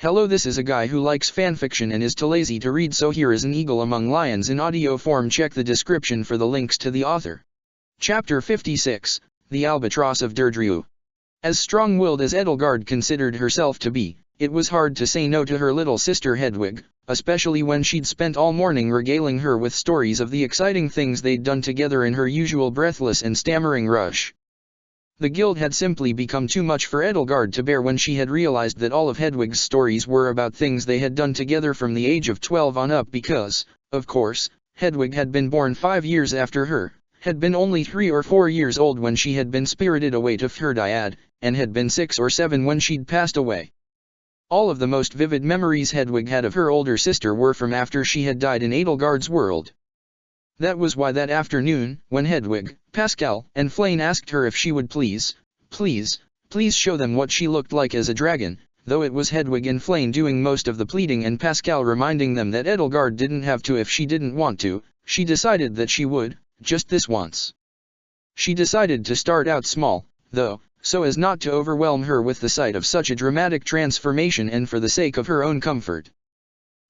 Hello, this is a guy who likes fanfiction and is too lazy to read, so here is An Eagle Among Lions in audio form. Check the description for the links to the author. Chapter 56, The Albatross of Deirdre. As strong-willed as Edelgard considered herself to be, it was hard to say no to her little sister Hedwig, especially when she'd spent all morning regaling her with stories of the exciting things they'd done together in her usual breathless and stammering rush. The guild had simply become too much for Edelgard to bear when she had realized that all of Hedwig's stories were about things they had done together from the age of 12 on up because, of course, Hedwig had been born 5 years after her, had been only 3 or 4 years old when she had been spirited away to Fjordiad, and had been 6 or 7 when she'd passed away. All of the most vivid memories Hedwig had of her older sister were from after she had died in Edelgard's world. That was why that afternoon, when Hedwig, Pascal, and Flayn asked her if she would please show them what she looked like as a dragon, though it was Hedwig and Flayn doing most of the pleading and Pascal reminding them that Edelgard didn't have to if she didn't want to, she decided that she would, just this once. She decided to start out small, though, so as not to overwhelm her with the sight of such a dramatic transformation and for the sake of her own comfort.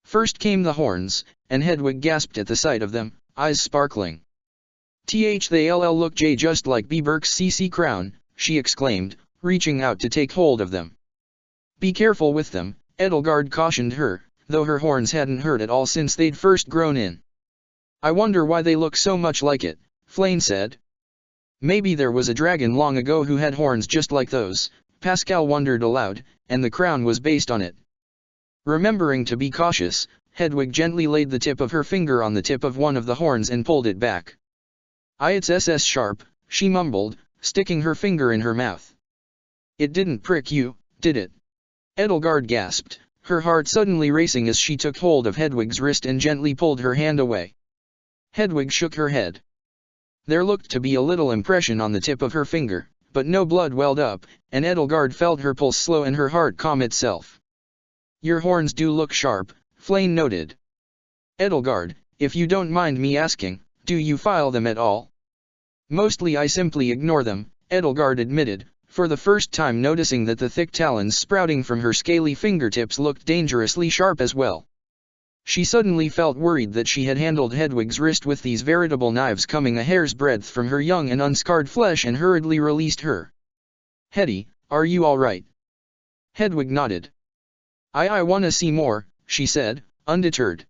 First came the horns, and Hedwig gasped at the sight of them, eyes sparkling. They'll look just like B. Burke's CC crown, she exclaimed, reaching out to take hold of them. Be careful with them, Edelgard cautioned her, though her horns hadn't hurt at all since they'd first grown in. I wonder why they look so much like it, Flayn said. Maybe there was a dragon long ago who had horns just like those, Pascal wondered aloud, and the crown was based on it. Remembering to be cautious, Hedwig gently laid the tip of her finger on the tip of one of the horns and pulled it back. It's SS sharp, she mumbled, sticking her finger in her mouth. It didn't prick you, did it? Edelgard gasped, her heart suddenly racing as she took hold of Hedwig's wrist and gently pulled her hand away. Hedwig shook her head. There looked to be a little impression on the tip of her finger, but no blood welled up, and Edelgard felt her pulse slow and her heart calm itself. Your horns do look sharp, Flayn noted. Edelgard, if you don't mind me asking, do you file them at all? Mostly I simply ignore them, Edelgard admitted, for the first time noticing that the thick talons sprouting from her scaly fingertips looked dangerously sharp as well. She suddenly felt worried that she had handled Hedwig's wrist with these veritable knives coming a hair's breadth from her young and unscarred flesh and hurriedly released her. Hetty, are you all right? Hedwig nodded. I wanna see more, she said, undeterred.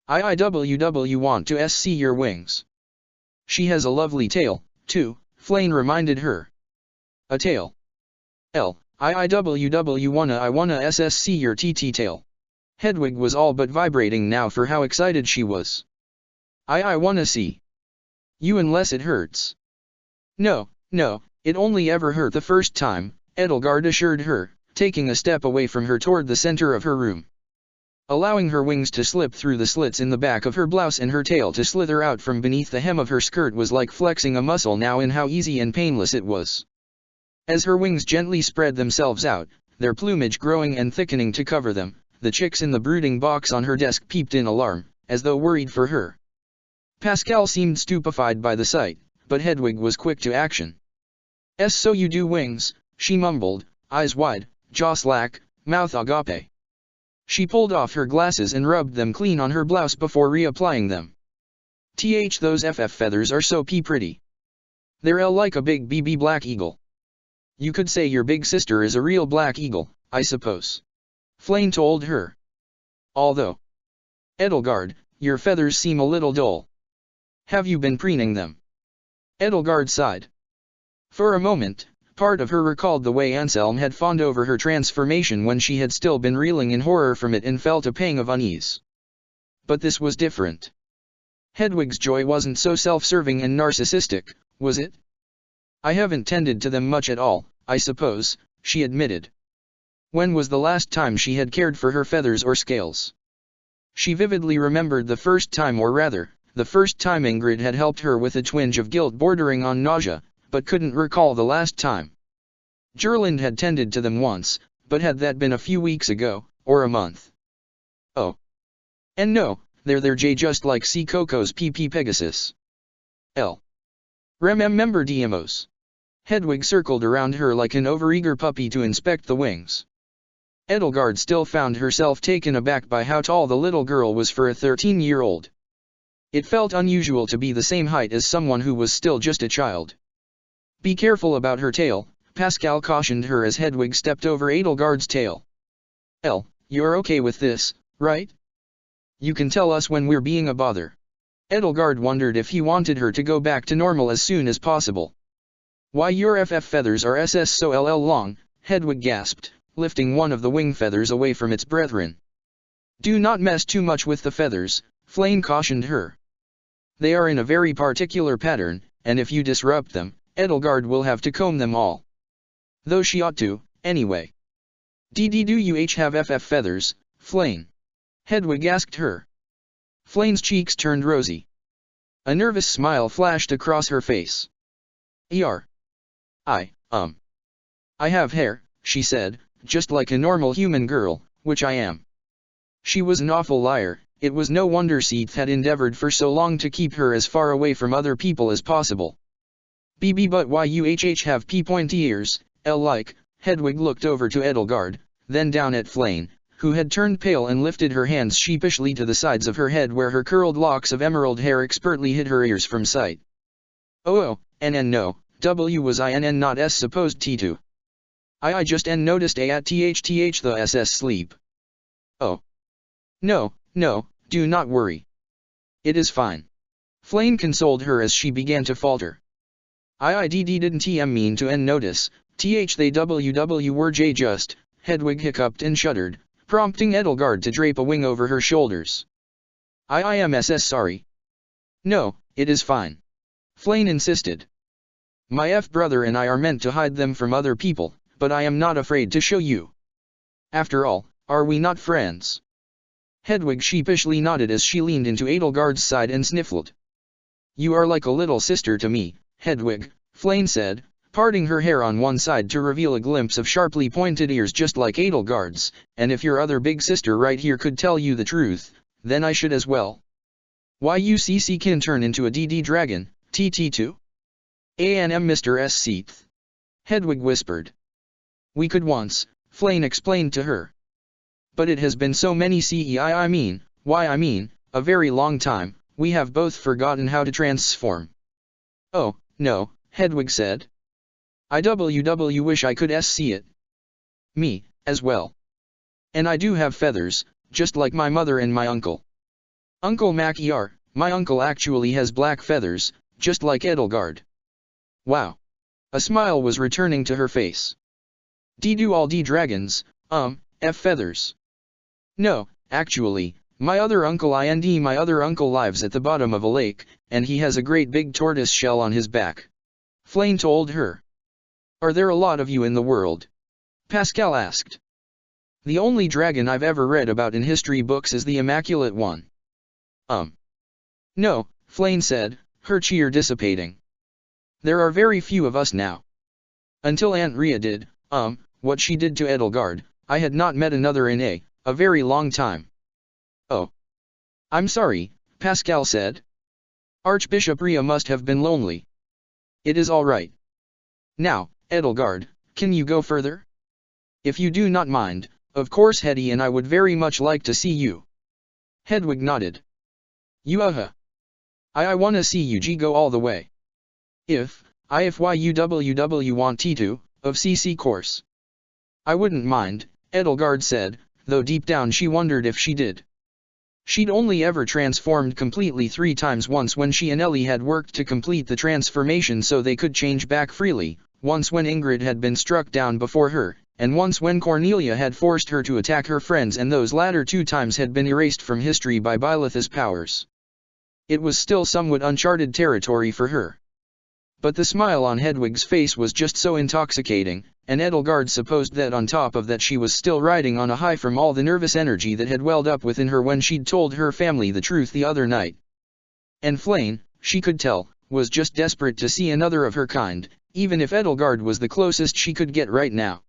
I want to see your wings. She has a lovely tail, too, Flayn reminded her. A tail. I wanna see your TT tail. Hedwig was all but vibrating now for how excited she was. I wanna see. You unless it hurts. No, it only ever hurt the first time, Edelgard assured her, taking a step away from her toward the center of her room. Allowing her wings to slip through the slits in the back of her blouse and her tail to slither out from beneath the hem of her skirt was like flexing a muscle now in how easy and painless it was. As her wings gently spread themselves out, their plumage growing and thickening to cover them, the chicks in the brooding box on her desk peeped in alarm, as though worried for her. Pascal seemed stupefied by the sight, but Hedwig was quick to action. So you do wings, she mumbled, eyes wide, jaw slack, mouth agape. She pulled off her glasses and rubbed them clean on her blouse before reapplying them. Those FF feathers are so pretty. They're like a big BB black eagle. You could say your big sister is a real black eagle, I suppose. Flayn told her. Although, Edelgard, your feathers seem a little dull. Have you been preening them? Edelgard sighed. For a moment, part of her recalled the way Anselm had fawned over her transformation when she had still been reeling in horror from it and felt a pang of unease. But this was different. Hedwig's joy wasn't so self-serving and narcissistic, was it? I haven't tended to them much at all, I suppose, she admitted. When was the last time she had cared for her feathers or scales? She vividly remembered the first time, or rather, the first time Ingrid had helped her with a twinge of guilt bordering on nausea, but couldn't recall the last time. Gerland had tended to them once, but had that been a few weeks ago, or a month? Oh. And no, they're just like C. Coco's PP Pegasus. Remember DMOs. Hedwig circled around her like an overeager puppy to inspect the wings. Edelgard still found herself taken aback by how tall the little girl was for a 13-year-old. It felt unusual to be the same height as someone who was still just a child. "Be careful about her tail," Pascal cautioned her as Hedwig stepped over Edelgard's tail. You're okay with this, right? You can tell us when we're being a bother." Edelgard wondered if he wanted her to go back to normal as soon as possible. "Why, your FF feathers are so long," Hedwig gasped, lifting one of the wing feathers away from its brethren. "Do not mess too much with the feathers," Flame cautioned her. "They are in a very particular pattern, and if you disrupt them, Edelgard will have to comb them all. Though she ought to, anyway." Do you have FF feathers, Flame?" Hedwig asked her. Flame's cheeks turned rosy. A nervous smile flashed across her face. I have hair," she said, "just like a normal human girl, which I am." She was an awful liar. It was no wonder Seath had endeavored for so long to keep her as far away from other people as possible. But why you have pointy ears, like?" Hedwig looked over to Edelgard, then down at Flame, who had turned pale and lifted her hands sheepishly to the sides of her head where her curled locks of emerald hair expertly hid her ears from sight. No, W was INN not S supposed T2. I just N noticed A at TH the SS sleep. Oh. No, do not worry. It is fine. Flame consoled her as she began to falter. Didn't mean to N notice, TH they WW were J just, Hedwig hiccuped and shuddered, prompting Edelgard to drape a wing over her shoulders. I am SS sorry. No, it is fine. Flame insisted. My brother and I are meant to hide them from other people, but I am not afraid to show you. After all, are we not friends? Hedwig sheepishly nodded as she leaned into Edelgard's side and sniffled. You are like a little sister to me, Hedwig, Flame said, parting her hair on one side to reveal a glimpse of sharply pointed ears just like Edelgard's, and if your other big sister right here could tell you the truth, then I should as well. Why you can turn into a DD dragon, TT2? Mr. S. Seath. Hedwig whispered. We could once, Flame explained to her. But it has been so many a very long time, we have both forgotten how to transform. Oh, no, Hedwig said. I wish I could see it. Me, as well. And I do have feathers, just like my mother and my uncle. Uncle Mac my uncle actually has black feathers, just like Edelgard. Wow. A smile was returning to her face. Do all D dragons, F feathers? No, actually, my other uncle lives at the bottom of a lake, and he has a great big tortoise shell on his back. Flame told her. Are there a lot of you in the world? Pascal asked. The only dragon I've ever read about in history books is the Immaculate One. No, Flame said, her cheer dissipating. There are very few of us now. Until Aunt Rhea did, what she did to Edelgard, I had not met another in a very long time. Oh. I'm sorry, Pascal said. Archbishop Rhea must have been lonely. It is all right. Now, Edelgard, can you go further? If you do not mind, of course Hetty and I would very much like to see you. Hedwig nodded. I wanna see you go all the way. If you want T2, of CC course. I wouldn't mind, Edelgard said, though deep down she wondered if she did. She'd only ever transformed completely 3 times, once when she and Ellie had worked to complete the transformation so they could change back freely, once when Ingrid had been struck down before her, and once when Cornelia had forced her to attack her friends, and those latter 2 times had been erased from history by Byleth's powers. It was still somewhat uncharted territory for her. But the smile on Hedwig's face was just so intoxicating, and Edelgard supposed that on top of that she was still riding on a high from all the nervous energy that had welled up within her when she'd told her family the truth the other night. And Flame, she could tell, was just desperate to see another of her kind, even if Edelgard was the closest she could get right now.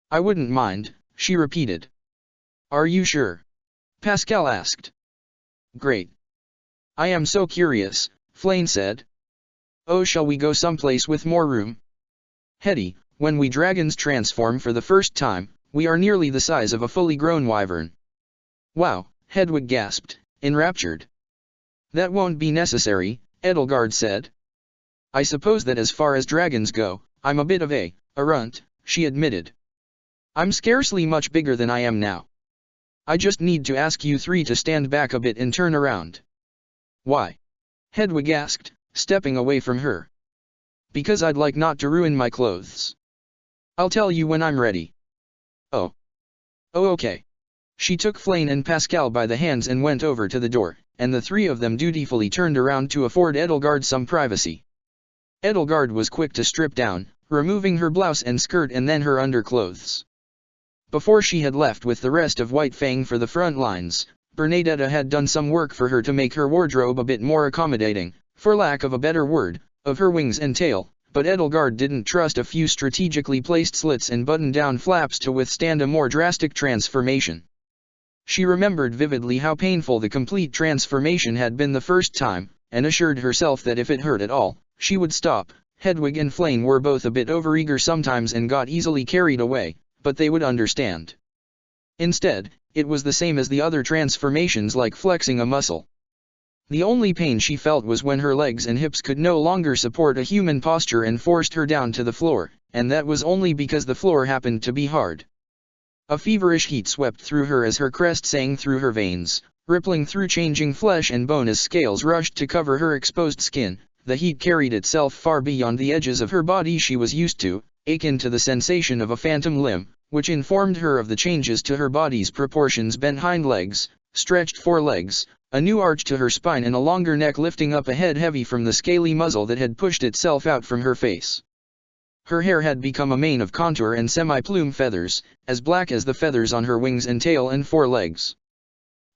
I wouldn't mind, she repeated. Are you sure? Pascal asked. Great. I am so curious, Flame said. Oh, shall we go someplace with more room? Hetty, when we dragons transform for the first time, We are nearly the size of a fully grown wyvern. Wow, Hedwig gasped, enraptured. That won't be necessary, Edelgard said. I suppose that as far as dragons go, I'm a bit of a runt, she admitted. I'm scarcely much bigger than I am now. I just need to ask you three to stand back a bit and turn around. Why? Hedwig asked, stepping away from her. Because I'd like not to ruin my clothes. I'll tell you when I'm ready. Oh. Oh, okay. She took Flayn and Pascal by the hands and went over to the door, and the three of them dutifully turned around to afford Edelgard some privacy. Edelgard was quick to strip down, removing her blouse and skirt and then her underclothes. Before she had left with the rest of White Fang for the front lines, Bernadetta had done some work for her to make her wardrobe a bit more accommodating, for lack of a better word, of her wings and tail, but Edelgard didn't trust a few strategically placed slits and button-down flaps to withstand a more drastic transformation. She remembered vividly how painful the complete transformation had been the first time, and assured herself that if it hurt at all, she would stop. Hedwig and Flayn were both a bit overeager sometimes and got easily carried away, but they would understand. Instead, it was the same as the other transformations, like flexing a muscle. The only pain she felt was when her legs and hips could no longer support a human posture and forced her down to the floor, and that was only because the floor happened to be hard. A feverish heat swept through her as her crest sang through her veins, rippling through changing flesh and bone as scales rushed to cover her exposed skin. The heat carried itself far beyond the edges of her body she was used to, akin to the sensation of a phantom limb, which informed her of the changes to her body's proportions: bent hind legs, stretched forelegs, a new arch to her spine and a longer neck lifting up a head heavy from the scaly muzzle that had pushed itself out from her face. Her hair had become a mane of contour and semi-plume feathers, as black as the feathers on her wings and tail and forelegs.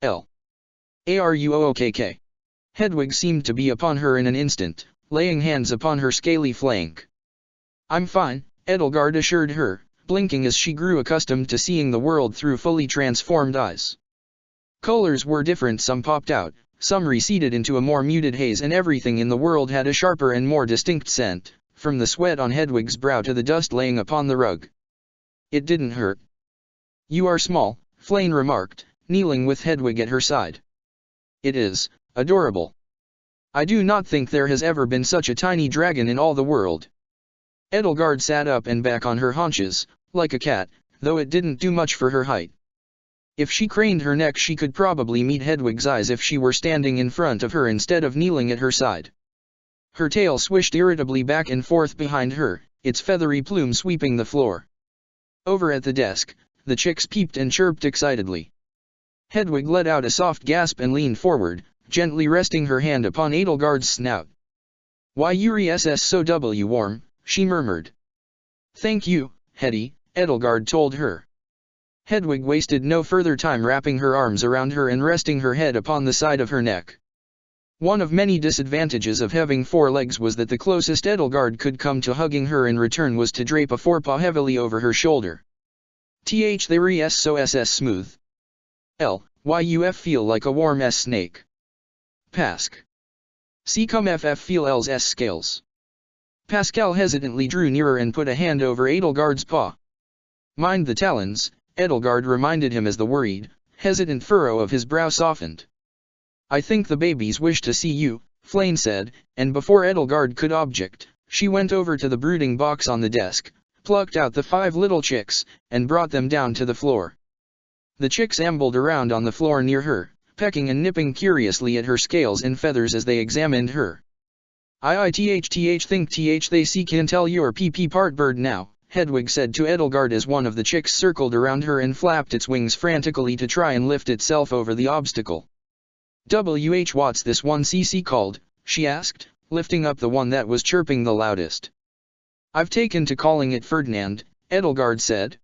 L.A.R.U.O.O.K.K. Hedwig seemed to be upon her in an instant, laying hands upon her scaly flank. I'm fine, Edelgard assured her, blinking as she grew accustomed to seeing the world through fully transformed eyes. Colors were different, some popped out, some receded into a more muted haze, and everything in the world had a sharper and more distinct scent, from the sweat on Hedwig's brow to the dust laying upon the rug. It didn't hurt. You are small, Flayn remarked, kneeling with Hedwig at her side. It is adorable. I do not think there has ever been such a tiny dragon in all the world. Edelgard sat up and back on her haunches, like a cat, though it didn't do much for her height. If she craned her neck she could probably meet Hedwig's eyes if she were standing in front of her instead of kneeling at her side. Her tail swished irritably back and forth behind her, its feathery plume sweeping the floor. Over at the desk, the chicks peeped and chirped excitedly. Hedwig let out a soft gasp and leaned forward, gently resting her hand upon Edelgard's snout. Why you're so warm, she murmured. Thank you, Hetty, Edelgard told her. Hedwig wasted no further time wrapping her arms around her and resting her head upon the side of her neck. One of many disadvantages of having four legs was that the closest Edelgard could come to hugging her in return was to drape a forepaw heavily over her shoulder. They're so smooth. Lyuf feel like a warm snake. Pask. See come ff feel l's scales. Pascal hesitantly drew nearer and put a hand over Edelgard's paw. Mind the talons, Edelgard reminded him as the worried, hesitant furrow of his brow softened. I think the babies wish to see you, Flayn said, and before Edelgard could object, she went over to the brooding box on the desk, plucked out the 5 little chicks, and brought them down to the floor. The chicks ambled around on the floor near her, pecking and nipping curiously at her scales and feathers as they examined her. think they see can tell you're PP part bird now, Hedwig said to Edelgard as one of the chicks circled around her and flapped its wings frantically to try and lift itself over the obstacle. What's this one CC called, she asked, lifting up the one that was chirping the loudest. I've taken to calling it Ferdinand, Edelgard said.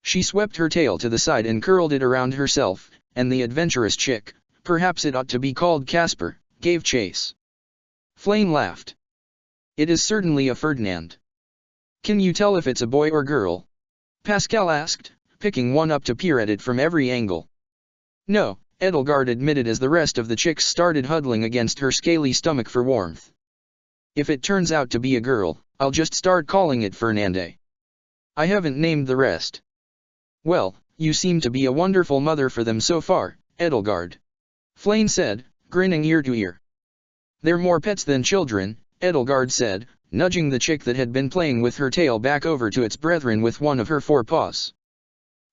She swept her tail to the side and curled it around herself, and the adventurous chick, perhaps it ought to be called Casper, gave chase. Flayn laughed. It is certainly a Ferdinand. Can you tell if it's a boy or girl? Pascal asked, picking one up to peer at it from every angle. No, Edelgard admitted as the rest of the chicks started huddling against her scaly stomach for warmth. If it turns out to be a girl, I'll just start calling it Fernande. I haven't named the rest. Well, you seem to be a wonderful mother for them so far, Edelgard. Flayn said, grinning ear to ear. They're more pets than children, Edelgard said, nudging the chick that had been playing with her tail back over to its brethren with one of her forepaws.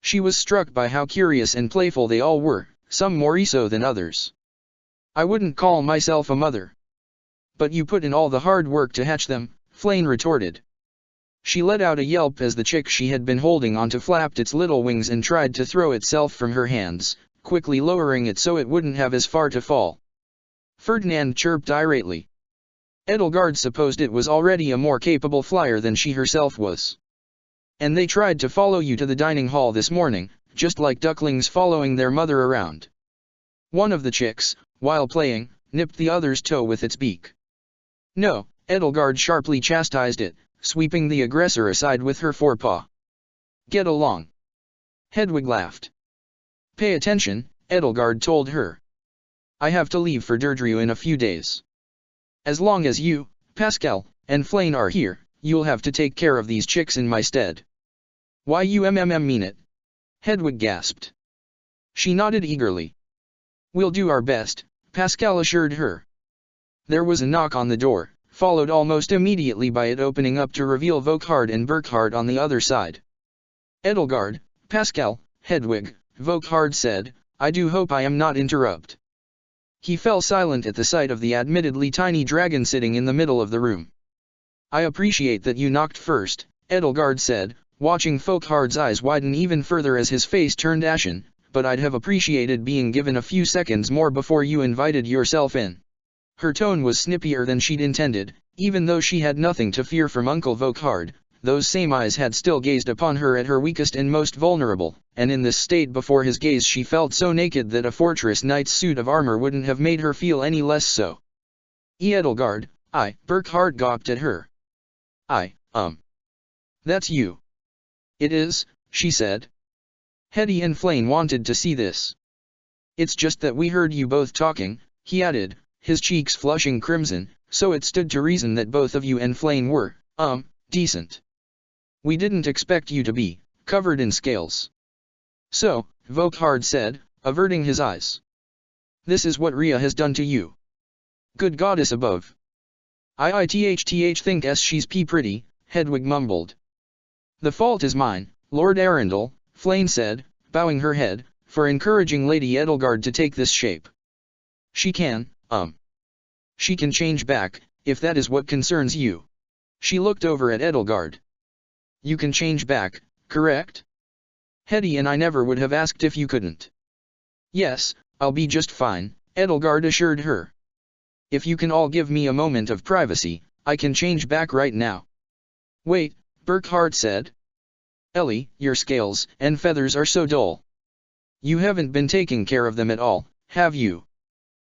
She was struck by how curious and playful they all were, some more so than others. I wouldn't call myself a mother. But you put in all the hard work to hatch them, Flayn retorted. She let out a yelp as the chick she had been holding onto flapped its little wings and tried to throw itself from her hands, quickly lowering it so it wouldn't have as far to fall. Ferdinand chirped irately. Edelgard supposed it was already a more capable flyer than she herself was. And they tried to follow you to the dining hall this morning, just like ducklings following their mother around. One of the chicks, while playing, nipped the other's toe with its beak. No, Edelgard sharply chastised it, sweeping the aggressor aside with her forepaw. Get along. Hedwig laughed. Pay attention, Edelgard told her. I have to leave for Derdriu in a few days. As long as you, Pascal, and Flayn are here, you'll have to take care of these chicks in my stead. Why you mean it? Hedwig gasped. She nodded eagerly. We'll do our best, Pascal assured her. There was a knock on the door, followed almost immediately by it opening up to reveal Volkhard and Burkhard on the other side. Edelgard, Pascal, Hedwig, Volkhard said, I do hope I am not interrupt. He fell silent at the sight of the admittedly tiny dragon sitting in the middle of the room. I appreciate that you knocked first, Edelgard said, watching Volkhard's eyes widen even further as his face turned ashen, but I'd have appreciated being given a few seconds more before you invited yourself in. Her tone was snippier than she'd intended, even though she had nothing to fear from Uncle Volkhard. Those same eyes had still gazed upon her at her weakest and most vulnerable, and in this state before his gaze she felt so naked that a fortress knight's suit of armor wouldn't have made her feel any less so. Edelgard, Burkhard gawped at her. That's you. It is, she said. Hetty and Flayn wanted to see this. It's just that we heard you both talking, he added, his cheeks flushing crimson, so it stood to reason that both of you and Flayn were, decent. We didn't expect you to be, covered in scales. So, Volkhard said, averting his eyes. This is what Rhea has done to you. Good goddess above. I think she's pretty, Hedwig mumbled. The fault is mine, Lord Arundel, Flayn said, bowing her head, for encouraging Lady Edelgard to take this shape. She can change back, if that is what concerns you. She looked over at Edelgard. You can change back, correct? Hetty and I never would have asked if you couldn't. Yes, I'll be just fine, Edelgard assured her. If you can all give me a moment of privacy, I can change back right now. Wait, Burkhard said. Ellie, your scales and feathers are so dull. You haven't been taking care of them at all, have you?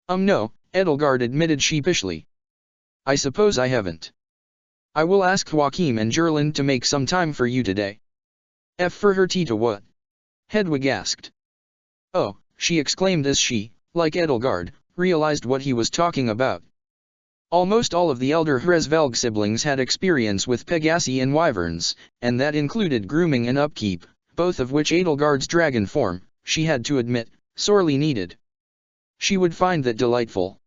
No, Edelgard admitted sheepishly. I suppose I haven't. I will ask Joachim and Gerlinde to make some time for you today. For her tea to what? Hedwig asked. Oh, she exclaimed as she, like Edelgard, realized what he was talking about. Almost all of the elder Hresvelg siblings had experience with Pegasi and wyverns, and that included grooming and upkeep, both of which Edelgard's dragon form, she had to admit, sorely needed. She would find that delightful.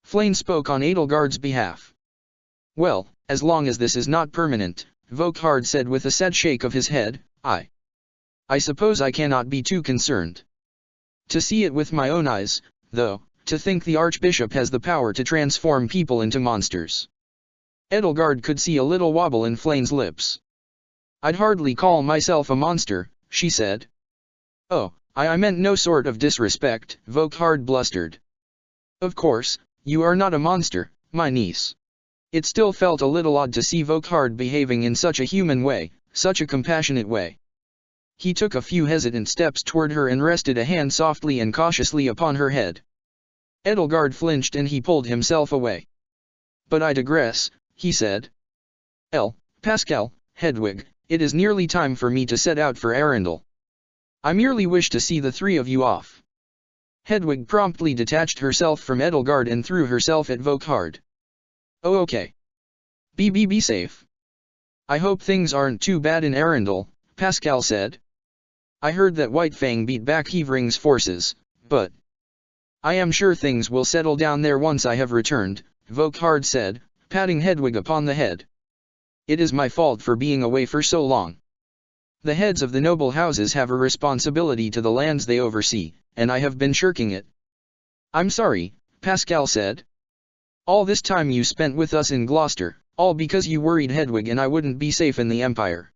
Flayn spoke on Edelgard's behalf. Well, as long as this is not permanent, Volkhard said with a sad shake of his head, I suppose I cannot be too concerned. To see it with my own eyes, though, to think the Archbishop has the power to transform people into monsters. Edelgard could see a little wobble in Flayn's lips. I'd hardly call myself a monster, she said. Oh, I meant no sort of disrespect, Volkhard blustered. Of course, you are not a monster, my niece. It still felt a little odd to see Volkhard behaving in such a human way, such a compassionate way. He took a few hesitant steps toward her and rested a hand softly and cautiously upon her head. Edelgard flinched and he pulled himself away. But I digress, he said. Pascal, Hedwig, it is nearly time for me to set out for Arundel. I merely wish to see the three of you off. Hedwig promptly detached herself from Edelgard and threw herself at Volkhard. Oh okay. Be safe. I hope things aren't too bad in Arundel, Pascal said. I heard that White Fang beat back Hevering's forces, but I am sure things will settle down there once I have returned, Volkhard said, patting Hedwig upon the head. It is my fault for being away for so long. The heads of the noble houses have a responsibility to the lands they oversee, and I have been shirking it. I'm sorry, Pascal said. All this time you spent with us in Gloucester, all because you worried Hedwig and I wouldn't be safe in the Empire.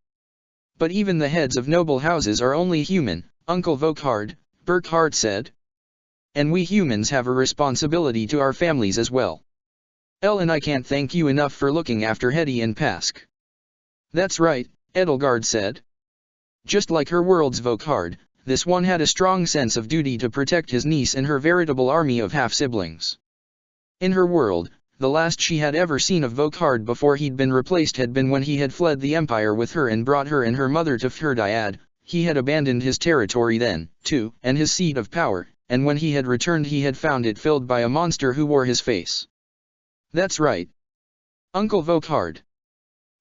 But even the heads of noble houses are only human, Uncle Volkhard, Burkhard said. And we humans have a responsibility to our families as well. Elle and I can't thank you enough for looking after Hetty and Pask. That's right, Edelgard said. Just like her world's Volkhard, this one had a strong sense of duty to protect his niece and her veritable army of half-siblings. In her world, the last she had ever seen of Volkhard before he'd been replaced had been when he had fled the Empire with her and brought her and her mother to Fhirdiad. He had abandoned his territory then, too, and his seat of power, and when he had returned he had found it filled by a monster who wore his face. That's right. Uncle Volkhard.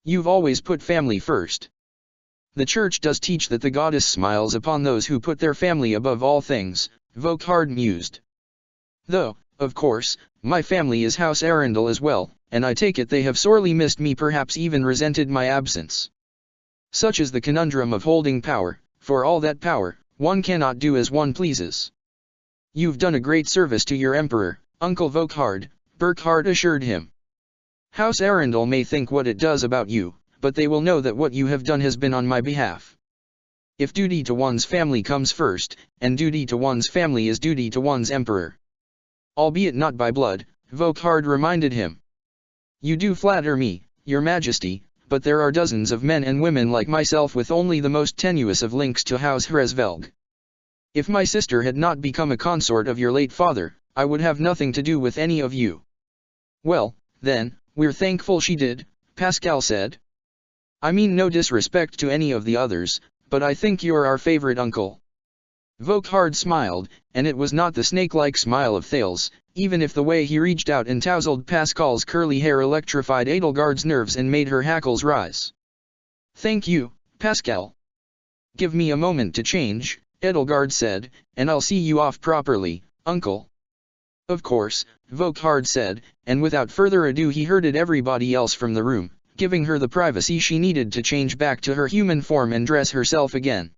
You've always put family first. The church does teach that the goddess smiles upon those who put their family above all things, Volkhard mused. Though, of course, my family is House Arundel as well, and I take it they have sorely missed me, perhaps even resented my absence. Such is the conundrum of holding power, for all that power, one cannot do as one pleases. You've done a great service to your emperor, Uncle Volkhard, Burkhard assured him. House Arundel may think what it does about you, but they will know that what you have done has been on my behalf. If duty to one's family comes first, and duty to one's family is duty to one's emperor. Albeit not by blood, Volkhard reminded him. You do flatter me, your majesty, but there are dozens of men and women like myself with only the most tenuous of links to House Hresvelg. If my sister had not become a consort of your late father, I would have nothing to do with any of you. Well, then, we're thankful she did, Pascal said. I mean no disrespect to any of the others, but I think you're our favorite uncle. Volkhard smiled, and it was not the snake-like smile of Thales, even if the way he reached out and tousled Pascal's curly hair electrified Edelgard's nerves and made her hackles rise. Thank you, Pascal. Give me a moment to change, Edelgard said, and I'll see you off properly, uncle. Of course, Volkhard said, and without further ado he herded everybody else from the room, giving her the privacy she needed to change back to her human form and dress herself again.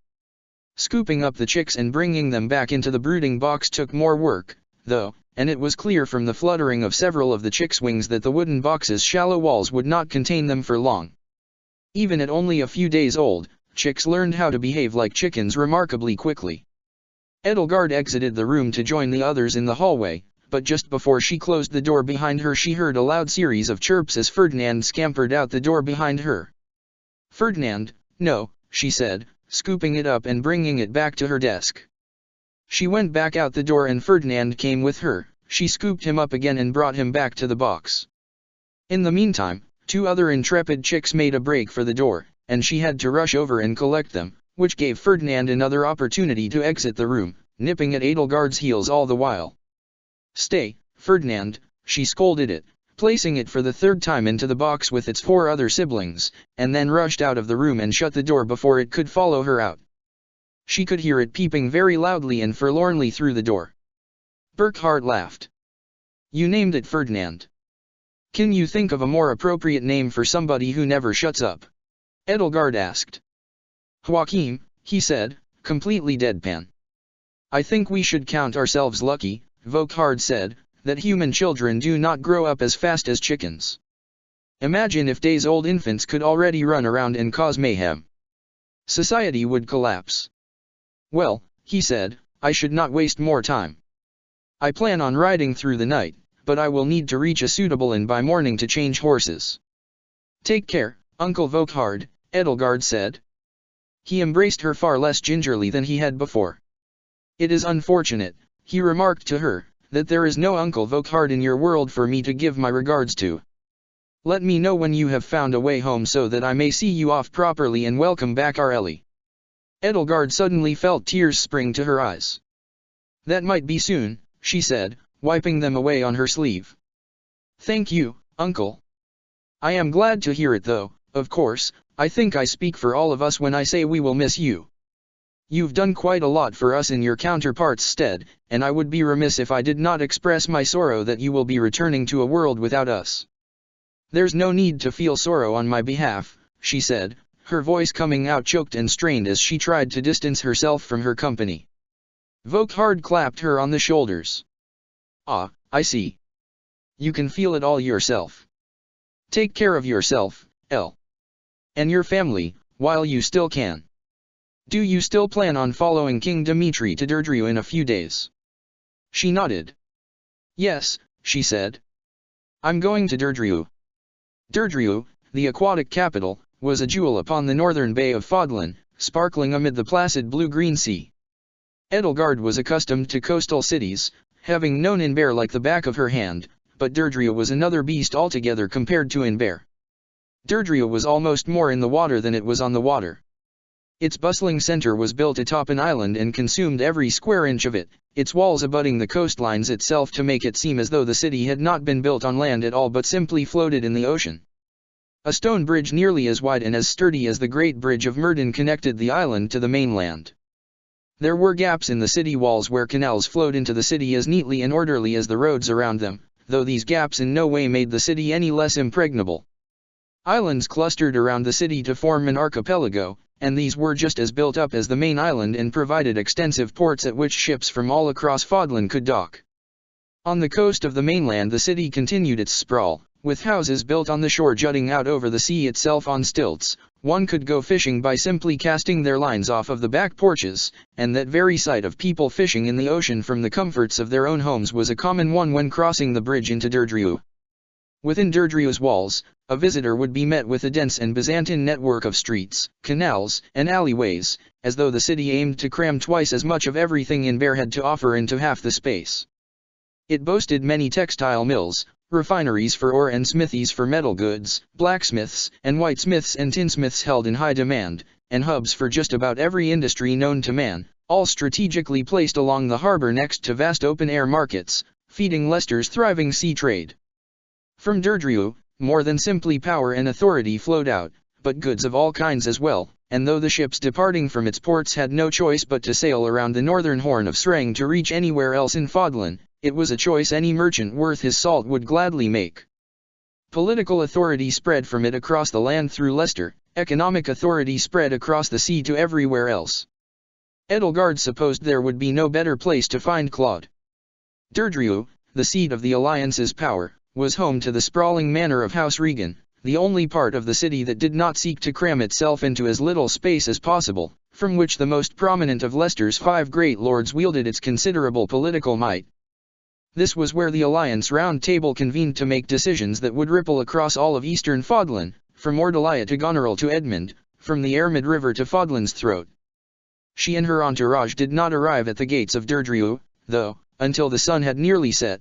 Scooping up the chicks and bringing them back into the brooding box took more work, though, and it was clear from the fluttering of several of the chicks' wings that the wooden box's shallow walls would not contain them for long. Even at only a few days old, chicks learned how to behave like chickens remarkably quickly. Edelgard exited the room to join the others in the hallway, but just before she closed the door behind her she heard a loud series of chirps as Ferdinand scampered out the door behind her. Ferdinand, no, she said, scooping it up and bringing it back to her desk. She went back out the door and Ferdinand came with her. She scooped him up again and brought him back to the box. In the meantime, two other intrepid chicks made a break for the door, and she had to rush over and collect them, which gave Ferdinand another opportunity to exit the room, nipping at Edelgard's heels all the while. Stay, Ferdinand, she scolded it, placing it for the third time into the box with its four other siblings, and then rushed out of the room and shut the door before it could follow her out. She could hear it peeping very loudly and forlornly through the door. Burkhard laughed. You named it Ferdinand. Can you think of a more appropriate name for somebody who never shuts up? Edelgard asked. Joachim, he said, completely deadpan. I think we should count ourselves lucky, Volkhard said, that human children do not grow up as fast as chickens. Imagine if days-old infants could already run around and cause mayhem. Society would collapse. Well, he said, I should not waste more time. I plan on riding through the night, but I will need to reach a suitable inn by morning to change horses. Take care, Uncle Volkhard, Edelgard said. He embraced her far less gingerly than he had before. It is unfortunate, he remarked to her, that there is no Uncle Volkhard in your world for me to give my regards to. Let me know when you have found a way home so that I may see you off properly and welcome back our Ellie. Edelgard suddenly felt tears spring to her eyes. That might be soon, she said, wiping them away on her sleeve. Thank you, Uncle. I am glad to hear it though, of course, I think I speak for all of us when I say we will miss you. You've done quite a lot for us in your counterpart's stead, and I would be remiss if I did not express my sorrow that you will be returning to a world without us. There's no need to feel sorrow on my behalf, she said, her voice coming out choked and strained as she tried to distance herself from her company. Volkhard clapped her on the shoulders. Ah, I see. You can feel it all yourself. Take care of yourself, Elle. And your family, while you still can. Do you still plan on following King Dmitri to Derdriu in a few days? She nodded. Yes, she said. I'm going to Derdriu. Derdriu, the aquatic capital, was a jewel upon the northern bay of Fodlan, sparkling amid the placid blue-green sea. Edelgard was accustomed to coastal cities, having known Inber like the back of her hand, but Derdriu was another beast altogether compared to Inber. Derdriu was almost more in the water than it was on the water. Its bustling center was built atop an island and consumed every square inch of it, its walls abutting the coastlines itself to make it seem as though the city had not been built on land at all but simply floated in the ocean. A stone bridge nearly as wide and as sturdy as the Great Bridge of Murden connected the island to the mainland. There were gaps in the city walls where canals flowed into the city as neatly and orderly as the roads around them, though these gaps in no way made the city any less impregnable. Islands clustered around the city to form an archipelago, and these were just as built up as the main island and provided extensive ports at which ships from all across Fodlan could dock. On the coast of the mainland the city continued its sprawl, with houses built on the shore jutting out over the sea itself on stilts. One could go fishing by simply casting their lines off of the back porches, and that very sight of people fishing in the ocean from the comforts of their own homes was a common one when crossing the bridge into Derdriu. Within Derdriu's walls, a visitor would be met with a dense and Byzantine network of streets, canals, and alleyways, as though the city aimed to cram twice as much of everything Inber had to offer into half the space. It boasted many textile mills, refineries for ore and smithies for metal goods, blacksmiths and whitesmiths and tinsmiths held in high demand, and hubs for just about every industry known to man, all strategically placed along the harbor next to vast open-air markets, feeding Leicester's thriving sea trade. From Derdriu, more than simply power and authority flowed out, but goods of all kinds as well, and though the ships departing from its ports had no choice but to sail around the northern horn of Srang to reach anywhere else in Fodlan, it was a choice any merchant worth his salt would gladly make. Political authority spread from it across the land through Leicester, economic authority spread across the sea to everywhere else. Edelgard supposed there would be no better place to find Claude. Derdriu, the seat of the Alliance's power, was home to the sprawling manor of House Regan, the only part of the city that did not seek to cram itself into as little space as possible, from which the most prominent of Leicester's 5 great lords wielded its considerable political might. This was where the Alliance Round Table convened to make decisions that would ripple across all of eastern Fodlan, from Ordelia to Goneril to Edmund, from the Ermid River to Fodlan's throat. She and her entourage did not arrive at the gates of Derdriu, though, until the sun had nearly set.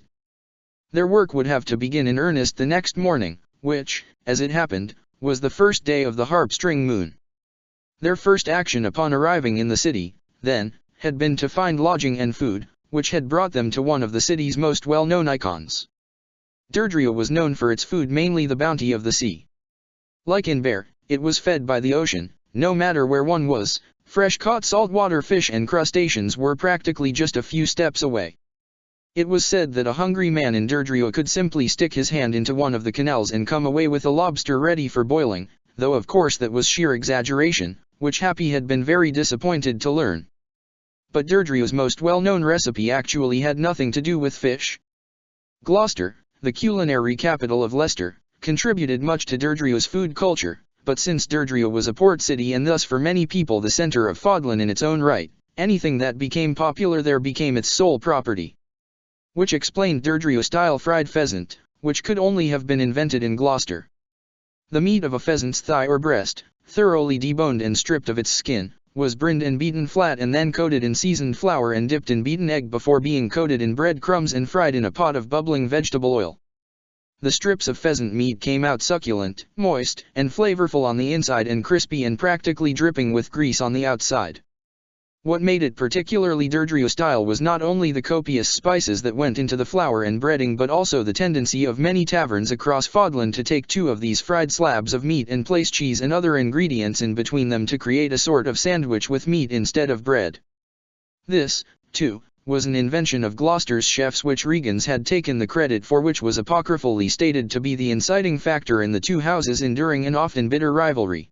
Their work would have to begin in earnest the next morning, which, as it happened, was the first day of the harp-string moon. Their first action upon arriving in the city, then, had been to find lodging and food, which had brought them to one of the city's most well-known icons. Derdriu was known for its food, mainly the bounty of the sea. Like Inber, it was fed by the ocean, no matter where one was. Fresh-caught saltwater fish and crustaceans were practically just a few steps away. It was said that a hungry man in Derdriu could simply stick his hand into one of the canals and come away with a lobster ready for boiling, though of course that was sheer exaggeration, which Happy had been very disappointed to learn. But Derdriu's most well-known recipe actually had nothing to do with fish. Gloucester, the culinary capital of Leicester, contributed much to Derdriu's food culture, but since Derdriu was a port city and thus for many people the center of Fodlan in its own right, anything that became popular there became its sole property. Which explained Derdriu-style fried pheasant, which could only have been invented in Gloucester. The meat of a pheasant's thigh or breast, thoroughly deboned and stripped of its skin, was brined and beaten flat and then coated in seasoned flour and dipped in beaten egg before being coated in bread crumbs and fried in a pot of bubbling vegetable oil. The strips of pheasant meat came out succulent, moist, and flavorful on the inside and crispy and practically dripping with grease on the outside. What made it particularly Derdriu style was not only the copious spices that went into the flour and breading but also the tendency of many taverns across Fodland to take two of these fried slabs of meat and place cheese and other ingredients in between them to create a sort of sandwich with meat instead of bread. This, too, was an invention of Gloucester's chefs which Regan's had taken the credit for, which was apocryphally stated to be the inciting factor in the two houses' enduring and often bitter rivalry.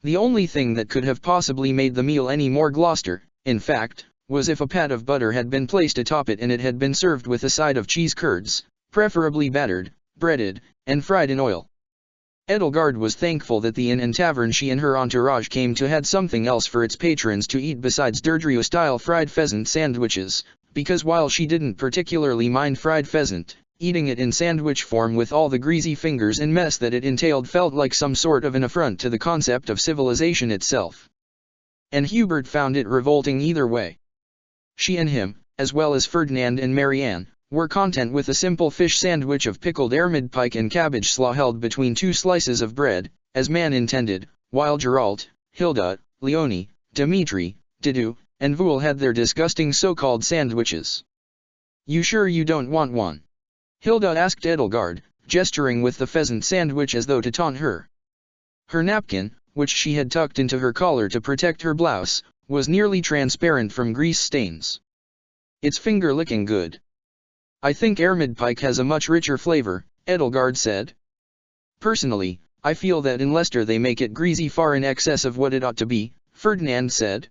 The only thing that could have possibly made the meal any more Gloucester, in fact, was if a pat of butter had been placed atop it and it had been served with a side of cheese curds, preferably battered, breaded, and fried in oil. Edelgard was thankful that the inn and tavern she and her entourage came to had something else for its patrons to eat besides Derdriu-style fried pheasant sandwiches, because while she didn't particularly mind fried pheasant, eating it in sandwich form with all the greasy fingers and mess that it entailed felt like some sort of an affront to the concept of civilization itself. And Hubert found it revolting either way. She and him, as well as Ferdinand and Marianne, were content with a simple fish sandwich of pickled ermine pike and cabbage slaw held between two slices of bread, as man intended, while Geralt, Hilda, Leonie, Dimitri, Didu, and Voul had their disgusting so-called sandwiches. "You sure you don't want one?" Hilda asked Edelgard, gesturing with the pheasant sandwich as though to taunt her. Her napkin, which she had tucked into her collar to protect her blouse, was nearly transparent from grease stains. "It's finger-licking good." "I think ermine pike has a much richer flavor," Edelgard said. "Personally, I feel that in Leicester they make it greasy far in excess of what it ought to be," Ferdinand said.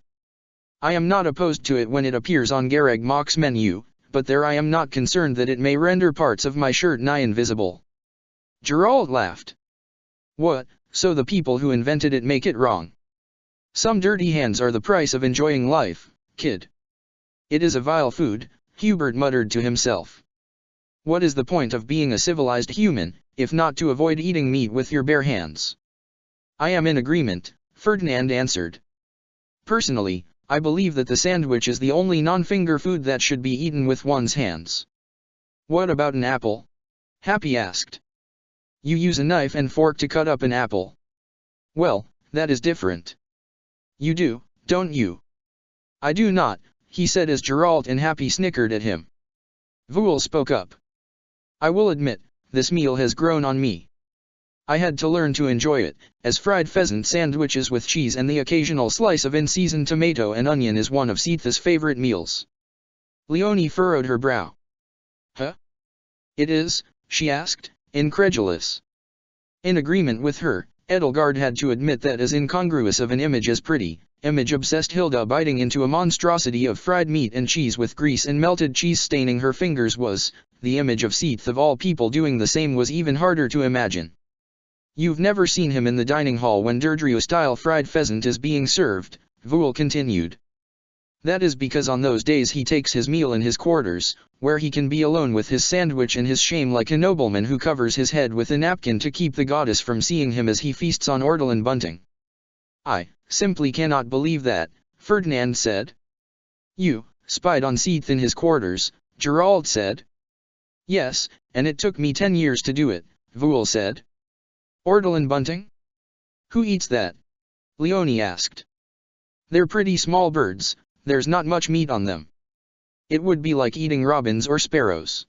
"I am not opposed to it when it appears on Garreg Mach's menu, but there I am not concerned that it may render parts of my shirt nigh invisible." Geralt laughed. "What, so the people who invented it make it wrong? Some dirty hands are the price of enjoying life, kid." "It is a vile food," Hubert muttered to himself. "What is the point of being a civilized human, if not to avoid eating meat with your bare hands?" "I am in agreement," Ferdinand answered. "Personally, I believe that the sandwich is the only non-finger food that should be eaten with one's hands." "What about an apple?" Happy asked. "You use a knife and fork to cut up an apple." "Well, that is different." "You do, don't you?" "I do not," he said as Geralt and Happy snickered at him. Voul spoke up. "I will admit, this meal has grown on me. I had to learn to enjoy it, as fried pheasant sandwiches with cheese and the occasional slice of in-season tomato and onion is one of Sitha's favorite meals." Leonie furrowed her brow. "Huh? It is?" she asked, incredulous. In agreement with her, Edelgard had to admit that as incongruous of an image as pretty, image-obsessed Hilda biting into a monstrosity of fried meat and cheese with grease and melted cheese staining her fingers was, the image of Sith of all people doing the same was even harder to imagine. "You've never seen him in the dining hall when Derdriu-style fried pheasant is being served," Voul continued. "That is because on those days he takes his meal in his quarters, where he can be alone with his sandwich and his shame like a nobleman who covers his head with a napkin to keep the goddess from seeing him as he feasts on ortolan bunting." "I simply cannot believe that," Ferdinand said. "You spied on Sith in his quarters," Geralt said. "Yes, and it took me 10 years to do it," Voul said. "Ortolan bunting? Who eats that?" Leonie asked. "They're pretty small birds, there's not much meat on them. It would be like eating robins or sparrows."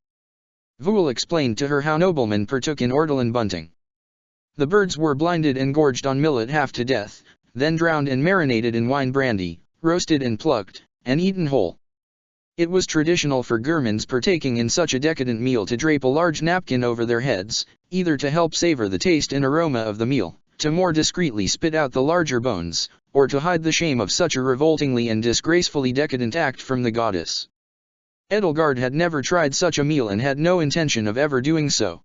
Voul explained to her how noblemen partook in ortolan bunting. The birds were blinded and gorged on millet half to death, then drowned and marinated in wine brandy, roasted and plucked, and eaten whole. It was traditional for gourmands partaking in such a decadent meal to drape a large napkin over their heads, either to help savor the taste and aroma of the meal, to more discreetly spit out the larger bones, or to hide the shame of such a revoltingly and disgracefully decadent act from the goddess. Edelgard had never tried such a meal and had no intention of ever doing so.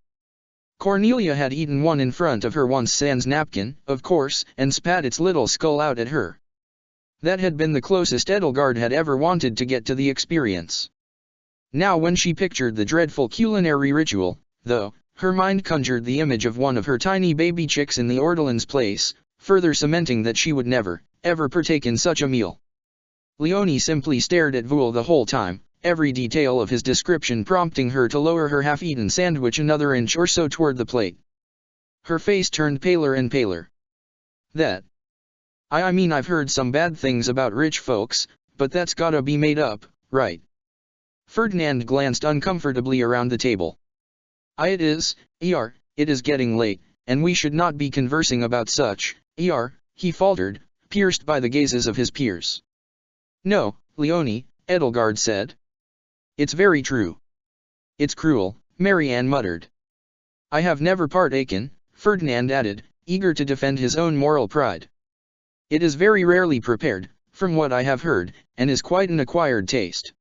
Cornelia had eaten one in front of her once sans napkin, of course, and spat its little skull out at her. That had been the closest Edelgard had ever wanted to get to the experience. Now when she pictured the dreadful culinary ritual, though, her mind conjured the image of one of her tiny baby chicks in the ortolan's place, further cementing that she would never, ever partake in such a meal. Leonie simply stared at Voul the whole time, every detail of his description prompting her to lower her half-eaten sandwich another inch or so toward the plate. Her face turned paler and paler. "That I mean I've heard some bad things about rich folks, but that's gotta be made up, right? Ferdinand glanced uncomfortably around the table. It is, it is getting late, and we should not be conversing about such, he faltered, pierced by the gazes of his peers. No, Leonie, Edelgard said. It's very true. It's cruel, Marianne muttered. I have never partaken, Ferdinand added, eager to defend his own moral pride. It is very rarely prepared, from what I have heard, and is quite an acquired taste.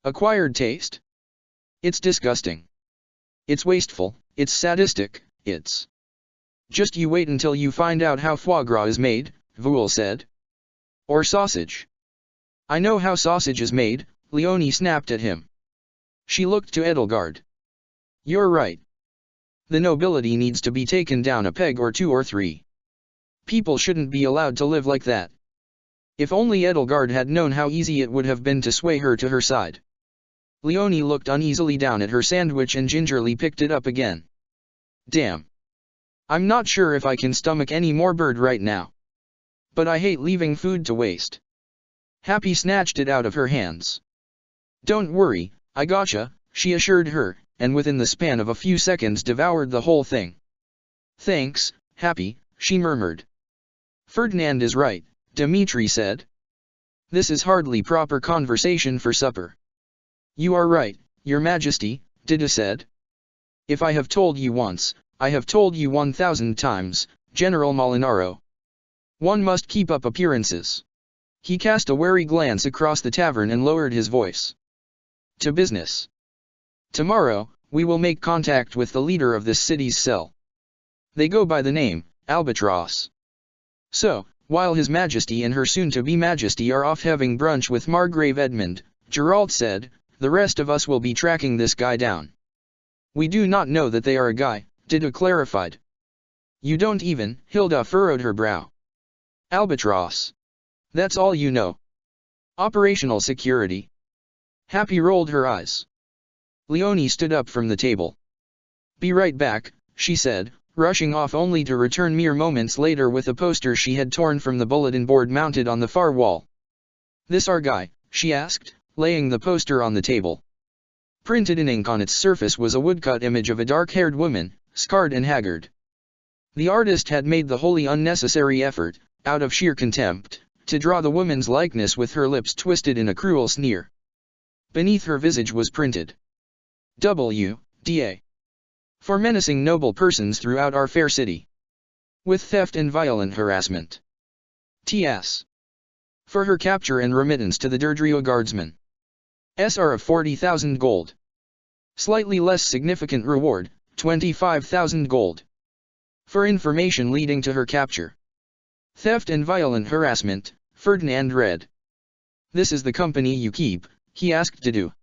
Acquired taste? It's disgusting. It's wasteful, it's sadistic, it's... Just you wait until you find out how foie gras is made, Voul said. Or sausage. I know how sausage is made, Leonie snapped at him. She looked to Edelgard. You're right. The nobility needs to be taken down a peg or two or three. People shouldn't be allowed to live like that. If only Edelgard had known how easy it would have been to sway her to her side. Leonie looked uneasily down at her sandwich and gingerly picked it up again. Damn. I'm not sure if I can stomach any more bird right now. But I hate leaving food to waste. Happy snatched it out of her hands. Don't worry, I gotcha, she assured her, and within the span of a few seconds devoured the whole thing. Thanks, Happy, she murmured. Ferdinand is right, Dimitri said. This is hardly proper conversation for supper. You are right, Your Majesty, Dida said. If I have told you once, I have told you 1,000 times, General Molinaro. One must keep up appearances. He cast a wary glance across the tavern and lowered his voice. To business. Tomorrow, we will make contact with the leader of this city's cell. They go by the name, Albatross. So, while His Majesty and her soon-to-be Majesty are off having brunch with Margrave Edmund, Geralt said, the rest of us will be tracking this guy down. We do not know that they are a guy, Dida clarified. You don't even, Hilda furrowed her brow. Albatross. That's all you know. Operational security. Happy rolled her eyes. Leonie stood up from the table. Be right back, she said, rushing off only to return mere moments later with a poster she had torn from the bulletin board mounted on the far wall. This our guy, she asked, laying the poster on the table. Printed in ink on its surface was a woodcut image of a dark-haired woman, scarred and haggard. The artist had made the wholly unnecessary effort, out of sheer contempt, to draw the woman's likeness with her lips twisted in a cruel sneer. Beneath her visage was printed, W.D.A. For menacing noble persons throughout our fair city. With theft and violent harassment. T.S. For her capture and remittance to the Derdrio guardsmen. SR of 40,000 gold. Slightly less significant reward, 25,000 gold. For information leading to her capture. Theft and violent harassment, Ferdinand read. This is the company you keep, he asked Didu.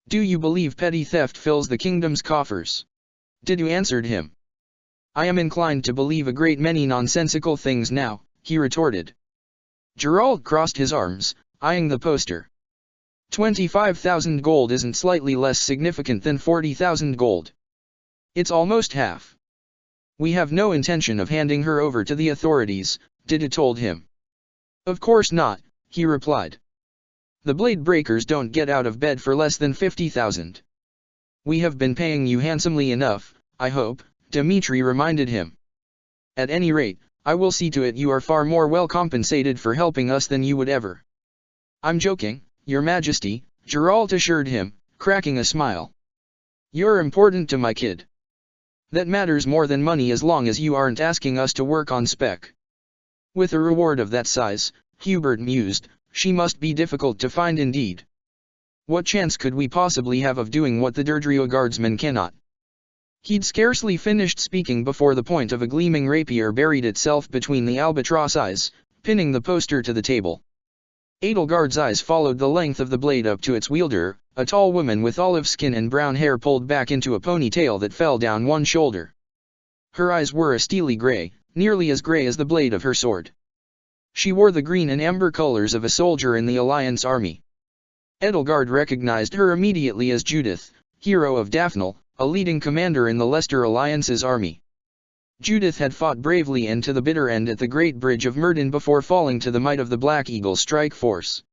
Do you believe petty theft fills the kingdom's coffers? Didu answered him. I am inclined to believe a great many nonsensical things now, he retorted. Geralt crossed his arms, eyeing the poster. 25,000 gold isn't slightly less significant than 40,000 gold. It's almost half. We have no intention of handing her over to the authorities, Didu told him. Of course not, he replied. The blade breakers don't get out of bed for less than 50,000. We have been paying you handsomely enough, I hope, Dimitri reminded him. At any rate, I will see to it you are far more well compensated for helping us than you would ever. I'm joking, Your Majesty, Geralt assured him, cracking a smile. You're important to my kid. That matters more than money as long as you aren't asking us to work on spec. With a reward of that size, Hubert mused, she must be difficult to find indeed. What chance could we possibly have of doing what the Derdrio guardsmen cannot? He'd scarcely finished speaking before the point of a gleaming rapier buried itself between the albatross eyes, pinning the poster to the table. Edelgard's eyes followed the length of the blade up to its wielder, a tall woman with olive skin and brown hair pulled back into a ponytail that fell down one shoulder. Her eyes were a steely gray, nearly as gray as the blade of her sword. She wore the green and amber colors of a soldier in the Alliance army. Edelgard recognized her immediately as Judith, hero of Daphnel, a leading commander in the Leicester Alliance's army. Judith had fought bravely and to the bitter end at the Great Bridge of Myrddin before falling to the might of the Black Eagle strike force.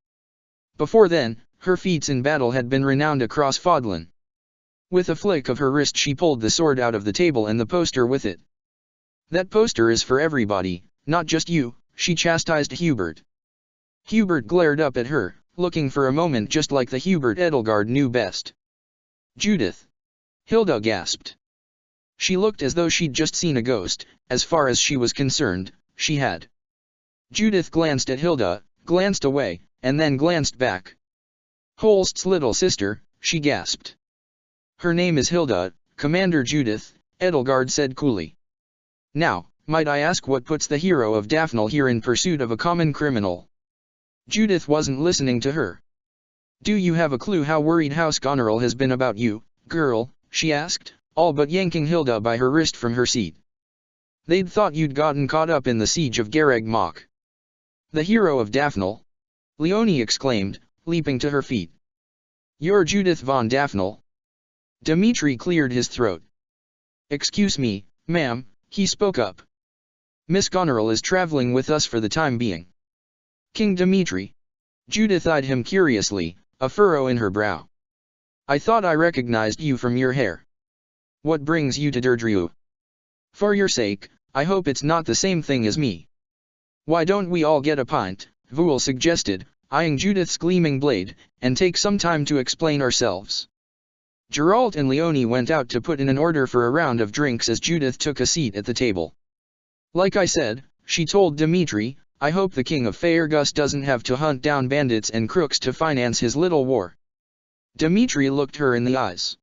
Before then, her feats in battle had been renowned across Fodlan. With a flick of her wrist she pulled the sword out of the table and the poster with it. "That poster is for everybody, not just you," she chastised Hubert. Hubert glared up at her, looking for a moment just like the Hubert Edelgard knew best. "Judith!" Hilda gasped. She looked as though she'd just seen a ghost. As far as she was concerned, she had. Judith glanced at Hilda, glanced away, and then glanced back. "Holst's little sister," she gasped. "Her name is Hilda, Commander Judith," Edelgard said coolly. "Now, might I ask what puts the hero of Daphnel here in pursuit of a common criminal?" Judith wasn't listening to her. "Do you have a clue how worried House Goneril has been about you, girl?" she asked, all but yanking Hilda by her wrist from her seat. "They'd thought you'd gotten caught up in the siege of Garreg Mach." "The hero of Daphnel?" Leonie exclaimed, leaping to her feet. "You're Judith von Daphnel?" Dmitri cleared his throat. "Excuse me, ma'am," he spoke up. "Miss Goneril is traveling with us for the time being." "King Dmitri?" Judith eyed him curiously, a furrow in her brow. "I thought I recognized you from your hair. What brings you to Derdriu?" "For your sake, I hope it's not the same thing as me." "Why don't we all get a pint," Voul suggested, eyeing Judith's gleaming blade, "and take some time to explain ourselves?" Geralt and Leonie went out to put in an order for a round of drinks as Judith took a seat at the table. "Like I said," she told Dmitri, "I hope the King of Faerghus doesn't have to hunt down bandits and crooks to finance his little war." Dmitri looked her in the eyes.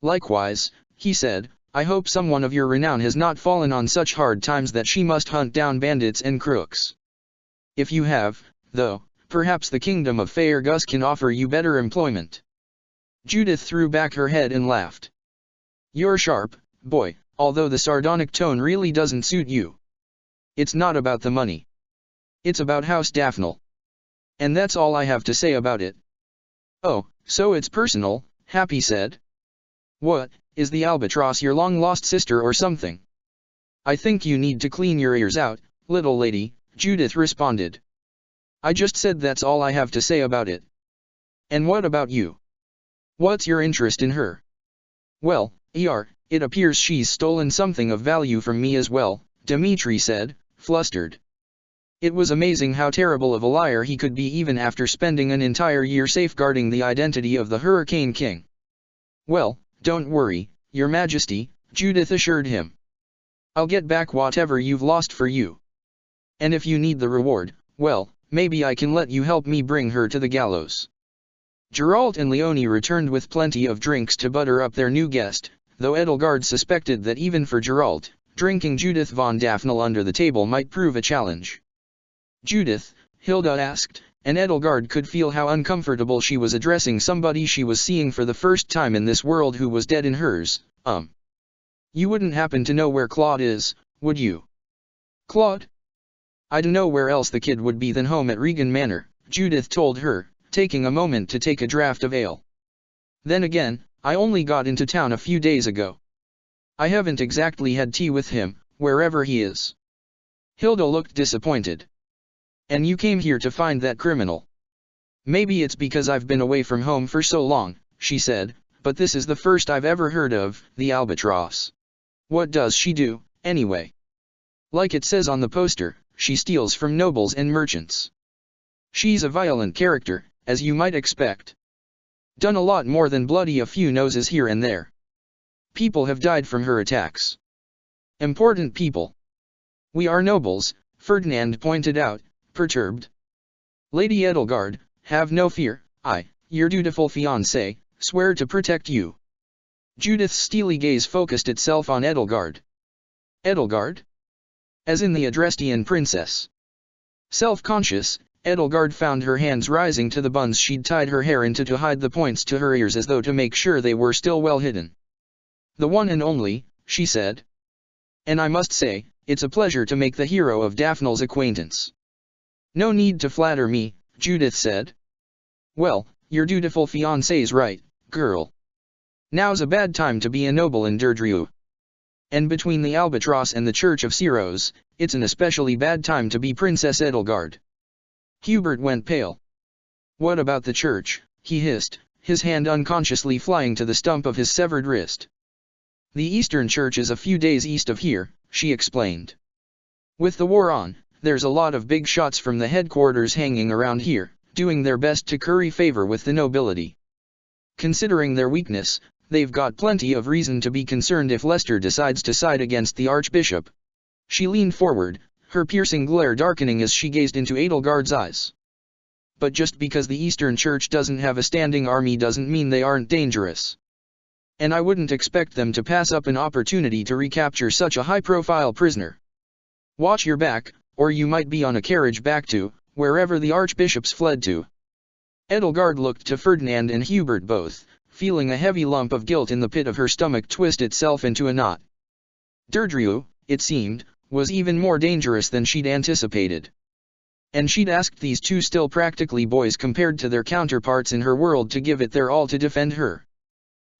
"Likewise," he said, "I hope someone of your renown has not fallen on such hard times that she must hunt down bandits and crooks. If you have, though, perhaps the Kingdom of Faerghus can offer you better employment." Judith threw back her head and laughed. "You're sharp, boy, although the sardonic tone really doesn't suit you. It's not about the money. It's about House Daphnel. And that's all I have to say about it." "Oh, so it's personal," Happy said. "What, is the albatross your long-lost sister or something?" "I think you need to clean your ears out, little lady," Judith responded. "I just said that's all I have to say about it." "And what about you? What's your interest in her?" "Well, it appears she's stolen something of value from me as well," Dmitri said, flustered. It was amazing how terrible of a liar he could be even after spending an entire year safeguarding the identity of the Hurricane King. "Well, don't worry, Your Majesty," Judith assured him. "I'll get back whatever you've lost for you. And if you need the reward, well, maybe I can let you help me bring her to the gallows." Geralt and Leonie returned with plenty of drinks to butter up their new guest, though Edelgard suspected that even for Geralt, drinking Judith von Daphnel under the table might prove a challenge. "Judith?" Hilda asked, and Edelgard could feel how uncomfortable she was addressing somebody she was seeing for the first time in this world who was dead in hers. You wouldn't happen to know where Claude is, would you?" "Claude? I don't know where else the kid would be than home at Regan Manor," Judith told her, taking a moment to take a draught of ale. "Then again, I only got into town a few days ago. I haven't exactly had tea with him, wherever he is." Hilda looked disappointed. "And you came here to find that criminal?" "Maybe it's because I've been away from home for so long," she said, "but this is the first I've ever heard of the albatross. What does she do, anyway?" "Like it says on the poster, she steals from nobles and merchants. She's a violent character, as you might expect. Done a lot more than bloody a few noses here and there. People have died from her attacks. Important people." "We are nobles," Ferdinand pointed out, perturbed. "Lady Edelgard, have no fear, I, your dutiful fiancé, swear to protect you." Judith's steely gaze focused itself on Edelgard. "Edelgard? As in the Adrestian princess?" Self-conscious, Edelgard found her hands rising to the buns she'd tied her hair into to hide the points to her ears as though to make sure they were still well hidden. "The one and only," she said. "And I must say, it's a pleasure to make the hero of Daphnel's acquaintance." "No need to flatter me," Judith said. "Well, your dutiful fiancé's right, girl. Now's a bad time to be a noble in Derdriu. And between the Albatross and the Church of Ceros, it's an especially bad time to be Princess Edelgard. Hubert went pale. What about the church? He hissed, his hand unconsciously flying to the stump of his severed wrist. The Eastern Church is a few days east of here, she explained. With the war on, there's a lot of big shots from the headquarters hanging around here, doing their best to curry favor with the nobility. Considering their weakness, they've got plenty of reason to be concerned if Lester decides to side against the Archbishop. She leaned forward, her piercing glare darkening as she gazed into Edelgard's eyes. But just because the Eastern Church doesn't have a standing army doesn't mean they aren't dangerous. And I wouldn't expect them to pass up an opportunity to recapture such a high-profile prisoner. Watch your back, or you might be on a carriage back to wherever the archbishops fled to. Edelgard looked to Ferdinand and Hubert both, feeling a heavy lump of guilt in the pit of her stomach twist itself into a knot. Deirdre, it seemed, was even more dangerous than she'd anticipated. And she'd asked these two still practically boys compared to their counterparts in her world to give it their all to defend her.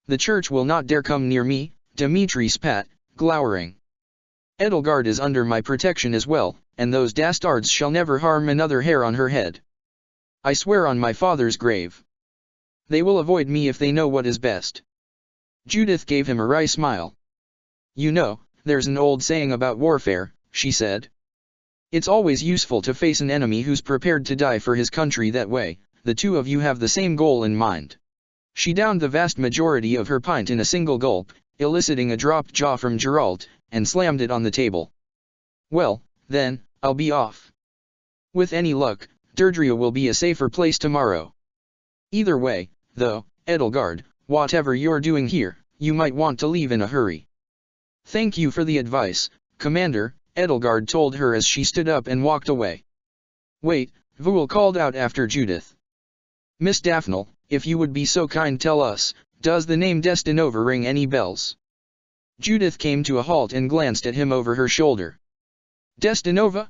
The church will not dare come near me, Dmitri spat, glowering. Edelgard is under my protection as well, and those dastards shall never harm another hair on her head. I swear on my father's grave. They will avoid me if they know what is best. Judith gave him a wry smile. You know, there's an old saying about warfare, she said. It's always useful to face an enemy who's prepared to die for his country that way. The two of you have the same goal in mind. She downed the vast majority of her pint in a single gulp, eliciting a dropped jaw from Geralt, and slammed it on the table. Well, then, I'll be off. With any luck, Deirdre will be a safer place tomorrow. Either way, though, Edelgard, whatever you're doing here, you might want to leave in a hurry. Thank you for the advice, Commander, Edelgard told her as she stood up and walked away. Wait, Vul called out after Judith. Miss Daphne, if you would be so kind, tell us, does the name Destinova ring any bells? Judith came to a halt and glanced at him over her shoulder. Destinova?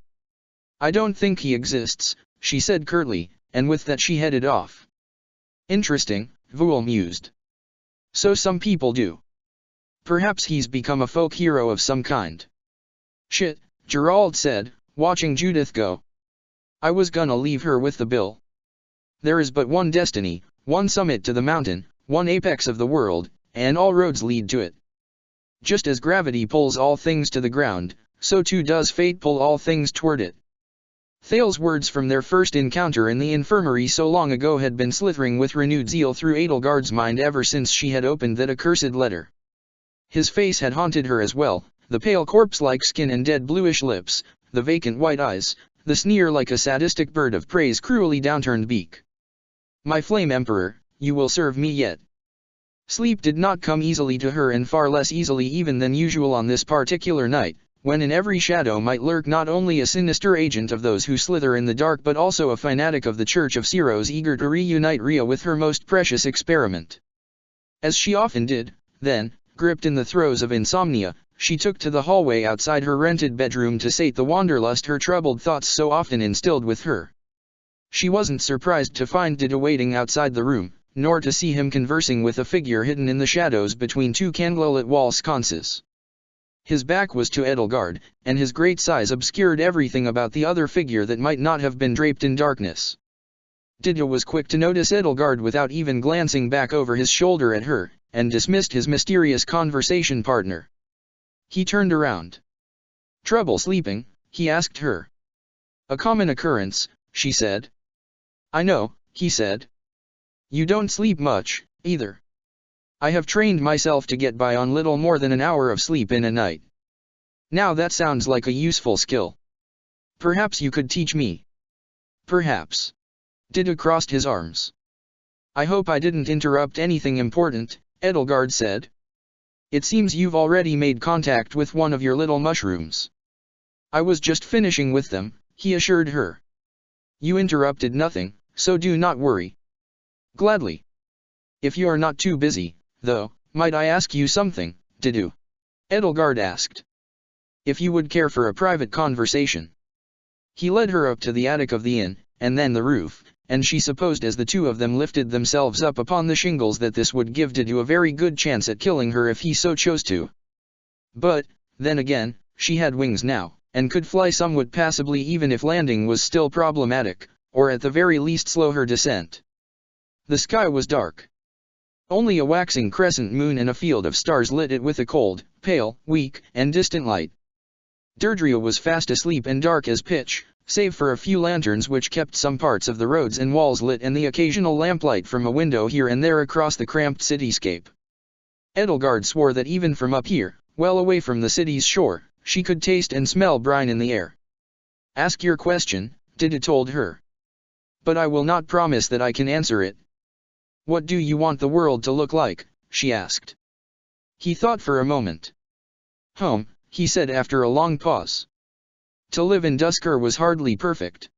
I don't think he exists, she said curtly, and with that she headed off. Interesting, Vul mused. So some people do. Perhaps he's become a folk hero of some kind. Shit, Gerald said, watching Judith go. I was gonna leave her with the bill. There is but one destiny, one summit to the mountain, one apex of the world, and all roads lead to it. Just as gravity pulls all things to the ground, so too does fate pull all things toward it. Thale's words from their first encounter in the infirmary so long ago had been slithering with renewed zeal through Edelgard's mind ever since she had opened that accursed letter. His face had haunted her as well, the pale corpse-like skin and dead bluish lips, the vacant white eyes, the sneer like a sadistic bird of prey's cruelly downturned beak. My flame emperor, you will serve me yet. Sleep did not come easily to her, and far less easily even than usual on this particular night, when in every shadow might lurk not only a sinister agent of those who slither in the dark but also a fanatic of the Church of Ceros eager to reunite Rhea with her most precious experiment. As she often did, then, gripped in the throes of insomnia, she took to the hallway outside her rented bedroom to sate the wanderlust her troubled thoughts so often instilled with her. She wasn't surprised to find Dida waiting outside the room, nor to see him conversing with a figure hidden in the shadows between two candlelit wall sconces. His back was to Edelgard, and his great size obscured everything about the other figure that might not have been draped in darkness. Dida was quick to notice Edelgard without even glancing back over his shoulder at her, and dismissed his mysterious conversation partner. He turned around. Trouble sleeping? He asked her. A common occurrence, she said. I know, he said. You don't sleep much, either. I have trained myself to get by on little more than an hour of sleep in a night. Now that sounds like a useful skill. Perhaps you could teach me. Perhaps. Dida crossed his arms. I hope I didn't interrupt anything important, Edelgard said. It seems you've already made contact with one of your little mushrooms. I was just finishing with them, he assured her. You interrupted nothing, so do not worry. Gladly. If you are not too busy, though, might I ask you something, Didu? Edelgard asked. If you would care for a private conversation. He led her up to the attic of the inn, and then the roof, and she supposed as the two of them lifted themselves up upon the shingles that this would give Didu a very good chance at killing her if he so chose to. But, then again, she had wings now, and could fly somewhat passably even if landing was still problematic, or at the very least slow her descent. The sky was dark. Only a waxing crescent moon and a field of stars lit it with a cold, pale, weak, and distant light. Deirdre was fast asleep and dark as pitch, save for a few lanterns which kept some parts of the roads and walls lit and the occasional lamplight from a window here and there across the cramped cityscape. Edelgard swore that even from up here, well away from the city's shore, she could taste and smell brine in the air. "Ask your question," Dida told her. "But I will not promise that I can answer it." "What do you want the world to look like?" she asked. He thought for a moment. "Home," he said after a long pause. To live in Duscur was hardly perfect.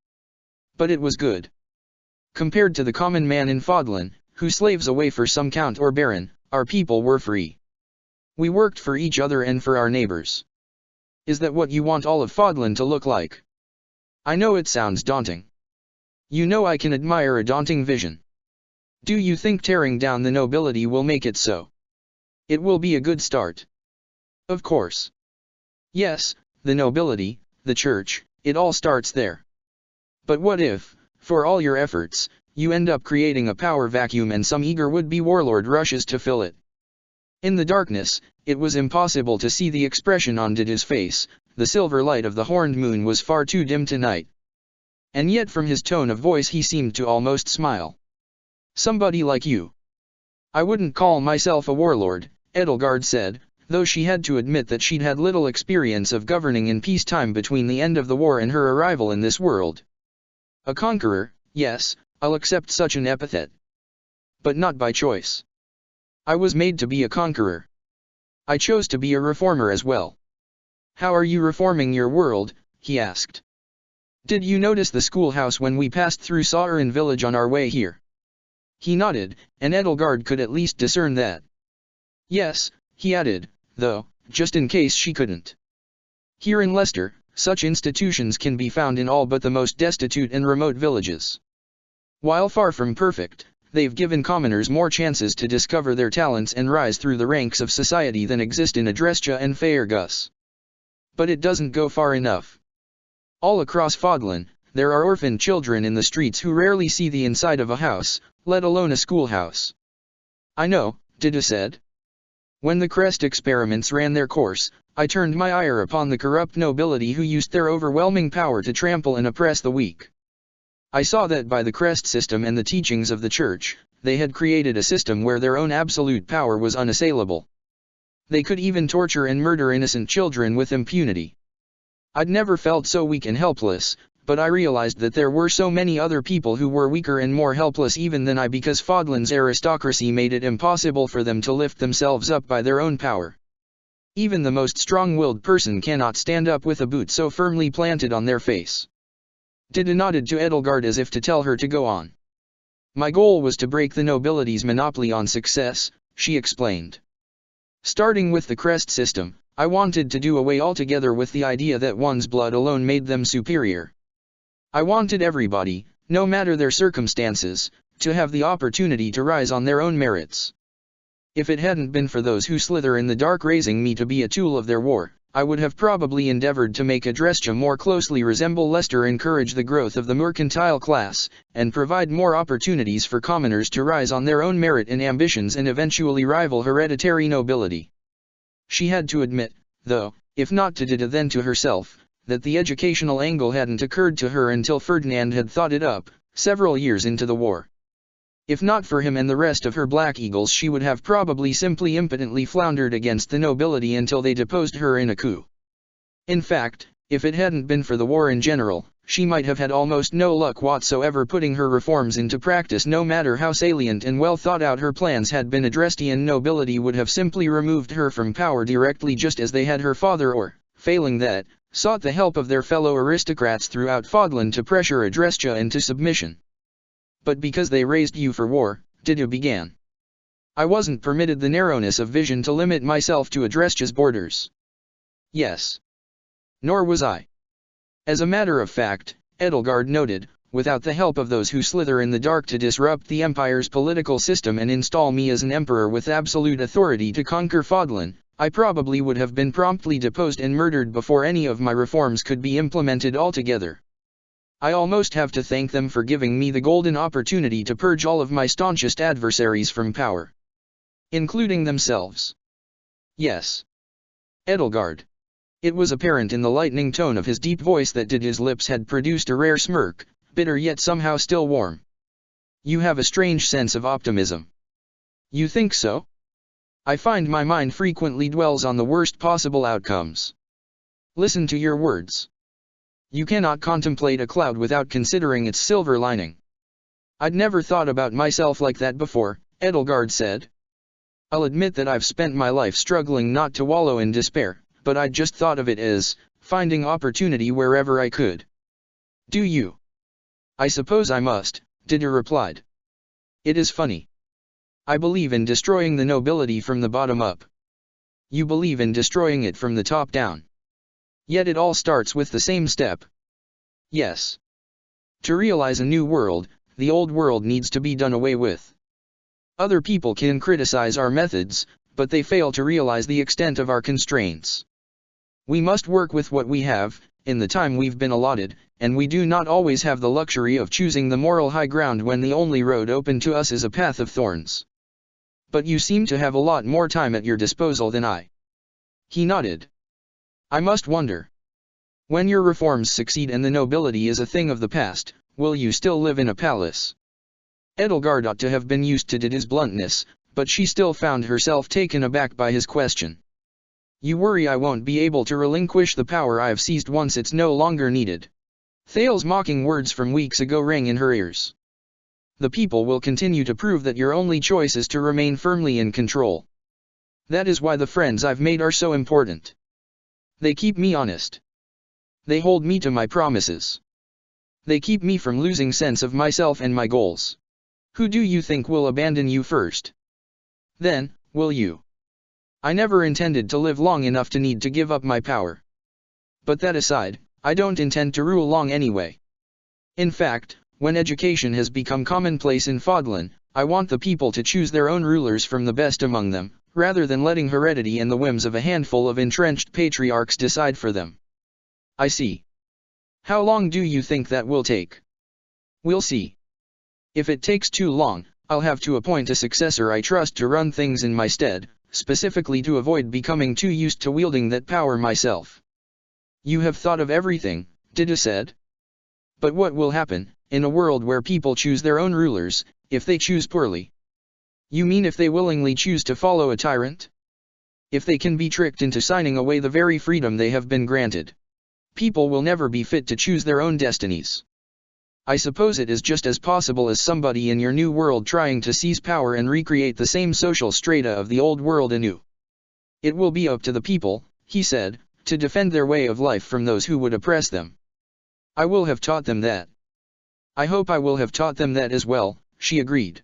But it was good. Compared to the common man in Fodlan, who slaves away for some count or baron, our people were free. We worked for each other and for our neighbors. Is that what you want all of Fodlan to look like? I know it sounds daunting. You know I can admire a daunting vision. Do you think tearing down the nobility will make it so? It will be a good start. Of course. Yes, the nobility, the church, it all starts there. But what if, for all your efforts, you end up creating a power vacuum and some eager would-be warlord rushes to fill it? In the darkness, it was impossible to see the expression on Dida's face. The silver light of the horned moon was far too dim tonight. And yet from his tone of voice he seemed to almost smile. "Somebody like you." "I wouldn't call myself a warlord," Edelgard said, though she had to admit that she'd had little experience of governing in peacetime between the end of the war and her arrival in this world. "A conqueror, yes, I'll accept such an epithet. But not by choice. I was made to be a conqueror. I chose to be a reformer as well." "How are you reforming your world?" he asked. "Did you notice the schoolhouse when we passed through Sauron village on our way here?" He nodded, and Edelgard could at least discern that. "Yes," he added, though, just in case she couldn't. "Here in Leicester, such institutions can be found in all but the most destitute and remote villages. While far from perfect, they've given commoners more chances to discover their talents and rise through the ranks of society than exist in Adrestia and Faerghus. But it doesn't go far enough. All across Fodlan, there are orphaned children in the streets who rarely see the inside of a house, let alone a schoolhouse." "I know," Dida said. "When the Crest experiments ran their course, I turned my ire upon the corrupt nobility who used their overwhelming power to trample and oppress the weak. I saw that by the Crest system and the teachings of the Church, they had created a system where their own absolute power was unassailable. They could even torture and murder innocent children with impunity. I'd never felt so weak and helpless, but I realized that there were so many other people who were weaker and more helpless even than I because Fodlan's aristocracy made it impossible for them to lift themselves up by their own power. Even the most strong-willed person cannot stand up with a boot so firmly planted on their face." Dida nodded to Edelgard as if to tell her to go on. "My goal was to break the nobility's monopoly on success," she explained. "Starting with the Crest system, I wanted to do away altogether with the idea that one's blood alone made them superior. I wanted everybody, no matter their circumstances, to have the opportunity to rise on their own merits. If it hadn't been for those who slither in the dark raising me to be a tool of their war, I would have probably endeavored to make Adrestia more closely resemble Leicester, encourage the growth of the mercantile class, and provide more opportunities for commoners to rise on their own merit and ambitions and eventually rival hereditary nobility." She had to admit, though, if not to Dida then to herself, that the educational angle hadn't occurred to her until Ferdinand had thought it up, several years into the war. If not for him and the rest of her Black Eagles, she would have probably simply impotently floundered against the nobility until they deposed her in a coup. In fact, if it hadn't been for the war in general, she might have had almost no luck whatsoever putting her reforms into practice. No matter how salient and well thought out her plans had been, Adrestian nobility would have simply removed her from power directly, just as they had her father, or, failing that, sought the help of their fellow aristocrats throughout Fodlan to pressure Adrestia into submission. "But because they raised you for war," Dida began, "I wasn't permitted the narrowness of vision to limit myself to Adrestia's borders." "Yes. Nor was I. As a matter of fact," Edelgard noted, "without the help of those who slither in the dark to disrupt the Empire's political system and install me as an emperor with absolute authority to conquer Fodlan, I probably would have been promptly deposed and murdered before any of my reforms could be implemented altogether. I almost have to thank them for giving me the golden opportunity to purge all of my staunchest adversaries from power. Including themselves. Yes. Edelgard. It was apparent in the lightning tone of his deep voice that his lips had produced a rare smirk, bitter yet somehow still warm. You have a strange sense of optimism. You think so? I find my mind frequently dwells on the worst possible outcomes. Listen to your words. You cannot contemplate a cloud without considering its silver lining. I'd never thought about myself like that before, Edelgard said. I'll admit that I've spent my life struggling not to wallow in despair, but I'd just thought of it as finding opportunity wherever I could. Do you? I suppose I must, Dida replied. It is funny. I believe in destroying the nobility from the bottom up. You believe in destroying it from the top down. Yet it all starts with the same step. Yes. To realize a new world, the old world needs to be done away with. Other people can criticize our methods, but they fail to realize the extent of our constraints. We must work with what we have, in the time we've been allotted, and we do not always have the luxury of choosing the moral high ground when the only road open to us is a path of thorns. But you seem to have a lot more time at your disposal than I. He nodded. I must wonder. When your reforms succeed and the nobility is a thing of the past, will you still live in a palace? Edelgard ought to have been used to Dida's bluntness, but she still found herself taken aback by his question. You worry I won't be able to relinquish the power I've seized once it's no longer needed. Thale's mocking words from weeks ago rang in her ears. The people will continue to prove that your only choice is to remain firmly in control. That is why the friends I've made are so important. They keep me honest. They hold me to my promises. They keep me from losing sense of myself and my goals. Who do you think will abandon you first? Then, will you? I never intended to live long enough to need to give up my power. But that aside, I don't intend to rule long anyway. In fact, when education has become commonplace in Fodlan, I want the people to choose their own rulers from the best among them, rather than letting heredity and the whims of a handful of entrenched patriarchs decide for them. I see. How long do you think that will take? We'll see. If it takes too long, I'll have to appoint a successor I trust to run things in my stead, specifically to avoid becoming too used to wielding that power myself. You have thought of everything, Dida said. But what will happen, in a world where people choose their own rulers, if they choose poorly? You mean if they willingly choose to follow a tyrant? If they can be tricked into signing away the very freedom they have been granted? People will never be fit to choose their own destinies. I suppose it is just as possible as somebody in your new world trying to seize power and recreate the same social strata of the old world anew. It will be up to the people, he said, to defend their way of life from those who would oppress them. I will have taught them that. I hope I will have taught them that as well, she agreed.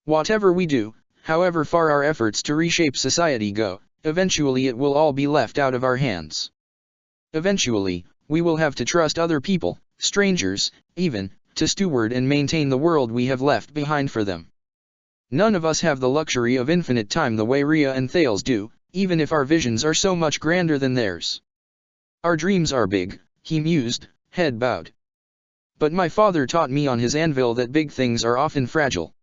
Whatever we do, however far our efforts to reshape society go, eventually it will all be left out of our hands. Eventually, we will have to trust other people, strangers, even, to steward and maintain the world we have left behind for them. None of us have the luxury of infinite time the way Rhea and Thales do, even if our visions are so much grander than theirs. Our dreams are big, he mused, head bowed. But my father taught me on his anvil that big things are often fragile.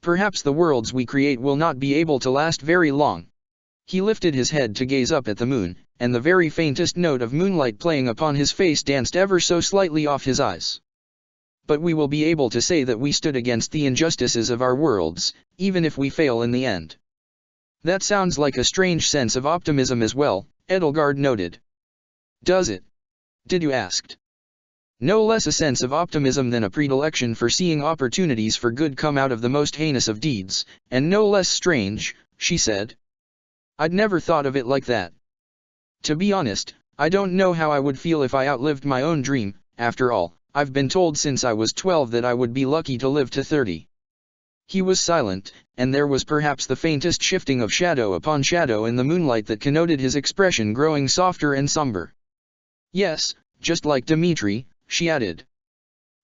Perhaps the worlds we create will not be able to last very long. He lifted his head to gaze up at the moon, and the very faintest note of moonlight playing upon his face danced ever so slightly off his eyes. But we will be able to say that we stood against the injustices of our worlds, even if we fail in the end. That sounds like a strange sense of optimism as well, Edelgard noted. Does it? Dida asked. No less a sense of optimism than a predilection for seeing opportunities for good come out of the most heinous of deeds, and no less strange, she said. I'd never thought of it like that. To be honest, I don't know how I would feel if I outlived my own dream. After all, I've been told since I was 12 that I would be lucky to live to 30. He was silent, and there was perhaps the faintest shifting of shadow upon shadow in the moonlight that connoted his expression growing softer and somber. Yes, just like Dimitri, she added.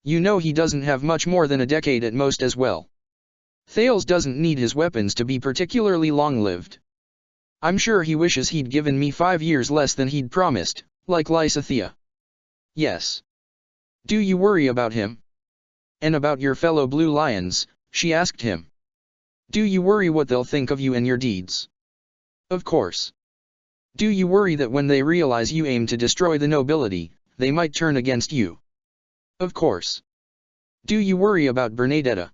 You know he doesn't have much more than a decade at most as well. Thales doesn't need his weapons to be particularly long-lived. I'm sure he wishes he'd given me 5 years less than he'd promised, like Lysithea. Yes. Do you worry about him? And about your fellow Blue Lions, she asked him. Do you worry what they'll think of you and your deeds? Of course. Do you worry that when they realize you aim to destroy the nobility, they might turn against you? Of course. Do you worry about Bernadetta?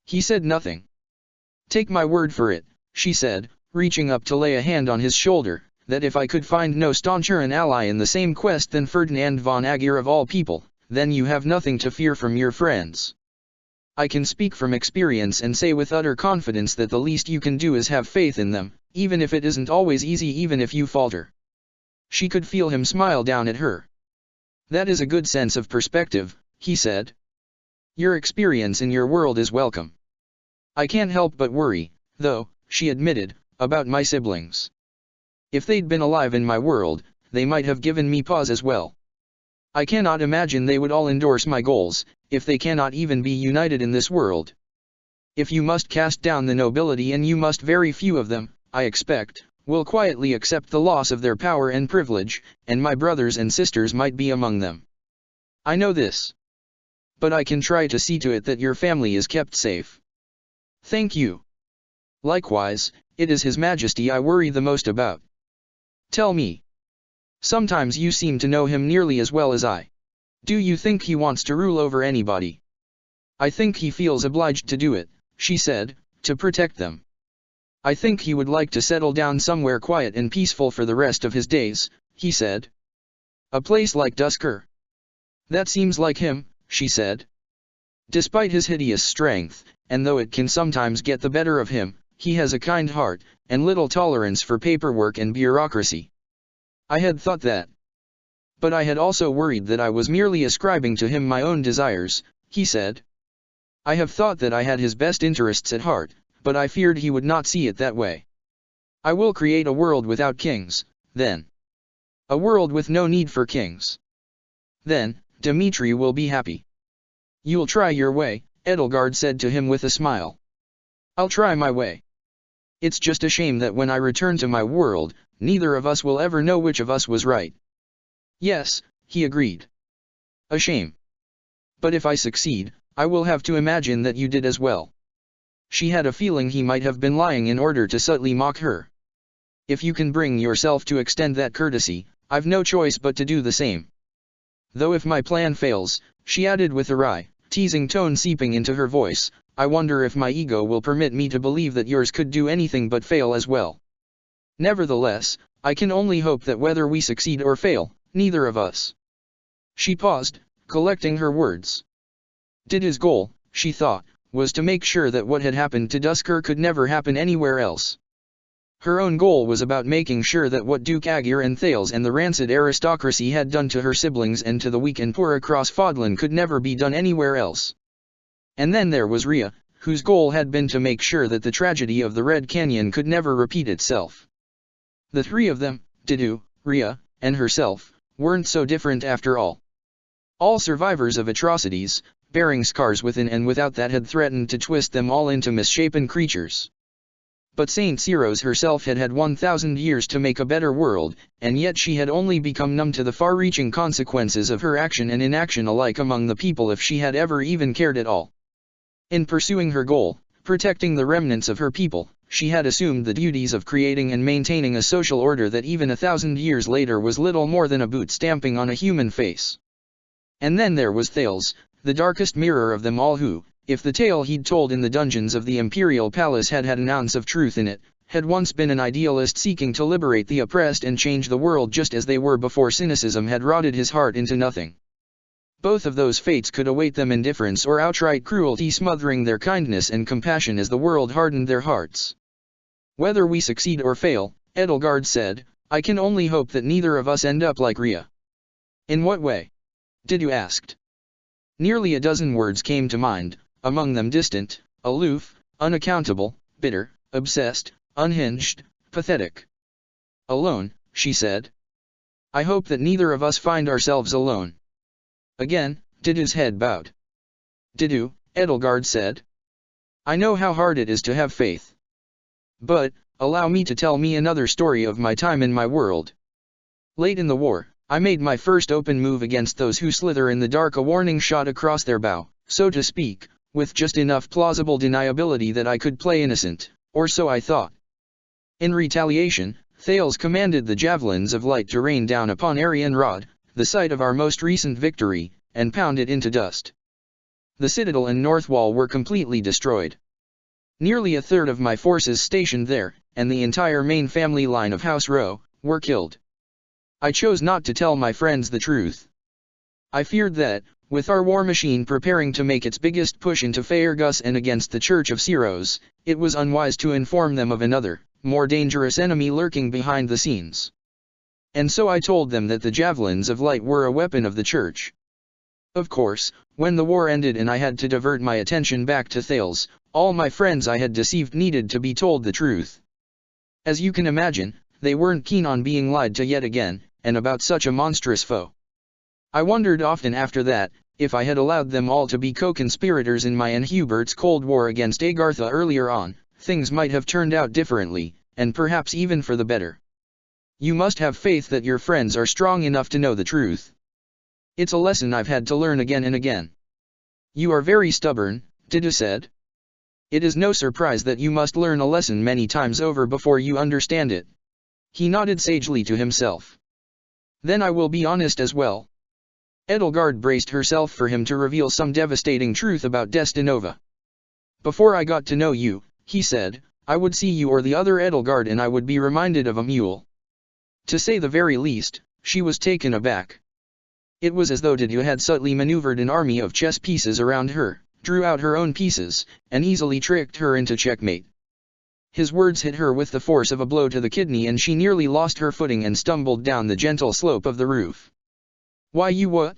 He said nothing. Take my word for it, she said, reaching up to lay a hand on his shoulder, that if I could find no stauncher an ally in the same quest than Ferdinand von Aegir of all people, then you have nothing to fear from your friends. I can speak from experience and say with utter confidence that the least you can do is have faith in them, even if it isn't always easy, even if you falter. She could feel him smile down at her. That is a good sense of perspective, he said. Your experience in your world is welcome. I can't help but worry, though, she admitted, about my siblings. If they'd been alive in my world, they might have given me pause as well. I cannot imagine they would all endorse my goals, if they cannot even be united in this world. If you must cast down the nobility, and you must, very few of them, I expect, will quietly accept the loss of their power and privilege, and my brothers and sisters might be among them. I know this. But I can try to see to it that your family is kept safe. Thank you. Likewise, it is His Majesty I worry the most about. Tell me. Sometimes you seem to know him nearly as well as I. Do you think he wants to rule over anybody? I think he feels obliged to do it, she said, to protect them. I think he would like to settle down somewhere quiet and peaceful for the rest of his days, he said. A place like Duscur. That seems like him, she said. Despite his hideous strength, and though it can sometimes get the better of him, he has a kind heart, and little tolerance for paperwork and bureaucracy. I had thought that. But I had also worried that I was merely ascribing to him my own desires, he said. I have thought that I had his best interests at heart, but I feared he would not see it that way. I will create a world without kings, then. A world with no need for kings. Then, Dmitri will be happy. You'll try your way, Edelgard said to him with a smile. I'll try my way. It's just a shame that when I return to my world, neither of us will ever know which of us was right. Yes, he agreed. A shame. But if I succeed, I will have to imagine that you did as well. She had a feeling he might have been lying in order to subtly mock her. If you can bring yourself to extend that courtesy, I've no choice but to do the same. Though if my plan fails, she added with a wry, teasing tone seeping into her voice, I wonder if my ego will permit me to believe that yours could do anything but fail as well. Nevertheless, I can only hope that whether we succeed or fail, neither of us. She paused, collecting her words. Did's goal, she thought, was to make sure that what had happened to Duscur could never happen anywhere else. Her own goal was about making sure that what Duke Aegir and Thales and the rancid aristocracy had done to her siblings and to the weak and poor across Fodlan could never be done anywhere else. And then there was Rhea, whose goal had been to make sure that the tragedy of the Red Canyon could never repeat itself. The three of them, Didu, Rhea, and herself, weren't so different after all. All survivors of atrocities, bearing scars within and without that had threatened to twist them all into misshapen creatures. But Saint Ceros herself had had 1,000 years to make a better world, and yet she had only become numb to the far-reaching consequences of her action and inaction alike among the people, if she had ever even cared at all. In pursuing her goal, protecting the remnants of her people, she had assumed the duties of creating and maintaining a social order that even 1,000 years later was little more than a boot stamping on a human face. And then there was Thales, the darkest mirror of them all, who, if the tale he'd told in the dungeons of the Imperial Palace had had an ounce of truth in it, had once been an idealist seeking to liberate the oppressed and change the world just as they were before cynicism had rotted his heart into nothing. Both of those fates could await them, indifference or outright cruelty smothering their kindness and compassion as the world hardened their hearts. Whether we succeed or fail, Edelgard said, I can only hope that neither of us end up like Rhea. In what way? Didu asked. Nearly a dozen words came to mind, among them distant, aloof, unaccountable, bitter, obsessed, unhinged, pathetic. Alone, she said. I hope that neither of us find ourselves alone. Again, Didu's head bowed. Didu, Edelgard said. I know how hard it is to have faith. But, allow me to tell me another story of my time in my world. Late in the war, I made my first open move against those who slither in the dark, a warning shot across their bow, so to speak, with just enough plausible deniability that I could play innocent, or so I thought. In retaliation, Thales commanded the javelins of light to rain down upon Arianrhod, the site of our most recent victory, and pound it into dust. The citadel and north wall were completely destroyed. Nearly a third of my forces stationed there, and the entire main family line of House Rowe, were killed. I chose not to tell my friends the truth. I feared that, with our war machine preparing to make its biggest push into Faerghus and against the Church of Ceros, it was unwise to inform them of another, more dangerous enemy lurking behind the scenes. And so I told them that the javelins of light were a weapon of the Church. Of course, when the war ended and I had to divert my attention back to Thales, all my friends I had deceived needed to be told the truth. As you can imagine, they weren't keen on being lied to yet again, and about such a monstrous foe. I wondered often after that, if I had allowed them all to be co-conspirators in my and Hubert's Cold War against Agartha earlier on, things might have turned out differently, and perhaps even for the better. You must have faith that your friends are strong enough to know the truth. It's a lesson I've had to learn again and again. You are very stubborn, Dido said. It is no surprise that you must learn a lesson many times over before you understand it. He nodded sagely to himself. Then I will be honest as well. Edelgard braced herself for him to reveal some devastating truth about Destinova. Before I got to know you, he said, I would see you or the other Edelgard and I would be reminded of a mule. To say the very least, she was taken aback. It was as though Dido had subtly maneuvered an army of chess pieces around her, drew out her own pieces, and easily tricked her into checkmate. His words hit her with the force of a blow to the kidney and she nearly lost her footing and stumbled down the gentle slope of the roof. Why, you what?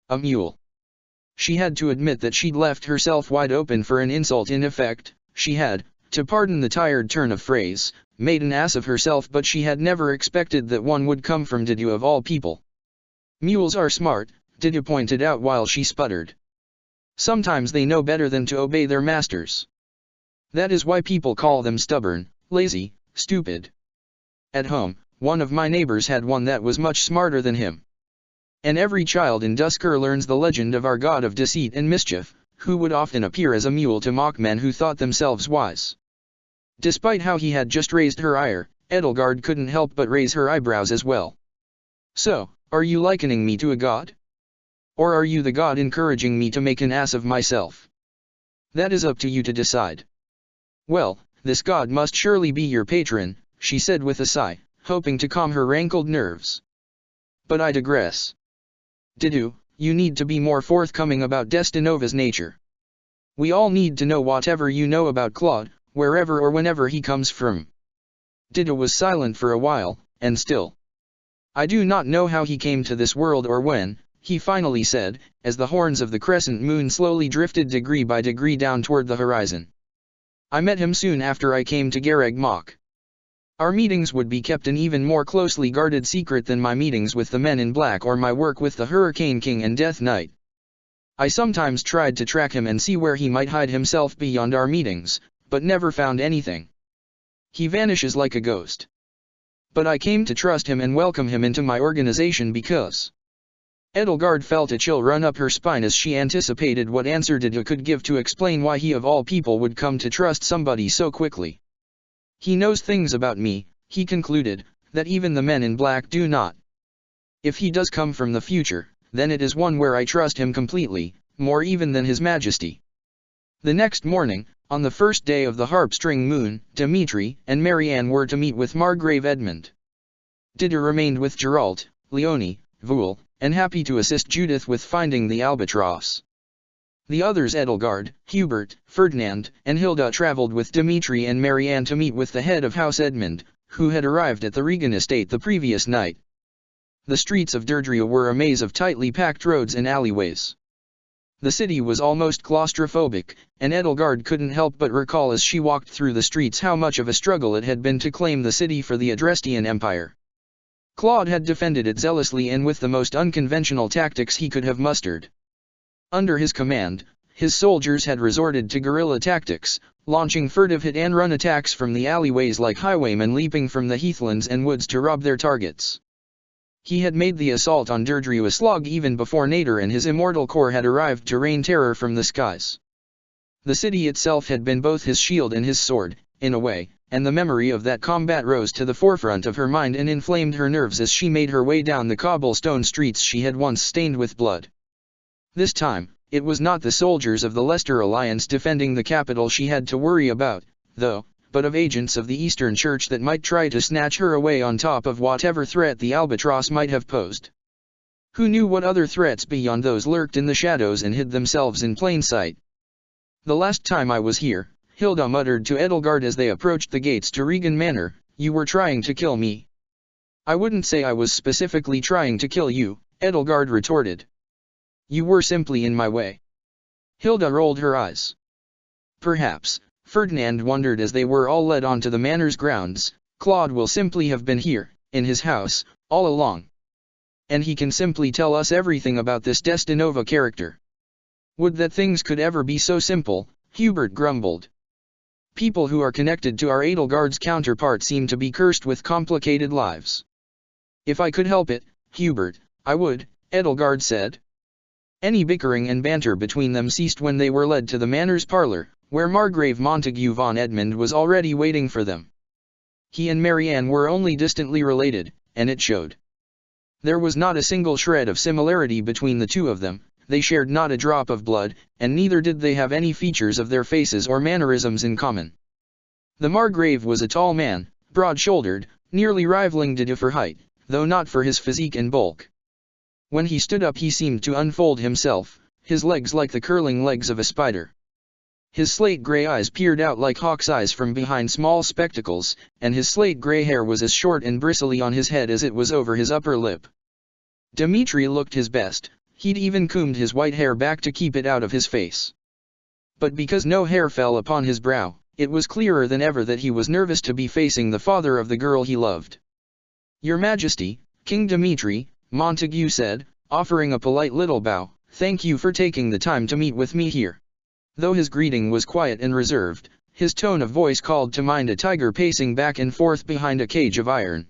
A mule. She had to admit that she'd left herself wide open for an insult. In effect, she had, to pardon the tired turn of phrase, made an ass of herself, but she had never expected that one would come from Dido of all people. Mules are smart, Dido pointed out while she sputtered. Sometimes they know better than to obey their masters. That is why people call them stubborn, lazy, stupid. At home, one of my neighbors had one that was much smarter than him. And every child in Duscur learns the legend of our god of deceit and mischief, who would often appear as a mule to mock men who thought themselves wise. Despite how he had just raised her ire, Edelgard couldn't help but raise her eyebrows as well. So, are you likening me to a god? Or are you the god encouraging me to make an ass of myself? That is up to you to decide. Well, this god must surely be your patron, she said with a sigh, hoping to calm her rankled nerves. But I digress. Dido, you need to be more forthcoming about Destinova's nature. We all need to know whatever you know about Claude, wherever or whenever he comes from. Dido was silent for a while, and still. I do not know how he came to this world or when, he finally said, as the horns of the crescent moon slowly drifted degree by degree down toward the horizon. I met him soon after I came to Garreg Mach. Our meetings would be kept an even more closely guarded secret than my meetings with the Men in Black or my work with the Hurricane King and Death Knight. I sometimes tried to track him and see where he might hide himself beyond our meetings, but never found anything. He vanishes like a ghost. But I came to trust him and welcome him into my organization because... Edelgard felt a chill run up her spine as she anticipated what answer Dido could give to explain why he of all people would come to trust somebody so quickly. He knows things about me, he concluded, that even the Men in Black do not. If he does come from the future, then it is one where I trust him completely, more even than His Majesty. The next morning, on the first day of the harp-string moon, Dimitri and Marianne were to meet with Margrave Edmund. Dido remained with Geralt, Leonie, Voul, and happy to assist Judith with finding the albatross. The others Edelgard, Hubert, Ferdinand, and Hilda traveled with Dimitri and Marianne to meet with the head of House Edmund, who had arrived at the Regan estate the previous night. The streets of Derdria were a maze of tightly packed roads and alleyways. The city was almost claustrophobic, and Edelgard couldn't help but recall as she walked through the streets how much of a struggle it had been to claim the city for the Adrestian Empire. Claude had defended it zealously and with the most unconventional tactics he could have mustered. Under his command, his soldiers had resorted to guerrilla tactics, launching furtive hit-and-run attacks from the alleyways like highwaymen leaping from the heathlands and woods to rob their targets. He had made the assault on Deirdre a slog even before Nader and his immortal corps had arrived to rain terror from the skies. The city itself had been both his shield and his sword, in a way, and the memory of that combat rose to the forefront of her mind and inflamed her nerves as she made her way down the cobblestone streets she had once stained with blood. This time, it was not the soldiers of the Leicester Alliance defending the capital she had to worry about, though, but of agents of the Eastern Church that might try to snatch her away on top of whatever threat the Albatross might have posed. Who knew what other threats beyond those lurked in the shadows and hid themselves in plain sight? "The last time I was here," Hilda muttered to Edelgard as they approached the gates to Regan Manor, "you were trying to kill me." "I wouldn't say I was specifically trying to kill you," Edelgard retorted. "You were simply in my way." Hilda rolled her eyes. Perhaps, Ferdinand wondered as they were all led onto the manor's grounds, Claude will simply have been here, in his house, all along. And he can simply tell us everything about this Destinova character. Would that things could ever be so simple, Hubert grumbled. People who are connected to our Edelgard's counterpart seem to be cursed with complicated lives. If I could help it, Hubert, I would, Edelgard said. Any bickering and banter between them ceased when they were led to the manor's parlour, where Margrave Montague von Edmund was already waiting for them. He and Marianne were only distantly related, and it showed. There was not a single shred of similarity between the two of them. They shared not a drop of blood, and neither did they have any features of their faces or mannerisms in common. The Margrave was a tall man, broad-shouldered, nearly rivaling Dede for height, though not for his physique and bulk. When he stood up he seemed to unfold himself, his legs like the curling legs of a spider. His slate-grey eyes peered out like hawk's eyes from behind small spectacles, and his slate-grey hair was as short and bristly on his head as it was over his upper lip. Dmitri looked his best. He'd even combed his white hair back to keep it out of his face. But because no hair fell upon his brow, it was clearer than ever that he was nervous to be facing the father of the girl he loved. "Your Majesty, King Dmitri," Montague said, offering a polite little bow, "thank you for taking the time to meet with me here." Though his greeting was quiet and reserved, his tone of voice called to mind a tiger pacing back and forth behind a cage of iron.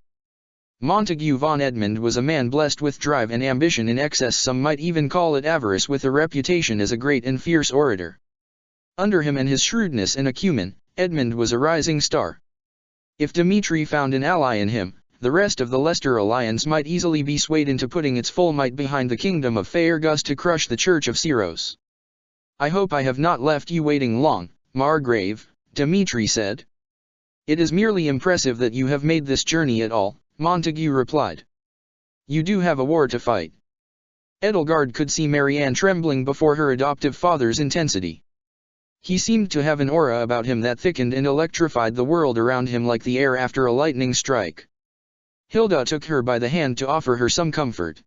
Montague von Edmund was a man blessed with drive and ambition in excess, some might even call it avarice, with a reputation as a great and fierce orator. Under him and his shrewdness and acumen, Edmund was a rising star. If Dmitri found an ally in him, the rest of the Leicester Alliance might easily be swayed into putting its full might behind the kingdom of Faerghus to crush the Church of Syros. "I hope I have not left you waiting long, Margrave," Dmitri said. "It is merely impressive that you have made this journey at all," Montague replied. "You do have a war to fight." Edelgard could see Marianne trembling before her adoptive father's intensity. He seemed to have an aura about him that thickened and electrified the world around him like the air after a lightning strike. Hilda took her by the hand to offer her some comfort.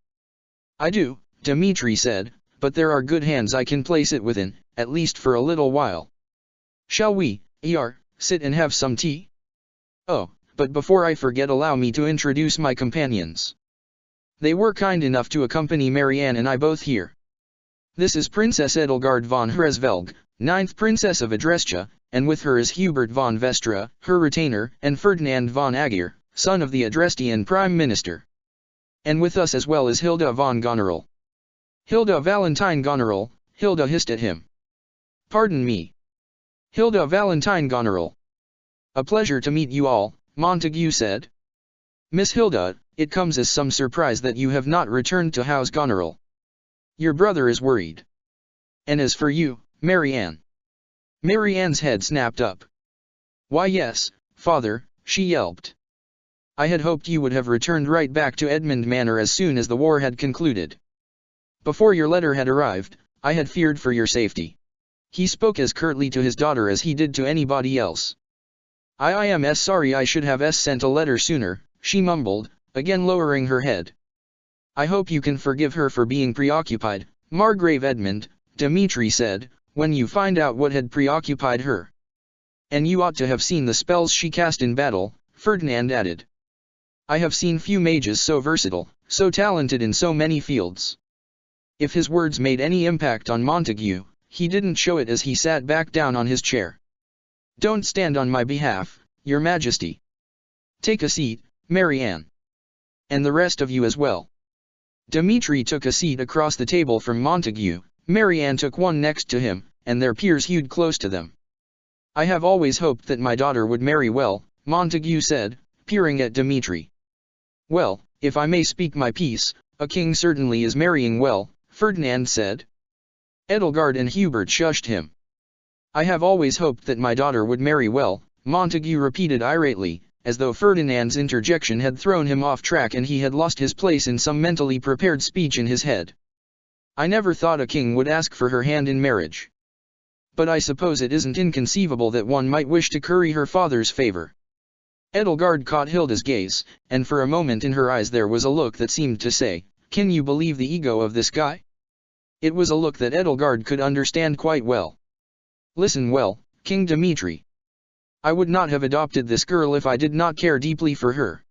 "I do," Dmitri said, "but there are good hands I can place it within, at least for a little while. Shall we, sit and have some tea? Oh, but before I forget, allow me to introduce my companions. They were kind enough to accompany Marianne and I both here. This is Princess Edelgard von Hresvelg, 9th Princess of Adrestia, and with her is Hubert von Vestra, her retainer, and Ferdinand von Aegir, son of the Adrestian Prime Minister. And with us as well is Hilda von Goneril." "Hilda Valentine Goneril," Hilda hissed at him. "Pardon me. Hilda Valentine Goneril." "A pleasure to meet you all," Montague said. "Miss Hilda, it comes as some surprise that you have not returned to House Goneril. Your brother is worried. And as for you, Marianne." Marianne's head snapped up. "Why yes, father," she yelped. "I had hoped you would have returned right back to Edmund Manor as soon as the war had concluded. Before your letter had arrived, I had feared for your safety." He spoke as curtly to his daughter as he did to anybody else. I am sorry I should have sent a letter sooner," she mumbled, again lowering her head. "I hope you can forgive her for being preoccupied, Margrave Edmund," Dmitri said, "when you find out what had preoccupied her. And you ought to have seen the spells she cast in battle," Ferdinand added. "I have seen few mages so versatile, so talented in so many fields." If his words made any impact on Montague, he didn't show it as he sat back down on his chair. "Don't stand on my behalf, Your Majesty. Take a seat, Marianne. And the rest of you as well." Dmitri took a seat across the table from Montague, Marianne took one next to him, and their peers hewed close to them. "I have always hoped that my daughter would marry well," Montague said, peering at Dmitri. "Well, if I may speak my piece, a king certainly is marrying well," Ferdinand said. Edelgard and Hubert shushed him. "I have always hoped that my daughter would marry well," Montague repeated irately, as though Ferdinand's interjection had thrown him off track and he had lost his place in some mentally prepared speech in his head. "I never thought a king would ask for her hand in marriage. But I suppose it isn't inconceivable that one might wish to curry her father's favor." Edelgard caught Hilda's gaze, and for a moment in her eyes there was a look that seemed to say, "Can you believe the ego of this guy?" It was a look that Edelgard could understand quite well. "Listen well, King Dmitri. I would not have adopted this girl if I did not care deeply for her.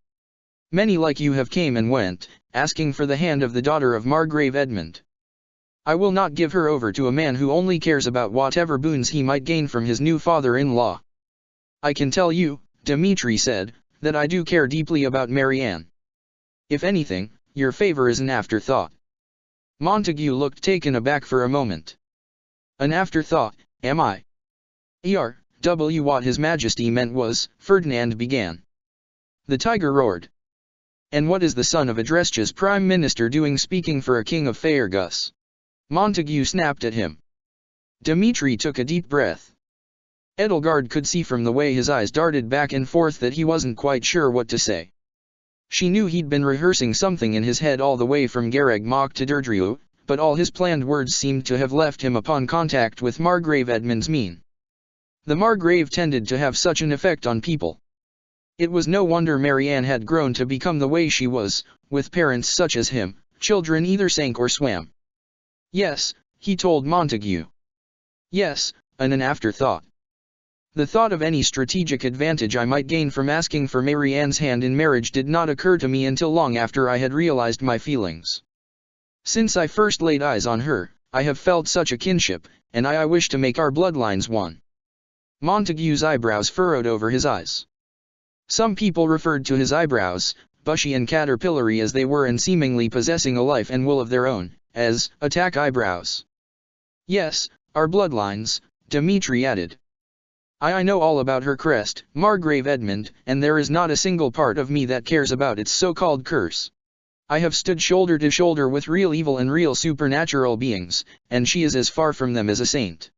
Many like you have came and went, asking for the hand of the daughter of Margrave Edmund. I will not give her over to a man who only cares about whatever boons he might gain from his new father-in-law. I can tell you," Dmitri said, "that I do care deeply about Marianne. If anything, your favor is an afterthought." Montague looked taken aback for a moment. "An afterthought, am I?" What His Majesty meant was," Ferdinand began. The tiger roared. "And what is the son of Adrescha's prime minister doing speaking for a king of Faerghus?" Montague snapped at him. Dmitri took a deep breath. Edelgard could see from the way his eyes darted back and forth that he wasn't quite sure what to say. She knew he'd been rehearsing something in his head all the way from Garreg Mach to Derdriu, but all his planned words seemed to have left him upon contact with Margrave Edmund's mien. The Margrave tended to have such an effect on people. It was no wonder Marianne had grown to become the way she was, with parents such as him, children either sank or swam. "Yes," he told Montague. "Yes, and an afterthought. The thought of any strategic advantage I might gain from asking for Marianne's hand in marriage did not occur to me until long after I had realized my feelings. Since I first laid eyes on her, I have felt such a kinship, and I wish to make our bloodlines one." Montague's eyebrows furrowed over his eyes. Some people referred to his eyebrows, bushy and caterpillary as they were and seemingly possessing a life and will of their own, as attack eyebrows. "Yes, our bloodlines," Dmitri added. I know all about her crest, Margrave Edmund, and there is not a single part of me that cares about its so-called curse. I have stood shoulder to shoulder with real evil and real supernatural beings, and she is as far from them as a saint."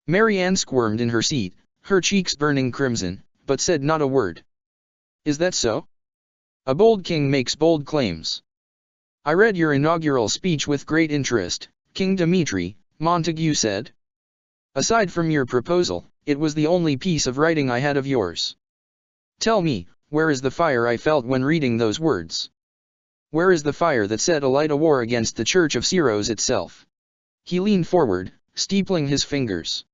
Marianne squirmed in her seat, her cheeks burning crimson, but said not a word. "Is that so? A bold king makes bold claims. I read your inaugural speech with great interest, King Dmitri," Montague said. "Aside from your proposal, it was the only piece of writing I had of yours. Tell me, where is the fire I felt when reading those words? Where is the fire that set alight a war against the Church of Syros itself?" He leaned forward, steepling his fingers.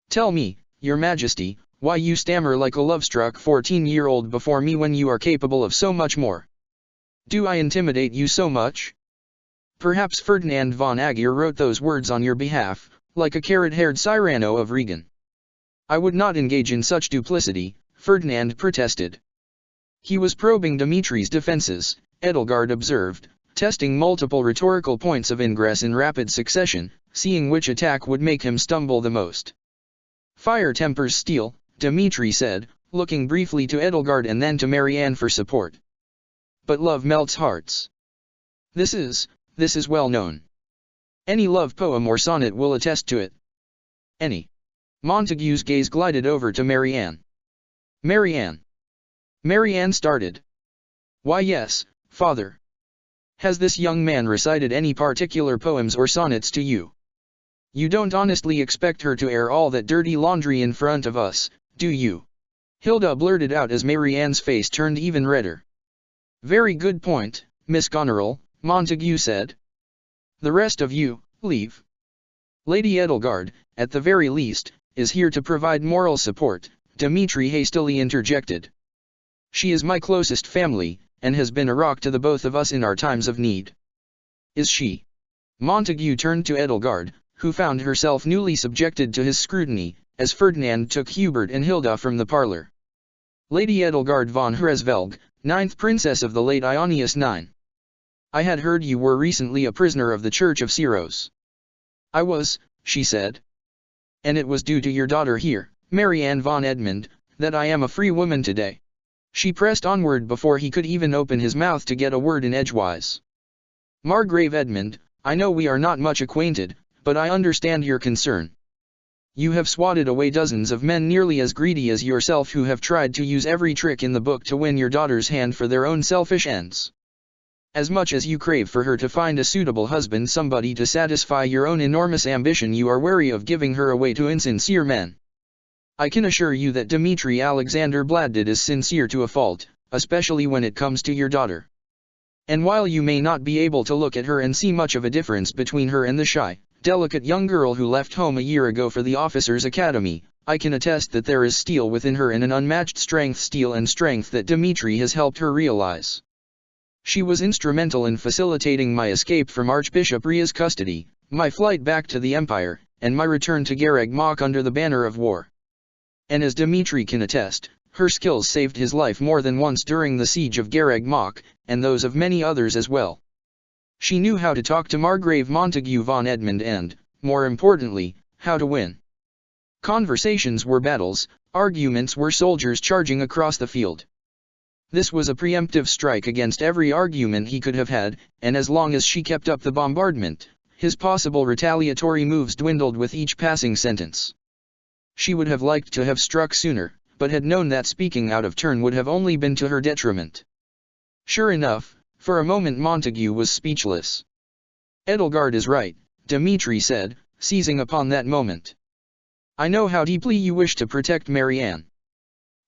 "Tell me, Your Majesty, why you stammer like a love-struck 14-year-old before me when you are capable of so much more. Do I intimidate you so much? Perhaps Ferdinand von Aegir wrote those words on your behalf, like a carrot-haired Cyrano of Regan." "I would not engage in such duplicity," Ferdinand protested. He was probing Dmitri's defenses, Edelgard observed, testing multiple rhetorical points of ingress in rapid succession, seeing which attack would make him stumble the most. "Fire tempers steel," Dmitri said, looking briefly to Edelgard and then to Marianne for support. "But love melts hearts. This is well known. Any love poem or sonnet will attest to it." "Any?" Montague's gaze glided over to Marianne. Marianne started. "Why yes, father. Has this young man recited any particular poems or sonnets to you? You don't honestly expect her to air all that dirty laundry in front of us, do you?" Hilda blurted out as Marianne's face turned even redder. "Very good point, Miss Goneril," Montague said. "The rest of you, leave. Lady Edelgard, at the very least, is here to provide moral support," Dmitri hastily interjected. "She is my closest family, and has been a rock to the both of us in our times of need." "Is she?" Montague turned to Edelgard, who found herself newly subjected to his scrutiny, as Ferdinand took Hubert and Hilda from the parlour. Lady Edelgard von Hresvelg, 9th Princess of the late Ionius IX. I had heard you were recently a prisoner of the Church of Syros. I was, she said. And it was due to your daughter here, Marianne von Edmund, that I am a free woman today. She pressed onward before he could even open his mouth to get a word in edgewise. Margrave Edmund, I know we are not much acquainted, but I understand your concern. You have swatted away dozens of men nearly as greedy as yourself who have tried to use every trick in the book to win your daughter's hand for their own selfish ends. As much as you crave for her to find a suitable husband, somebody to satisfy your own enormous ambition, you are wary of giving her away to insincere men. I can assure you that Dmitri Alexander Bladdid is sincere to a fault, especially when it comes to your daughter. And while you may not be able to look at her and see much of a difference between her and the shy, delicate young girl who left home a year ago for the officers' academy, I can attest that there is steel within her and an unmatched strength, steel and strength that Dmitri has helped her realize. She was instrumental in facilitating my escape from Archbishop Ria's custody, my flight back to the Empire, and my return to Garag Mach under the banner of war. And as Dmitri can attest, her skills saved his life more than once during the siege of Garag Mach, and those of many others as well. She knew how to talk to Margrave Montague von Edmund and, more importantly, how to win. Conversations were battles, arguments were soldiers charging across the field. This was a preemptive strike against every argument he could have had, and as long as she kept up the bombardment, his possible retaliatory moves dwindled with each passing sentence. She would have liked to have struck sooner, but had known that speaking out of turn would have only been to her detriment. Sure enough, for a moment Montague was speechless. Edelgard is right, Dmitri said, seizing upon that moment. I know how deeply you wish to protect Marianne.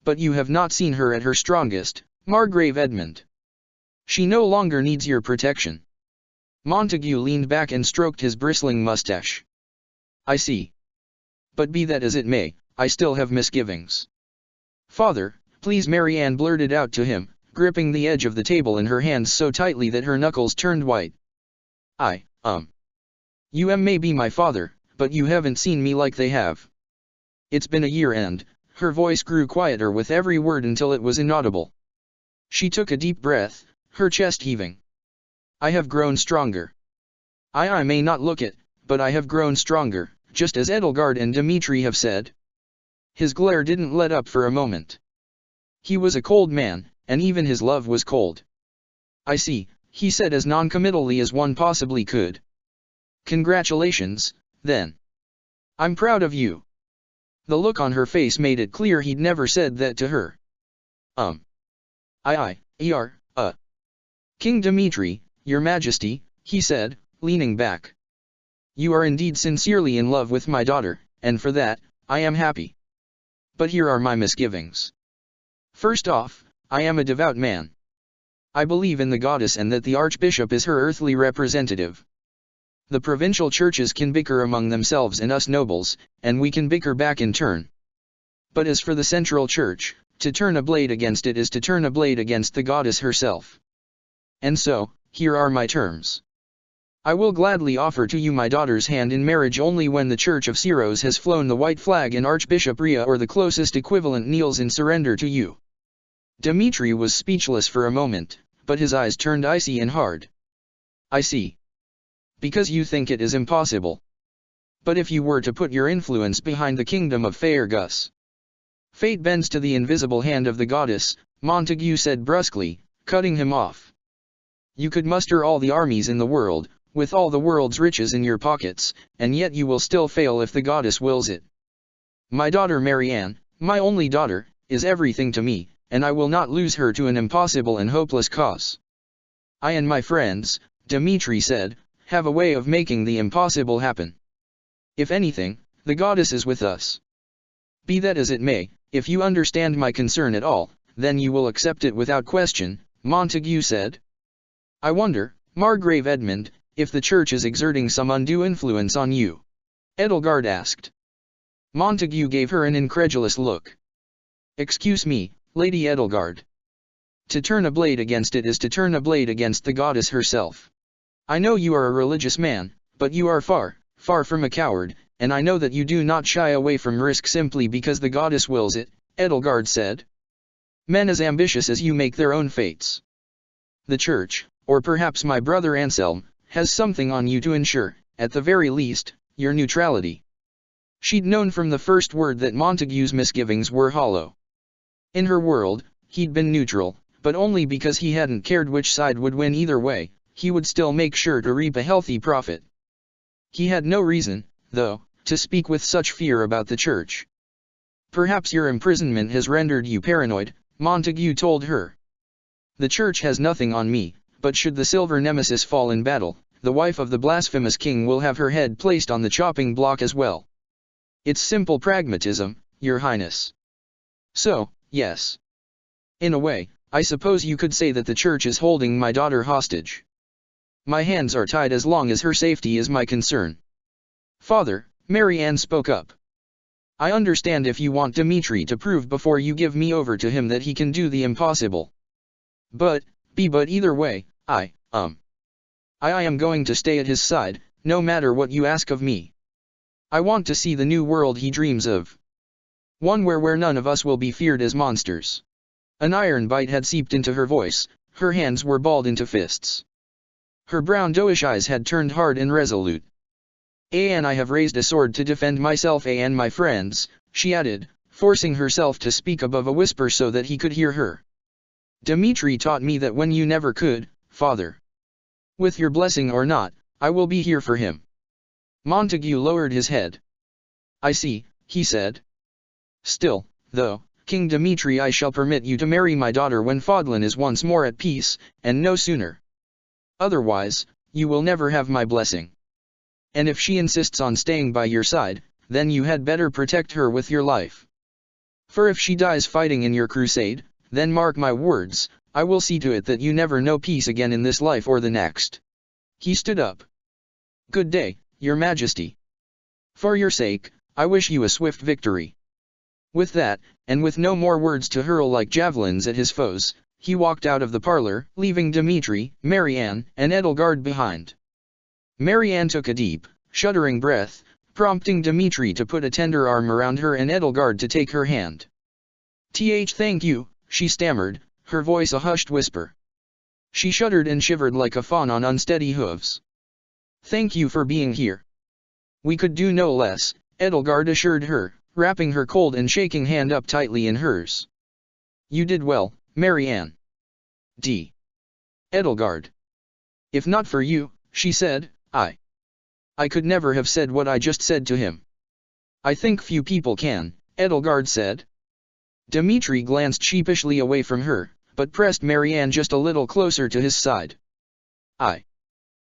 But you have not seen her at her strongest, Margrave Edmund. She no longer needs your protection. Montague leaned back and stroked his bristling mustache. I see. But be that as it may, I still have misgivings. Father, please, Marianne blurted out to him, gripping the edge of the table in her hands so tightly that her knuckles turned white. You may be my father, but you haven't seen me like they have. It's been a year and, her voice grew quieter with every word until it was inaudible. She took a deep breath, her chest heaving. I have grown stronger. I may not look it, but I have grown stronger, just as Edelgard and Dmitri have said. His glare didn't let up for a moment. He was a cold man, and even his love was cold. I see, he said as noncommittally as one possibly could. Congratulations, then. I'm proud of you. The look on her face made it clear he'd never said that to her. King Dmitri, your majesty, he said, leaning back. You are indeed sincerely in love with my daughter, and for that, I am happy. But here are my misgivings. First off, I am a devout man. I believe in the goddess and that the archbishop is her earthly representative. The provincial churches can bicker among themselves and us nobles, and we can bicker back in turn. But as for the central church, to turn a blade against it is to turn a blade against the goddess herself. And so, here are my terms. I will gladly offer to you my daughter's hand in marriage only when the Church of Syros has flown the white flag and Archbishop Ria or the closest equivalent kneels in surrender to you. Dmitri was speechless for a moment, but his eyes turned icy and hard. I see. Because you think it is impossible. But if you were to put your influence behind the kingdom of Faergus. Fate bends to the invisible hand of the goddess, Montague said brusquely, cutting him off. You could muster all the armies in the world, with all the world's riches in your pockets, and yet you will still fail if the goddess wills it. My daughter Marianne, my only daughter, is everything to me, and I will not lose her to an impossible and hopeless cause. I and my friends, Dmitri said, have a way of making the impossible happen. If anything, the goddess is with us. Be that as it may, if you understand my concern at all, then you will accept it without question, Montague said. I wonder, Margrave Edmund, if the church is exerting some undue influence on you. Edelgard asked. Montague gave her an incredulous look. Excuse me, Lady Edelgard. To turn a blade against it is to turn a blade against the goddess herself. I know you are a religious man, but you are far, far from a coward, and I know that you do not shy away from risk simply because the goddess wills it, Edelgard said. Men as ambitious as you make their own fates. The church, or perhaps my brother Anselm, has something on you to ensure, at the very least, your neutrality. She'd known from the first word that Montague's misgivings were hollow. In her world, he'd been neutral, but only because he hadn't cared which side would win either way. He would still make sure to reap a healthy profit. He had no reason, though, to speak with such fear about the church. Perhaps your imprisonment has rendered you paranoid, Montague told her. The church has nothing on me, but should the silver nemesis fall in battle, the wife of the blasphemous king will have her head placed on the chopping block as well. It's simple pragmatism, Your Highness. So, yes. In a way, I suppose you could say that the church is holding my daughter hostage. My hands are tied as long as her safety is my concern. Father, Mary Ann spoke up. I understand if you want Dmitri to prove before you give me over to him that he can do the impossible. But either way, I am going to stay at his side, no matter what you ask of me. I want to see the new world he dreams of. One where none of us will be feared as monsters. An iron bite had seeped into her voice, her hands were balled into fists. Her brown doish eyes had turned hard and resolute. And I have raised a sword to defend myself and my friends, she added, forcing herself to speak above a whisper so that he could hear her. Dmitri taught me that when you never could, Father. With your blessing or not, I will be here for him. Montague lowered his head. I see, he said. Still, though, King Dmitri, I shall permit you to marry my daughter when Fodlan is once more at peace, and no sooner. Otherwise, you will never have my blessing. And if she insists on staying by your side, then you had better protect her with your life. For if she dies fighting in your crusade, then mark my words, I will see to it that you never know peace again in this life or the next. He stood up. Good day, Your Majesty. For your sake, I wish you a swift victory. With that, and with no more words to hurl like javelins at his foes, he walked out of the parlor, leaving Dmitri, Mary Ann, and Edelgard behind. Mary Ann took a deep, shuddering breath, prompting Dmitri to put a tender arm around her and Edelgard to take her hand. Thank you, she stammered, her voice a hushed whisper. She shuddered and shivered like a fawn on unsteady hooves. Thank you for being here. We could do no less, Edelgard assured her, wrapping her cold and shaking hand up tightly in hers. You did well, Mary Ann. Edelgard. If not for you, she said, I could never have said what I just said to him. I think few people can, Edelgard said. Dmitri glanced sheepishly away from her, but pressed Mary Ann just a little closer to his side. I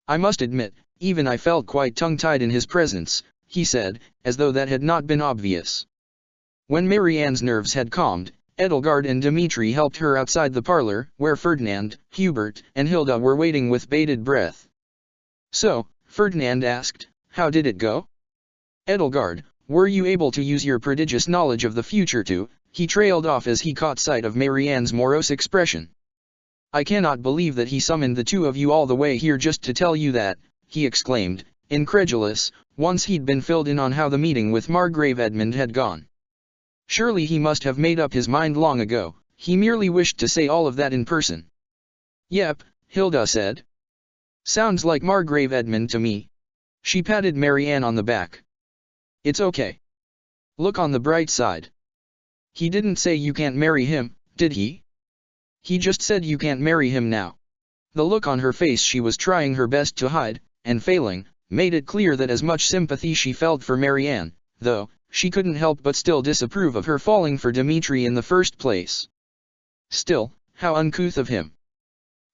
must admit, even I felt quite tongue-tied in his presence, he said, as though that had not been obvious. When Mary Ann's nerves had calmed, Edelgard and Dmitri helped her outside the parlor, where Ferdinand, Hubert, and Hilda were waiting with bated breath. So, Ferdinand asked, how did it go? Edelgard, were you able to use your prodigious knowledge of the future to, he trailed off as he caught sight of Mary Ann's morose expression. I cannot believe that he summoned the two of you all the way here just to tell you that, he exclaimed, incredulous, once he'd been filled in on how the meeting with Margrave Edmund had gone. Surely he must have made up his mind long ago, he merely wished to say all of that in person. Yep, Hilda said. Sounds like Margrave Edmund to me. She patted Mary Ann on the back. It's okay. Look on the bright side. He didn't say you can't marry him, did he? He just said you can't marry him now. The look on her face she was trying her best to hide, and failing, made it clear that as much sympathy she felt for Mary Ann, though, she couldn't help but still disapprove of her falling for Dmitri in the first place. Still, how uncouth of him.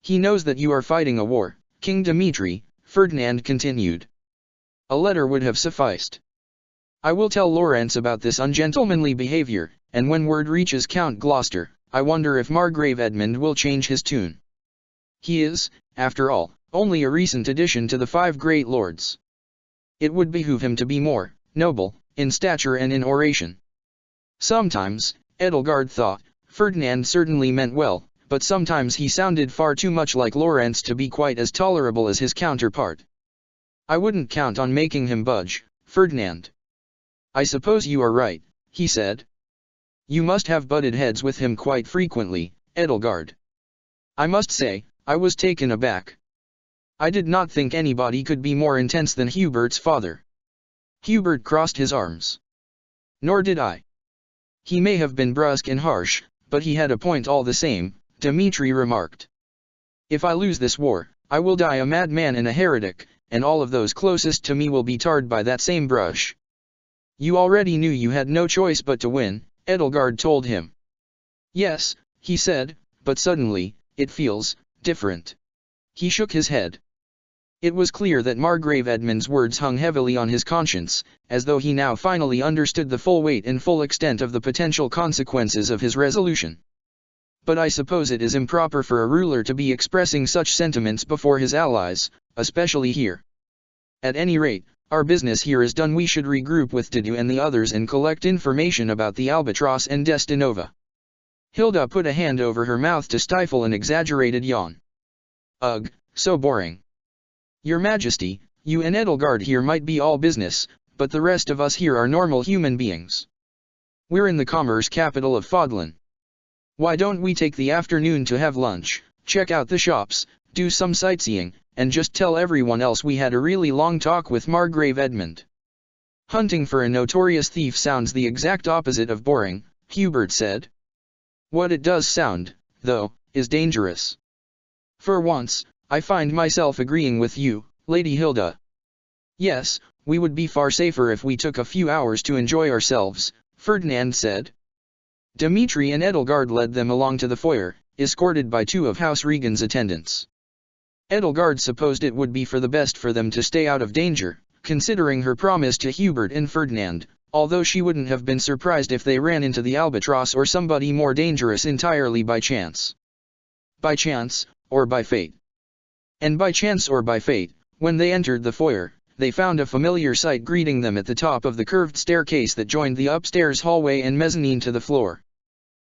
He knows that you are fighting a war, King Dmitri, Ferdinand continued. A letter would have sufficed. I will tell Lawrence about this ungentlemanly behavior, and when word reaches Count Gloucester, I wonder if Margrave Edmund will change his tune. He is, after all, only a recent addition to the 5 great lords. It would behoove him to be more noble, in stature and in oration. Sometimes, Edelgard thought, Ferdinand certainly meant well, but sometimes he sounded far too much like Lawrence to be quite as tolerable as his counterpart. I wouldn't count on making him budge, Ferdinand. I suppose you are right, he said. You must have butted heads with him quite frequently, Edelgard. I must say, I was taken aback. I did not think anybody could be more intense than Hubert's father. Hubert crossed his arms. Nor did I. He may have been brusque and harsh, but he had a point all the same, Dmitri remarked. If I lose this war, I will die a madman and a heretic, and all of those closest to me will be tarred by that same brush. You already knew you had no choice but to win, Edelgard told him. Yes, he said, but suddenly, it feels different. He shook his head. It was clear that Margrave Edmund's words hung heavily on his conscience, as though he now finally understood the full weight and full extent of the potential consequences of his resolution. But I suppose it is improper for a ruler to be expressing such sentiments before his allies, especially here. At any rate, our business here is done. We should regroup with Dudu and the others and collect information about the Albatross and Destinova. Hilda put a hand over her mouth to stifle an exaggerated yawn. Ugh, so boring. Your Majesty, you and Edelgard here might be all business, but the rest of us here are normal human beings. We're in the commerce capital of Fodlan. Why don't we take the afternoon to have lunch, check out the shops, do some sightseeing, and just tell everyone else we had a really long talk with Margrave Edmund? Hunting for a notorious thief sounds the exact opposite of boring, Hubert said. What it does sound, though, is dangerous. For once, I find myself agreeing with you, Lady Hilda. Yes, we would be far safer if we took a few hours to enjoy ourselves, Ferdinand said. Dmitri and Edelgard led them along to the foyer, escorted by two of House Regan's attendants. Edelgard supposed it would be for the best for them to stay out of danger, considering her promise to Hubert and Ferdinand, although she wouldn't have been surprised if they ran into the Albatross or somebody more dangerous entirely by chance. By chance, or by fate. And by chance or by fate, when they entered the foyer, they found a familiar sight greeting them at the top of the curved staircase that joined the upstairs hallway and mezzanine to the floor.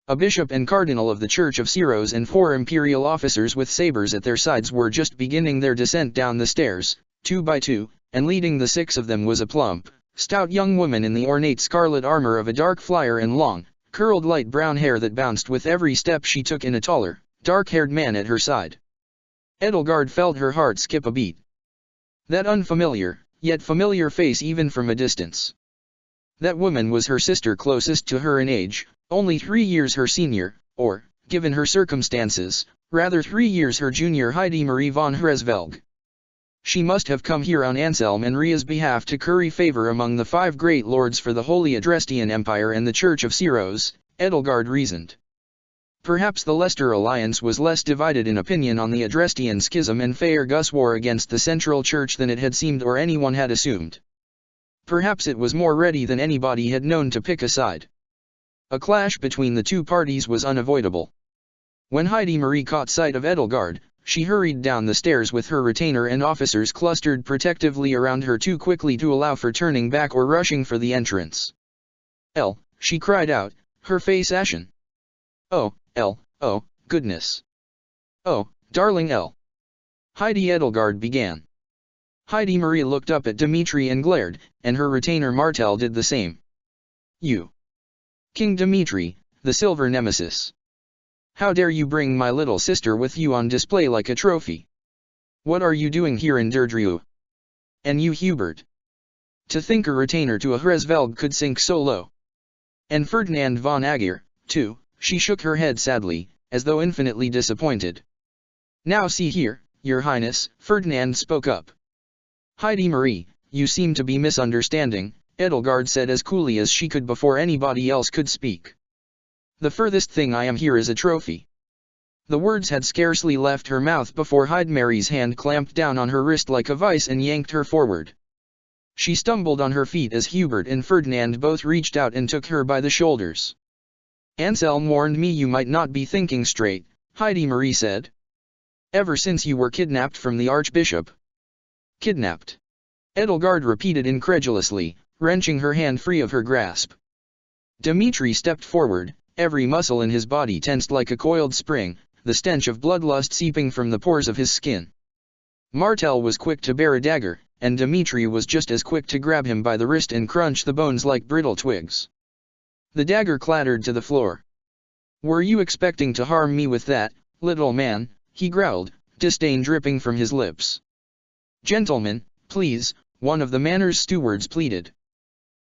A bishop and cardinal of the Church of Syros and 4 imperial officers with sabers at their sides were just beginning their descent down the stairs, 2 by 2, and leading the 6 of them was a plump, stout young woman in the ornate scarlet armor of a dark flyer and long, curled light brown hair that bounced with every step she took in a taller, dark-haired man at her side. Edelgard felt her heart skip a beat. That unfamiliar, yet familiar face even from a distance. That woman was her sister closest to her in age, only 3 years her senior, or, given her circumstances, rather 3 years her junior, Heidi Marie von Hresvelg. She must have come here on Anselm and Ria's behalf to curry favor among the 5 great lords for the Holy Adrestian Empire and the Church of Syros, Edelgard reasoned. Perhaps the Leicester alliance was less divided in opinion on the Adrestian schism and Faerghus war against the Central Church than it had seemed or anyone had assumed. Perhaps it was more ready than anybody had known to pick a side. A clash between the two parties was unavoidable. When Heidi Marie caught sight of Edelgard, she hurried down the stairs with her retainer and officers clustered protectively around her too quickly to allow for turning back or rushing for the entrance. She cried out, her face ashen. Oh, oh, goodness. Oh, darling Heidi Edelgard began. Heidi Marie looked up at Dmitri and glared, and her retainer Martel did the same. You. King Dmitri, the silver nemesis. How dare you bring my little sister with you on display like a trophy? What are you doing here in Derdriu? And you Hubert. To think a retainer to a Hresvelg could sink so low. And Ferdinand von Aegir, too. She shook her head sadly, as though infinitely disappointed. Now see here, your highness, Ferdinand spoke up. Heidi Marie, you seem to be misunderstanding, Edelgard said as coolly as she could before anybody else could speak. The furthest thing I am here is a trophy. The words had scarcely left her mouth before Heidi Marie's hand clamped down on her wrist like a vice and yanked her forward. She stumbled on her feet as Hubert and Ferdinand both reached out and took her by the shoulders. Anselm warned me you might not be thinking straight, Heidi Marie said. Ever since you were kidnapped from the Archbishop. Kidnapped? Edelgard repeated incredulously, wrenching her hand free of her grasp. Dmitri stepped forward, every muscle in his body tensed like a coiled spring, the stench of bloodlust seeping from the pores of his skin. Martel was quick to bear a dagger, and Dmitri was just as quick to grab him by the wrist and crunch the bones like brittle twigs. The dagger clattered to the floor. "Were you expecting to harm me with that, little man?" he growled, disdain dripping from his lips. "Gentlemen, please," one of the manor's stewards pleaded.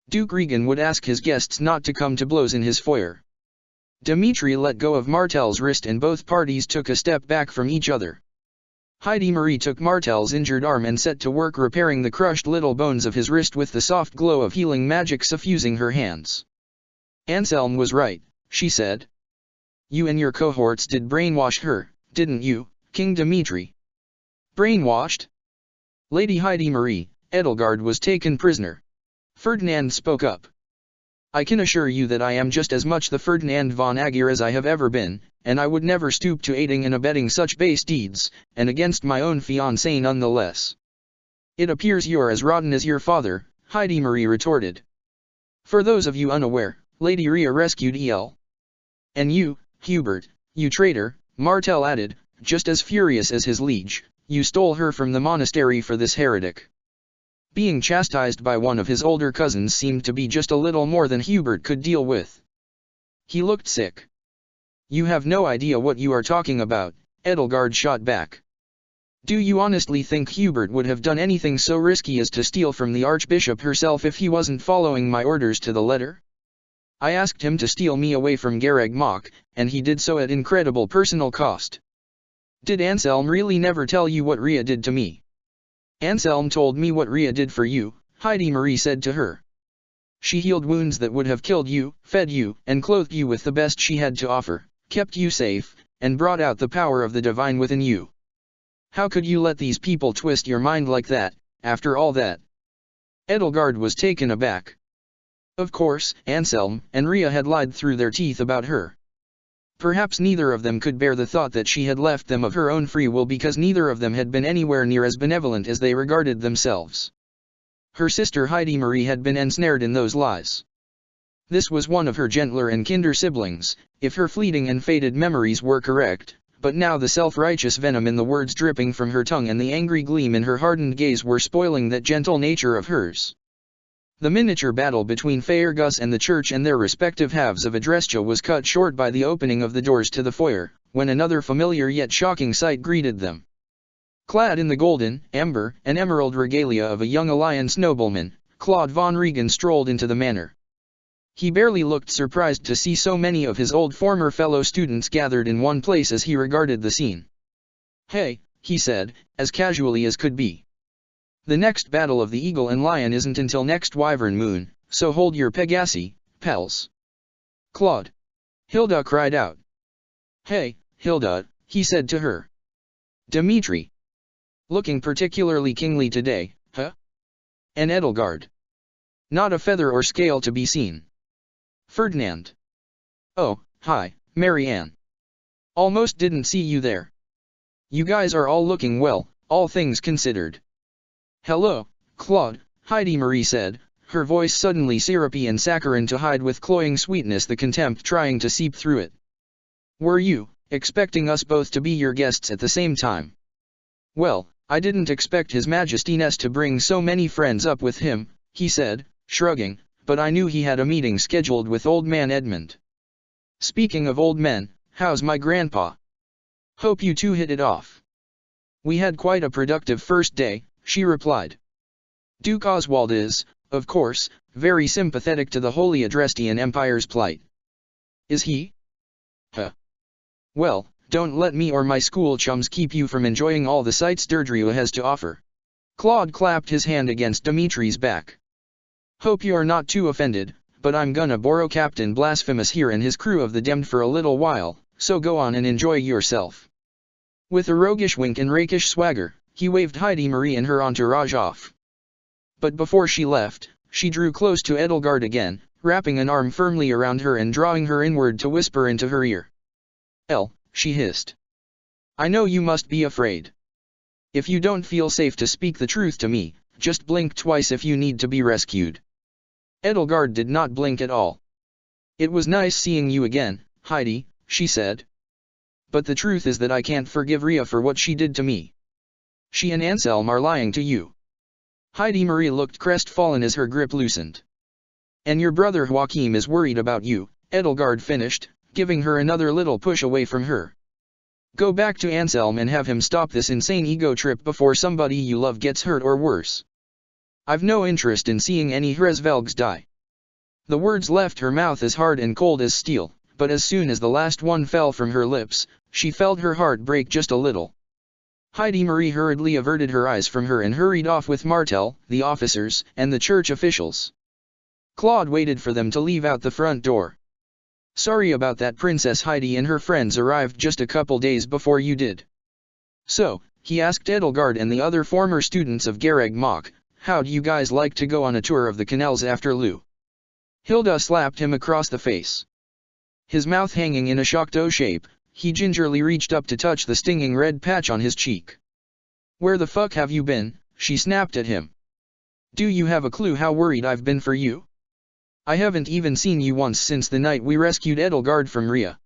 Duke Regan would ask his guests not to come to blows in his foyer. Dmitri let go of Martel's wrist and both parties took a step back from each other. Heidi Marie took Martel's injured arm and set to work repairing the crushed little bones of his wrist with the soft glow of healing magic suffusing her hands. "Anselm was right," she said. "You and your cohorts did brainwash her, didn't you, King Dmitri?" "Brainwashed?" "Lady Heidi Marie, Edelgard was taken prisoner." Ferdinand spoke up. "I can assure you that I am just as much the Ferdinand von Aguirre as I have ever been, and I would never stoop to aiding and abetting such base deeds, and against my own fiancée nonetheless." "It appears you're as rotten as your father," Heidi Marie retorted. "For those of you unaware, Lady Ria rescued El. And you, Hubert, you traitor," Martel added, just as furious as his liege, "you stole her from the monastery for this heretic." Being chastised by one of his older cousins seemed to be just a little more than Hubert could deal with. He looked sick. "You have no idea what you are talking about," Edelgard shot back. "Do you honestly think Hubert would have done anything so risky as to steal from the Archbishop herself if he wasn't following my orders to the letter? I asked him to steal me away from Gareg Mach, and he did so at incredible personal cost." "Did Anselm really never tell you what Ria did to me?" "Anselm told me what Ria did for you," Heidi Marie said to her. "She healed wounds that would have killed you, fed you, and clothed you with the best she had to offer, kept you safe, and brought out the power of the divine within you. How could you let these people twist your mind like that, after all that?" Edelgard was taken aback. Of course, Anselm and Ria had lied through their teeth about her. Perhaps neither of them could bear the thought that she had left them of her own free will because neither of them had been anywhere near as benevolent as they regarded themselves. Her sister Heidi Marie had been ensnared in those lies. This was one of her gentler and kinder siblings, if her fleeting and faded memories were correct, but now the self-righteous venom in the words dripping from her tongue and the angry gleam in her hardened gaze were spoiling that gentle nature of hers. The miniature battle between Faerghus and the church and their respective halves of Adrestia was cut short by the opening of the doors to the foyer, when another familiar yet shocking sight greeted them. Clad in the golden, amber, and emerald regalia of a young alliance nobleman, Claude von Regan strolled into the manor. He barely looked surprised to see so many of his old former fellow students gathered in one place as he regarded the scene. "Hey," he said, as casually as could be. "The next battle of the Eagle and Lion isn't until next Wyvern Moon, so hold your Pegasi, pals." "Claude!" Hilda cried out. "Hey, Hilda," he said to her. "Dmitri. Looking particularly kingly today, huh?" "And Edelgard. Not a feather or scale to be seen." "Ferdinand. Oh, hi, Marianne. Almost didn't see you there. You guys are all looking well, all things considered." "Hello, Claude," Heidi Marie said, her voice suddenly syrupy and saccharine to hide with cloying sweetness the contempt trying to seep through it. "Were you expecting us both to be your guests at the same time?" "Well, I didn't expect His Majesty to bring so many friends up with him," he said, shrugging, "but I knew he had a meeting scheduled with old man Edmund. Speaking of old men, how's my grandpa? Hope you two hit it off." "We had quite a productive first day," she replied. "Duke Oswald is, of course, very sympathetic to the Holy Adrestian Empire's plight." "Is he? Huh. Well, don't let me or my school chums keep you from enjoying all the sights Derdriu has to offer." Claude clapped his hand against Dimitri's back. "Hope you're not too offended, but I'm gonna borrow Captain Blasphemous here and his crew of the Damned for a little while, so go on and enjoy yourself." With a roguish wink and rakish swagger, he waved Heidi Marie and her entourage off. But before she left, she drew close to Edelgard again, wrapping an arm firmly around her and drawing her inward to whisper into her ear. "El," she hissed. "I know you must be afraid. If you don't feel safe to speak the truth to me, just blink twice if you need to be rescued." Edelgard did not blink at all. "It was nice seeing you again, Heidi," she said. "But the truth is that I can't forgive Ria for what she did to me. She and Anselm are lying to you." Heidi Marie looked crestfallen as her grip loosened. And your brother Joachim is worried about you, Edelgard finished, giving her another little push away from her. Go back to Anselm and have him stop this insane ego trip before somebody you love gets hurt or worse. I've no interest in seeing any Hresvelgs die. The words left her mouth as hard and cold as steel, but as soon as the last one fell from her lips, she felt her heart break just a little. Heidi Marie hurriedly averted her eyes from her and hurried off with Martel, the officers, and the church officials. Claude waited for them to leave out the front door. Sorry about that, Princess Heidi and her friends arrived just a couple days before you did. So, he asked Edelgard and the other former students of Gareg Mach, how'd you guys like to go on a tour of the canals after Lou? Hilda slapped him across the face. His mouth hanging in a shocked O shape, he gingerly reached up to touch the stinging red patch on his cheek. Where the fuck have you been? She snapped at him. Do you have a clue how worried I've been for you? I haven't even seen you once since the night we rescued Edelgard from Rhea.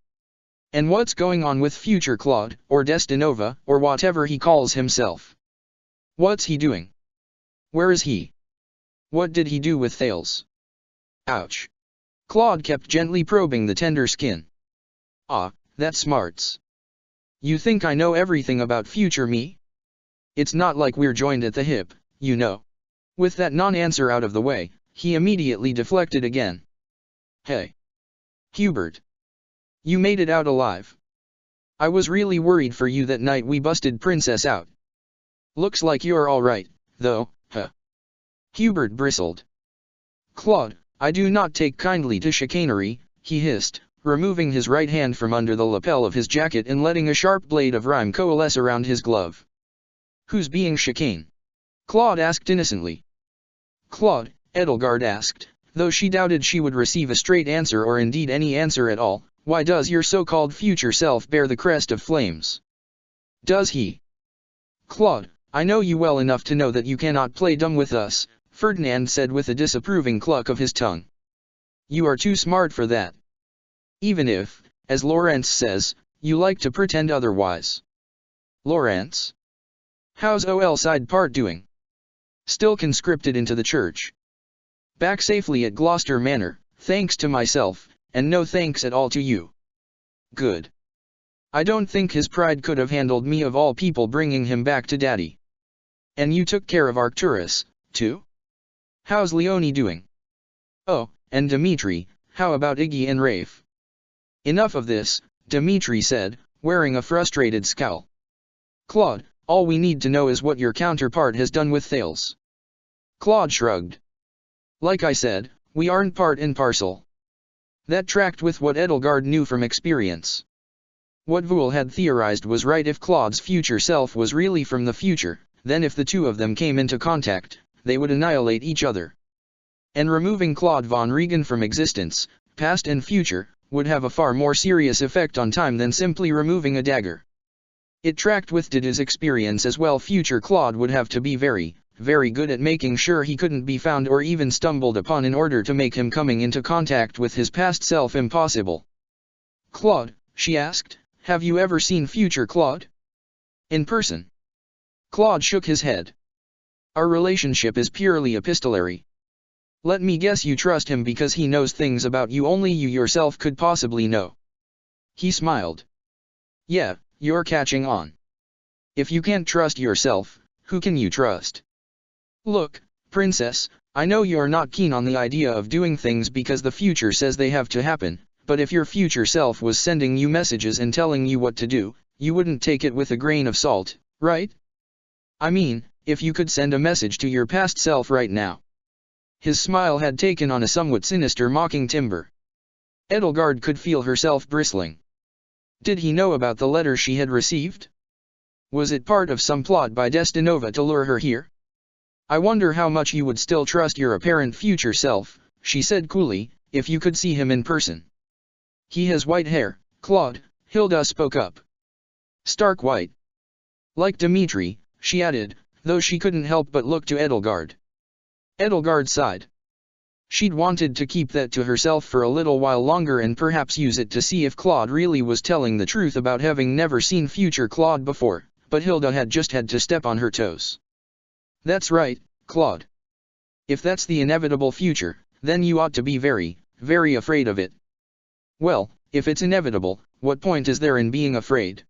And what's going on with future Claude, or Destinova, or whatever he calls himself? What's he doing? Where is he? What did he do with Thales? Ouch. Claude kept gently probing the tender skin. Ah, that smarts. You think I know everything about future me? It's not like we're joined at the hip, you know. With that non-answer out of the way, he immediately deflected again. Hey. Hubert. You made it out alive. I was really worried for you that night we busted Princess out. Looks like you're alright, though, huh? Hubert bristled. Claude, I do not take kindly to chicanery, he hissed, removing his right hand from under the lapel of his jacket and letting a sharp blade of rhyme coalesce around his glove. Who's being chicane? Claude asked innocently. Claude, Edelgard asked, though she doubted she would receive a straight answer or indeed any answer at all. Why does your so-called future self bear the crest of flames? Does he? Claude, I know you well enough to know that you cannot play dumb with us, Ferdinand said with a disapproving cluck of his tongue. You are too smart for that. Even if, as Lawrence says, you like to pretend otherwise. Lawrence? How's OL side part doing? Still conscripted into the church. Back safely at Gloucester Manor, thanks to myself, and no thanks at all to you. Good. I don't think his pride could have handled me of all people bringing him back to Daddy. And you took care of Arcturus, too? How's Leonie doing? Oh, and Dmitri, how about Iggy and Rafe? Enough of this, Dmitri said, wearing a frustrated scowl. Claude, all we need to know is what your counterpart has done with Thales. Claude shrugged. Like I said, we aren't part and parcel. That tracked with what Edelgard knew from experience. What Voul had theorized was right. If Claude's future self was really from the future, then if the two of them came into contact, they would annihilate each other. And removing Claude von Regen from existence, past and future, would have a far more serious effect on time than simply removing a dagger. It tracked with Dida's experience as well. Future Claude would have to be very, very good at making sure he couldn't be found or even stumbled upon in order to make him coming into contact with his past self impossible. Claude, she asked, have you ever seen future Claude? In person? Claude shook his head. Our relationship is purely epistolary. Let me guess you trust him because he knows things about you only you yourself could possibly know. He smiled. Yeah, you're catching on. If you can't trust yourself, who can you trust? Look, Princess, I know you're not keen on the idea of doing things because the future says they have to happen, but if your future self was sending you messages and telling you what to do, you wouldn't take it with a grain of salt, right? I mean, if you could send a message to your past self right now. His smile had taken on a somewhat sinister mocking timbre. Edelgard could feel herself bristling. Did he know about the letter she had received? Was it part of some plot by Destinova to lure her here? I wonder how much you would still trust your apparent future self, she said coolly, if you could see him in person. He has white hair, Claude, Hilda spoke up. Stark white. Like Dmitri, she added, though she couldn't help but look to Edelgard. Edelgard sighed. She'd wanted to keep that to herself for a little while longer and perhaps use it to see if Claude really was telling the truth about having never seen future Claude before, but Hilda had just had to step on her toes. That's right, Claude. If that's the inevitable future, then you ought to be very, very afraid of it. Well, if it's inevitable, what point is there in being afraid?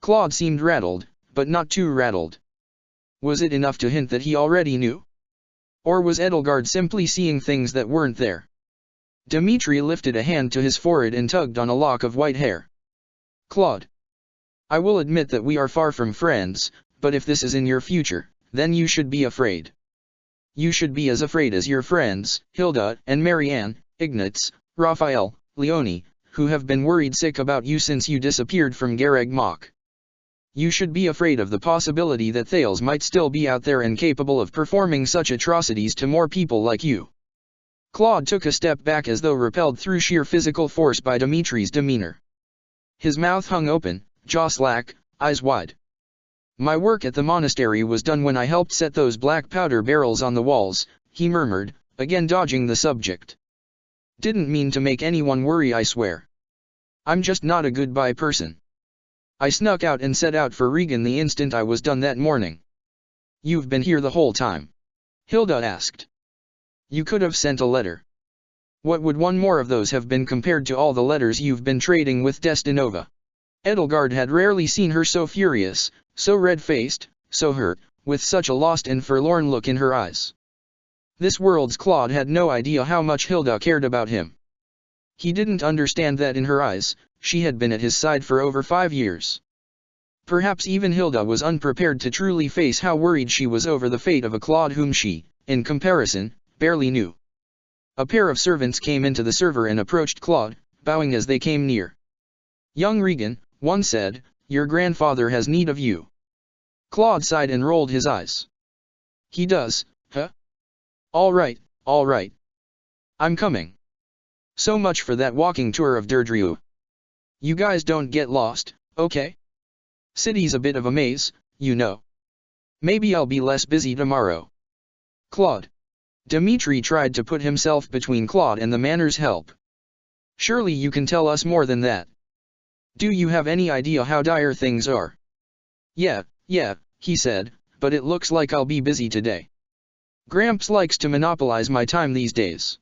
Claude seemed rattled, but not too rattled. Was it enough to hint that he already knew? Or was Edelgard simply seeing things that weren't there? Dmitri lifted a hand to his forehead and tugged on a lock of white hair. Claude. I will admit that we are far from friends, but if this is in your future, then you should be afraid. You should be as afraid as your friends, Hilda and Marianne, Ignatz, Raphael, Leonie, who have been worried sick about you since you disappeared from Gareg Mach. You should be afraid of the possibility that Thales might still be out there and capable of performing such atrocities to more people like you. Claude took a step back as though repelled through sheer physical force by Dimitri's demeanor. His mouth hung open, jaw slack, eyes wide. My work at the monastery was done when I helped set those black powder barrels on the walls, he murmured, again dodging the subject. Didn't mean to make anyone worry, I swear. I'm just not a goodbye person. I snuck out and set out for Regan the instant I was done that morning. You've been here the whole time? Hilda asked. You could have sent a letter. What would one more of those have been compared to all the letters you've been trading with Destinova? Edelgard had rarely seen her so furious, so red-faced, so hurt, with such a lost and forlorn look in her eyes. This world's Claude had no idea how much Hilda cared about him. He didn't understand that in her eyes, she had been at his side for over 5 years. Perhaps even Hilda was unprepared to truly face how worried she was over the fate of a Claude whom she, in comparison, barely knew. A pair of servants came into the server and approached Claude, bowing as they came near. Young Regan, one said, your grandfather has need of you. Claude sighed and rolled his eyes. He does, huh? All right, all right. I'm coming. So much for that walking tour of Derdriu. You guys don't get lost, okay? City's a bit of a maze, you know. Maybe I'll be less busy tomorrow. Claude. Dmitri tried to put himself between Claude and the manor's help. Surely you can tell us more than that. Do you have any idea how dire things are? Yeah, he said, but it looks like I'll be busy today. Gramps likes to monopolize my time these days.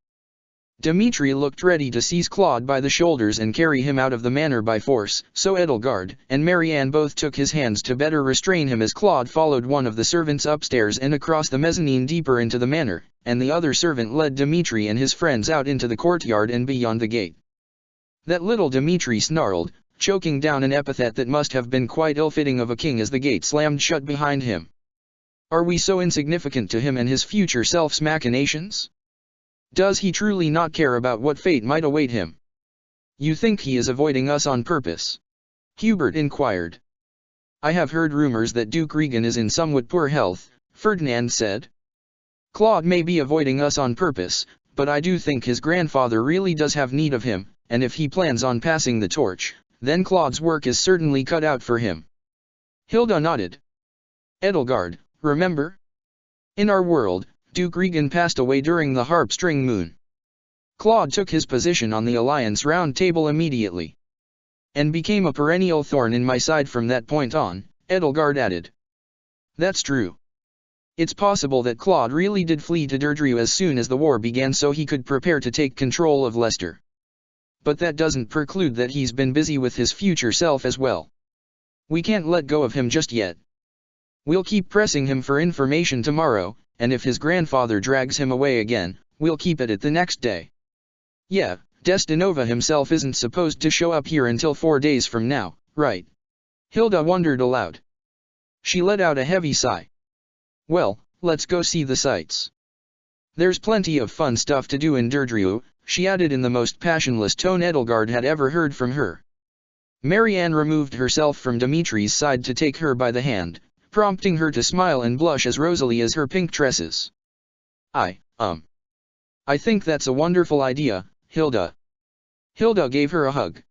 Dmitri looked ready to seize Claude by the shoulders and carry him out of the manor by force, so Edelgard and Marianne both took his hands to better restrain him as Claude followed one of the servants upstairs and across the mezzanine deeper into the manor, and the other servant led Dmitri and his friends out into the courtyard and beyond the gate. That little Dmitri snarled, choking down an epithet that must have been quite ill-fitting of a king as the gate slammed shut behind him. Are we so insignificant to him and his future self's machinations? Does he truly not care about what fate might await him? You think he is avoiding us on purpose? Hubert inquired. I have heard rumors that Duke Regan is in somewhat poor health, Ferdinand said. Claude may be avoiding us on purpose, but I do think his grandfather really does have need of him, and if he plans on passing the torch, then Claude's work is certainly cut out for him. Hilda nodded. Edelgard, remember? In our world, Duke Regan passed away during the harp-string moon. Claude took his position on the Alliance Round Table immediately. And became a perennial thorn in my side from that point on, Edelgard added. That's true. It's possible that Claude really did flee to Derdriu as soon as the war began so he could prepare to take control of Leicester. But that doesn't preclude that he's been busy with his future self as well. We can't let go of him just yet. We'll keep pressing him for information tomorrow, and if his grandfather drags him away again, we'll keep at it the next day. Yeah, Destinova himself isn't supposed to show up here until 4 days from now, right? Hilda wondered aloud. She let out a heavy sigh. Well, let's go see the sights. There's plenty of fun stuff to do in Derdriu, she added in the most passionless tone Edelgard had ever heard from her. Marianne removed herself from Dimitri's side to take her by the hand, prompting her to smile and blush as rosily as her pink tresses. I think that's a wonderful idea, Hilda. Hilda gave her a hug.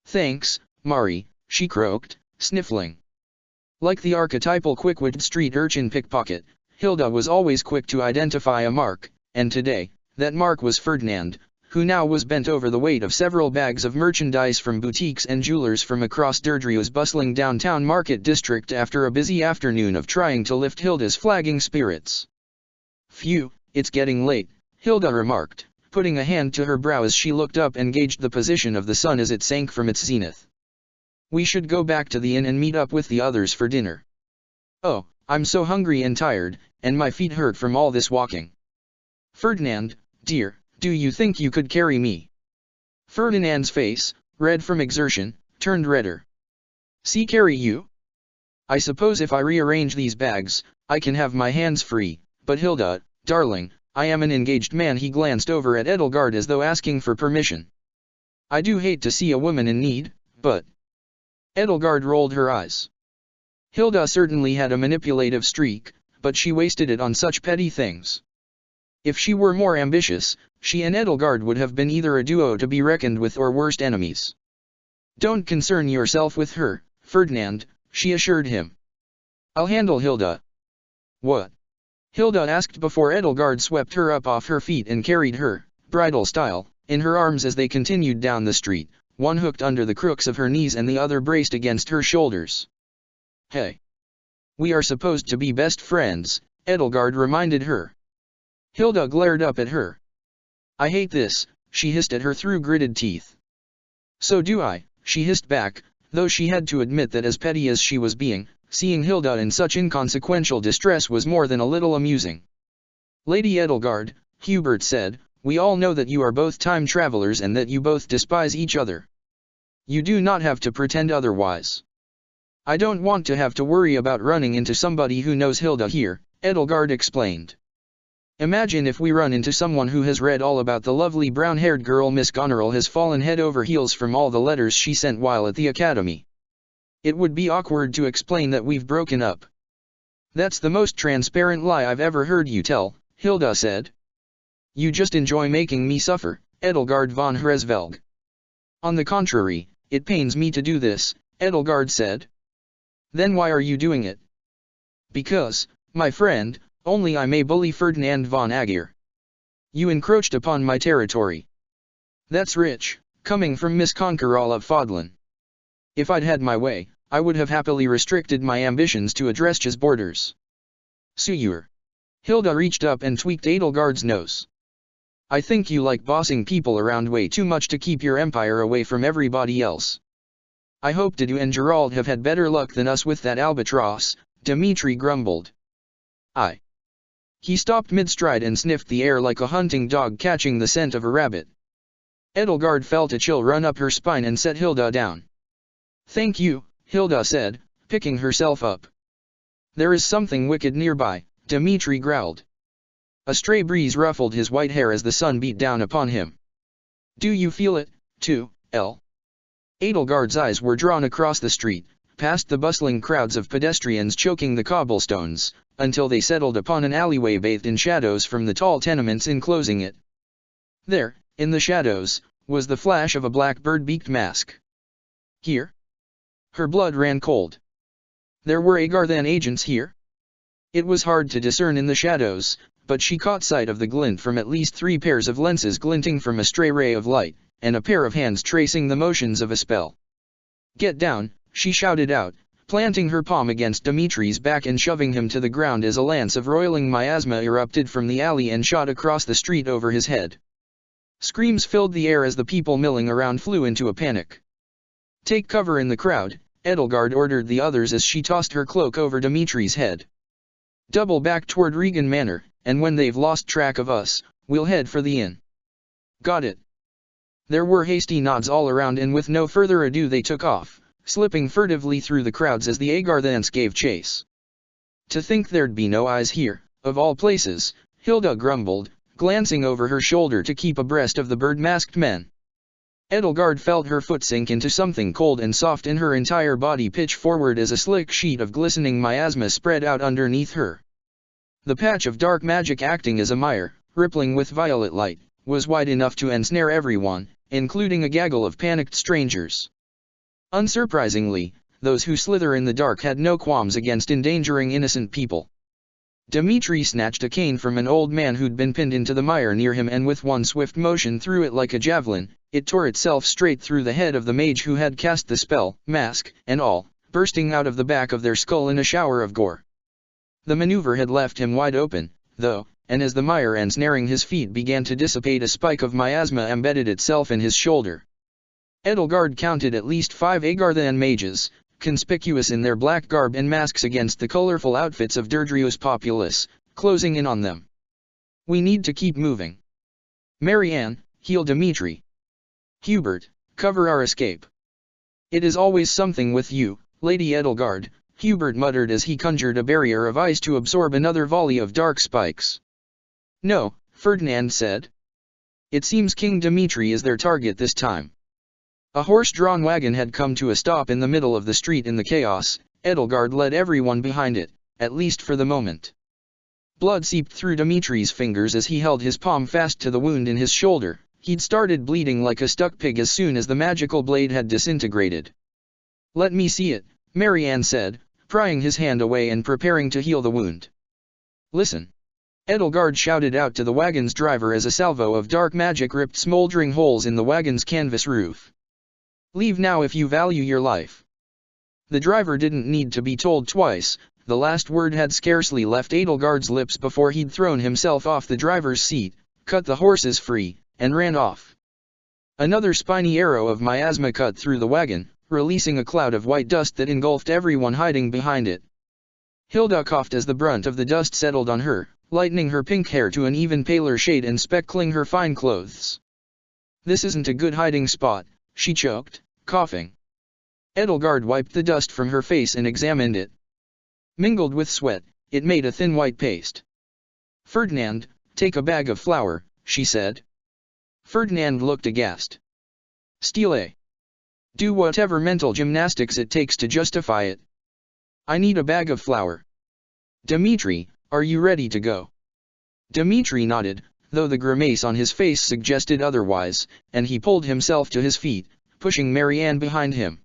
Thanks, Mari, she croaked, sniffling. Like the archetypal quick-witted street urchin pickpocket, Hilda was always quick to identify a mark, and today, that mark was Ferdinand, who now was bent over the weight of several bags of merchandise from boutiques and jewelers from across Derdriu's bustling downtown market district after a busy afternoon of trying to lift Hilda's flagging spirits. Phew, it's getting late, Hilda remarked, putting a hand to her brow as she looked up and gauged the position of the sun as it sank from its zenith. We should go back to the inn and meet up with the others for dinner. Oh, I'm so hungry and tired, and my feet hurt from all this walking. Ferdinand, dear, do you think you could carry me? Ferdinand's face, red from exertion, turned redder. See, carry you? I suppose if I rearrange these bags, I can have my hands free, but Hilda, darling, I am an engaged man. He glanced over at Edelgard as though asking for permission. I do hate to see a woman in need, but... Edelgard rolled her eyes. Hilda certainly had a manipulative streak, but she wasted it on such petty things. If she were more ambitious, she and Edelgard would have been either a duo to be reckoned with or worst enemies. Don't concern yourself with her, Ferdinand, she assured him. I'll handle Hilda. What? Hilda asked before Edelgard swept her up off her feet and carried her, bridal style, in her arms as they continued down the street, one hooked under the crooks of her knees and the other braced against her shoulders. Hey. We are supposed to be best friends, Edelgard reminded her. Hilda glared up at her. I hate this, she hissed at her through gritted teeth. So do I, she hissed back, though she had to admit that as petty as she was being, seeing Hilda in such inconsequential distress was more than a little amusing. Lady Edelgard, Hubert said, we all know that you are both time travelers and that you both despise each other. You do not have to pretend otherwise. I don't want to have to worry about running into somebody who knows Hilda here, Edelgard explained. Imagine if we run into someone who has read all about the lovely brown-haired girl Miss Goneril has fallen head over heels from all the letters she sent while at the academy. It would be awkward to explain that we've broken up. That's the most transparent lie I've ever heard you tell, Hilda said. You just enjoy making me suffer, Edelgard von Hresvelg. On the contrary, it pains me to do this, Edelgard said. Then why are you doing it? Because, my friend, only I may bully Ferdinand von Aegir. You encroached upon my territory. That's rich, coming from Miss Conquerall of Fodlan. If I'd had my way, I would have happily restricted my ambitions to Adrestja's borders. Suyur. Hilda reached up and tweaked Edelgard's nose. I think you like bossing people around way too much to keep your empire away from everybody else. I hope Dedu and Gerald have had better luck than us with that albatross, Dmitri grumbled. He stopped mid-stride and sniffed the air like a hunting dog catching the scent of a rabbit. Edelgard felt a chill run up her spine and set Hilda down. Thank you, Hilda said, picking herself up. There is something wicked nearby, Dmitri growled. A stray breeze ruffled his white hair as the sun beat down upon him. Do you feel it, too, El? Edelgard's eyes were drawn across the street, past the bustling crowds of pedestrians choking the cobblestones, until they settled upon an alleyway bathed in shadows from the tall tenements enclosing it. There, in the shadows, was the flash of a blackbird-beaked mask. Here? Her blood ran cold. There were Agarthan agents here? It was hard to discern in the shadows, but she caught sight of the glint from at least 3 pairs of lenses glinting from a stray ray of light, and a pair of hands tracing the motions of a spell. Get down, she shouted out, planting her palm against Dimitri's back and shoving him to the ground as a lance of roiling miasma erupted from the alley and shot across the street over his head. Screams filled the air as the people milling around flew into a panic. Take cover in the crowd, Edelgard ordered the others as she tossed her cloak over Dimitri's head. Double back toward Regan Manor, and when they've lost track of us, we'll head for the inn. Got it. There were hasty nods all around and with no further ado they took off, slipping furtively through the crowds as the Agarthans gave chase. To think there'd be no eyes here, of all places, Hilda grumbled, glancing over her shoulder to keep abreast of the bird-masked men. Edelgard felt her foot sink into something cold and soft and her entire body pitch forward as a slick sheet of glistening miasma spread out underneath her. The patch of dark magic acting as a mire, rippling with violet light, was wide enough to ensnare everyone, including a gaggle of panicked strangers. Unsurprisingly, those who slither in the dark had no qualms against endangering innocent people. Dimitri snatched a cane from an old man who'd been pinned into the mire near him and with one swift motion threw it like a javelin. It tore itself straight through the head of the mage who had cast the spell, mask and all, bursting out of the back of their skull in a shower of gore. The maneuver had left him wide open, though, and as the mire ensnaring his feet began to dissipate, a spike of miasma embedded itself in his shoulder. Edelgard counted at least 5 Agarthan mages, conspicuous in their black garb and masks against the colorful outfits of Derdriu's populace, closing in on them. "We need to keep moving. Marianne, heal Dimitri. Hubert, cover our escape." "It is always something with you, Lady Edelgard," Hubert muttered as he conjured a barrier of ice to absorb another volley of dark spikes. "No," Ferdinand said. "It seems King Dimitri is their target this time." A horse-drawn wagon had come to a stop in the middle of the street in the chaos. Edelgard led everyone behind it, at least for the moment. Blood seeped through Dimitri's fingers as he held his palm fast to the wound in his shoulder. He'd started bleeding like a stuck pig as soon as the magical blade had disintegrated. "Let me see it," Marianne said, prying his hand away and preparing to heal the wound. "Listen!" Edelgard shouted out to the wagon's driver as a salvo of dark magic ripped smoldering holes in the wagon's canvas roof. "Leave now if you value your life." The driver didn't need to be told twice. The last word had scarcely left Edelgard's lips before he'd thrown himself off the driver's seat, cut the horses free, and ran off. Another spiny arrow of miasma cut through the wagon, releasing a cloud of white dust that engulfed everyone hiding behind it. Hilda coughed as the brunt of the dust settled on her, lightening her pink hair to an even paler shade and speckling her fine clothes. "This isn't a good hiding spot," she choked, coughing. Edelgard wiped the dust from her face and examined it. Mingled with sweat, it made a thin white paste. "Ferdinand, take a bag of flour," she said. Ferdinand looked aghast. "Stile. Do whatever mental gymnastics it takes to justify it. I need a bag of flour. Dimitri, are you ready to go?" Dimitri nodded, though the grimace on his face suggested otherwise, and he pulled himself to his feet, pushing Marianne behind him.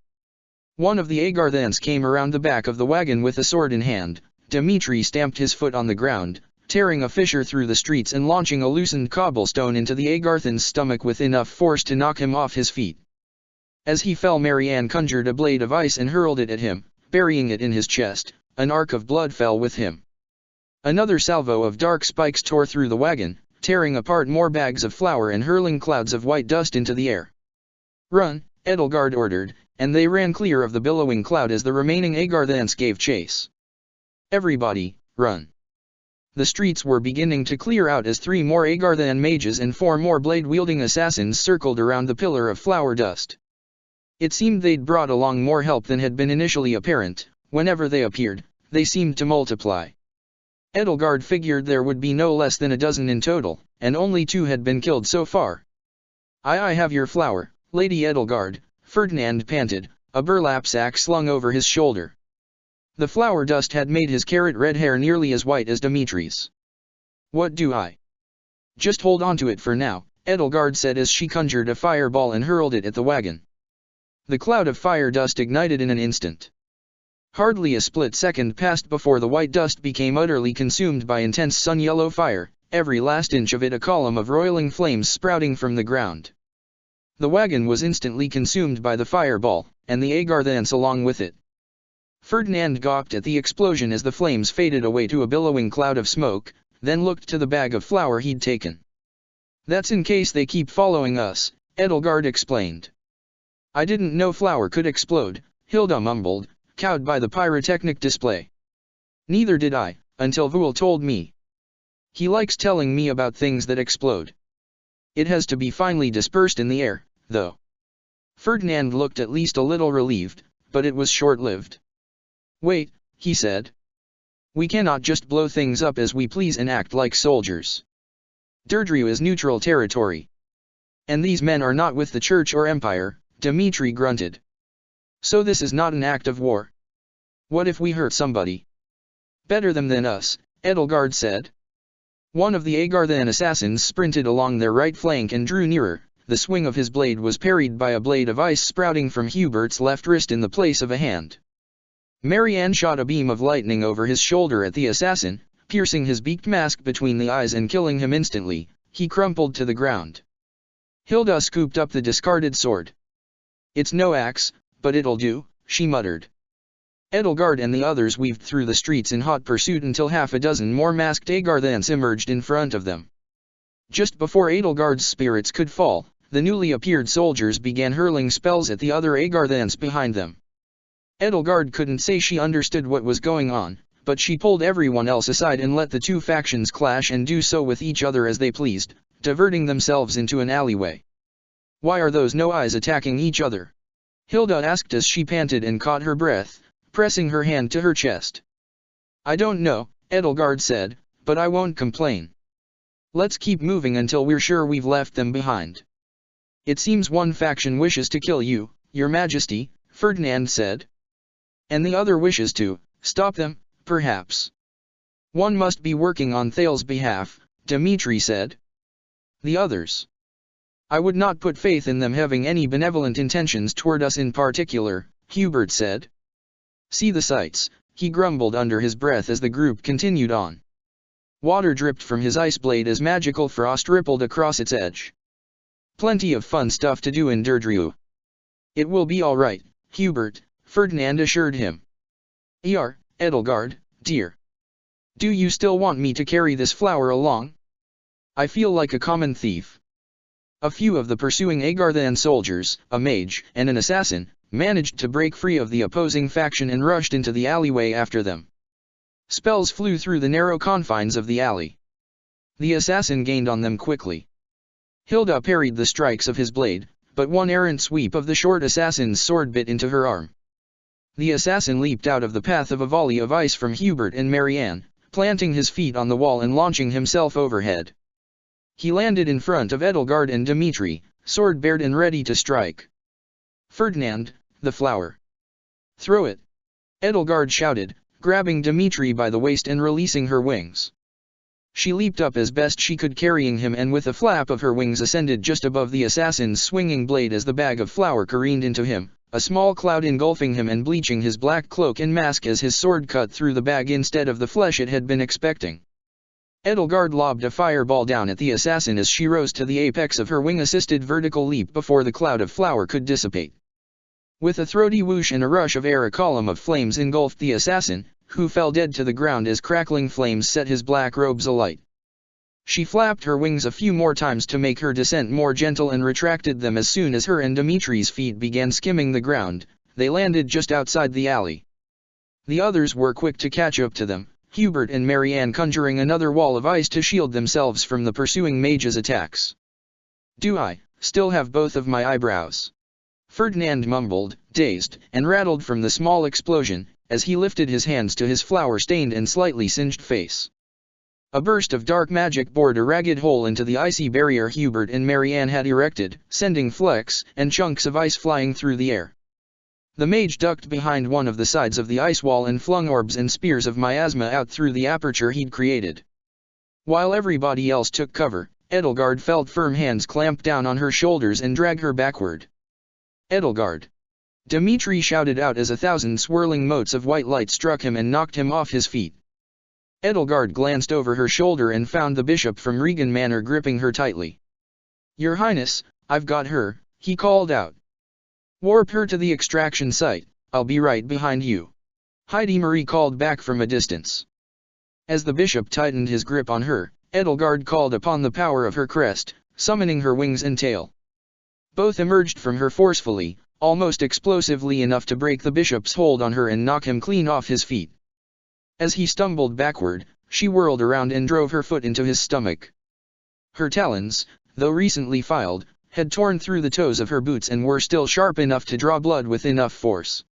One of the Agarthans came around the back of the wagon with a sword in hand. Dimitri stamped his foot on the ground, tearing a fissure through the streets and launching a loosened cobblestone into the Agarthan's stomach with enough force to knock him off his feet. As he fell, Marianne conjured a blade of ice and hurled it at him, burying it in his chest. An arc of blood fell with him. Another salvo of dark spikes tore through the wagon, tearing apart more bags of flour and hurling clouds of white dust into the air. "Run," Edelgard ordered, and they ran clear of the billowing cloud as the remaining Agarthans gave chase. "Everybody, run." The streets were beginning to clear out as 3 more Agarthan mages and 4 more blade-wielding assassins circled around the pillar of flour dust. It seemed they'd brought along more help than had been initially apparent. Whenever they appeared, they seemed to multiply. Edelgard figured there would be no less than a dozen in total, and only 2 had been killed so far. I have your flour, Lady Edelgard," Ferdinand panted, a burlap sack slung over his shoulder. The flour dust had made his carrot-red hair nearly as white as Dimitri's. "What do I?" "Just hold on to it for now," Edelgard said as she conjured a fireball and hurled it at the wagon. The cloud of fire dust ignited in an instant. Hardly a split second passed before the white dust became utterly consumed by intense sun-yellow fire, every last inch of it a column of roiling flames sprouting from the ground. The wagon was instantly consumed by the fireball, and the Agarthans along with it. Ferdinand gawked at the explosion as the flames faded away to a billowing cloud of smoke, then looked to the bag of flour he'd taken. "That's in case they keep following us," Edelgard explained. "I didn't know flour could explode," Hilda mumbled, cowed by the pyrotechnic display. "Neither did I, until Vul told me. He likes telling me about things that explode. It has to be finely dispersed in the air, though." Ferdinand looked at least a little relieved, but it was short-lived. "Wait," he said. "We cannot just blow things up as we please and act like soldiers. Derdriu is neutral territory. And these men are not with the Church or Empire," Dimitri grunted. "So this is not an act of war. What if we hurt somebody?" "Better them than us," Edelgard said. One of the Agarthan assassins sprinted along their right flank and drew nearer. The swing of his blade was parried by a blade of ice sprouting from Hubert's left wrist in the place of a hand. Marianne shot a beam of lightning over his shoulder at the assassin, piercing his beaked mask between the eyes and killing him instantly. He crumpled to the ground. Hilda scooped up the discarded sword. "It's no axe, but it'll do," she muttered. Edelgard and the others weaved through the streets in hot pursuit until half a dozen more masked Agarthans emerged in front of them. Just before Edelgard's spirits could fall, the newly appeared soldiers began hurling spells at the other Agarthans behind them. Edelgard couldn't say she understood what was going on, but she pulled everyone else aside and let the two factions clash and do so with each other as they pleased, diverting themselves into an alleyway. "Why are those no-eyes attacking each other?" Hilda asked as she panted and caught her breath, pressing her hand to her chest. "I don't know," Edelgard said, "but I won't complain. Let's keep moving until we're sure we've left them behind." "It seems one faction wishes to kill you, Your Majesty," Ferdinand said. "And the other wishes to stop them, perhaps." "One must be working on Thal's behalf," Dimitri said. "The others? I would not put faith in them having any benevolent intentions toward us in particular," Hubert said. "See the sights," he grumbled under his breath as the group continued on. Water dripped from his ice blade as magical frost rippled across its edge. "Plenty of fun stuff to do in Derdriu." "It will be all right, Hubert," Ferdinand assured him. Edelgard, dear. Do you still want me to carry this flower along? I feel like a common thief." A few of the pursuing Agarthan soldiers, a mage, and an assassin, managed to break free of the opposing faction and rushed into the alleyway after them. Spells flew through the narrow confines of the alley. The assassin gained on them quickly. Hilda parried the strikes of his blade, but one errant sweep of the short assassin's sword bit into her arm. The assassin leaped out of the path of a volley of ice from Hubert and Marianne, planting his feet on the wall and launching himself overhead. He landed in front of Edelgard and Dimitri, sword bared and ready to strike. "Ferdinand, the flower. Throw it!" Edelgard shouted, grabbing Dimitri by the waist and releasing her wings. She leaped up as best she could, carrying him, and with a flap of her wings ascended just above the assassin's swinging blade as the bag of flour careened into him, a small cloud engulfing him and bleaching his black cloak and mask as his sword cut through the bag instead of the flesh it had been expecting. Edelgard lobbed a fireball down at the assassin as she rose to the apex of her wing-assisted vertical leap before the cloud of flour could dissipate. With a throaty whoosh and a rush of air, a column of flames engulfed the assassin, who fell dead to the ground as crackling flames set his black robes alight. She flapped her wings a few more times to make her descent more gentle and retracted them as soon as her and Dimitri's feet began skimming the ground. They landed just outside the alley. The others were quick to catch up to them, Hubert and Marianne conjuring another wall of ice to shield themselves from the pursuing mage's attacks. "Do I still have both of my eyebrows?" Ferdinand mumbled, dazed and rattled from the small explosion, as he lifted his hands to his flour-stained and slightly singed face. A burst of dark magic bored a ragged hole into the icy barrier Hubert and Marianne had erected, sending flecks and chunks of ice flying through the air. The mage ducked behind one of the sides of the ice wall and flung orbs and spears of miasma out through the aperture he'd created. While everybody else took cover, Edelgard felt firm hands clamp down on her shoulders and drag her backward. "Edelgard!" Dimitri shouted out as 1,000 swirling motes of white light struck him and knocked him off his feet. Edelgard glanced over her shoulder and found the bishop from Regan Manor gripping her tightly. "Your Highness, I've got her," he called out. "Warp her to the extraction site, I'll be right behind you," Heidi Marie called back from a distance. As the bishop tightened his grip on her, Edelgard called upon the power of her crest, summoning her wings and tail. Both emerged from her forcefully, almost explosively enough to break the bishop's hold on her and knock him clean off his feet. As he stumbled backward, she whirled around and drove her foot into his stomach. Her talons, though recently filed, had torn through the toes of her boots and were still sharp enough to draw blood with enough force.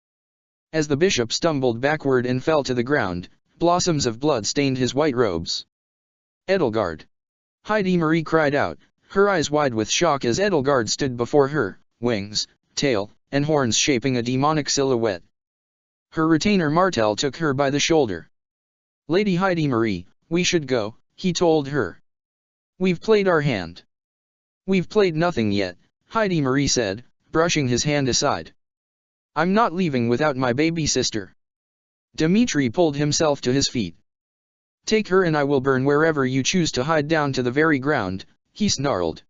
As the bishop stumbled backward and fell to the ground, blossoms of blood stained his white robes. "Edelgard!" Heidi Marie cried out, her eyes wide with shock as Edelgard stood before her, wings, tail, and horns shaping a demonic silhouette. Her retainer Martel took her by the shoulder. "Lady Heidi Marie, we should go," he told her. "We've played our hand." "We've played nothing yet," Heidi Marie said, brushing his hand aside. "I'm not leaving without my baby sister." Dimitri pulled himself to his feet. "Take her and I will burn wherever you choose to hide down to the very ground," he snarled.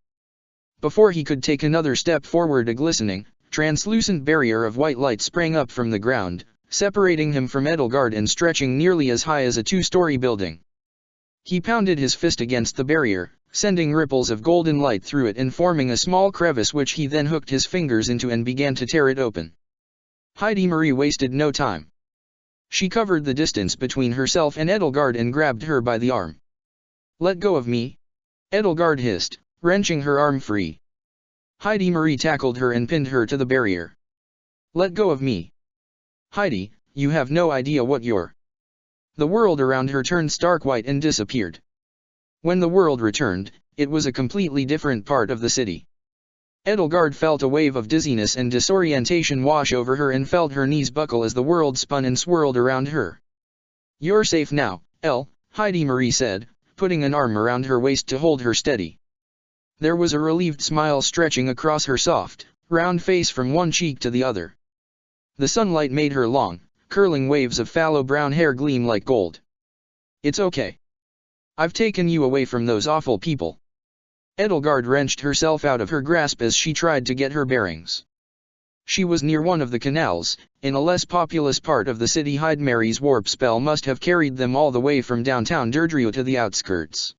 Before he could take another step forward, a glistening, translucent barrier of white light sprang up from the ground, separating him from Edelgard and stretching nearly as high as a two-story building. He pounded his fist against the barrier, sending ripples of golden light through it and forming a small crevice which he then hooked his fingers into and began to tear it open. Heidi Marie wasted no time. She covered the distance between herself and Edelgard and grabbed her by the arm. "Let go of me," Edelgard hissed, wrenching her arm free. Heidi Marie tackled her and pinned her to the barrier. "Let go of me. Heidi, you have no idea what you're." The world around her turned stark white and disappeared. When the world returned, it was a completely different part of the city. Edelgard felt a wave of dizziness and disorientation wash over her and felt her knees buckle as the world spun and swirled around her. "You're safe now, Elle," Heidi Marie said, putting an arm around her waist to hold her steady. There was a relieved smile stretching across her soft, round face from one cheek to the other. The sunlight made her long, curling waves of fallow brown hair gleam like gold. "It's okay. I've taken you away from those awful people." Edelgard wrenched herself out of her grasp as she tried to get her bearings. She was near one of the canals, in a less populous part of the city. Heidmary's warp spell must have carried them all the way from downtown Derdriu to the outskirts.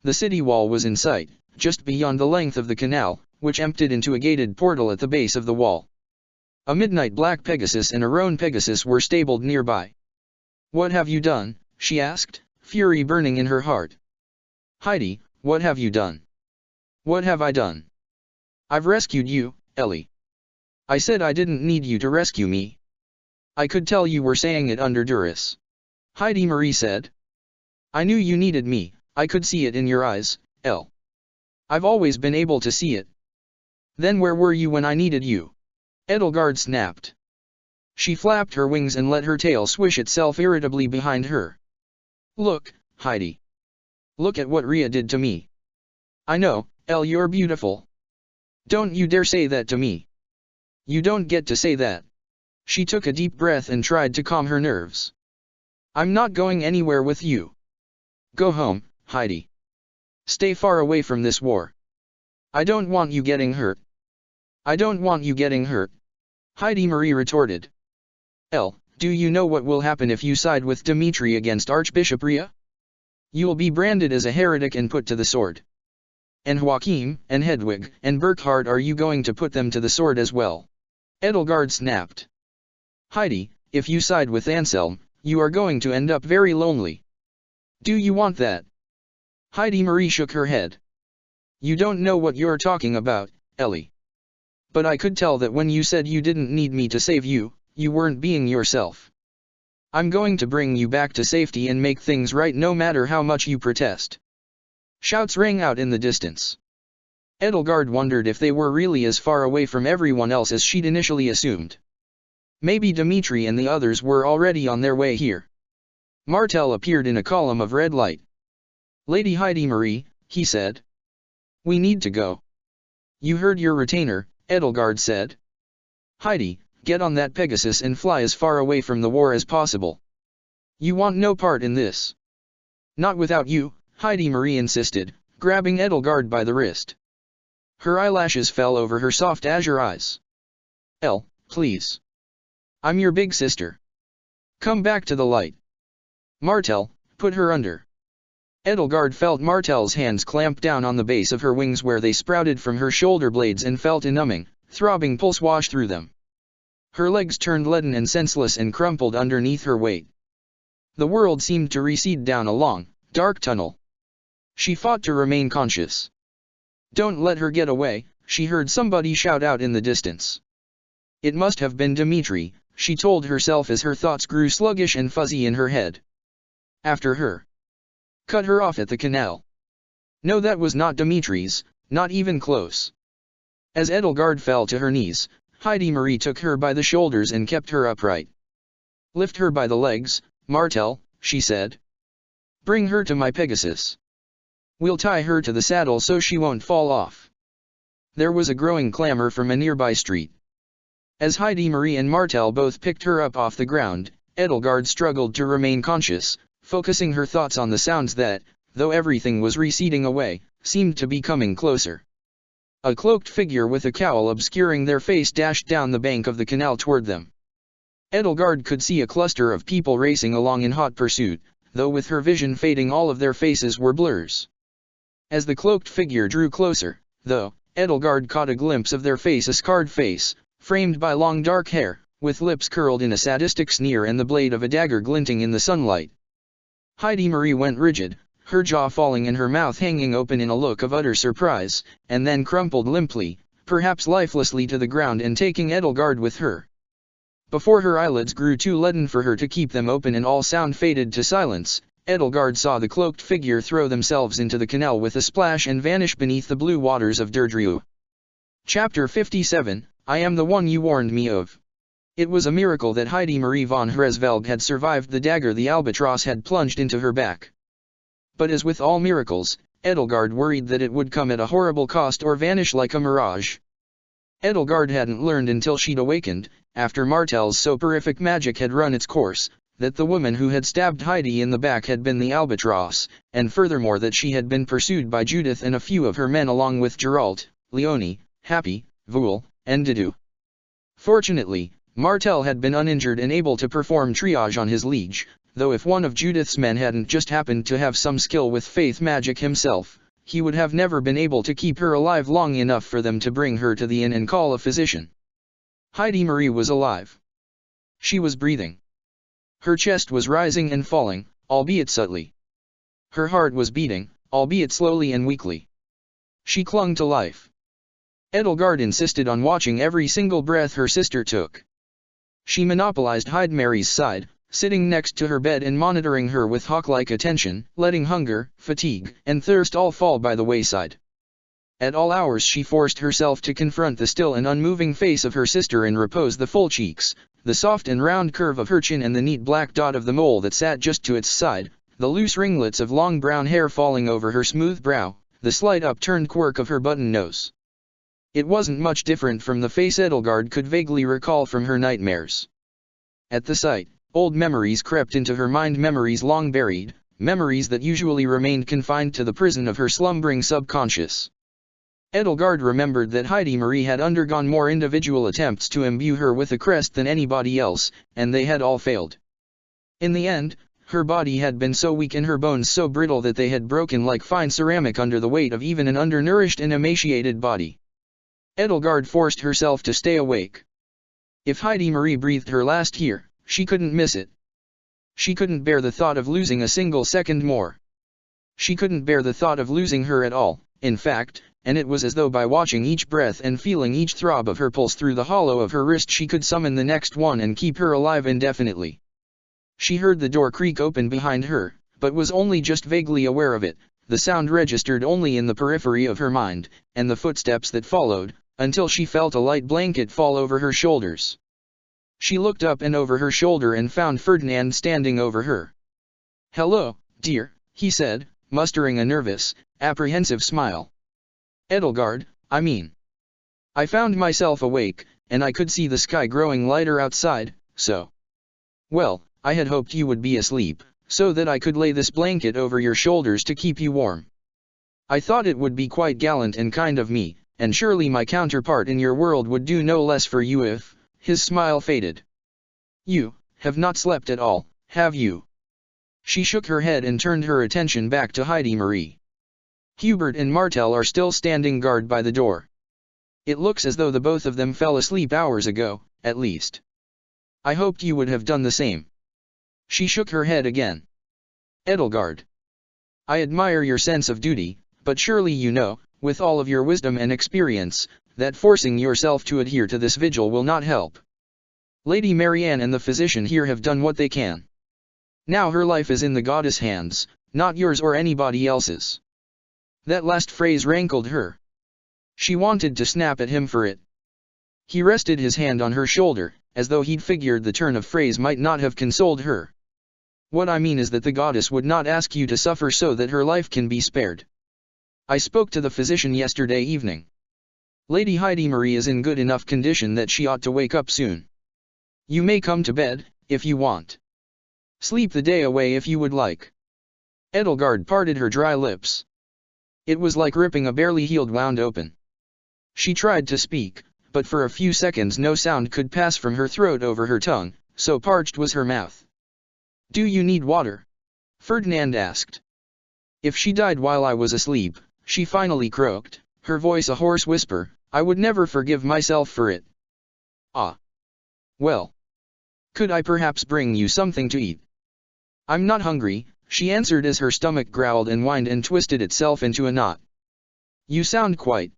The city wall was in sight, just beyond the length of the canal, which emptied into a gated portal at the base of the wall. A midnight black Pegasus and a roan Pegasus were stabled nearby. "What have you done?" she asked, fury burning in her heart. "Heidi, what have you done?" "What have I done?" "I've rescued you, Ellie." "I said I didn't need you to rescue me." "I could tell you were saying it under duress," Heidi Marie said. "I knew you needed me, I could see it in your eyes, Elle. I've always been able to see it." "Then where were you when I needed you?" Edelgard snapped. She flapped her wings and let her tail swish itself irritably behind her. "Look, Heidi. Look at what Rhea did to me." "I know, Elle, you're beautiful. Don't you dare say that to me. You don't get to say that." She took a deep breath and tried to calm her nerves. "I'm not going anywhere with you. Go home, Heidi. Stay far away from this war. I don't want you getting hurt." "I don't want you getting hurt," Heidi Marie retorted. "Elle, do you know what will happen if you side with Dimitri against Archbishop Rhea? You'll be branded as a heretic and put to the sword. And Joachim, and Hedwig, and Burkhard, are you going to put them to the sword as well?" Edelgard snapped. "Heidi, if you side with Anselm, you are going to end up very lonely. Do you want that?" Heidi Marie shook her head. "You don't know what you're talking about, Ellie. But I could tell that when you said you didn't need me to save you, you weren't being yourself. I'm going to bring you back to safety and make things right no matter how much you protest." Shouts rang out in the distance. Edelgard wondered if they were really as far away from everyone else as she'd initially assumed. Maybe Dimitri and the others were already on their way here. Martel appeared in a column of red light. "Lady Heidi Marie," he said. "We need to go." "You heard your retainer," Edelgard said. "Heidi, get on that Pegasus and fly as far away from the war as possible. You want no part in this." "Not without you," Heidi Marie insisted, grabbing Edelgard by the wrist. Her eyelashes fell over her soft azure eyes. "Elle, please. I'm your big sister. Come back to the light." "Martel, put her under." Edelgard felt Martel's hands clamp down on the base of her wings where they sprouted from her shoulder blades and felt a numbing, throbbing pulse wash through them. Her legs turned leaden and senseless and crumpled underneath her weight. The world seemed to recede down a long, dark tunnel. She fought to remain conscious. "Don't let her get away," she heard somebody shout out in the distance. It must have been Dimitri, she told herself as her thoughts grew sluggish and fuzzy in her head. After her. Cut her off at the canal. No, that was not Dimitri's, not even close. As Edelgard fell to her knees, Heidi Marie took her by the shoulders and kept her upright. "Lift her by the legs, Martel," she said. "Bring her to my Pegasus. We'll tie her to the saddle so she won't fall off." There was a growing clamor from a nearby street. As Heidi Marie and Martel both picked her up off the ground, Edelgard struggled to remain conscious, focusing her thoughts on the sounds that, though everything was receding away, seemed to be coming closer. A cloaked figure with a cowl obscuring their face dashed down the bank of the canal toward them. Edelgard could see a cluster of people racing along in hot pursuit, though with her vision fading all of their faces were blurs. As the cloaked figure drew closer, though, Edelgard caught a glimpse of their face, a scarred face, framed by long dark hair, with lips curled in a sadistic sneer and the blade of a dagger glinting in the sunlight. Heidi Marie went rigid, her jaw falling and her mouth hanging open in a look of utter surprise, and then crumpled limply, perhaps lifelessly to the ground and taking Edelgard with her. Before her eyelids grew too leaden for her to keep them open and all sound faded to silence, Edelgard saw the cloaked figure throw themselves into the canal with a splash and vanish beneath the blue waters of Derdriu. Chapter 57, I am the one you warned me of. It was a miracle that Heidi Marie von Hresvelg had survived the dagger the albatross had plunged into her back. But as with all miracles, Edelgard worried that it would come at a horrible cost or vanish like a mirage. Edelgard hadn't learned until she'd awakened, after Martel's soporific magic had run its course, that the woman who had stabbed Heidi in the back had been the albatross, and furthermore that she had been pursued by Judith and a few of her men along with Geralt, Leonie, Happy, Voul, and Didu. Fortunately, Martel had been uninjured and able to perform triage on his liege, though if one of Judith's men hadn't just happened to have some skill with faith magic himself, he would have never been able to keep her alive long enough for them to bring her to the inn and call a physician. Heidi Marie was alive. She was breathing. Her chest was rising and falling, albeit subtly. Her heart was beating, albeit slowly and weakly. She clung to life. Edelgard insisted on watching every single breath her sister took. She monopolized Heidi Marie's side, sitting next to her bed and monitoring her with hawk-like attention, letting hunger, fatigue, and thirst all fall by the wayside. At all hours she forced herself to confront the still and unmoving face of her sister and repose the full cheeks, the soft and round curve of her chin and the neat black dot of the mole that sat just to its side, the loose ringlets of long brown hair falling over her smooth brow, the slight upturned quirk of her button nose. It wasn't much different from the face Edelgard could vaguely recall from her nightmares. At the sight, old memories crept into her mind, memories long buried, memories that usually remained confined to the prison of her slumbering subconscious. Edelgard remembered that Heidi Marie had undergone more individual attempts to imbue her with a crest than anybody else, and they had all failed. In the end, her body had been so weak and her bones so brittle that they had broken like fine ceramic under the weight of even an undernourished and emaciated body. Edelgard forced herself to stay awake. If Heidi Marie breathed her last here, she couldn't miss it. She couldn't bear the thought of losing a single second more. She couldn't bear the thought of losing her at all, in fact, and it was as though by watching each breath and feeling each throb of her pulse through the hollow of her wrist she could summon the next one and keep her alive indefinitely. She heard the door creak open behind her, but was only just vaguely aware of it, the sound registered only in the periphery of her mind, and the footsteps that followed, until she felt a light blanket fall over her shoulders. She looked up and over her shoulder and found Ferdinand standing over her. "Hello, dear," he said, mustering a nervous, apprehensive smile. "Edelgard, I mean. I found myself awake, and I could see the sky growing lighter outside, so. Well, I had hoped you would be asleep, so that I could lay this blanket over your shoulders to keep you warm. I thought it would be quite gallant and kind of me, and surely my counterpart in your world would do no less for you if." His smile faded. "You have not slept at all, have you?" She shook her head and turned her attention back to Heidi Marie. "Hubert and Martel are still standing guard by the door. It looks as though the both of them fell asleep hours ago, at least. I hoped you would have done the same." She shook her head again. "Edelgard, I admire your sense of duty, but surely you know, with all of your wisdom and experience, that forcing yourself to adhere to this vigil will not help. Lady Marianne and the physician here have done what they can. Now her life is in the goddess' hands, not yours or anybody else's." That last phrase rankled her. She wanted to snap at him for it. He rested his hand on her shoulder, as though he'd figured the turn of phrase might not have consoled her. "What I mean is that the goddess would not ask you to suffer so that her life can be spared. I spoke to the physician yesterday evening. Lady Heidi Marie is in good enough condition that she ought to wake up soon. You may come to bed, if you want. Sleep the day away if you would like." Edelgard parted her dry lips. It was like ripping a barely healed wound open. She tried to speak, but for a few seconds no sound could pass from her throat over her tongue, so parched was her mouth. "Do you need water?" Ferdinand asked. "If she died while I was asleep," she finally croaked, her voice a hoarse whisper, "I would never forgive myself for it." "Ah. Well. Could I perhaps bring you something to eat?" "I'm not hungry," she answered as her stomach growled and whined and twisted itself into a knot. "You sound quite—"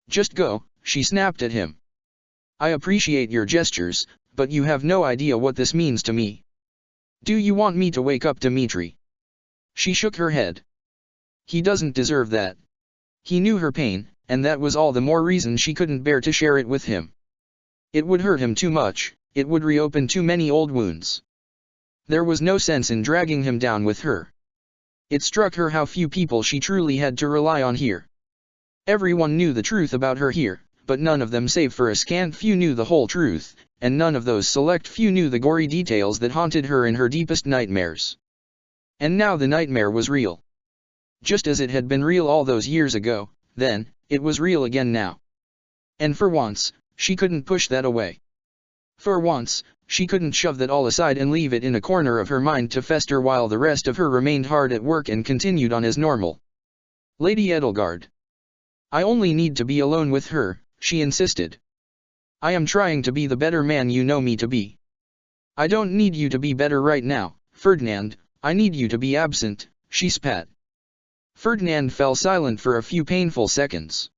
"Just go," she snapped at him. "I appreciate your gestures, but you have no idea what this means to me. Do you want me to wake up Dmitri?" She shook her head. "He doesn't deserve that." He knew her pain, and that was all the more reason she couldn't bear to share it with him. It would hurt him too much, it would reopen too many old wounds. There was no sense in dragging him down with her. It struck her how few people she truly had to rely on here. Everyone knew the truth about her here, but none of them save for a scant few knew the whole truth, and none of those select few knew the gory details that haunted her in her deepest nightmares. And now the nightmare was real. Just as it had been real all those years ago, then, it was real again now. And for once, she couldn't push that away. For once, she couldn't shove that all aside and leave it in a corner of her mind to fester while the rest of her remained hard at work and continued on as normal. "Lady Edelgard. I only need to be alone with her," she insisted. "I am trying to be the better man you know me to be. I don't need you to be better right now, Ferdinand, I need you to be absent," she spat. Ferdinand fell silent for a few painful seconds.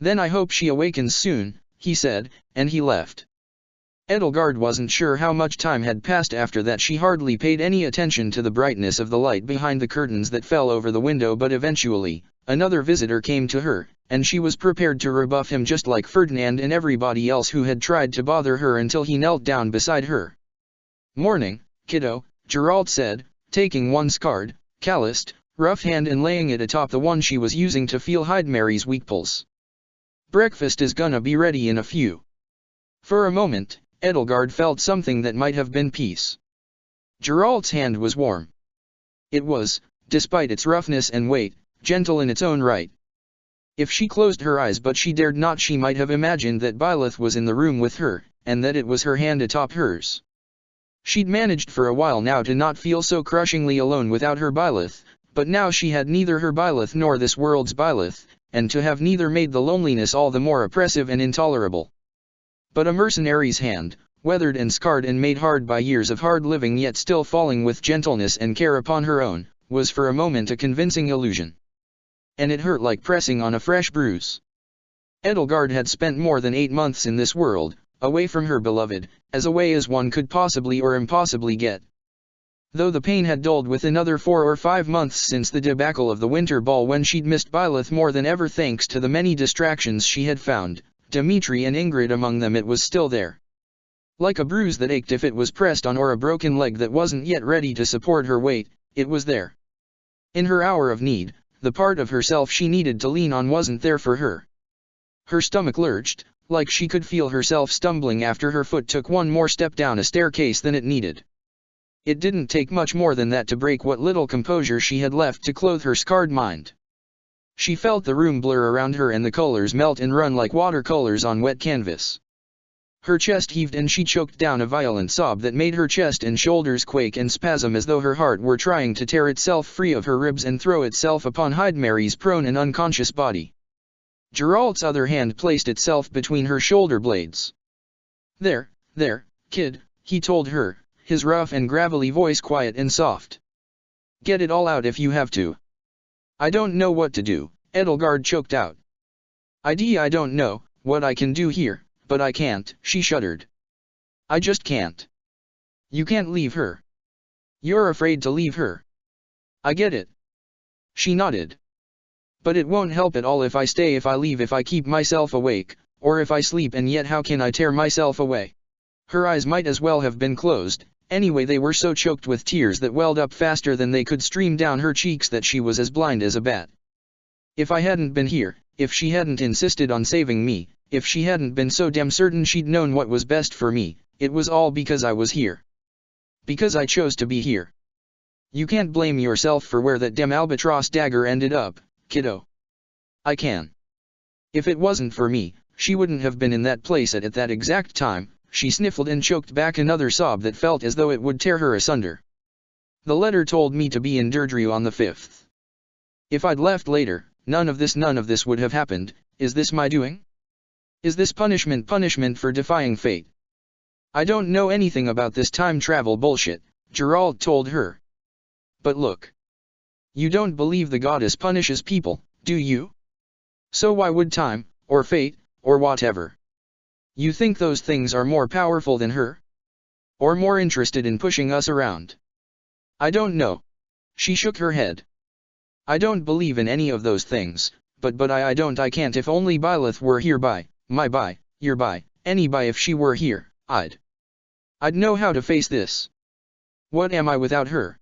"Then I hope she awakens soon," he said, and he left. Edelgard wasn't sure how much time had passed after that. She hardly paid any attention to the brightness of the light behind the curtains that fell over the window, but eventually, another visitor came to her, and she was prepared to rebuff him just like Ferdinand and everybody else who had tried to bother her until he knelt down beside her. "Morning, kiddo," Geralt said, taking one scarred, calloused, rough hand and laying it atop the one she was using to feel Mary's weak pulse. "Breakfast is gonna be ready in a few." For a moment, Edelgard felt something that might have been peace. Geralt's hand was warm. It was, despite its roughness and weight, gentle in its own right. If she closed her eyes but she dared not, she might have imagined that Byleth was in the room with her, and that it was her hand atop hers. She'd managed for a while now to not feel so crushingly alone without her Byleth, but now she had neither her Byleth nor this world's Byleth, and to have neither made the loneliness all the more oppressive and intolerable. But a mercenary's hand, weathered and scarred and made hard by years of hard living yet still falling with gentleness and care upon her own, was for a moment a convincing illusion. And it hurt like pressing on a fresh bruise. Edelgard had spent more than 8 months in this world, away from her beloved, as away as one could possibly or impossibly get. Though the pain had dulled with another 4 or 5 months since the debacle of the winter ball when she'd missed Byleth more than ever thanks to the many distractions she had found, Dmitri and Ingrid among them, it was still there. Like a bruise that ached if it was pressed on or a broken leg that wasn't yet ready to support her weight, it was there. In her hour of need, the part of herself she needed to lean on wasn't there for her. Her stomach lurched, like she could feel herself stumbling after her foot took one more step down a staircase than it needed. It didn't take much more than that to break what little composure she had left to clothe her scarred mind. She felt the room blur around her and the colors melt and run like watercolors on wet canvas. Her chest heaved and she choked down a violent sob that made her chest and shoulders quake and spasm as though her heart were trying to tear itself free of her ribs and throw itself upon Mary's prone and unconscious body. Geralt's other hand placed itself between her shoulder blades. There, kid," he told her, his rough and gravelly voice quiet and soft. "Get it all out if you have to." "I don't know what to do," Edelgard choked out. I don't know what I can do here, but I can't," she shuddered. "I just can't." "You can't leave her. You're afraid to leave her. I get it." She nodded. "But it won't help at all if I stay, if I leave, if I keep myself awake, or if I sleep, and yet how can I tear myself away?" Her eyes might as well have been closed. Anyway, they were so choked with tears that welled up faster than they could stream down her cheeks that she was as blind as a bat. If I hadn't been here, if she hadn't insisted on saving me, if she hadn't been so damn certain she'd known what was best for me, it was all because I was here. Because I chose to be here. You can't blame yourself for where that damn albatross dagger ended up, kiddo. I can. If it wasn't for me, she wouldn't have been in that place at that exact time, she sniffled and choked back another sob that felt as though it would tear her asunder. The letter told me to be in Deirdre on the 5th. If I'd left later, none of this would have happened. Is this my doing? Is this punishment for defying fate? I don't know anything about this time travel bullshit, Geralt told her. But look. You don't believe the goddess punishes people, do you? So why would time, or fate, or whatever? You think those things are more powerful than her? Or more interested in pushing us around? I don't know. She shook her head. I don't believe in any of those things, but I can't. If only Byleth were here if she were here, I'd know how to face this. What am I without her?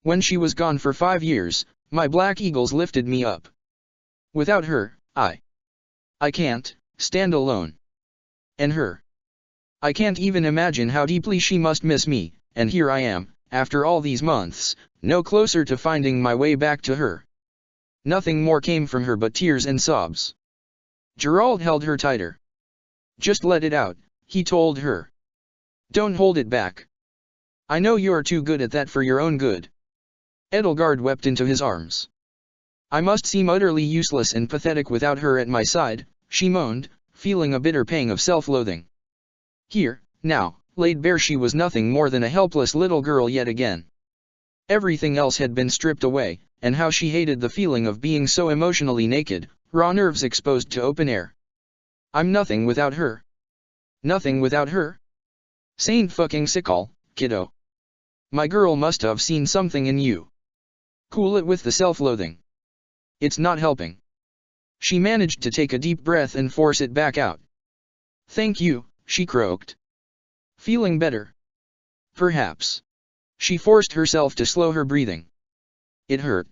When she was gone for 5 years, my black eagles lifted me up. Without her, I can't stand alone. And her. I can't even imagine how deeply she must miss me, and here I am, after all these months, no closer to finding my way back to her. Nothing more came from her but tears and sobs. Geralt held her tighter. Just let it out, he told her. Don't hold it back. I know you're too good at that for your own good. Edelgard wept into his arms. I must seem utterly useless and pathetic without her at my side, she moaned, feeling a bitter pang of self-loathing. Here, now, laid bare, she was nothing more than a helpless little girl yet again. Everything else had been stripped away, and how she hated the feeling of being so emotionally naked, raw nerves exposed to open air. I'm nothing without her. Nothing without her? Saint fucking Sikal, kiddo. My girl must have seen something in you. Cool it with the self-loathing. It's not helping. She managed to take a deep breath and force it back out. Thank you, she croaked. Feeling better? Perhaps. She forced herself to slow her breathing. It hurt.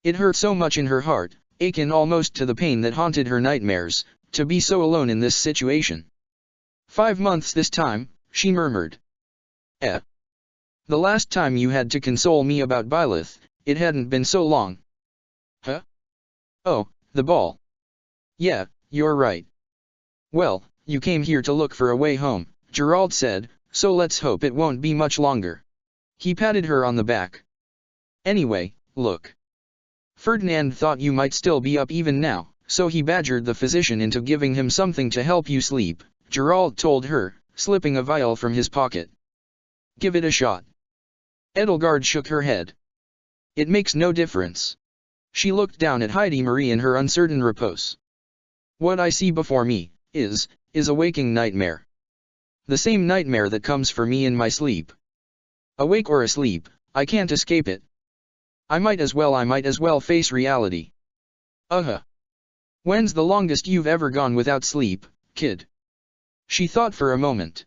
It hurt so much in her heart, akin almost to the pain that haunted her nightmares, to be so alone in this situation. 5 months this time, she murmured. The last time you had to console me about Byleth, it hadn't been so long. Huh? Oh, the ball. Yeah, you're right. Well, you came here to look for a way home, Geralt said, so let's hope it won't be much longer. He patted her on the back. Anyway, look. Ferdinand thought you might still be up even now, so he badgered the physician into giving him something to help you sleep, Geralt told her, slipping a vial from his pocket. Give it a shot. Edelgard shook her head. It makes no difference. She looked down at Heidi Marie in her uncertain repose. What I see before me, is a waking nightmare. The same nightmare that comes for me in my sleep. Awake or asleep, I can't escape it. I might as well face reality. When's the longest you've ever gone without sleep, kid? She thought for a moment.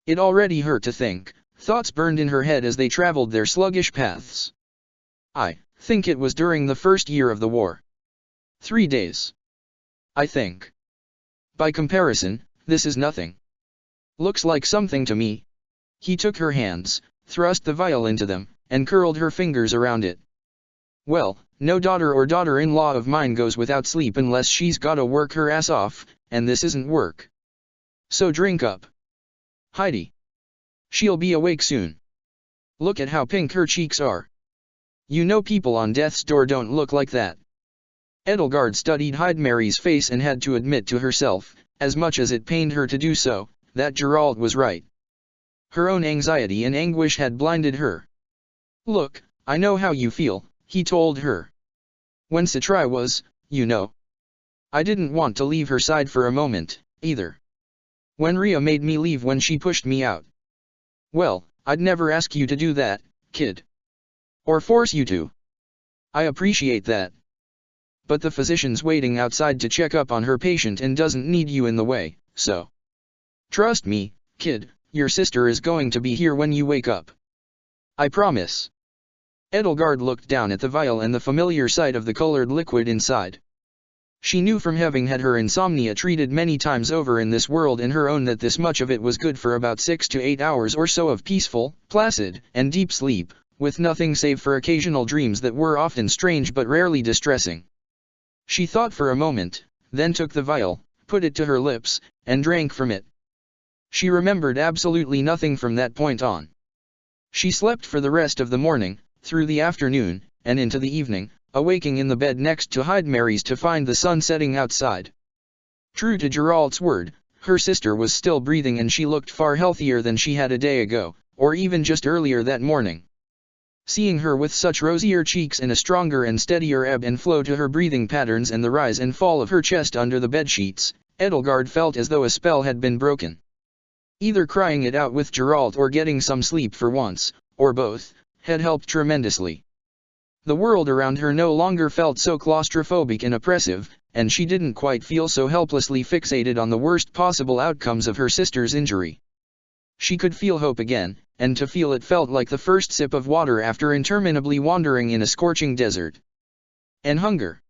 It already hurt to think, thoughts burned in her head as they traveled their sluggish paths. I think it was during the first year of the war. 3 days. I think. By comparison, this is nothing. Looks like something to me. He took her hands, thrust the vial into them, and curled her fingers around it. Well, no daughter or daughter-in-law of mine goes without sleep unless she's gotta work her ass off, and this isn't work. So drink up. Heidi. She'll be awake soon. Look at how pink her cheeks are. You know people on death's door don't look like that. Edelgard studied Heidemarie's face and had to admit to herself, as much as it pained her to do so, that Geralt was right. Her own anxiety and anguish had blinded her. Look, I know how you feel, he told her. When Citrai was, you know. I didn't want to leave her side for a moment, either. When Rhea made me leave when she pushed me out. Well, I'd never ask you to do that, kid. Or force you to. I appreciate that. But the physician's waiting outside to check up on her patient and doesn't need you in the way, so. Trust me, kid, your sister is going to be here when you wake up. I promise. Edelgard looked down at the vial and the familiar sight of the colored liquid inside. She knew from having had her insomnia treated many times over in this world and her own that this much of it was good for about 6 to 8 hours or so of peaceful, placid, and deep sleep, with nothing save for occasional dreams that were often strange but rarely distressing. She thought for a moment, then took the vial, put it to her lips, and drank from it. She remembered absolutely nothing from that point on. She slept for the rest of the morning, through the afternoon, and into the evening, awaking in the bed next to Hydemary's to find the sun setting outside. True to Geralt's word, her sister was still breathing and she looked far healthier than she had a day ago, or even just earlier that morning. Seeing her with such rosier cheeks and a stronger and steadier ebb and flow to her breathing patterns and the rise and fall of her chest under the bedsheets, Edelgard felt as though a spell had been broken. Either crying it out with Geralt or getting some sleep for once, or both, had helped tremendously. The world around her no longer felt so claustrophobic and oppressive, and she didn't quite feel so helplessly fixated on the worst possible outcomes of her sister's injury. She could feel hope again, and to feel it felt like the first sip of water after interminably wandering in a scorching desert. And hunger.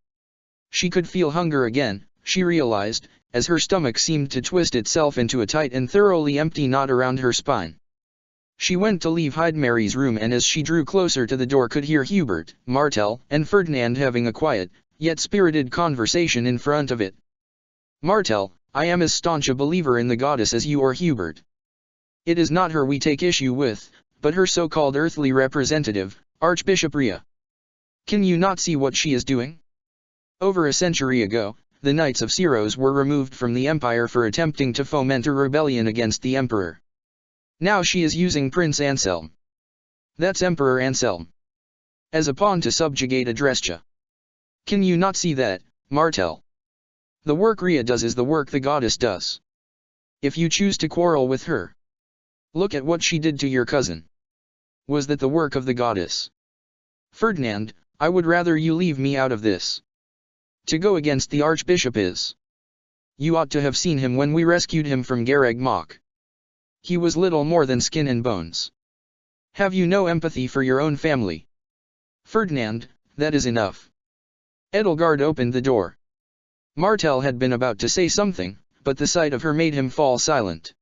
She could feel hunger again, she realized, as her stomach seemed to twist itself into a tight and thoroughly empty knot around her spine. She went to leave Hydemary's room and as she drew closer to the door could hear Hubert, Martel, and Ferdinand having a quiet, yet spirited conversation in front of it. Martel, I am as staunch a believer in the goddess as you or Hubert. It is not her we take issue with, but her so-called earthly representative, Archbishop Rhea. Can you not see what she is doing? Over a century ago, the Knights of Syros were removed from the Empire for attempting to foment a rebellion against the Emperor. Now she is using Prince Anselm. That's Emperor Anselm. As a pawn to subjugate Adrestia. Can you not see that, Martel? The work Rhea does is the work the goddess does. If you choose to quarrel with her, look at what she did to your cousin. Was that the work of the goddess? Ferdinand, I would rather you leave me out of this. To go against the Archbishop is. You ought to have seen him when we rescued him from Garreg Mach. He was little more than skin and bones. Have you no empathy for your own family? Ferdinand, that is enough. Edelgard opened the door. Martel had been about to say something, but the sight of her made him fall silent.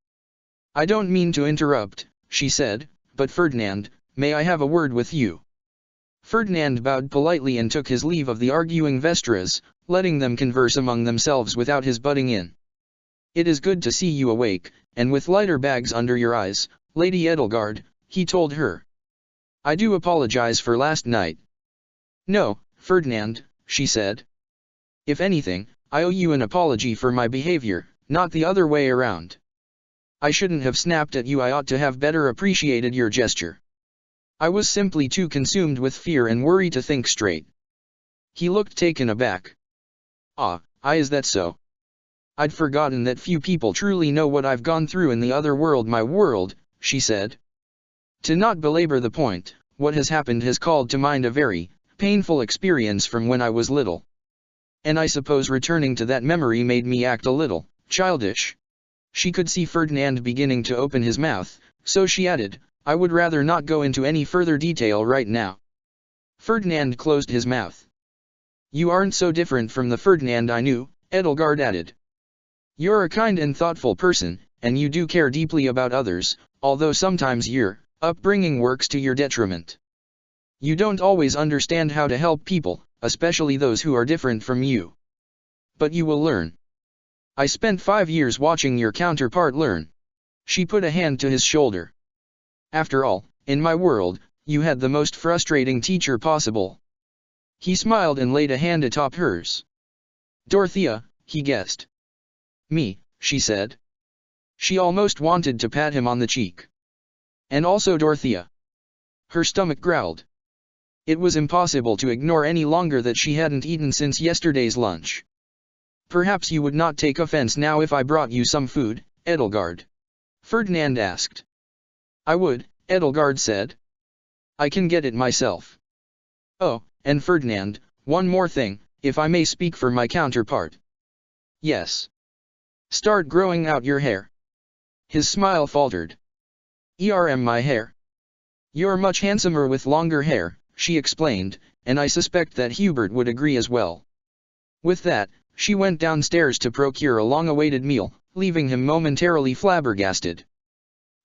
I don't mean to interrupt, she said, but Ferdinand, may I have a word with you? Ferdinand bowed politely and took his leave of the arguing Vestras, letting them converse among themselves without his butting in. It is good to see you awake, and with lighter bags under your eyes, Lady Edelgard, he told her. I do apologize for last night. No, Ferdinand, she said. If anything, I owe you an apology for my behavior, not the other way around. I shouldn't have snapped at you. I ought to have better appreciated your gesture. I was simply too consumed with fear and worry to think straight. He looked taken aback. Ah, is that so? I'd forgotten that few people truly know what I've gone through in the other world, my world, she said. To not belabor the point, what has happened has called to mind a very painful experience from when I was little. And I suppose returning to that memory made me act a little childish. She could see Ferdinand beginning to open his mouth, so she added, I would rather not go into any further detail right now. Ferdinand closed his mouth. You aren't so different from the Ferdinand I knew, Edelgard added. You're a kind and thoughtful person, and you do care deeply about others, although sometimes your upbringing works to your detriment. You don't always understand how to help people, especially those who are different from you. But you will learn. I spent 5 years watching your counterpart learn. She put a hand to his shoulder. After all, in my world, you had the most frustrating teacher possible. He smiled and laid a hand atop hers. Dorothea, he guessed. Me, she said. She almost wanted to pat him on the cheek. And also Dorothea. Her stomach growled. It was impossible to ignore any longer that she hadn't eaten since yesterday's lunch. Perhaps you would not take offense now if I brought you some food, Edelgard? Ferdinand asked. I would, Edelgard said. I can get it myself. Oh, and Ferdinand, one more thing, if I may speak for my counterpart. Yes. Start growing out your hair. His smile faltered. My hair. You're much handsomer with longer hair, she explained, and I suspect that Hubert would agree as well. With that, she went downstairs to procure a long-awaited meal, leaving him momentarily flabbergasted.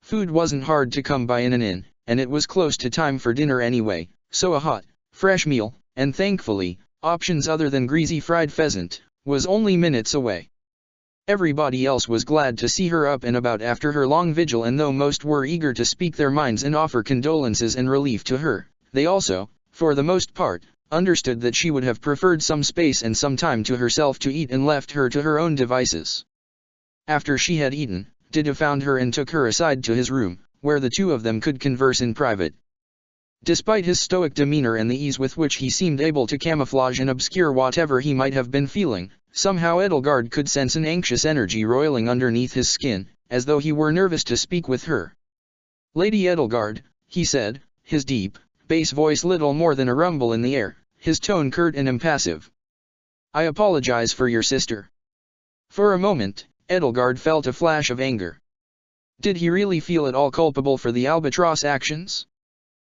Food wasn't hard to come by in an inn, and it was close to time for dinner anyway, so a hot, fresh meal, and thankfully, options other than greasy fried pheasant, was only minutes away. Everybody else was glad to see her up and about after her long vigil, and though most were eager to speak their minds and offer condolences and relief to her, they also, for the most part, understood that she would have preferred some space and some time to herself to eat and left her to her own devices. After she had eaten, Dida found her and took her aside to his room, where the two of them could converse in private. Despite his stoic demeanor and the ease with which he seemed able to camouflage and obscure whatever he might have been feeling, somehow Edelgard could sense an anxious energy roiling underneath his skin, as though he were nervous to speak with her. "Lady Edelgard," he said, his deep, bass voice little more than a rumble in the air, his tone curt and impassive. "I apologize for your sister." For a moment, Edelgard felt a flash of anger. Did he really feel at all culpable for the albatross actions?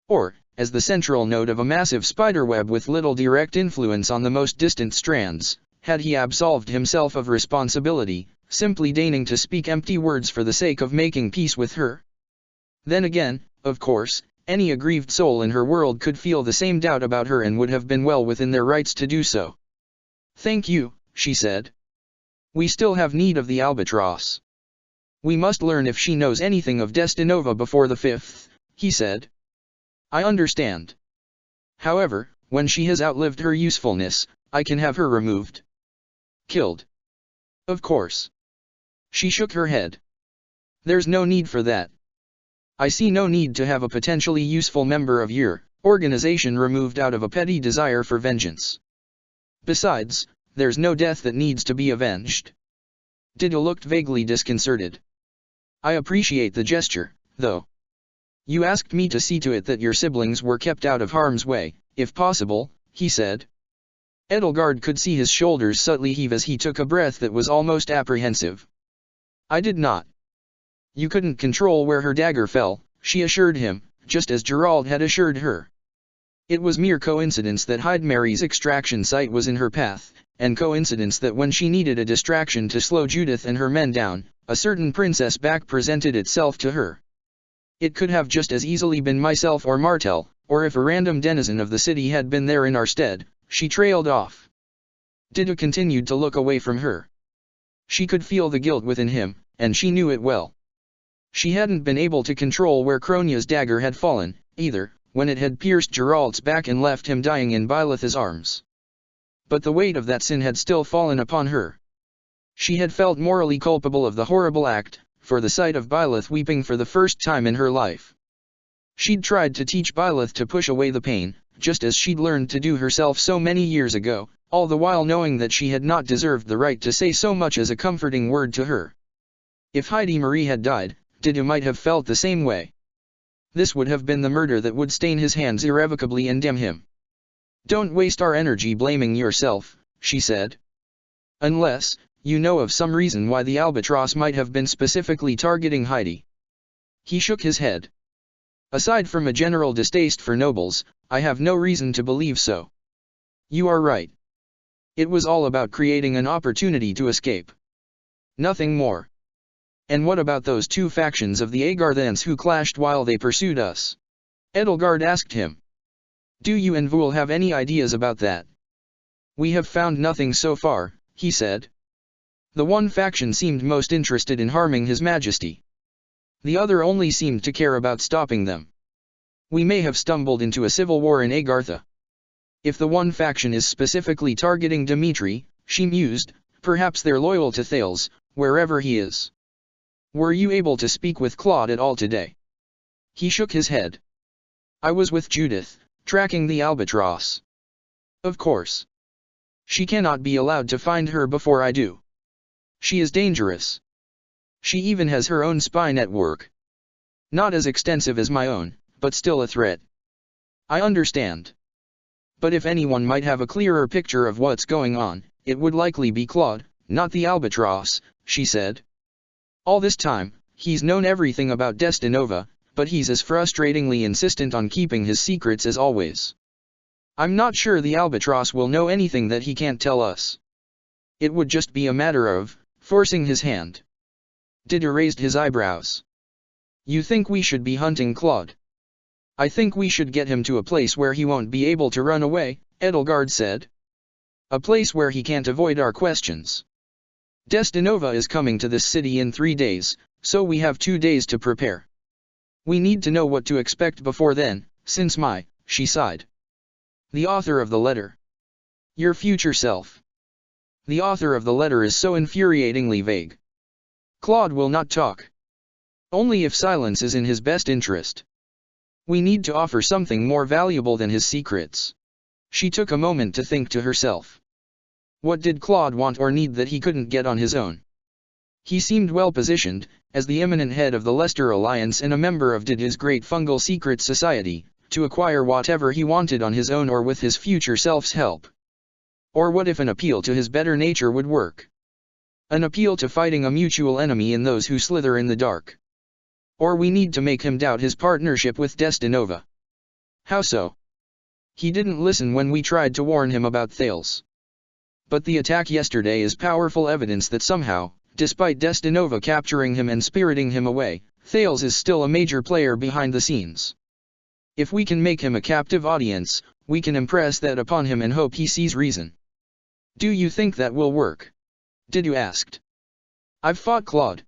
Or, as the central node of a massive spiderweb with little direct influence on the most distant strands, had he absolved himself of responsibility, simply deigning to speak empty words for the sake of making peace with her? Then again, of course, any aggrieved soul in her world could feel the same doubt about her and would have been well within their rights to do so. "Thank you," she said. "We still have need of the albatross. We must learn if she knows anything of Destinova before the 5th, he said. "I understand. However, when she has outlived her usefulness, I can have her removed." "Killed?" "Of course." She shook her head. "There's no need for that. I see no need to have a potentially useful member of your organization removed out of a petty desire for vengeance. Besides, there's no death that needs to be avenged." Dida looked vaguely disconcerted. "I appreciate the gesture, though. You asked me to see to it that your siblings were kept out of harm's way, if possible," he said. Edelgard could see his shoulders subtly heave as he took a breath that was almost apprehensive. "I did not." "You couldn't control where her dagger fell," she assured him, just as Gerald had assured her. It was mere coincidence that Hydemary's extraction site was in her path, and coincidence that when she needed a distraction to slow Judith and her men down, a certain princess back presented itself to her. It could have just as easily been myself or Martel, or if a random denizen of the city had been there in our stead. She trailed off. Dida continued to look away from her. She could feel the guilt within him, and she knew it well. She hadn't been able to control where Kronia's dagger had fallen, either, when it had pierced Gerald's back and left him dying in Byleth's arms. But the weight of that sin had still fallen upon her. She had felt morally culpable of the horrible act, for the sight of Byleth weeping for the first time in her life. She'd tried to teach Byleth to push away the pain, just as she'd learned to do herself so many years ago, all the while knowing that she had not deserved the right to say so much as a comforting word to her. If Heidi Marie had died, Dida might have felt the same way. This would have been the murder that would stain his hands irrevocably and damn him. "Don't waste our energy blaming yourself," she said. "Unless, you know of some reason why the albatross might have been specifically targeting Heidi." He shook his head. "Aside from a general distaste for nobles, I have no reason to believe so." "You are right. It was all about creating an opportunity to escape. Nothing more." "And what about those two factions of the Agarthans who clashed while they pursued us?" Edelgard asked him. "Do you and Vul have any ideas about that?" "We have found nothing so far," he said. "The one faction seemed most interested in harming His Majesty. The other only seemed to care about stopping them. We may have stumbled into a civil war in Agartha. If the one faction is specifically targeting Dimitri," she mused, "perhaps they're loyal to Thales, wherever he is." "Were you able to speak with Claude at all today?" He shook his head. "I was with Judith, tracking the albatross." "Of course. She cannot be allowed to find her before I do. She is dangerous. She even has her own spy network. Not as extensive as my own, but still a threat." "I understand. But if anyone might have a clearer picture of what's going on, it would likely be Claude, not the albatross," she said. "All this time, he's known everything about Destinova, but he's as frustratingly insistent on keeping his secrets as always. I'm not sure the albatross will know anything that he can't tell us. It would just be a matter of forcing his hand." Dida raised his eyebrows. "You think we should be hunting Claude?" "I think we should get him to a place where he won't be able to run away," Edelgard said. "A place where he can't avoid our questions." Destinova is coming to this city in 3 days, so we have 2 days to prepare. We need to know what to expect before then, since she sighed. The author of the letter. Your future self. The author of the letter is so infuriatingly vague. Claude will not talk. Only if silence is in his best interest. We need to offer something more valuable than his secrets. She took a moment to think to herself. What did Claude want or need that he couldn't get on his own? He seemed well positioned, as the eminent head of the Leicester Alliance and a member of his great fungal secret society, to acquire whatever he wanted on his own or with his future self's help. Or what if an appeal to his better nature would work? An appeal to fighting a mutual enemy in those who slither in the dark. Or we need to make him doubt his partnership with Destinova. How so? He didn't listen when we tried to warn him about Thales. But the attack yesterday is powerful evidence that somehow, despite Destinova capturing him and spiriting him away, Thales is still a major player behind the scenes. If we can make him a captive audience, we can impress that upon him and hope he sees reason. Do you think that will work? Didu asked. I've fought Claude.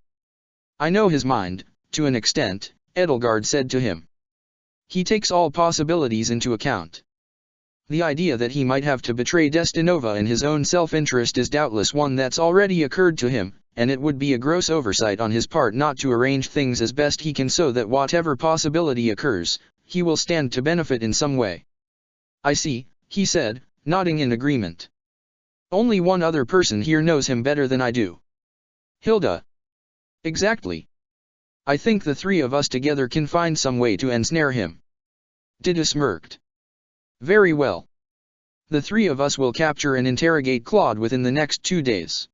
I know his mind, to an extent, Edelgard said to him. He takes all possibilities into account. The idea that he might have to betray Destinova in his own self-interest is doubtless one that's already occurred to him, and it would be a gross oversight on his part not to arrange things as best he can so that whatever possibility occurs, he will stand to benefit in some way. I see, he said, nodding in agreement. Only one other person here knows him better than I do. Hilda. Exactly. I think the 3 of us together can find some way to ensnare him. Didu smirked. Very well. The 3 of us will capture and interrogate Claude within the next 2 days.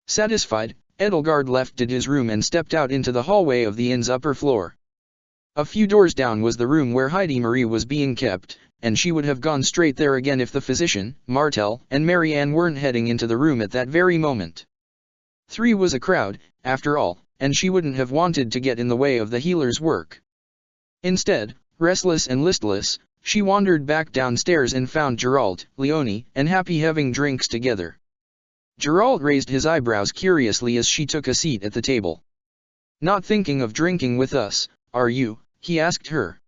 Satisfied, Edelgard left Didu's room and stepped out into the hallway of the inn's upper floor. A few doors down was the room where Heidi Marie was being kept, and she would have gone straight there again if the physician, Martel, and Marianne weren't heading into the room at that very moment. 3 was a crowd, after all, and she wouldn't have wanted to get in the way of the healer's work. Instead, restless and listless, she wandered back downstairs and found Gerald, Leonie, and Happy having drinks together. Gerald raised his eyebrows curiously as she took a seat at the table. Not thinking of drinking with us, are you? He asked her.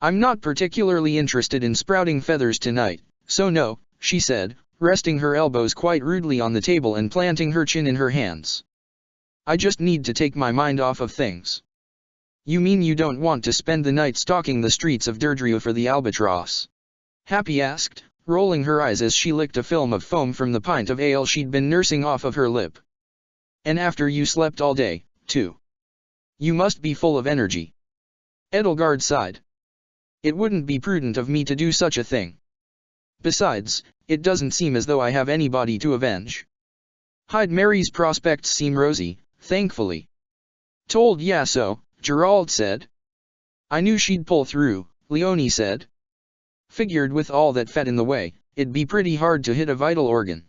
I'm not particularly interested in sprouting feathers tonight, so no, she said, resting her elbows quite rudely on the table and planting her chin in her hands. I just need to take my mind off of things. You mean you don't want to spend the night stalking the streets of Derdriu for the albatross? Happy asked, rolling her eyes as she licked a film of foam from the pint of ale she'd been nursing off of her lip. And after you slept all day, too. You must be full of energy. Edelgard sighed. It wouldn't be prudent of me to do such a thing. Besides, it doesn't seem as though I have anybody to avenge. Hyde Mary's prospects seem rosy, thankfully. Told ya so, Gerald said. I knew she'd pull through, Leonie said. Figured with all that fat in the way, it'd be pretty hard to hit a vital organ.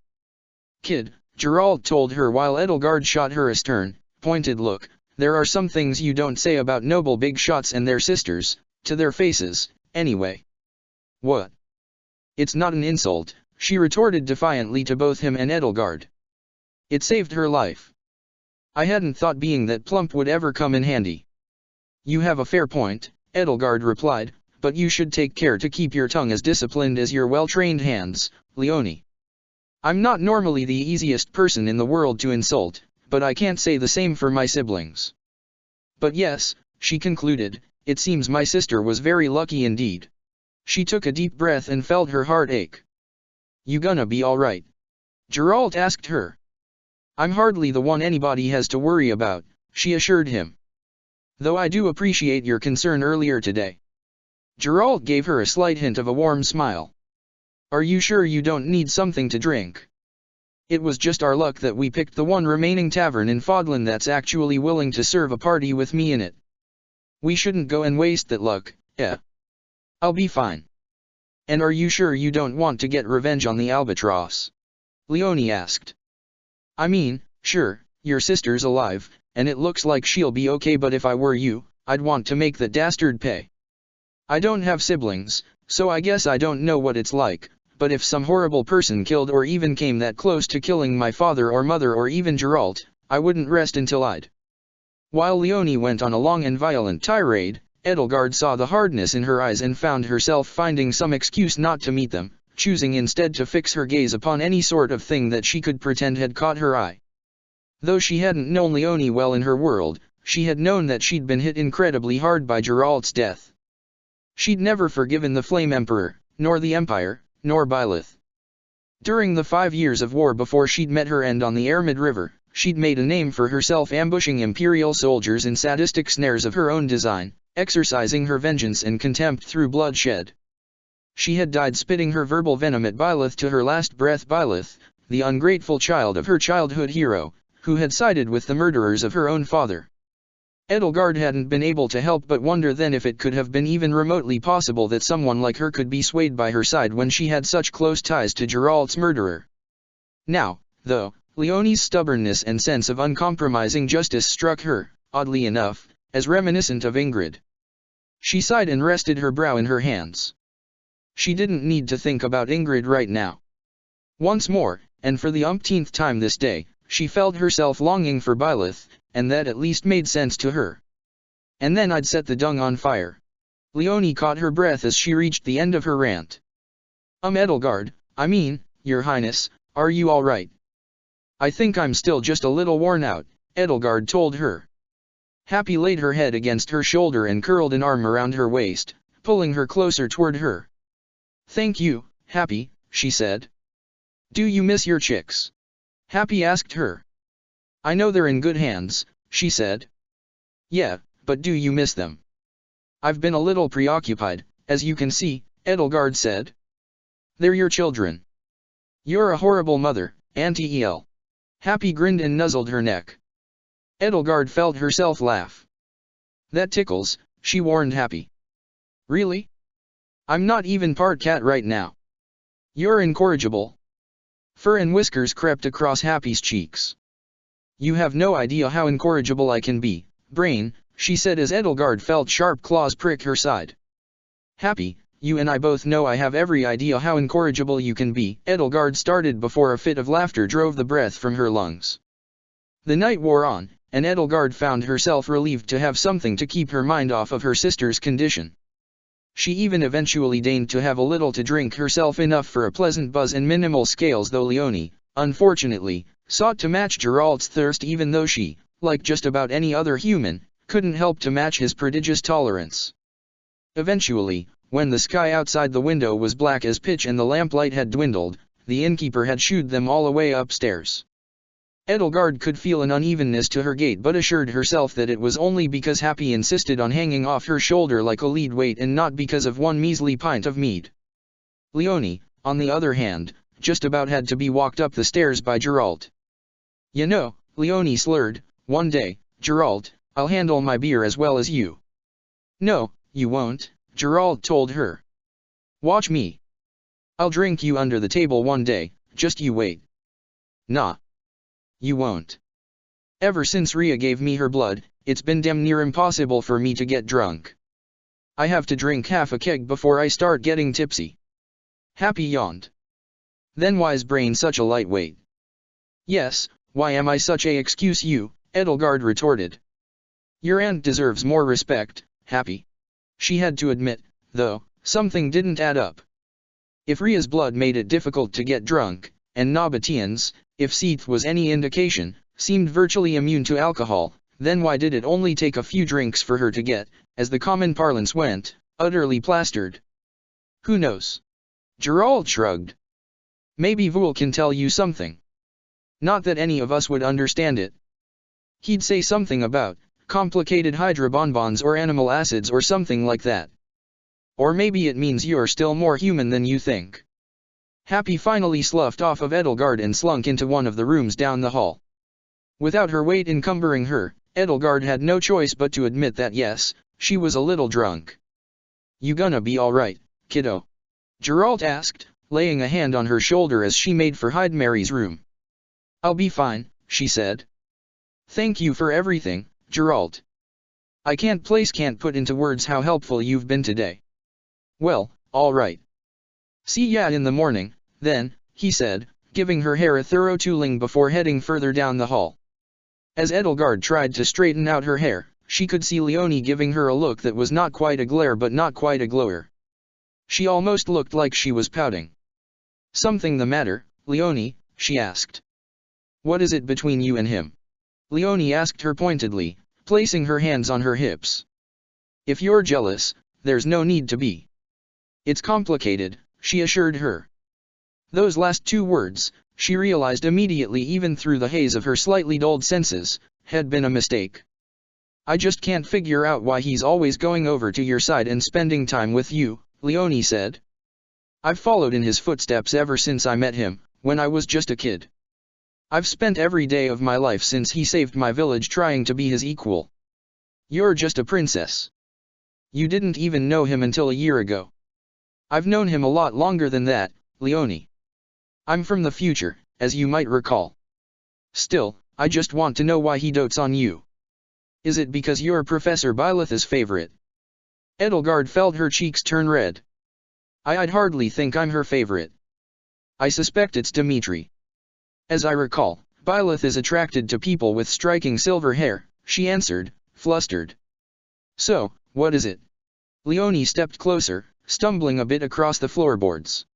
Kid, Gerald told her while Edelgard shot her a stern, pointed look. There are some things you don't say about noble big shots and their sisters, to their faces, anyway. What? It's not an insult, she retorted defiantly to both him and Edelgard. It saved her life. I hadn't thought being that plump would ever come in handy. You have a fair point, Edelgard replied, but you should take care to keep your tongue as disciplined as your well-trained hands, Leonie. I'm not normally the easiest person in the world to insult, but I can't say the same for my siblings. But yes, she concluded, it seems my sister was very lucky indeed. She took a deep breath and felt her heart ache. You gonna be alright? Gerald asked her. I'm hardly the one anybody has to worry about, she assured him. Though I do appreciate your concern earlier today. Gerald gave her a slight hint of a warm smile. Are you sure you don't need something to drink? It was just our luck that we picked the one remaining tavern in Fodlan that's actually willing to serve a party with me in it. We shouldn't go and waste that luck, eh? I'll be fine. And are you sure you don't want to get revenge on the albatross? Leonie asked. I mean, sure, your sister's alive, and it looks like she'll be okay, but if I were you, I'd want to make that dastard pay. I don't have siblings, so I guess I don't know what it's like, but if some horrible person killed or even came that close to killing my father or mother or even Geralt, I wouldn't rest until I'd. While Leonie went on a long and violent tirade, Edelgard saw the hardness in her eyes and found herself finding some excuse not to meet them, choosing instead to fix her gaze upon any sort of thing that she could pretend had caught her eye. Though she hadn't known Leonie well in her world, she had known that she'd been hit incredibly hard by Geralt's death. She'd never forgiven the Flame Emperor, nor the Empire, nor Byleth. During the 5 years of war before she'd met her end on the Ermid River, she'd made a name for herself ambushing Imperial soldiers in sadistic snares of her own design, exercising her vengeance and contempt through bloodshed. She had died spitting her verbal venom at Byleth to her last breath. Byleth, the ungrateful child of her childhood hero, who had sided with the murderers of her own father. Edelgard hadn't been able to help but wonder then if it could have been even remotely possible that someone like her could be swayed by her side when she had such close ties to Geralt's murderer. Now, though, Leonie's stubbornness and sense of uncompromising justice struck her, oddly enough, as reminiscent of Ingrid. She sighed and rested her brow in her hands. She didn't need to think about Ingrid right now. Once more, and for the umpteenth time this day, she felt herself longing for Byleth, and that at least made sense to her. And then I'd set the dung on fire. Leonie caught her breath as she reached the end of her rant. Edelgard, I mean, Your Highness, are you all right? I think I'm still just a little worn out, Edelgard told her. Happy laid her head against her shoulder and curled an arm around her waist, pulling her closer toward her. Thank you, Happy, she said. Do you miss your chicks? Happy asked her. I know they're in good hands, she said. Yeah, but do you miss them? I've been a little preoccupied, as you can see, Edelgard said. They're your children. You're a horrible mother, Auntie El. Happy grinned and nuzzled her neck. Edelgard felt herself laugh. That tickles, she warned Happy. Really? I'm not even part cat right now. You're incorrigible. Fur and whiskers crept across Happy's cheeks. You have no idea how incorrigible I can be, Brain, she said as Edelgard felt sharp claws prick her side. Happy, you and I both know I have every idea how incorrigible you can be, Edelgard started before a fit of laughter drove the breath from her lungs. The night wore on, and Edelgard found herself relieved to have something to keep her mind off of her sister's condition. She even eventually deigned to have a little to drink herself, enough for a pleasant buzz and minimal scales, though Leonie, unfortunately, sought to match Geralt's thirst even though she, like just about any other human, couldn't help to match his prodigious tolerance. Eventually, when the sky outside the window was black as pitch and the lamplight had dwindled, the innkeeper had shooed them all away upstairs. Edelgard could feel an unevenness to her gait but assured herself that it was only because Happy insisted on hanging off her shoulder like a lead weight and not because of one measly pint of mead. Leonie, on the other hand, just about had to be walked up the stairs by Geralt. You know, Leonie slurred, one day, Geralt, I'll handle my beer as well as you. No, you won't, Geralt told her. Watch me. I'll drink you under the table one day, just you wait. Nah. You won't. Ever since Rhea gave me her blood, it's been damn near impossible for me to get drunk. I have to drink half a keg before I start getting tipsy. Happy yawned. Then why's Brain such a lightweight? Yes, why am I such a excuse you, Edelgard retorted. Your aunt deserves more respect, Happy. She had to admit, though, something didn't add up. If Rhea's blood made it difficult to get drunk, and Nabateans, if Seath was any indication, seemed virtually immune to alcohol, then why did it only take a few drinks for her to get, as the common parlance went, utterly plastered? Who knows? Geralt shrugged. Maybe Vul can tell you something. Not that any of us would understand it. He'd say something about complicated hydra bonbons or animal acids or something like that. Or maybe it means you're still more human than you think. Happy finally sloughed off of Edelgard and slunk into one of the rooms down the hall. Without her weight encumbering her, Edelgard had no choice but to admit that yes, she was a little drunk. You gonna be alright, kiddo? Geralt asked, laying a hand on her shoulder as she made for Hydemary's room. I'll be fine, she said. Thank you for everything, Geralt. I can't put into words how helpful you've been today. Well, alright. See ya in the morning, then, he said, giving her hair a thorough tooling before heading further down the hall. As Edelgard tried to straighten out her hair, she could see Leonie giving her a look that was not quite a glare but not quite a glower. She almost looked like she was pouting. "Something the matter, Leonie?" she asked. "What is it between you and him?" Leonie asked her pointedly, placing her hands on her hips. "If you're jealous, there's no need to be." "It's complicated," she assured her. Those last two words, she realized immediately even through the haze of her slightly dulled senses, had been a mistake. "I just can't figure out why he's always going over to your side and spending time with you," Leonie said. "I've followed in his footsteps ever since I met him, when I was just a kid. I've spent every day of my life since he saved my village trying to be his equal. You're just a princess. You didn't even know him until a year ago. I've known him a lot longer than that, Leonie. I'm from the future, as you might recall. Still, I just want to know why he dotes on you. Is it because you're Professor Byleth's favorite?" Edelgard felt her cheeks turn red. I'd hardly think I'm her favorite. I suspect it's Dimitri. As I recall, Byleth is attracted to people with striking silver hair, she answered, flustered. "So, what is it?" Leonie stepped closer, stumbling a bit across the floorboards.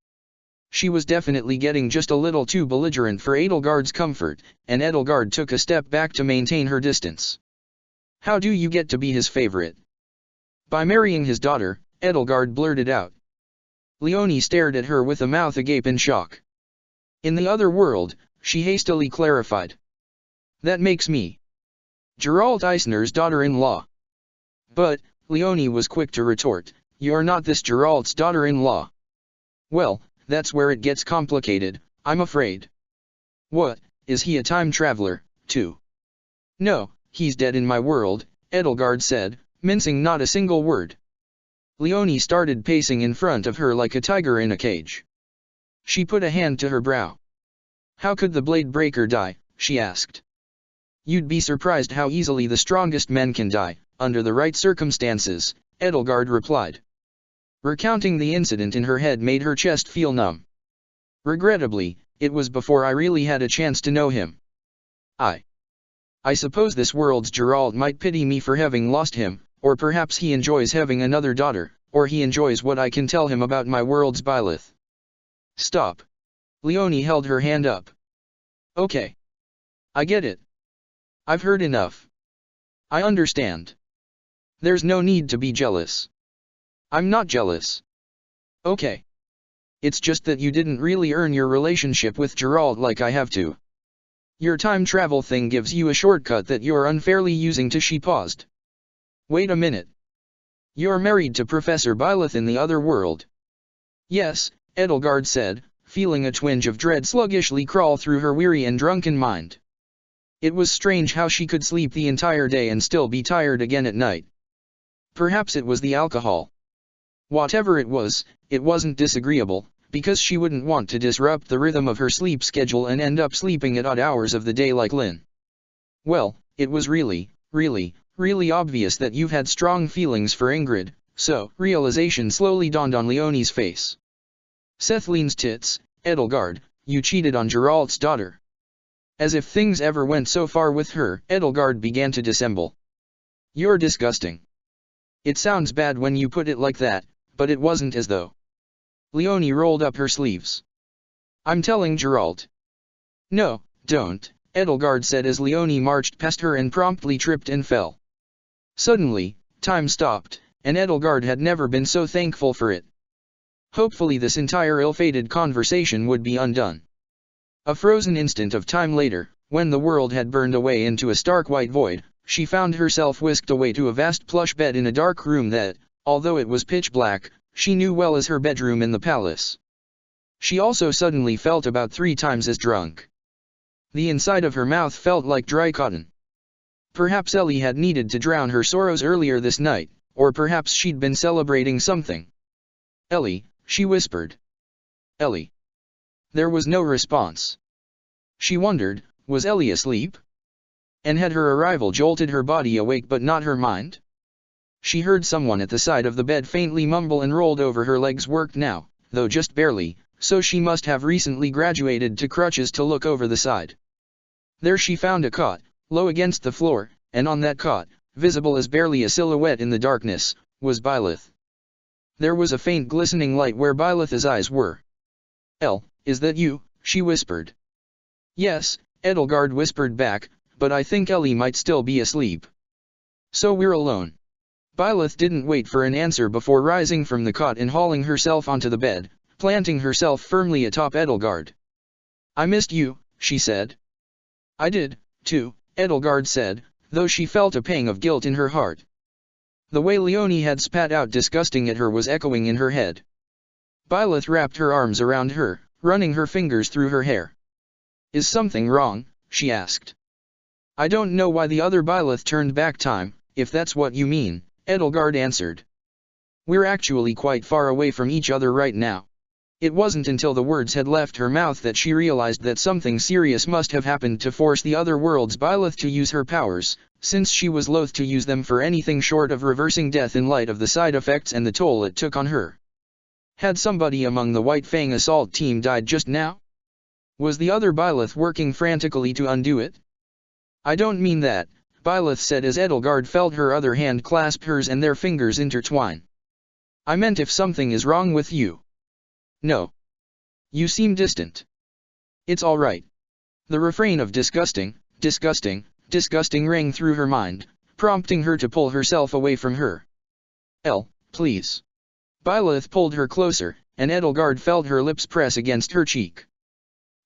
She was definitely getting just a little too belligerent for Edelgard's comfort, and Edelgard took a step back to maintain her distance. "How do you get to be his favorite?" "By marrying his daughter," Edelgard blurted out. Leonie stared at her with a mouth agape in shock. "In the other world," she hastily clarified. "That makes me Geralt Eisner's daughter-in-law." "But," Leonie was quick to retort, "you're not this Geralt's daughter-in-law." "Well, that's where it gets complicated, I'm afraid." "What, is he a time traveler, too?" "No, he's dead in my world," Edelgard said, mincing not a single word. Leonie started pacing in front of her like a tiger in a cage. She put a hand to her brow. "How could the Blade Breaker die?" she asked. "You'd be surprised how easily the strongest men can die, under the right circumstances," Edelgard replied. Recounting the incident in her head made her chest feel numb. "Regrettably, it was before I really had a chance to know him. I suppose this world's Geralt might pity me for having lost him, or perhaps he enjoys having another daughter, or he enjoys what I can tell him about my world's Byleth." "Stop." Leonie held her hand up. "Okay. I get it. I've heard enough. I understand. There's no need to be jealous. I'm not jealous. Okay. It's just that you didn't really earn your relationship with Geralt like I have to. Your time travel thing gives you a shortcut that you're unfairly using to." She paused. "Wait a minute. You're married to Professor Byleth in the other world?" "Yes," Edelgard said, feeling a twinge of dread sluggishly crawl through her weary and drunken mind. It was strange how she could sleep the entire day and still be tired again at night. Perhaps it was the alcohol. Whatever it was, it wasn't disagreeable, because she wouldn't want to disrupt the rhythm of her sleep schedule and end up sleeping at odd hours of the day like Lynn. "Well, it was really obvious that you've had strong feelings for Ingrid," so realization slowly dawned on Leonie's face. "Sethleen's tits, Edelgard, you cheated on Geralt's daughter." As if things ever went so far with her, Edelgard began to dissemble. "You're disgusting. It sounds bad when you put it like that, but it wasn't as though." Leonie rolled up her sleeves. "I'm telling Geralt." "No, don't," Edelgard said as Leonie marched past her and promptly tripped and fell. Suddenly, time stopped, and Edelgard had never been so thankful for it. Hopefully this entire ill-fated conversation would be undone. A frozen instant of time later, when the world had burned away into a stark white void, she found herself whisked away to a vast plush bed in a dark room that, although it was pitch black, she knew well as her bedroom in the palace. She also suddenly felt about 3 times as drunk. The inside of her mouth felt like dry cotton. Perhaps Ellie had needed to drown her sorrows earlier this night, or perhaps she'd been celebrating something. "Ellie," she whispered. "Ellie." There was no response. She wondered, was Ellie asleep? And had her arrival jolted her body awake but not her mind? She heard someone at the side of the bed faintly mumble and rolled over. Her legs worked now, though just barely, so she must have recently graduated to crutches to look over the side. There she found a cot, low against the floor, and on that cot, visible as barely a silhouette in the darkness, was Byleth. There was a faint glistening light where Byleth's eyes were. Is that you?" she whispered. "Yes," Edelgard whispered back, "but I think Ellie might still be asleep. So we're alone." Byleth didn't wait for an answer before rising from the cot and hauling herself onto the bed, planting herself firmly atop Edelgard. "I missed you," she said. "I did, too," Edelgard said, though she felt a pang of guilt in her heart. The way Leonie had spat out disgusting at her was echoing in her head. Byleth wrapped her arms around her, running her fingers through her hair. "Is something wrong?" she asked. "I don't know why the other Byleth turned back time, if that's what you mean," Edelgard answered. "We're actually quite far away from each other right now." It wasn't until the words had left her mouth that she realized that something serious must have happened to force the other world's Byleth to use her powers, since she was loath to use them for anything short of reversing death in light of the side effects and the toll it took on her. Had somebody among the White Fang assault team died just now? Was the other Byleth working frantically to undo it? "I don't mean that," Byleth said as Edelgard felt her other hand clasp hers and their fingers intertwine. "I meant if something is wrong with you." "No. You seem distant." "It's all right." The refrain of disgusting, disgusting, disgusting rang through her mind, prompting her to pull herself away from her. Please." Byleth pulled her closer, and Edelgard felt her lips press against her cheek.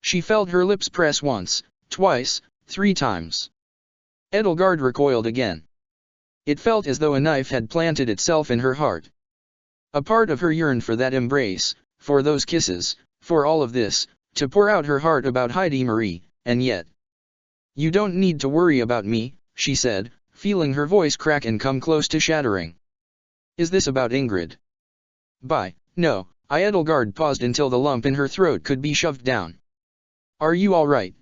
She felt her lips press once, twice, 3 times. Edelgard recoiled again. It felt as though a knife had planted itself in her heart. A part of her yearned for that embrace, for those kisses, for all of this, to pour out her heart about Heidi Marie, and yet. "You don't need to worry about me," she said, feeling her voice crack and come close to shattering. "Is this about Ingrid?" No, Edelgard paused until the lump in her throat could be shoved down. "Are you all right?"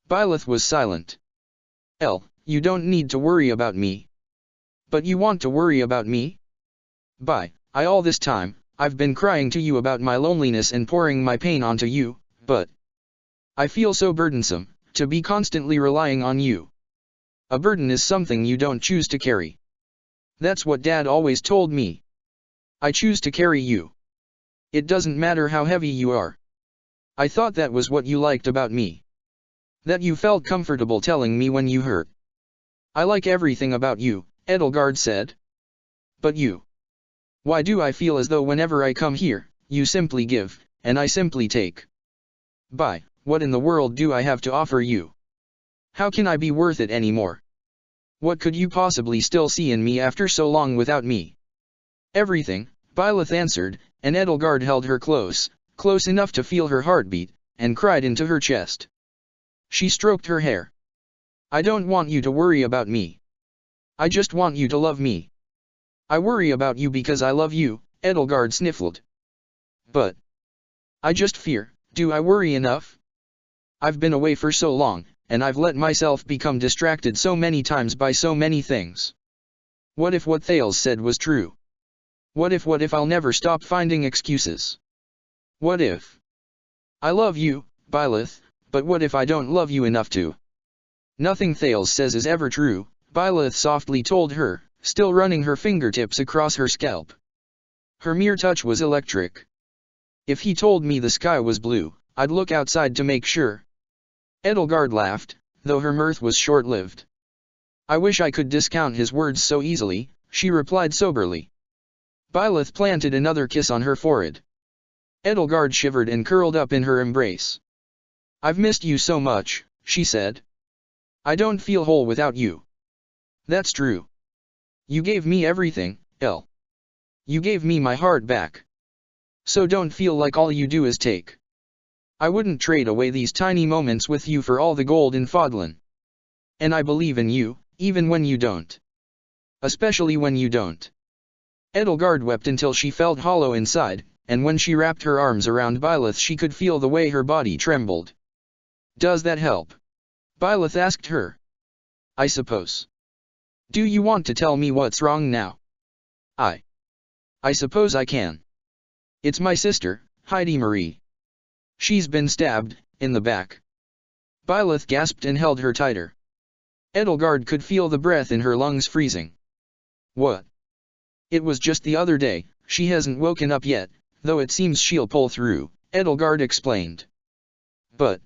Byleth was silent. You don't need to worry about me." "But you want to worry about me?" All this time, I've been crying to you about my loneliness and pouring my pain onto you, but I feel so burdensome, to be constantly relying on you. A burden is something you don't choose to carry. That's what Dad always told me. I choose to carry you. It doesn't matter how heavy you are. I thought that was what you liked about me. That you felt comfortable telling me when you hurt. I like everything about you, Edelgard said. But you. Why do I feel as though whenever I come here, you simply give, and I simply take? What in the world do I have to offer you? How can I be worth it anymore? What could you possibly still see in me after so long without me? Everything, Byleth answered, and Edelgard held her close enough to feel her heartbeat, and cried into her chest. She stroked her hair. I don't want you to worry about me. I just want you to love me. I worry about you because I love you, Edelgard sniffled. But I just fear, do I worry enough? I've been away for so long, and I've let myself become distracted so many times by so many things. What if what Thales said was true? What if I'll never stop finding excuses? What if? I love you, Byleth, but what if I don't love you enough to? Nothing Thales says is ever true, Byleth softly told her, still running her fingertips across her scalp. Her mere touch was electric. If he told me the sky was blue, I'd look outside to make sure. Edelgard laughed, though her mirth was short-lived. I wish I could discount his words so easily, she replied soberly. Byleth planted another kiss on her forehead. Edelgard shivered and curled up in her embrace. I've missed you so much, she said. I don't feel whole without you. That's true. You gave me everything, Elle. You gave me my heart back. So don't feel like all you do is take. I wouldn't trade away these tiny moments with you for all the gold in Fodlan. And I believe in you, even when you don't. Especially when you don't. Edelgard wept until she felt hollow inside, and when she wrapped her arms around Byleth she could feel the way her body trembled. Does that help? Byleth asked her. I suppose. Do you want to tell me what's wrong now? I suppose I can. It's my sister, Heidi Marie. She's been stabbed, in the back. Byleth gasped and held her tighter. Edelgard could feel the breath in her lungs freezing. What? It was just the other day, she hasn't woken up yet, though it seems she'll pull through, Edelgard explained. But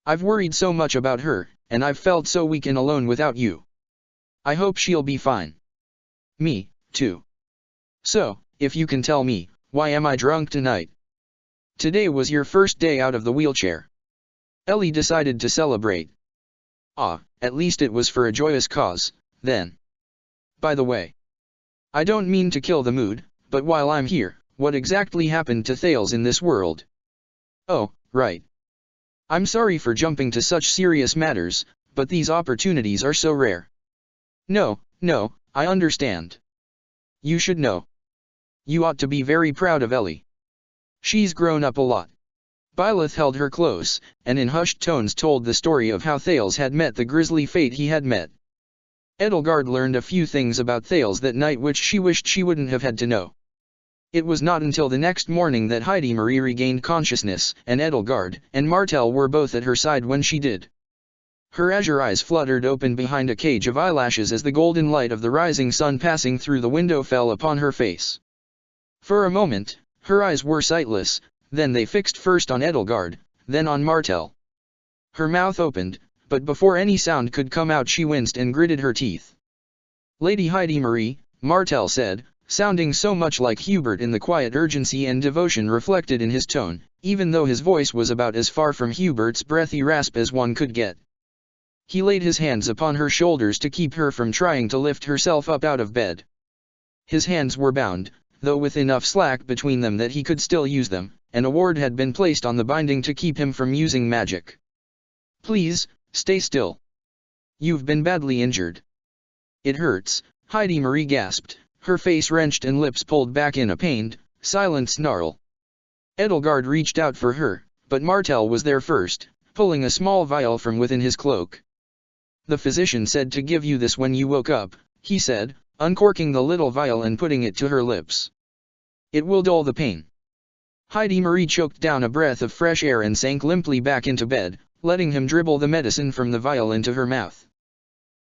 I've worried so much about her, and I've felt so weak and alone without you. I hope she'll be fine. Me, too. So, if you can tell me, why am I drunk tonight? Today was your first day out of the wheelchair. Ellie decided to celebrate. Ah, at least it was for a joyous cause, then. By the way, I don't mean to kill the mood, but while I'm here, what exactly happened to Thales in this world? Oh, right. I'm sorry for jumping to such serious matters, but these opportunities are so rare. No, I understand. You should know. You ought to be very proud of Ellie. She's grown up a lot. Byleth held her close, and in hushed tones told the story of how Thales had met the grisly fate he had met. Edelgard learned a few things about Thales that night which she wished she wouldn't have had to know. It was not until the next morning that Heidi Marie regained consciousness, and Edelgard and Martel were both at her side when she did. Her azure eyes fluttered open behind a cage of eyelashes as the golden light of the rising sun passing through the window fell upon her face. For a moment, her eyes were sightless, then they fixed first on Edelgard, then on Martel. Her mouth opened, but before any sound could come out she winced and gritted her teeth. Lady Heidi Marie, Martel said, sounding so much like Hubert in the quiet urgency and devotion reflected in his tone, even though his voice was about as far from Hubert's breathy rasp as one could get. He laid his hands upon her shoulders to keep her from trying to lift herself up out of bed. His hands were bound, though with enough slack between them that he could still use them, and a ward had been placed on the binding to keep him from using magic. Please, stay still. You've been badly injured. It hurts, Heidi Marie gasped, her face wrenched and lips pulled back in a pained, silent snarl. Edelgard reached out for her, but Martel was there first, pulling a small vial from within his cloak. The physician said to give you this when you woke up, he said, uncorking the little vial and putting it to her lips. It will dull the pain. Heidi Marie choked down a breath of fresh air and sank limply back into bed, letting him dribble the medicine from the vial into her mouth.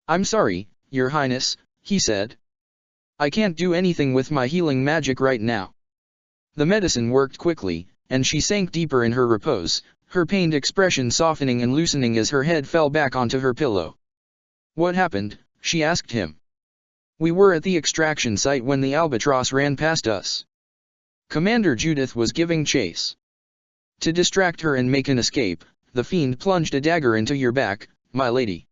I'm sorry, Your Highness, he said. I can't do anything with my healing magic right now. The medicine worked quickly, and she sank deeper in her repose, her pained expression softening and loosening as her head fell back onto her pillow. What happened? She asked him. We were at the extraction site when the albatross ran past us. Commander Judith was giving chase. To distract her and make an escape, the fiend plunged a dagger into your back, my lady.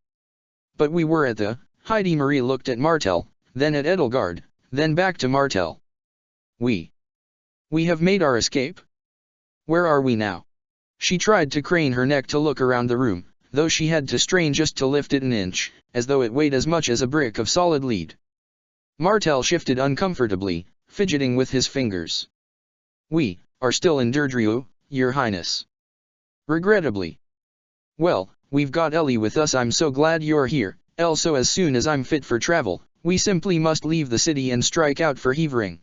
But we were at the... Heidi Marie looked at Martel, then at Edelgard, then back to Martel. We have made our escape? Where are we now? She tried to crane her neck to look around the room, though she had to strain just to lift it an inch, as though it weighed as much as a brick of solid lead. Martel shifted uncomfortably, fidgeting with his fingers. We are still in Derdriu, Your Highness. Regrettably. Well, we've got Ellie with us. I'm so glad you're here, Elle. So as soon as I'm fit for travel, we simply must leave the city and strike out for Hevering.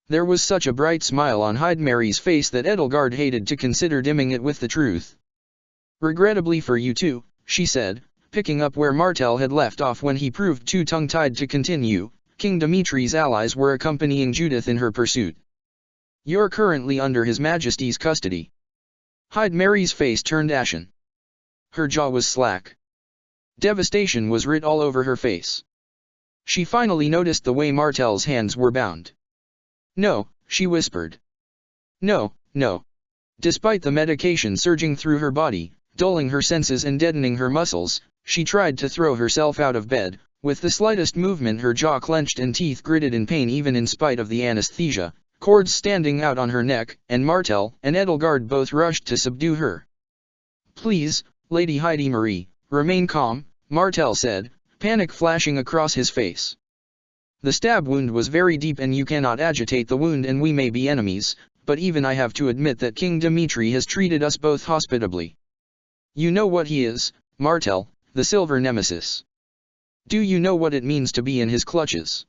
There was such a bright smile on Heidi Marie's face that Edelgard hated to consider dimming it with the truth. Regrettably for you too, she said, picking up where Martel had left off when he proved too tongue-tied to continue. King Dimitri's allies were accompanying Judith in her pursuit. You're currently under His Majesty's custody. Heidi Marie's face turned ashen. Her jaw was slack. Devastation was writ all over her face. She finally noticed the way Martel's hands were bound. No, she whispered. No. Despite the medication surging through her body, dulling her senses and deadening her muscles, she tried to throw herself out of bed. With the slightest movement her jaw clenched and teeth gritted in pain even in spite of the anesthesia, cords standing out on her neck, and Martel and Edelgard both rushed to subdue her. Please, Lady Heidi Marie, remain calm, Martel said, panic flashing across his face. The stab wound was very deep and you cannot agitate the wound, and we may be enemies, but even I have to admit that King Dimitri has treated us both hospitably. You know what he is, Martel, the Silver Nemesis. Do you know what it means to be in his clutches?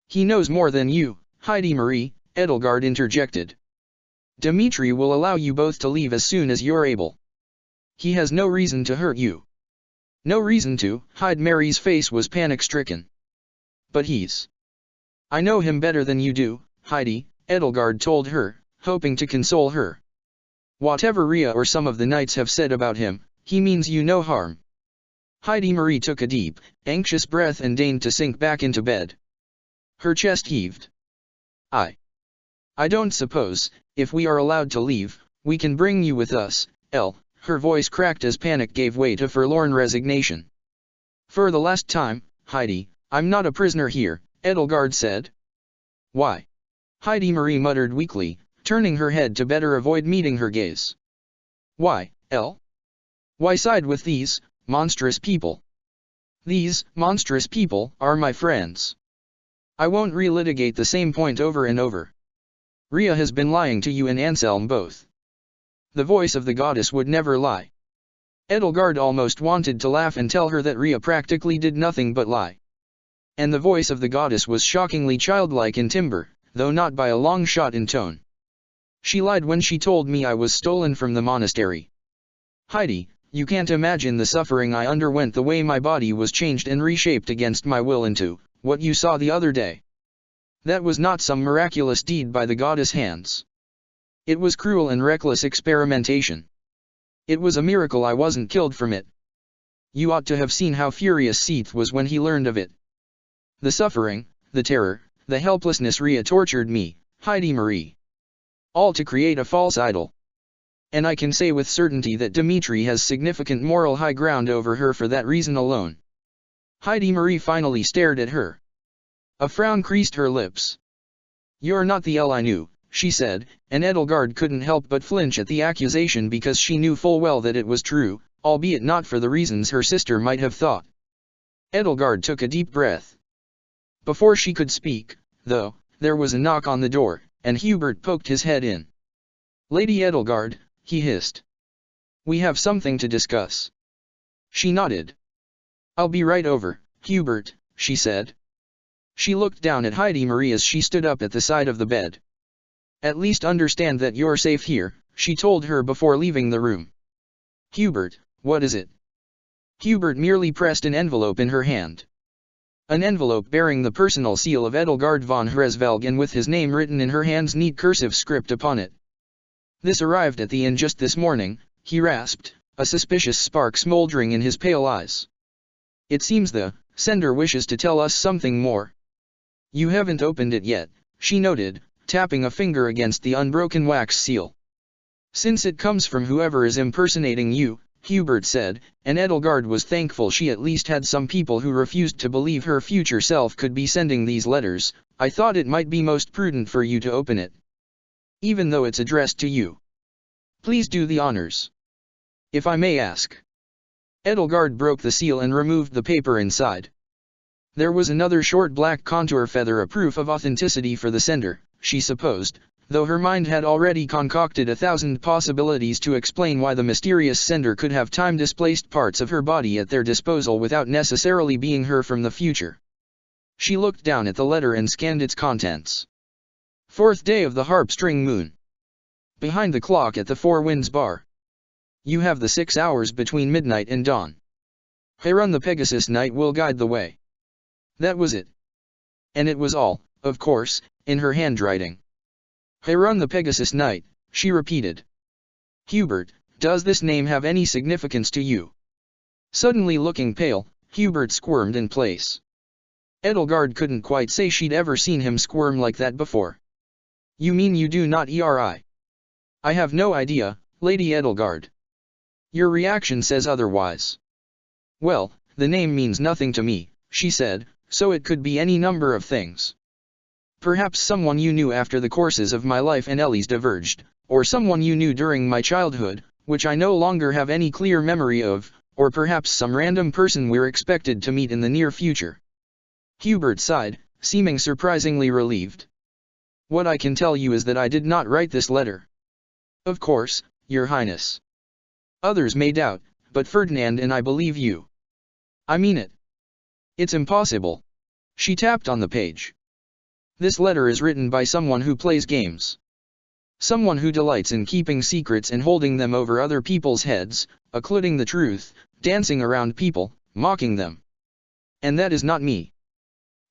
He knows more than you, Heidi Marie, Edelgard interjected. Dmitri will allow you both to leave as soon as you're able. He has no reason to hurt you. No reason to hide. Mary's face was panic-stricken. But he's... I know him better than you do, Heidi, Edelgard told her, hoping to console her. Whatever Ria or some of the knights have said about him, he means you no harm. Heidi Marie took a deep, anxious breath and deigned to sink back into bed. Her chest heaved. I don't suppose, if we are allowed to leave, we can bring you with us, Elle. Her voice cracked as panic gave way to forlorn resignation. For the last time, Heidi, I'm not a prisoner here, Edelgard said. Why? Heidi Marie muttered weakly, turning her head to better avoid meeting her gaze. Why, Elle? Why side with these monstrous people? These monstrous people are my friends. I won't relitigate the same point over and over. Ria has been lying to you and Anselm both. The voice of the goddess would never lie. Edelgard almost wanted to laugh and tell her that Ria practically did nothing but lie. And the voice of the goddess was shockingly childlike in timbre, though not by a long shot in tone. She lied when she told me I was stolen from the monastery. Heidi, you can't imagine the suffering I underwent, the way my body was changed and reshaped against my will into what you saw the other day. That was not some miraculous deed by the goddess' hands. It was cruel and reckless experimentation. It was a miracle I wasn't killed from it. You ought to have seen how furious Seath was when he learned of it. The suffering, the terror, the helplessness. Ria tortured me, Heidi Marie. All to create a false idol. And I can say with certainty that Dmitri has significant moral high ground over her for that reason alone. Heidi Marie finally stared at her. A frown creased her lips. You're not the Elle I knew, she said, and Edelgard couldn't help but flinch at the accusation because she knew full well that it was true, albeit not for the reasons her sister might have thought. Edelgard took a deep breath. Before she could speak, though, there was a knock on the door, and Hubert poked his head in. Lady Edelgard, he hissed. We have something to discuss. She nodded. I'll be right over, Hubert, she said. She looked down at Heidi Marie as she stood up at the side of the bed. At least understand that you're safe here, she told her before leaving the room. Hubert, what is it? Hubert merely pressed an envelope in her hand. An envelope bearing the personal seal of Edelgard von Hresvelg and with his name written in her hand's neat cursive script upon it. This arrived at the inn just this morning, he rasped, a suspicious spark smoldering in his pale eyes. It seems the sender wishes to tell us something more. You haven't opened it yet, she noted, tapping a finger against the unbroken wax seal. Since it comes from whoever is impersonating you, Hubert said, and Edelgard was thankful she at least had some people who refused to believe her future self could be sending these letters, I thought it might be most prudent for you to open it. Even though it's addressed to you. Please do the honors. If I may ask. Edelgard broke the seal and removed the paper inside. There was another short black contour feather, a proof of authenticity for the sender, she supposed, though her mind had already concocted 1,000 possibilities to explain why the mysterious sender could have time-displaced parts of her body at their disposal without necessarily being her from the future. She looked down at the letter and scanned its contents. 4th day of the harp-string moon. Behind the clock at the Four Winds Bar. You have the 6 hours between midnight and dawn. Harun the Pegasus Knight will guide the way. That was it. And it was all, of course, in her handwriting. Harun the Pegasus Knight, she repeated. Hubert, does this name have any significance to you? Suddenly looking pale, Hubert squirmed in place. Edelgard couldn't quite say she'd ever seen him squirm like that before. You mean you do not? I have no idea, Lady Edelgard. Your reaction says otherwise. Well, the name means nothing to me, she said, so it could be any number of things. Perhaps someone you knew after the courses of my life and Ellie's diverged, or someone you knew during my childhood, which I no longer have any clear memory of, or perhaps some random person we're expected to meet in the near future. Hubert sighed, seeming surprisingly relieved. What I can tell you is that I did not write this letter. Of course, Your Highness. Others may doubt, but Ferdinand and I believe you. I mean it. It's impossible. She tapped on the page. This letter is written by someone who plays games. Someone who delights in keeping secrets and holding them over other people's heads, occluding the truth, dancing around people, mocking them. And that is not me.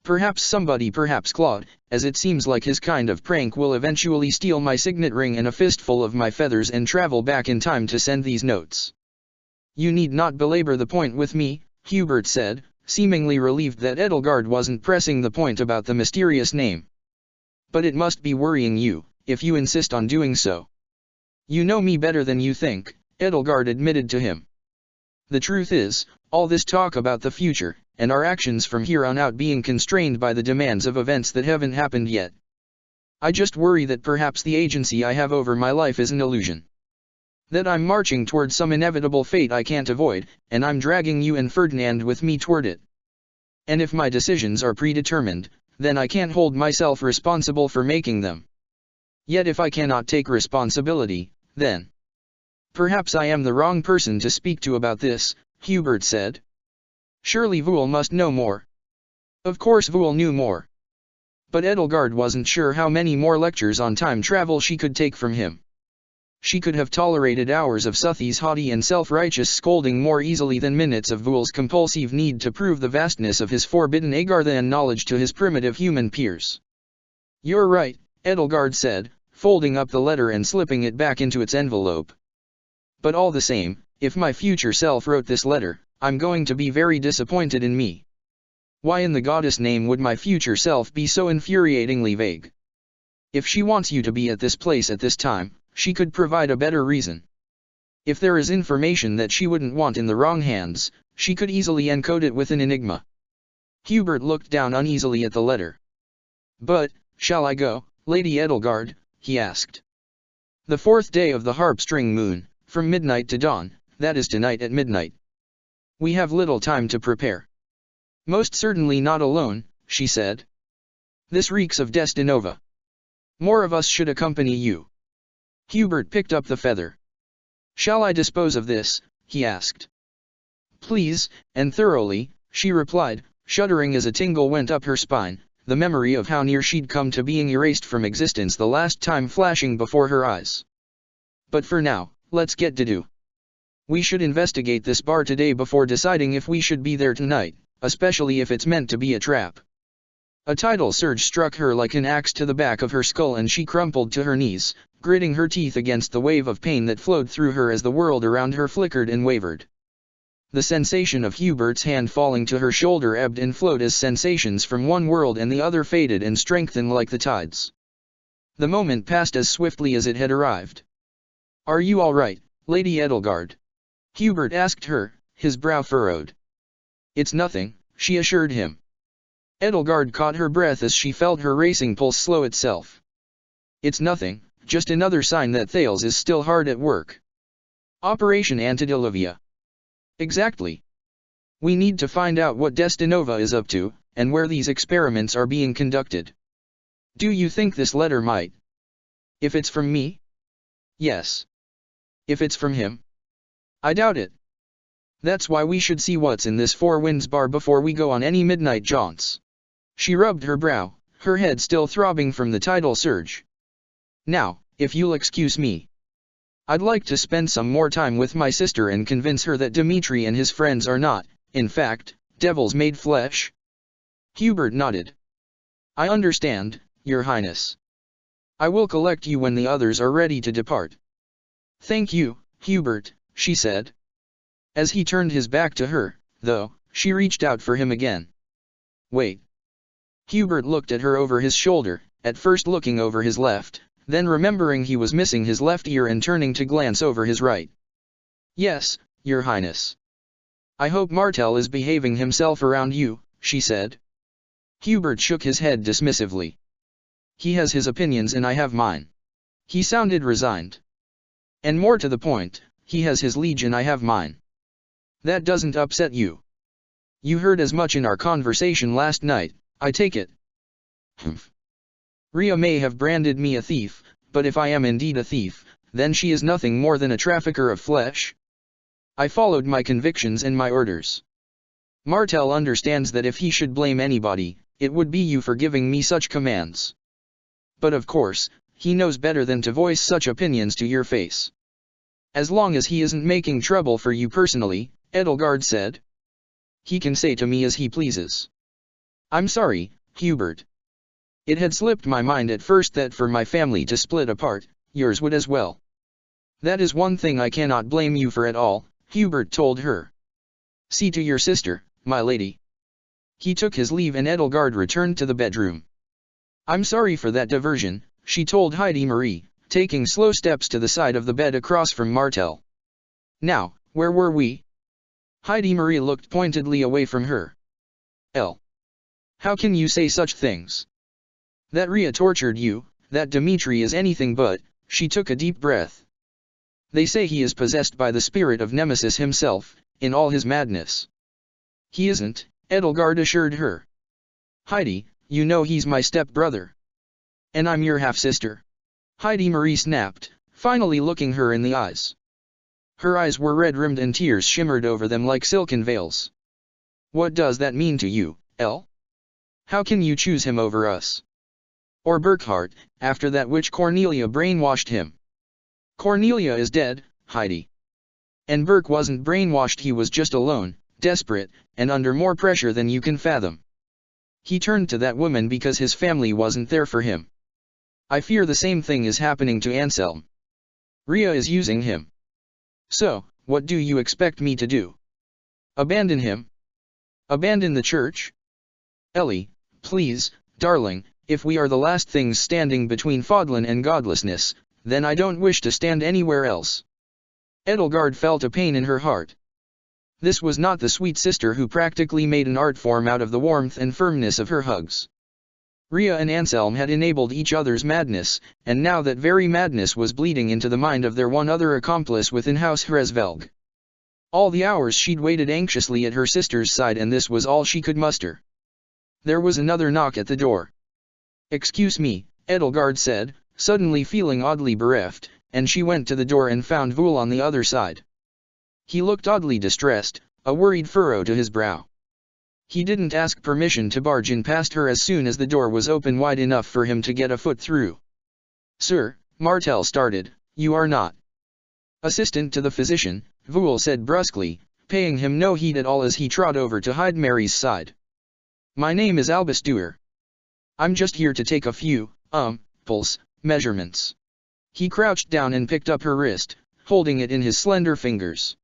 Perhaps somebody, perhaps Claude, as it seems like his kind of prank, will eventually steal my signet ring and a fistful of my feathers and travel back in time to send these notes. You need not belabor the point with me, Hubert said, seemingly relieved that Edelgard wasn't pressing the point about the mysterious name. But it must be worrying you, if you insist on doing so. You know me better than you think, Edelgard admitted to him. The truth is, all this talk about the future, and our actions from here on out being constrained by the demands of events that haven't happened yet. I just worry that perhaps the agency I have over my life is an illusion. That I'm marching toward some inevitable fate I can't avoid, and I'm dragging you and Ferdinand with me toward it. And if my decisions are predetermined, then I can't hold myself responsible for making them. Yet if I cannot take responsibility, then perhaps I am the wrong person to speak to about this, Hubert said. Surely Voul must know more. Of course Voul knew more. But Edelgard wasn't sure how many more lectures on time travel she could take from him. She could have tolerated hours of Suthi's haughty and self-righteous scolding more easily than minutes of Voul's compulsive need to prove the vastness of his forbidden Agarthan knowledge to his primitive human peers. You're right, Edelgard said, folding up the letter and slipping it back into its envelope. But all the same, if my future self wrote this letter, I'm going to be very disappointed in me. Why in the goddess name would my future self be so infuriatingly vague? If she wants you to be at this place at this time, she could provide a better reason. If there is information that she wouldn't want in the wrong hands, she could easily encode it with an enigma. Hubert looked down uneasily at the letter. But, shall I go, Lady Edelgard? He asked. The 4th day of the harp-string moon, from midnight to dawn, that is tonight at midnight. We have little time to prepare. Most certainly not alone, she said. This reeks of Destinova. More of us should accompany you. Hubert picked up the feather. Shall I dispose of this? He asked. Please, and thoroughly, she replied, shuddering as a tingle went up her spine, the memory of how near she'd come to being erased from existence the last time flashing before her eyes. But for now, let's get to do. We should investigate this bar today before deciding if we should be there tonight, especially if it's meant to be a trap. A tidal surge struck her like an axe to the back of her skull and she crumpled to her knees, gritting her teeth against the wave of pain that flowed through her as the world around her flickered and wavered. The sensation of Hubert's hand falling to her shoulder ebbed and flowed as sensations from one world and the other faded and strengthened like the tides. The moment passed as swiftly as it had arrived. Are you all right, Lady Edelgard? Hubert asked her, his brow furrowed. It's nothing, she assured him. Edelgard caught her breath as she felt her racing pulse slow itself. It's nothing, just another sign that Thales is still hard at work. Operation Antediluvian. Exactly. We need to find out what Destinova is up to, and where these experiments are being conducted. Do you think this letter might? If it's from me? Yes. If it's from him? I doubt it. That's why we should see what's in this Four Winds bar before we go on any midnight jaunts. She rubbed her brow, her head still throbbing from the tidal surge. Now, if you'll excuse me. I'd like to spend some more time with my sister and convince her that Dmitri and his friends are not, in fact, devils made flesh. Hubert nodded. I understand, Your Highness. I will collect you when the others are ready to depart. Thank you, Hubert, she said. As he turned his back to her, though, she reached out for him again. Wait. Hubert looked at her over his shoulder, at first looking over his left, then remembering he was missing his left ear and turning to glance over his right. Yes, Your Highness. I hope Martel is behaving himself around you, she said. Hubert shook his head dismissively. He has his opinions and I have mine. He sounded resigned. And more to the point, he has his liege and I have mine. That doesn't upset you. You heard as much in our conversation last night, I take it. Humph. Ria may have branded me a thief, but if I am indeed a thief, then she is nothing more than a trafficker of flesh. I followed my convictions and my orders. Martel understands that if he should blame anybody, it would be you for giving me such commands. But of course, he knows better than to voice such opinions to your face. As long as he isn't making trouble for you personally, Edelgard said. He can say to me as he pleases. I'm sorry, Hubert. It had slipped my mind at first that for my family to split apart, yours would as well. That is one thing I cannot blame you for at all, Hubert told her. See to your sister, my lady. He took his leave and Edelgard returned to the bedroom. I'm sorry for that diversion, she told Heidi Marie, taking slow steps to the side of the bed across from Martel. Now, where were we? Heidi Marie looked pointedly away from her. How can you say such things? That Rhea tortured you, that Dimitri is anything but, she took a deep breath. They say he is possessed by the spirit of Nemesis himself, in all his madness. He isn't, Edelgard assured her. Heidi, you know he's my step-brother. And I'm your half-sister. Heidi Marie snapped, finally looking her in the eyes. Her eyes were red-rimmed and tears shimmered over them like silken veils. What does that mean to you, Elle? How can you choose him over us? Or Burkhard, after that witch Cornelia brainwashed him? Cornelia is dead, Heidi. And Burke wasn't brainwashed, he was just alone, desperate, and under more pressure than you can fathom. He turned to that woman because his family wasn't there for him. I fear the same thing is happening to Anselm. Rhea is using him. So, what do you expect me to do? Abandon him? Abandon the church? Ellie, please, darling, if we are the last things standing between Fodlan and godlessness, then I don't wish to stand anywhere else. Edelgard felt a pain in her heart. This was not the sweet sister who practically made an art form out of the warmth and firmness of her hugs. Rhea and Anselm had enabled each other's madness, and now that very madness was bleeding into the mind of their one other accomplice within House Hresvelg. All the hours she'd waited anxiously at her sister's side, and this was all she could muster. There was another knock at the door. Excuse me, Edelgard said, suddenly feeling oddly bereft, and she went to the door and found Vul on the other side. He looked oddly distressed, a worried furrow to his brow. He didn't ask permission to barge in past her as soon as the door was open wide enough for him to get a foot through. Sir, Martel started, you are not assistant to the physician, Vul said brusquely, paying him no heed at all as he trod over to Hyde Mary's side. My name is Albus Duer. I'm just here to take a few, pulse measurements. He crouched down and picked up her wrist, holding it in his slender fingers.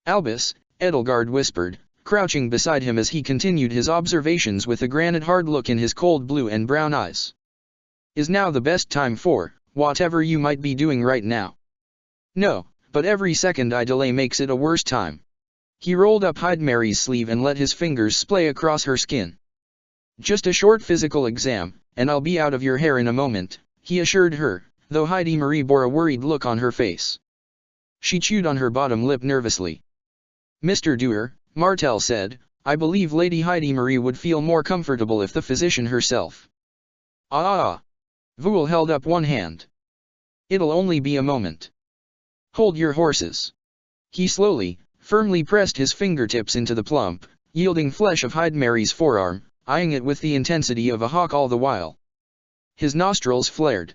Albus, Edelgard whispered, crouching beside him as he continued his observations with a granite hard look in his cold blue and brown eyes. Is now the best time for whatever you might be doing right now? No, but every second I delay makes it a worse time. He rolled up Hyde Mary's sleeve and let his fingers splay across her skin. Just a short physical exam, and I'll be out of your hair in a moment, he assured her, though Heidi Marie bore a worried look on her face. She chewed on her bottom lip nervously. Mr. Duer, Martel said, I believe Lady Heidi Marie would feel more comfortable if the physician herself. Vul held up one hand. It'll only be a moment. Hold your horses. He slowly, firmly pressed his fingertips into the plump, yielding flesh of Hyde Mary's forearm, eyeing it with the intensity of a hawk all the while. His nostrils flared.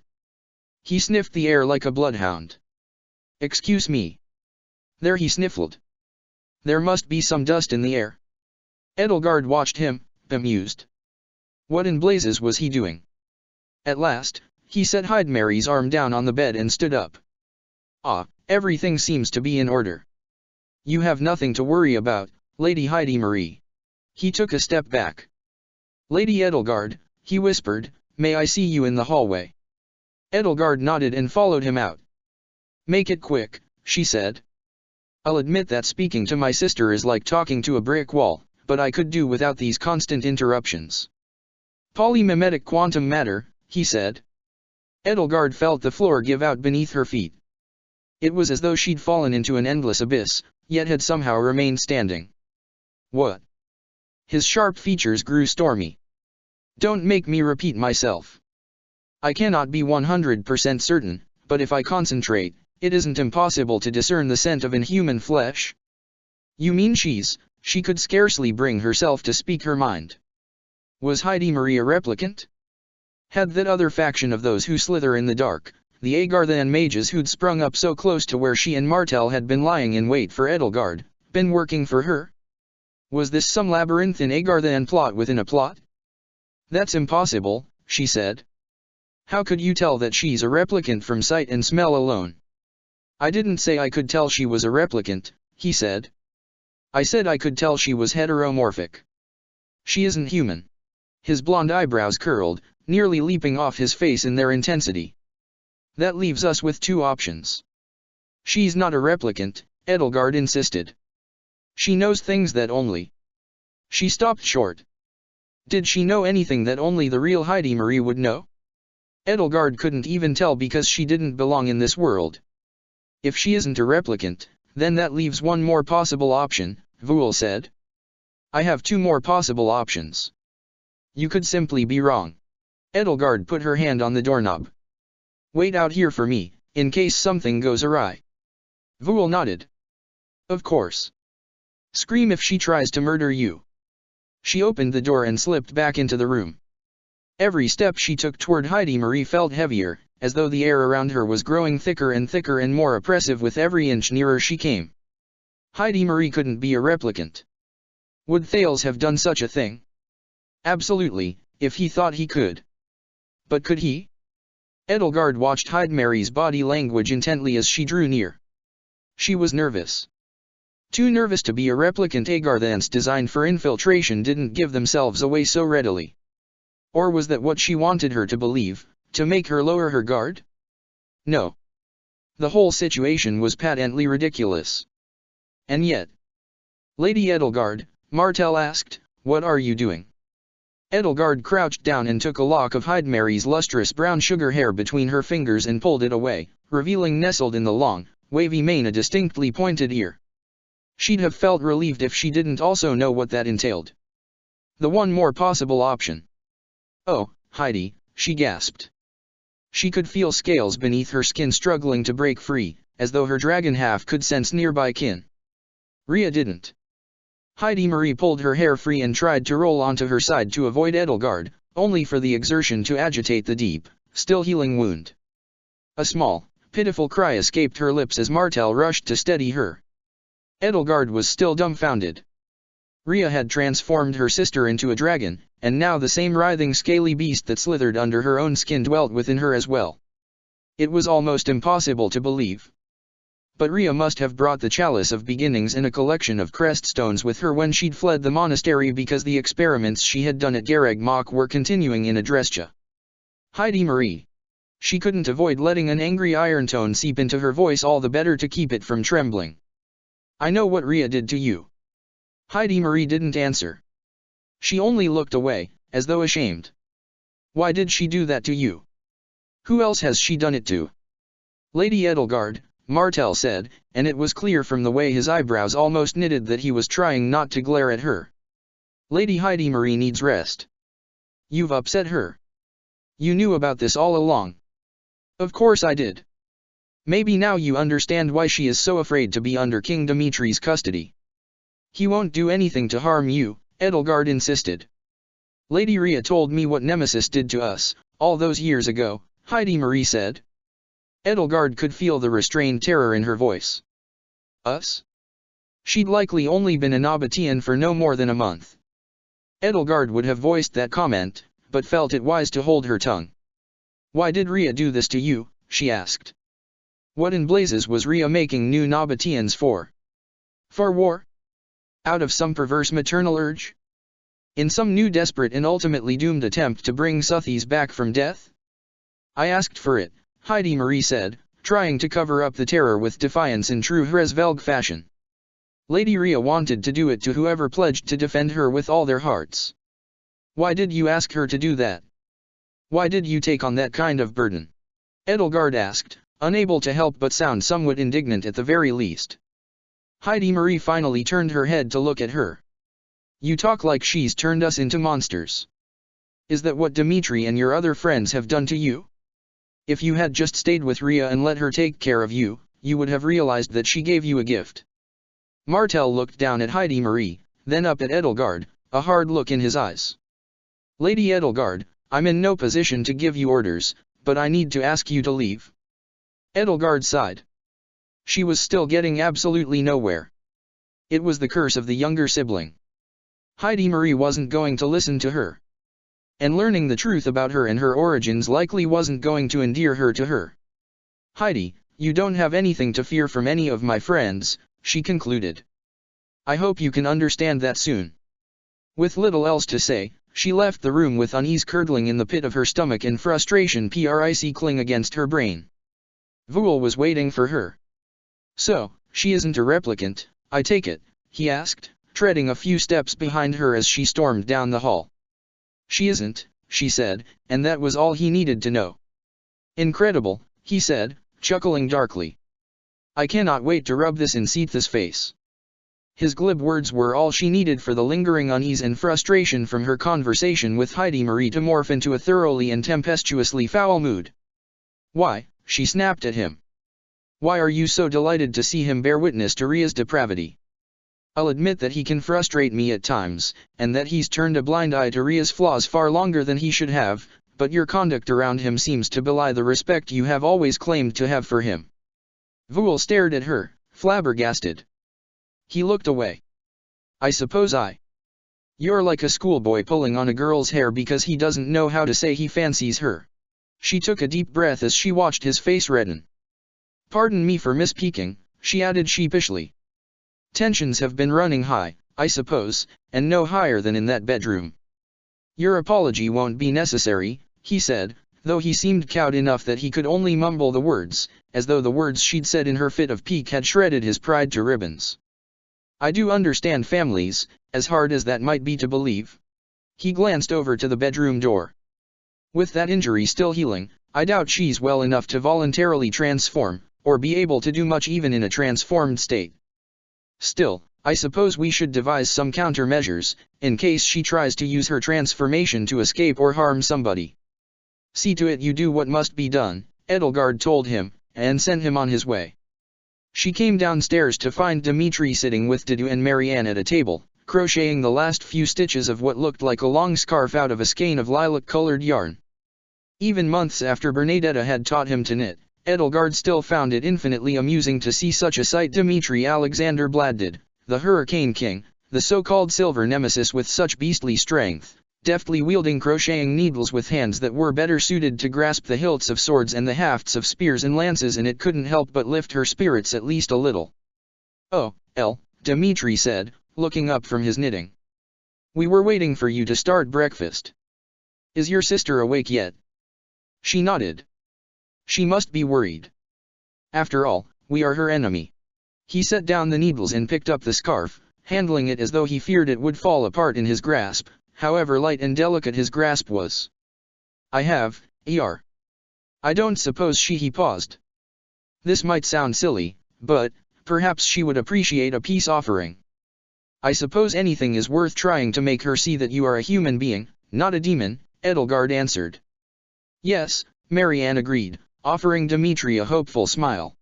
He sniffed the air like a bloodhound. Excuse me. There he sniffled. There must be some dust in the air. Edelgard watched him, bemused. What in blazes was he doing? At last, he set Hyde Mary's arm down on the bed and stood up. Everything seems to be in order. You have nothing to worry about, Lady Heidi Marie. He took a step back. Lady Edelgard, he whispered, may I see you in the hallway? Edelgard nodded and followed him out. Make it quick, she said. I'll admit that speaking to my sister is like talking to a brick wall, but I could do without these constant interruptions. Polymimetic quantum matter, he said. Edelgard felt the floor give out beneath her feet. It was as though she'd fallen into an endless abyss, yet had somehow remained standing. What? His sharp features grew stormy. Don't make me repeat myself. I cannot be 100% certain, but if I concentrate, it isn't impossible to discern the scent of inhuman flesh. You mean she could scarcely bring herself to speak her mind. Was Heidi Marie a replicant? Had that other faction of those who slither in the dark, the Agarthan mages who'd sprung up so close to where she and Martel had been lying in wait for Edelgard, been working for her? Was this some labyrinth in Agarthan plot within a plot? That's impossible, she said. How could you tell that she's a replicant from sight and smell alone? I didn't say I could tell she was a replicant, he said. I said I could tell she was heteromorphic. She isn't human. His blonde eyebrows curled, nearly leaping off his face in their intensity. That leaves us with two options. She's not a replicant, Edelgard insisted. She knows things that only... She stopped short. Did she know anything that only the real Heidi Marie would know? Edelgard couldn't even tell because she didn't belong in this world. If she isn't a replicant, then that leaves one more possible option, Vuul said. I have two more possible options. You could simply be wrong. Edelgard put her hand on the doorknob. Wait out here for me, in case something goes awry. Vuul nodded. Of course. Scream if she tries to murder you. She opened the door and slipped back into the room. Every step she took toward Heidi Marie felt heavier, as though the air around her was growing thicker and more oppressive with every inch nearer she came. Heidi Marie couldn't be a replicant. Would Thales have done such a thing? Absolutely, if he thought he could. But could he? Edelgard watched Heidi Marie's body language intently as she drew near. She was nervous. Too nervous to be a replicant. Agarthans designed for infiltration didn't give themselves away so readily. Or was that what she wanted her to believe, to make her lower her guard? No. The whole situation was patently ridiculous. And yet... Lady Edelgard, Martel asked, what are you doing? Edelgard crouched down and took a lock of Heidi Marie's lustrous brown sugar hair between her fingers and pulled it away, revealing nestled in the long, wavy mane a distinctly pointed ear. She'd have felt relieved if she didn't also know what that entailed. The one more possible option. Oh, Heidi, she gasped. She could feel scales beneath her skin struggling to break free, as though her dragon half could sense nearby kin. Rhea didn't. Heidi Marie pulled her hair free and tried to roll onto her side to avoid Edelgard, only for the exertion to agitate the deep, still healing wound. A small, pitiful cry escaped her lips as Martel rushed to steady her. Edelgard was still dumbfounded. Rhea had transformed her sister into a dragon, and now the same writhing scaly beast that slithered under her own skin dwelt within her as well. It was almost impossible to believe. But Rhea must have brought the Chalice of Beginnings and a collection of crest stones with her when she'd fled the monastery, because the experiments she had done at Garreg Mach were continuing in Adrestia. Heidi Marie. She couldn't avoid letting an angry iron tone seep into her voice, all the better to keep it from trembling. I know what Rhea did to you. Heidi Marie didn't answer. She only looked away, as though ashamed. Why did she do that to you? Who else has she done it to? Lady Edelgard, Martel said, and it was clear from the way his eyebrows almost knitted that he was trying not to glare at her. Lady Heidi Marie needs rest. You've upset her. You knew about this all along. Of course I did. Maybe now you understand why she is so afraid to be under King Dimitri's custody. He won't do anything to harm you, Edelgard insisted. Lady Rhea told me what Nemesis did to us, all those years ago, Heidi Marie said. Edelgard could feel the restrained terror in her voice. Us? She'd likely only been a Nabatean for no more than a month. Edelgard would have voiced that comment, but felt it wise to hold her tongue. Why did Rhea do this to you? She asked. What in blazes was Rhea making new Nabateans for? For war? Out of some perverse maternal urge? In some new desperate and ultimately doomed attempt to bring Suthies back from death? I asked for it, Heidi Marie said, trying to cover up the terror with defiance in true Hresvelg fashion. Lady Rhea wanted to do it to whoever pledged to defend her with all their hearts. Why did you ask her to do that? Why did you take on that kind of burden? Edelgard asked, unable to help but sound somewhat indignant at the very least. Heidi Marie finally turned her head to look at her. You talk like she's turned us into monsters. Is that what Dimitri and your other friends have done to you? If you had just stayed with Rhea and let her take care of you, you would have realized that she gave you a gift. Martel looked down at Heidi Marie, then up at Edelgard, a hard look in his eyes. Lady Edelgard, I'm in no position to give you orders, but I need to ask you to leave. Edelgard sighed. She was still getting absolutely nowhere. It was the curse of the younger sibling. Heidi Marie wasn't going to listen to her. And learning the truth about her and her origins likely wasn't going to endear her to her. Heidi, you don't have anything to fear from any of my friends, she concluded. I hope you can understand that soon. With little else to say, she left the room with unease curdling in the pit of her stomach and frustration cling against her brain. Vool was waiting for her. So, she isn't a replicant, I take it, he asked, treading a few steps behind her as she stormed down the hall. She isn't, she said, and that was all he needed to know. Incredible, he said, chuckling darkly. I cannot wait to rub this in Seetha's face. His glib words were all she needed for the lingering unease and frustration from her conversation with Heidi Marie to morph into a thoroughly and tempestuously foul mood. Why, she snapped at him. Why are you so delighted to see him bear witness to Ria's depravity? I'll admit that he can frustrate me at times, and that he's turned a blind eye to Ria's flaws far longer than he should have, but your conduct around him seems to belie the respect you have always claimed to have for him. Vool stared at her, flabbergasted. He looked away. I suppose You're like a schoolboy pulling on a girl's hair because he doesn't know how to say he fancies her. She took a deep breath as she watched his face redden. Pardon me for misspeaking, she added sheepishly. Tensions have been running high, I suppose, and no higher than in that bedroom. Your apology won't be necessary, he said, though he seemed cowed enough that he could only mumble the words, as though the words she'd said in her fit of pique had shredded his pride to ribbons. I do understand families, as hard as that might be to believe. He glanced over to the bedroom door. With that injury still healing, I doubt she's well enough to voluntarily transform, or be able to do much even in a transformed state. Still, I suppose we should devise some countermeasures, in case she tries to use her transformation to escape or harm somebody. See to it you do what must be done, Edelgard told him, and sent him on his way. She came downstairs to find Dimitri sitting with Dudu and Marianne at a table, crocheting the last few stitches of what looked like a long scarf out of a skein of lilac-colored yarn. Even months after Bernadetta had taught him to knit, Edelgard still found it infinitely amusing to see such a sight. Dimitri Alexander Bladdid, the Hurricane King, the so-called silver nemesis with such beastly strength, deftly wielding crocheting needles with hands that were better suited to grasp the hilts of swords and the hafts of spears and lances, and it couldn't help but lift her spirits at least a little. Oh, Dimitri said, looking up from his knitting. We were waiting for you to start breakfast. Is your sister awake yet? She nodded. She must be worried. After all, we are her enemy. He set down the needles and picked up the scarf, handling it as though he feared it would fall apart in his grasp, however light and delicate his grasp was. I have, I don't suppose he paused. This might sound silly, but, perhaps she would appreciate a peace offering. I suppose anything is worth trying to make her see that you are a human being, not a demon, Edelgard answered. Yes, Marianne agreed, offering Dimitri a hopeful smile.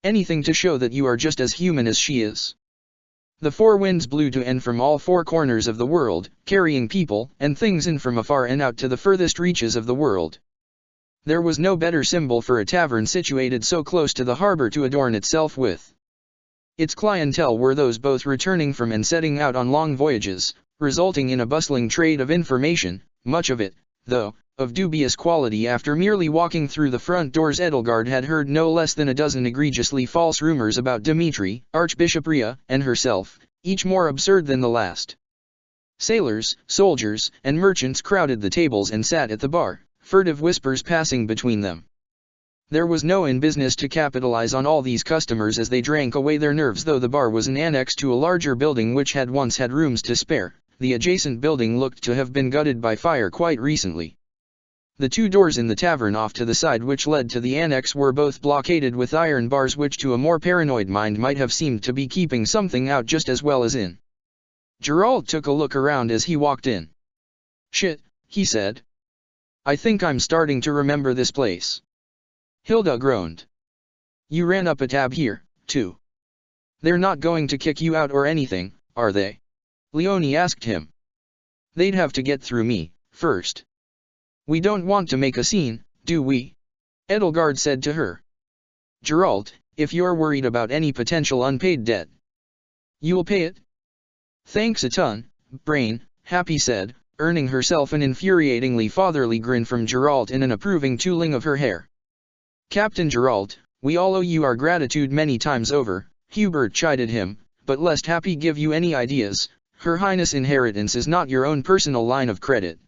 Anything to show that you are just as human as she is. The four winds blew to and from all four corners of the world, carrying people and things in from afar and out to the furthest reaches of the world. There was no better symbol for a tavern situated so close to the harbor to adorn itself with. Its clientele were those both returning from and setting out on long voyages, resulting in a bustling trade of information, much of it, though, of dubious quality. After merely walking through the front doors, Edelgard had heard no less than a dozen egregiously false rumors about Dimitri, Archbishop Ria, and herself, each more absurd than the last. Sailors, soldiers, and merchants crowded the tables and sat at the bar, furtive whispers passing between them. There was no in business to capitalize on all these customers as they drank away their nerves. Though the bar was an annex to a larger building which had once had rooms to spare, the adjacent building looked to have been gutted by fire quite recently. The two doors in the tavern off to the side which led to the annex were both blockaded with iron bars which to a more paranoid mind might have seemed to be keeping something out just as well as in. Gerald took a look around as he walked in. Shit, he said. I think I'm starting to remember this place. Hilda groaned. You ran up a tab here, too. They're not going to kick you out or anything, are they? Leonie asked him. They'd have to get through me, first. We don't want to make a scene, do we? Edelgard said to her. Geralt, if you're worried about any potential unpaid debt, you'll pay it? Thanks a ton, Brain, Happy said, earning herself an infuriatingly fatherly grin from Geralt and an approving tooling of her hair. Captain Geralt, we all owe you our gratitude many times over, Hubert chided him, but lest Happy give you any ideas, Her Highness' inheritance is not your own personal line of credit.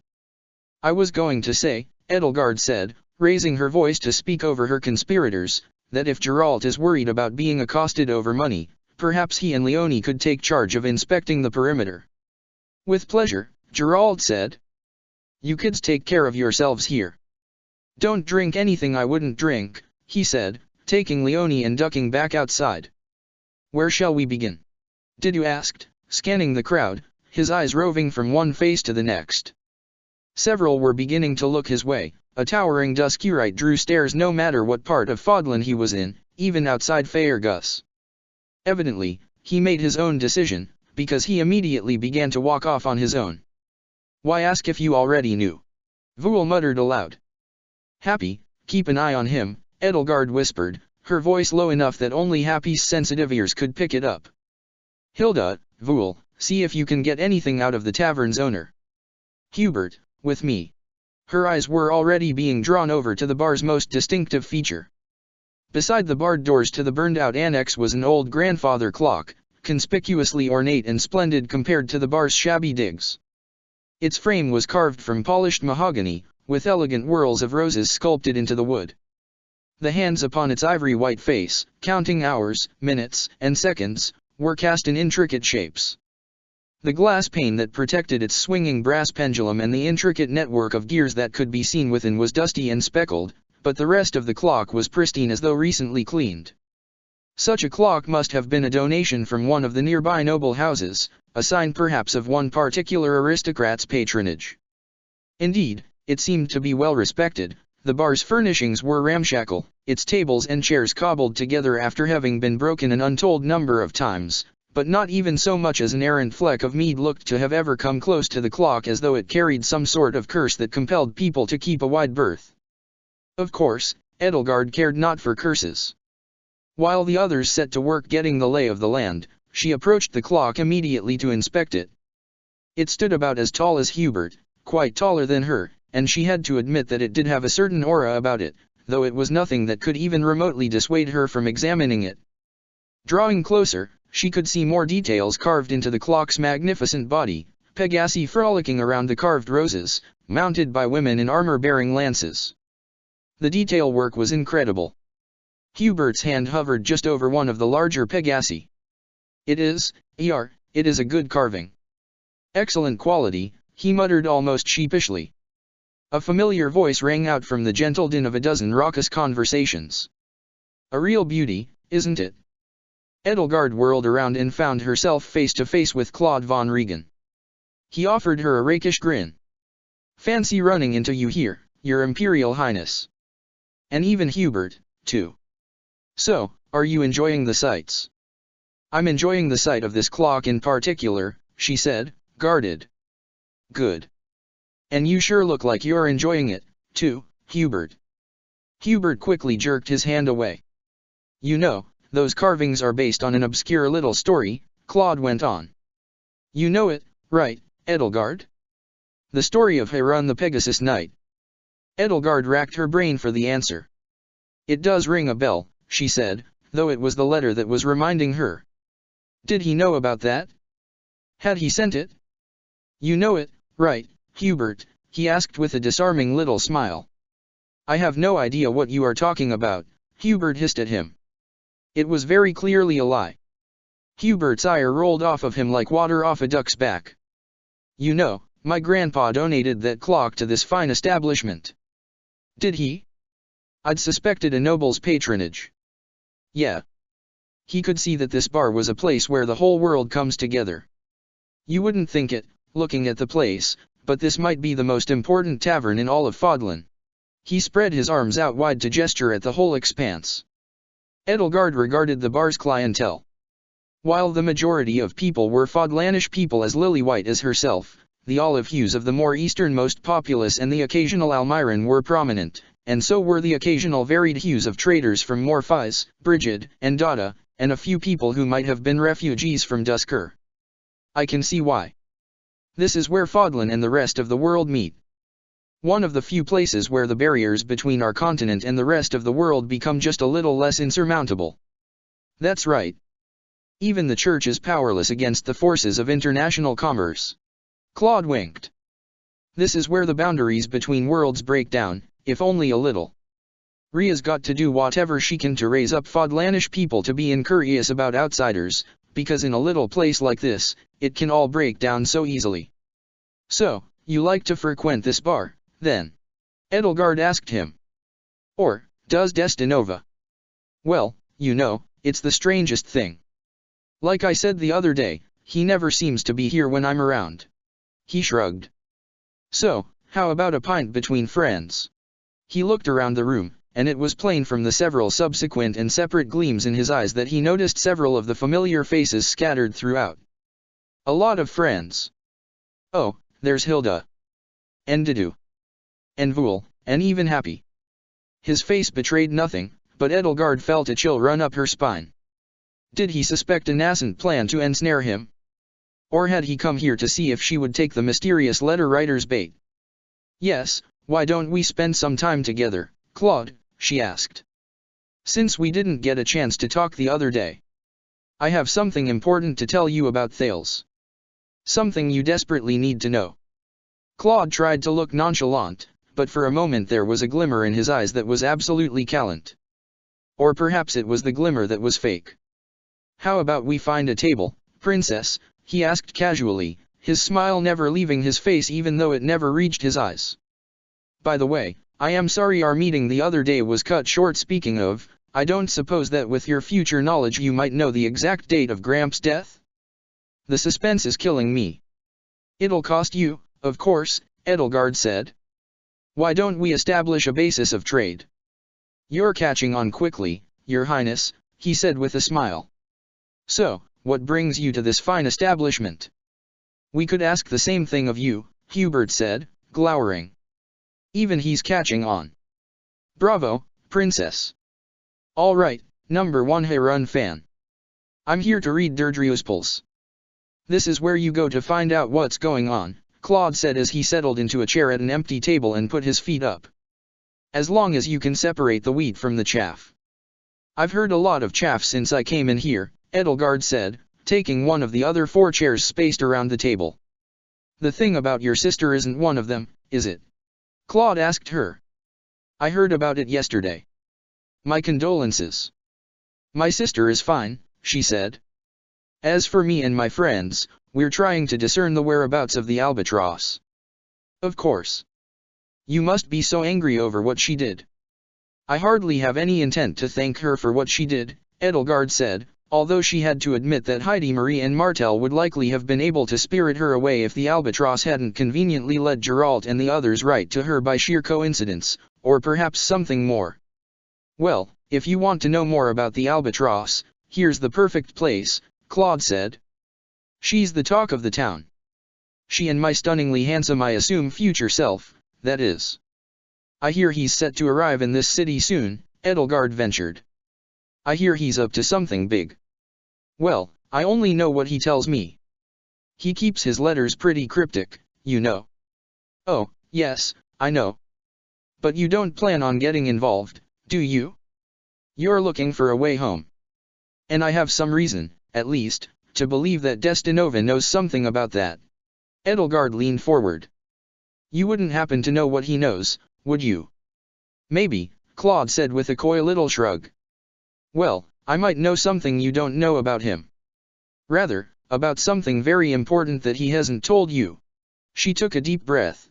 I was going to say, Edelgard said, raising her voice to speak over her conspirators, that if Geralt is worried about being accosted over money, perhaps he and Leonie could take charge of inspecting the perimeter. With pleasure, Geralt said. You kids take care of yourselves here. Don't drink anything I wouldn't drink, he said, taking Leonie and ducking back outside. Where shall we begin? Didu asked, scanning the crowd, his eyes roving from one face to the next. Several were beginning to look his way. A towering Duscurite drew stares no matter what part of Fodlan he was in, even outside Faerghus. Evidently, he made his own decision, because he immediately began to walk off on his own. Why ask if you already knew? Voul muttered aloud. Happy, keep an eye on him, Edelgard whispered, her voice low enough that only Happy's sensitive ears could pick it up. Hilda, Voul, see if you can get anything out of the tavern's owner. Hubert, with me. Her eyes were already being drawn over to the bar's most distinctive feature. Beside the barred doors to the burned-out annex was an old grandfather clock, conspicuously ornate and splendid compared to the bar's shabby digs. Its frame was carved from polished mahogany, with elegant whorls of roses sculpted into the wood. The hands upon its ivory-white face, counting hours, minutes, and seconds, were cast in intricate shapes. The glass pane that protected its swinging brass pendulum and the intricate network of gears that could be seen within was dusty and speckled, but the rest of the clock was pristine as though recently cleaned. Such a clock must have been a donation from one of the nearby noble houses, a sign perhaps of one particular aristocrat's patronage. Indeed, it seemed to be well respected. The bar's furnishings were ramshackle, its tables and chairs cobbled together after having been broken an untold number of times, but not even so much as an errant fleck of mead looked to have ever come close to the clock, as though it carried some sort of curse that compelled people to keep a wide berth. Of course, Edelgard cared not for curses. While the others set to work getting the lay of the land, she approached the clock immediately to inspect it. It stood about as tall as Hubert, quite taller than her, and she had to admit that it did have a certain aura about it, though it was nothing that could even remotely dissuade her from examining it. Drawing closer, she could see more details carved into the clock's magnificent body, Pegasi frolicking around the carved roses, mounted by women in armor-bearing lances. The detail work was incredible. Hubert's hand hovered just over one of the larger Pegasi. It is a good carving. Excellent quality, he muttered almost sheepishly. A familiar voice rang out from the gentle din of a dozen raucous conversations. A real beauty, isn't it? Edelgard whirled around and found herself face to face with Claude von Regen. He offered her a rakish grin. Fancy running into you here, Your Imperial Highness. And even Hubert, too. So, are you enjoying the sights? I'm enjoying the sight of this clock in particular, she said, guarded. Good. And you sure look like you're enjoying it, too, Hubert. Hubert quickly jerked his hand away. You know, those carvings are based on an obscure little story, Claude went on. You know it, right, Edelgard? The story of Harun the Pegasus Knight. Edelgard racked her brain for the answer. It does ring a bell, she said, though it was the letter that was reminding her. Did he know about that? Had he sent it? You know it, right, Hubert, he asked with a disarming little smile. I have no idea what you are talking about, Hubert hissed at him. It was very clearly a lie. Hubert's ire rolled off of him like water off a duck's back. You know, my grandpa donated that clock to this fine establishment. Did he? I'd suspected a noble's patronage. Yeah. He could see that this bar was a place where the whole world comes together. You wouldn't think it, looking at the place, but this might be the most important tavern in all of Fodlan. He spread his arms out wide to gesture at the whole expanse. Edelgard regarded the bar's clientele. While the majority of people were Fodlanish people as lily-white as herself, the olive hues of the more easternmost populace and the occasional Almiran were prominent, and so were the occasional varied hues of traders from Morphais, Brigid, and Dada, and a few people who might have been refugees from Duskur. I can see why. This is where Fodlan and the rest of the world meet. One of the few places where the barriers between our continent and the rest of the world become just a little less insurmountable. That's right. Even the Church is powerless against the forces of international commerce. Claude winked. This is where the boundaries between worlds break down, if only a little. Ria's got to do whatever she can to raise up Fodlanish people to be incurious about outsiders, because in a little place like this, it can all break down so easily. So, you like to frequent this bar, then? Edelgard asked him. Or, does Destinova? Well, you know, it's the strangest thing. Like I said the other day, he never seems to be here when I'm around. He shrugged. So, how about a pint between friends? He looked around the room, and it was plain from the several subsequent and separate gleams in his eyes that he noticed several of the familiar faces scattered throughout. A lot of friends. Oh, there's Hilda. And Didu. And Vul, and even Happy. His face betrayed nothing, but Edelgard felt a chill run up her spine. Did he suspect a nascent plan to ensnare him? Or had he come here to see if she would take the mysterious letter writer's bait? Yes, why don't we spend some time together, Claude, she asked. Since we didn't get a chance to talk the other day. I have something important to tell you about Thales. Something you desperately need to know. Claude tried to look nonchalant, but for a moment there was a glimmer in his eyes that was absolutely callant. Or perhaps it was the glimmer that was fake. How about we find a table, princess, he asked casually, his smile never leaving his face even though it never reached his eyes. By the way, I am sorry our meeting the other day was cut short. Speaking of, I don't suppose that with your future knowledge you might know the exact date of Gramps' death? The suspense is killing me. It'll cost you, of course, Edelgard said. Why don't we establish a basis of trade? You're catching on quickly, Your Highness, he said with a smile. So, what brings you to this fine establishment? We could ask the same thing of you, Hubert said, glowering. Even he's catching on. Bravo, princess. All right, number 1 Harun fan. I'm here to read Derdriu's pulse. This is where you go to find out what's going on, Claude said as he settled into a chair at an empty table and put his feet up. As long as you can separate the wheat from the chaff. I've heard a lot of chaff since I came in here, Edelgard said, taking one of the other 4 chairs spaced around the table. The thing about your sister isn't one of them, is it? Claude asked her. I heard about it yesterday. My condolences. My sister is fine, she said. As for me and my friends, we're trying to discern the whereabouts of the albatross. Of course. You must be so angry over what she did. I hardly have any intent to thank her for what she did, Edelgard said, although she had to admit that Heidi Marie and Martel would likely have been able to spirit her away if the albatross hadn't conveniently led Geralt and the others right to her by sheer coincidence, or perhaps something more. Well, if you want to know more about the albatross, here's the perfect place, Claude said. She's the talk of the town. She and my stunningly handsome I assume future self, that is. I hear he's set to arrive in this city soon, Edelgard ventured. I hear he's up to something big. Well, I only know what he tells me. He keeps his letters pretty cryptic, you know. Oh, yes, I know. But you don't plan on getting involved, do you? You're looking for a way home. And I have some reason, at least, to believe that Destinova knows something about that. Edelgard leaned forward. You wouldn't happen to know what he knows, would you? Maybe, Claude said with a coy little shrug. Well, I might know something you don't know about him. Rather, about something very important that he hasn't told you. She took a deep breath.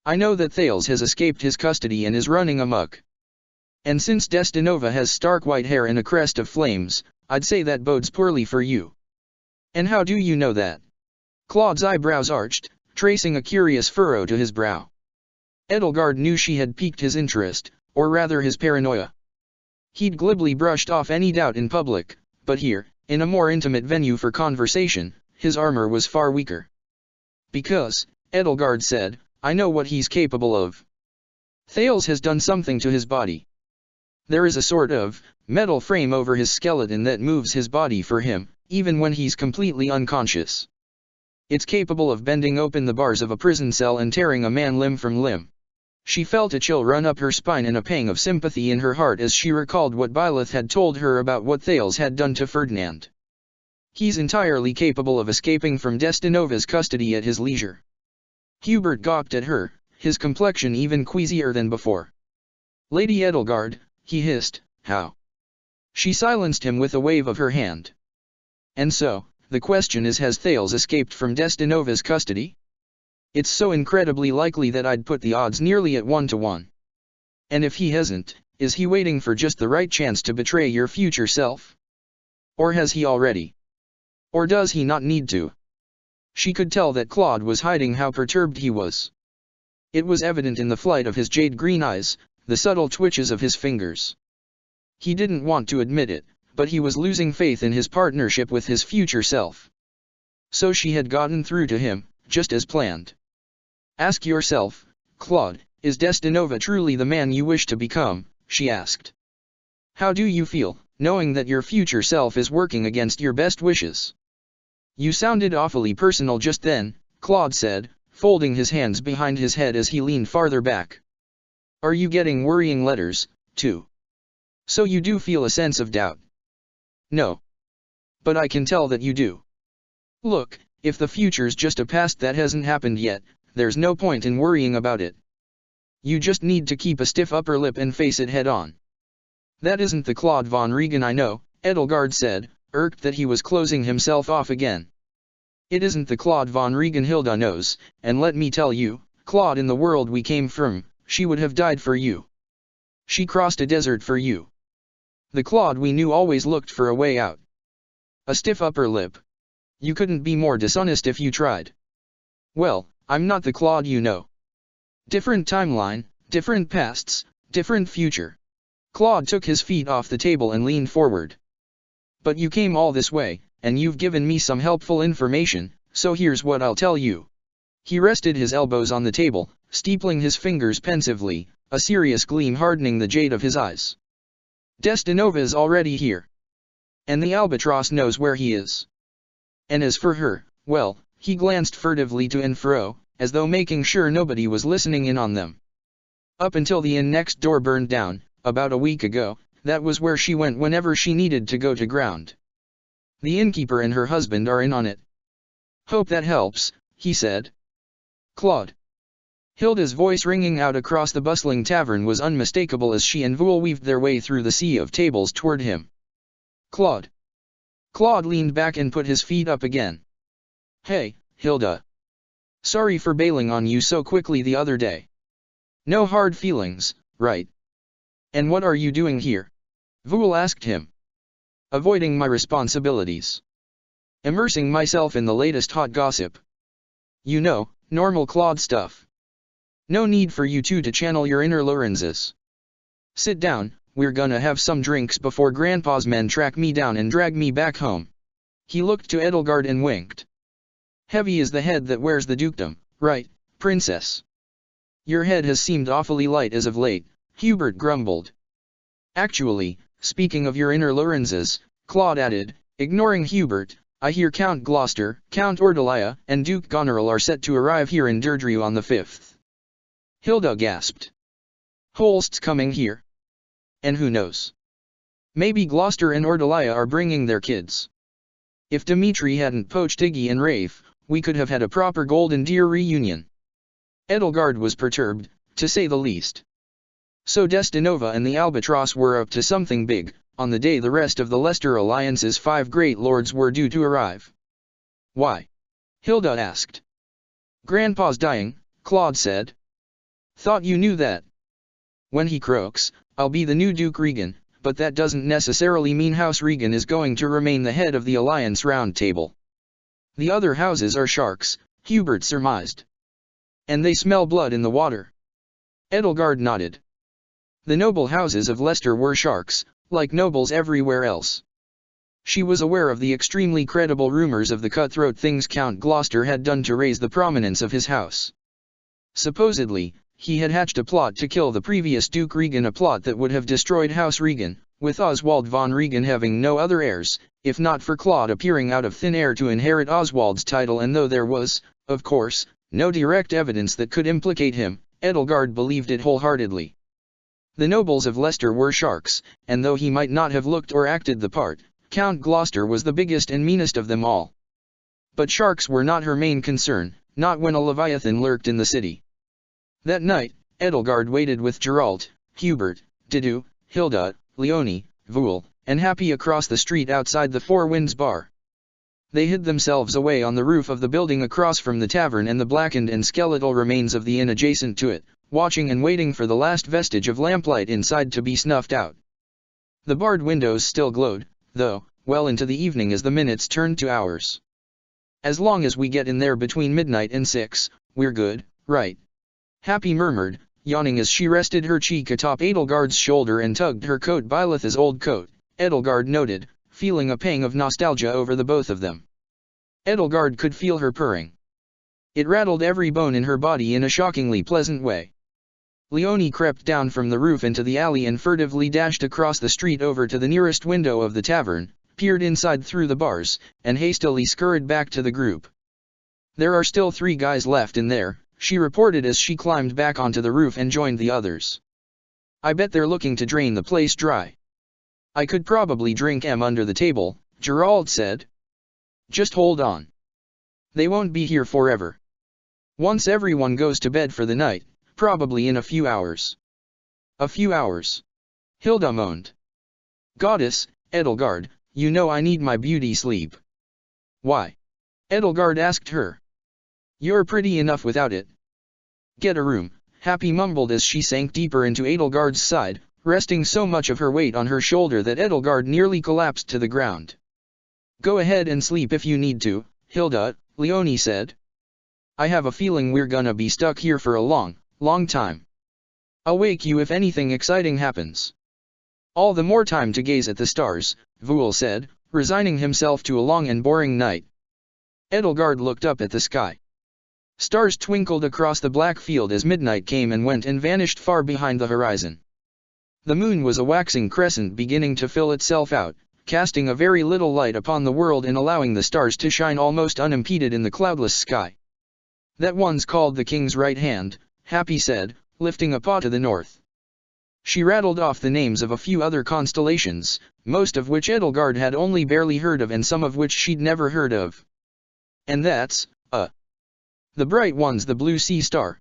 I know that Thales has escaped his custody and is running amok. And since Destinova has stark white hair and a crest of flames, I'd say that bodes poorly for you. And how do you know that? Claude's eyebrows arched, tracing a curious furrow to his brow. Edelgard knew she had piqued his interest, or rather his paranoia. He'd glibly brushed off any doubt in public, but here, in a more intimate venue for conversation, his armor was far weaker. Because, Edelgard said, I know what he's capable of. Thales has done something to his body. There is a sort of metal frame over his skeleton that moves his body for him, even when he's completely unconscious. It's capable of bending open the bars of a prison cell and tearing a man limb from limb. She felt a chill run up her spine and a pang of sympathy in her heart as she recalled what Byleth had told her about what Thales had done to Ferdinand. He's entirely capable of escaping from Destinova's custody at his leisure. Hubert gawked at her, his complexion even queasier than before. Lady Edelgard, he hissed, how? She silenced him with a wave of her hand. And so, the question is, has Thales escaped from Destinova's custody? It's so incredibly likely that I'd put the odds nearly at 1 to 1. And if he hasn't, is he waiting for just the right chance to betray your future self? Or has he already? Or does he not need to? She could tell that Claude was hiding how perturbed he was. It was evident in the flight of his jade green eyes, the subtle twitches of his fingers. He didn't want to admit it, but he was losing faith in his partnership with his future self. So she had gotten through to him, just as planned. Ask yourself, Claude, is Destinova truly the man you wish to become? She asked. How do you feel, knowing that your future self is working against your best wishes? You sounded awfully personal just then, Claude said, folding his hands behind his head as he leaned farther back. Are you getting worrying letters, too? So you do feel a sense of doubt? No. But I can tell that you do. Look, if the future's just a past that hasn't happened yet, there's no point in worrying about it. You just need to keep a stiff upper lip and face it head on. That isn't the Claude von Regan I know, Edelgard said, irked that he was closing himself off again. It isn't the Claude von Regan Hilda knows, and let me tell you, Claude, in the world we came from, she would have died for you. She crossed a desert for you. The Claude we knew always looked for a way out. A stiff upper lip. You couldn't be more dishonest if you tried. Well, I'm not the Claude you know. Different timeline, different pasts, different future. Claude took his feet off the table and leaned forward. But you came all this way, and you've given me some helpful information, so here's what I'll tell you. He rested his elbows on the table, steepling his fingers pensively, a serious gleam hardening the jade of his eyes. Destinova's already here. And the albatross knows where he is. And as for her, well, he glanced furtively to and fro, as though making sure nobody was listening in on them. Up until the inn next door burned down, about a week ago, that was where she went whenever she needed to go to ground. The innkeeper and her husband are in on it. Hope that helps, he said. Claude. Hilda's voice ringing out across the bustling tavern was unmistakable as she and Voul weaved their way through the sea of tables toward him. Claude. Claude leaned back and put his feet up again. Hey, Hilda. Sorry for bailing on you so quickly the other day. No hard feelings, right? And what are you doing here? Voul asked him. Avoiding my responsibilities. Immersing myself in the latest hot gossip. You know, normal Claude stuff. No need for you two to channel your inner Lorenzes. Sit down, we're gonna have some drinks before Grandpa's men track me down and drag me back home. He looked to Edelgard and winked. Heavy is the head that wears the dukedom, right, princess? Your head has seemed awfully light as of late, Hubert grumbled. Actually, speaking of your inner Lorenzes, Claude added, ignoring Hubert, I hear Count Gloucester, Count Ordelia, and Duke Goneril are set to arrive here in Derdriu on the 5th. Hilda gasped. Holst's coming here. And who knows? Maybe Gloucester and Ordelia are bringing their kids. If Dimitri hadn't poached Iggy and Rafe, we could have had a proper Golden Deer reunion. Edelgard was perturbed, to say the least. So Destinova and the Albatross were up to something big, on the day the rest of the Leicester Alliance's 5 great lords were due to arrive. Why? Hilda asked. Grandpa's dying, Claude said. Thought you knew that. When he croaks, I'll be the new Duke Regan, but that doesn't necessarily mean House Regan is going to remain the head of the Alliance Round Table. The other houses are sharks, Hubert surmised. And they smell blood in the water. Edelgard nodded. The noble houses of Leicester were sharks, like nobles everywhere else. She was aware of the extremely credible rumors of the cutthroat things Count Gloucester had done to raise the prominence of his house. Supposedly, he had hatched a plot to kill the previous Duke Regan, a plot that would have destroyed House Regan, with Oswald von Regan having no other heirs, if not for Claude appearing out of thin air to inherit Oswald's title. And though there was, of course, no direct evidence that could implicate him, Edelgard believed it wholeheartedly. The nobles of Leicester were sharks, and though he might not have looked or acted the part, Count Gloucester was the biggest and meanest of them all. But sharks were not her main concern, not when a leviathan lurked in the city. That night, Edelgard waited with Geralt, Hubert, Didu, Hilda, Leonie, Voul, and Happy across the street outside the Four Winds bar. They hid themselves away on the roof of the building across from the tavern and the blackened and skeletal remains of the inn adjacent to it, watching and waiting for the last vestige of lamplight inside to be snuffed out. The barred windows still glowed, though, well into the evening as the minutes turned to hours. "As long as we get in there between midnight and 6, we're good, right?" Happy murmured, yawning as she rested her cheek atop Edelgard's shoulder and tugged her coat, Byleth's old coat, Edelgard noted, feeling a pang of nostalgia over the both of them. Edelgard could feel her purring. It rattled every bone in her body in a shockingly pleasant way. Leonie crept down from the roof into the alley and furtively dashed across the street over to the nearest window of the tavern, peered inside through the bars, and hastily scurried back to the group. "There are still 3 guys left in there," she reported as she climbed back onto the roof and joined the others. "I bet they're looking to drain the place dry." "I could probably drink under the table," Geralt said. "Just hold on. They won't be here forever. Once everyone goes to bed for the night, probably in a few hours." "A few hours?" Hilda moaned. "Goddess, Edelgard, you know I need my beauty sleep." "Why?" Edelgard asked her. "You're pretty enough without it." "Get a room," Happy mumbled as she sank deeper into Edelgard's side, resting so much of her weight on her shoulder that Edelgard nearly collapsed to the ground. "Go ahead and sleep if you need to, Hilda," Leonie said. "I have a feeling we're gonna be stuck here for a long time. I'll wake you if anything exciting happens." "All the more time to gaze at the stars," Voul said, resigning himself to a long and boring night. Edelgard looked up at the sky. Stars twinkled across the black field as midnight came and went and vanished far behind the horizon. The moon was a waxing crescent beginning to fill itself out, casting a very little light upon the world and allowing the stars to shine almost unimpeded in the cloudless sky. "That one's called the King's Right Hand," Happy said, lifting a paw to the north. She rattled off the names of a few other constellations, most of which Edelgard had only barely heard of and some of which she'd never heard of. "And that's, the bright one's the Blue Sea Star.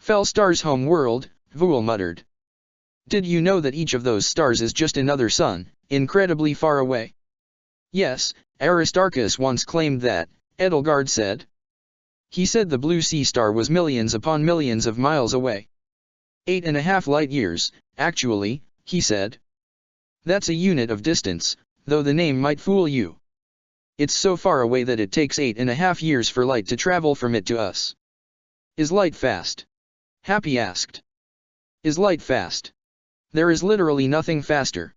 Felstar's home world," Voul muttered. "Did you know that each of those stars is just another sun, incredibly far away?" "Yes, Aristarchus once claimed that," Edelgard said. "He said the Blue Sea Star was millions upon millions of miles away. 8.5 light years, actually," he said. "That's a unit of distance, though the name might fool you. It's so far away that it takes 8.5 years for light to travel from it to us." "Is light fast?" Happy asked. "Is light fast? There is literally nothing faster.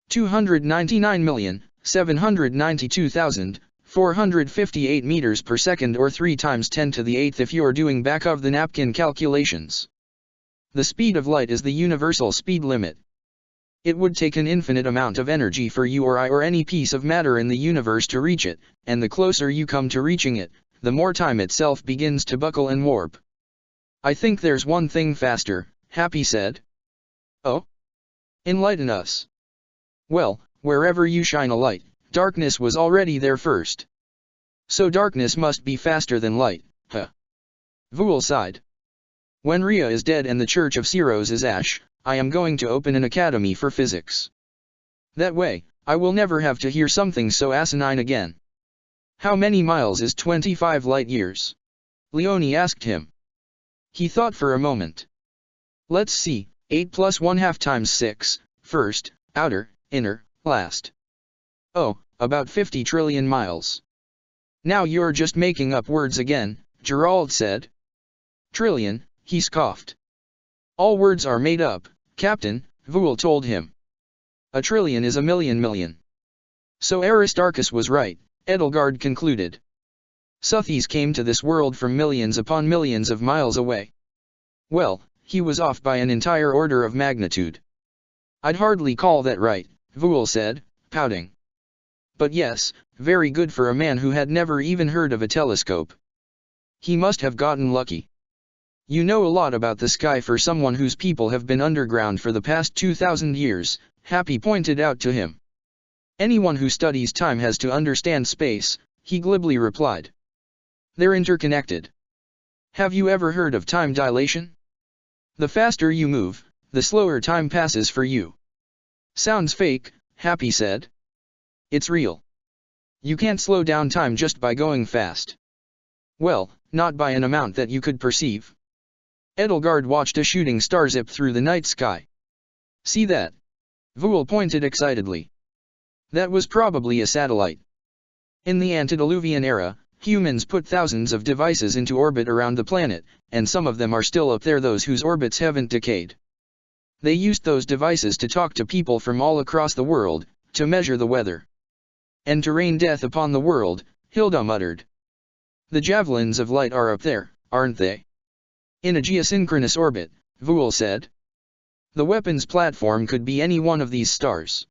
299,792,458 meters per second or 3 times 10 to the 8th if you're doing back of the napkin calculations. The speed of light is the universal speed limit. It would take an infinite amount of energy for you or I or any piece of matter in the universe to reach it, and the closer you come to reaching it, the more time itself begins to buckle and warp." "I think there's one thing faster," Happy said. "Oh? Enlighten us." "Well, wherever you shine a light, darkness was already there first. So darkness must be faster than light, huh?" Voul sighed. "When Rhea is dead and the Church of Ceros is ash, I am going to open an academy for physics. That way, I will never have to hear something so asinine again." "How many miles is 25 light years?" Leonie asked him. He thought for a moment. "Let's see, 8 plus 1/2 times 6, first, outer, inner, last. Oh, about 50 trillion miles." "Now you're just making up words again," Geralt said. "Trillion," he scoffed. "All words are made up, Captain," Voul told him. "A trillion is a million. So Aristarchus was right, Edelgard concluded. Suthes came to this world from millions upon millions of miles away. Well, he was off by an entire order of magnitude. I'd hardly call that right, Voul said, pouting. But yes, very good for a man who had never even heard of a telescope. He must have gotten lucky. You know a lot about the sky for someone whose people have been underground for the past 2,000 years, Happy pointed out to him. Anyone who studies time has to understand space, he glibly replied. They're interconnected. Have you ever heard of time dilation? The faster you move, the slower time passes for you. Sounds fake, Happy said. It's real. You can't slow down time just by going fast. Well, not by an amount that you could perceive. Edelgard watched a shooting star zip through the night sky. See that? Voul pointed excitedly. That was probably a satellite. In the antediluvian era, humans put thousands of devices into orbit around the planet, and some of them are still up there, those whose orbits haven't decayed. They used those devices to talk to people from all across the world, to measure the weather. And to rain death upon the world, Hilda muttered. The javelins of light are up there, aren't they? In a geosynchronous orbit, Voul said. The weapons platform could be any one of these stars.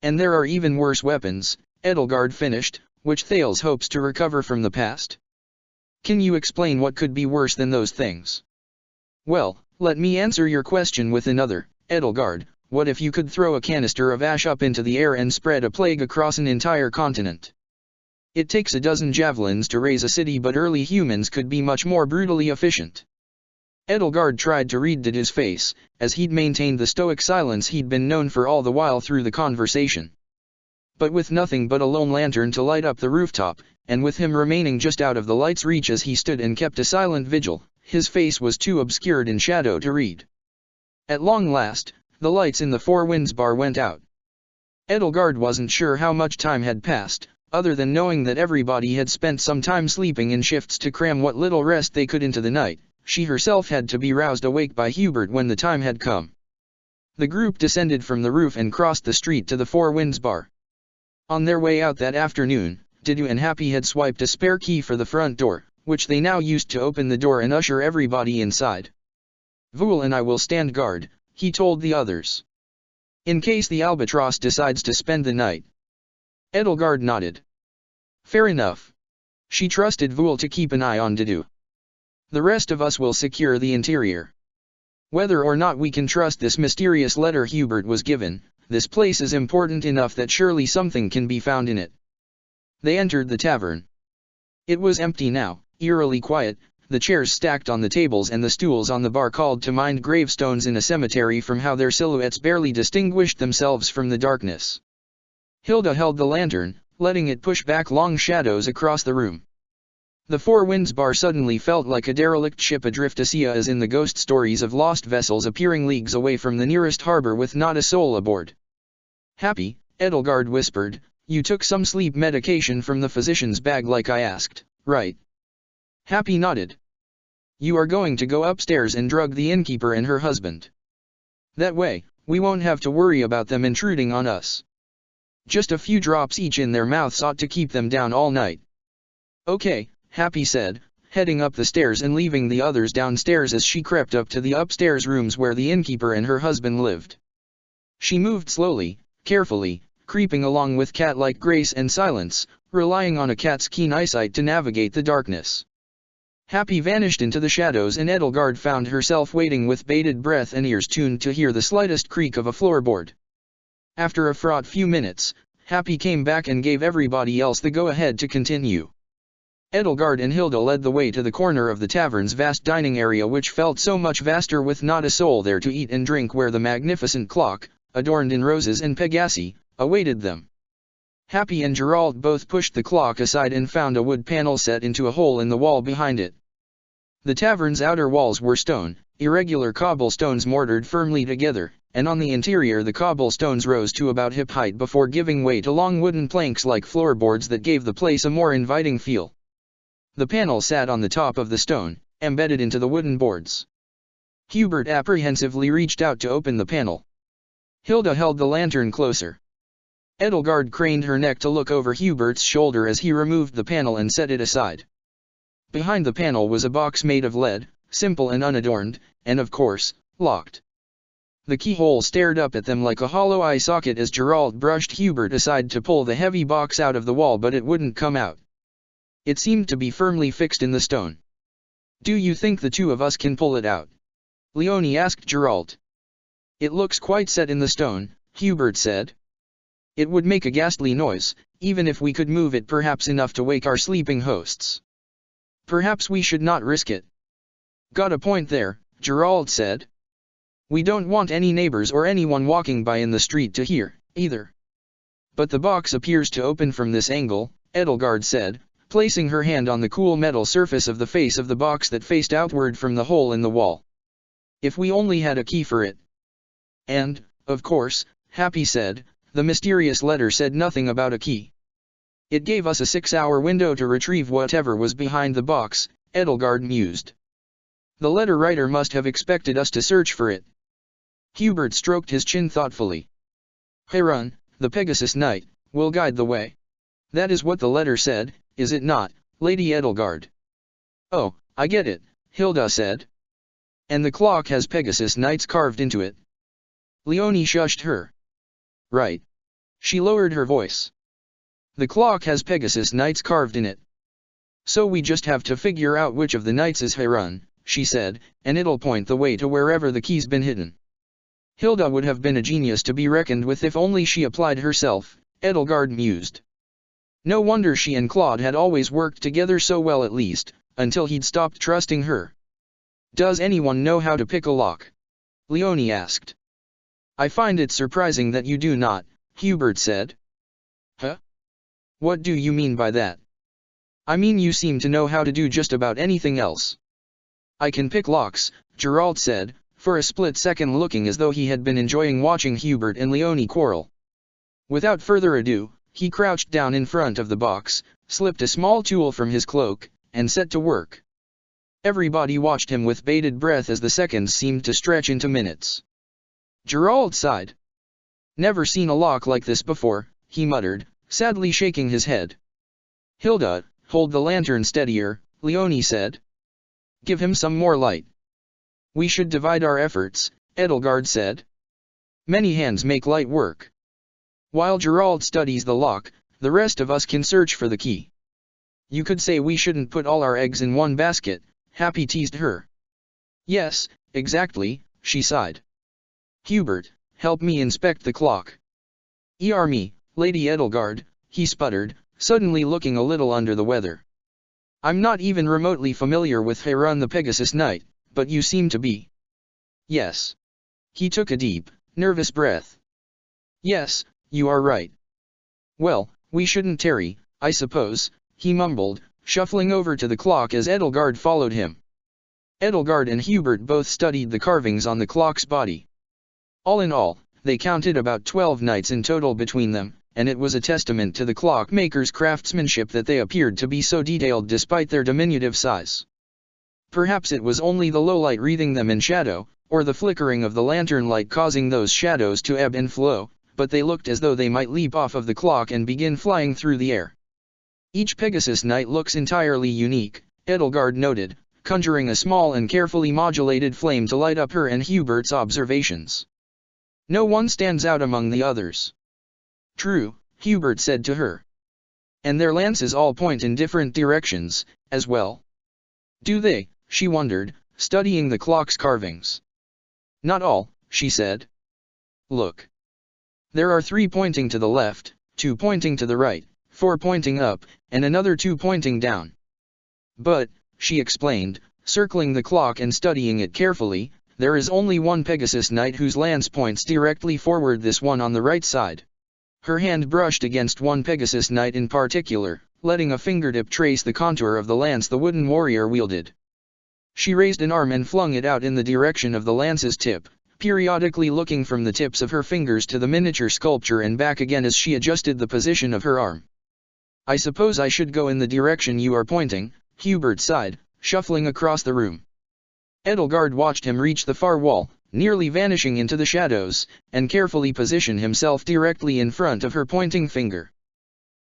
And there are even worse weapons, Edelgard finished, which Thales hopes to recover from the past. Can you explain what could be worse than those things? Well, let me answer your question with another, Edelgard. What if you could throw a canister of ash up into the air and spread a plague across an entire continent? It takes a dozen javelins to raise a city, but early humans could be much more brutally efficient. Edelgard tried to read Dedu's face, as he'd maintained the stoic silence he'd been known for all the while through the conversation. But with nothing but a lone lantern to light up the rooftop, and with him remaining just out of the light's reach as he stood and kept a silent vigil, his face was too obscured in shadow to read. At long last, the lights in the Four Winds bar went out. Edelgard wasn't sure how much time had passed, other than knowing that everybody had spent some time sleeping in shifts to cram what little rest they could into the night. She herself had to be roused awake by Hubert when the time had come. The group descended from the roof and crossed the street to the Four Winds bar. On their way out that afternoon, Dedu and Happy had swiped a spare key for the front door, which they now used to open the door and usher everybody inside. Voul and I will stand guard, he told the others. In case the Albatross decides to spend the night. Edelgard nodded. Fair enough. She trusted Voul to keep an eye on Dedu. The rest of us will secure the interior. Whether or not we can trust this mysterious letter Hubert was given, this place is important enough that surely something can be found in it. They entered the tavern. It was empty now, eerily quiet, the chairs stacked on the tables and the stools on the bar called to mind gravestones in a cemetery from how their silhouettes barely distinguished themselves from the darkness. Hilda held the lantern, letting it push back long shadows across the room. The Four Winds bar suddenly felt like a derelict ship adrift, as in the ghost stories of lost vessels appearing leagues away from the nearest harbor with not a soul aboard. Happy, Edelgard whispered, you took some sleep medication from the physician's bag like I asked, right? Happy nodded. You are going to go upstairs and drug the innkeeper and her husband. That way, we won't have to worry about them intruding on us. Just a few drops each in their mouths ought to keep them down all night. Okay, Happy said, heading up the stairs and leaving the others downstairs as she crept up to the upstairs rooms where the innkeeper and her husband lived. She moved slowly, carefully, creeping along with cat-like grace and silence, relying on a cat's keen eyesight to navigate the darkness. Happy vanished into the shadows and Edelgard found herself waiting with bated breath and ears tuned to hear the slightest creak of a floorboard. After a fraught few minutes, Happy came back and gave everybody else the go-ahead to continue. Edelgard and Hilda led the way to the corner of the tavern's vast dining area, which felt so much vaster with not a soul there to eat and drink, where the magnificent clock, adorned in roses and Pegasi, awaited them. Happy and Gerald both pushed the clock aside and found a wood panel set into a hole in the wall behind it. The tavern's outer walls were stone, irregular cobblestones mortared firmly together, and on the interior the cobblestones rose to about hip height before giving way to long wooden planks like floorboards that gave the place a more inviting feel. The panel sat on the top of the stone, embedded into the wooden boards. Hubert apprehensively reached out to open the panel. Hilda held the lantern closer. Edelgard craned her neck to look over Hubert's shoulder as he removed the panel and set it aside. Behind the panel was a box made of lead, simple and unadorned, and of course, locked. The keyhole stared up at them like a hollow eye socket as Geralt brushed Hubert aside to pull the heavy box out of the wall, but it wouldn't come out. It seemed to be firmly fixed in the stone. "Do you think the two of us can pull it out?" Leonie asked Geralt. "It looks quite set in the stone," Hubert said. "It would make a ghastly noise, even if we could move it perhaps enough to wake our sleeping hosts. Perhaps we should not risk it." "Got a point there," Geralt said. "We don't want any neighbors or anyone walking by in the street to hear, either." "But the box appears to open from this angle," Edelgard said, placing her hand on the cool metal surface of the face of the box that faced outward from the hole in the wall. "If we only had a key for it." "And, of course," Happy said, "the mysterious letter said nothing about a key. It gave us a 6-hour window to retrieve whatever was behind the box," Edelgard mused. "The letter writer must have expected us to search for it." Hubert stroked his chin thoughtfully. "Harun, the Pegasus Knight, will guide the way. That is what the letter said, is it not, Lady Edelgard?" "Oh, I get it," Hilda said. "And the clock has Pegasus Knights carved into it." Leonie shushed her. "Right." She lowered her voice. "The clock has Pegasus Knights carved in it. So we just have to figure out which of the knights is Harun," she said, "and it'll point the way to wherever the key's been hidden." Hilda would have been a genius to be reckoned with if only she applied herself, Edelgard mused. No wonder she and Claude had always worked together so well, at least, until he'd stopped trusting her. "Does anyone know how to pick a lock?" Leonie asked. "I find it surprising that you do not," Hubert said. "Huh? What do you mean by that?" "I mean you seem to know how to do just about anything else." "I can pick locks," Geralt said, for a split second looking as though he had been enjoying watching Hubert and Leonie quarrel. Without further ado, he crouched down in front of the box, slipped a small tool from his cloak, and set to work. Everybody watched him with bated breath as the seconds seemed to stretch into minutes. Geralt sighed. "Never seen a lock like this before," he muttered, sadly shaking his head. "Hilda, hold the lantern steadier," Leonie said. "Give him some more light." "We should divide our efforts," Edelgard said. "Many hands make light work. While Geralt studies the lock, the rest of us can search for the key." "You could say we shouldn't put all our eggs in one basket," Happy teased her. "Yes, exactly," she sighed. "Hubert, help me inspect the clock." Me, Lady Edelgard," he sputtered, suddenly looking a little under the weather. "I'm not even remotely familiar with Harun the Pegasus Knight, but you seem to be." "Yes." He took a deep, nervous breath. "Yes, you are right. Well, we shouldn't tarry, I suppose," he mumbled, shuffling over to the clock as Edelgard followed him. Edelgard and Hubert both studied the carvings on the clock's body. All in all, they counted about 12 knights in total between them, and it was a testament to the clockmaker's craftsmanship that they appeared to be so detailed despite their diminutive size. Perhaps it was only the low light wreathing them in shadow, or the flickering of the lantern light causing those shadows to ebb and flow, but they looked as though they might leap off of the clock and begin flying through the air. "Each Pegasus Knight looks entirely unique," Edelgard noted, conjuring a small and carefully modulated flame to light up her and Hubert's observations. "No one stands out among the others." "True," Hubert said to her. "And their lances all point in different directions, as well." "Do they?" she wondered, studying the clock's carvings. "Not all," she said. "Look. There are 3 pointing to the left, 2 pointing to the right, 4 pointing up, and another 2 pointing down. But," she explained, circling the clock and studying it carefully, "there is only one Pegasus Knight whose lance points directly forward, this one on the right side." Her hand brushed against one Pegasus Knight in particular, letting a fingertip trace the contour of the lance the wooden warrior wielded. She raised an arm and flung it out in the direction of the lance's tip, periodically looking from the tips of her fingers to the miniature sculpture and back again as she adjusted the position of her arm. "I suppose I should go in the direction you are pointing," Hubert sighed, shuffling across the room. Edelgard watched him reach the far wall, nearly vanishing into the shadows, and carefully position himself directly in front of her pointing finger.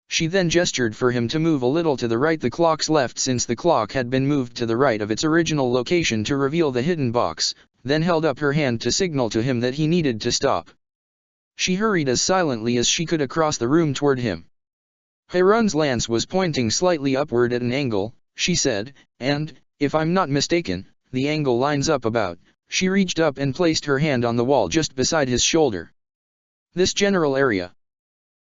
She then gestured for him to move a little to the right, the clock's left, since the clock had been moved to the right of its original location to reveal the hidden box, then held up her hand to signal to him that he needed to stop. She hurried as silently as she could across the room toward him. Harun's lance was pointing slightly upward at an angle, she said, and, if I'm not mistaken, the angle lines up about. She reached up and placed her hand on the wall just beside his shoulder. This general area.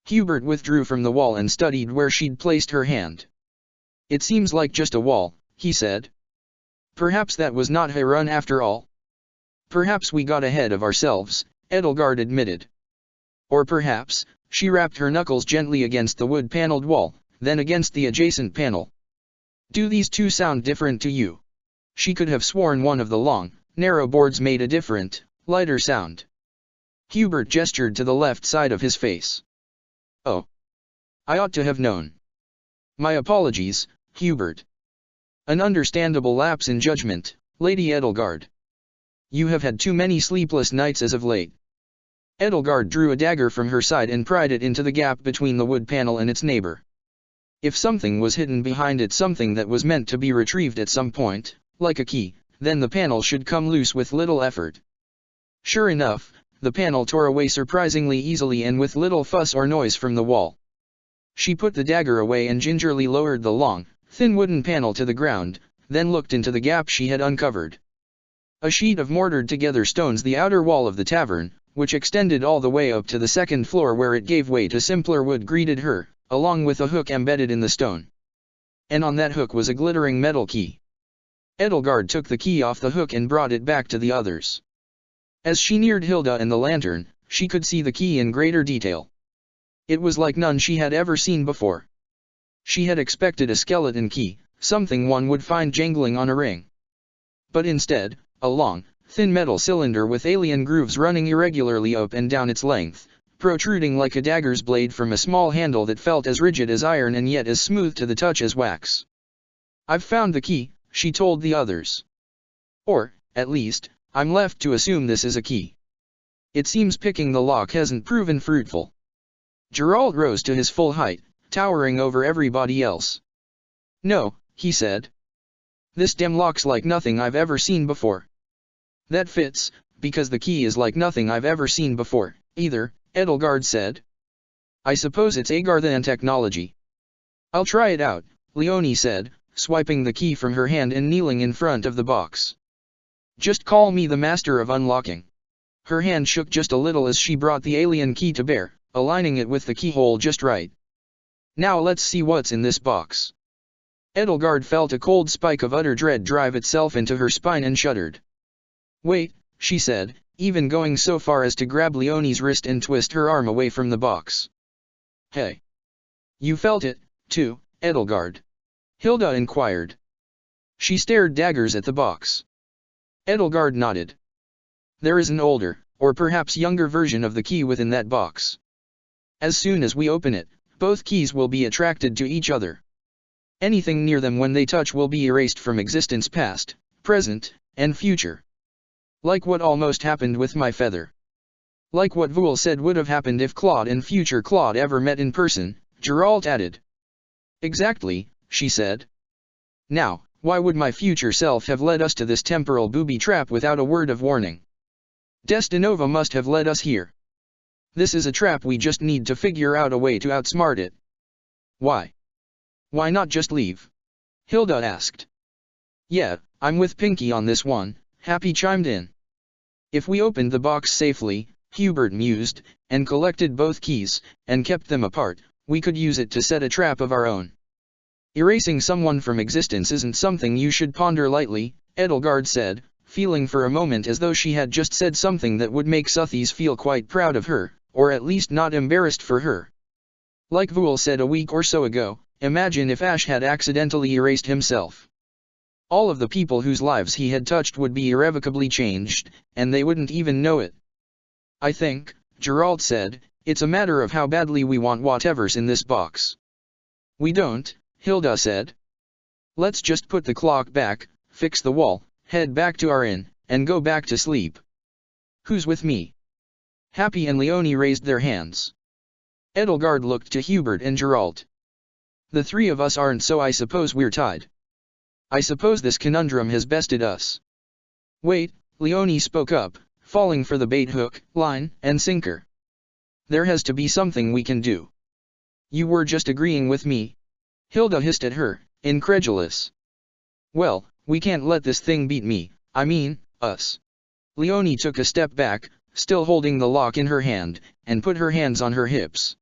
Hubert withdrew from the wall and studied where she'd placed her hand. It seems like just a wall, he said. Perhaps that was not Harun after all. Perhaps we got ahead of ourselves, Edelgard admitted. Or perhaps, she rapped her knuckles gently against the wood-paneled wall, then against the adjacent panel. Do these two sound different to you? She could have sworn one of the long, narrow boards made a different, lighter sound. Hubert gestured to the left side of his face. Oh. I ought to have known. My apologies, Hubert. An understandable lapse in judgment, Lady Edelgard. You have had too many sleepless nights as of late. Edelgard drew a dagger from her side and pried it into the gap between the wood panel and its neighbor. If something was hidden behind it, something that was meant to be retrieved at some point, like a key, then the panel should come loose with little effort. Sure enough, the panel tore away surprisingly easily and with little fuss or noise from the wall. She put the dagger away and gingerly lowered the long, thin wooden panel to the ground, then looked into the gap she had uncovered. A sheet of mortared together stones, the outer wall of the tavern, which extended all the way up to the second floor where it gave way to simpler wood, greeted her, along with a hook embedded in the stone. And on that hook was a glittering metal key. Edelgard took the key off the hook and brought it back to the others. As she neared Hilda and the lantern, she could see the key in greater detail. It was like none she had ever seen before. She had expected a skeleton key, something one would find jangling on a ring. But instead, a long, thin metal cylinder with alien grooves running irregularly up and down its length, protruding like a dagger's blade from a small handle that felt as rigid as iron and yet as smooth to the touch as wax. I've found the key, she told the others. Or, at least, I'm left to assume this is a key. It seems picking the lock hasn't proven fruitful. Geralt rose to his full height, towering over everybody else. No, he said. This damn lock's like nothing I've ever seen before. That fits, because the key is like nothing I've ever seen before, either, Edelgard said. I suppose it's Agarthan technology. I'll try it out, Leonie said, swiping the key from her hand and kneeling in front of the box. Just call me the master of unlocking. Her hand shook just a little as she brought the alien key to bear, aligning it with the keyhole just right. Now let's see what's in this box. Edelgard felt a cold spike of utter dread drive itself into her spine and shuddered. Wait, she said, even going so far as to grab Leonie's wrist and twist her arm away from the box. Hey. You felt it, too, Edelgard? Hilda inquired. She stared daggers at the box. Edelgard nodded. There is an older, or perhaps younger version of the key within that box. As soon as we open it, both keys will be attracted to each other. Anything near them when they touch will be erased from existence, past, present, and future. Like what almost happened with my feather. Like what Voul said would have happened if Claude and future Claude ever met in person, Geralt added. Exactly, she said. Now, why would my future self have led us to this temporal booby trap without a word of warning? Destinova must have led us here. This is a trap, we just need to figure out a way to outsmart it. Why? Why not just leave? Hilda asked. Yeah, I'm with Pinky on this one, Happy chimed in. If we opened the box safely, Hubert mused, and collected both keys, and kept them apart, we could use it to set a trap of our own. Erasing someone from existence isn't something you should ponder lightly, Edelgard said, feeling for a moment as though she had just said something that would make Suthies feel quite proud of her, or at least not embarrassed for her. Like Voul said a week or so ago, imagine if Ash had accidentally erased himself. All of the people whose lives he had touched would be irrevocably changed, and they wouldn't even know it. I think, Geralt said, it's a matter of how badly we want whatever's in this box. We don't, Hilda said. Let's just put the clock back, fix the wall, head back to our inn, and go back to sleep. Who's with me? Happy and Leonie raised their hands. Edelgard looked to Hubert and Geralt. The three of us aren't, so I suppose we're tied. I suppose this conundrum has bested us. Wait, Leonie spoke up, falling for the bait hook, line, and sinker. There has to be something we can do. You were just agreeing with me? Hilda hissed at her, incredulous. Well, we can't let this thing beat me, I mean, us. Leonie took a step back, still holding the lock in her hand, and put her hands on her hips.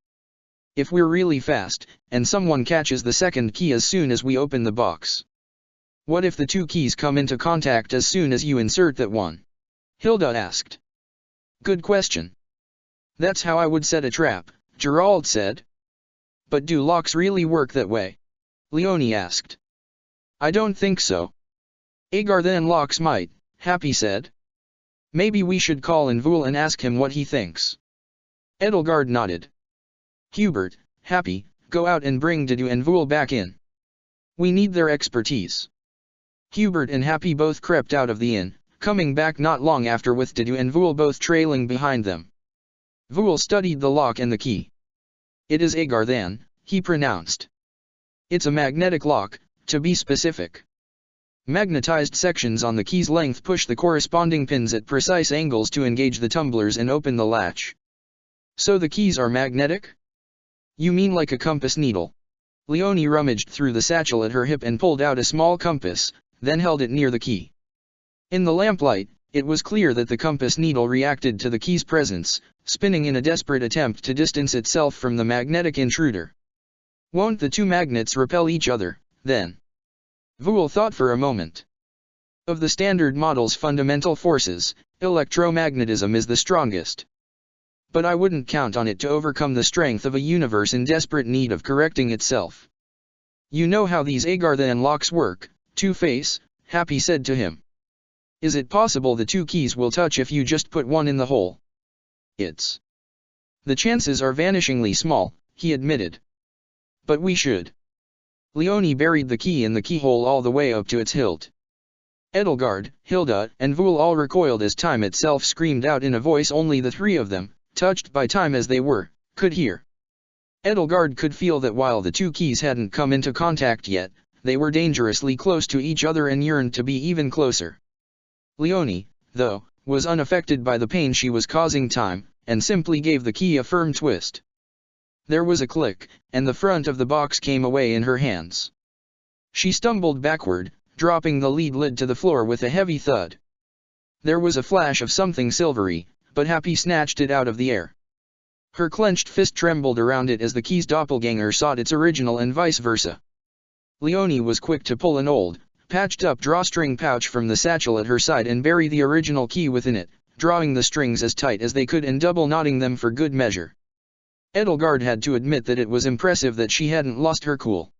If we're really fast, and someone catches the second key as soon as we open the box. What if the two keys come into contact as soon as you insert that one? Hilda asked. Good question. That's how I would set a trap, Geralt said. But do locks really work that way? Leonie asked. I don't think so. Agar then locks might, Happy said. Maybe we should call Envul and ask him what he thinks. Edelgard nodded. Hubert, Happy, go out and bring Dedu and Envul back in. We need their expertise. Hubert and Happy both crept out of the inn, coming back not long after with Dedu and Envul both trailing behind them. Vul studied the lock and the key. It is Agar then, he pronounced. It's a magnetic lock, to be specific. Magnetized sections on the key's length push the corresponding pins at precise angles to engage the tumblers and open the latch. So the keys are magnetic? You mean like a compass needle? Leonie rummaged through the satchel at her hip and pulled out a small compass, then held it near the key. In the lamplight, it was clear that the compass needle reacted to the key's presence, spinning in a desperate attempt to distance itself from the magnetic intruder. Won't the two magnets repel each other, then? Vul thought for a moment. Of the standard model's fundamental forces, electromagnetism is the strongest. But I wouldn't count on it to overcome the strength of a universe in desperate need of correcting itself. You know how these Agarthan locks work, Two-Face, Happy said to him. Is it possible the two keys will touch if you just put one in the hole? The chances are vanishingly small, he admitted. But we should. Leonie buried the key in the keyhole all the way up to its hilt. Edelgard, Hilda, and Vul all recoiled as time itself screamed out in a voice only the three of them, touched by time as they were, could hear. Edelgard could feel that while the two keys hadn't come into contact yet, they were dangerously close to each other and yearned to be even closer. Leonie, though, was unaffected by the pain she was causing time, and simply gave the key a firm twist. There was a click, and the front of the box came away in her hands. She stumbled backward, dropping the lead lid to the floor with a heavy thud. There was a flash of something silvery, but Happy snatched it out of the air. Her clenched fist trembled around it as the key's doppelganger sought its original and vice versa. Leonie was quick to pull an old, patched-up drawstring pouch from the satchel at her side and bury the original key within it, drawing the strings as tight as they could and double-knotting them for good measure. Edelgard had to admit that it was impressive that she hadn't lost her cool.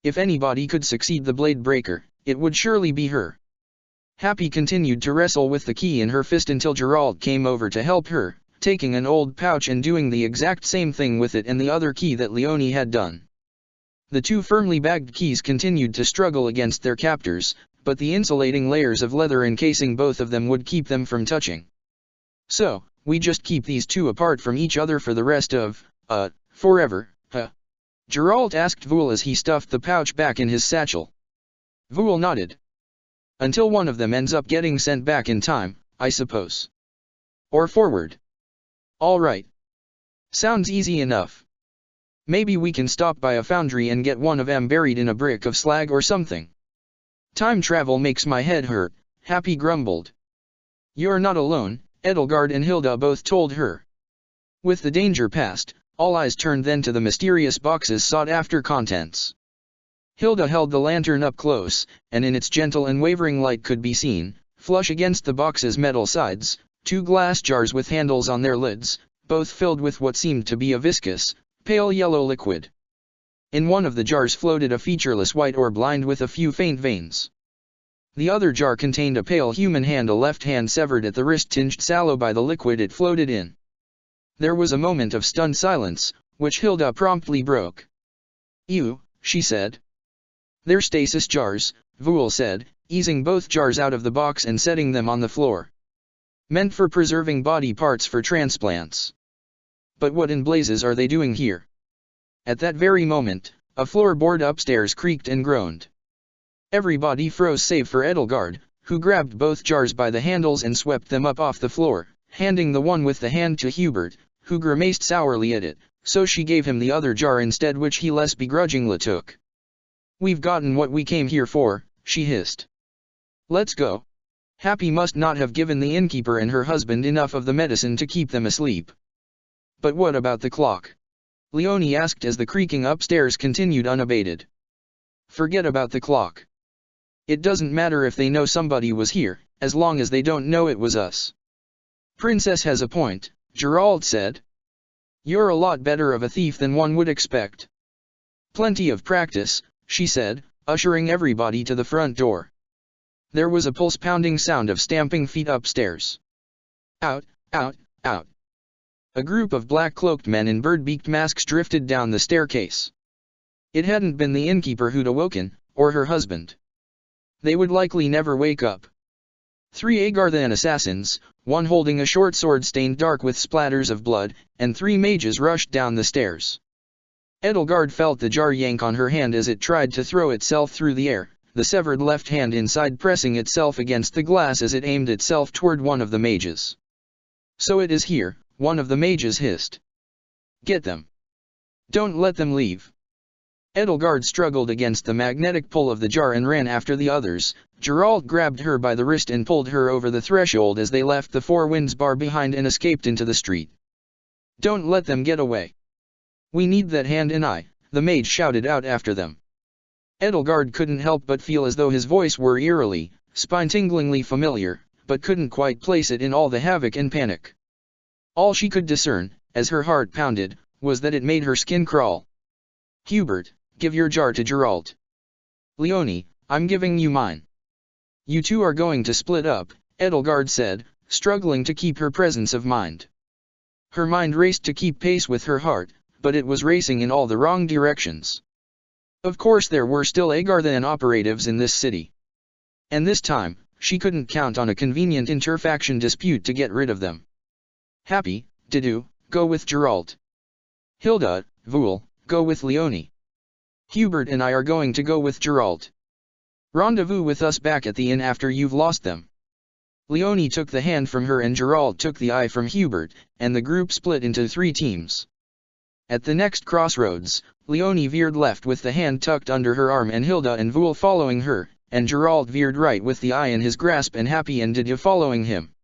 If anybody could succeed the blade breaker, it would surely be her. Happy continued to wrestle with the key in her fist until Geralt came over to help her, taking an old pouch and doing the exact same thing with it and the other key that Leonie had done. The two firmly bagged keys continued to struggle against their captors, but the insulating layers of leather encasing both of them would keep them from touching. So, we just keep these two apart from each other for the rest of, forever, huh? Geralt asked Vul as he stuffed the pouch back in his satchel. Vul nodded. Until one of them ends up getting sent back in time, I suppose. Or forward. All right. Sounds easy enough. Maybe we can stop by a foundry and get one of them buried in a brick of slag or something. Time travel makes my head hurt, Happy grumbled. You're not alone, Edelgard and Hilda both told her. With the danger past, all eyes turned then to the mysterious box's sought-after contents. Hilda held the lantern up close, and in its gentle and wavering light could be seen, flush against the box's metal sides, two glass jars with handles on their lids, both filled with what seemed to be a viscous, pale yellow liquid. In one of the jars floated a featureless white orb lined with a few faint veins. The other jar contained a pale human hand, a left hand severed at the wrist, tinged sallow by the liquid it floated in. There was a moment of stunned silence, which Hilda promptly broke. "Ew," she said. "They're stasis jars," Vul said, easing both jars out of the box and setting them on the floor. meant for preserving body parts for transplants. But what in blazes are they doing here? At that very moment, a floorboard upstairs creaked and groaned. Everybody froze save for Edelgard, who grabbed both jars by the handles and swept them up off the floor, handing the one with the hand to Hubert, who grimaced sourly at it, so she gave him the other jar instead, which he less begrudgingly took. "We've gotten what we came here for," she hissed. "Let's go." Happy must not have given the innkeeper and her husband enough of the medicine to keep them asleep. "But what about the clock?" Leonie asked as the creaking upstairs continued unabated. "Forget about the clock. It doesn't matter if they know somebody was here, as long as they don't know it was us." "Princess has a point," Gerald said. "You're a lot better of a thief than one would expect." "Plenty of practice," she said, ushering everybody to the front door. There was a pulse-pounding sound of stamping feet upstairs. "Out, out, out." A group of black-cloaked men in bird-beaked masks drifted down the staircase. It hadn't been the innkeeper who'd awoken, or her husband. They would likely never wake up. 3 Agarthan assassins, one holding a short sword stained dark with splatters of blood, and 3 mages rushed down the stairs. Edelgard felt the jar yank on her hand as it tried to throw itself through the air, the severed left hand inside pressing itself against the glass as it aimed itself toward one of the mages. "So it is here," one of the mages hissed. "Get them. Don't let them leave." Edelgard struggled against the magnetic pull of the jar and ran after the others. Gerald grabbed her by the wrist and pulled her over the threshold as they left the Four Winds bar behind and escaped into the street. "Don't let them get away. We need that hand and eye," the mage shouted out after them. Edelgard couldn't help but feel as though his voice were eerily, spine-tinglingly familiar, but couldn't quite place it in all the havoc and panic. All she could discern, as her heart pounded, was that it made her skin crawl. "Hubert, give your jar to Geralt." "Leonie, I'm giving you mine." "You two are going to split up," Edelgard said, struggling to keep her presence of mind. Her mind raced to keep pace with her heart, but it was racing in all the wrong directions. Of course there were still Agarthan operatives in this city. And this time, she couldn't count on a convenient interfaction dispute to get rid of them. Happy, Didu, go with Geralt. Hilda, Vul, go with Leonie. Hubert and I are going to go with Geralt. Rendezvous with us back at the inn after you've lost them. Leonie took the hand from her and Geralt took the eye from Hubert, and the group split into 3 teams. At the next crossroads, Leonie veered left with the hand tucked under her arm and Hilda and Vul following her, and Geralt veered right with the eye in his grasp and Happy and Didu following him.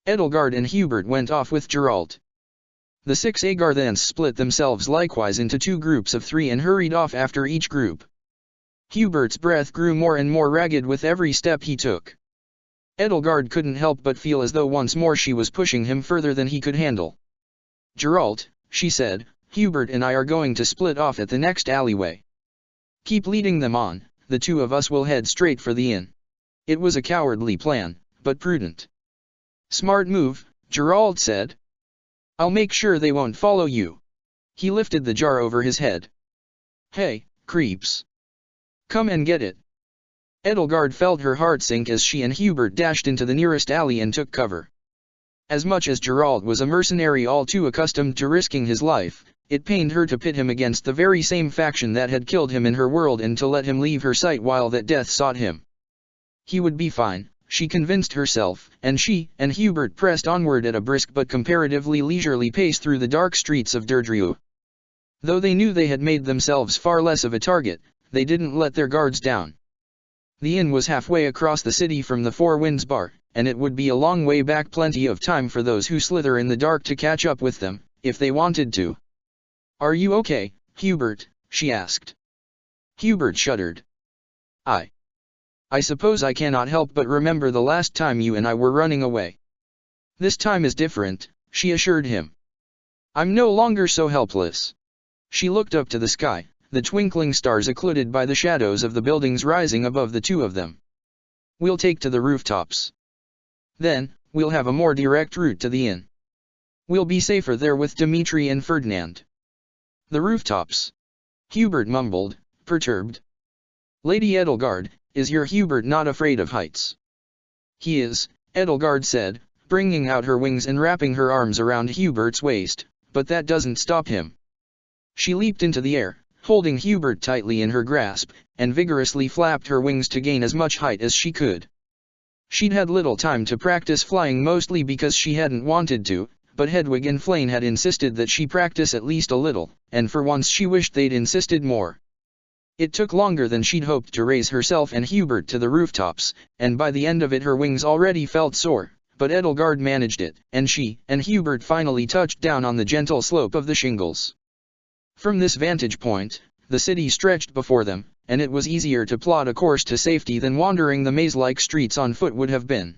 Edelgard and Hubert went off with Geralt. The 6 Agarthans split themselves likewise into 2 groups of 3 and hurried off after each group. Hubert's breath grew more and more ragged with every step he took. Edelgard couldn't help but feel as though once more she was pushing him further than he could handle. "Geralt," she said, "Hubert and I are going to split off at the next alleyway. Keep leading them on, the 2 of us will head straight for the inn." It was a cowardly plan, but prudent. "Smart move," Geralt said. "I'll make sure they won't follow you." He lifted the jar over his head. "Hey, creeps. Come and get it." Edelgard felt her heart sink as she and Hubert dashed into the nearest alley and took cover. As much as Geralt was a mercenary all too accustomed to risking his life, it pained her to pit him against the very same faction that had killed him in her world and to let him leave her sight while that death sought him. He would be fine, she convinced herself, and she and Hubert pressed onward at a brisk but comparatively leisurely pace through the dark streets of Derdriu. Though they knew they had made themselves far less of a target, they didn't let their guards down. The inn was halfway across the city from the Four Winds bar, and it would be a long way back, plenty of time for those who slither in the dark to catch up with them, if they wanted to. "Are you okay, Hubert?" she asked. Hubert shuddered. I suppose I cannot help but remember the last time you and I were running away." "This time is different," she assured him. "I'm no longer so helpless." She looked up to the sky, the twinkling stars occluded by the shadows of the buildings rising above the 2 of them. "We'll take to the rooftops. Then, we'll have a more direct route to the inn. We'll be safer there with Dimitri and Ferdinand." "The rooftops?" Hubert mumbled, perturbed. "Lady Edelgard, is your Hubert not afraid of heights?" "He is," Edelgard said, bringing out her wings and wrapping her arms around Hubert's waist, but that doesn't stop him. She leaped into the air, holding Hubert tightly in her grasp, and vigorously flapped her wings to gain as much height as she could. She'd had little time to practice flying, mostly because she hadn't wanted to, but Hedwig and Flame had insisted that she practice at least a little, and for once she wished they'd insisted more. It took longer than she'd hoped to raise herself and Hubert to the rooftops, and by the end of it her wings already felt sore, but Edelgard managed it, and she and Hubert finally touched down on the gentle slope of the shingles. From this vantage point, the city stretched before them, and it was easier to plot a course to safety than wandering the maze-like streets on foot would have been.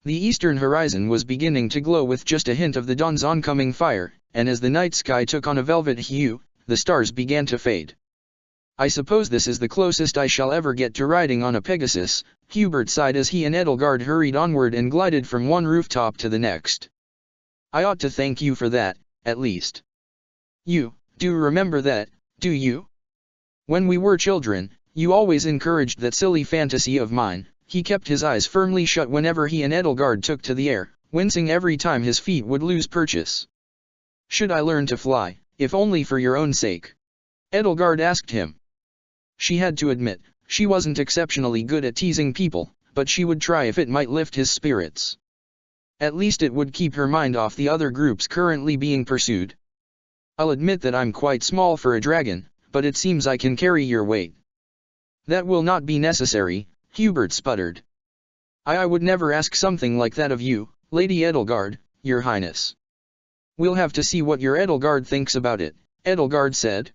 The eastern horizon was beginning to glow with just a hint of the dawn's oncoming fire, and as the night sky took on a velvet hue, the stars began to fade. "I suppose this is the closest I shall ever get to riding on a Pegasus," Hubert sighed as he and Edelgard hurried onward and glided from one rooftop to the next. "I ought to thank you for that, at least. You do remember that, do you? When we were children, you always encouraged that silly fantasy of mine." He kept his eyes firmly shut whenever he and Edelgard took to the air, wincing every time his feet would lose purchase. "Should I learn to fly, if only for your own sake?" Edelgard asked him. She had to admit, she wasn't exceptionally good at teasing people, but she would try if it might lift his spirits. At least it would keep her mind off the other groups currently being pursued. "I'll admit that I'm quite small for a dragon, but it seems I can carry your weight." "That will not be necessary," Hubert sputtered. I would never ask something like that of you, Lady Edelgard, your highness." "We'll have to see what your Edelgard thinks about it," Edelgard said.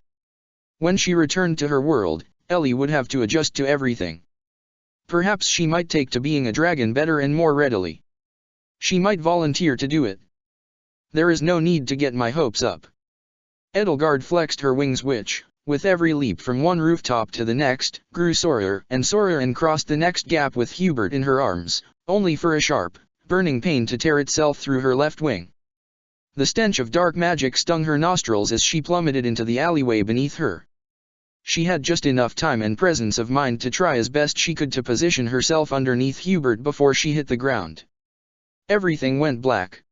When she returned to her world, Ellie would have to adjust to everything. Perhaps she might take to being a dragon better and more readily. She might volunteer to do it. "There is no need to get my hopes up." Edelgard flexed her wings which, with every leap from one rooftop to the next, grew sorer and crossed the next gap with Hubert in her arms, only for a sharp, burning pain to tear itself through her left wing. The stench of dark magic stung her nostrils as she plummeted into the alleyway beneath her. She had just enough time and presence of mind to try as best she could to position herself underneath Hubert before she hit the ground. Everything went black.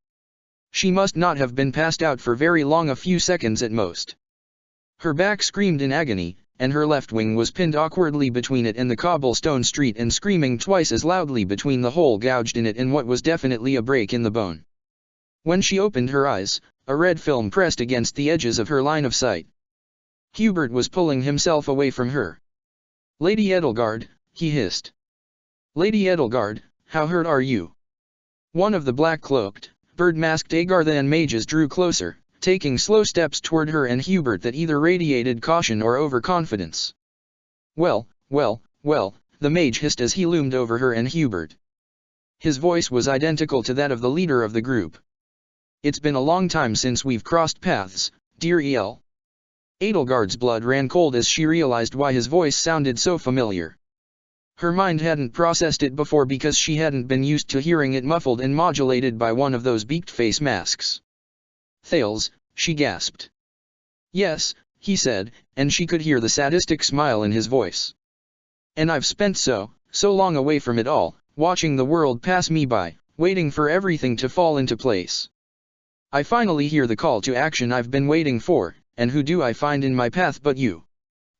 She must not have been passed out for very long, a few seconds at most. Her back screamed in agony, and her left wing was pinned awkwardly between it and the cobblestone street and screaming twice as loudly between the hole gouged in it and what was definitely a break in the bone. When she opened her eyes, a red film pressed against the edges of her line of sight. Hubert was pulling himself away from her. "Lady Edelgard," he hissed. "Lady Edelgard, how hurt are you?" One of the black-cloaked, bird-masked Agarthan mages drew closer, taking slow steps toward her and Hubert that either radiated caution or overconfidence. Well, the mage hissed as he loomed over her and Hubert. His voice was identical to that of the leader of the group. "It's been a long time since we've crossed paths, dear El." Edelgard's blood ran cold as she realized why his voice sounded so familiar. Her mind hadn't processed it before because she hadn't been used to hearing it muffled and modulated by one of those beaked face masks. "Thales," she gasped. "Yes," he said, and she could hear the sadistic smile in his voice. "And I've spent so long away from it all, watching the world pass me by, waiting for everything to fall into place. I finally hear the call to action I've been waiting for, and who do I find in my path but you?"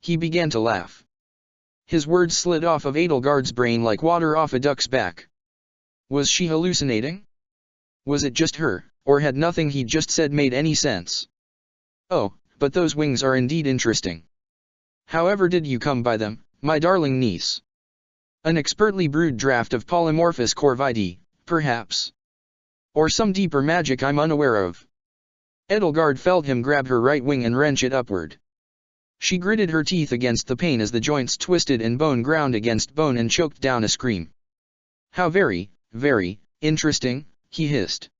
He began to laugh. His words slid off of Edelgard's brain like water off a duck's back. Was she hallucinating? Was it just her, or had nothing he'd just said made any sense? "Oh, but those wings are indeed interesting. However did you come by them, my darling niece?" "An expertly brewed draught of Polymorphous corvide, perhaps. Or some deeper magic I'm unaware of." Edelgard felt him grab her right wing and wrench it upward. She gritted her teeth against the pain as the joints twisted and bone ground against bone and choked down a scream. "How very interesting," he hissed.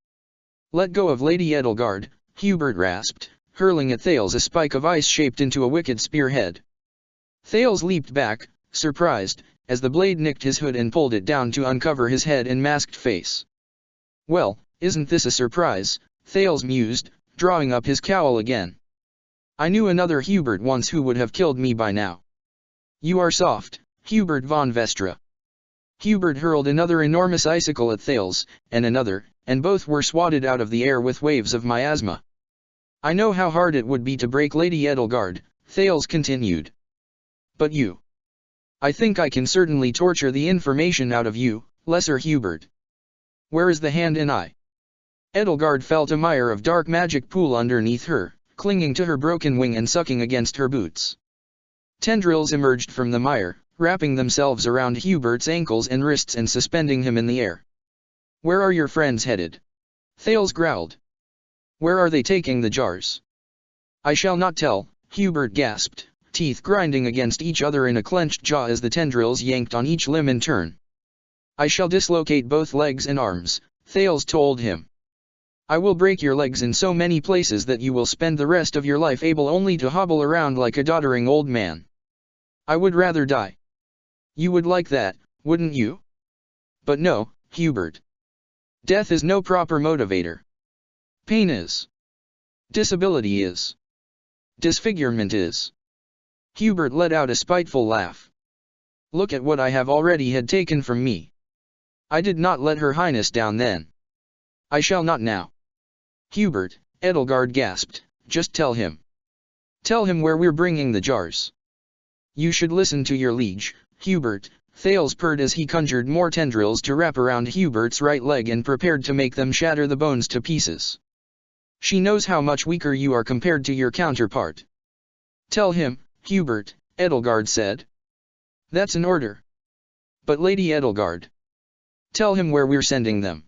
"Let go of Lady Edelgard," Hubert rasped, hurling at Thales a spike of ice shaped into a wicked spearhead. Thales leaped back, surprised, as the blade nicked his hood and pulled it down to uncover his head and masked face. "Well, isn't this a surprise?" Thales mused, drawing up his cowl again. "I knew another Hubert once who would have killed me by now." "You are soft, Hubert von Vestra." Hubert hurled another enormous icicle at Thales, and another, and both were swatted out of the air with waves of miasma. I know how hard it would be to break Lady Edelgard, Thales continued. But you. I think I can certainly torture the information out of you, Lesser Hubert. Where is the hand and eye? Edelgard felt a mire of dark magic pool underneath her, clinging to her broken wing and sucking against her boots. Tendrils emerged from the mire, wrapping themselves around Hubert's ankles and wrists and suspending him in the air. Where are your friends headed? Thales growled. Where are they taking the jars? I shall not tell, Hubert gasped, teeth grinding against each other in a clenched jaw as the tendrils yanked on each limb in turn. I shall dislocate both legs and arms, Thales told him. I will break your legs in so many places that you will spend the rest of your life able only to hobble around like a doddering old man. I would rather die. You would like that, wouldn't you? But no, Hubert. Death is no proper motivator. Pain is. Disability is. Disfigurement is. Hubert let out a spiteful laugh. Look at what I have already had taken from me. I did not let Her Highness down then. I shall not now. Hubert, Edelgard gasped, just tell him. Tell him where we're bringing the jars. You should listen to your liege, Hubert, Thales purred as he conjured more tendrils to wrap around Hubert's right leg and prepared to make them shatter the bones to pieces. She knows how much weaker you are compared to your counterpart. Tell him, Hubert, Edelgard said. That's an order. But Lady Edelgard. Tell him where we're sending them.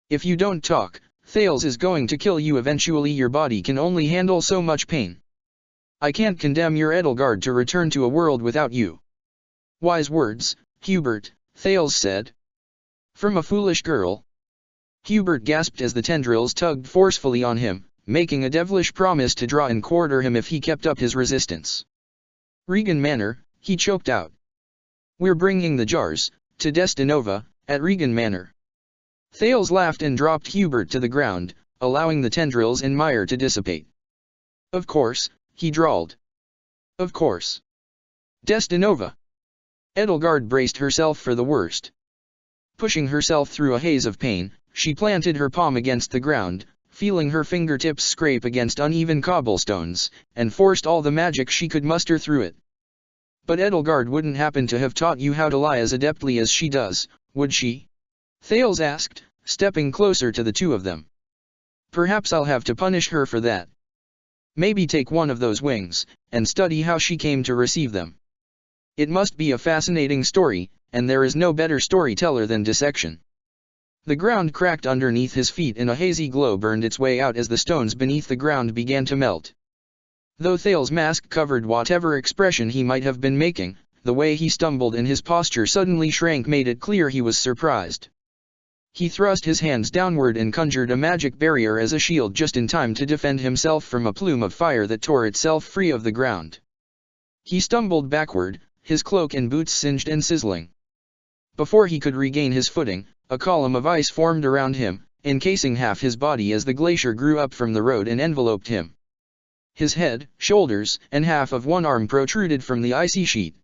If you don't talk, Thales is going to kill you eventually. Your body can only handle so much pain. I can't condemn your Edelgard to return to a world without you. Wise words, Hubert, Thales said. From a foolish girl. Hubert gasped as the tendrils tugged forcefully on him, making a devilish promise to draw and quarter him if he kept up his resistance. Regan Manor, he choked out. We're bringing the jars, to Destinova, at Regan Manor. Thales laughed and dropped Hubert to the ground, allowing the tendrils and mire to dissipate. Of course, he drawled. Of course. Destinova. Edelgard braced herself for the worst. Pushing herself through a haze of pain, she planted her palm against the ground, feeling her fingertips scrape against uneven cobblestones, and forced all the magic she could muster through it. But Edelgard wouldn't happen to have taught you how to lie as adeptly as she does, would she? Thales asked, stepping closer to the two of them. Perhaps I'll have to punish her for that. Maybe take one of those wings, and study how she came to receive them. It must be a fascinating story, and there is no better storyteller than dissection. The ground cracked underneath his feet and a hazy glow burned its way out as the stones beneath the ground began to melt. Though Thales' mask covered whatever expression he might have been making, the way he stumbled and his posture suddenly shrank made it clear he was surprised. He thrust his hands downward and conjured a magic barrier as a shield just in time to defend himself from a plume of fire that tore itself free of the ground. He stumbled backward, his cloak and boots singed and sizzling. Before he could regain his footing, a column of ice formed around him, encasing half his body as the glacier grew up from the road and enveloped him. His head, shoulders, and half of one arm protruded from the icy sheet.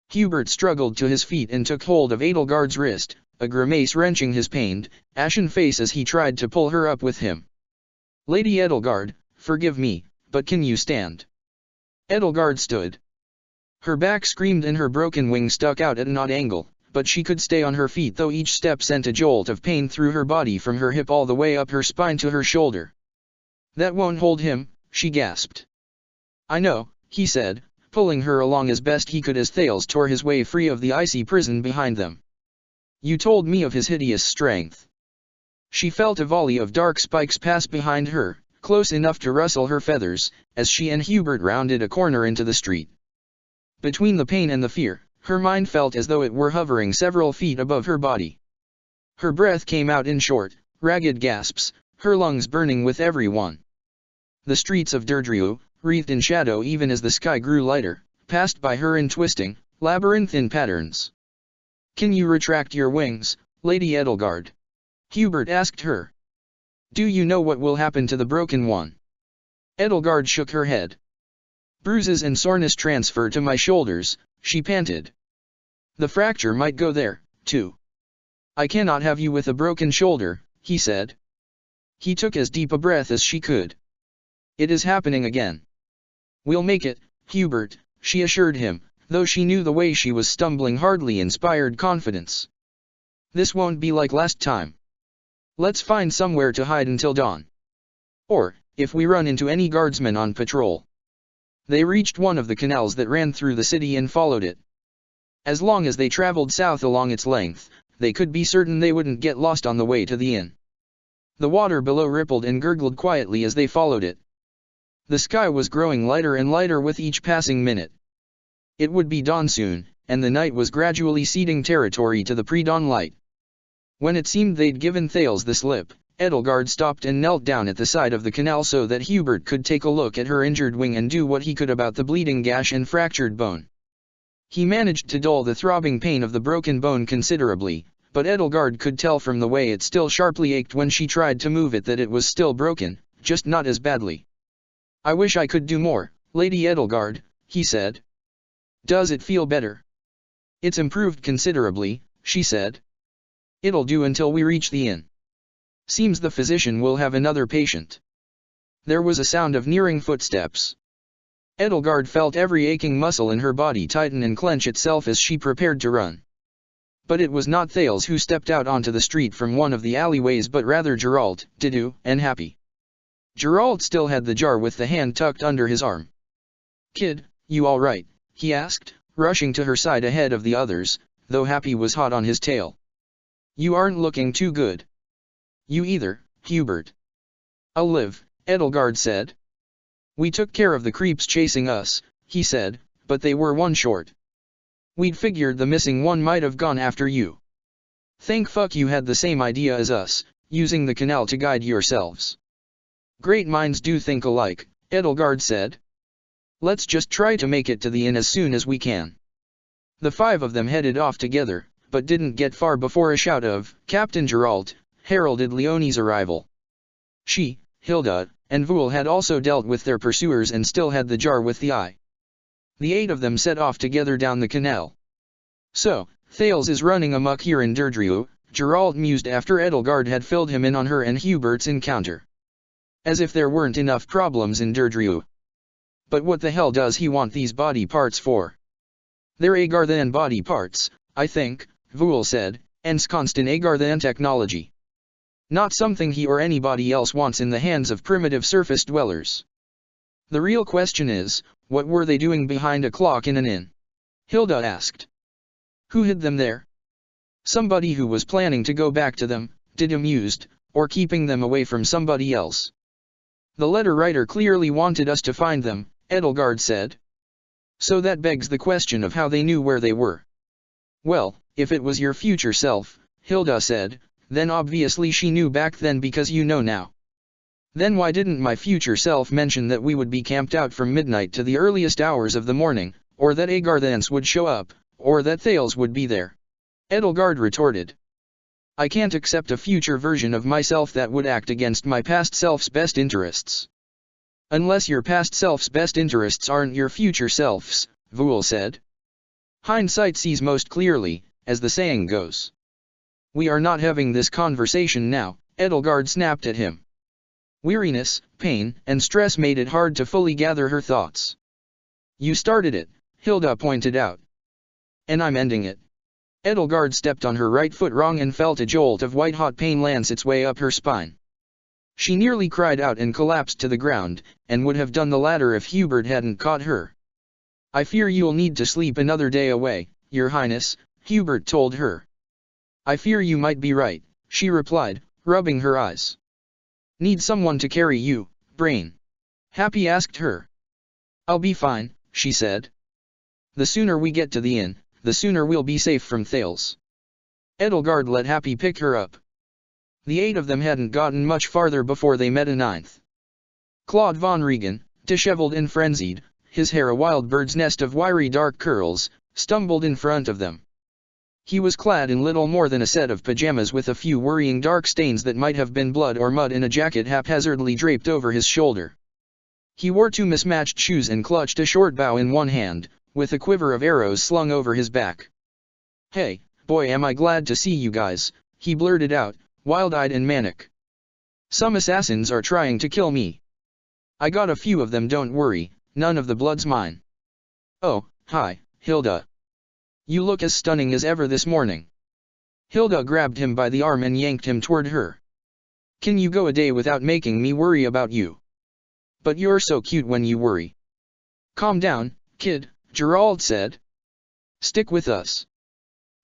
Hubert struggled to his feet and took hold of Edelgard's wrist, a grimace wrenching his pained, ashen face as he tried to pull her up with him. Lady Edelgard, forgive me, but can you stand? Edelgard stood. Her back screamed and her broken wing stuck out at an odd angle, but she could stay on her feet though each step sent a jolt of pain through her body from her hip all the way up her spine to her shoulder. That won't hold him, she gasped. I know, he said, pulling her along as best he could as Thales tore his way free of the icy prison behind them. You told me of his hideous strength. She felt a volley of dark spikes pass behind her, close enough to rustle her feathers, as she and Hubert rounded a corner into the street. Between the pain and the fear, her mind felt as though it were hovering several feet above her body. Her breath came out in short, ragged gasps, her lungs burning with every one. The streets of Derdriu, wreathed in shadow even as the sky grew lighter, passed by her in twisting, labyrinthine patterns. Can you retract your wings, Lady Edelgard? Hubert asked her. Do you know what will happen to the broken one? Edelgard shook her head. Bruises and soreness transfer to my shoulders, she panted. The fracture might go there, too. I cannot have you with a broken shoulder, he said. He took as deep a breath as she could. It is happening again. We'll make it, Hubert, she assured him, though she knew the way she was stumbling hardly inspired confidence. This won't be like last time. Let's find somewhere to hide until dawn. Or, if we run into any guardsmen on patrol. They reached one of the canals that ran through the city and followed it. As long as they traveled south along its length, they could be certain they wouldn't get lost on the way to the inn. The water below rippled and gurgled quietly as they followed it. The sky was growing lighter and lighter with each passing minute. It would be dawn soon, and the night was gradually ceding territory to the pre-dawn light. When it seemed they'd given Thales the slip, Edelgard stopped and knelt down at the side of the canal so that Hubert could take a look at her injured wing and do what he could about the bleeding gash and fractured bone. He managed to dull the throbbing pain of the broken bone considerably, but Edelgard could tell from the way it still sharply ached when she tried to move it that it was still broken, just not as badly. I wish I could do more, Lady Edelgard, he said. Does it feel better? It's improved considerably, she said. It'll do until we reach the inn. Seems the physician will have another patient. There was a sound of nearing footsteps. Edelgard felt every aching muscle in her body tighten and clench itself as she prepared to run. But it was not Thales who stepped out onto the street from one of the alleyways but rather Geralt, Dido, and Happy. Geralt still had the jar with the hand tucked under his arm. Kid, you all right? He asked, rushing to her side ahead of the others, though Happy was hot on his tail. You aren't looking too good. You either, Hubert. I'll live, Edelgard said. We took care of the creeps chasing us, he said, but they were one short. We'd figured the missing one might have gone after you. Thank fuck you had the same idea as us, using the canal to guide yourselves. Great minds do think alike, Edelgard said. Let's just try to make it to the inn as soon as we can. The five of them headed off together, but didn't get far before a shout of, Captain Geralt, heralded Leonie's arrival. She, Hilda, and Vul had also dealt with their pursuers and still had the jar with the eye. The 8 of them set off together down the canal. So, Thales is running amok here in Derdriu, Geralt mused after Edelgard had filled him in on her and Hubert's encounter. As if there weren't enough problems in Derdriu. But what the hell does he want these body parts for? They're Agarthan body parts, I think, Vul said, ensconced in Agarthan technology. Not something he or anybody else wants in the hands of primitive surface dwellers. The real question is, what were they doing behind a clock in an inn? Hilda asked. Who hid them there? Somebody who was planning to go back to them, Dido mused, or keeping them away from somebody else. The letter writer clearly wanted us to find them, Edelgard said. So that begs the question of how they knew where they were. Well, if it was your future self, Hilda said, then obviously she knew back then because you know now. Then why didn't my future self mention that we would be camped out from midnight to the earliest hours of the morning, or that Agarthans would show up, or that Thales would be there? Edelgard retorted. I can't accept a future version of myself that would act against my past self's best interests. Unless your past self's best interests aren't your future self's, Vul said. Hindsight sees most clearly, as the saying goes. We are not having this conversation now, Edelgard snapped at him. Weariness, pain, and stress made it hard to fully gather her thoughts. You started it, Hilda pointed out. And I'm ending it. Edelgard stepped on her right foot wrong and felt a jolt of white-hot pain lance its way up her spine. She nearly cried out and collapsed to the ground, and would have done the latter if Hubert hadn't caught her. I fear you'll need to sleep another day away, Your Highness, Hubert told her. I fear you might be right, she replied, rubbing her eyes. Need someone to carry you, Brain? Happy asked her. I'll be fine, she said. The sooner we get to the inn, the sooner we'll be safe from Thales. Edelgard let Happy pick her up. The 8 of them hadn't gotten much farther before they met a 9th. Claude von Regan, disheveled and frenzied, his hair a wild bird's nest of wiry dark curls, stumbled in front of them. He was clad in little more than a set of pajamas with a few worrying dark stains that might have been blood or mud in a jacket haphazardly draped over his shoulder. He wore 2 mismatched shoes and clutched a short bow in one hand, with a quiver of arrows slung over his back. Hey, boy am I glad to see you guys, he blurted out, wild-eyed and manic. Some assassins are trying to kill me. I got a few of them, don't worry, none of the blood's mine. Oh, hi, Hilda. You look as stunning as ever this morning. Hilda grabbed him by the arm and yanked him toward her. Can you go a day without making me worry about you? But you're so cute when you worry. Calm down, kid, Gerald said. Stick with us.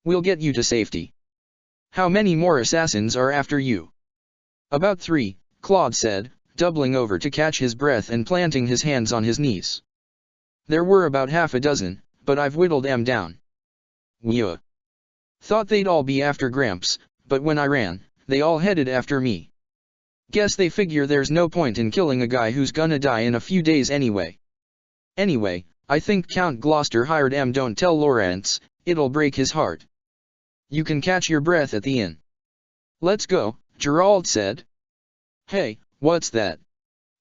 We'll get you to safety. How many more assassins are after you? About 3, Claude said, doubling over to catch his breath and planting his hands on his knees. There were about half a dozen, but I've whittled them down. Yeah. Thought they'd all be after Gramps, but when I ran, they all headed after me. Guess they figure there's no point in killing a guy who's gonna die in a few days anyway. Anyway, I think Count Gloucester hired em. Don't tell Lawrence, it'll break his heart. You can catch your breath at the inn. Let's go, Gerald said. Hey, what's that?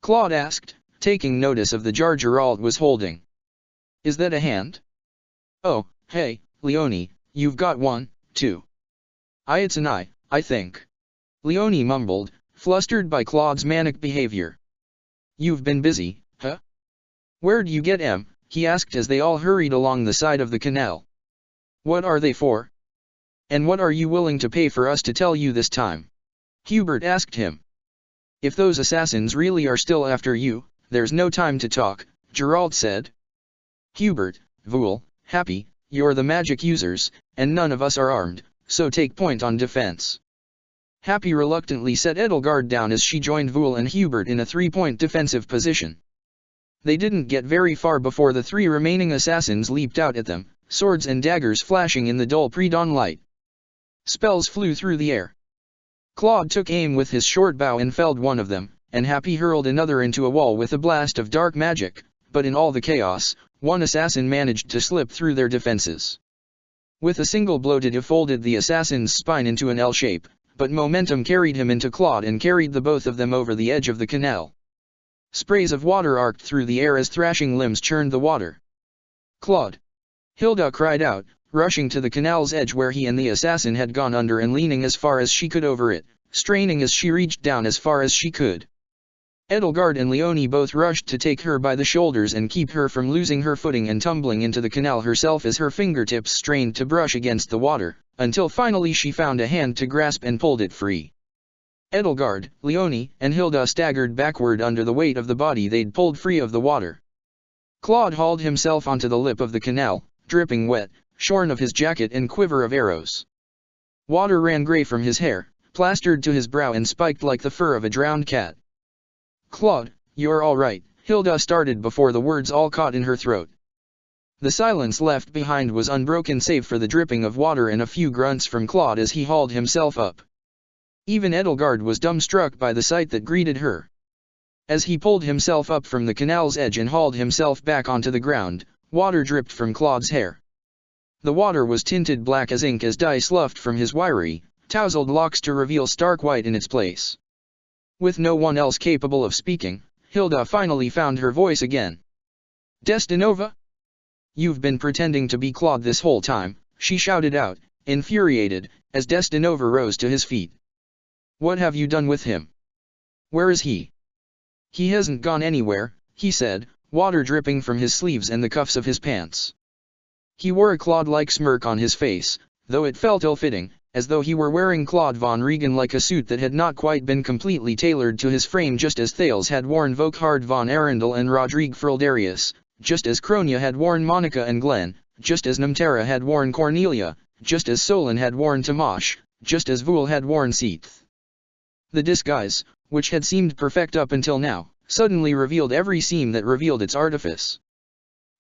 Claude asked, taking notice of the jar Gerald was holding. Is that a hand? Oh, hey, Leonie, you've got one, too. It's an eye, I think. Leonie mumbled, flustered by Claude's manic behavior. You've been busy, huh? Where'd you get em? He asked as they all hurried along the side of the canal. What are they for? And what are you willing to pay for us to tell you this time? Hubert asked him. If those assassins really are still after you, there's no time to talk, Gerald said. Hubert, Vool, Happy, you're the magic users, and none of us are armed, so take point on defense. Happy reluctantly set Edelgard down as she joined Vool and Hubert in a 3-point defensive position. They didn't get very far before the 3 remaining assassins leaped out at them, swords and daggers flashing in the dull pre-dawn light. Spells flew through the air. Claude took aim with his short bow and felled one of them, and Happy hurled another into a wall with a blast of dark magic, but in all the chaos, one assassin managed to slip through their defenses. With a single blow he folded the assassin's spine into an L shape, but momentum carried him into Claude and carried the both of them over the edge of the canal. Sprays of water arced through the air as thrashing limbs churned the water. Claude! Hilda cried out, rushing to the canal's edge where he and the assassin had gone under and leaning as far as she could over it, straining as she reached down as far as she could. Edelgard and Leonie both rushed to take her by the shoulders and keep her from losing her footing and tumbling into the canal herself as her fingertips strained to brush against the water, until finally she found a hand to grasp and pulled it free. Edelgard, Leonie, and Hilda staggered backward under the weight of the body they'd pulled free of the water. Claude hauled himself onto the lip of the canal, dripping wet, shorn of his jacket and quiver of arrows. Water ran gray from his hair, plastered to his brow and spiked like the fur of a drowned cat. Claude, you're all right, Hilda started before the words all caught in her throat. The silence left behind was unbroken save for the dripping of water and a few grunts from Claude as he hauled himself up. Even Edelgard was dumbstruck by the sight that greeted her. As he pulled himself up from the canal's edge and hauled himself back onto the ground, water dripped from Claude's hair. The water was tinted black as ink as dye sloughed from his wiry, tousled locks to reveal stark white in its place. With no one else capable of speaking, Hilda finally found her voice again. Destinova? You've been pretending to be Claude this whole time, she shouted out, infuriated, as Destinova rose to his feet. What have you done with him? Where is he? He hasn't gone anywhere, he said, water dripping from his sleeves and the cuffs of his pants. He wore a Claude-like smirk on his face, though it felt ill-fitting, as though he were wearing Claude von Regen like a suit that had not quite been completely tailored to his frame, just as Thales had worn Volkhard von Arundel and Rodrigue Frildarius, just as Cronia had worn Monica and Glenn, just as Nemtera had worn Cornelia, just as Solon had worn Tamash, just as Vool had worn Seath. The disguise, which had seemed perfect up until now, suddenly revealed every seam that revealed its artifice.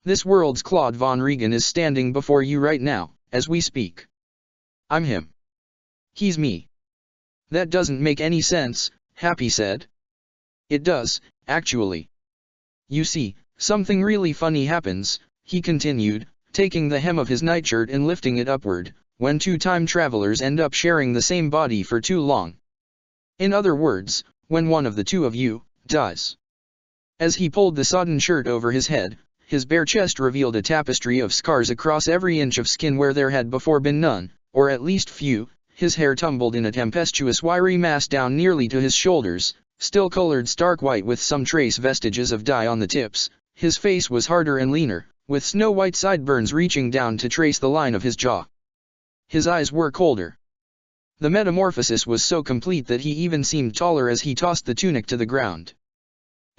This world's Claude von Regen is standing before you right now, as we speak. I'm him. He's me. That doesn't make any sense, Happy said. It does, actually. You see, something really funny happens, he continued, taking the hem of his nightshirt and lifting it upward, when two time travelers end up sharing the same body for too long. In other words, when one of the two of you dies. As he pulled the sodden shirt over his head, his bare chest revealed a tapestry of scars across every inch of skin where there had before been none, or at least few. his hair tumbled in a tempestuous wiry mass down nearly to his shoulders, still colored stark white with some trace vestiges of dye on the tips. His face was harder and leaner, with snow-white sideburns reaching down to trace the line of his jaw. His eyes were colder. The metamorphosis was so complete that he even seemed taller as he tossed the tunic to the ground.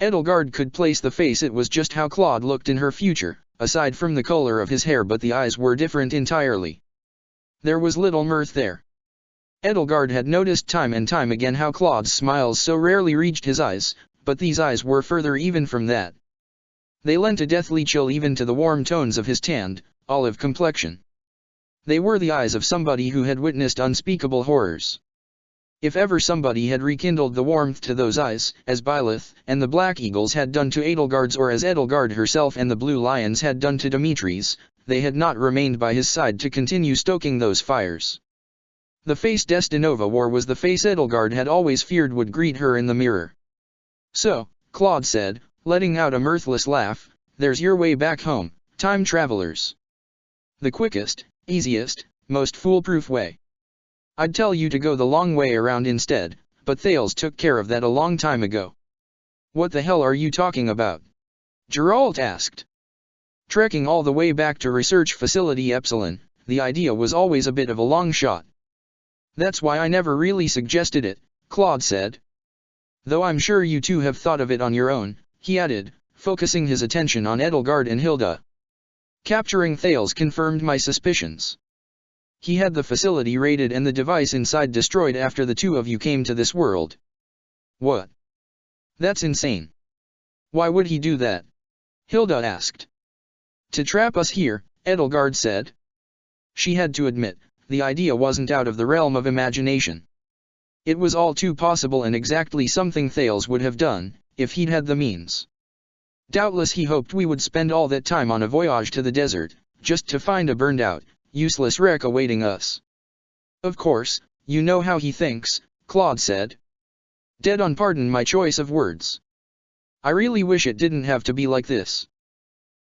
Edelgard could place the face. It was just how Claude looked in her future, aside from the color of his hair, but the eyes were different entirely. There was little mirth there. Edelgard had noticed time and time again how Claude's smiles so rarely reached his eyes, but these eyes were further even from that. They lent a deathly chill even to the warm tones of his tanned, olive complexion. They were the eyes of somebody who had witnessed unspeakable horrors. If ever somebody had rekindled the warmth to those eyes, as Byleth and the Black Eagles had done to Edelgard's, or as Edelgard herself and the Blue Lions had done to Dimitri's, they had not remained by his side to continue stoking those fires. The face Destinova wore was the face Edelgard had always feared would greet her in the mirror. "So," Claude said, letting out a mirthless laugh, "there's your way back home, time travelers. The quickest, easiest, most foolproof way. I'd tell you to go the long way around instead, but Thales took care of that a long time ago." "What the hell are you talking about?" Geralt asked. "Trekking all the way back to Research Facility Epsilon, the idea was always a bit of a long shot." "That's why I never really suggested it," Claude said. "Though I'm sure you two have thought of it on your own," he added, focusing his attention on Edelgard and Hilda. "Capturing Thales confirmed my suspicions. He had the facility raided and the device inside destroyed after the two of you came to this world." "What? That's insane. Why would he do that?" Hilda asked. "To trap us here," Edelgard said. She had to admit, the idea wasn't out of the realm of imagination. It was all too possible and exactly something Thales would have done, if he'd had the means. Doubtless he hoped we would spend all that time on a voyage to the desert, just to find a burned-out, useless wreck awaiting us. "Of course, you know how he thinks," Claude said. "Dead on, pardon my choice of words. I really wish it didn't have to be like this.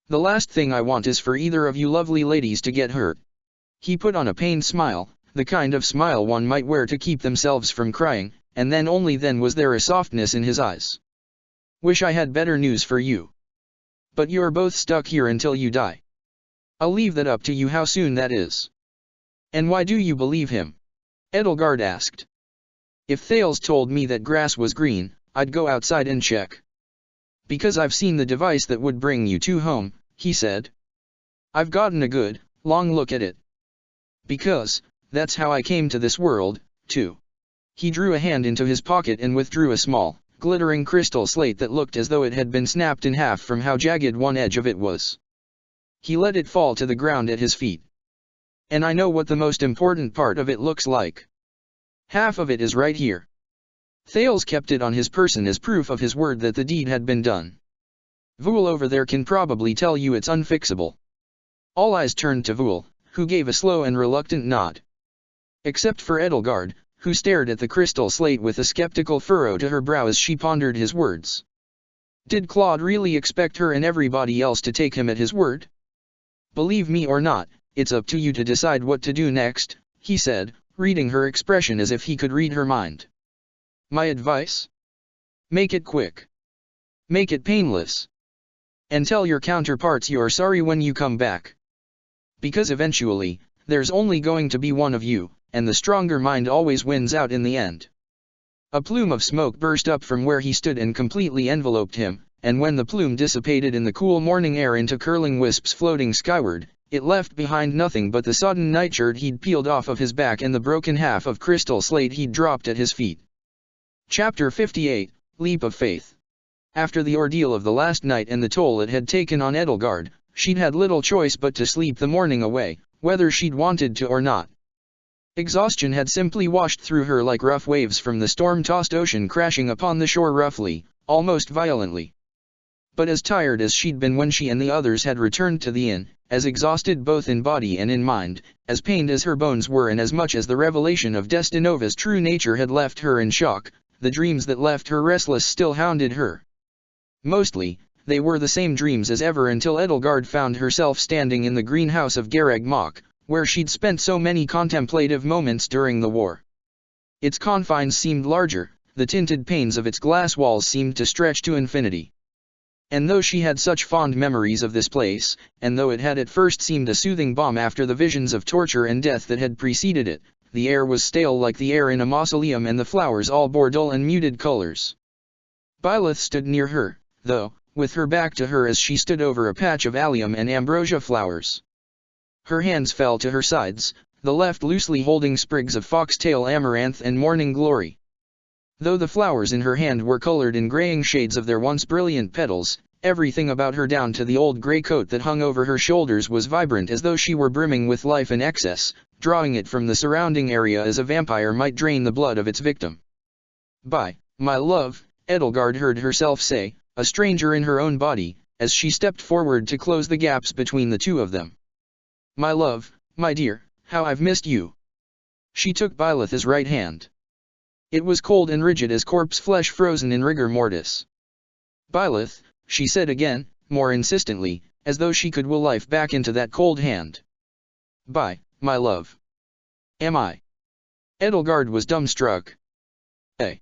The last thing I want is for either of you lovely ladies to get hurt." He put on a pained smile, the kind of smile one might wear to keep themselves from crying, and then only then was there a softness in his eyes. "Wish I had better news for you. But you're both stuck here until you die. I'll leave that up to you how soon that is." "And why do you believe him?" Edelgard asked. "If Thales told me that grass was green, I'd go outside and check." "Because I've seen the device that would bring you two home," he said. "I've gotten a good, long look at it. Because, that's how I came to this world, too." He drew a hand into his pocket and withdrew a small, glittering crystal slate that looked as though it had been snapped in half from how jagged one edge of it was. He let it fall to the ground at his feet. "And I know what the most important part of it looks like. Half of it is right here." Thales kept it on his person as proof of his word that the deed had been done. "Vul over there can probably tell you it's unfixable." All eyes turned to Vul, who gave a slow and reluctant nod. Except for Edelgard, who stared at the crystal slate with a skeptical furrow to her brow as she pondered his words. Did Claude really expect her and everybody else to take him at his word? "Believe me or not, it's up to you to decide what to do next," he said, reading her expression as if he could read her mind. "My advice? Make it quick. Make it painless. And tell your counterparts you're sorry when you come back. Because eventually, there's only going to be one of you, and the stronger mind always wins out in the end." A plume of smoke burst up from where he stood and completely enveloped him, and when the plume dissipated in the cool morning air into curling wisps floating skyward, it left behind nothing but the sodden nightshirt he'd peeled off of his back and the broken half of crystal slate he'd dropped at his feet. Chapter 58, Leap of Faith. After the ordeal of the last night and the toll it had taken on Edelgard, she'd had little choice but to sleep the morning away, whether she'd wanted to or not. Exhaustion had simply washed through her like rough waves from the storm-tossed ocean crashing upon the shore roughly, almost violently. But as tired as she'd been when she and the others had returned to the inn, as exhausted both in body and in mind, as pained as her bones were and as much as the revelation of Destinova's true nature had left her in shock, the dreams that left her restless still hounded her. Mostly, they were the same dreams as ever until Edelgard found herself standing in the greenhouse of Garreg Mach, where she'd spent so many contemplative moments during the war. Its confines seemed larger, the tinted panes of its glass walls seemed to stretch to infinity. And though she had such fond memories of this place, and though it had at first seemed a soothing balm after the visions of torture and death that had preceded it, the air was stale like the air in a mausoleum and the flowers all bore dull and muted colors. Byleth stood near her, though, with her back to her as she stood over a patch of allium and ambrosia flowers. Her hands fell to her sides, the left loosely holding sprigs of foxtail amaranth and morning glory. Though the flowers in her hand were colored in graying shades of their once brilliant petals, everything about her down to the old gray coat that hung over her shoulders was vibrant as though she were brimming with life in excess, drawing it from the surrounding area as a vampire might drain the blood of its victim. "By my love," Edelgard heard herself say, a stranger in her own body, as she stepped forward to close the gaps between the two of them. "My love, my dear, how I've missed you." She took Byleth's right hand. It was cold and rigid as corpse flesh frozen in rigor mortis. "Byleth," she said again, more insistently, as though she could will life back into that cold hand. "By my love. Am I?" Edelgard was dumbstruck. "Eh?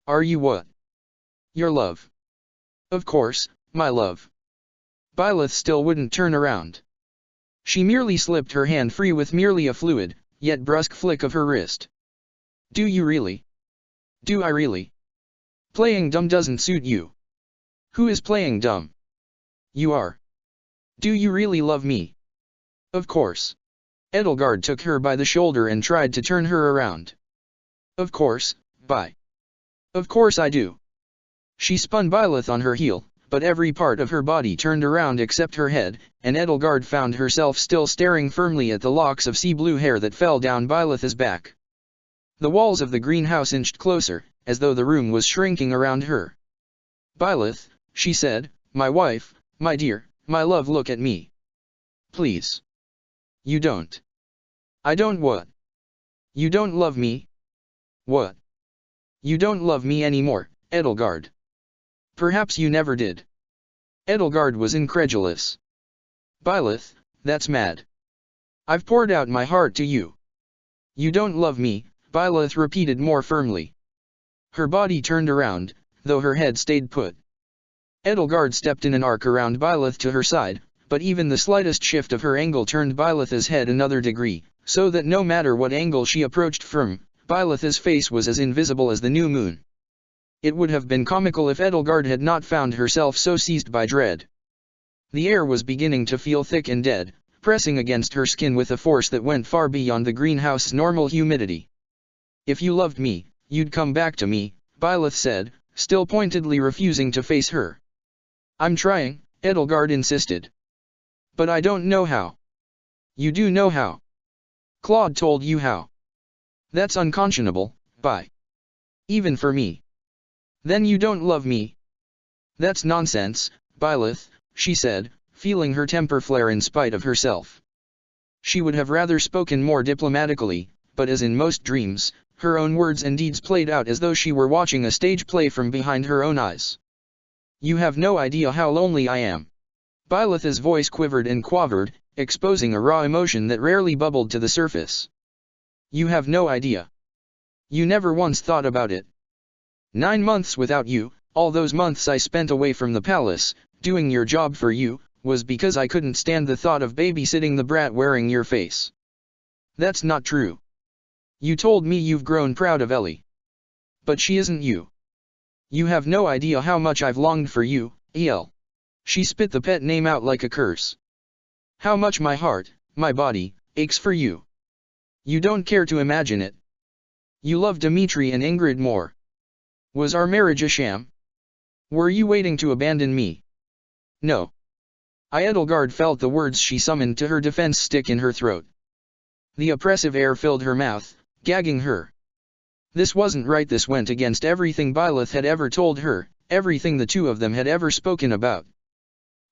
Are you what?" "Your love." "Of course, my love." Byleth still wouldn't turn around. She merely slipped her hand free with merely a fluid, yet brusque flick of her wrist. "Do you really? Do I really? Playing dumb doesn't suit you." "Who is playing dumb?" "You are." "Do you really love me?" "Of course." Edelgard took her by the shoulder and tried to turn her around. "Of course, of course I do." She spun Byleth on her heel, but every part of her body turned around except her head, and Edelgard found herself still staring firmly at the locks of sea-blue hair that fell down Byleth's back. The walls of the greenhouse inched closer, as though the room was shrinking around her. "Byleth," she said, "my wife, my dear, my love, look at me. Please." "You don't." "I don't what?" "You don't love me." "What?" "You don't love me anymore, Edelgard." "Perhaps you never did." Edelgard was incredulous. "Byleth, that's mad. I've poured out my heart to you." "You don't love me," Byleth repeated more firmly. Her body turned around, though her head stayed put. Edelgard stepped in an arc around Byleth to her side, but even the slightest shift of her angle turned Byleth's head another degree, so that no matter what angle she approached from, Byleth's face was as invisible as the new moon. It would have been comical if Edelgard had not found herself so seized by dread. The air was beginning to feel thick and dead, pressing against her skin with a force that went far beyond the greenhouse's normal humidity. "If you loved me, you'd come back to me," Byleth said, still pointedly refusing to face her. "I'm trying," Edelgard insisted. "But I don't know how." "You do know how. Claude told you how." "That's unconscionable, even for me." "Then you don't love me." "That's nonsense, Byleth," she said, feeling her temper flare in spite of herself. She would have rather spoken more diplomatically, but as in most dreams, her own words and deeds played out as though she were watching a stage play from behind her own eyes. "You have no idea how lonely I am." Byleth's voice quivered and quavered, exposing a raw emotion that rarely bubbled to the surface. "You have no idea. You never once thought about it. 9 months without you, all those months I spent away from the palace, doing your job for you, was because I couldn't stand the thought of babysitting the brat wearing your face." "That's not true. You told me you've grown proud of Ellie. But she isn't you. You have no idea how much I've longed for you, El." She spit the pet name out like a curse. "How much my heart, my body, aches for you. You don't care to imagine it. You love Dimitri and Ingrid more. Was our marriage a sham? Were you waiting to abandon me?" "No." Edelgard felt the words she summoned to her defense stick in her throat. The oppressive air filled her mouth, gagging her. This wasn't right. This went against everything Byleth had ever told her, everything the two of them had ever spoken about.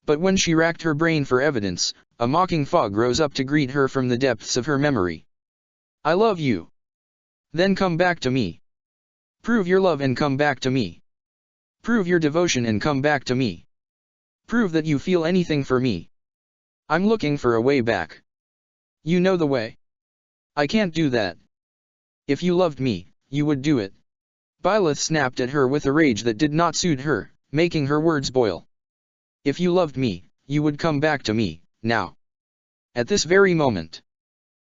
But when she racked her brain for evidence, a mocking fog rose up to greet her from the depths of her memory. "I love you. Then come back to me. Prove your love and come back to me. Prove your devotion and come back to me. Prove that you feel anything for me. I'm looking for a way back." You know the way. I can't do that. If you loved me, you would do it. Byleth snapped at her with a rage that did not suit her, making her words boil. If you loved me, you would come back to me, now. At this very moment.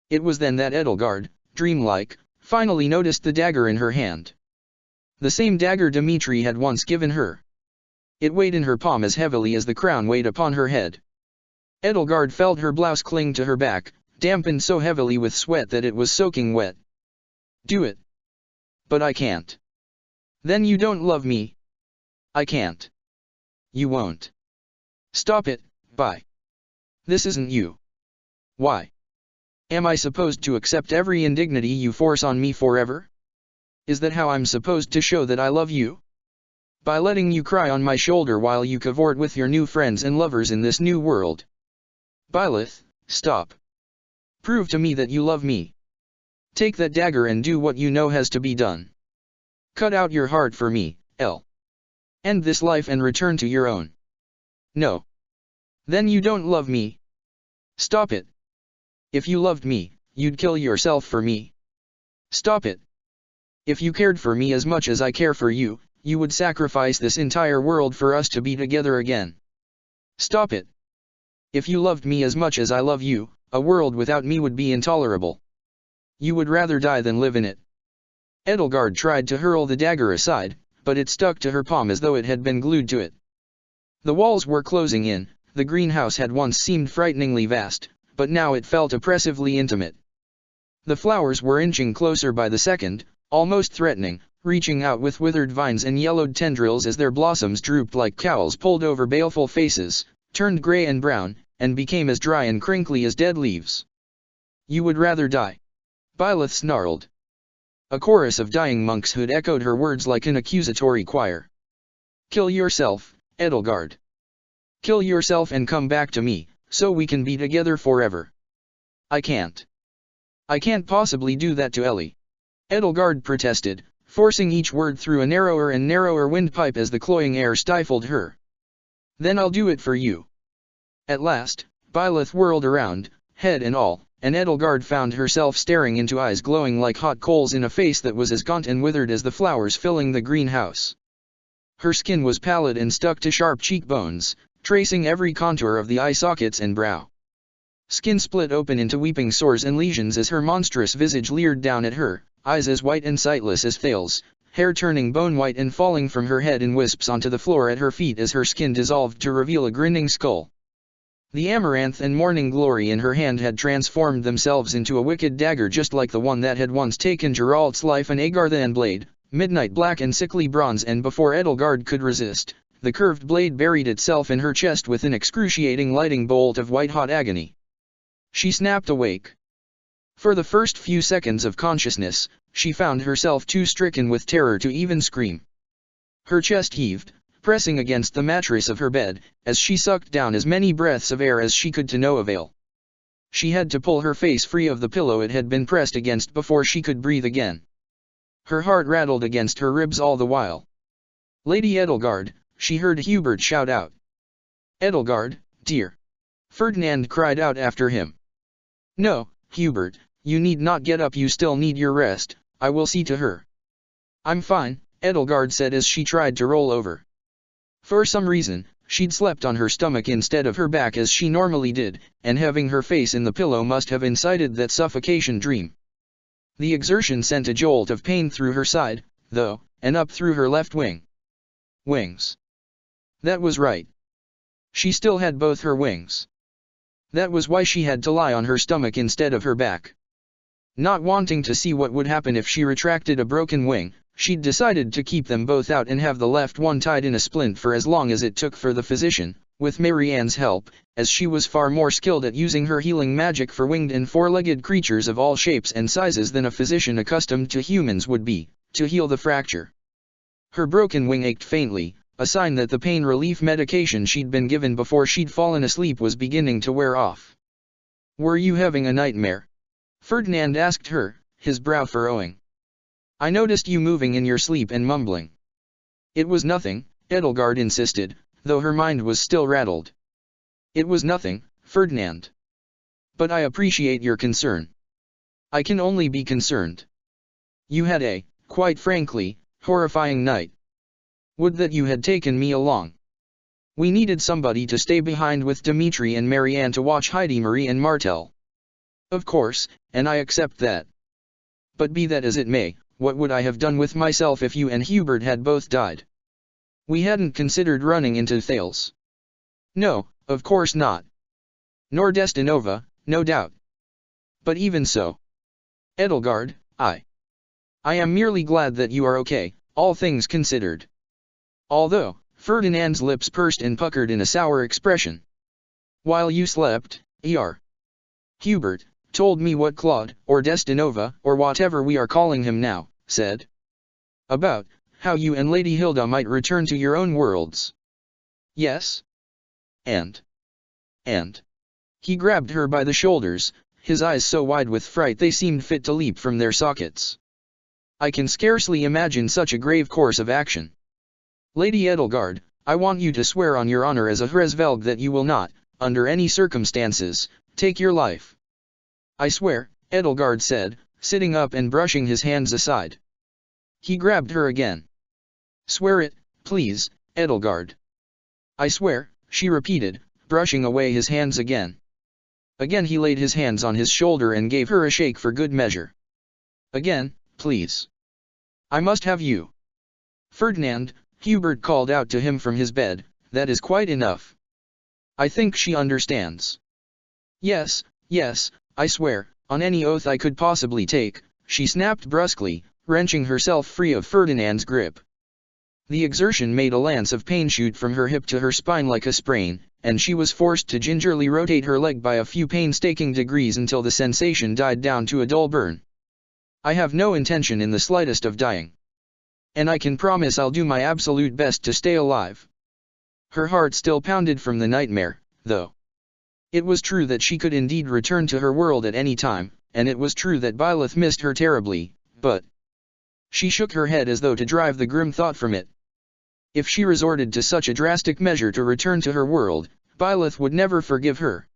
It was then that Edelgard, dreamlike, finally noticed the dagger in her hand. The same dagger Dimitri had once given her. It weighed in her palm as heavily as the crown weighed upon her head. Edelgard felt her blouse cling to her back, dampened so heavily with sweat that it was soaking wet. Do it. But I can't. Then you don't love me. I can't. You won't. Stop it, bye. This isn't you. Why? Am I supposed to accept every indignity you force on me forever? Is that how I'm supposed to show that I love you? By letting you cry on my shoulder while you cavort with your new friends and lovers in this new world? Byleth, stop. Prove to me that you love me. Take that dagger and do what you know has to be done. Cut out your heart for me, Elle. End this life and return to your own. No. Then you don't love me. Stop it. If you loved me, you'd kill yourself for me. Stop it. If you cared for me as much as I care for you, you would sacrifice this entire world for us to be together again. Stop it. If you loved me as much as I love you, a world without me would be intolerable. You would rather die than live in it. Edelgard tried to hurl the dagger aside, but it stuck to her palm as though it had been glued to it. The walls were closing in. The greenhouse had once seemed frighteningly vast, but now it felt oppressively intimate. The flowers were inching closer by the second, almost threatening, reaching out with withered vines and yellowed tendrils as their blossoms drooped like cowls pulled over baleful faces, turned gray and brown, and became as dry and crinkly as dead leaves. You would rather die. Byleth snarled. A chorus of dying monkshood echoed her words like an accusatory choir. Kill yourself, Edelgard. Kill yourself and come back to me, so we can be together forever. I can't. I can't possibly do that to Ellie. Edelgard protested, forcing each word through a narrower and narrower windpipe as the cloying air stifled her. Then I'll do it for you. At last, Byleth whirled around, head and all, and Edelgard found herself staring into eyes glowing like hot coals in a face that was as gaunt and withered as the flowers filling the greenhouse. Her skin was pallid and stuck to sharp cheekbones, tracing every contour of the eye sockets and brow. Skin split open into weeping sores and lesions as her monstrous visage leered down at her, eyes as white and sightless as Thales, hair turning bone-white and falling from her head in wisps onto the floor at her feet as her skin dissolved to reveal a grinning skull. The amaranth and morning glory in her hand had transformed themselves into a wicked dagger just like the one that had once taken Geralt's life, an Agarthan blade, midnight black and sickly bronze, and before Edelgard could resist, the curved blade buried itself in her chest with an excruciating lighting bolt of white-hot agony. She snapped awake. For the first few seconds of consciousness, she found herself too stricken with terror to even scream. Her chest heaved, pressing against the mattress of her bed, as she sucked down as many breaths of air as she could to no avail. She had to pull her face free of the pillow it had been pressed against before she could breathe again. Her heart rattled against her ribs all the while. Lady Edelgard, she heard Hubert shout out. Edelgard, dear. Ferdinand cried out after him. No, Hubert, you need not get up, you still need your rest, I will see to her. I'm fine, Edelgard said as she tried to roll over. For some reason, she'd slept on her stomach instead of her back as she normally did, and having her face in the pillow must have incited that suffocation dream. The exertion sent a jolt of pain through her side, though, and up through her left wing. Wings. That was right. She still had both her wings. That was why she had to lie on her stomach instead of her back. Not wanting to see what would happen if she retracted a broken wing, she'd decided to keep them both out and have the left one tied in a splint for as long as it took for the physician, with Marianne's help, as she was far more skilled at using her healing magic for winged and four-legged creatures of all shapes and sizes than a physician accustomed to humans would be, to heal the fracture. Her broken wing ached faintly, a sign that the pain relief medication she'd been given before she'd fallen asleep was beginning to wear off. Were you having a nightmare? Ferdinand asked her, his brow furrowing. I noticed you moving in your sleep and mumbling. It was nothing, Edelgard insisted, though her mind was still rattled. It was nothing, Ferdinand. But I appreciate your concern. I can only be concerned. You had a, quite frankly, horrifying night. Would that you had taken me along. We needed somebody to stay behind with Dimitri and Marianne to watch Heidi Marie and Martel. Of course, and I accept that. But be that as it may, what would I have done with myself if you and Hubert had both died? We hadn't considered running into Thales. No, of course not. Nor Destinova, no doubt. But even so. Edelgard, I am merely glad that you are okay, all things considered. Although, Ferdinand's lips pursed and puckered in a sour expression. While you slept, Hubert told me what Claude, or Destinova, or whatever we are calling him now, said. About how you and Lady Hilda might return to your own worlds. Yes? And he grabbed her by the shoulders, his eyes so wide with fright they seemed fit to leap from their sockets. I can scarcely imagine such a grave course of action. Lady Edelgard, I want you to swear on your honor as a Hresvelg that you will not, under any circumstances, take your life. I swear, Edelgard said, sitting up and brushing his hands aside. He grabbed her again. Swear it, please, Edelgard. I swear, she repeated, brushing away his hands again. Again he laid his hands on his shoulder and gave her a shake for good measure. Again, please. I must have you. Ferdinand, Hubert called out to him from his bed, that is quite enough. I think she understands. Yes, yes, I swear, on any oath I could possibly take, she snapped brusquely, wrenching herself free of Ferdinand's grip. The exertion made a lance of pain shoot from her hip to her spine like a sprain, and she was forced to gingerly rotate her leg by a few painstaking degrees until the sensation died down to a dull burn. I have no intention in the slightest of dying. And I can promise I'll do my absolute best to stay alive. Her heart still pounded from the nightmare, though. It was true that she could indeed return to her world at any time, and it was true that Byleth missed her terribly, but she shook her head as though to drive the grim thought from it. If she resorted to such a drastic measure to return to her world, Byleth would never forgive her.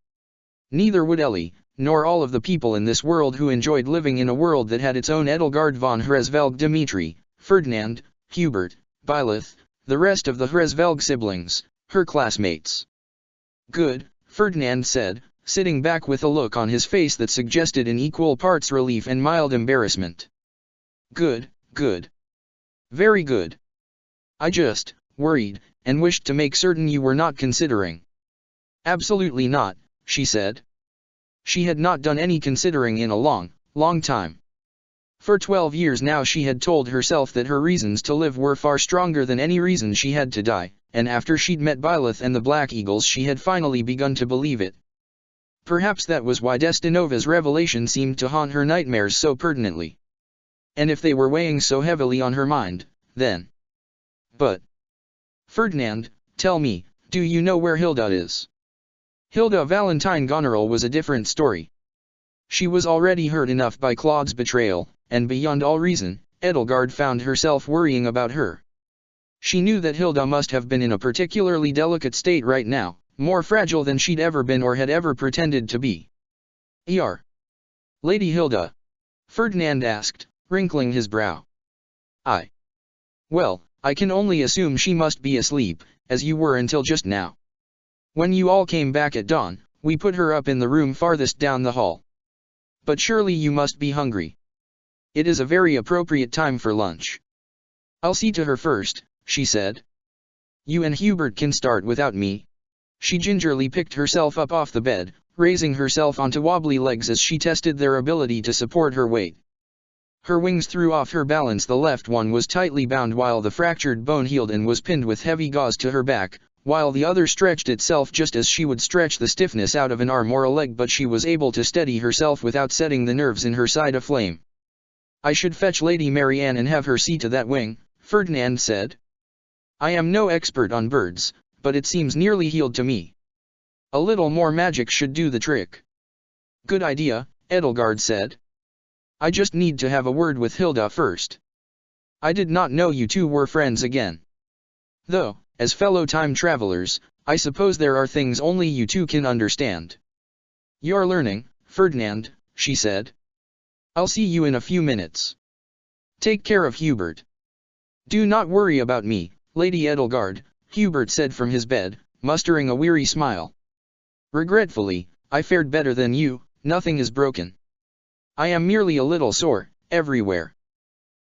Neither would Ellie, nor all of the people in this world who enjoyed living in a world that had its own Edelgard von Hresvelg, Dimitri, Ferdinand, Hubert, Byleth, the rest of the Hresvelg siblings, her classmates. Good, Ferdinand said, sitting back with a look on his face that suggested in equal parts relief and mild embarrassment. Good, good. Very good. I just worried, and wished to make certain you were not considering. Absolutely not, she said. She had not done any considering in a long, long time. For 12 years now she had told herself that her reasons to live were far stronger than any reason she had to die, and after she'd met Byleth and the Black Eagles she had finally begun to believe it. Perhaps that was why Destinova's revelation seemed to haunt her nightmares so pertinently. And if they were weighing so heavily on her mind, then. But Ferdinand, tell me, do you know where Hilda is? Hilda Valentine Goneril was a different story. She was already hurt enough by Claude's betrayal, and beyond all reason, Edelgard found herself worrying about her. She knew that Hilda must have been in a particularly delicate state right now, more fragile than she'd ever been or had ever pretended to be. Lady Hilda? Ferdinand asked, wrinkling his brow. Well, I can only assume she must be asleep, as you were until just now. When you all came back at dawn, we put her up in the room farthest down the hall. But surely you must be hungry. It is a very appropriate time for lunch. I'll see to her first, she said. You and Hubert can start without me. She gingerly picked herself up off the bed, raising herself onto wobbly legs as she tested their ability to support her weight. Her wings threw off her balance. The left one was tightly bound while the fractured bone healed and was pinned with heavy gauze to her back, while the other stretched itself just as she would stretch the stiffness out of an arm or a leg, but she was able to steady herself without setting the nerves in her side aflame. I should fetch Lady Marianne and have her see to that wing, Ferdinand said. I am no expert on birds, but it seems nearly healed to me. A little more magic should do the trick. Good idea, Edelgard said. I just need to have a word with Hilda first. I did not know you two were friends again. Though, as fellow time travelers, I suppose there are things only you two can understand. You're learning, Ferdinand," she said. "I'll see you in a few minutes. Take care of Hubert." "Do not worry about me, Lady Edelgard," Hubert said from his bed, mustering a weary smile. "Regretfully, I fared better than you, nothing is broken. I am merely a little sore, everywhere."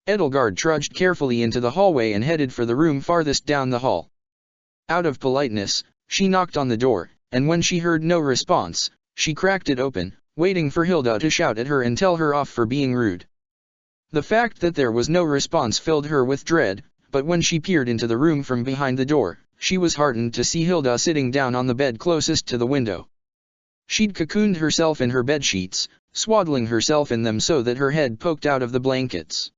Edelgard trudged carefully into the hallway and headed for the room farthest down the hall. Out of politeness, she knocked on the door, and when she heard no response, she cracked it open, waiting for Hilda to shout at her and tell her off for being rude. The fact that there was no response filled her with dread, but when she peered into the room from behind the door, she was heartened to see Hilda sitting down on the bed closest to the window. She'd cocooned herself in her bedsheets, swaddling herself in them so that her head poked out of the blankets.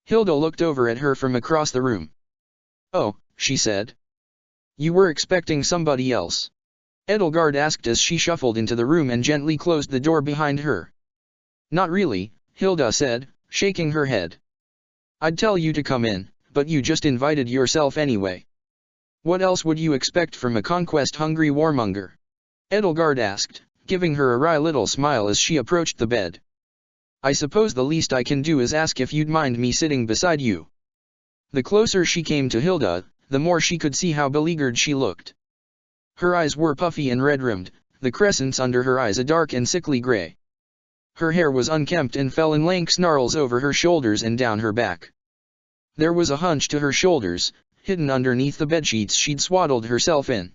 Hilda looked over at her from across the room. "Oh," she said. "You were expecting somebody else?" Edelgard asked as she shuffled into the room and gently closed the door behind her. "Not really," Hilda said, shaking her head. "I'd tell you to come in, but you just invited yourself anyway. What else would you expect from a conquest-hungry warmonger?" Edelgard asked, giving her a wry little smile as she approached the bed. "I suppose the least I can do is ask if you'd mind me sitting beside you." The closer she came to Hilda, the more she could see how beleaguered she looked. Her eyes were puffy and red-rimmed, the crescents under her eyes a dark and sickly gray. Her hair was unkempt and fell in lank snarls over her shoulders and down her back. There was a hunch to her shoulders, hidden underneath the bedsheets she'd swaddled herself in.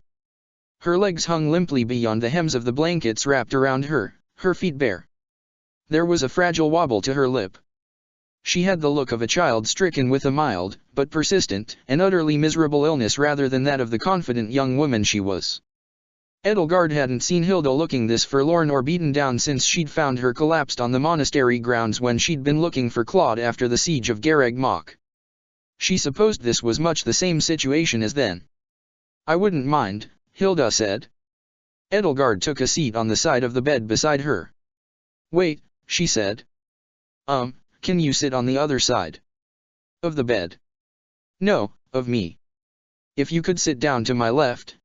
Her legs hung limply beyond the hems of the blankets wrapped around her, her feet bare. There was a fragile wobble to her lip. She had the look of a child stricken with a mild, but persistent, and utterly miserable illness rather than that of the confident young woman she was. Edelgard hadn't seen Hilda looking this forlorn or beaten down since she'd found her collapsed on the monastery grounds when she'd been looking for Claude after the siege of Garreg Mach. She supposed this was much the same situation as then. "I wouldn't mind," Hilda said. Edelgard took a seat on the side of the bed beside her. "Wait," she said. Can you sit on the other side of the bed?" "No, of me. If you could sit down to my left,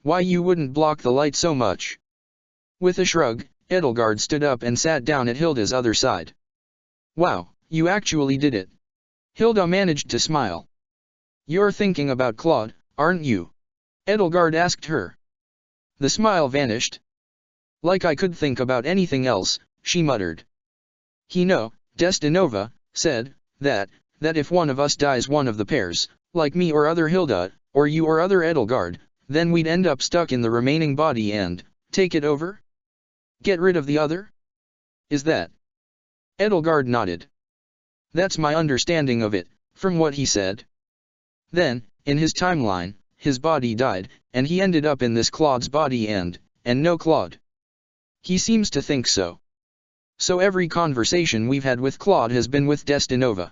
why you wouldn't block the light so much." With a shrug, Edelgard stood up and sat down at Hilda's other side. "Wow, you actually did it." Hilda managed to smile. "You're thinking about Claude, aren't you?" Edelgard asked her. The smile vanished. "Like I could think about anything else," she muttered. Destinova said, that if one of us dies one of the pairs, like me or other Hilda, or you or other Edelgard, then we'd end up stuck in the remaining body and, take it over? Get rid of the other? Is that?" Edelgard nodded. "That's my understanding of it, from what he said. Then, in his timeline, his body died, and he ended up in this Claude's body and no Claude. He seems to think so. So every conversation we've had with Claude has been with Destinova.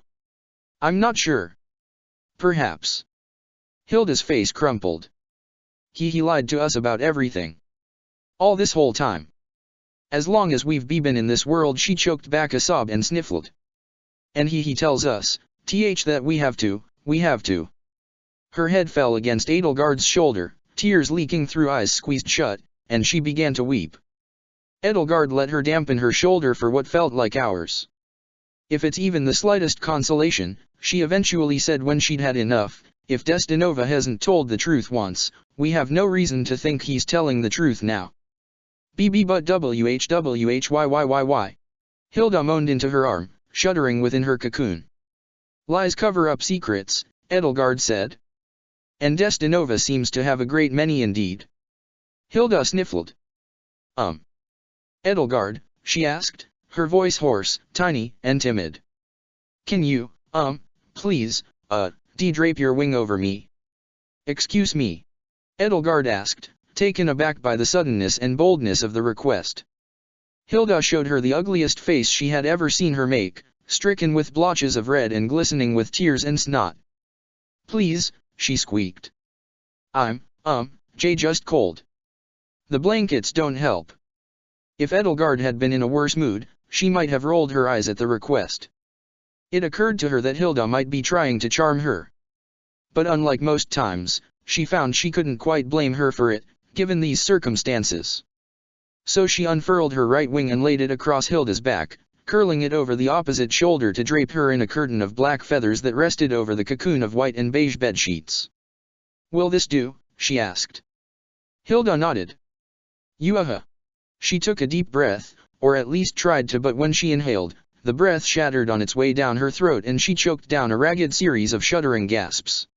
I'm not sure. Perhaps." Hilda's face crumpled. He lied to us about everything. All this whole time. As long as we've been in this world." She choked back a sob and sniffled. "And he tells us, that we have to. Her head fell against Edelgard's shoulder, tears leaking through eyes squeezed shut, and she began to weep. Edelgard let her dampen her shoulder for what felt like hours. "If it's even the slightest consolation," she eventually said when she'd had enough, "if Destinova hasn't told the truth once, we have no reason to think he's telling the truth now." "BB but WHWHYYYY. Hilda moaned into her arm, shuddering within her cocoon. "Lies cover up secrets," Edelgard said. "And Destinova seems to have a great many indeed." Hilda sniffled. "Edelgard," she asked, her voice hoarse, tiny, and timid. "Can you, please, de-drape your wing over me?" "Excuse me?" Edelgard asked, taken aback by the suddenness and boldness of the request. Hilda showed her the ugliest face she had ever seen her make, stricken with blotches of red and glistening with tears and snot. "Please," she squeaked. "I'm, just cold. The blankets don't help." If Edelgard had been in a worse mood, she might have rolled her eyes at the request. It occurred to her that Hilda might be trying to charm her. But unlike most times, she found she couldn't quite blame her for it, given these circumstances. So she unfurled her right wing and laid it across Hilda's back, curling it over the opposite shoulder to drape her in a curtain of black feathers that rested over the cocoon of white and beige bedsheets. "Will this do?" she asked. Hilda nodded. "Yuaha." She took a deep breath, or at least tried to, but when she inhaled, the breath shattered on its way down her throat and she choked down a ragged series of shuddering gasps.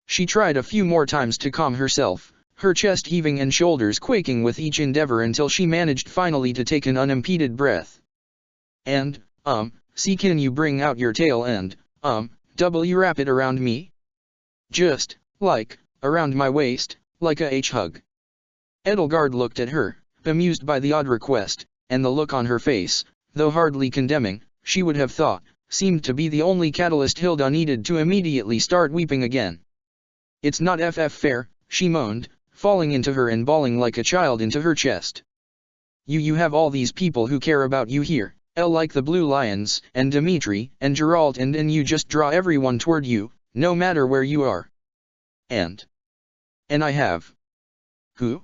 She tried a few more times to calm herself, her chest heaving and shoulders quaking with each endeavor until she managed finally to take an unimpeded breath. "And, see, can you bring out your tail and, wrap it around me? Just, like, around my waist, like a hug." Edelgard looked at her, bemused by the odd request, and the look on her face, though hardly condemning, she would have thought, seemed to be the only catalyst Hilda needed to immediately start weeping again. "It's not fair," she moaned, falling into her and bawling like a child into her chest. You have all these people who care about you here, like the Blue Lions, and Dimitri, and Geralt, and you just draw everyone toward you, no matter where you are. And I have. Who?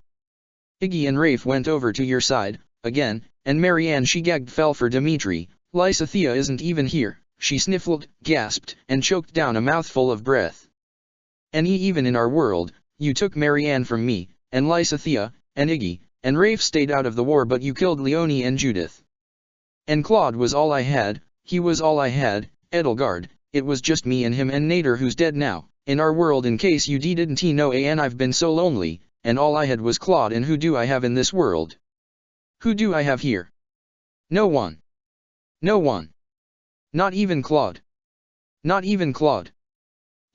Iggy and Rafe went over to your side, again, and Marianne, she gagged, fell for Dimitri. Lysithea isn't even here, she sniffled, gasped, and choked down a mouthful of breath. And even in our world, you took Marianne from me, and Lysithea, and Iggy, and Rafe stayed out of the war, but you killed Leonie and Judith. And Claude was all I had, he was all I had, Edelgard, it was just me and him and Nader, who's dead now, in our world, in case you didn't know, and I've been so lonely, and all I had was Claude. And who do I have in this world? Who do I have here? No one. No one. Not even Claude. Not even Claude.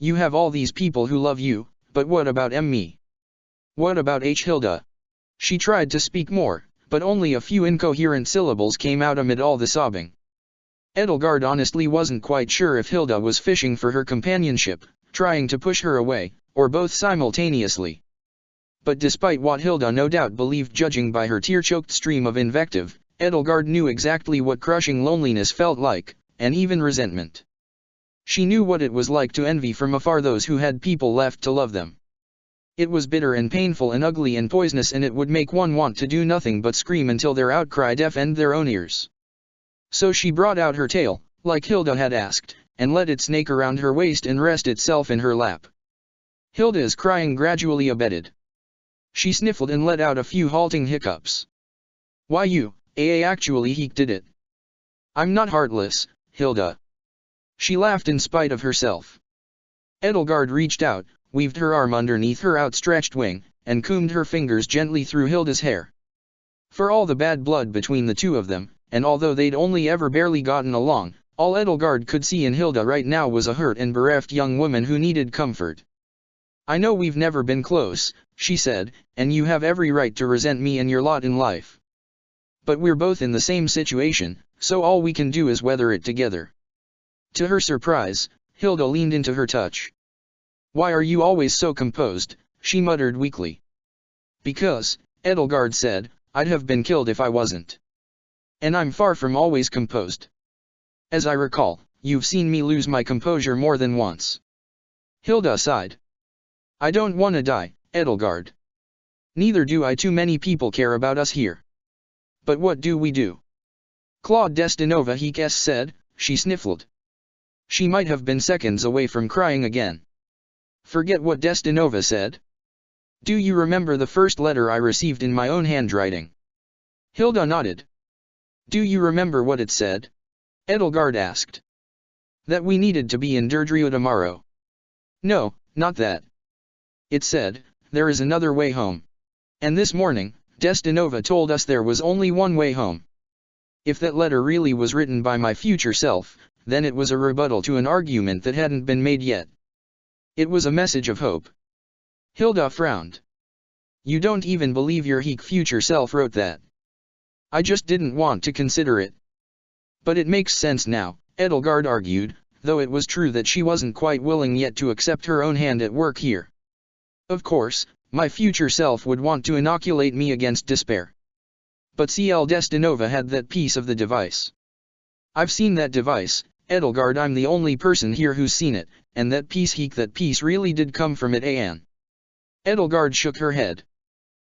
You have all these people who love you, but what about me? What about Hilda? She tried to speak more, but only a few incoherent syllables came out amid all the sobbing. Edelgard honestly wasn't quite sure if Hilda was fishing for her companionship, trying to push her away, or both simultaneously. But despite what Hilda no doubt believed, judging by her tear-choked stream of invective, Edelgard knew exactly what crushing loneliness felt like, and even resentment. She knew what it was like to envy from afar those who had people left to love them. It was bitter and painful and ugly and poisonous, and it would make one want to do nothing but scream until their outcry deafened their own ears. So she brought out her tail, like Hilda had asked, and let it snake around her waist and rest itself in her lap. Hilda's crying gradually abated. She sniffled and let out a few halting hiccups. "Why you, actually he did it. I'm not heartless, Hilda." She laughed in spite of herself. Edelgard reached out, weaved her arm underneath her outstretched wing, and combed her fingers gently through Hilda's hair. For all the bad blood between the two of them, and although they'd only ever barely gotten along, all Edelgard could see in Hilda right now was a hurt and bereft young woman who needed comfort. "I know we've never been close," she said, "and you have every right to resent me and your lot in life. But we're both in the same situation, so all we can do is weather it together." To her surprise, Hilda leaned into her touch. "Why are you always so composed?" she muttered weakly. "Because," Edelgard said, "I'd have been killed if I wasn't. And I'm far from always composed. As I recall, you've seen me lose my composure more than once." Hilda sighed. "I don't want to die, Edelgard. Neither do I. Too many people care about us here. But what do we do?" "Claude Destinova," he said, she sniffled. She might have been seconds away from crying again. "Forget what Destinova said? Do you remember the first letter I received in my own handwriting?" Hilda nodded. "Do you remember what it said?" Edelgard asked. "That we needed to be in Derdriu tomorrow." "No, not that. It said, there is another way home. And this morning, Destinova told us there was only one way home. If that letter really was written by my future self, then it was a rebuttal to an argument that hadn't been made yet. It was a message of hope." Hilda frowned. "You don't even believe your future self wrote that?" "I just didn't want to consider it." "But it makes sense now," Edelgard argued, though it was true that she wasn't quite willing yet to accept her own hand at work here. "Of course, my future self would want to inoculate me against despair. But CL Destinova had that piece of the device. I've seen that device, Edelgard. I'm the only person here who's seen it, and that piece really did come from it." Edelgard shook her head.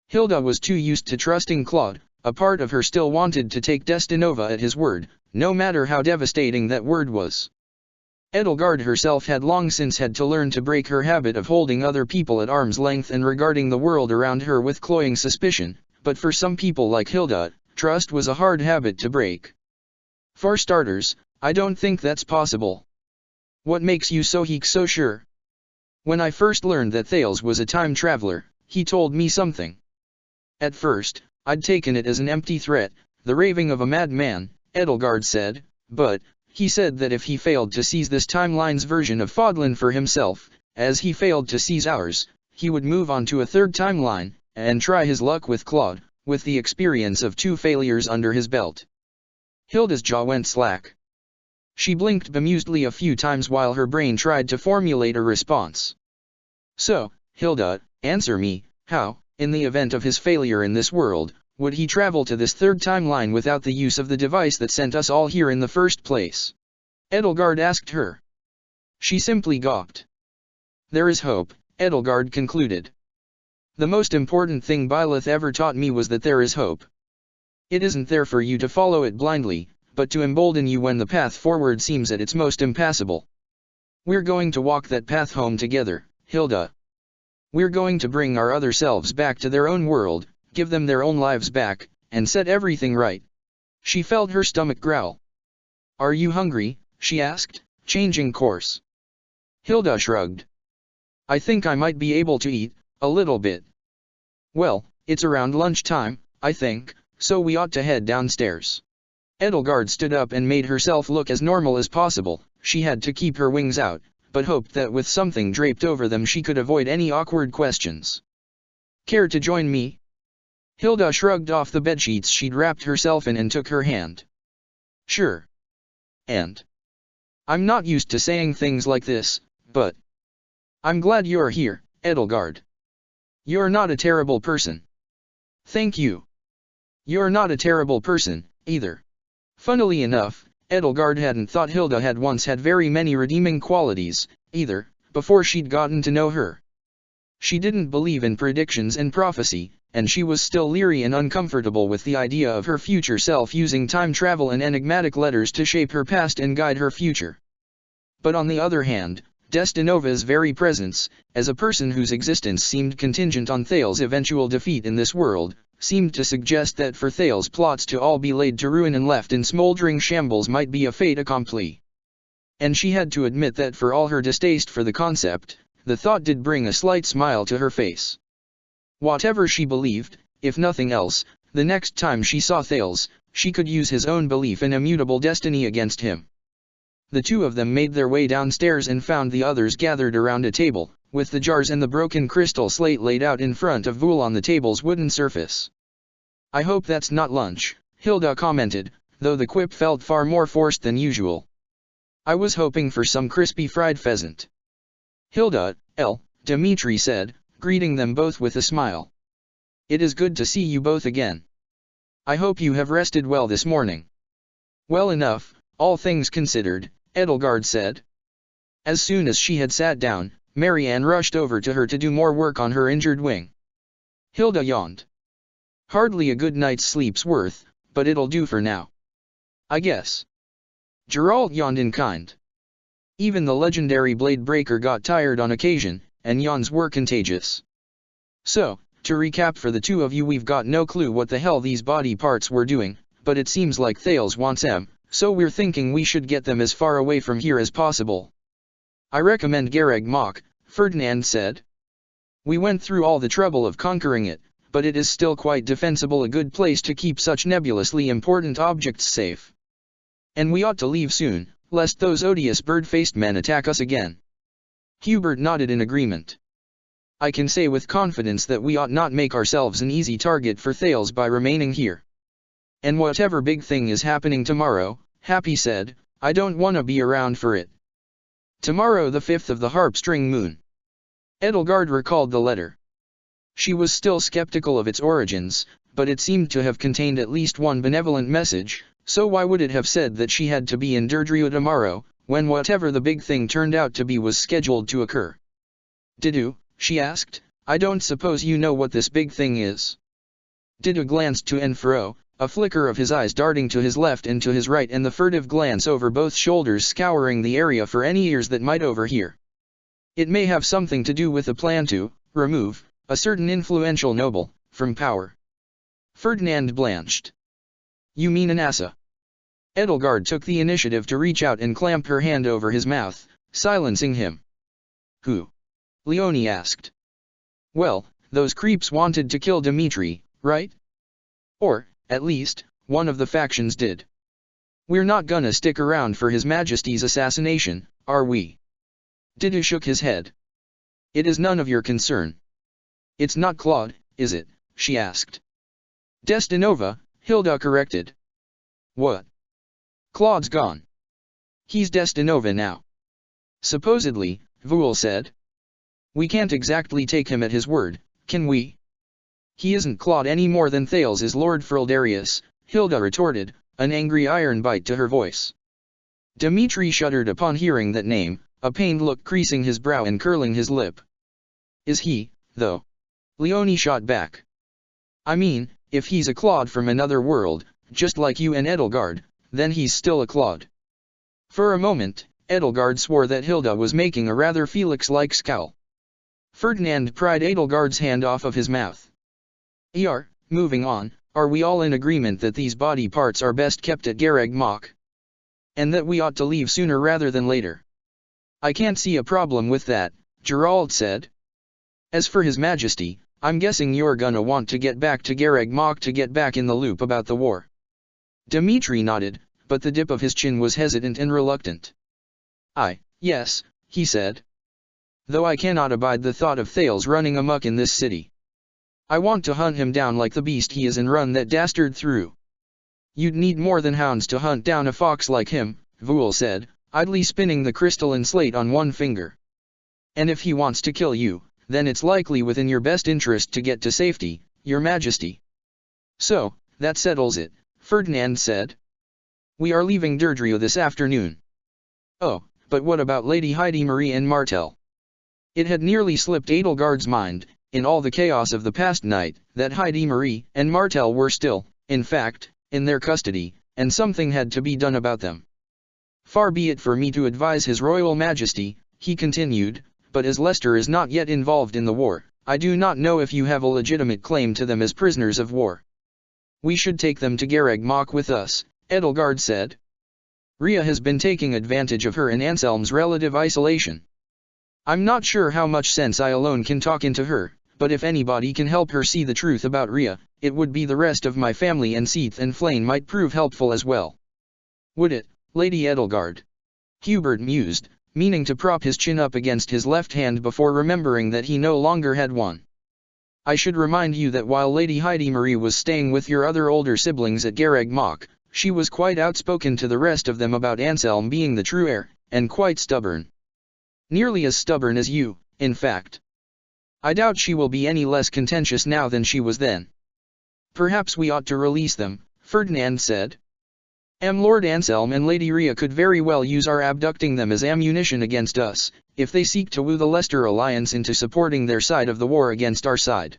Hilda was too used to trusting Claude, A part of her still wanted to take Destinova at his word, no matter how devastating that word was. Edelgard herself had long since had to learn to break her habit of holding other people at arm's length and regarding the world around her with cloying suspicion, but for some people like Hilda, trust was a hard habit to break. For starters, I don't think that's possible. What makes you so sure? When I first learned that Thales was a time traveler, he told me something. At first, I'd taken it as an empty threat, the raving of a madman, Edelgard said, but, he said that if he failed to seize this timeline's version of Fodlan for himself, as he failed to seize ours, he would move on to a third timeline, and try his luck with Claude, with the experience of 2 failures under his belt. Hilda's jaw went slack. She blinked bemusedly a few times while her brain tried to formulate a response. So, Hilda, answer me, how, in the event of his failure in this world, would he travel to this third timeline without the use of the device that sent us all here in the first place? Edelgard asked her. She simply gawped. There is hope, Edelgard concluded. The most important thing Byleth ever taught me was that there is hope. It isn't there for you to follow it blindly, but to embolden you when the path forward seems at its most impassable. We're going to walk that path home together, Hilda. We're going to bring our other selves back to their own world, give them their own lives back, and set everything right. She felt her stomach growl. Are you hungry? She asked, changing course. Hilda shrugged. I think I might be able to eat, a little bit. Well, it's around lunchtime, I think, so we ought to head downstairs. Edelgard stood up and made herself look as normal as possible. She had to keep her wings out, but hoped that with something draped over them she could avoid any awkward questions. Care to join me? Hilda shrugged off the bedsheets she'd wrapped herself in and took her hand. Sure. And? I'm not used to saying things like this, but I'm glad you're here, Edelgard. You're not a terrible person. Thank you. You're not a terrible person, either. Funnily enough, Edelgard hadn't thought Hilda had once had very many redeeming qualities, either, before she'd gotten to know her. She didn't believe in predictions and prophecy, and she was still leery and uncomfortable with the idea of her future self using time travel and enigmatic letters to shape her past and guide her future. But on the other hand, Destinova's very presence, as a person whose existence seemed contingent on Thales' eventual defeat in this world, seemed to suggest that for Thales' plots to all be laid to ruin and left in smoldering shambles might be a fait accompli. And she had to admit that for all her distaste for the concept, the thought did bring a slight smile to her face. Whatever she believed, if nothing else, the next time she saw Thales, she could use his own belief in immutable destiny against him. The two of them made their way downstairs and found the others gathered around a table, with the jars and the broken crystal slate laid out in front of Vul on the table's wooden surface. I hope that's not lunch, Hilda commented, though the quip felt far more forced than usual. I was hoping for some crispy fried pheasant. Hilda, Dmitri said, greeting them both with a smile. It is good to see you both again. I hope you have rested well this morning. Well enough, all things considered, Edelgard said. As soon as she had sat down, Marianne rushed over to her to do more work on her injured wing. Hilda yawned. Hardly a good night's sleep's worth, but it'll do for now. I guess. Geralt yawned in kind. Even the legendary blade breaker got tired on occasion, and yawns were contagious. So, to recap for the two of you, we've got no clue what the hell these body parts were doing, but it seems like Thales wants them, so we're thinking we should get them as far away from here as possible. I recommend Garreg Mach, Ferdinand said. We went through all the trouble of conquering it, but it is still quite defensible, a good place to keep such nebulously important objects safe. And we ought to leave soon, lest those odious bird-faced men attack us again. Hubert nodded in agreement. I can say with confidence that we ought not make ourselves an easy target for Thales by remaining here. And whatever big thing is happening tomorrow, Happy said, I don't want to be around for it. Tomorrow, the 5th of the harp-string moon. Edelgard recalled the letter. She was still skeptical of its origins, but it seemed to have contained at least one benevolent message, so why would it have said that she had to be in Derdriu tomorrow, when whatever the big thing turned out to be was scheduled to occur? Didu, she asked, I don't suppose you know what this big thing is. Dida glanced to and fro, a flicker of his eyes darting to his left and to his right and the furtive glance over both shoulders scouring the area for any ears that might overhear. It may have something to do with a plan to remove a certain influential noble from power. Ferdinand blanched. You mean Anassa? Edelgard took the initiative to reach out and clamp her hand over his mouth, silencing him. Who? Leone asked. Well, those creeps wanted to kill Dmitri, right? Or, at least, one of the factions did. We're not gonna stick around for His Majesty's assassination, are we? Dida shook his head. It is none of your concern. It's not Claude, is it? She asked. Destinova, Hilda corrected. What? Claude's gone. He's Destinova now. Supposedly, Voul said. We can't exactly take him at his word, can we? He isn't Claude any more than Thales is Lord Frildarius, Hilda retorted, an angry iron bite to her voice. Dmitri shuddered upon hearing that name, a pained look creasing his brow and curling his lip. Is he, though? Leone shot back. I mean, if he's a Claude from another world, just like you and Edelgard, then he's still a Claude. For a moment, Edelgard swore that Hilda was making a rather Felix-like scowl. Ferdinand pried Edelgard's hand off of his mouth. Moving on, are we all in agreement that these body parts are best kept at Garreg Mach? And that we ought to leave sooner rather than later? I can't see a problem with that, Gerald said. As for His Majesty, I'm guessing you're gonna want to get back to Garreg Mach to get back in the loop about the war. Dmitri nodded, but the dip of his chin was hesitant and reluctant. Yes, he said. Though I cannot abide the thought of Thales running amok in this city. I want to hunt him down like the beast he is and run that dastard through. You'd need more than hounds to hunt down a fox like him, Voul said, idly spinning the crystalline slate on one finger. And if he wants to kill you, then it's likely within your best interest to get to safety, Your Majesty. So, that settles it, Ferdinand said. We are leaving Derdriu this afternoon. Oh, but what about Lady Heidi Marie and Martel? It had nearly slipped Edelgard's mind, in all the chaos of the past night, that Heidi Marie and Martel were still, in fact, in their custody, and something had to be done about them. Far be it for me to advise His Royal Majesty, he continued, but as Leicester is not yet involved in the war, I do not know if you have a legitimate claim to them as prisoners of war. We should take them to Garreg Mach with us, Edelgard said. Rhea has been taking advantage of her and Anselm's relative isolation. I'm not sure how much sense I alone can talk into her, but if anybody can help her see the truth about Rhea, it would be the rest of my family, and Seath and Flane might prove helpful as well. Would it, Lady Edelgard? Hubert mused, meaning to prop his chin up against his left hand before remembering that he no longer had one. I should remind you that while Lady Heidi Marie was staying with your other older siblings at Garreg Mach, she was quite outspoken to the rest of them about Anselm being the true heir, and quite stubborn. Nearly as stubborn as you, in fact. I doubt she will be any less contentious now than she was then. Perhaps we ought to release them, Ferdinand said. Lord Anselm and Lady Rhea could very well use our abducting them as ammunition against us, if they seek to woo the Leicester Alliance into supporting their side of the war against our side.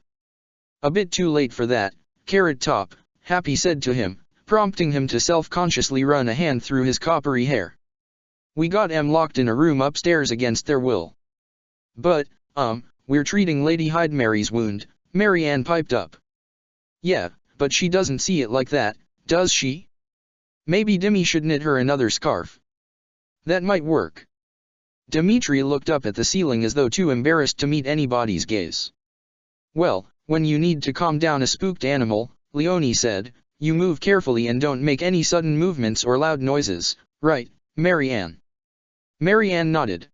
A bit too late for that, Carrot Top, Happy said to him, prompting him to self-consciously run a hand through his coppery hair. We got them locked in a room upstairs against their will. But, we're treating Lady Hyde Mary's wound, Marianne piped up. Yeah, but she doesn't see it like that, does she? Maybe Dimmy should knit her another scarf. That might work. Dmitri looked up at the ceiling as though too embarrassed to meet anybody's gaze. Well, when you need to calm down a spooked animal, Leone said, you move carefully and don't make any sudden movements or loud noises, right, Marianne? Marianne nodded.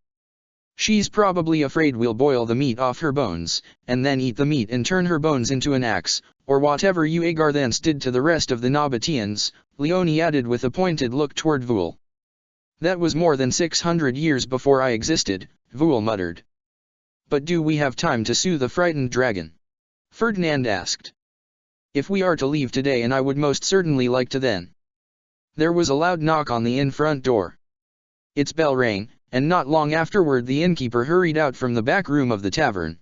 She's probably afraid we'll boil the meat off her bones, and then eat the meat and turn her bones into an axe, or whatever you Agarthans did to the rest of the Nabateans, Leone added with a pointed look toward Voul. That was more than 600 years before I existed, Voul muttered. But do we have time to soothe the frightened dragon? Ferdinand asked. If we are to leave today, and I would most certainly like to then. There was a loud knock on the in-front door. Its bell rang, and not long afterward the innkeeper hurried out from the back room of the tavern.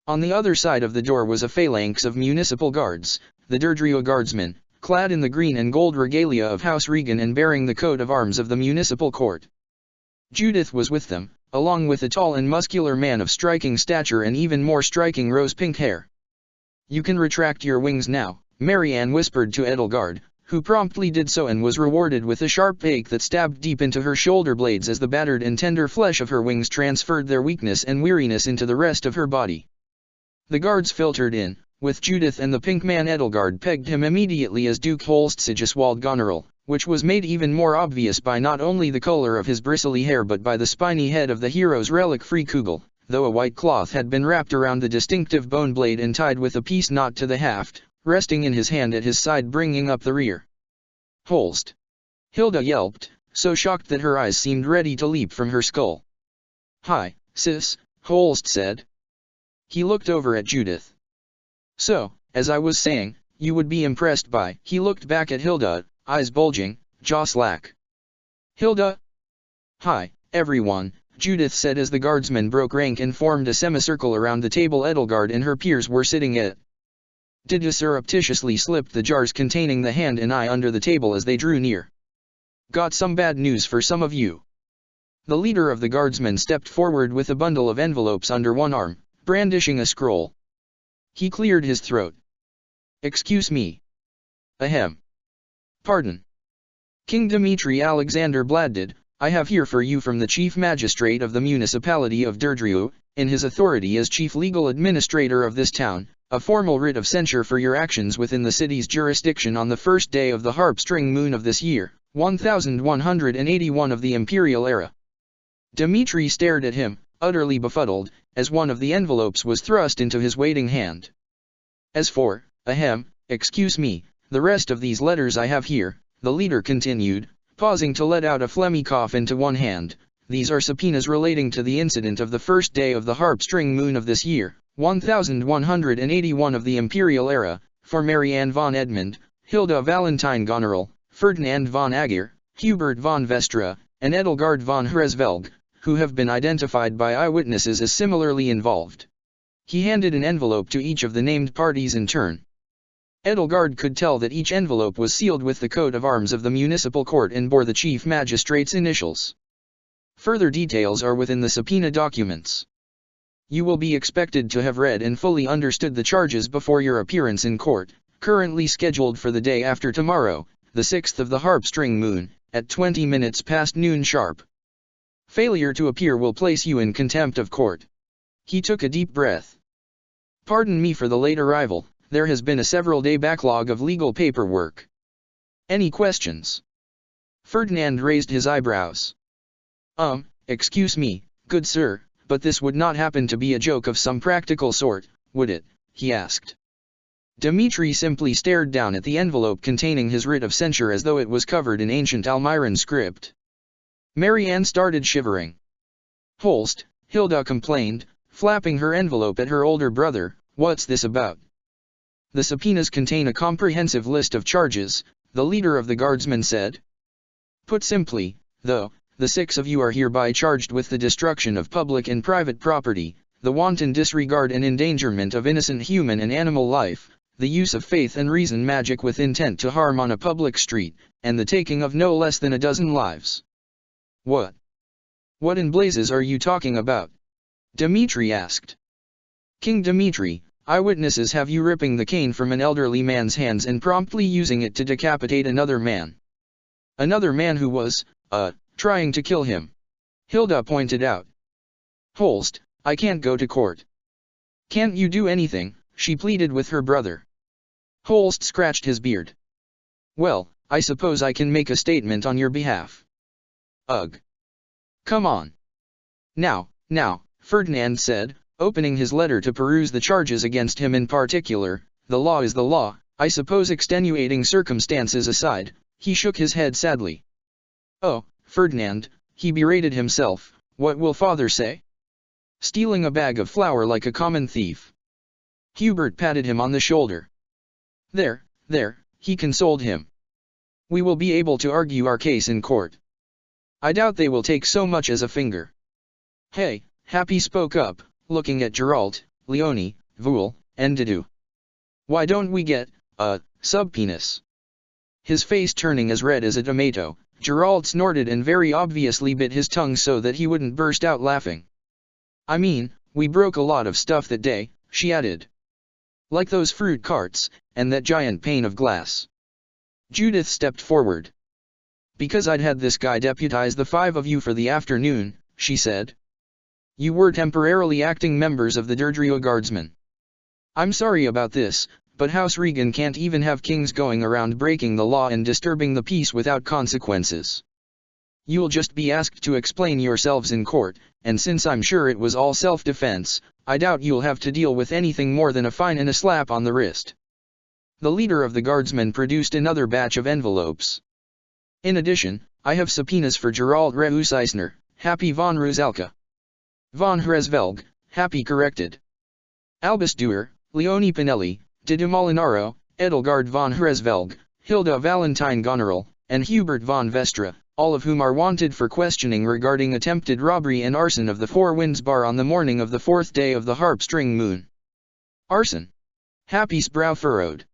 On the other side of the door was a phalanx of municipal guards, the Derdrieu guardsman, clad in the green and gold regalia of House Regan and bearing the coat of arms of the municipal court. Judith was with them, along with a tall and muscular man of striking stature and even more striking rose-pink hair. "You can retract your wings now," Marianne whispered to Edelgard, who promptly did so and was rewarded with a sharp ache that stabbed deep into her shoulder blades as the battered and tender flesh of her wings transferred their weakness and weariness into the rest of her body. The guards filtered in, with Judith and the pink man. Edelgard pegged him immediately as Duke Holst Sigiswald Goneril, which was made even more obvious by not only the color of his bristly hair but by the spiny head of the hero's relic-free Kugel, though a white cloth had been wrapped around the distinctive bone blade and tied with a piece knot to the haft, resting in his hand at his side bringing up the rear. "Holst!" Hilda yelped, so shocked that her eyes seemed ready to leap from her skull. "Hi, sis," Holst said. He looked over at Judith. "So, as I was saying, you would be impressed by—" He looked back at Hilda, eyes bulging, jaw slack. "Hilda?" "Hi, everyone," Judith said as the guardsmen broke rank and formed a semicircle around the table Edelgard and her peers were sitting at. Didya surreptitiously slipped the jars containing the hand and eye under the table as they drew near. "Got some bad news for some of you." The leader of the guardsmen stepped forward with a bundle of envelopes under one arm, brandishing a scroll. He cleared his throat. "Excuse me. Ahem. Pardon. King Dmitri Alexander Bladdid, I have here for you from the Chief Magistrate of the Municipality of Derdrieu, in his authority as Chief Legal Administrator of this town, a formal writ of censure for your actions within the city's jurisdiction on the first day of the harp-string moon of this year, 1181 of the imperial era." Dmitri stared at him, utterly befuddled, as one of the envelopes was thrust into his waiting hand. "As for, excuse me, the rest of these letters I have here," the leader continued, pausing to let out a phlegmy cough into one hand, "these are subpoenas relating to the incident of the first day of the harp-string moon of this year, 1181 of the imperial era, for Marianne von Edmund, Hilda Valentine Goneril, Ferdinand von Aegir, Hubert von Vestra, and Edelgard von Hresvelg, who have been identified by eyewitnesses as similarly involved." He handed an envelope to each of the named parties in turn. Edelgard could tell that each envelope was sealed with the coat of arms of the municipal court and bore the chief magistrate's initials. Further details are within the subpoena documents. You will be expected to have read and fully understood the charges before your appearance in court, currently scheduled for the day after tomorrow, the 6th of the harp-string moon, at 20 minutes past noon sharp. Failure to appear will place you in contempt of court. He took a deep breath. "Pardon me for the late arrival, there has been a several-day backlog of legal paperwork. Any questions?" Ferdinand raised his eyebrows. Excuse me, good sir, but this would not happen to be a joke of some practical sort, would it?" he asked. Dmitri simply stared down at the envelope containing his writ of censure as though it was covered in ancient Almiran script. Marianne started shivering. "Holst," Hilda complained, flapping her envelope at her older brother, "what's this about?" "The subpoenas contain a comprehensive list of charges," the leader of the guardsmen said. "Put simply, though, the 6 of you are hereby charged with the destruction of public and private property, the wanton disregard and endangerment of innocent human and animal life, the use of faith and reason magic with intent to harm on a public street, and the taking of no less than a dozen lives." "What? What in blazes are you talking about?" Dmitri asked. "King Dmitri, eyewitnesses have you ripping the cane from an elderly man's hands and promptly using it to decapitate another man. Another man who was, trying to kill him," Hilda pointed out. "Holst, I can't go to court." "Can't you do anything?" she pleaded with her brother. Holst scratched his beard. "Well, I suppose I can make a statement on your behalf." "Ugh. Come on. Now, Ferdinand said, opening his letter to peruse the charges against him in particular, "the law is the law, I suppose extenuating circumstances aside." He shook his head sadly. "Oh, Ferdinand," he berated himself, "what will father say? Stealing a bag of flour like a common thief." Hubert patted him on the shoulder. There, he consoled him. "We will be able to argue our case in court. I doubt they will take so much as a finger." "Hey," Happy spoke up, looking at Geralt, Leonie, Voul, and Didu. "Why don't we get Subpenis. His face turning as red as a tomato, Gerald snorted and very obviously bit his tongue so that he wouldn't burst out laughing. I mean, we broke a lot of stuff that day, she added. Like those fruit carts, and that giant pane of glass. Judith stepped forward. Because I'd had this guy deputize the 5 of you for the afternoon, she said. You were temporarily acting members of the Deirdre Guardsmen. I'm sorry about this, but House Regan can't even have kings going around breaking the law and disturbing the peace without consequences. You'll just be asked to explain yourselves in court, and since I'm sure it was all self-defense, I doubt you'll have to deal with anything more than a fine and a slap on the wrist. The leader of the guardsmen produced another batch of envelopes. In addition, I have subpoenas for Gerald Reus Eisner, Happy von Rusalka. Von Hresvelg, Happy corrected. Albus Duer, Leone Pinelli, Didu Molinaro, Edelgard von Hresvelg, Hilda Valentine Goneril, and Hubert von Vestra, all of whom are wanted for questioning regarding attempted robbery and arson of the Four Winds Bar on the morning of the 4th day of the harp string moon. Arson. Happy's brow furrowed.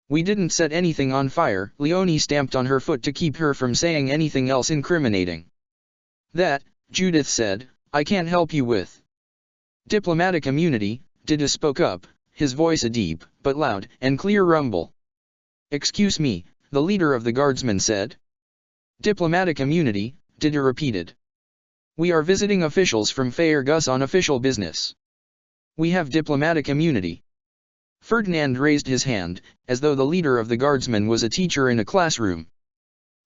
We didn't set anything on fire. Leone stamped on her foot to keep her from saying anything else incriminating. That, Judith said, I can't help you with. Diplomatic immunity, Didu spoke up, his voice a deep, but loud, and clear rumble. Excuse me, the leader of the guardsmen said. Diplomatic immunity, Didu repeated. We are visiting officials from Faergus on official business. We have diplomatic immunity. Ferdinand raised his hand, as though the leader of the guardsmen was a teacher in a classroom.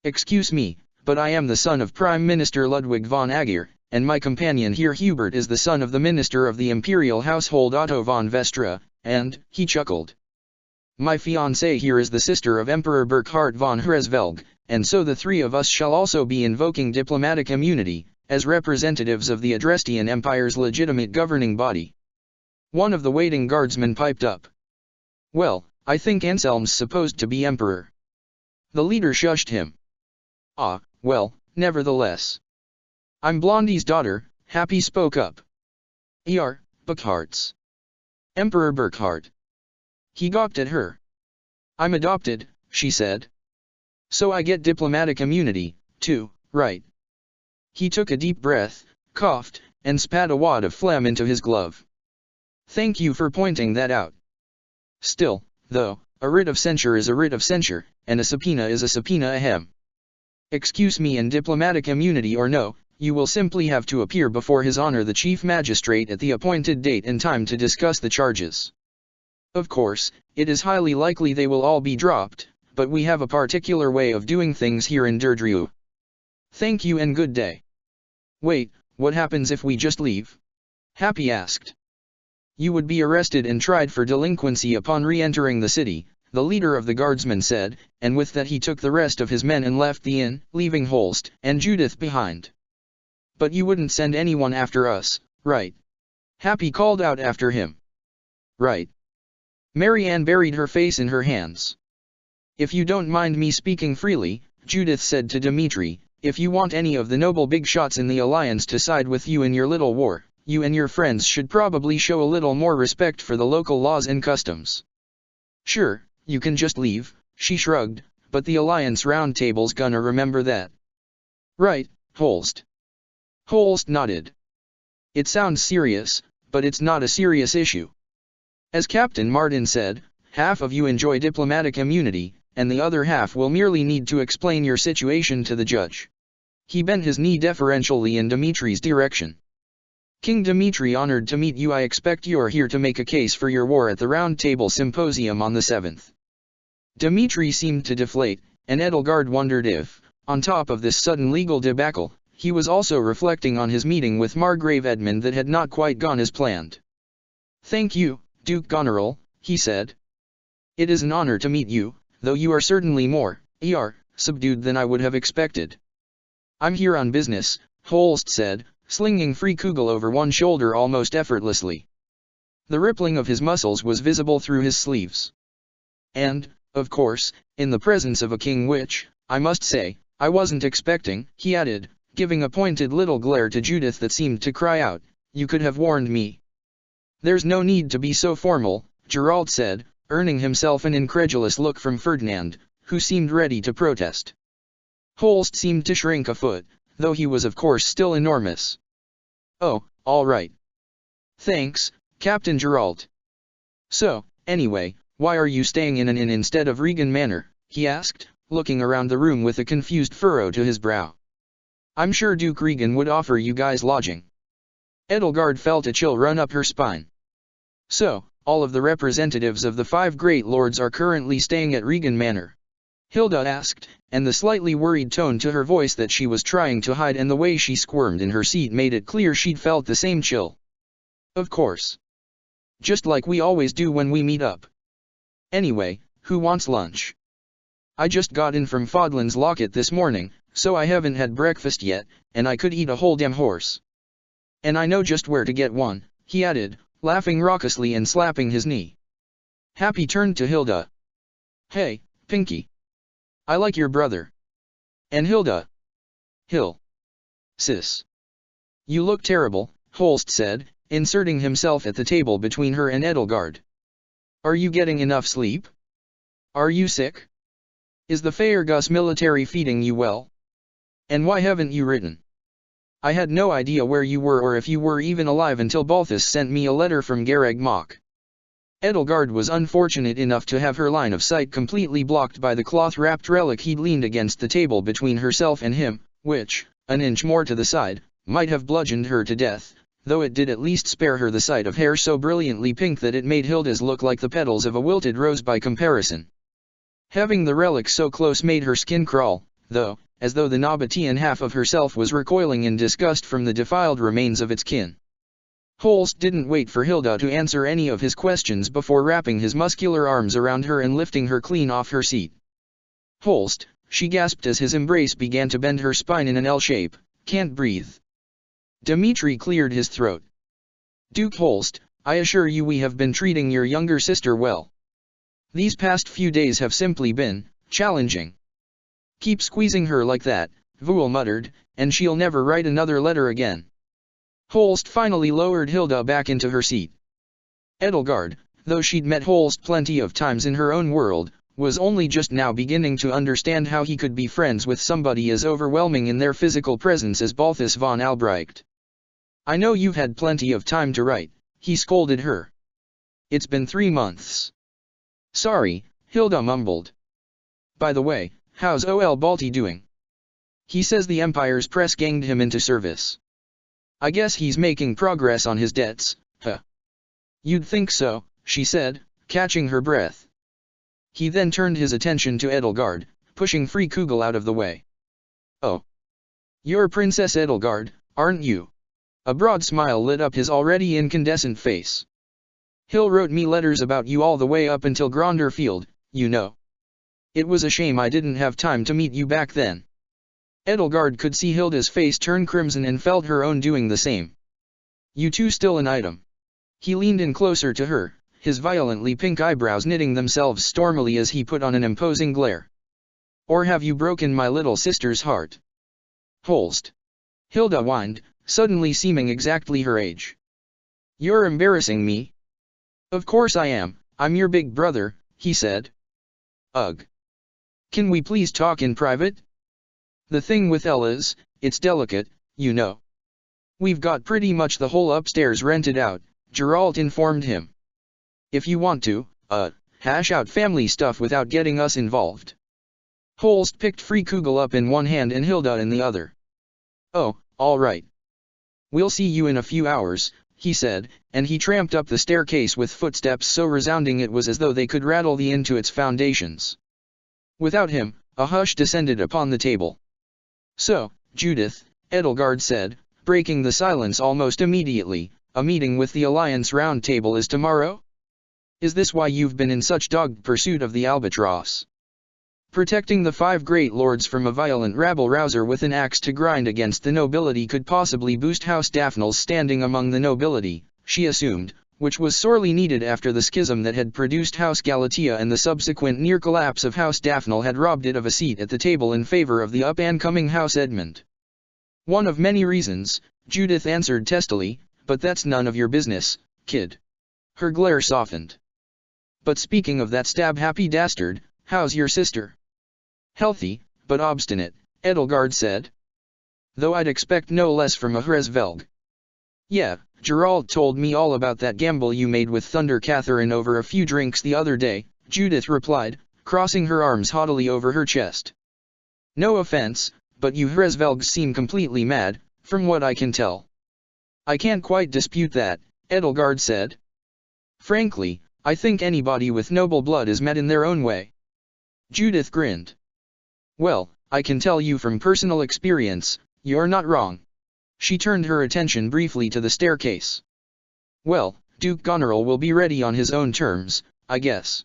Excuse me, but I am the son of Prime Minister Ludwig von Aegir, and my companion here Hubert is the son of the Minister of the Imperial Household Otto von Vestra, and, he chuckled. My fiancée here is the sister of Emperor Burkhard von Hresvelg, and so the 3 of us shall also be invoking diplomatic immunity, as representatives of the Adrestian Empire's legitimate governing body. One of the waiting guardsmen piped up. Well, I think Anselm's supposed to be emperor. The leader shushed him. Ah, well, nevertheless. I'm Blondie's daughter, Happy spoke up. Burkhart's. Emperor Burkhard. He gawked at her. I'm adopted, she said. So I get diplomatic immunity, too, right? He took a deep breath, coughed, and spat a wad of phlegm into his glove. Thank you for pointing that out. Still, though, a writ of censure is a writ of censure, and a subpoena is a subpoena ahem. Excuse me, and diplomatic immunity or no, you will simply have to appear before His Honor the Chief Magistrate at the appointed date and time to discuss the charges. Of course, it is highly likely they will all be dropped, but we have a particular way of doing things here in Deirdre. Thank you and good day. Wait, what happens if we just leave? Happy asked. You would be arrested and tried for delinquency upon re-entering the city, the leader of the guardsmen said, and with that he took the rest of his men and left the inn, leaving Holst and Judith behind. But you wouldn't send anyone after us, right? Happy called out after him. Right. Marianne buried her face in her hands. If you don't mind me speaking freely, Judith said to Dmitri, if you want any of the noble big shots in the alliance to side with you in your little war, you and your friends should probably show a little more respect for the local laws and customs. Sure, you can just leave, she shrugged, but the alliance roundtable's gonna remember that. Right, Holst. Holst nodded. It sounds serious, but it's not a serious issue. As Captain Martin said, half of you enjoy diplomatic immunity, and the other half will merely need to explain your situation to the judge. He bent his knee deferentially in Dmitri's direction. King Dmitri, honored to meet you. I expect you're here to make a case for your war at the Round Table Symposium on the 7th. Dmitri seemed to deflate, and Edelgard wondered if, on top of this sudden legal debacle, he was also reflecting on his meeting with Margrave Edmund that had not quite gone as planned. Thank you, Duke Goneril, he said. It is an honor to meet you, though you are certainly more, subdued than I would have expected. I'm here on business, Holst said, slinging free Kugel over one shoulder almost effortlessly. The rippling of his muscles was visible through his sleeves. And, of course, in the presence of a king which, I must say, I wasn't expecting, he added, giving a pointed little glare to Judith that seemed to cry out, you could have warned me. There's no need to be so formal, Gerald said, earning himself an incredulous look from Ferdinand, who seemed ready to protest. Holst seemed to shrink a foot, though he was of course still enormous. "Oh, all right. Thanks, Captain Geralt. So, anyway, why are you staying in an inn instead of Regan Manor?" he asked, looking around the room with a confused furrow to his brow. "I'm sure Duke Regan would offer you guys lodging." Edelgard felt a chill run up her spine. "So, all of the representatives of the 5 great lords are currently staying at Regan Manor?" Hilda asked, and the slightly worried tone to her voice that she was trying to hide and the way she squirmed in her seat made it clear she'd felt the same chill. "Of course. Just like we always do when we meet up. Anyway, who wants lunch? I just got in from Fodlan's Locket this morning, so I haven't had breakfast yet, and I could eat a whole damn horse. And I know just where to get one," he added, laughing raucously and slapping his knee. Happy turned to Hilda. "Hey, Pinky. I like your brother." "And Hilda." "Hill. Sis. You look terrible," Holst said, inserting himself at the table between her and Edelgard. "Are you getting enough sleep? Are you sick? Is the Faerghus military feeding you well? And why haven't you written? I had no idea where you were or if you were even alive until Balthus sent me a letter from Garreg Mach." Edelgard was unfortunate enough to have her line of sight completely blocked by the cloth-wrapped relic he'd leaned against the table between herself and him, which, an inch more to the side, might have bludgeoned her to death, though it did at least spare her the sight of hair so brilliantly pink that it made Hilda's look like the petals of a wilted rose by comparison. Having the relic so close made her skin crawl, though, as though the Nabatean half of herself was recoiling in disgust from the defiled remains of its kin. Holst didn't wait for Hilda to answer any of his questions before wrapping his muscular arms around her and lifting her clean off her seat. "Holst," she gasped as his embrace began to bend her spine in an L shape, "can't breathe." Dmitri cleared his throat. "Duke Holst, I assure you we have been treating your younger sister well. These past few days have simply been challenging." "Keep squeezing her like that," Vul muttered, "and she'll never write another letter again." Holst finally lowered Hilda back into her seat. Edelgard, though she'd met Holst plenty of times in her own world, was only just now beginning to understand how he could be friends with somebody as overwhelming in their physical presence as Balthus von Albrecht. "I know you've had plenty of time to write," he scolded her. "It's been 3 months. "Sorry," Hilda mumbled. "By the way, how's Ol Balti doing? He says the Empire's press ganged him into service. I guess he's making progress on his debts, huh?" "You'd think so," she said, catching her breath. He then turned his attention to Edelgard, pushing Free Kugel out of the way. "Oh. You're Princess Edelgard, aren't you?" A broad smile lit up his already incandescent face. "Hill wrote me letters about you all the way up until Gronderfield, you know. It was a shame I didn't have time to meet you back then." Edelgard could see Hilda's face turn crimson and felt her own doing the same. "You two still an item?" He leaned in closer to her, his violently pink eyebrows knitting themselves stormily as he put on an imposing glare. "Or have you broken my little sister's heart?" "Holst." Hilda whined, suddenly seeming exactly her age. "You're embarrassing me." "Of course I am, I'm your big brother," he said. "Ugh. Can we please talk in private? The thing with Ella's, it's delicate, you know. We've got pretty much the whole upstairs rented out," Geralt informed him. "If you want to, hash out family stuff without getting us involved." Holst picked Free Kugel up in one hand and Hilda in the other. "Oh, all right. We'll see you in a few hours," he said, and he tramped up the staircase with footsteps so resounding it was as though they could rattle the inn to its foundations. Without him, a hush descended upon the table. "So, Judith," Edelgard said, breaking the silence almost immediately, "a meeting with the Alliance Round Table is tomorrow? Is this why you've been in such dogged pursuit of the Albatross? Protecting the 5 great lords from a violent rabble-rouser with an axe to grind against the nobility could possibly boost House Daphnel's standing among the nobility, she assumed, which was sorely needed after the schism that had produced House Galatea and the subsequent near collapse of House Daphnel had robbed it of a seat at the table in favor of the up-and-coming House Edmund. "One of many reasons," Judith answered testily, "but that's none of your business, kid." Her glare softened. But speaking of that stab-happy dastard, how's your sister? Healthy, but obstinate, Edelgard said. Though I'd expect no less from a Hresvelg. Yeah, Gerald told me all about that gamble you made with Thunder Catherine over a few drinks the other day, Judith replied, crossing her arms haughtily over her chest. No offense, but you Hresvelgs seem completely mad, from what I can tell. I can't quite dispute that, Edelgard said. Frankly, I think anybody with noble blood is mad in their own way. Judith grinned. Well, I can tell you from personal experience, you're not wrong. She turned her attention briefly to the staircase. Well, Duke Goneril will be ready on his own terms, I guess.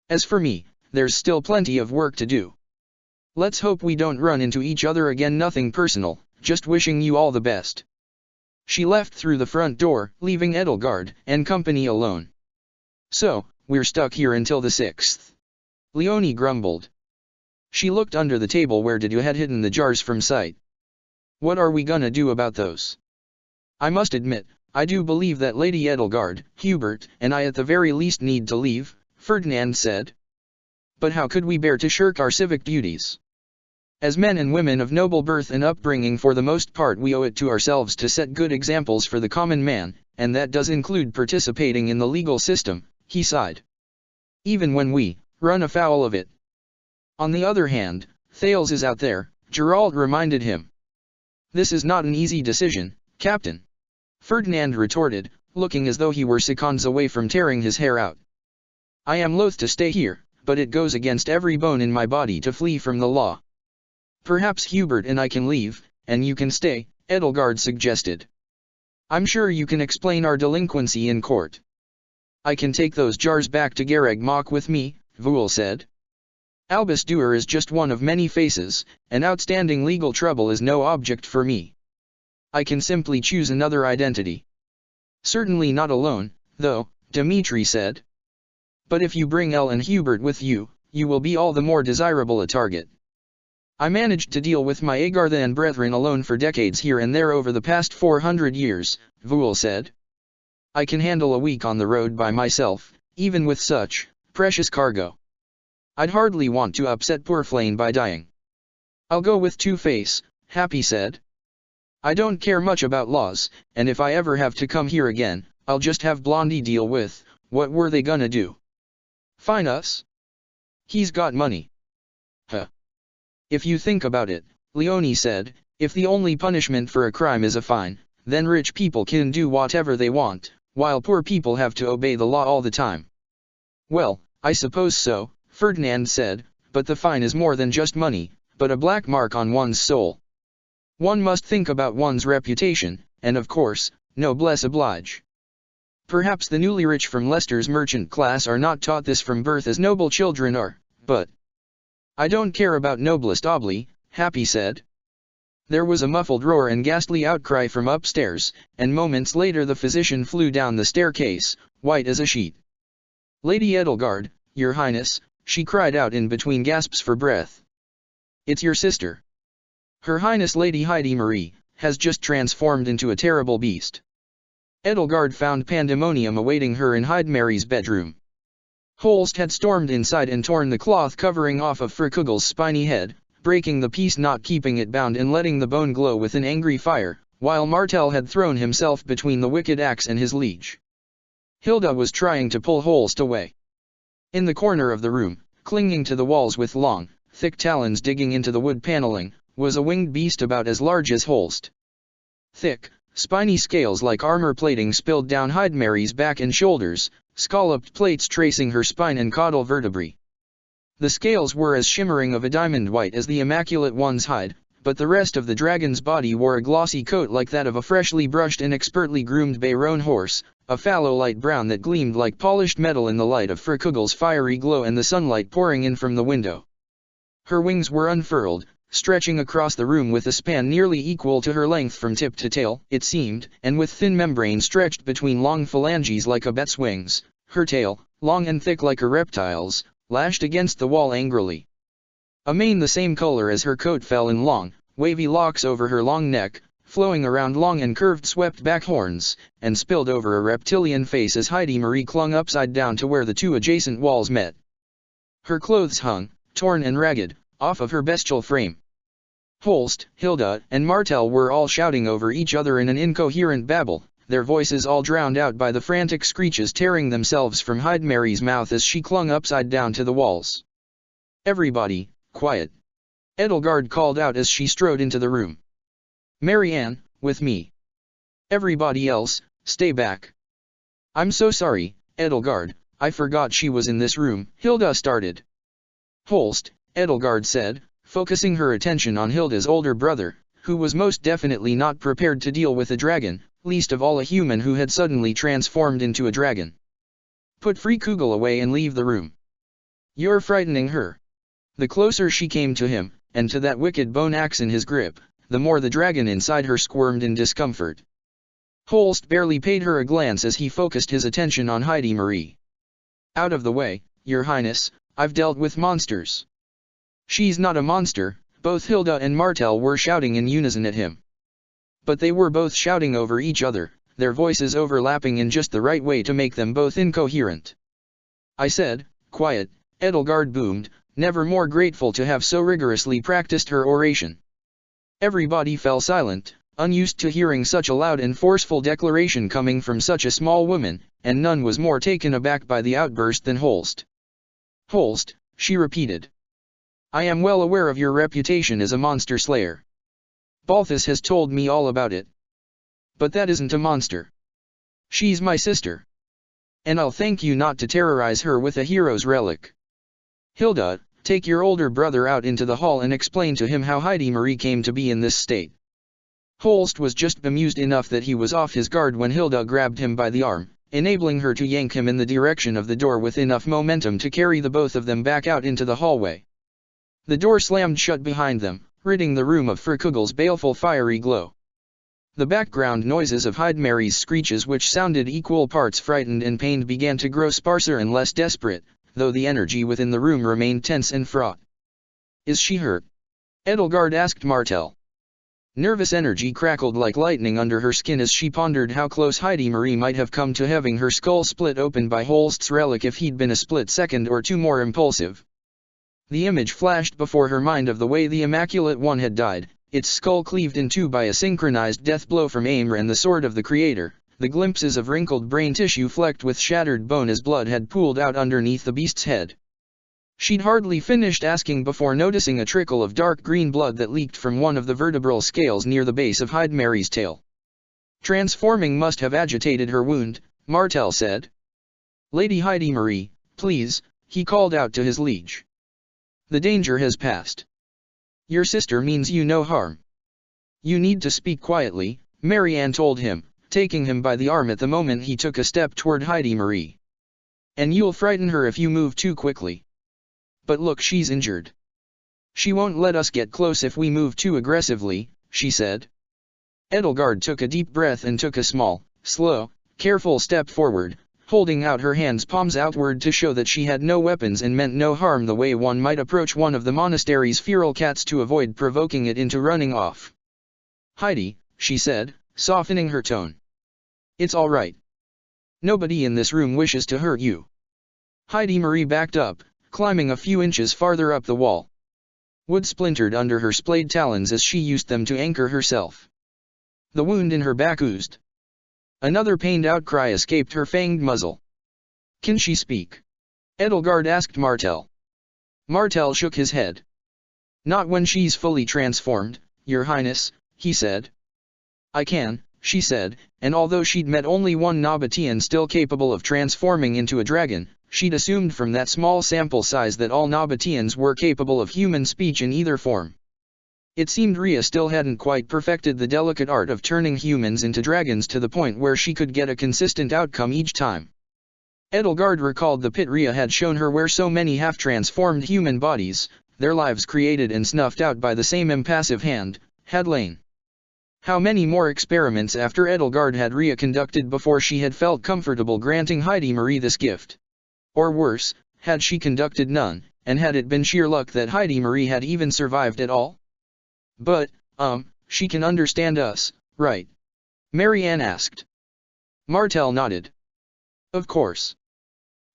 As for me, there's still plenty of work to do. Let's hope we don't run into each other again. Nothing personal, just wishing you all the best. She left through the front door, leaving Edelgard and company alone. So, we're stuck here until the 6th. Leonie grumbled. She looked under the table where Didu had hidden the jars from sight. What are we gonna do about those? I must admit, I do believe that Lady Edelgard, Hubert, and I at the very least need to leave, Ferdinand said. But how could we bear to shirk our civic duties? As men and women of noble birth and upbringing, for the most part we owe it to ourselves to set good examples for the common man, and that does include participating in the legal system, he sighed. Even when we run afoul of it. On the other hand, Thales is out there, Gerald reminded him. This is not an easy decision, Captain. Ferdinand retorted, looking as though he were seconds away from tearing his hair out. I am loath to stay here, but it goes against every bone in my body to flee from the law. Perhaps Hubert and I can leave, and you can stay, Edelgard suggested. I'm sure you can explain our delinquency in court. I can take those jars back to Garreg Mach with me, Voul said. Albus Duer is just one of many faces, and outstanding legal trouble is no object for me. I can simply choose another identity. Certainly not alone, though, Dmitri said. But if you bring Elle and Hubert with you, you will be all the more desirable a target. I managed to deal with my Agartha and brethren alone for decades here and there over the past 400 years, Voul said. I can handle a week on the road by myself, even with such precious cargo. I'd hardly want to upset poor Flane by dying. I'll go with Two-Face, Happy said. I don't care much about laws, and if I ever have to come here again, I'll just have Blondie deal with, what were they gonna do? Fine us? He's got money. Huh. If you think about it, Leonie said, if the only punishment for a crime is a fine, then rich people can do whatever they want, while poor people have to obey the law all the time. Well, I suppose so, Ferdinand said, but the fine is more than just money, but a black mark on one's soul. One must think about one's reputation, and of course, noblesse oblige. Perhaps the newly rich from Leicester's merchant class are not taught this from birth as noble children are, but I don't care about noblesse oblige, Happy said. There was a muffled roar and ghastly outcry from upstairs, and moments later the physician flew down the staircase, white as a sheet. Lady Edelgard, Your Highness, she cried out in between gasps for breath. It's your sister. Her Highness Lady Heidi Marie has just transformed into a terrible beast. Edelgard found pandemonium awaiting her in Heidemary's bedroom. Holst had stormed inside and torn the cloth covering off of Frikugel's spiny head, breaking the piece knot keeping it bound and letting the bone glow with an angry fire, while Martel had thrown himself between the wicked axe and his liege. Hilda was trying to pull Holst away. In the corner of the room, clinging to the walls with long, thick talons digging into the wood paneling, was a winged beast about as large as Holst. Thick, spiny scales like armor plating spilled down Heidemary's back and shoulders, scalloped plates tracing her spine and caudal vertebrae. The scales were as shimmering of a diamond white as the immaculate one's hide, but the rest of the dragon's body wore a glossy coat like that of a freshly brushed and expertly groomed bay roan horse, a fallow light brown that gleamed like polished metal in the light of Frikugel's fiery glow and the sunlight pouring in from the window. Her wings were unfurled, stretching across the room with a span nearly equal to her length from tip to tail, it seemed, and with thin membrane stretched between long phalanges like a bat's wings. Her tail, long and thick like a reptile's, lashed against the wall angrily. A mane the same color as her coat fell in long, wavy locks over her long neck, flowing around long and curved swept-back horns, and spilled over a reptilian face as Heidi Marie clung upside down to where the two adjacent walls met. Her clothes hung, torn and ragged, off of her bestial frame. Holst, Hilda, and Martel were all shouting over each other in an incoherent babble, their voices all drowned out by the frantic screeches tearing themselves from Heidi Marie's mouth as she clung upside down to the walls. "Everybody, quiet!" Edelgard called out as she strode into the room. "Marianne, with me. Everybody else, stay back." "I'm so sorry, Edelgard, I forgot she was in this room," Hilda started. "Holst," Edelgard said, focusing her attention on Hilda's older brother, who was most definitely not prepared to deal with a dragon, least of all a human who had suddenly transformed into a dragon. "Put Freekugel away and leave the room. You're frightening her." The closer she came to him, and to that wicked bone axe in his grip, the more the dragon inside her squirmed in discomfort. Holst barely paid her a glance as he focused his attention on Heidi Marie. "Out of the way, Your Highness, I've dealt with monsters." "She's not a monster," both Hilda and Martel were shouting in unison at him. But they were both shouting over each other, their voices overlapping in just the right way to make them both incoherent. "I said, quiet," Edelgard boomed, never more grateful to have so rigorously practiced her oration. Everybody fell silent, unused to hearing such a loud and forceful declaration coming from such a small woman, and none was more taken aback by the outburst than Holst. "Holst," she repeated. "I am well aware of your reputation as a monster slayer. Balthus has told me all about it. But that isn't a monster. She's my sister. And I'll thank you not to terrorize her with a hero's relic. Hilda, take your older brother out into the hall and explain to him how Heidi Marie came to be in this state." Holst was just bemused enough that he was off his guard when Hilda grabbed him by the arm, enabling her to yank him in the direction of the door with enough momentum to carry the both of them back out into the hallway. The door slammed shut behind them, ridding the room of Freekugel's baleful fiery glow. The background noises of Heidi Marie's screeches, which sounded equal parts frightened and pained, began to grow sparser and less desperate, though the energy within the room remained tense and fraught. "Is she hurt?" Edelgard asked Martel. Nervous energy crackled like lightning under her skin as she pondered how close Heidi Marie might have come to having her skull split open by Holst's relic if he'd been a split second or two more impulsive. The image flashed before her mind of the way the Immaculate One had died, its skull cleaved in two by a synchronized death blow from Aimra and the sword of the Creator, the glimpses of wrinkled brain tissue flecked with shattered bone as blood had pooled out underneath the beast's head. She'd hardly finished asking before noticing a trickle of dark green blood that leaked from one of the vertebral scales near the base of Heidi Marie's tail. "Transforming must have agitated her wound," Martel said. "Lady Heidi Marie, please," he called out to his liege. "The danger has passed. Your sister means you no harm. You need to speak quietly," Marianne told him, taking him by the arm at the moment he took a step toward Heidi Marie. "And you'll frighten her if you move too quickly. But look, she's injured. She won't let us get close if we move too aggressively," she said. Edelgard took a deep breath and took a small, slow, careful step forward, holding out her hands palms outward to show that she had no weapons and meant no harm, the way one might approach one of the monastery's feral cats to avoid provoking it into running off. "Heidi," she said, softening her tone. "It's all right. Nobody in this room wishes to hurt you." Heidi Marie backed up, climbing a few inches farther up the wall. Wood splintered under her splayed talons as she used them to anchor herself. The wound in her back oozed. Another pained outcry escaped her fanged muzzle. "Can she speak?" Edelgard asked Martel. Martel shook his head. "Not when she's fully transformed, Your Highness," he said. "I can," she said, and although she'd met only one Nabatean still capable of transforming into a dragon, she'd assumed from that small sample size that all Nabateans were capable of human speech in either form. It seemed Rhea still hadn't quite perfected the delicate art of turning humans into dragons to the point where she could get a consistent outcome each time. Edelgard recalled the pit Rhea had shown her where so many half-transformed human bodies, their lives created and snuffed out by the same impassive hand, had lain. How many more experiments after Edelgard had Rhea conducted before she had felt comfortable granting Heidi Marie this gift? Or worse, had she conducted none, and had it been sheer luck that Heidi Marie had even survived at all? "But, she can understand us," right? Marianne asked. Martel nodded. Of course.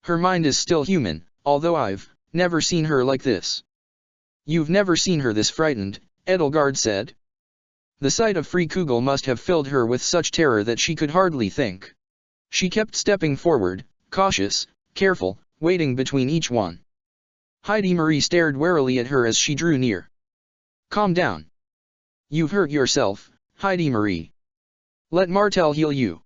Her mind is still human, although I've never seen her like this. You've never seen her this frightened, Edelgard said. The sight of Free Kugel must have filled her with such terror that she could hardly think. She kept stepping forward, cautious, careful, waiting between each one. Heidi Marie stared warily at her as she drew near. Calm down. You've hurt yourself, Heidi Marie. Let Martel heal you.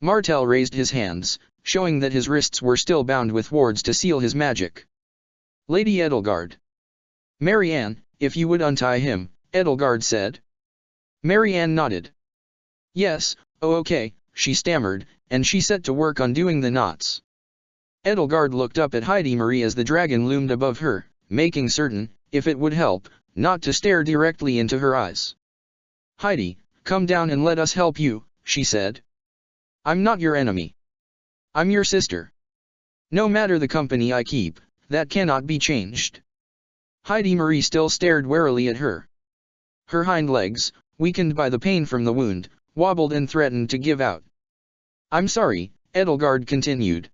Martel raised his hands, showing that his wrists were still bound with wards to seal his magic. Lady Edelgard. Marianne, if you would untie him, Edelgard said. Marianne nodded. Yes, oh okay, she stammered, and she set to work undoing the knots. Edelgard looked up at Heidi Marie as the dragon loomed above her, making certain, if it would help, not to stare directly into her eyes. Heidi, come down and let us help you, she said. I'm not your enemy. I'm your sister. No matter the company I keep, that cannot be changed. Heidi Marie still stared warily at her. Her hind legs, weakened by the pain from the wound, wobbled and threatened to give out. I'm sorry, Edelgard continued.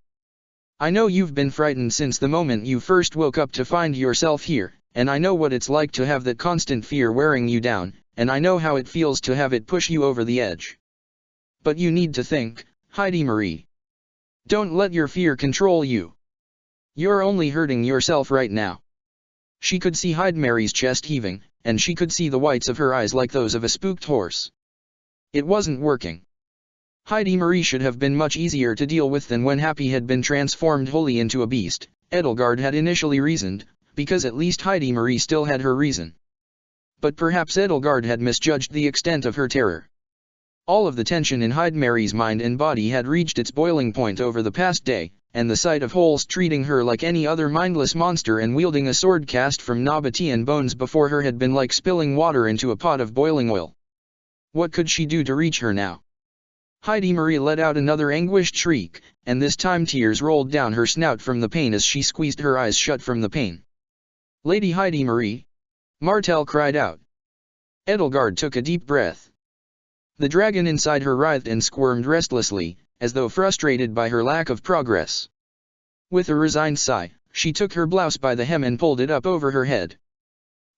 I know you've been frightened since the moment you first woke up to find yourself here, and I know what it's like to have that constant fear wearing you down, and I know how it feels to have it push you over the edge. But you need to think, Heidi Marie. Don't let your fear control you. You're only hurting yourself right now. She could see Heidi Marie's chest heaving, and she could see the whites of her eyes like those of a spooked horse. It wasn't working. Heidi Marie should have been much easier to deal with than when Happy had been transformed wholly into a beast, Edelgard had initially reasoned, because at least Heidi Marie still had her reason. But perhaps Edelgard had misjudged the extent of her terror. All of the tension in Heidi Marie's mind and body had reached its boiling point over the past day, and the sight of Holst treating her like any other mindless monster and wielding a sword cast from Nabatean bones before her had been like spilling water into a pot of boiling oil. What could she do to reach her now? Heidi Marie let out another anguished shriek, and this time tears rolled down her snout from the pain as she squeezed her eyes shut from the pain. Lady Heidi Marie! Martel cried out. Edelgard took a deep breath. The dragon inside her writhed and squirmed restlessly, as though frustrated by her lack of progress. With a resigned sigh, she took her blouse by the hem and pulled it up over her head.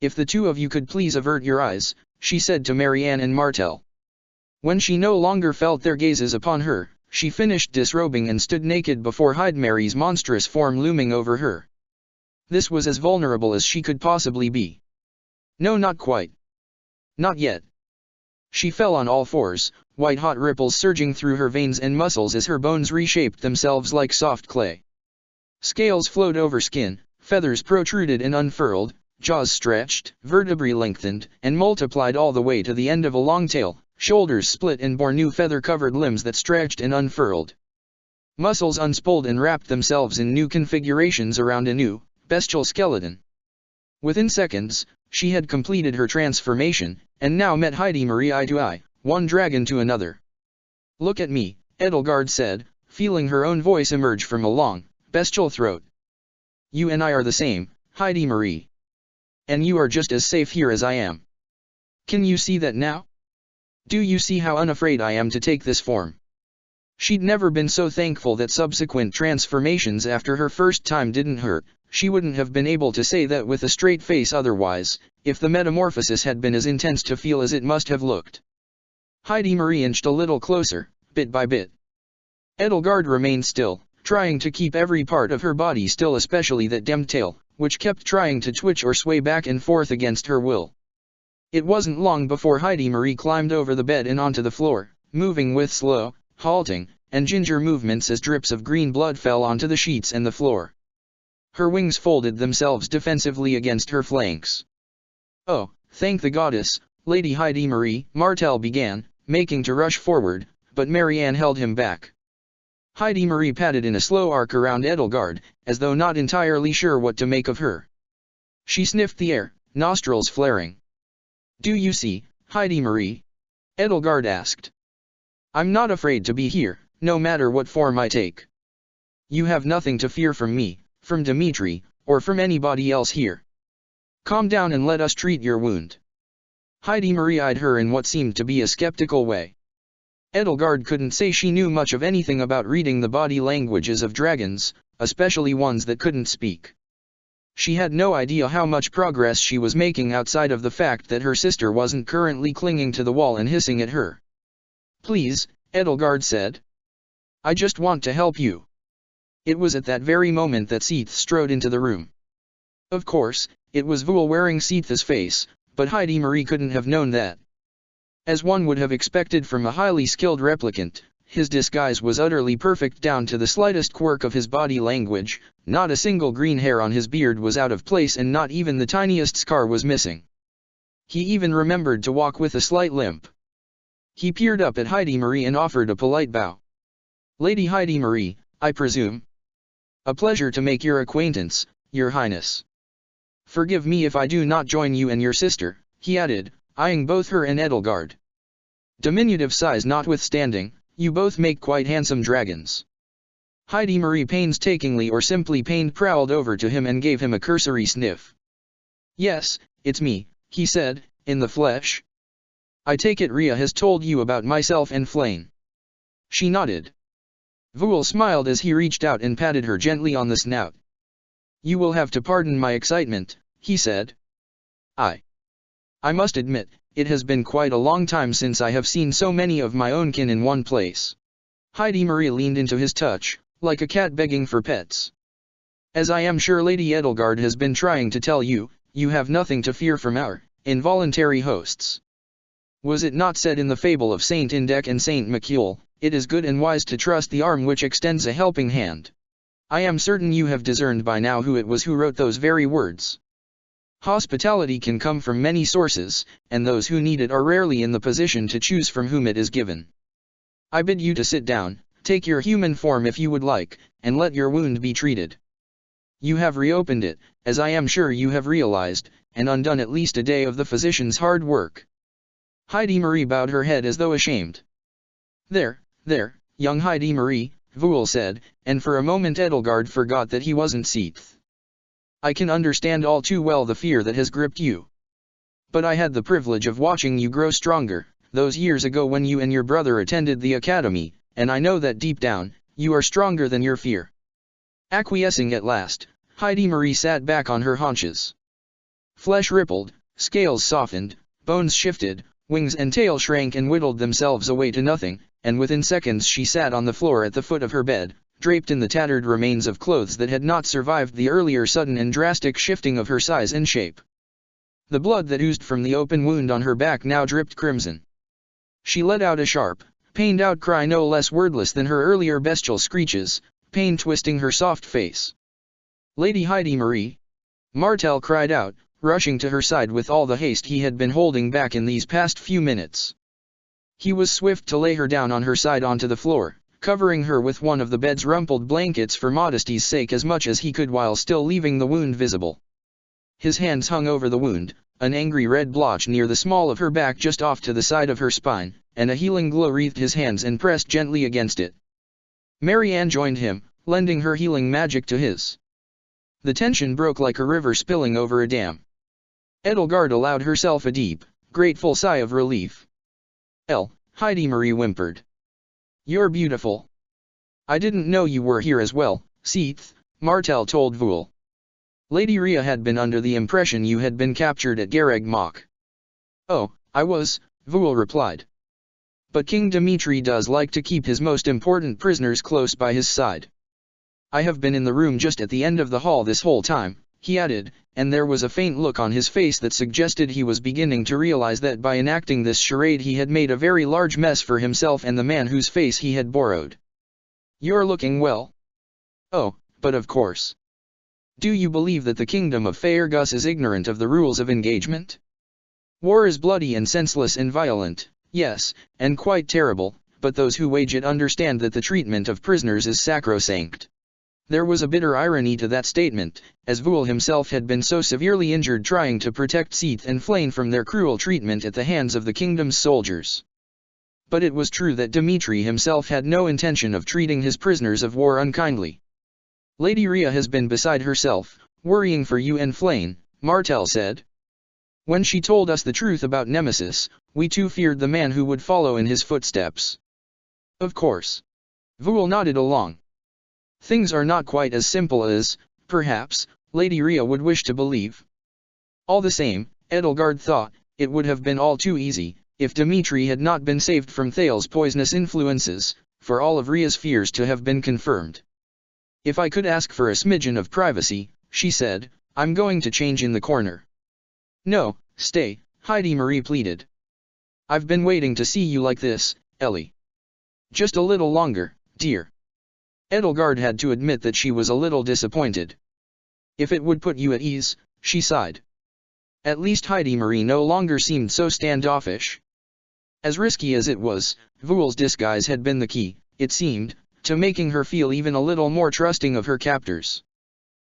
If the two of you could please avert your eyes, she said to Marianne and Martel. When she no longer felt their gazes upon her, she finished disrobing and stood naked before Heidi Marie's monstrous form looming over her. This was as vulnerable as she could possibly be. No, not quite. Not yet. She fell on all fours, white-hot ripples surging through her veins and muscles as her bones reshaped themselves like soft clay. Scales flowed over skin, feathers protruded and unfurled, jaws stretched, vertebrae lengthened, and multiplied all the way to the end of a long tail, shoulders split and bore new feather-covered limbs that stretched and unfurled. Muscles unspooled and wrapped themselves in new configurations around a new, bestial skeleton. Within seconds, she had completed her transformation, and now met Heidi Marie eye to eye, one dragon to another. Look at me, Edelgard said, feeling her own voice emerge from a long, bestial throat. You and I are the same, Heidi Marie. And you are just as safe here as I am. Can you see that now? Do you see how unafraid I am to take this form? She'd never been so thankful that subsequent transformations after her first time didn't hurt. She wouldn't have been able to say that with a straight face otherwise, if the metamorphosis had been as intense to feel as it must have looked. Heidi Marie inched a little closer, bit by bit. Edelgard remained still, trying to keep every part of her body still, especially that damned tail, which kept trying to twitch or sway back and forth against her will. It wasn't long before Heidi Marie climbed over the bed and onto the floor, moving with slow, halting, and ginger movements as drips of green blood fell onto the sheets and the floor. Her wings folded themselves defensively against her flanks. Oh, thank the goddess, Lady Heidi Marie, Martel began, making to rush forward, but Marianne held him back. Heidi Marie patted in a slow arc around Edelgard, as though not entirely sure what to make of her. She sniffed the air, nostrils flaring. Do you see, Heidi Marie? Edelgard asked. I'm not afraid to be here, no matter what form I take. You have nothing to fear from me, from Dimitri, or from anybody else here. Calm down and let us treat your wound. Heidi Marie eyed her in what seemed to be a skeptical way. Edelgard couldn't say she knew much of anything about reading the body languages of dragons, especially ones that couldn't speak. She had no idea how much progress she was making outside of the fact that her sister wasn't currently clinging to the wall and hissing at her. "Please," Edelgard said. "I just want to help you." It was at that very moment that Seath strode into the room. Of course, it was Voul wearing Seath's face, but Heidi Marie couldn't have known that. As one would have expected from a highly skilled replicant, his disguise was utterly perfect down to the slightest quirk of his body language. Not a single green hair on his beard was out of place and not even the tiniest scar was missing. He even remembered to walk with a slight limp. He peered up at Heidi Marie and offered a polite bow. "Lady Heidi Marie, I presume?" "A pleasure to make your acquaintance, Your Highness." "Forgive me if I do not join you and your sister," he added, eyeing both her and Edelgard. "Diminutive size notwithstanding, you both make quite handsome dragons." Heidi Marie painstakingly or simply pained prowled over to him and gave him a cursory sniff. "Yes, it's me," he said, "in the flesh. I take it Rhea has told you about myself and Flayn." She nodded. Voul smiled as he reached out and patted her gently on the snout. "You will have to pardon my excitement," he said. I must admit, it has been quite a long time since I have seen so many of my own kin in one place." Heidi Marie leaned into his touch, like a cat begging for pets. "As I am sure Lady Edelgard has been trying to tell you, you have nothing to fear from our involuntary hosts. Was it not said in the fable of Saint Indech and Saint Macule, it is good and wise to trust the arm which extends a helping hand? I am certain you have discerned by now who it was who wrote those very words. Hospitality can come from many sources, and those who need it are rarely in the position to choose from whom it is given. I bid you to sit down, take your human form if you would like, and let your wound be treated. You have reopened it, as I am sure you have realized, and undone at least a day of the physician's hard work." Heidi Marie bowed her head as though ashamed. There, young Heidi Marie," Voul said, and for a moment Edelgard forgot that he wasn't Seath. "I can understand all too well the fear that has gripped you. But I had the privilege of watching you grow stronger, those years ago when you and your brother attended the academy, and I know that deep down, you are stronger than your fear." Acquiescing at last, Heidi Marie sat back on her haunches. Flesh rippled, scales softened, bones shifted, wings and tail shrank and whittled themselves away to nothing, and within seconds she sat on the floor at the foot of her bed, draped in the tattered remains of clothes that had not survived the earlier sudden and drastic shifting of her size and shape. The blood that oozed from the open wound on her back now dripped crimson. She let out a sharp, pained outcry no less wordless than her earlier bestial screeches, pain twisting her soft face. "Lady Heidi Marie!" Martel cried out, rushing to her side with all the haste he had been holding back in these past few minutes. He was swift to lay her down on her side onto the floor, covering her with one of the bed's rumpled blankets for modesty's sake as much as he could while still leaving the wound visible. His hands hung over the wound, an angry red blotch near the small of her back just off to the side of her spine, and a healing glow wreathed his hands and pressed gently against it. Marianne joined him, lending her healing magic to his. The tension broke like a river spilling over a dam. Edelgard allowed herself a deep, grateful sigh of relief. Heidi Marie whimpered. "You're beautiful." "I didn't know you were here as well, Seath," Martel told Voul. "Lady Rhea had been under the impression you had been captured at Gareg Mach." "Oh, I was," Voul replied. "But King Dimitri does like to keep his most important prisoners close by his side. I have been in the room just at the end of the hall this whole time," he added, and there was a faint look on his face that suggested he was beginning to realize that by enacting this charade he had made a very large mess for himself and the man whose face he had borrowed. "You're looking well." "Oh, but of course. Do you believe that the kingdom of Faerghus is ignorant of the rules of engagement? War is bloody and senseless and violent, yes, and quite terrible, but those who wage it understand that the treatment of prisoners is sacrosanct." There was a bitter irony to that statement, as Voul himself had been so severely injured trying to protect Seath and Flayn from their cruel treatment at the hands of the kingdom's soldiers. But it was true that Dimitri himself had no intention of treating his prisoners of war unkindly. "Lady Rhea has been beside herself, worrying for you and Flayn," Martel said. When she told us the truth about Nemesis, we too feared the man who would follow in his footsteps. Of course. Vul nodded along. Things are not quite as simple as, perhaps, Lady Rhea would wish to believe. All the same, Edelgard thought, it would have been all too easy, if Dimitri had not been saved from Thales's poisonous influences, for all of Rhea's fears to have been confirmed. If I could ask for a smidgen of privacy, she said, I'm going to change in the corner. No, stay, Heidi Marie pleaded. I've been waiting to see you like this, Ellie. Just a little longer, dear. Edelgard had to admit that she was a little disappointed. If it would put you at ease, she sighed. At least Heidi Marie no longer seemed so standoffish. As risky as it was, Vul's disguise had been the key, it seemed, to making her feel even a little more trusting of her captors.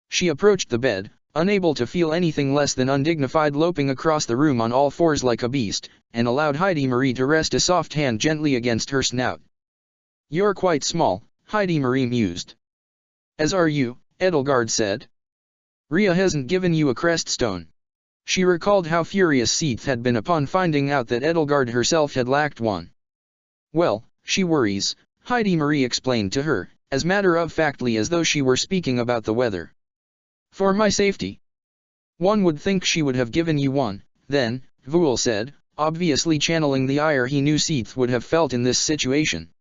She approached the bed, unable to feel anything less than undignified, loping across the room on all fours like a beast, and allowed Heidi Marie to rest a soft hand gently against her snout. You're quite small, Heidi Marie mused. As are you, Edelgard said. Rhea hasn't given you a crest stone. She recalled how furious Seath had been upon finding out that Edelgard herself had lacked one. Well, she worries, Heidi Marie explained to her, as matter-of-factly as though she were speaking about the weather. For my safety. One would think she would have given you one, then, Vul said, obviously channeling the ire he knew Seath would have felt in this situation.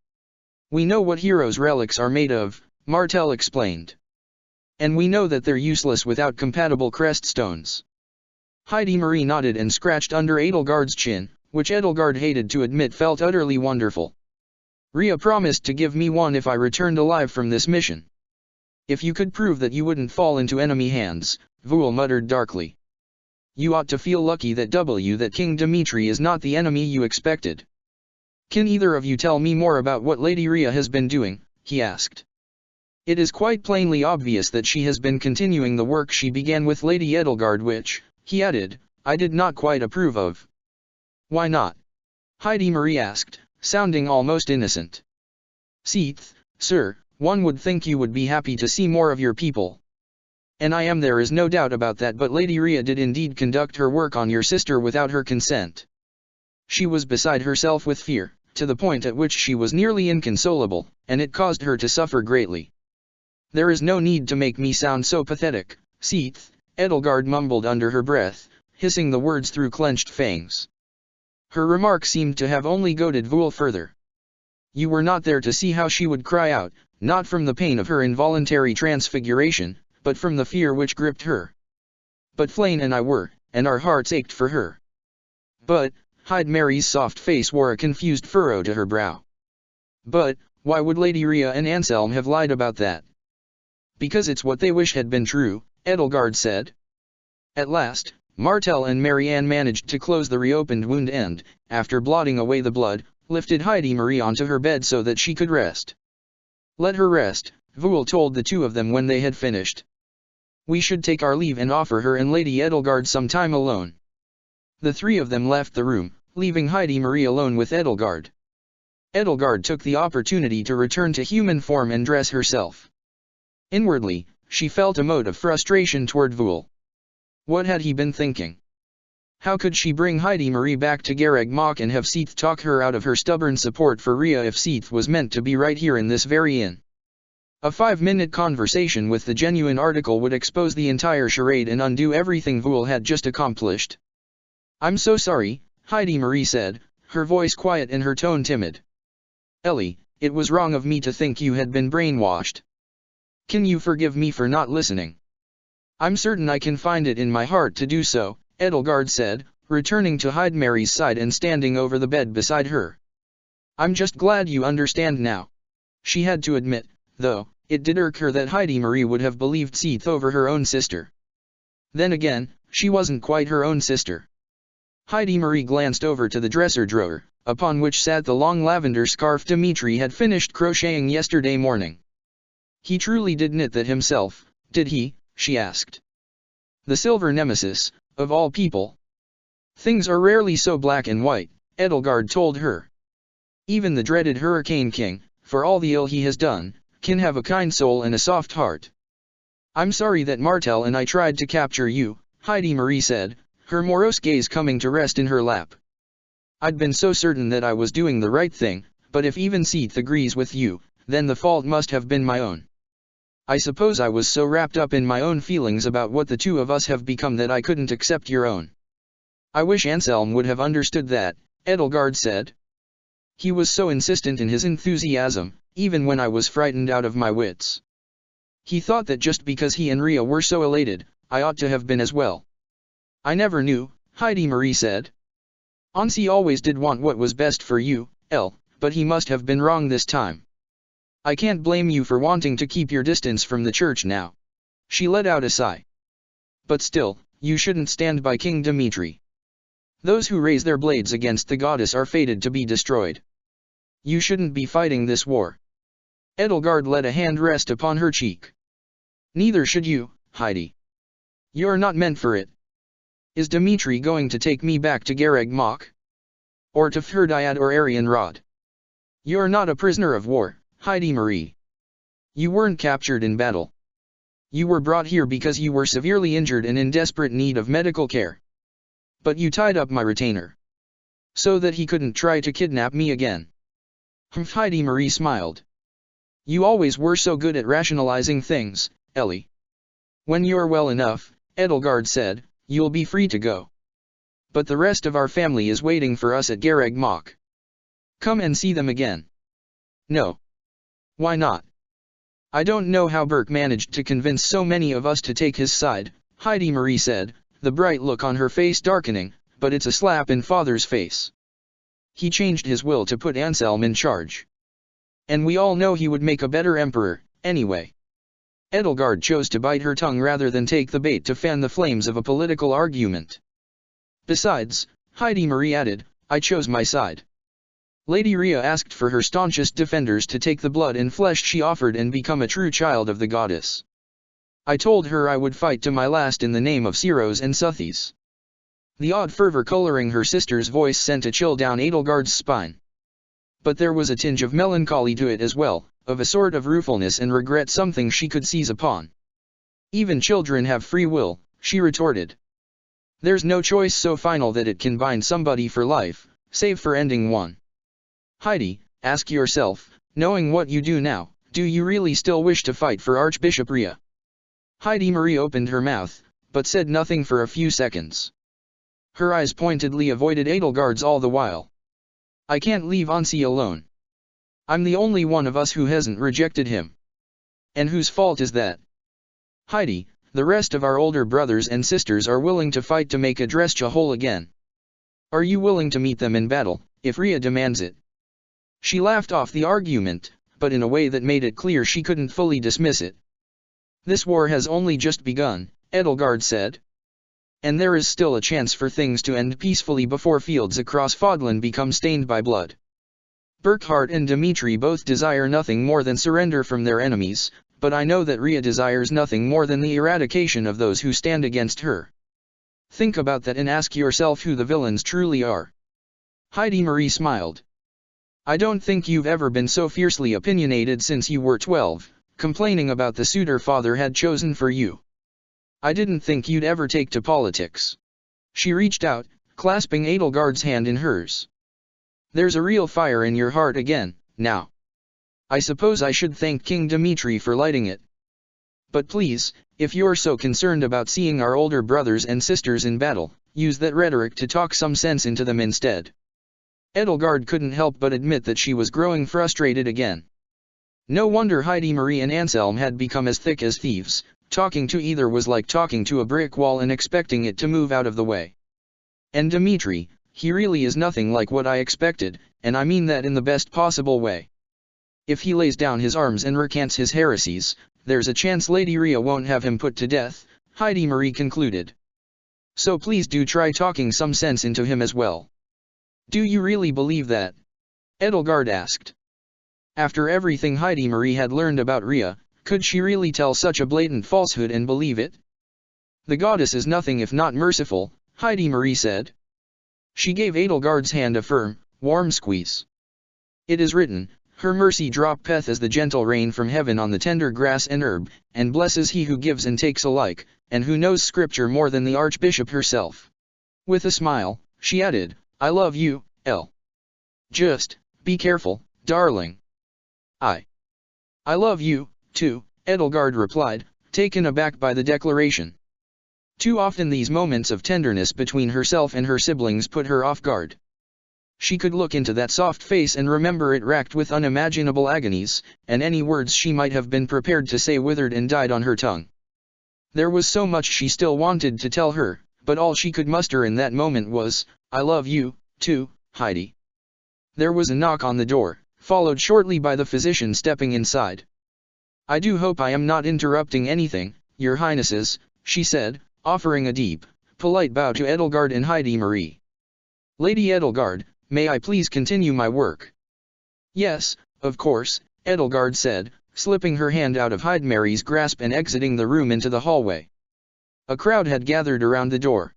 We know what heroes' relics are made of, Martel explained. And we know that they're useless without compatible crest stones. Heidi Marie nodded and scratched under Edelgard's chin, which Edelgard hated to admit felt utterly wonderful. Rhea promised to give me one if I returned alive from this mission. If you could prove that you wouldn't fall into enemy hands, Vul muttered darkly. You ought to feel lucky that King Dimitri is not the enemy you expected. Can either of you tell me more about what Lady Rhea has been doing, he asked. It is quite plainly obvious that she has been continuing the work she began with Lady Edelgard, which, he added, I did not quite approve of. Why not? Heidi Marie asked, sounding almost innocent. Seath, sir, one would think you would be happy to see more of your people. And I am, there is no doubt about that, but Lady Rhea did indeed conduct her work on your sister without her consent. She was beside herself with fear, to the point at which she was nearly inconsolable, and it caused her to suffer greatly. There is no need to make me sound so pathetic, Seath, Edelgard mumbled under her breath, hissing the words through clenched fangs. Her remark seemed to have only goaded Vul further. You were not there to see how she would cry out, not from the pain of her involuntary transfiguration, but from the fear which gripped her. But Flane and I were, and our hearts ached for her. But, Heidi Marie's soft face wore a confused furrow to her brow. But, why would Lady Rhea and Anselm have lied about that? Because it's what they wish had been true, Edelgard said. At last, Martel and Marianne managed to close the reopened wound and, after blotting away the blood, lifted Heidi Marie onto her bed so that she could rest. Let her rest, Vul told the two of them when they had finished. We should take our leave and offer her and Lady Edelgard some time alone. The three of them left the room, leaving Heidi Marie alone with Edelgard. Edelgard took the opportunity to return to human form and dress herself. Inwardly, she felt a mote of frustration toward Vul. What had he been thinking? How could she bring Heidi Marie back to Garreg Mach and have Seath talk her out of her stubborn support for Rhea if Seath was meant to be right here in this very inn? A 5-minute conversation with the genuine article would expose the entire charade and undo everything Vul had just accomplished. I'm so sorry, Heidi Marie said, her voice quiet and her tone timid. Ellie, it was wrong of me to think you had been brainwashed. Can you forgive me for not listening? I'm certain I can find it in my heart to do so, Edelgard said, returning to Heidi Marie's side and standing over the bed beside her. I'm just glad you understand now. She had to admit, though, it did irk her that Heidi Marie would have believed Seath over her own sister. Then again, she wasn't quite her own sister. Heidi Marie glanced over to the dresser drawer, upon which sat the long lavender scarf Dimitri had finished crocheting yesterday morning. He truly did knit that himself, did he? She asked. The silver nemesis, of all people. Things are rarely so black and white, Edelgard told her. Even the dreaded Hurricane King, for all the ill he has done, can have a kind soul and a soft heart. I'm sorry that Martel and I tried to capture you, Heidi Marie said, her morose gaze coming to rest in her lap. I'd been so certain that I was doing the right thing, but if even Seath agrees with you, then the fault must have been my own. I suppose I was so wrapped up in my own feelings about what the two of us have become that I couldn't accept your own. I wish Anselm would have understood that, Edelgard said. He was so insistent in his enthusiasm, even when I was frightened out of my wits. He thought that just because he and Rhea were so elated, I ought to have been as well. I never knew, Heidi Marie said. Ansi always did want what was best for you, Elle, but he must have been wrong this time. I can't blame you for wanting to keep your distance from the church now. She let out a sigh. But still, you shouldn't stand by King Dimitri. Those who raise their blades against the goddess are fated to be destroyed. You shouldn't be fighting this war. Edelgard let a hand rest upon her cheek. Neither should you, Heidi. You're not meant for it. Is Dimitri going to take me back to Gareg Mach? Or to Ferdiad or Arianrod? You're not a prisoner of war, Heidi Marie. You weren't captured in battle. You were brought here because you were severely injured and in desperate need of medical care. But you tied up my retainer. So that he couldn't try to kidnap me again. Heidi Marie smiled. You always were so good at rationalizing things, Ellie. When you're well enough, Edelgard said, you'll be free to go. But the rest of our family is waiting for us at Gareg Mach. Come and see them again. No. Why not? I don't know how Burke managed to convince so many of us to take his side, Heidi Marie said, the bright look on her face darkening, but it's a slap in Father's face. He changed his will to put Anselm in charge. And we all know he would make a better emperor, anyway. Edelgard chose to bite her tongue rather than take the bait to fan the flames of a political argument. Besides, Heidi Marie added, I chose my side. Lady Rhea asked for her staunchest defenders to take the blood and flesh she offered and become a true child of the goddess. I told her I would fight to my last in the name of Siros and Suthis. The odd fervor coloring her sister's voice sent a chill down Edelgard's spine. But there was a tinge of melancholy to it as well, of a sort of ruefulness and regret, something she could seize upon. Even children have free will, she retorted. There's no choice so final that it can bind somebody for life, save for ending one. Heidi, ask yourself, knowing what you do now, do you really still wish to fight for Archbishop Rhea? Heidi Marie opened her mouth, but said nothing for a few seconds. Her eyes pointedly avoided Edelgard's all the while. I can't leave Ansi alone. I'm the only one of us who hasn't rejected him. And whose fault is that? Heidi, the rest of our older brothers and sisters are willing to fight to make Adrestia whole again. Are you willing to meet them in battle, if Rhea demands it? She laughed off the argument, but in a way that made it clear she couldn't fully dismiss it. This war has only just begun, Edelgard said. And there is still a chance for things to end peacefully before fields across Fodlan become stained by blood. Burkhard and Dimitri both desire nothing more than surrender from their enemies, but I know that Rhea desires nothing more than the eradication of those who stand against her. Think about that and ask yourself who the villains truly are. Heidi Marie smiled. I don't think you've ever been so fiercely opinionated since you were 12, complaining about the suitor father had chosen for you. I didn't think you'd ever take to politics. She reached out, clasping Edelgard's hand in hers. There's a real fire in your heart again, now. I suppose I should thank King Dimitri for lighting it. But please, if you're so concerned about seeing our older brothers and sisters in battle, use that rhetoric to talk some sense into them instead. Edelgard couldn't help but admit that she was growing frustrated again. No wonder Heidi Marie and Anselm had become as thick as thieves. Talking to either was like talking to a brick wall and expecting it to move out of the way. And Dimitri, he really is nothing like what I expected, and I mean that in the best possible way. If he lays down his arms and recants his heresies, there's a chance Lady Rhea won't have him put to death, Heidi Marie concluded. So please do try talking some sense into him as well. Do you really believe that? Edelgard asked. After everything Heidi Marie had learned about Rhea, could she really tell such a blatant falsehood and believe it? The goddess is nothing if not merciful, Heidi Marie said. She gave Edelgard's hand a firm, warm squeeze. It is written, her mercy droppeth as the gentle rain from heaven on the tender grass and herb, and blesses he who gives and takes alike, and who knows scripture more than the archbishop herself. With a smile, she added, I love you, El. Just, be careful, darling. I love you, too, Edelgard replied, taken aback by the declaration. Too often these moments of tenderness between herself and her siblings put her off guard. She could look into that soft face and remember it racked with unimaginable agonies, and any words she might have been prepared to say withered and died on her tongue. There was so much she still wanted to tell her, but all she could muster in that moment was, I love you, too, Heidi. There was a knock on the door, followed shortly by the physician stepping inside. I do hope I am not interrupting anything, your highnesses, she said, offering a deep, polite bow to Edelgard and Heidi Marie. Lady Edelgard, may I please continue my work? Yes, of course, Edelgard said, slipping her hand out of Heidi Marie's grasp and exiting the room into the hallway. A crowd had gathered around the door.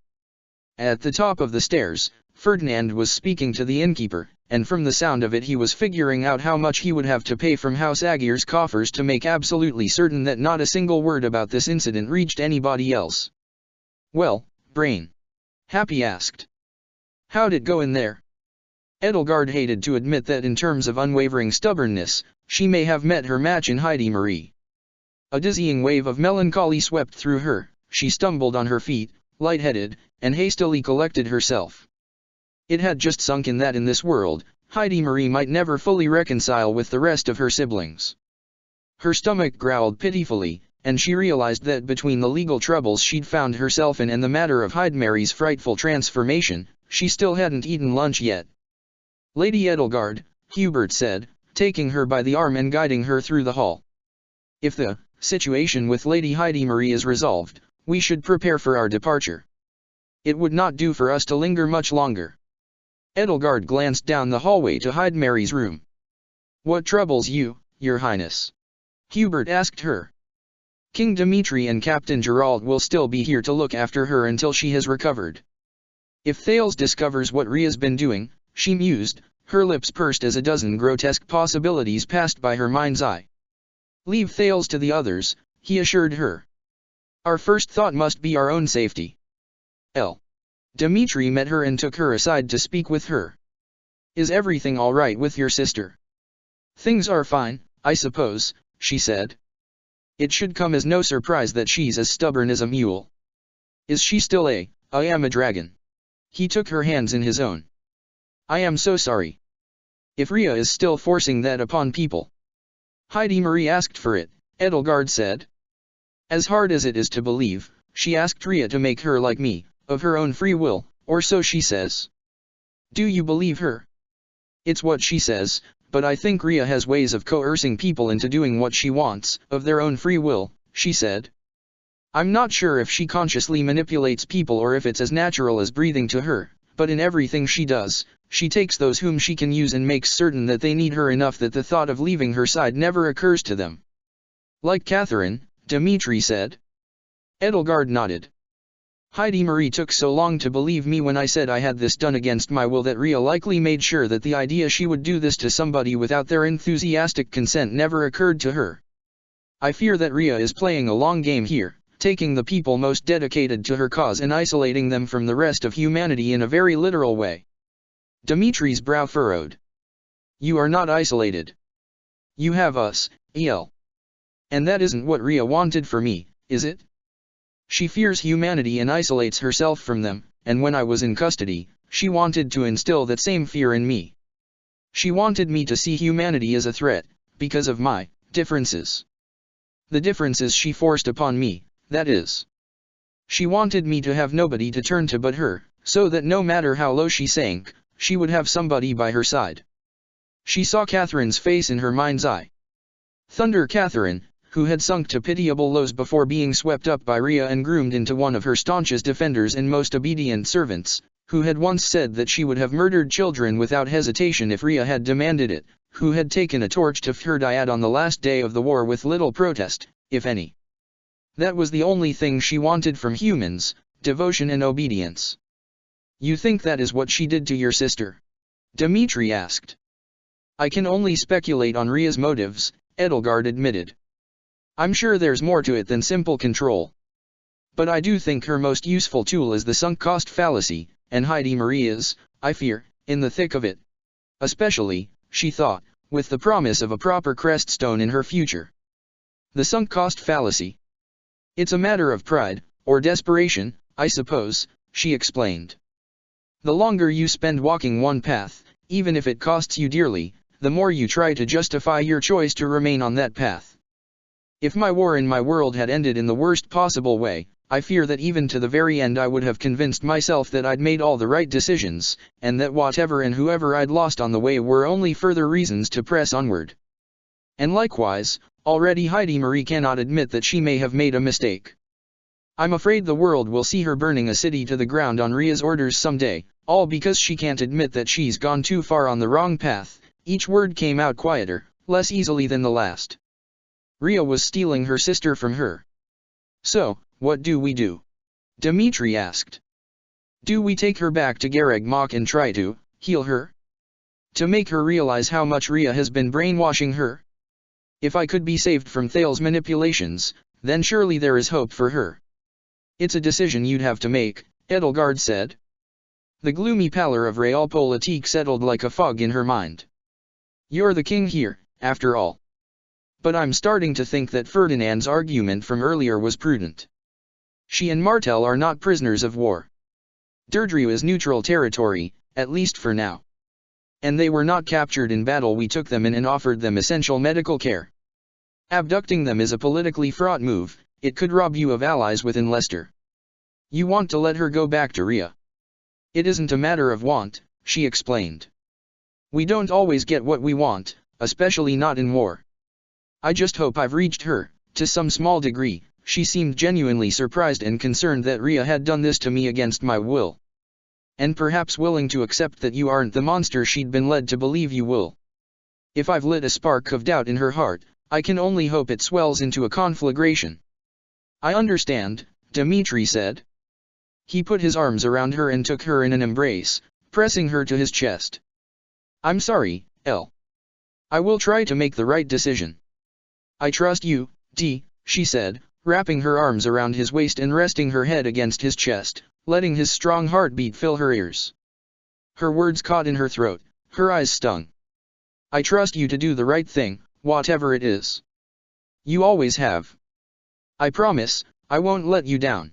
At the top of the stairs, Ferdinand was speaking to the innkeeper, and from the sound of it he was figuring out how much he would have to pay from House Aegir's coffers to make absolutely certain that not a single word about this incident reached anybody else. Well, Brain? Happy asked. How'd it go in there? Edelgard hated to admit that in terms of unwavering stubbornness, she may have met her match in Heidi Marie. A dizzying wave of melancholy swept through her, she stumbled on her feet, lightheaded, and hastily collected herself. It had just sunk in that in this world, Heidi Marie might never fully reconcile with the rest of her siblings. Her stomach growled pitifully, and she realized that between the legal troubles she'd found herself in and the matter of Heidi Marie's frightful transformation, she still hadn't eaten lunch yet. Lady Edelgard, Hubert said, taking her by the arm and guiding her through the hall. If the situation with Lady Heidi Marie is resolved, we should prepare for our departure. It would not do for us to linger much longer. Edelgard glanced down the hallway to Heidi Marie's room. What troubles you, your highness? Hubert asked her. King Dimitri and Captain Gerald will still be here to look after her until she has recovered. If Thales discovers what Ria's been doing, she mused, her lips pursed as a dozen grotesque possibilities passed by her mind's eye. Leave Thales to the others, he assured her. Our first thought must be our own safety. L. Dimitri met her and took her aside to speak with her. Is everything all right with your sister? Things are fine, I suppose, she said. It should come as no surprise that she's as stubborn as a mule. Is she still I am a dragon? He took her hands in his own. I am so sorry. If Ria is still forcing that upon people. Heidi Marie asked for it, Edelgard said. As hard as it is to believe, she asked Ria to make her like me, of her own free will, or so she says. Do you believe her? It's what she says, but I think Ria has ways of coercing people into doing what she wants, of their own free will, she said. I'm not sure if she consciously manipulates people or if it's as natural as breathing to her, but in everything she does, she takes those whom she can use and makes certain that they need her enough that the thought of leaving her side never occurs to them. Like Catherine, Dimitri said. Edelgard nodded. Heidi Marie took so long to believe me when I said I had this done against my will that Ria likely made sure that the idea she would do this to somebody without their enthusiastic consent never occurred to her. I fear that Ria is playing a long game here, taking the people most dedicated to her cause and isolating them from the rest of humanity in a very literal way. Dimitri's brow furrowed. You are not isolated. You have us, El. And that isn't what Ria wanted for me, is it? She fears humanity and isolates herself from them, and when I was in custody, she wanted to instill that same fear in me. She wanted me to see humanity as a threat, because of my differences. The differences she forced upon me, that is. She wanted me to have nobody to turn to but her, so that no matter how low she sank, she would have somebody by her side. She saw Catherine's face in her mind's eye. Thunder Catherine, who had sunk to pitiable lows before being swept up by Ria and groomed into one of her staunchest defenders and most obedient servants, who had once said that she would have murdered children without hesitation if Ria had demanded it, who had taken a torch to Ferdinand on the last day of the war with little protest, if any. That was the only thing she wanted from humans, devotion and obedience. You think that is what she did to your sister? Dimitri asked. I can only speculate on Ria's motives, Edelgard admitted. I'm sure there's more to it than simple control. But I do think her most useful tool is the sunk cost fallacy, and Heidi Marie is, I fear, in the thick of it. Especially, she thought, with the promise of a proper crest stone in her future. The sunk cost fallacy. It's a matter of pride, or desperation, I suppose, she explained. The longer you spend walking one path, even if it costs you dearly, the more you try to justify your choice to remain on that path. If my war in my world had ended in the worst possible way, I fear that even to the very end I would have convinced myself that I'd made all the right decisions, and that whatever and whoever I'd lost on the way were only further reasons to press onward. And likewise, already Heidi Marie cannot admit that she may have made a mistake. I'm afraid the world will see her burning a city to the ground on Ria's orders someday, all because she can't admit that she's gone too far on the wrong path. Each word came out quieter, less easily than the last. Ria was stealing her sister from her. So, what do we do? Dmitri asked. Do we take her back to Gareg Mach and try to heal her? To make her realize how much Ria has been brainwashing her? If I could be saved from Thales's manipulations, then surely there is hope for her. It's a decision you'd have to make, Edelgard said. The gloomy pallor of realpolitik settled like a fog in her mind. You're the king here, after all. But I'm starting to think that Ferdinand's argument from earlier was prudent. She and Martel are not prisoners of war. Derdriu is neutral territory, at least for now. And they were not captured in battle. We took them in and offered them essential medical care. Abducting them is a politically fraught move. It could rob you of allies within Leicester. You want to let her go back to Ria. It isn't a matter of want, she explained. We don't always get what we want, especially not in war. I just hope I've reached her, to some small degree. She seemed genuinely surprised and concerned that Ria had done this to me against my will. And perhaps willing to accept that you aren't the monster she'd been led to believe you will. If I've lit a spark of doubt in her heart, I can only hope it swells into a conflagration. I understand, Dmitri said. He put his arms around her and took her in an embrace, pressing her to his chest. I'm sorry, Elle. I will try to make the right decision. I trust you, D, she said, wrapping her arms around his waist and resting her head against his chest, letting his strong heartbeat fill her ears. Her words caught in her throat, her eyes stung. I trust you to do the right thing, whatever it is. You always have. I promise, I won't let you down.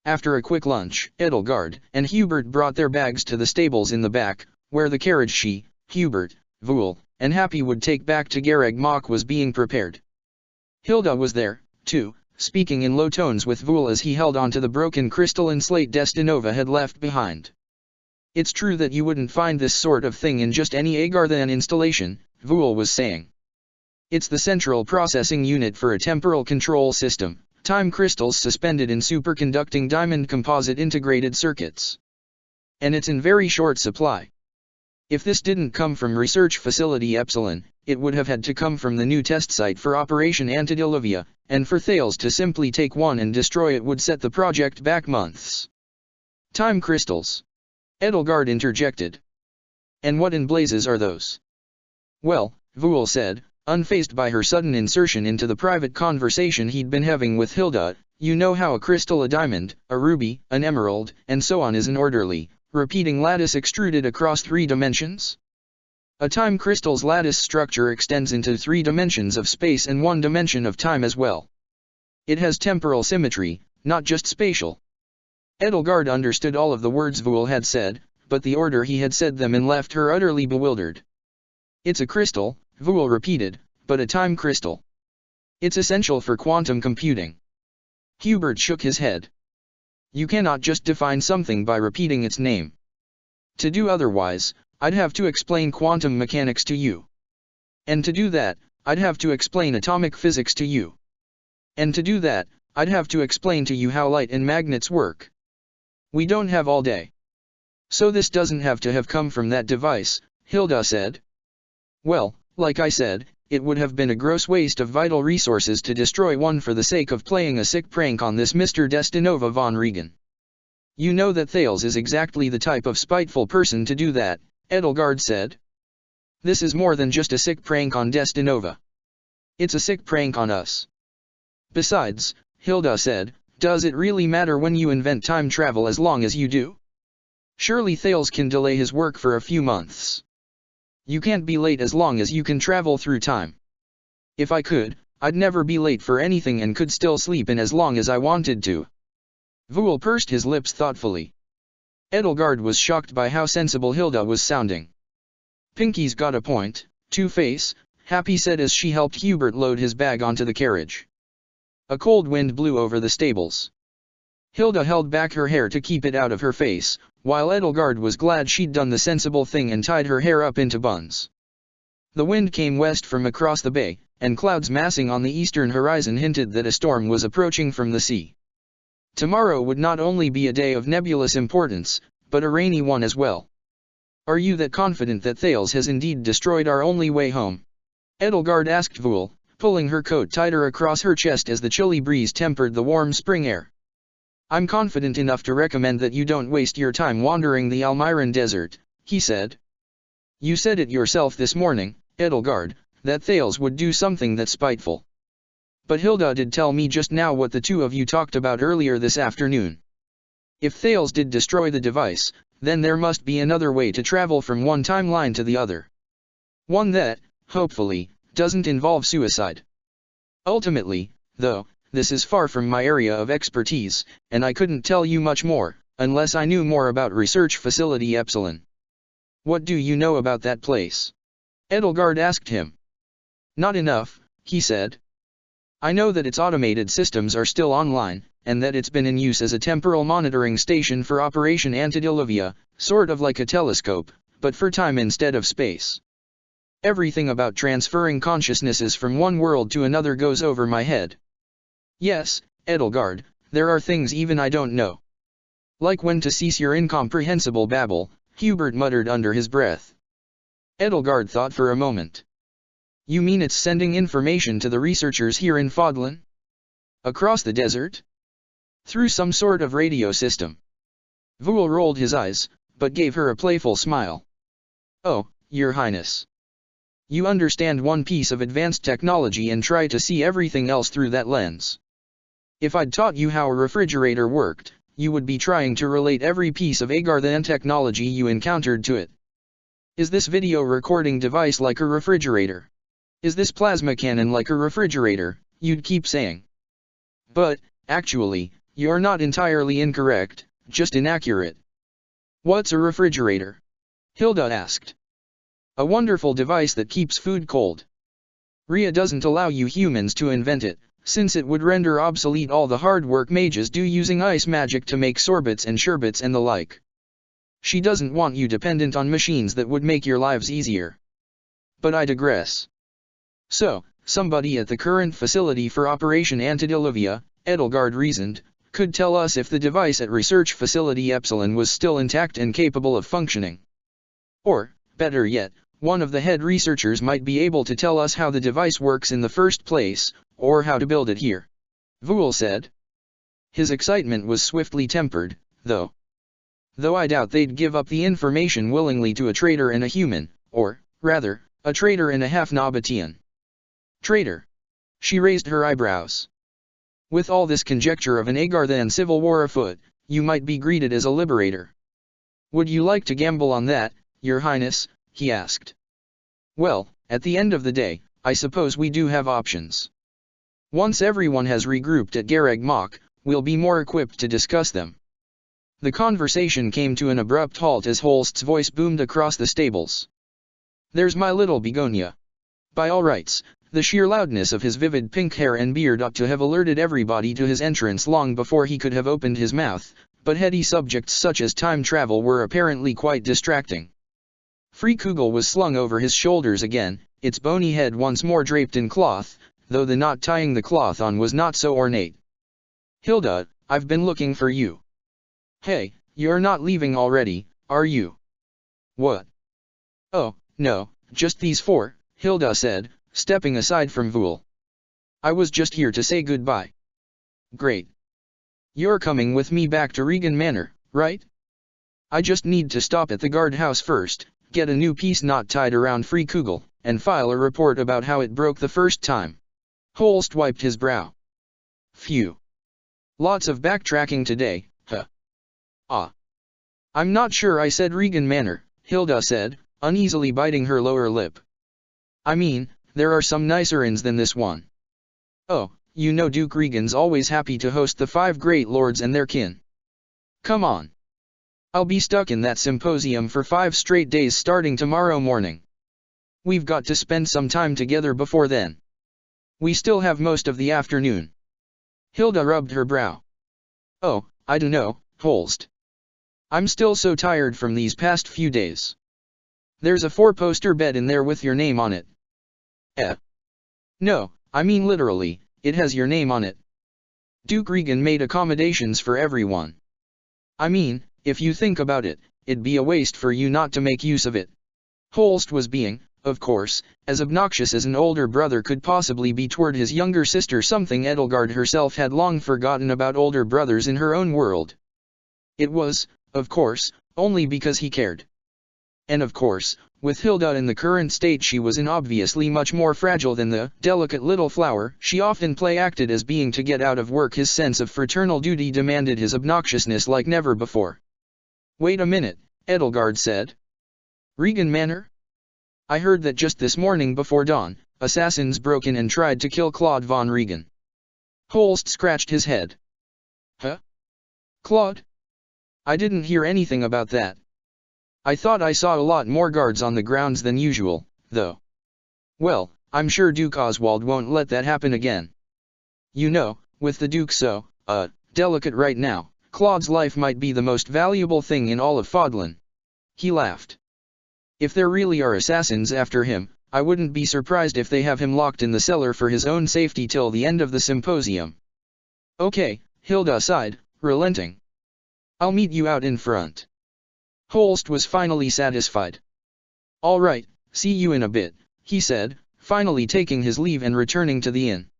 After a quick lunch, Edelgard and Hubert brought their bags to the stables in the back, where the carriage she, Hubert, Vul, and Happy would take back to Gareg Mach was being prepared. Hilda was there, too, speaking in low tones with Vul as he held onto the broken crystal and slate Destinova had left behind. It's true that you wouldn't find this sort of thing in just any Agarthan installation, Vul was saying. It's the central processing unit for a temporal control system, time crystals suspended in superconducting diamond composite integrated circuits. And it's in very short supply. If this didn't come from Research Facility Epsilon, it would have had to come from the new test site for Operation Antediluvian, and for Thales to simply take one and destroy it would set the project back months. Time crystals. Edelgard interjected. And what in blazes are those? Well, Vul said, unfazed by her sudden insertion into the private conversation he'd been having with Hilda, you know how a crystal, a diamond, a ruby, an emerald, and so on is an orderly, repeating lattice extruded across 3 dimensions? A time crystal's lattice structure extends into 3 dimensions of space and 1 dimension of time as well. It has temporal symmetry, not just spatial. Edelgard understood all of the words Vul had said, but the order he had said them in left her utterly bewildered. It's a crystal, Vul repeated, but a time crystal. It's essential for quantum computing. Hubert shook his head. You cannot just define something by repeating its name. To do otherwise, I'd have to explain quantum mechanics to you. And to do that, I'd have to explain atomic physics to you. And to do that, I'd have to explain to you how light and magnets work. We don't have all day. So this doesn't have to have come from that device, Hilda said. Well, like I said, it would have been a gross waste of vital resources to destroy one for the sake of playing a sick prank on this Mr. Destinova von Regan. You know that Thales is exactly the type of spiteful person to do that, Edelgard said. This is more than just a sick prank on Destinova. It's a sick prank on us. Besides, Hilda said, does it really matter when you invent time travel as long as you do? Surely Thales can delay his work for a few months. You can't be late as long as you can travel through time. If I could, I'd never be late for anything and could still sleep in as long as I wanted to. Voul pursed his lips thoughtfully. Edelgard was shocked by how sensible Hilda was sounding. Pinky's got a point, Two-Face, Happy said as she helped Hubert load his bag onto the carriage. A cold wind blew over the stables. Hilda held back her hair to keep it out of her face, while Edelgard was glad she'd done the sensible thing and tied her hair up into buns. The wind came west from across the bay, and clouds massing on the eastern horizon hinted that a storm was approaching from the sea. Tomorrow would not only be a day of nebulous importance, but a rainy one as well. Are you that confident that Thales has indeed destroyed our only way home? Edelgard asked Voul, pulling her coat tighter across her chest as the chilly breeze tempered the warm spring air. I'm confident enough to recommend that you don't waste your time wandering the Almiran desert, he said. You said it yourself this morning, Edelgard, that Thales would do something that's spiteful. But Hilda did tell me just now what the two of you talked about earlier this afternoon. If Thales did destroy the device, then there must be another way to travel from one timeline to the other. One that, hopefully, doesn't involve suicide. Ultimately, though, this is far from my area of expertise, and I couldn't tell you much more, unless I knew more about Research Facility Epsilon. What do you know about that place? Edelgard asked him. Not enough, he said. I know that its automated systems are still online, and that it's been in use as a temporal monitoring station for Operation Antediluvian, sort of like a telescope, but for time instead of space. Everything about transferring consciousnesses from one world to another goes over my head. Yes, Edelgard, there are things even I don't know. Like when to cease your incomprehensible babble, Hubert muttered under his breath. Edelgard thought for a moment. You mean it's sending information to the researchers here in Fodlan? Across the desert? Through some sort of radio system. Voul rolled his eyes, but gave her a playful smile. Oh, Your Highness. You understand one piece of advanced technology and try to see everything else through that lens. If I'd taught you how a refrigerator worked, you would be trying to relate every piece of Agarthan technology you encountered to it. Is this video recording device like a refrigerator? Is this plasma cannon like a refrigerator? You'd keep saying. But, actually, you're not entirely incorrect, just inaccurate. What's a refrigerator? Hilda asked. A wonderful device that keeps food cold. Rhea doesn't allow you humans to invent it, since it would render obsolete all the hard work mages do using ice magic to make sorbets and sherbets and the like. She doesn't want you dependent on machines that would make your lives easier. But I digress. So, somebody at the current facility for Operation Antediluvian, Edelgard reasoned, could tell us if the device at Research Facility Epsilon was still intact and capable of functioning. Or, better yet, one of the head researchers might be able to tell us how the device works in the first place, or how to build it here. Voul said. His excitement was swiftly tempered, though. Though I doubt they'd give up the information willingly to a traitor and a human, or, rather, a traitor and a half-Nabatean. Traitor. She raised her eyebrows. With all this conjecture of an Agarthan civil war afoot, you might be greeted as a liberator. Would you like to gamble on that, Your Highness? He asked. Well, at the end of the day, I suppose we do have options. Once everyone has regrouped at Gareg Mach, we'll be more equipped to discuss them. The conversation came to an abrupt halt as Holst's voice boomed across the stables. There's my little Begonia. By all rights, the sheer loudness of his vivid pink hair and beard ought to have alerted everybody to his entrance long before he could have opened his mouth, but heady subjects such as time travel were apparently quite distracting. Free Kugel was slung over his shoulders again, its bony head once more draped in cloth, though the knot tying the cloth on was not so ornate. Hilda, I've been looking for you. Hey, you're not leaving already, are you? What? Oh, no, just these four, Hilda said, stepping aside from Voul. I was just here to say goodbye. Great. You're coming with me back to Regan Manor, right? I just need to stop at the guardhouse first, get a new piece knot tied around Free Kugel, and file a report about how it broke the first time. Holst wiped his brow. Phew. Lots of backtracking today, huh? Ah. I'm not sure I said Regan Manor, Hilda said, uneasily biting her lower lip. I mean, there are some nicer inns than this one. Oh, you know Duke Regan's always happy to host the 5 great lords and their kin. Come on. I'll be stuck in that symposium for 5 straight days starting tomorrow morning. We've got to spend some time together before then. We still have most of the afternoon. Hilda rubbed her brow. Oh, I dunno, Holst. I'm still so tired from these past few days. There's a 4-poster bed in there with your name on it. No, I mean literally, it has your name on it. Duke Regan made accommodations for everyone. I mean, if you think about it, it'd be a waste for you not to make use of it. Holst was being, of course, as obnoxious as an older brother could possibly be toward his younger sister, something Edelgard herself had long forgotten about older brothers in her own world. It was, of course, only because he cared. And of course, with Hilda in the current state she was in, obviously much more fragile than the delicate little flower she often play-acted as being, to get out of work his sense of fraternal duty demanded his obnoxiousness like never before. Wait a minute, Edelgard said. Regan Manor? I heard that just this morning before dawn, assassins broke in and tried to kill Claude von Regan. Holst scratched his head. Huh? Claude? I didn't hear anything about that. I thought I saw a lot more guards on the grounds than usual, though. Well, I'm sure Duke Oswald won't let that happen again. You know, with the Duke so, delicate right now, Claude's life might be the most valuable thing in all of Fodlan. He laughed. If there really are assassins after him, I wouldn't be surprised if they have him locked in the cellar for his own safety till the end of the symposium. Okay, Hilda sighed, relenting. I'll meet you out in front. Holst was finally satisfied. All right, see you in a bit, he said, finally taking his leave and returning to the inn.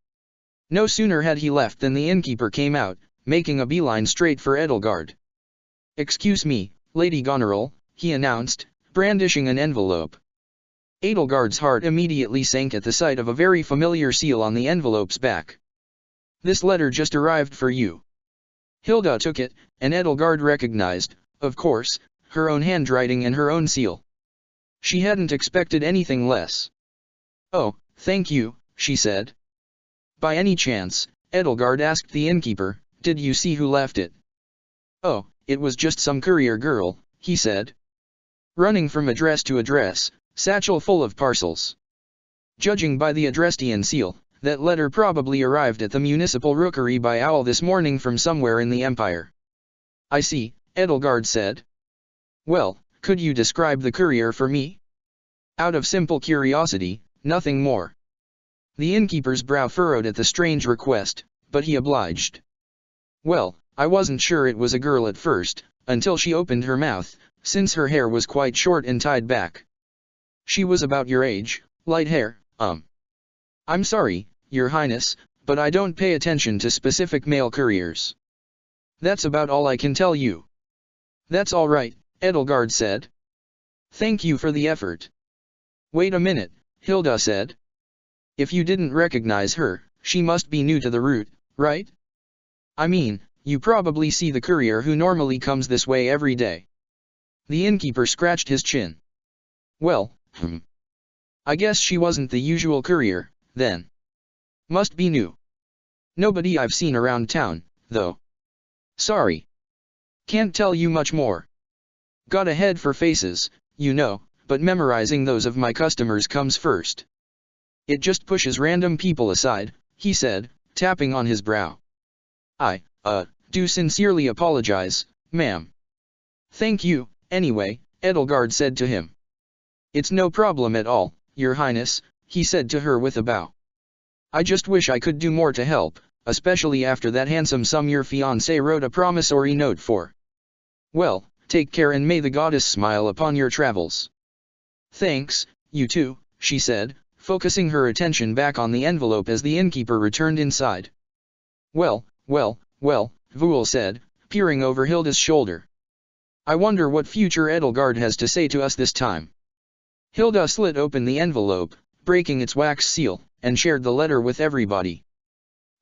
No sooner had he left than the innkeeper came out, making a beeline straight for Edelgard. Excuse me, Lady Goneril, he announced, brandishing an envelope. Edelgard's heart immediately sank at the sight of a very familiar seal on the envelope's back. This letter just arrived for you. Hilda took it, and Edelgard recognized, of course, her own handwriting and her own seal. She hadn't expected anything less. Oh, thank you, she said. By any chance, Edelgard asked the innkeeper, did you see who left it? Oh, it was just some courier girl, he said. Running from address to address, satchel full of parcels. Judging by the Adrestian seal, that letter probably arrived at the municipal rookery by owl this morning from somewhere in the Empire. I see, Edelgard said. Well, could you describe the courier for me? Out of simple curiosity, nothing more. The innkeeper's brow furrowed at the strange request, but he obliged. Well, I wasn't sure it was a girl at first, until she opened her mouth, since her hair was quite short and tied back. She was about your age, light hair, I'm sorry, Your Highness, but I don't pay attention to specific male couriers. That's about all I can tell you. That's all right, Edelgard said. Thank you for the effort. Wait a minute, Hilda said. If you didn't recognize her, she must be new to the route, right? I mean, you probably see the courier who normally comes this way every day. The innkeeper scratched his chin. Well, I guess she wasn't the usual courier, then. Must be new. Nobody I've seen around town, though. Sorry. Can't tell you much more. Got a head for faces, you know, but memorizing those of my customers comes first. It just pushes random people aside, he said, tapping on his brow. I, do sincerely apologize, ma'am. Thank you, anyway, Edelgard said to him. It's no problem at all, Your Highness, he said to her with a bow. I just wish I could do more to help, especially after that handsome sum your fiancé wrote a promissory note for. Well, take care and may the goddess smile upon your travels. Thanks, you too, she said, focusing her attention back on the envelope as the innkeeper returned inside. Well, Voul said, peering over Hilda's shoulder. I wonder what future Edelgard has to say to us this time. Hilda slit open the envelope, breaking its wax seal, and shared the letter with everybody.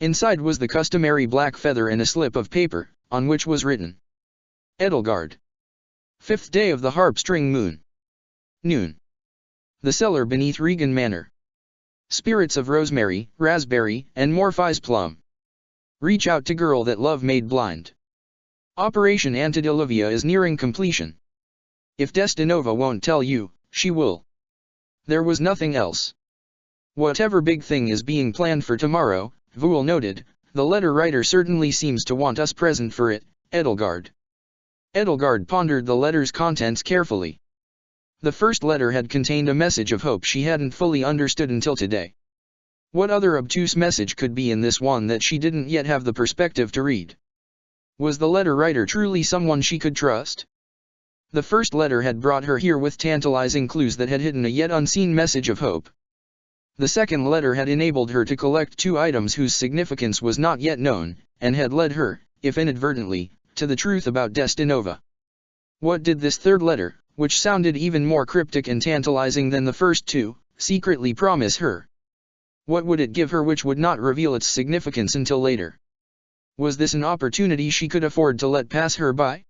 Inside was the customary black feather and a slip of paper, on which was written. Edelgard. 5th day of the harp-string moon. Noon. The cellar beneath Regan Manor. Spirits of rosemary, raspberry, and morphise plum. Reach out to girl that love made blind. Operation Antediluvian is nearing completion. If Destinova won't tell you, she will. There was nothing else. Whatever big thing is being planned for tomorrow, Voul noted, the letter writer certainly seems to want us present for it, Edelgard. Edelgard pondered the letter's contents carefully. The first letter had contained a message of hope she hadn't fully understood until today. What other obtuse message could be in this one that she didn't yet have the perspective to read? Was the letter writer truly someone she could trust? The first letter had brought her here with tantalizing clues that had hidden a yet unseen message of hope. The second letter had enabled her to collect 2 items whose significance was not yet known, and had led her, if inadvertently, to the truth about Destinova. What did this third letter, which sounded even more cryptic and tantalizing than the first 2, secretly promise her? What would it give her which would not reveal its significance until later? Was this an opportunity she could afford to let pass her by?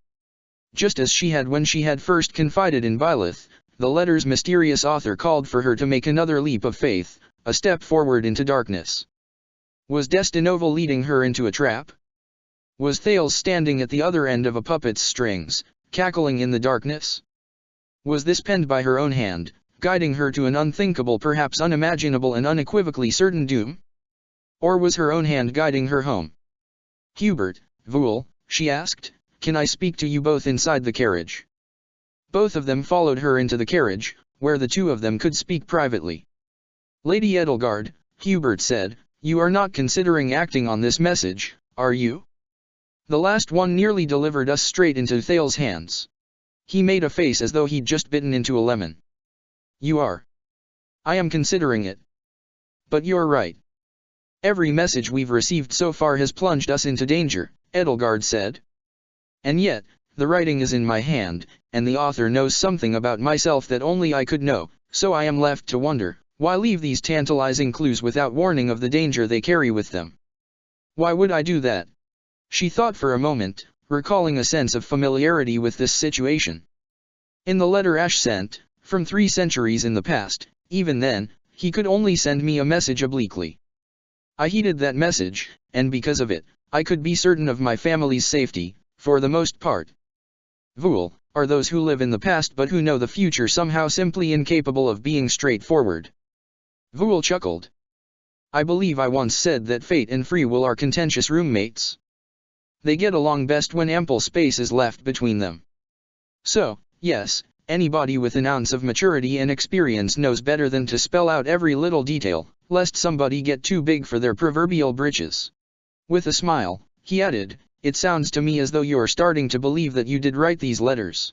Just as she had when she had first confided in Byleth, the letter's mysterious author called for her to make another leap of faith, a step forward into darkness. Was Destinova leading her into a trap? Was Thales standing at the other end of a puppet's strings, cackling in the darkness? Was this penned by her own hand, guiding her to an unthinkable, perhaps unimaginable and unequivocally certain doom? Or was her own hand guiding her home? Hubert, Voul, she asked, can I speak to you both inside the carriage? Both of them followed her into the carriage, where the 2 of them could speak privately. Lady Edelgard, Hubert said, you are not considering acting on this message, are you? The last one nearly delivered us straight into Thales' hands. He made a face as though he'd just bitten into a lemon. You are. I am considering it. But you're right. Every message we've received so far has plunged us into danger, Edelgard said. And yet, the writing is in my hand, and the author knows something about myself that only I could know, so I am left to wonder, why leave these tantalizing clues without warning of the danger they carry with them? Why would I do that? She thought for a moment, recalling a sense of familiarity with this situation. In the letter Ash sent, from 3 centuries in the past, even then, he could only send me a message obliquely. I heeded that message, and because of it, I could be certain of my family's safety, for the most part. Voul, are those who live in the past but who know the future somehow simply incapable of being straightforward? Voul chuckled. I believe I once said that fate and free will are contentious roommates. They get along best when ample space is left between them. So, yes, anybody with an ounce of maturity and experience knows better than to spell out every little detail, lest somebody get too big for their proverbial britches. With a smile, he added, it sounds to me as though you're starting to believe that you did write these letters.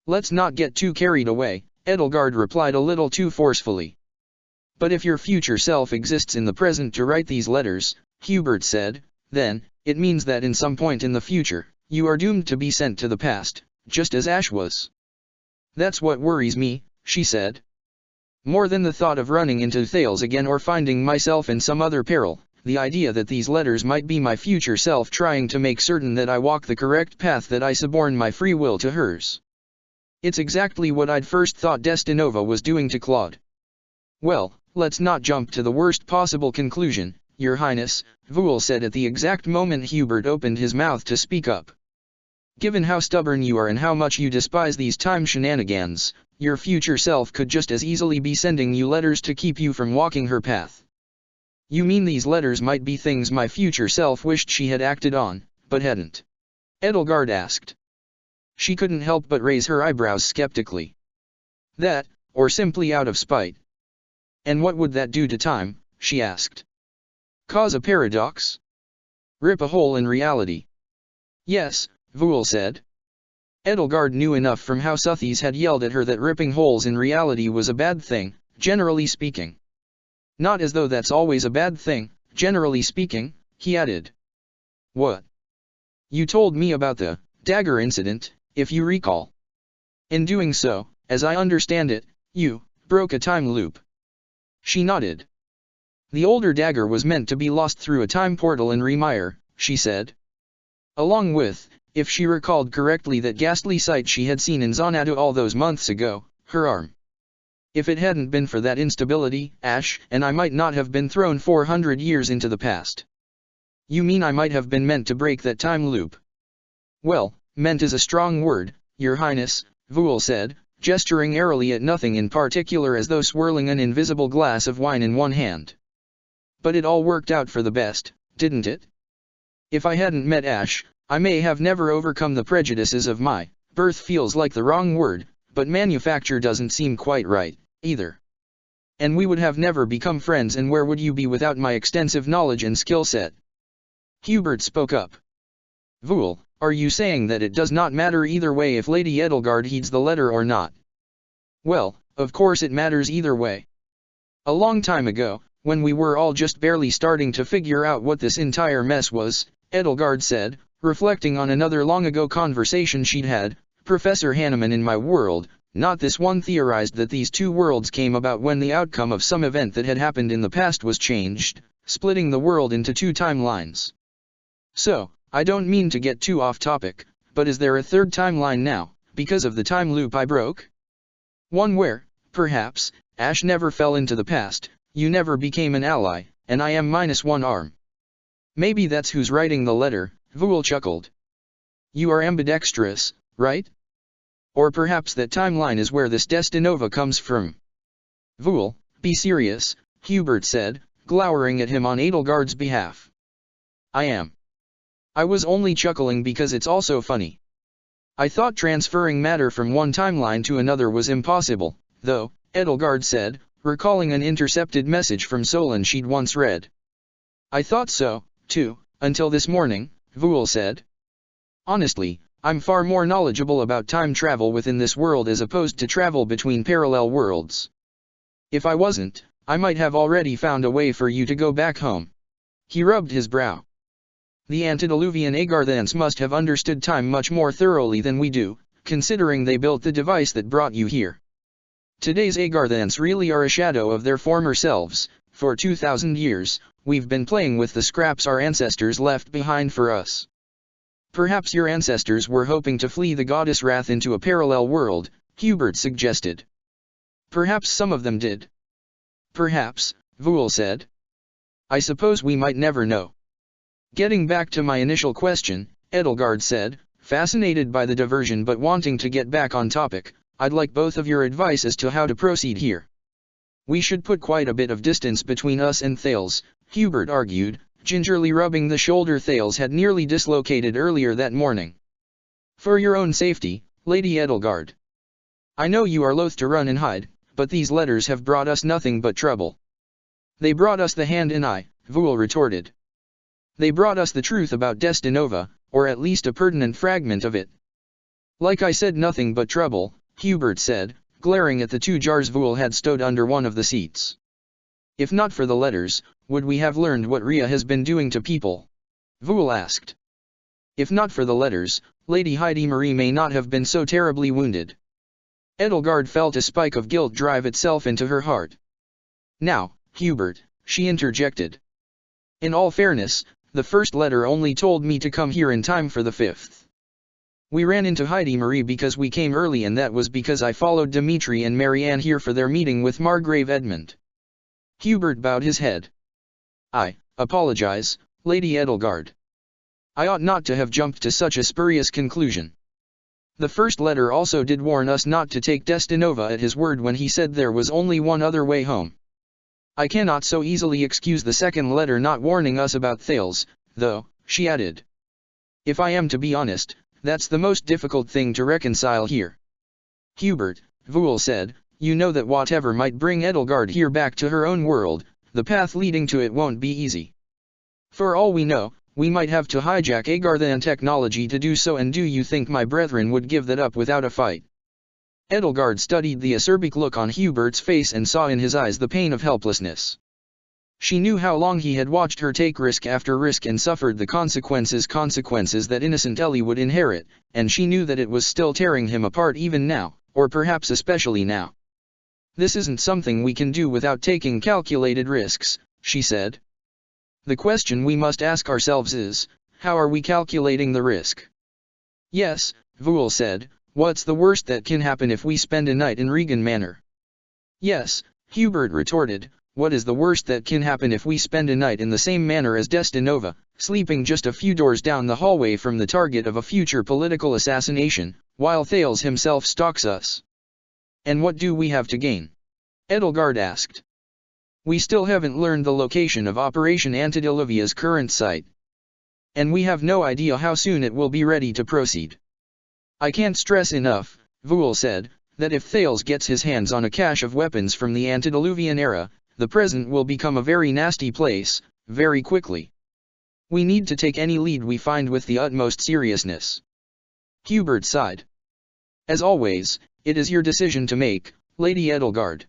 Let's not get too carried away, Edelgard replied a little too forcefully. But if your future self exists in the present to write these letters, Hubert said, then, it means that in some point in the future, you are doomed to be sent to the past, just as Ash was. That's what worries me, she said. More than the thought of running into Thales again or finding myself in some other peril, the idea that these letters might be my future self trying to make certain that I walk the correct path, that I suborn my free will to hers. It's exactly what I'd first thought Destinova was doing to Claude. Well, let's not jump to the worst possible conclusion, Your Highness, Voul said at the exact moment Hubert opened his mouth to speak up. Given how stubborn you are and how much you despise these time shenanigans, your future self could just as easily be sending you letters to keep you from walking her path. You mean these letters might be things my future self wished she had acted on, but hadn't? Edelgard asked. She couldn't help but raise her eyebrows skeptically. That, or simply out of spite. And what would that do to time, she asked. Cause a paradox? Rip a hole in reality? Yes, Voul said. Edelgard knew enough from how Suthies had yelled at her that ripping holes in reality was a bad thing, generally speaking. Not as though that's always a bad thing, generally speaking, he added. What? You told me about the dagger incident, if you recall. In doing so, as I understand it, you broke a time loop. She nodded. The older dagger was meant to be lost through a time portal in Remire, she said. Along with, If she recalled correctly that ghastly sight she had seen in Xanadu all those months ago, her arm. If it hadn't been for that instability, Ash and I might not have been thrown 400 years into the past. You mean I might have been meant to break that time loop? Well, meant is a strong word, Your Highness, Vool said, gesturing airily at nothing in particular as though swirling an invisible glass of wine in one hand. But it all worked out for the best, didn't it? If I hadn't met Ash, I may have never overcome the prejudices of my birth feels like the wrong word, but manufacture doesn't seem quite right, either. And we would have never become friends, and where would you be without my extensive knowledge and skill set? Hubert spoke up. Vool, are you saying that it does not matter either way if Lady Edelgard heeds the letter or not? Well, of course it matters either way. A long time ago, when we were all just barely starting to figure out what this entire mess was, Edelgard said, reflecting on another long-ago conversation she'd had, Professor Hanneman in my world, not this one, theorized that these two worlds came about when the outcome of some event that had happened in the past was changed, splitting the world into two timelines. So, I don't mean to get too off topic, but is there a third timeline now, because of the time loop I broke? One where, perhaps, Ash never fell into the past, you never became an ally, and I am -1 arm. Maybe that's who's writing the letter, Vool chuckled. You are ambidextrous, right? Or perhaps that timeline is where this Destinova comes from. Vool, be serious, Hubert said, glowering at him on Edelgard's behalf. I am. I was only chuckling because it's also funny. I thought transferring matter from one timeline to another was impossible, though, Edelgard said, recalling an intercepted message from Solon she'd once read. I thought so, too, until this morning, Vool said. Honestly, I'm far more knowledgeable about time travel within this world as opposed to travel between parallel worlds. If I wasn't, I might have already found a way for you to go back home. He rubbed his brow. The antediluvian Agarthans must have understood time much more thoroughly than we do, considering they built the device that brought you here. Today's Agarthans really are a shadow of their former selves. For 2,000 years, we've been playing with the scraps our ancestors left behind for us. Perhaps your ancestors were hoping to flee the goddess wrath into a parallel world, Hubert suggested. Perhaps some of them did. Perhaps, Vool said. I suppose we might never know. Getting back to my initial question, Edelgard said, fascinated by the diversion but wanting to get back on topic, I'd like both of your advice as to how to proceed here. We should put quite a bit of distance between us and Thales, Hubert argued, gingerly rubbing the shoulder Thales had nearly dislocated earlier that morning. For your own safety, Lady Edelgard. I know you are loath to run and hide, but these letters have brought us nothing but trouble. They brought us the hand and eye, Vool retorted. They brought us the truth about Destinova, or at least a pertinent fragment of it. Like I said, nothing but trouble, Hubert said, glaring at the two jars Vool had stowed under one of the seats. If not for the letters, would we have learned what Rhea has been doing to people? Vool asked. If not for the letters, Lady Heidi Marie may not have been so terribly wounded. Edelgard felt a spike of guilt drive itself into her heart. Now, Hubert, she interjected. In all fairness, the first letter only told me to come here in time for the 5th. We ran into Heidi Marie because we came early, and that was because I followed Dimitri and Marianne here for their meeting with Margrave Edmund. Hubert bowed his head. I apologize, Lady Edelgard. I ought not to have jumped to such a spurious conclusion. The first letter also did warn us not to take Destinova at his word when he said there was only one other way home. I cannot so easily excuse the second letter not warning us about Thales, though, she added. If I am to be honest, that's the most difficult thing to reconcile here. Hubert, Vool said, you know that whatever might bring Edelgard here back to her own world, the path leading to it won't be easy. For all we know, we might have to hijack Agarthan technology to do so, and do you think my brethren would give that up without a fight? Edelgard studied the acerbic look on Hubert's face and saw in his eyes the pain of helplessness. She knew how long he had watched her take risk after risk and suffered the consequences that innocent Ellie would inherit, and she knew that it was still tearing him apart even now, or perhaps especially now. This isn't something we can do without taking calculated risks, she said. The question we must ask ourselves is, how are we calculating the risk? Yes, Vool said, what's the worst that can happen if we spend a night in Regan Manor? Yes, Hubert retorted, what is the worst that can happen if we spend a night in the same manor as Destinova, sleeping just a few doors down the hallway from the target of a future political assassination, while Thales himself stalks us? And what do we have to gain? Edelgard asked. We still haven't learned the location of Operation Antediluvia's current site. And we have no idea how soon it will be ready to proceed. I can't stress enough, Vool said, that if Thales gets his hands on a cache of weapons from the antediluvian era, the present will become a very nasty place, very quickly. We need to take any lead we find with the utmost seriousness. Hubert sighed. As always, it is your decision to make, Lady Edelgard.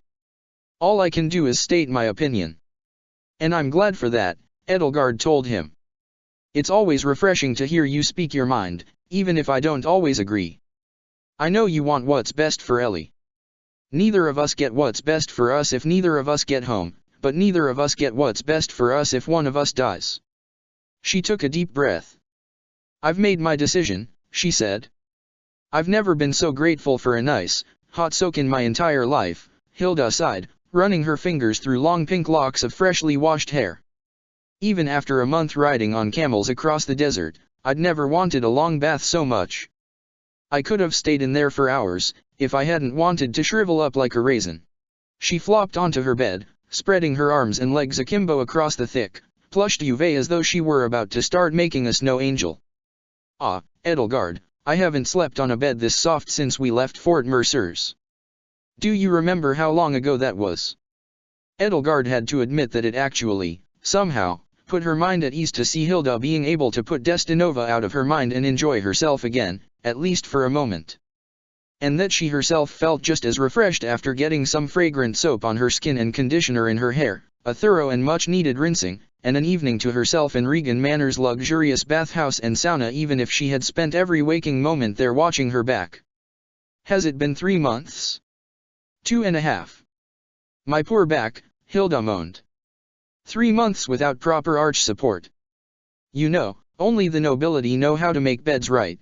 All I can do is state my opinion. And I'm glad for that, Edelgard told him. It's always refreshing to hear you speak your mind, even if I don't always agree. I know you want what's best for Ellie. Neither of us get what's best for us if neither of us get home, but neither of us get what's best for us if one of us dies. She took a deep breath. I've made my decision, she said. I've never been so grateful for a nice, hot soak in my entire life, Hilda sighed, running her fingers through long pink locks of freshly washed hair. Even after a month riding on camels across the desert, I'd never wanted a long bath so much. I could have stayed in there for hours, if I hadn't wanted to shrivel up like a raisin. She flopped onto her bed, spreading her arms and legs akimbo across the thick, plush duvet as though she were about to start making a snow angel. Ah, Edelgard, I haven't slept on a bed this soft since we left Fort Mercers. Do you remember how long ago that was? Edelgard had to admit that it actually, somehow, put her mind at ease to see Hilda being able to put Destinova out of her mind and enjoy herself again, at least for a moment. And that she herself felt just as refreshed after getting some fragrant soap on her skin and conditioner in her hair, a thorough and much-needed rinsing, and an evening to herself in Regan Manor's luxurious bathhouse and sauna even if she had spent every waking moment there watching her back. Has it been 3 months? 2.5. My poor back, Hilda moaned. 3 months without proper arch support. You know, only the nobility know how to make beds right.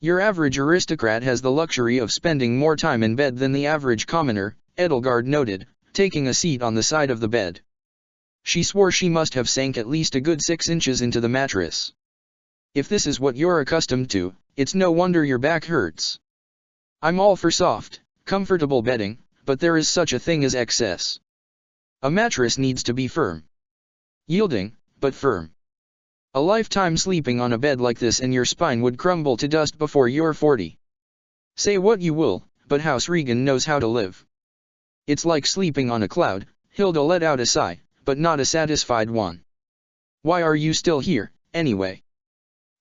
Your average aristocrat has the luxury of spending more time in bed than the average commoner, Edelgard noted, taking a seat on the side of the bed. She swore she must have sank at least a good 6 inches into the mattress. If this is what you're accustomed to, it's no wonder your back hurts. I'm all for soft, comfortable bedding, but there is such a thing as excess. A mattress needs to be firm. Yielding, but firm. A lifetime sleeping on a bed like this and your spine would crumble to dust before you're 40. Say what you will, but House Regan knows how to live. It's like sleeping on a cloud, Hilda let out a sigh, but not a satisfied one. Why are you still here, anyway?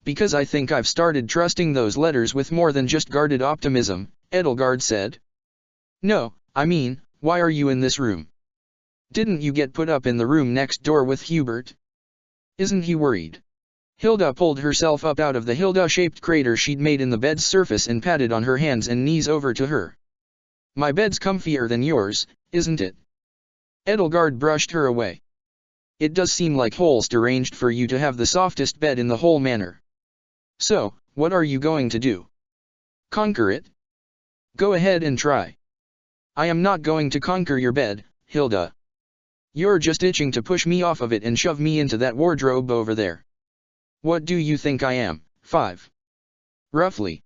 Because I think I've started trusting those letters with more than just guarded optimism, Edelgard said. No, I mean, why are you in this room? Didn't you get put up in the room next door with Hubert? Isn't he worried? Hilda pulled herself up out of the Hilda-shaped crater she'd made in the bed's surface and patted on her hands and knees over to her. My bed's comfier than yours, isn't it? Edelgard brushed her away. It does seem like Holst arranged for you to have the softest bed in the whole manor. So, what are you going to do? Conquer it? Go ahead and try. I am not going to conquer your bed, Hilda. You're just itching to push me off of it and shove me into that wardrobe over there. What do you think I am, 5? Roughly.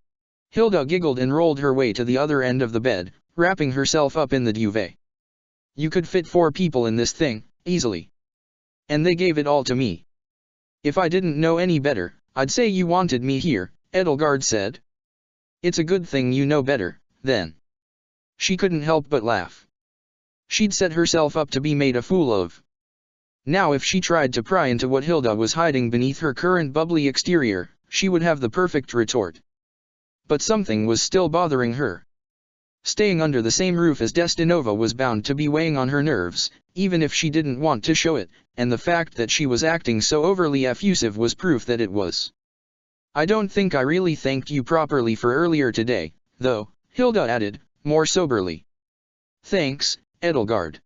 Hilda giggled and rolled her way to the other end of the bed, wrapping herself up in the duvet. You could fit 4 people in this thing, easily. And they gave it all to me. If I didn't know any better, I'd say you wanted me here, Edelgard said. It's a good thing you know better, then. She couldn't help but laugh. She'd set herself up to be made a fool of. Now if she tried to pry into what Hilda was hiding beneath her current bubbly exterior, she would have the perfect retort. But something was still bothering her. Staying under the same roof as Destinova was bound to be weighing on her nerves, even if she didn't want to show it, and the fact that she was acting so overly effusive was proof that it was. I don't think I really thanked you properly for earlier today, though, Hilda added, more soberly. Thanks, Edelgard.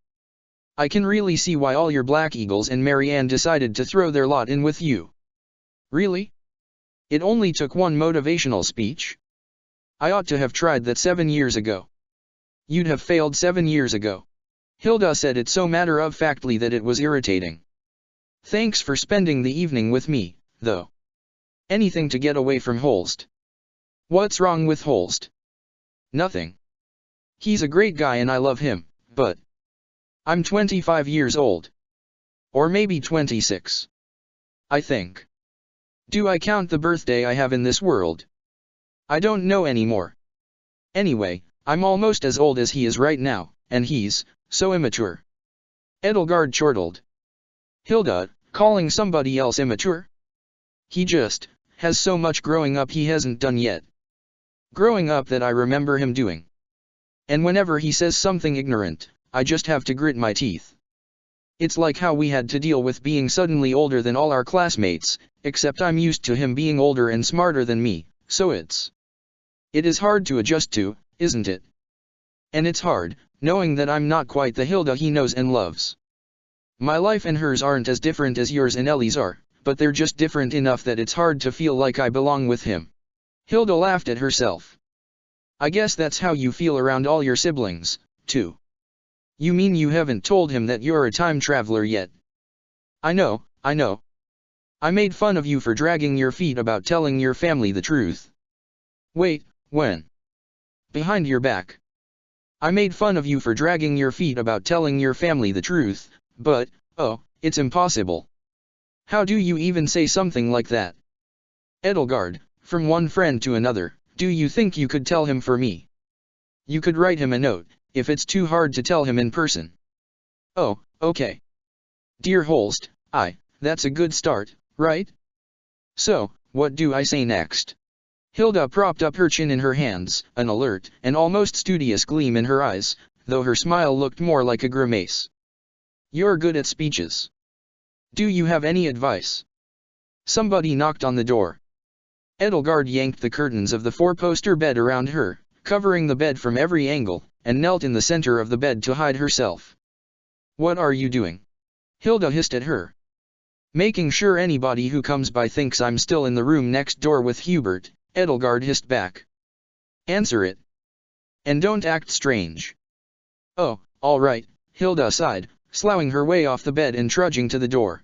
I can really see why all your Black Eagles and Marianne decided to throw their lot in with you. Really? It only took one motivational speech. I ought to have tried that 7 years ago. You'd have failed 7 years ago. Hilda said it so matter-of-factly that it was irritating. Thanks for spending the evening with me, though. Anything to get away from Holst. What's wrong with Holst? Nothing. He's a great guy and I love him, but I'm 25 years old. Or maybe 26. I think. Do I count the birthday I have in this world? I don't know anymore. Anyway, I'm almost as old as he is right now, and he's so immature. Edelgard chortled. Hilda, calling somebody else immature? He just has so much growing up he hasn't done yet. Growing up that I remember him doing. And whenever he says something ignorant, I just have to grit my teeth. It's like how we had to deal with being suddenly older than all our classmates, except I'm used to him being older and smarter than me, so it is hard to adjust to, isn't it? And it's hard, knowing that I'm not quite the Hilda he knows and loves. My life and hers aren't as different as yours and Ellie's are, but they're just different enough that it's hard to feel like I belong with him. Hilda laughed at herself. I guess that's how you feel around all your siblings, too. You mean you haven't told him that you're a time traveler yet? I know. I made fun of you for dragging your feet about telling your family the truth. Wait, when? Behind your back. I made fun of you for dragging your feet about telling your family the truth, but, oh, it's impossible. How do you even say something like that? Edelgard, from one friend to another, do you think you could tell him for me? You could write him a note, if it's too hard to tell him in person. Oh, okay. Dear Holst, that's a good start, right? So, what do I say next? Hilda propped up her chin in her hands, an alert and almost studious gleam in her eyes, though her smile looked more like a grimace. You're good at speeches. Do you have any advice? Somebody knocked on the door. Edelgard yanked the curtains of the four-poster bed around her, covering the bed from every angle, and knelt in the center of the bed to hide herself. What are you doing? Hilda hissed at her. Making sure anybody who comes by thinks I'm still in the room next door with Hubert, Edelgard hissed back. Answer it. And don't act strange. Oh, all right, Hilda sighed, sloughing her way off the bed and trudging to the door.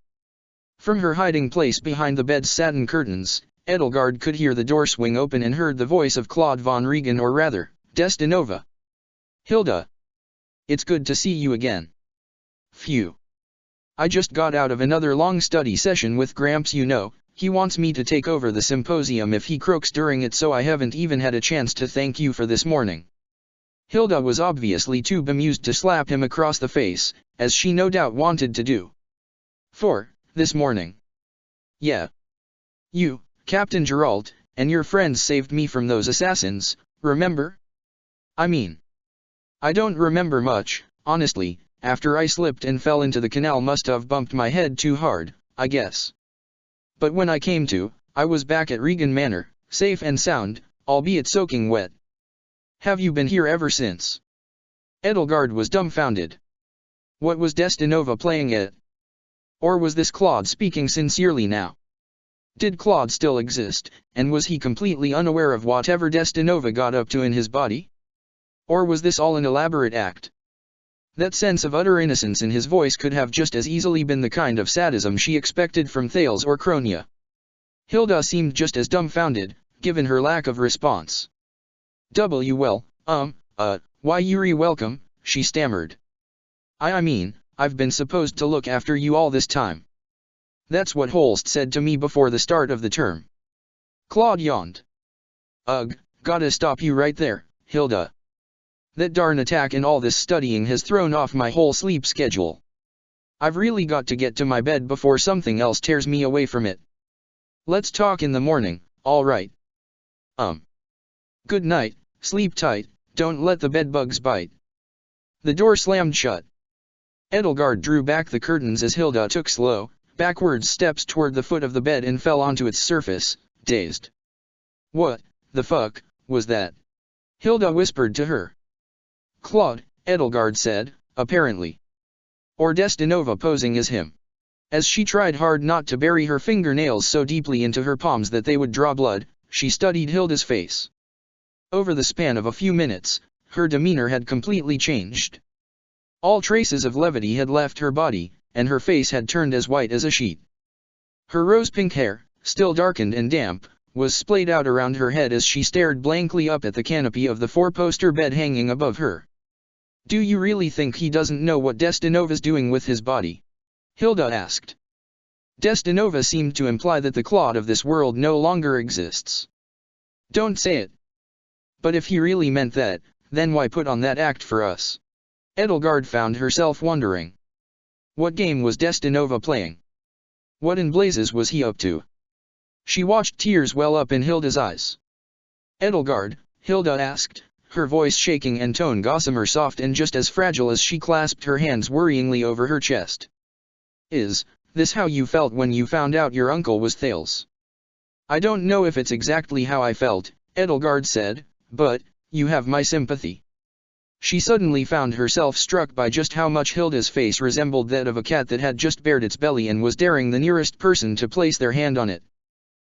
From her hiding place behind the bed's satin curtains, Edelgard could hear the door swing open and heard the voice of Claude von Regen, or rather, Destinova. Hilda. It's good to see you again. Phew. I just got out of another long study session with Gramps. He wants me to take over the symposium if he croaks during it, so I haven't even had a chance to thank you for this morning. Hilda was obviously too bemused to slap him across the face, as she no doubt wanted to do. For this morning. Yeah. You, Captain Geralt, and your friends saved me from those assassins, remember? I mean, I don't remember much, honestly. After I slipped and fell into the canal, must have bumped my head too hard, I guess. But when I came to, I was back at Regen Manor, safe and sound, albeit soaking wet. Have you been here ever since? Edelgard was dumbfounded. What was Destinova playing at? Or was this Claude speaking sincerely now? Did Claude still exist, and was he completely unaware of whatever Destinova got up to in his body? Or was this all an elaborate act? That sense of utter innocence in his voice could have just as easily been the kind of sadism she expected from Thales or Cronia. Hilda seemed just as dumbfounded, given her lack of response. Why you're welcome, she stammered. I mean, I've been supposed to look after you all this time. That's what Holst said to me before the start of the term. Claude yawned. Ugh, gotta stop you right there, Hilda. That darn attack and all this studying has thrown off my whole sleep schedule. I've really got to get to my bed before something else tears me away from it. Let's talk in the morning, all right? Good night, sleep tight, don't let the bedbugs bite. The door slammed shut. Edelgard drew back the curtains as Hilda took slow, backward steps toward the foot of the bed and fell onto its surface, dazed. What the fuck was that? Hilda whispered to her. Claude, Edelgard said, apparently. Or Destinova posing as him. As she tried hard not to bury her fingernails so deeply into her palms that they would draw blood, she studied Hilda's face. Over the span of a few minutes, her demeanor had completely changed. All traces of levity had left her body, and her face had turned as white as a sheet. Her rose-pink hair, still darkened and damp, was splayed out around her head as she stared blankly up at the canopy of the four-poster bed hanging above her. "Do you really think he doesn't know what Destinova's doing with his body?" Hilda asked. "Destinova seemed to imply that the Claude of this world no longer exists." "Don't say it. But if he really meant that, then why put on that act for us?" Edelgard found herself wondering. What game was Destinova playing? What in blazes was he up to? She watched tears well up in Hilda's eyes. "Edelgard," Hilda asked, her voice shaking and tone gossamer soft and just as fragile as she clasped her hands worryingly over her chest. "Is this how you felt when you found out your uncle was Thales?" "I don't know if it's exactly how I felt," Edelgard said, "but you have my sympathy." She suddenly found herself struck by just how much Hilda's face resembled that of a cat that had just bared its belly and was daring the nearest person to place their hand on it.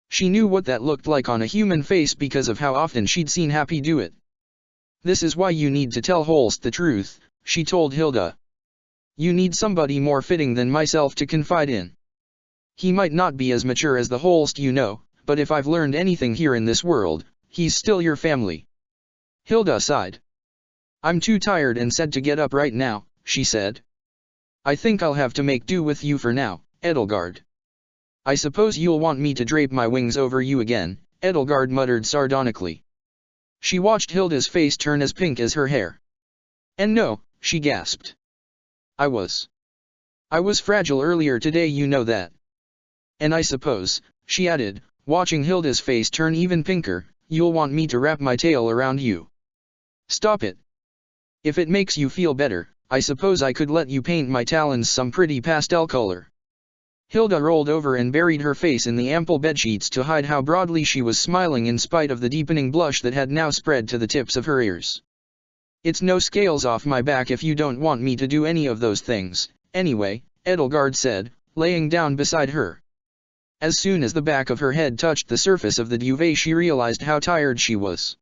She knew what that looked like on a human face because of how often she'd seen Happy do it. "This is why you need to tell Holst the truth," she told Hilda. "You need somebody more fitting than myself to confide in. He might not be as mature as the Holst you know, but if I've learned anything here in this world, he's still your family." Hilda sighed. "I'm too tired and sad to get up right now," she said. "I think I'll have to make do with you for now, Edelgard." "I suppose you'll want me to drape my wings over you again," Edelgard muttered sardonically. She watched Hilda's face turn as pink as her hair. "And no," she gasped. I was fragile earlier today, you know that. And I suppose," she added, watching Hilda's face turn even pinker, "you'll want me to wrap my tail around you." "Stop it. If it makes you feel better, I suppose I could let you paint my talons some pretty pastel color." Hilda rolled over and buried her face in the ample bedsheets to hide how broadly she was smiling in spite of the deepening blush that had now spread to the tips of her ears. "It's no scales off my back if you don't want me to do any of those things, anyway," Edelgard said, laying down beside her. As soon as the back of her head touched the surface of the duvet, she realized how tired she was.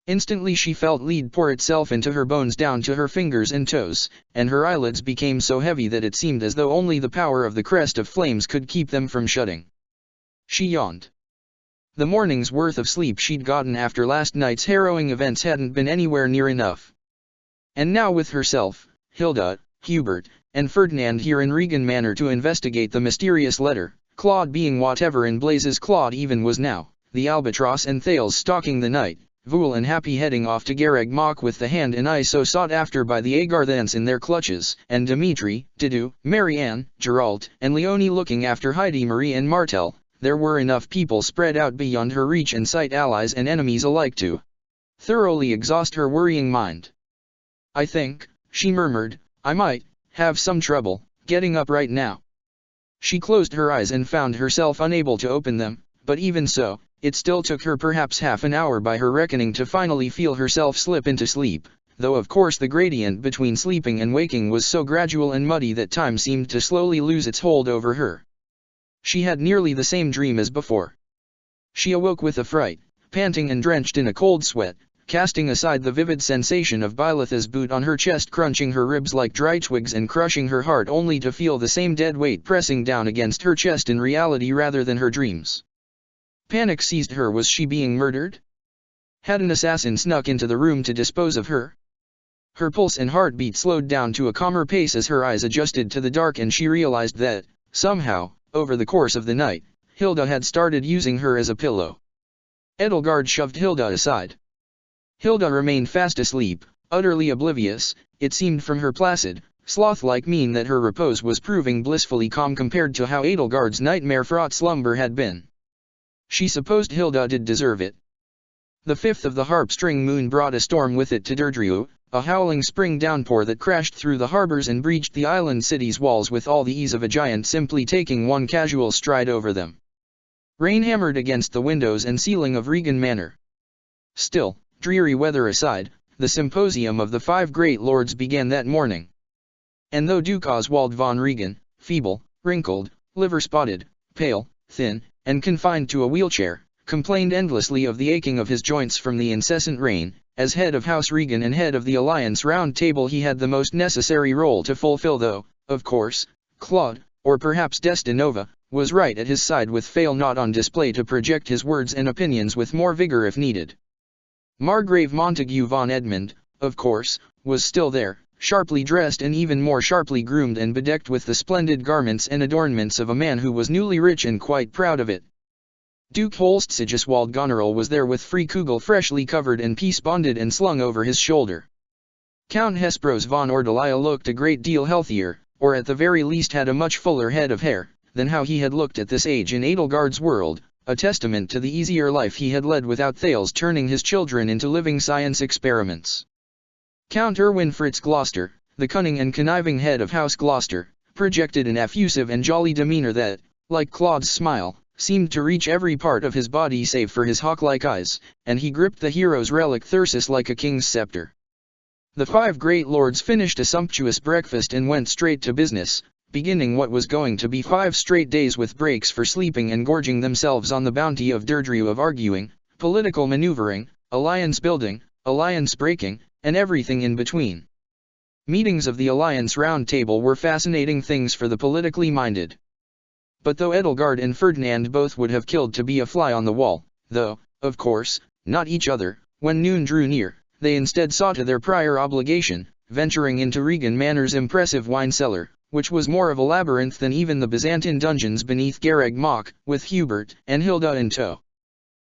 Instantly she felt lead pour itself into her bones down to her fingers and toes, and her eyelids became so heavy that it seemed as though only the power of the crest of flames could keep them from shutting. She yawned. The morning's worth of sleep she'd gotten after last night's harrowing events hadn't been anywhere near enough. And now with herself, Hilda, Hubert, and Ferdinand here in Regan Manor to investigate the mysterious letter, Claude being whatever in blazes Claude even was now, the Albatross and Thales stalking the night, Voul and Happy heading off to Garreg Mach with the hand and eye so sought after by the Agarthans in their clutches, and Dimitri, Didu, Marianne, Geralt, and Leonie looking after Heidi Marie and Martel. There were enough people spread out beyond her reach and sight, allies and enemies alike, to thoroughly exhaust her worrying mind. "I think," she murmured, "I might have some trouble getting up right now." She closed her eyes and found herself unable to open them, but even so, it still took her perhaps half an hour by her reckoning to finally feel herself slip into sleep, though of course the gradient between sleeping and waking was so gradual and muddy that time seemed to slowly lose its hold over her. She had nearly the same dream as before. She awoke with a fright, panting and drenched in a cold sweat, casting aside the vivid sensation of Bylitha's boot on her chest crunching her ribs like dry twigs and crushing her heart, only to feel the same dead weight pressing down against her chest in reality rather than her dreams. Panic seized her. Was she being murdered? Had an assassin snuck into the room to dispose of her? Her pulse and heartbeat slowed down to a calmer pace as her eyes adjusted to the dark, and she realized that, somehow, over the course of the night, Hilda had started using her as a pillow. Edelgard shoved Hilda aside. Hilda remained fast asleep, utterly oblivious, it seemed from her placid, sloth-like mien that her repose was proving blissfully calm compared to how Edelgard's nightmare-fraught slumber had been. She supposed Hilda did deserve it. The 5th of the harp-string moon brought a storm with it to Derdriu, a howling spring downpour that crashed through the harbors and breached the island city's walls with all the ease of a giant simply taking one casual stride over them. Rain hammered against the windows and ceiling of Regan Manor. Still, dreary weather aside, the symposium of the 5 great lords began that morning. And though Duke Oswald von Regan, feeble, wrinkled, liver-spotted, pale, thin, and confined to a wheelchair, complained endlessly of the aching of his joints from the incessant rain. As head of House Regan and head of the Alliance Round Table he had the most necessary role to fulfill, though, of course, Claude, or perhaps Destinova, was right at his side with Fail not on display to project his words and opinions with more vigor if needed. Margrave Montague von Edmund, of course, was still there, sharply dressed and even more sharply groomed and bedecked with the splendid garments and adornments of a man who was newly rich and quite proud of it. Duke Holst Sigiswald Goneril was there with free kugel freshly covered and peace-bonded and slung over his shoulder. Count Hespros von Ordelia looked a great deal healthier, or at the very least had a much fuller head of hair, than how he had looked at this age in Edelgard's world, a testament to the easier life he had led without Thales turning his children into living science experiments. Count Erwin Fritz Gloucester, the cunning and conniving head of House Gloucester, projected an effusive and jolly demeanor that, like Claude's smile, seemed to reach every part of his body save for his hawk-like eyes, and he gripped the hero's relic thyrsus like a king's scepter. The 5 great lords finished a sumptuous breakfast and went straight to business, beginning what was going to be 5 straight days with breaks for sleeping and gorging themselves on the bounty of Deirdre, of arguing, political maneuvering, alliance building, alliance breaking, and everything in between. Meetings of the Alliance Round Table were fascinating things for the politically minded. But though Edelgard and Ferdinand both would have killed to be a fly on the wall, though, of course, not each other, when noon drew near, they instead saw to their prior obligation, venturing into Regan Manor's impressive wine cellar, which was more of a labyrinth than even the Byzantine dungeons beneath Garreg Mach, with Hubert and Hilda in tow.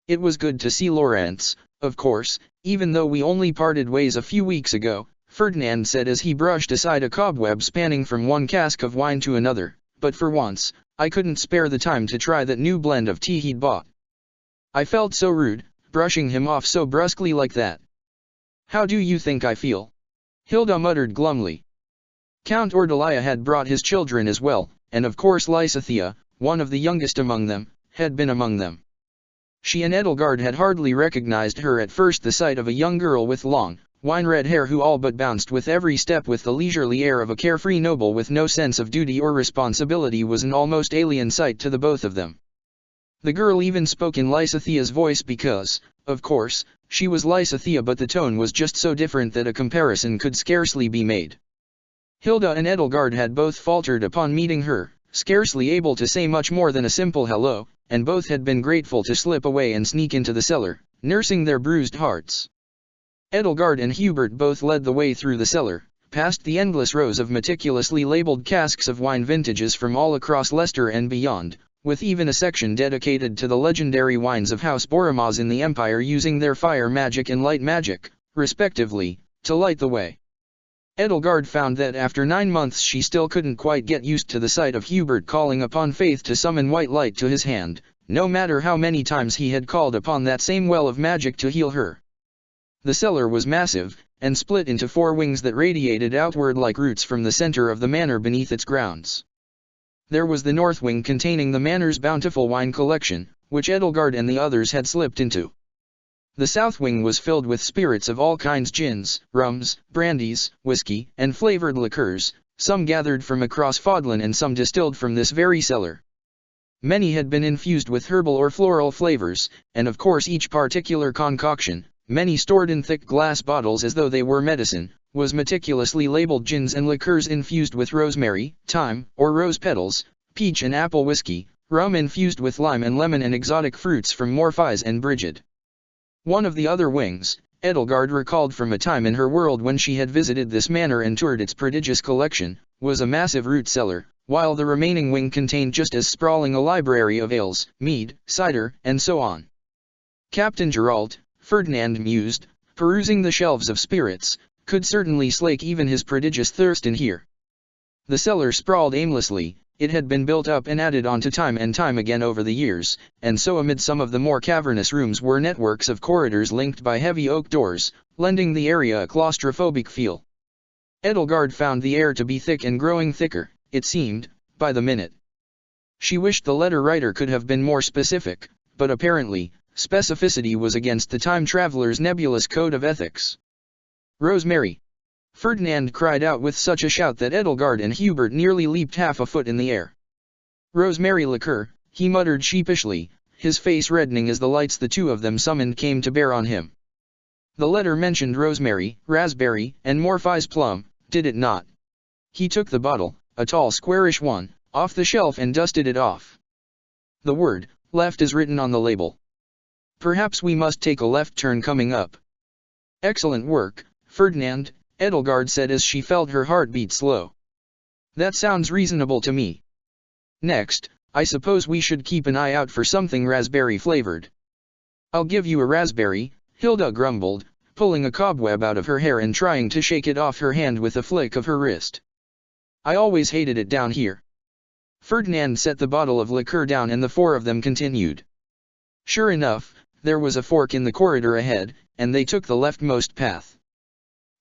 It was good to see Lawrence, of course, even though we only parted ways a few weeks ago, Ferdinand said as he brushed aside a cobweb spanning from one cask of wine to another, but for once, I couldn't spare the time to try that new blend of tea he'd bought. I felt so rude, brushing him off so brusquely like that. How do you think I feel? Hilda muttered glumly. Count Ordelia had brought his children as well, and of course Lysithea, one of the youngest among them, had been among them. She and Edelgard had hardly recognized her at first. The sight of a young girl with long, wine-red hair who all but bounced with every step with the leisurely air of a carefree noble with no sense of duty or responsibility was an almost alien sight to the both of them. The girl even spoke in Lysithea's voice because, of course, she was Lysithea, but the tone was just so different that a comparison could scarcely be made. Hilda and Edelgard had both faltered upon meeting her, scarcely able to say much more than a simple hello, and both had been grateful to slip away and sneak into the cellar, nursing their bruised hearts. Edelgard and Hubert both led the way through the cellar, past the endless rows of meticulously labeled casks of wine vintages from all across Leicester and beyond, with even a section dedicated to the legendary wines of House Boromaz in the Empire using their fire magic and light magic, respectively, to light the way. Edelgard found that after 9 months she still couldn't quite get used to the sight of Hubert calling upon Faith to summon white light to his hand, no matter how many times he had called upon that same well of magic to heal her. The cellar was massive, and split into 4 wings that radiated outward like roots from the center of the manor beneath its grounds. There was the north wing containing the manor's bountiful wine collection, which Edelgard and the others had slipped into. The south wing was filled with spirits of all kinds: gins, rums, brandies, whiskey, and flavored liqueurs, some gathered from across Fodlan and some distilled from this very cellar. Many had been infused with herbal or floral flavors, and of course each particular concoction, many stored in thick glass bottles as though they were medicine, was meticulously labeled gins and liqueurs infused with rosemary, thyme, or rose petals, peach and apple whiskey, rum infused with lime and lemon, and exotic fruits from Morphise and Brigid. One of the other wings, Edelgard recalled from a time in her world when she had visited this manor and toured its prodigious collection, was a massive root cellar, while the remaining wing contained just as sprawling a library of ales, mead, cider, and so on. Captain Geralt, Ferdinand mused, perusing the shelves of spirits, could certainly slake even his prodigious thirst in here. The cellar sprawled aimlessly. It had been built up and added on to time and time again over the years, and so amid some of the more cavernous rooms were networks of corridors linked by heavy oak doors, lending the area a claustrophobic feel. Edelgard found the air to be thick and growing thicker, it seemed, by the minute. She wished the letter writer could have been more specific, but apparently, specificity was against the time traveler's nebulous code of ethics. Rosemary! Ferdinand cried out with such a shout that Edelgard and Hubert nearly leaped half a foot in the air. Rosemary liqueur, he muttered sheepishly, his face reddening as the lights the two of them summoned came to bear on him. The letter mentioned rosemary, raspberry, and Morphi's plum, did it not? He took the bottle, a tall squarish one, off the shelf and dusted it off. The word, left is written on the label. Perhaps we must take a left turn coming up. Excellent work, Ferdinand, Edelgard said as she felt her heart beat slow. That sounds reasonable to me. Next, I suppose we should keep an eye out for something raspberry flavored. I'll give you a raspberry, Hilda grumbled, pulling a cobweb out of her hair and trying to shake it off her hand with a flick of her wrist. I always hated it down here. Ferdinand set the bottle of liqueur down and the four of them continued. Sure enough, there was a fork in the corridor ahead, and they took the leftmost path.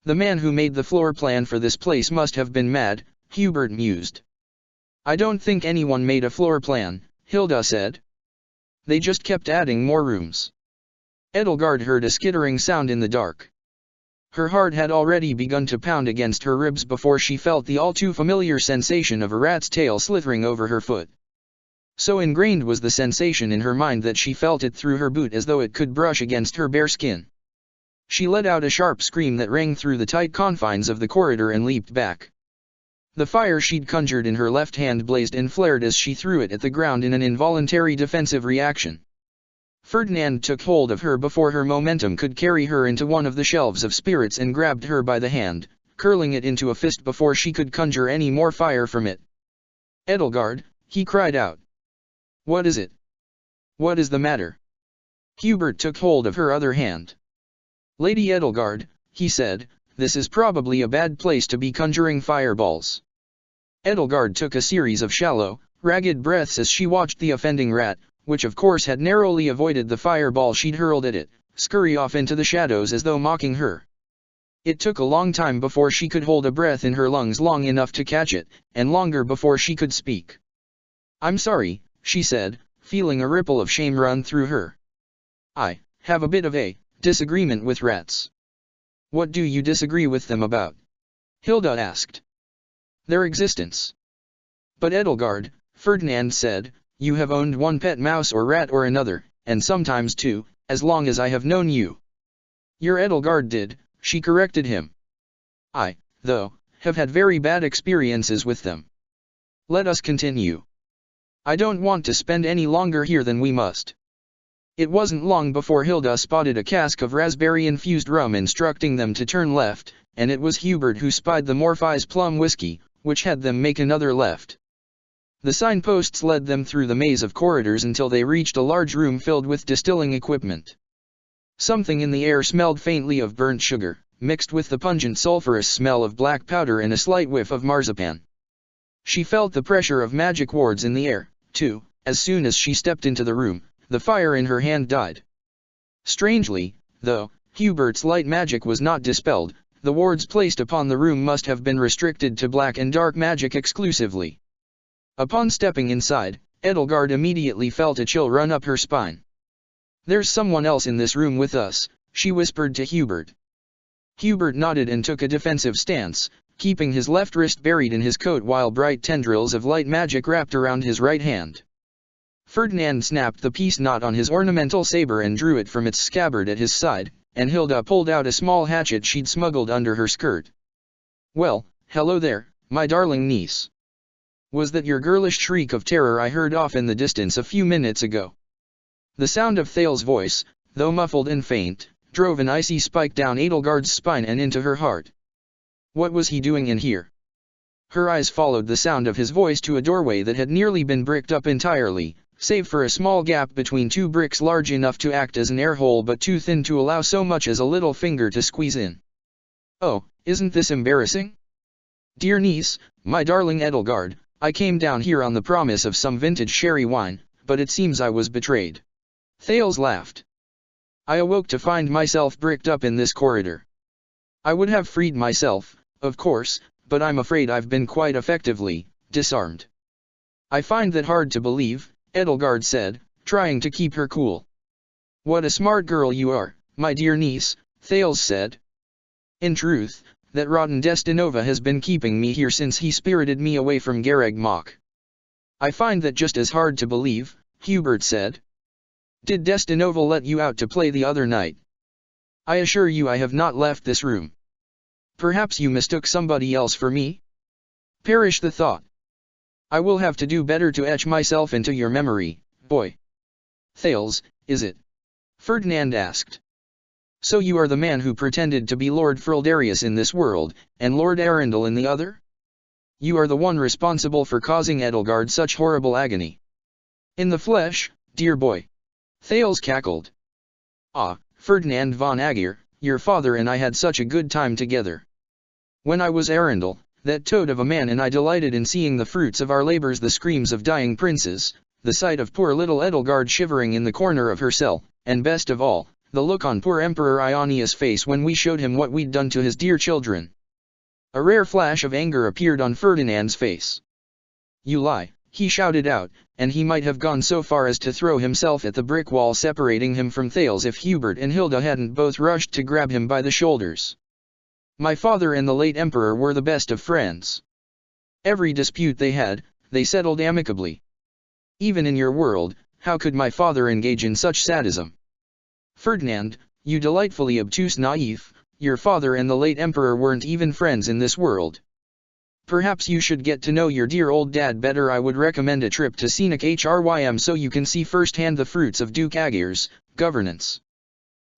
The man who made the floor plan for this place must have been mad, Hubert mused. I don't think anyone made a floor plan, Hilda said. They just kept adding more rooms. Edelgard heard a skittering sound in the dark. Her heart had already begun to pound against her ribs before she felt the all-too-familiar sensation of a rat's tail slithering over her foot. So ingrained was the sensation in her mind that she felt it through her boot as though it could brush against her bare skin. She let out a sharp scream that rang through the tight confines of the corridor and leaped back. The fire she'd conjured in her left hand blazed and flared as she threw it at the ground in an involuntary defensive reaction. Ferdinand took hold of her before her momentum could carry her into one of the shelves of spirits and grabbed her by the hand, curling it into a fist before she could conjure any more fire from it. Edelgard, he cried out. What is it? What is the matter? Hubert took hold of her other hand. Lady Edelgard, he said, this is probably a bad place to be conjuring fireballs. Edelgard took a series of shallow, ragged breaths as she watched the offending rat, which of course had narrowly avoided the fireball she'd hurled at it, scurry off into the shadows as though mocking her. It took a long time before she could hold a breath in her lungs long enough to catch it, and longer before she could speak. I'm sorry, she said, feeling a ripple of shame run through her. I have a bit of a disagreement with rats. What do you disagree with them about? Hilda asked. Their existence. But Edelgard, Ferdinand said, you have owned one pet mouse or rat or another, and sometimes two, as long as I have known you. Your Edelgard did, she corrected him. I, though, have had very bad experiences with them. Let us continue. I don't want to spend any longer here than we must. It wasn't long before Hilda spotted a cask of raspberry-infused rum instructing them to turn left, and it was Hubert who spied the Morphi's plum whiskey, which had them make another left. The signposts led them through the maze of corridors until they reached a large room filled with distilling equipment. Something in the air smelled faintly of burnt sugar, mixed with the pungent sulphurous smell of black powder and a slight whiff of marzipan. She felt the pressure of magic wards in the air, too. As soon as she stepped into the room, the fire in her hand died. Strangely, though, Hubert's light magic was not dispelled. The wards placed upon the room must have been restricted to black and dark magic exclusively. Upon stepping inside, Edelgard immediately felt a chill run up her spine. There's someone else in this room with us, she whispered to Hubert. Hubert nodded and took a defensive stance, keeping his left wrist buried in his coat while bright tendrils of light magic wrapped around his right hand. Ferdinand snapped the peace knot on his ornamental saber and drew it from its scabbard at his side, and Hilda pulled out a small hatchet she'd smuggled under her skirt. Well, hello there, my darling niece. Was that your girlish shriek of terror I heard off in the distance a few minutes ago? The sound of Thales's voice, though muffled and faint, drove an icy spike down Edelgard's spine and into her heart. What was he doing in here? Her eyes followed the sound of his voice to a doorway that had nearly been bricked up entirely, save for a small gap between two bricks large enough to act as an air hole but too thin to allow so much as a little finger to squeeze in. Oh, isn't this embarrassing? Dear niece, my darling Edelgard, I came down here on the promise of some vintage sherry wine, but it seems I was betrayed. Thales laughed. I awoke to find myself bricked up in this corridor. I would have freed myself, of course, but I'm afraid I've been quite effectively disarmed. I find that hard to believe, Edelgard said, trying to keep her cool. What a smart girl you are, my dear niece, Thales said. In truth, that rotten Destinova has been keeping me here since he spirited me away from Gareg Mach. I find that just as hard to believe, Hubert said. Did Destinova let you out to play the other night? I assure you I have not left this room. Perhaps you mistook somebody else for me? Perish the thought. I will have to do better to etch myself into your memory, boy. Thales, is it? Ferdinand asked. So you are the man who pretended to be Lord Frildarius in this world, and Lord Arundel in the other? You are the one responsible for causing Edelgard such horrible agony. In the flesh, dear boy. Thales cackled. Ah, Ferdinand von Aegir, your father and I had such a good time together. When I was Arundel, that toad of a man, and I delighted in seeing the fruits of our labors, the screams of dying princes, the sight of poor little Edelgard shivering in the corner of her cell, and best of all, the look on poor Emperor Ionia's face when we showed him what we'd done to his dear children. A rare flash of anger appeared on Ferdinand's face. You lie, he shouted out, and he might have gone so far as to throw himself at the brick wall separating him from Thales if Hubert and Hilda hadn't both rushed to grab him by the shoulders. My father and the late emperor were the best of friends. Every dispute they had, they settled amicably. Even in your world, how could my father engage in such sadism? Ferdinand, you delightfully obtuse naïf, your father and the late emperor weren't even friends in this world. Perhaps you should get to know your dear old dad better. I would recommend a trip to scenic Hrym so you can see firsthand the fruits of Duke Aegir's governance.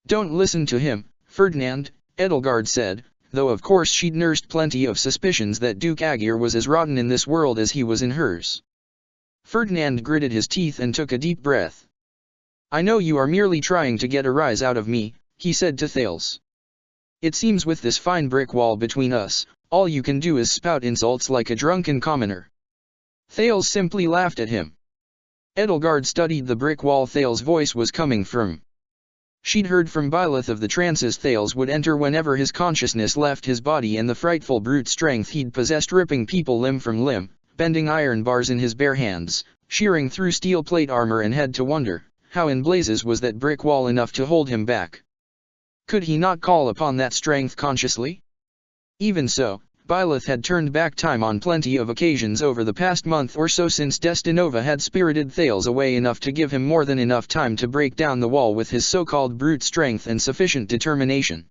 Don't listen to him, Ferdinand, Edelgard said, though of course she'd nursed plenty of suspicions that Duke Aegir was as rotten in this world as he was in hers. Ferdinand gritted his teeth and took a deep breath. I know you are merely trying to get a rise out of me, he said to Thales. It seems with this fine brick wall between us, all you can do is spout insults like a drunken commoner. Thales simply laughed at him. Edelgard studied the brick wall Thales' voice was coming from. She'd heard from Byleth of the trances Thales would enter whenever his consciousness left his body, and the frightful brute strength he'd possessed, ripping people limb from limb, bending iron bars in his bare hands, shearing through steel plate armor, and had to wonder, how in blazes was that brick wall enough to hold him back? Could he not call upon that strength consciously? Even so, Byleth had turned back time on plenty of occasions over the past month or so since Destinova had spirited Thales away enough to give him more than enough time to break down the wall with his so-called brute strength and sufficient determination.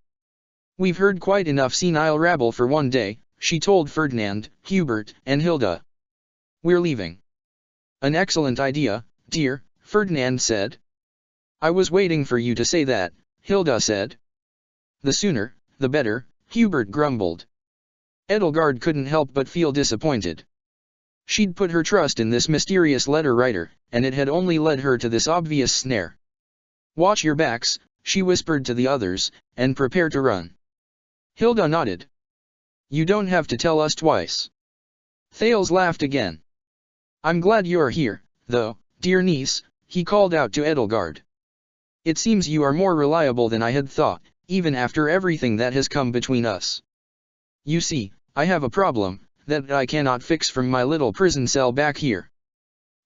We've heard quite enough senile rabble for one day, she told Ferdinand, Hubert, and Hilda. We're leaving. An excellent idea, dear, Ferdinand said. I was waiting for you to say that, Hilda said. The sooner, the better, Hubert grumbled. Edelgard couldn't help but feel disappointed. She'd put her trust in this mysterious letter writer, and it had only led her to this obvious snare. Watch your backs, she whispered to the others, and prepare to run. Hilda nodded. You don't have to tell us twice. Thales laughed again. I'm glad you're here, though, dear niece, he called out to Edelgard. It seems you are more reliable than I had thought, even after everything that has come between us. You see, I have a problem that I cannot fix from my little prison cell back here.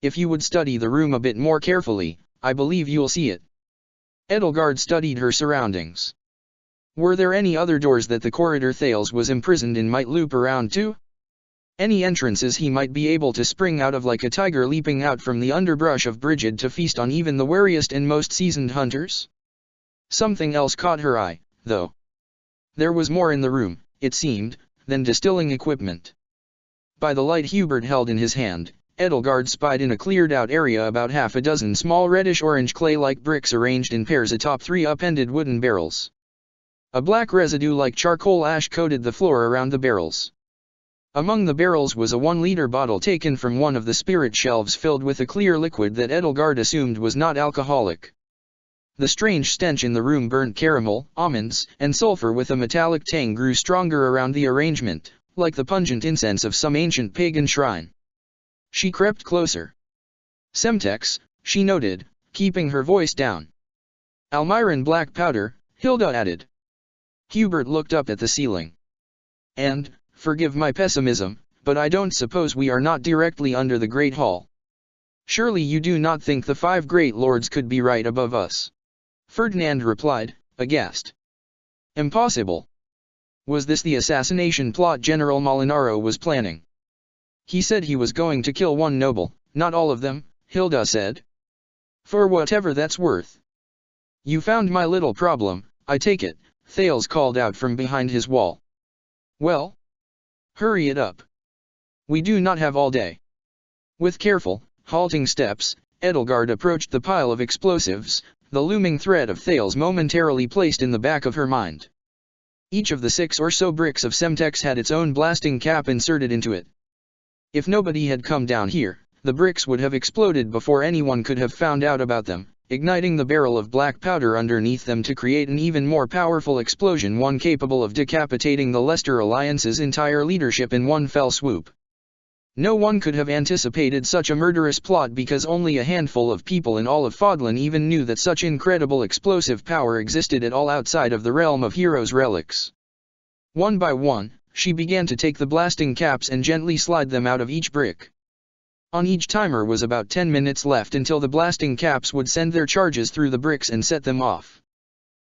If you would study the room a bit more carefully, I believe you'll see it. Edelgard studied her surroundings. Were there any other doors that the corridor Thales was imprisoned in might loop around to? Any entrances he might be able to spring out of like a tiger leaping out from the underbrush of Brigid to feast on even the wariest and most seasoned hunters? Something else caught her eye, though. There was more in the room, it seemed, than distilling equipment. By the light Hubert held in his hand, Edelgard spied in a cleared-out area about half a dozen small reddish-orange clay-like bricks arranged in pairs atop 3 upended wooden barrels. A black residue like charcoal ash coated the floor around the barrels. Among the barrels was a 1-liter bottle taken from one of the spirit shelves filled with a clear liquid that Edelgard assumed was not alcoholic. The strange stench in the room burnt caramel, almonds, and sulfur with a metallic tang grew stronger around the arrangement, like the pungent incense of some ancient pagan shrine. She crept closer. Semtex, she noted, keeping her voice down. Almiran black powder, Hilda added. Hubert looked up at the ceiling. And, forgive my pessimism, but I don't suppose we are not directly under the Great Hall. Surely you do not think the 5 great lords could be right above us? Ferdinand replied, aghast. Impossible. Was this the assassination plot General Molinaro was planning? He said he was going to kill one noble, not all of them, Hilda said. For whatever that's worth. You found my little problem, I take it, Thales called out from behind his wall. Well? Hurry it up. We do not have all day. With careful, halting steps, Edelgard approached the pile of explosives, the looming threat of Thales momentarily placed in the back of her mind. Each of the 6 or so bricks of Semtex had its own blasting cap inserted into it. If nobody had come down here, the bricks would have exploded before anyone could have found out about them, igniting the barrel of black powder underneath them to create an even more powerful explosion, one capable of decapitating the Leicester Alliance's entire leadership in one fell swoop. No one could have anticipated such a murderous plot because only a handful of people in all of Fodlan even knew that such incredible explosive power existed at all outside of the realm of Heroes' relics. One by one, she began to take the blasting caps and gently slide them out of each brick. On each timer was about 10 minutes left until the blasting caps would send their charges through the bricks and set them off.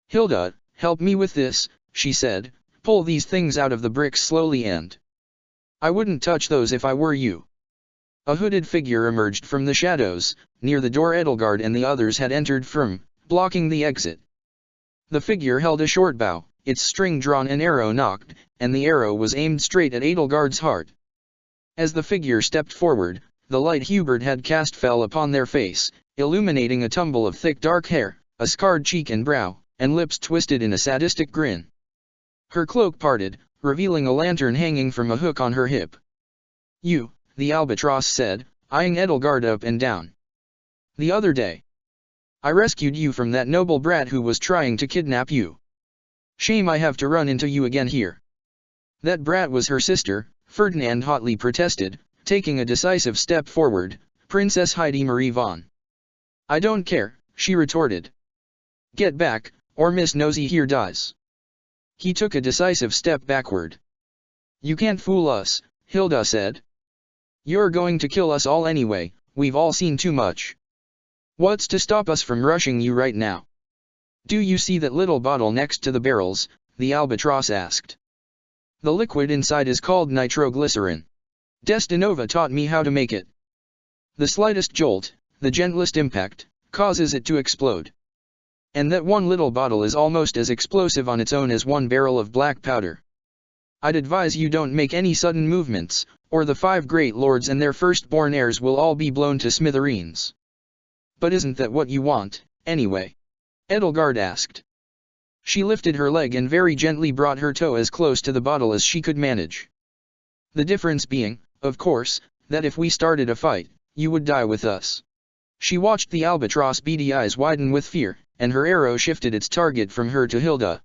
Hilda, help me with this, she said, pull these things out of the bricks slowly and... I wouldn't touch those if I were you. A hooded figure emerged from the shadows, near the door Edelgard and the others had entered from, blocking the exit. The figure held a short bow, its string drawn and arrow nocked, and the arrow was aimed straight at Edelgard's heart. As the figure stepped forward, the light Hubert had cast fell upon their face, illuminating a tumble of thick dark hair, a scarred cheek and brow, and lips twisted in a sadistic grin. Her cloak parted, revealing a lantern hanging from a hook on her hip. You, the albatross said, eyeing Edelgard up and down. The other day. I rescued you from that noble brat who was trying to kidnap you. Shame I have to run into you again here. That brat was her sister, Ferdinand hotly protested, taking a decisive step forward, Princess Heidi Marie von. I don't care, she retorted. Get back, or Miss Nosy here dies. He took a decisive step backward. You can't fool us, Hilda said. You're going to kill us all anyway, we've all seen too much. What's to stop us from rushing you right now? Do you see that little bottle next to the barrels? The albatross asked. The liquid inside is called nitroglycerin. Destinova taught me how to make it. The slightest jolt, the gentlest impact, causes it to explode. And that one little bottle is almost as explosive on its own as one barrel of black powder. I'd advise you don't make any sudden movements, or the 5 great lords and their firstborn heirs will all be blown to smithereens. But isn't that what you want, anyway? Edelgard asked. She lifted her leg and very gently brought her toe as close to the bottle as she could manage. The difference being, of course, that if we started a fight, you would die with us. She watched the albatross' beady eyes widen with fear, and her arrow shifted its target from her to Hilda.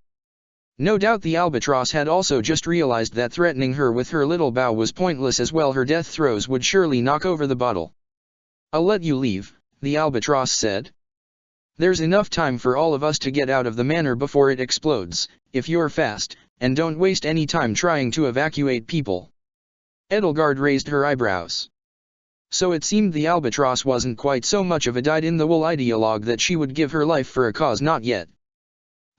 No doubt the albatross had also just realized that threatening her with her little bow was pointless as well. Her death throes would surely knock over the bottle. I'll let you leave, the albatross said. There's enough time for all of us to get out of the manor before it explodes, if you're fast, and don't waste any time trying to evacuate people. Edelgard raised her eyebrows. So it seemed the albatross wasn't quite so much of a dyed-in-the-wool ideologue that she would give her life for a cause not yet.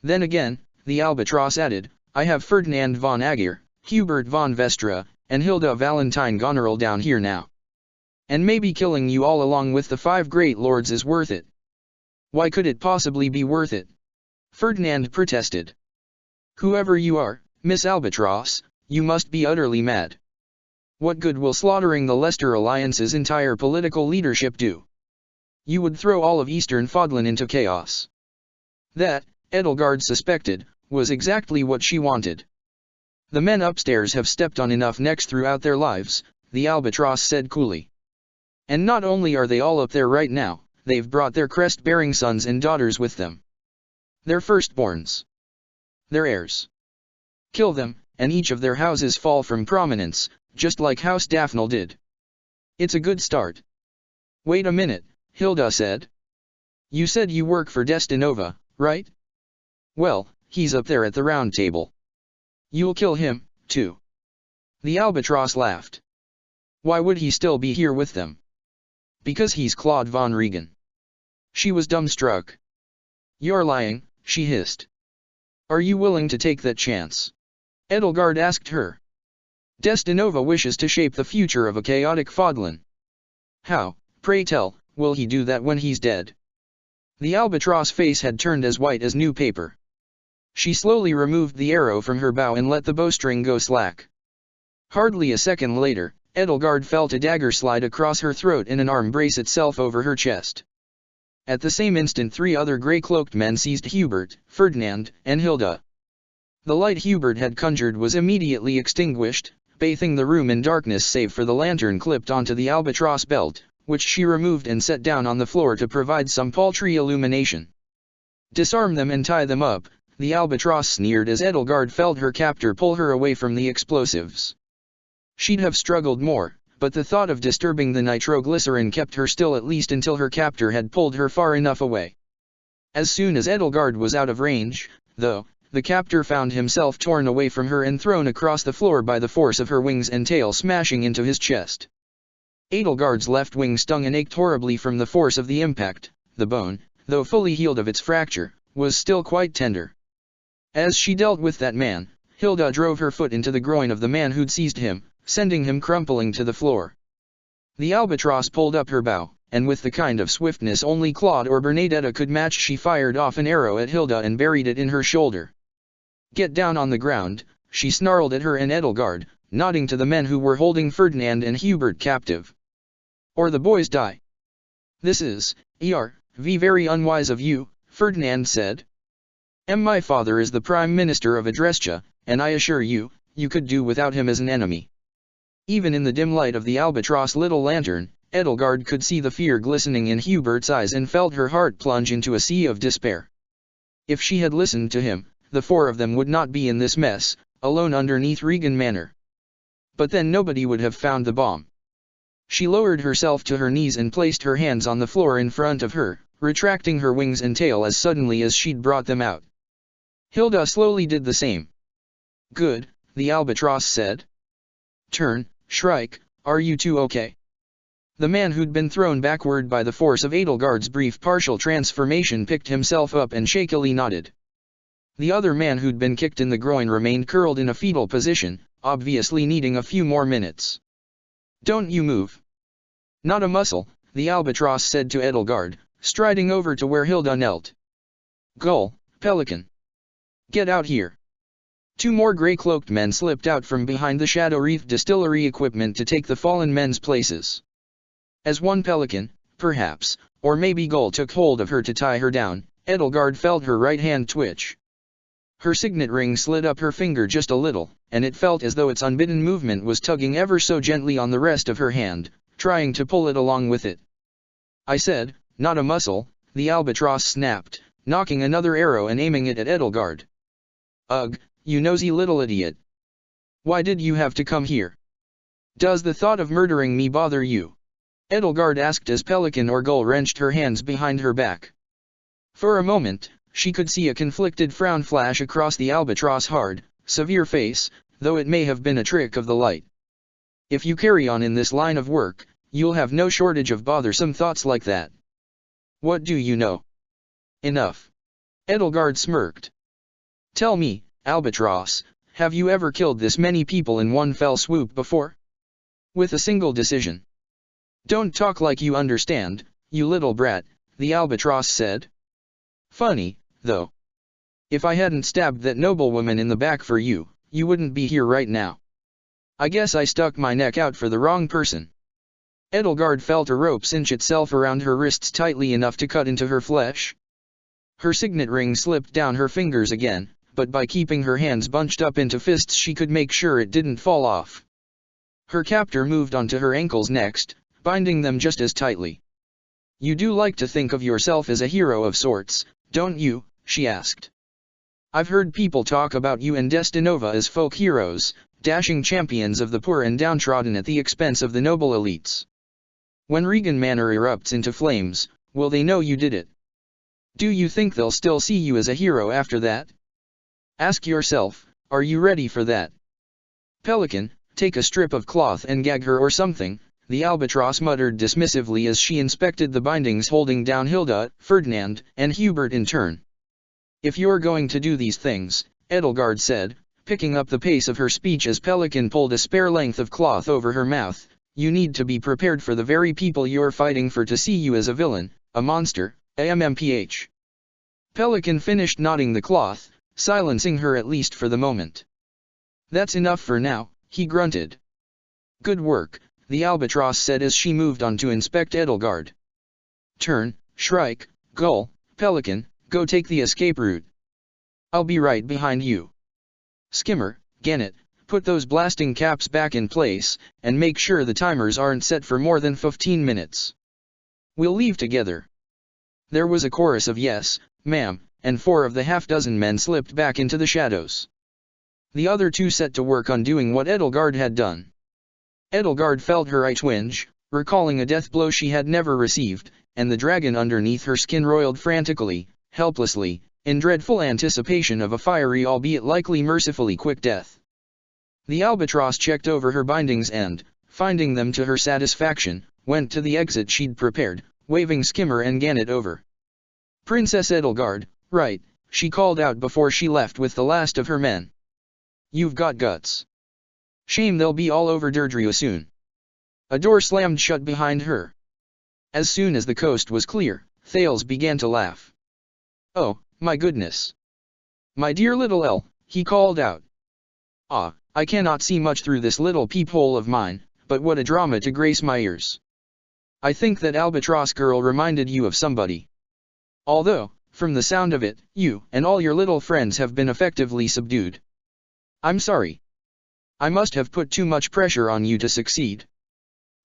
Then again, the albatross added, I have Ferdinand von Aegir, Hubert von Vestra, and Hilda Valentine Goneril down here now. And maybe killing you all along with the 5 great lords is worth it. Why could it possibly be worth it? Ferdinand protested. Whoever you are, Miss Albatross, you must be utterly mad. What good will slaughtering the Leicester Alliance's entire political leadership do? You would throw all of Eastern Fodlan into chaos. That, Edelgard suspected, was exactly what she wanted. The men upstairs have stepped on enough necks throughout their lives, the albatross said coolly. And not only are they all up there right now, they've brought their crest-bearing sons and daughters with them. Their firstborns. Their heirs. Kill them, and each of their houses fall from prominence, just like House Daphne did. It's a good start. Wait a minute, Hilda said. You said you work for Destinova, right? Well, he's up there at the round table. You'll kill him, too. The albatross laughed. Why would he still be here with them? Because he's Claude von Regan. She was dumbstruck. You're lying, she hissed. Are you willing to take that chance? Edelgard asked her. Destinova wishes to shape the future of a chaotic Fodlan. How, Pray tell, will he do that when he's dead? The albatross face had turned as white as new paper. She slowly removed the arrow from her bow and let the bowstring go slack. Hardly a second later, Edelgard felt a dagger slide across her throat and an arm brace itself over her chest. At the same instant 3 other grey-cloaked men seized Hubert, Ferdinand, and Hilda. The light Hubert had conjured was immediately extinguished, bathing the room in darkness save for the lantern clipped onto the albatross belt, which she removed and set down on the floor to provide some paltry illumination. "Disarm them and tie them up," the albatross sneered as Edelgard felt her captor pull her away from the explosives. She'd have struggled more, but the thought of disturbing the nitroglycerin kept her still at least until her captor had pulled her far enough away. As soon as Edelgard was out of range, though, the captor found himself torn away from her and thrown across the floor by the force of her wings and tail smashing into his chest. Edelgard's left wing stung and ached horribly from the force of the impact. The bone, though fully healed of its fracture, was still quite tender. As she dealt with that man, Hilda drove her foot into the groin of the man who'd seized him, sending him crumpling to the floor. The albatross pulled up her bow, and with the kind of swiftness only Claude or Bernadetta could match she fired off an arrow at Hilda and buried it in her shoulder. "Get down on the ground," she snarled at her and Edelgard, nodding to the men who were holding Ferdinand and Hubert captive. "Or the boys die." "This is, very unwise of you," Ferdinand said. "My father is the Prime Minister of Adrestia, and I assure you, you could do without him as an enemy." Even in the dim light of the albatross little lantern, Edelgard could see the fear glistening in Hubert's eyes and felt her heart plunge into a sea of despair. If she had listened to him, the 4 of them would not be in this mess, alone underneath Regan Manor. But then nobody would have found the bomb. She lowered herself to her knees and placed her hands on the floor in front of her, retracting her wings and tail as suddenly as she'd brought them out. Hilda slowly did the same. "Good," the albatross said. "Turn, Shrike, are you two okay?" The man who'd been thrown backward by the force of Edelgard's brief partial transformation picked himself up and shakily nodded. The other man who'd been kicked in the groin remained curled in a fetal position, obviously needing a few more minutes. "Don't you move. Not a muscle," the albatross said to Edelgard, striding over to where Hilda knelt. "Gull, Pelican. Get out here." 2 more grey-cloaked men slipped out from behind the shadow-wreathed distillery equipment to take the fallen men's places. As one Pelican, perhaps, or maybe Gull took hold of her to tie her down, Edelgard felt her right hand twitch. Her signet ring slid up her finger just a little, and it felt as though its unbidden movement was tugging ever so gently on the rest of her hand, trying to pull it along with it. "I said, not a muscle," the albatross snapped, knocking another arrow and aiming it at Edelgard. "Ugh, you nosy little idiot. Why did you have to come here? Does the thought of murdering me bother you?" Edelgard asked as Pelican or Gull wrenched her hands behind her back. For a moment, she could see a conflicted frown flash across the albatross' hard, severe face, though it may have been a trick of the light. "If you carry on in this line of work, you'll have no shortage of bothersome thoughts like that. What do you know?" "Enough." Edelgard smirked. "Tell me, Albatross, have you ever killed this many people in one fell swoop before? With a single decision?" "Don't talk like you understand, you little brat," the albatross said. "Funny, though. If I hadn't stabbed that noblewoman in the back for you, you wouldn't be here right now. I guess I stuck my neck out for the wrong person." Edelgard felt a rope cinch itself around her wrists tightly enough to cut into her flesh. Her signet ring slipped down her fingers again, but by keeping her hands bunched up into fists she could make sure it didn't fall off. Her captor moved onto her ankles next, binding them just as tightly. "You do like to think of yourself as a hero of sorts, don't you?" she asked. "I've heard people talk about you and Destinova as folk heroes, dashing champions of the poor and downtrodden at the expense of the noble elites. When Regan Manor erupts into flames, will they know you did it? Do you think they'll still see you as a hero after that? Ask yourself, are you ready for that?" "Pelican, take a strip of cloth and gag her or something," the albatross muttered dismissively as she inspected the bindings holding down Hilda, Ferdinand, and Hubert in turn. "If you're going to do these things," Edelgard said, picking up the pace of her speech as Pelican pulled a spare length of cloth over her mouth, You need to be prepared for the very people you're fighting for to see you as a villain, a monster, AMMPH. Pelican finished knotting the cloth, silencing her at least for the moment. That's enough for now, he grunted. Good work, the albatross said as she moved on to inspect Edelgard. Turn, Shrike, Gull, Pelican, go take the escape route. I'll be right behind you. Skimmer, Gannet, put those blasting caps back in place, and make sure the timers aren't set for more than 15 minutes. We'll leave together. There was a chorus of yes, ma'am, and 4 of the half-dozen men slipped back into the shadows. The other 2 set to work on doing what Edelgard had done. Edelgard felt her eye twinge, recalling a death blow she had never received, and the dragon underneath her skin roiled frantically, helplessly, in dreadful anticipation of a fiery albeit likely mercifully quick death. The albatross checked over her bindings and, finding them to her satisfaction, went to the exit she'd prepared, waving Skimmer and Gannet over. Princess Edelgard, right, she called out before she left with the last of her men. You've got guts. Shame they'll be all over Derdriu soon. A door slammed shut behind her. As soon as the coast was clear, Thales began to laugh. Oh, my goodness. My dear little El, he called out. Ah, I cannot see much through this little peephole of mine, but what a drama to grace my ears. I think that albatross girl reminded you of somebody. Although, from the sound of it, you and all your little friends have been effectively subdued. I'm sorry. I must have put too much pressure on you to succeed.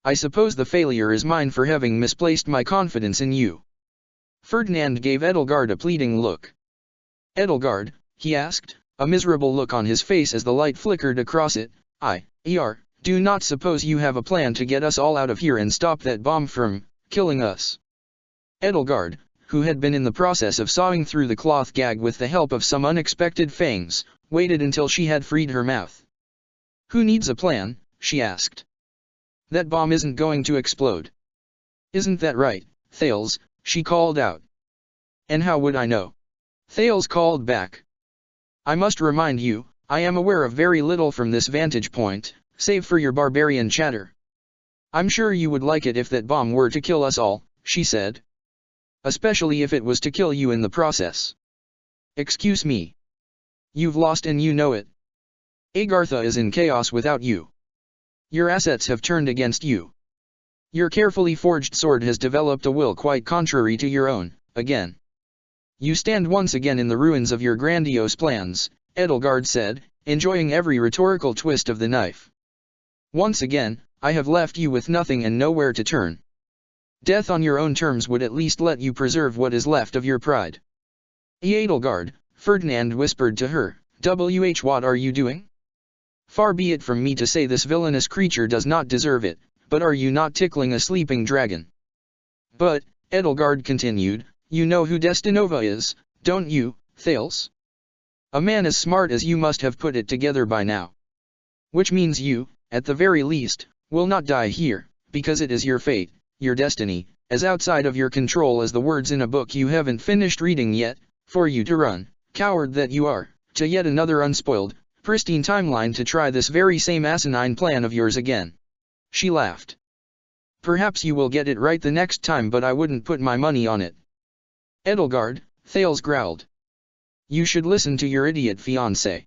I suppose the failure is mine for having misplaced my confidence in you. Ferdinand gave Edelgard a pleading look. Edelgard, he asked, a miserable look on his face as the light flickered across it, do not suppose you have a plan to get us all out of here and stop that bomb from killing us? Edelgard, who had been in the process of sawing through the cloth gag with the help of some unexpected fangs, waited until she had freed her mouth. Who needs a plan? She asked. That bomb isn't going to explode. Isn't that right, Thales? She called out. And how would I know? Thales called back. I must remind you, I am aware of very little from this vantage point, save for your barbarian chatter. I'm sure you would like it if that bomb were to kill us all, she said. Especially if it was to kill you in the process. Excuse me. You've lost and you know it. Agartha is in chaos without you. Your assets have turned against you. Your carefully forged sword has developed a will quite contrary to your own, again. You stand once again in the ruins of your grandiose plans, Edelgard said, enjoying every rhetorical twist of the knife. Once again, I have left you with nothing and nowhere to turn. Death on your own terms would at least let you preserve what is left of your pride. Edelgard, Ferdinand whispered to her, what are you doing? Far be it from me to say this villainous creature does not deserve it, but are you not tickling a sleeping dragon? But, Edelgard continued, you know who Destinova is, don't you, Thales? A man as smart as you must have put it together by now. Which means you, at the very least, will not die here, because it is your fate, your destiny, as outside of your control as the words in a book you haven't finished reading yet, for you to run, coward that you are, to yet another unspoiled, pristine timeline to try this very same asinine plan of yours again. She laughed. Perhaps you will get it right the next time, but I wouldn't put my money on it. Edelgard, Thales growled. You should listen to your idiot fiancé.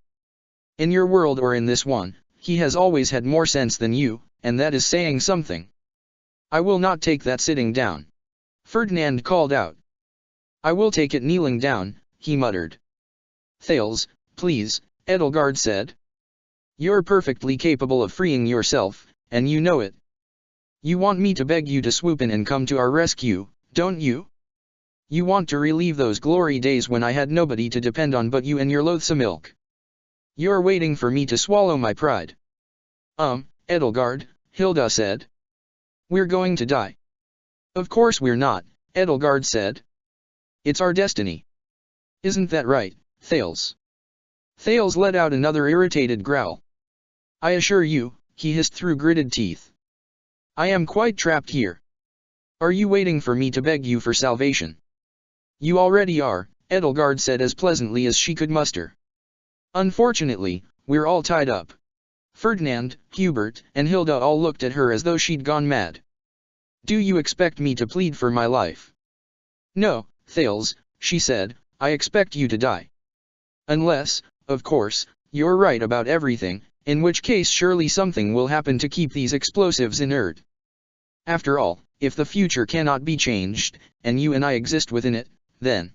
In your world or in this one, he has always had more sense than you, and that is saying something. I will not take that sitting down. Ferdinand called out. I will take it kneeling down, he muttered. Thales, please, Edelgard said. You're perfectly capable of freeing yourself, and you know it. You want me to beg you to swoop in and come to our rescue, don't you? You want to relive those glory days when I had nobody to depend on but you and your loathsome ilk. You're waiting for me to swallow my pride. Edelgard, Hilda said. We're going to die. Of course we're not, Edelgard said. It's our destiny. Isn't that right, Thales? Thales let out another irritated growl. I assure you, he hissed through gritted teeth. I am quite trapped here. Are you waiting for me to beg you for salvation? You already are, Edelgard said as pleasantly as she could muster. Unfortunately, we're all tied up. Ferdinand, Hubert, and Hilda all looked at her as though she'd gone mad. "Do you expect me to plead for my life?" "No, Thales," she said, "I expect you to die. Unless, of course, you're right about everything, in which case surely something will happen to keep these explosives inert. After all, if the future cannot be changed, and you and I exist within it, then—"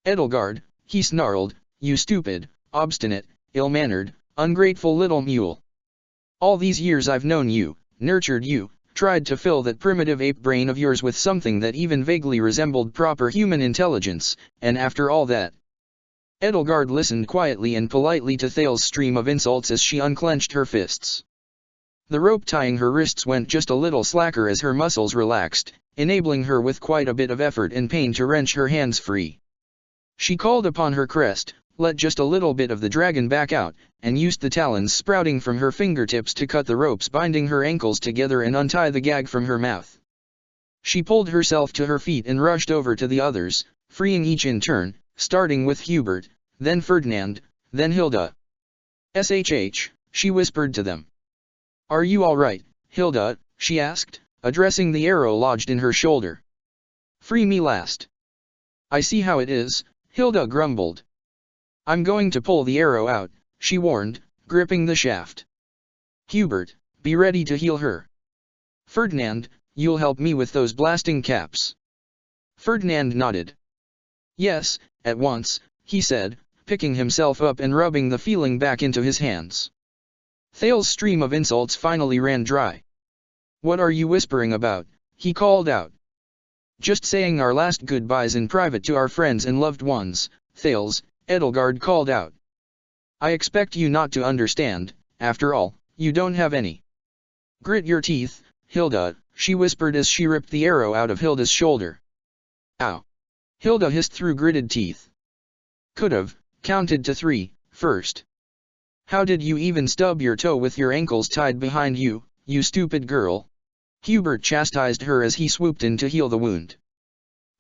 "Edelgard," he snarled, "you stupid, obstinate, ill-mannered, ungrateful little mule. All these years I've known you, nurtured you, tried to fill that primitive ape brain of yours with something that even vaguely resembled proper human intelligence, and after all that—" Edelgard listened quietly and politely to Thales' stream of insults as she unclenched her fists. The rope tying her wrists went just a little slacker as her muscles relaxed, enabling her with quite a bit of effort and pain to wrench her hands free. She called upon her crest, let just a little bit of the dragon back out, and used the talons sprouting from her fingertips to cut the ropes binding her ankles together and untie the gag from her mouth. She pulled herself to her feet and rushed over to the others, freeing each in turn, starting with Hubert, then Ferdinand, then Hilda. "SHH," she whispered to them. "Are you all right, Hilda?" she asked, addressing the arrow lodged in her shoulder. "Free me last." "I see how it is," Hilda grumbled. "I'm going to pull the arrow out," she warned, gripping the shaft. "Hubert, be ready to heal her. Ferdinand, you'll help me with those blasting caps." Ferdinand nodded. "Yes, at once," he said, picking himself up and rubbing the feeling back into his hands. Thales' stream of insults finally ran dry. "What are you whispering about?" he called out. "Just saying our last goodbyes in private to our friends and loved ones, Thales," Edelgard called out. "I expect you not to understand, after all, you don't have any. Grit your teeth, Hilda," she whispered as she ripped the arrow out of Hilda's shoulder. "Ow!" Hilda hissed through gritted teeth. "Could've counted to 3, first. How did you even stub your toe with your ankles tied behind you, you stupid girl?" Hubert chastised her as he swooped in to heal the wound.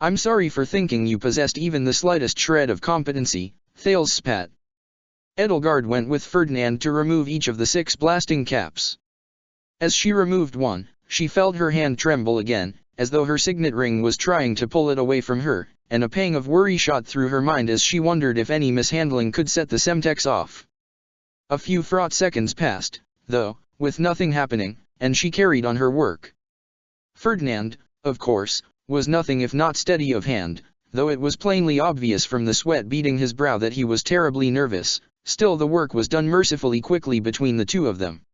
"I'm sorry for thinking you possessed even the slightest shred of competency," Thales spat. Edelgard went with Ferdinand to remove each of the 6 blasting caps. As she removed one, she felt her hand tremble again, as though her signet ring was trying to pull it away from her, and a pang of worry shot through her mind as she wondered if any mishandling could set the Semtex off. A few fraught seconds passed, though, with nothing happening, and she carried on her work. Ferdinand, of course, was nothing if not steady of hand, though it was plainly obvious from the sweat beading his brow that he was terribly nervous. Still the work was done mercifully quickly between the two of them.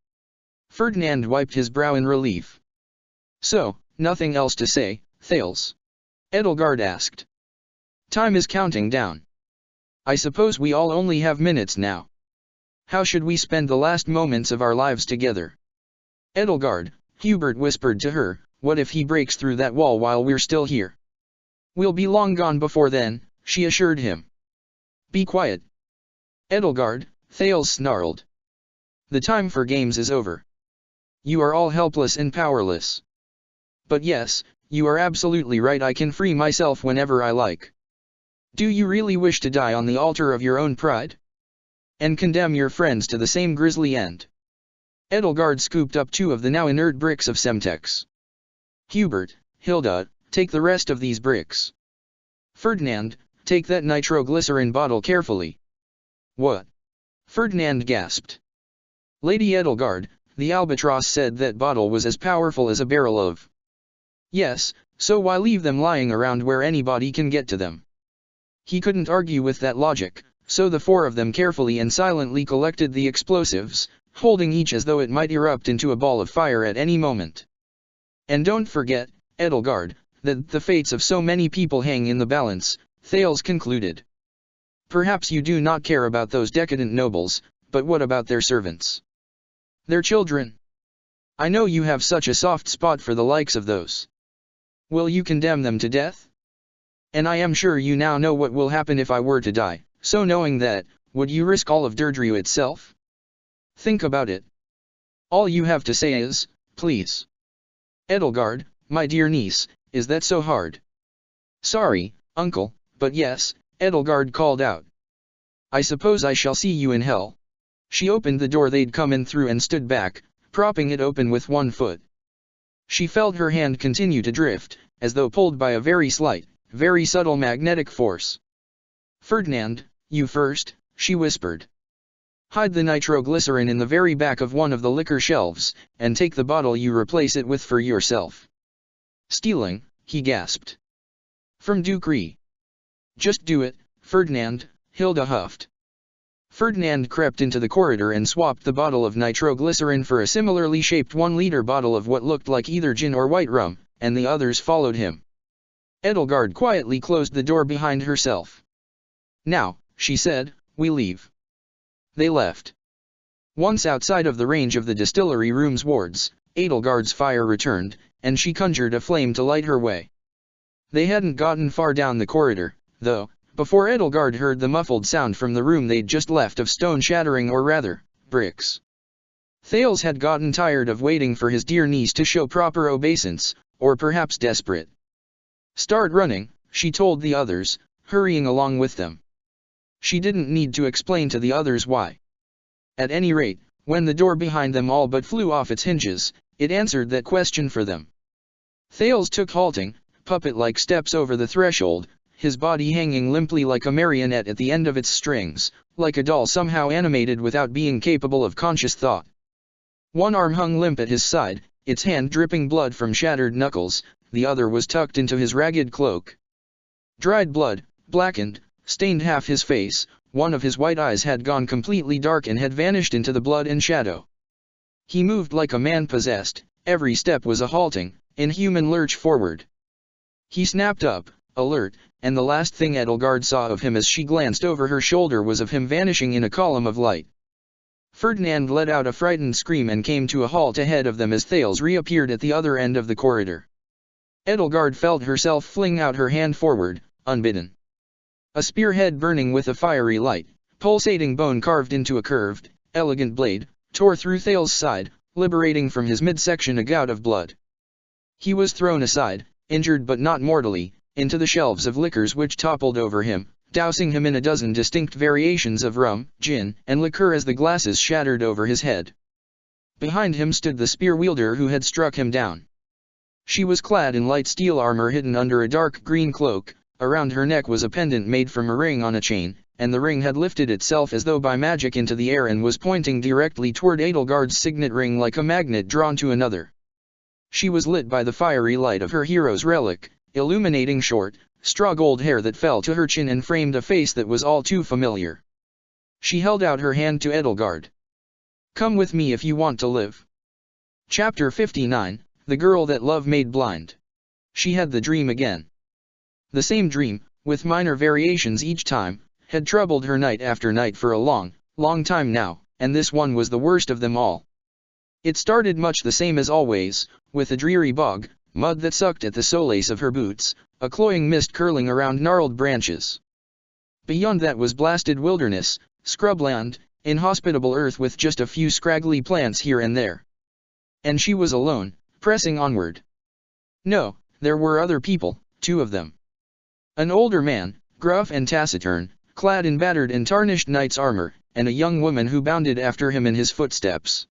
Ferdinand wiped his brow in relief. "So, nothing else to say, Thales?" Edelgard asked. "Time is counting down. I suppose we all only have minutes now. How should we spend the last moments of our lives together?" "Edelgard," Hubert whispered to her, "what if he breaks through that wall while we're still here?" "We'll be long gone before then," she assured him. "Be quiet, Edelgard," Thales snarled. "The time for games is over. You are all helpless and powerless. But yes, you are absolutely right, I can free myself whenever I like. Do you really wish to die on the altar of your own pride? And condemn your friends to the same grisly end?" Edelgard scooped up 2 of the now inert bricks of Semtex. "Hubert, Hilda, take the rest of these bricks. Ferdinand, take that nitroglycerin bottle carefully." "What?" Ferdinand gasped. "Lady Edelgard, the albatross said that bottle was as powerful as a barrel of—" "Yes, so why leave them lying around where anybody can get to them?" He couldn't argue with that logic, so the 4 of them carefully and silently collected the explosives, holding each as though it might erupt into a ball of fire at any moment. "And don't forget, Edelgard, that the fates of so many people hang in the balance," Thales concluded. "Perhaps you do not care about those decadent nobles, but what about their servants? Their children? I know you have such a soft spot for the likes of those. Will you condemn them to death? And I am sure you now know what will happen if I were to die, so knowing that, would you risk all of Derdriu itself? Think about it. All you have to say is, please. Edelgard, my dear niece, is that so hard?" "Sorry, uncle, but yes," Edelgard called out. "I suppose I shall see you in hell." She opened the door they'd come in through and stood back, propping it open with one foot. She felt her hand continue to drift, as though pulled by a very slight, very subtle magnetic force. "Ferdinand, you first," she whispered. "Hide the nitroglycerin in the very back of one of the liquor shelves, and take the bottle you replace it with for yourself." "Stealing," he gasped. "From Ducree." "Just do it, Ferdinand," Hilda huffed. Ferdinand crept into the corridor and swapped the bottle of nitroglycerin for a similarly shaped 1-liter bottle of what looked like either gin or white rum, and the others followed him. Edelgard quietly closed the door behind herself. "Now," she said, "we leave." They left. Once outside of the range of the distillery room's wards, Edelgard's fire returned, and she conjured a flame to light her way. They hadn't gotten far down the corridor, though, before Edelgard heard the muffled sound from the room they'd just left of stone shattering, or rather, bricks. Thales had gotten tired of waiting for his dear niece to show proper obeisance, or perhaps desperate. "Start running," she told the others, hurrying along with them. She didn't need to explain to the others why. At any rate, when the door behind them all but flew off its hinges, it answered that question for them. Thales took halting, puppet-like steps over the threshold, his body hanging limply like a marionette at the end of its strings, like a doll somehow animated without being capable of conscious thought. One arm hung limp at his side, its hand dripping blood from shattered knuckles, the other was tucked into his ragged cloak. Dried blood, blackened, stained half his face, one of his white eyes had gone completely dark and had vanished into the blood and shadow. He moved like a man possessed, every step was a halting, inhuman lurch forward. He snapped up, alert, and the last thing Edelgard saw of him as she glanced over her shoulder was of him vanishing in a column of light. Ferdinand let out a frightened scream and came to a halt ahead of them as Thales reappeared at the other end of the corridor. Edelgard felt herself fling out her hand forward, unbidden. A spearhead burning with a fiery light, pulsating bone carved into a curved, elegant blade, tore through Thales' side, liberating from his midsection a gout of blood. He was thrown aside, injured but not mortally, into the shelves of liquors which toppled over him, dousing him in a dozen distinct variations of rum, gin, and liquor as the glasses shattered over his head. Behind him stood the spear-wielder who had struck him down. She was clad in light steel armor hidden under a dark green cloak, around her neck was a pendant made from a ring on a chain, and the ring had lifted itself as though by magic into the air and was pointing directly toward Edelgard's signet ring like a magnet drawn to another. She was lit by the fiery light of her hero's relic, illuminating short, straw-gold hair that fell to her chin and framed a face that was all too familiar. She held out her hand to Edelgard. "Come with me if you want to live." Chapter 59, The Girl That Love Made Blind. She had the dream again. The same dream, with minor variations each time, had troubled her night after night for a long, long time now, and this one was the worst of them all. It started much the same as always, with a dreary bog, mud that sucked at the soles of her boots, a cloying mist curling around gnarled branches. Beyond that was blasted wilderness, scrubland, inhospitable earth with just a few scraggly plants here and there. And she was alone, pressing onward. No, there were other people, 2 of them. An older man, gruff and taciturn, clad in battered and tarnished knight's armor, and a young woman who bounded after him in his footsteps.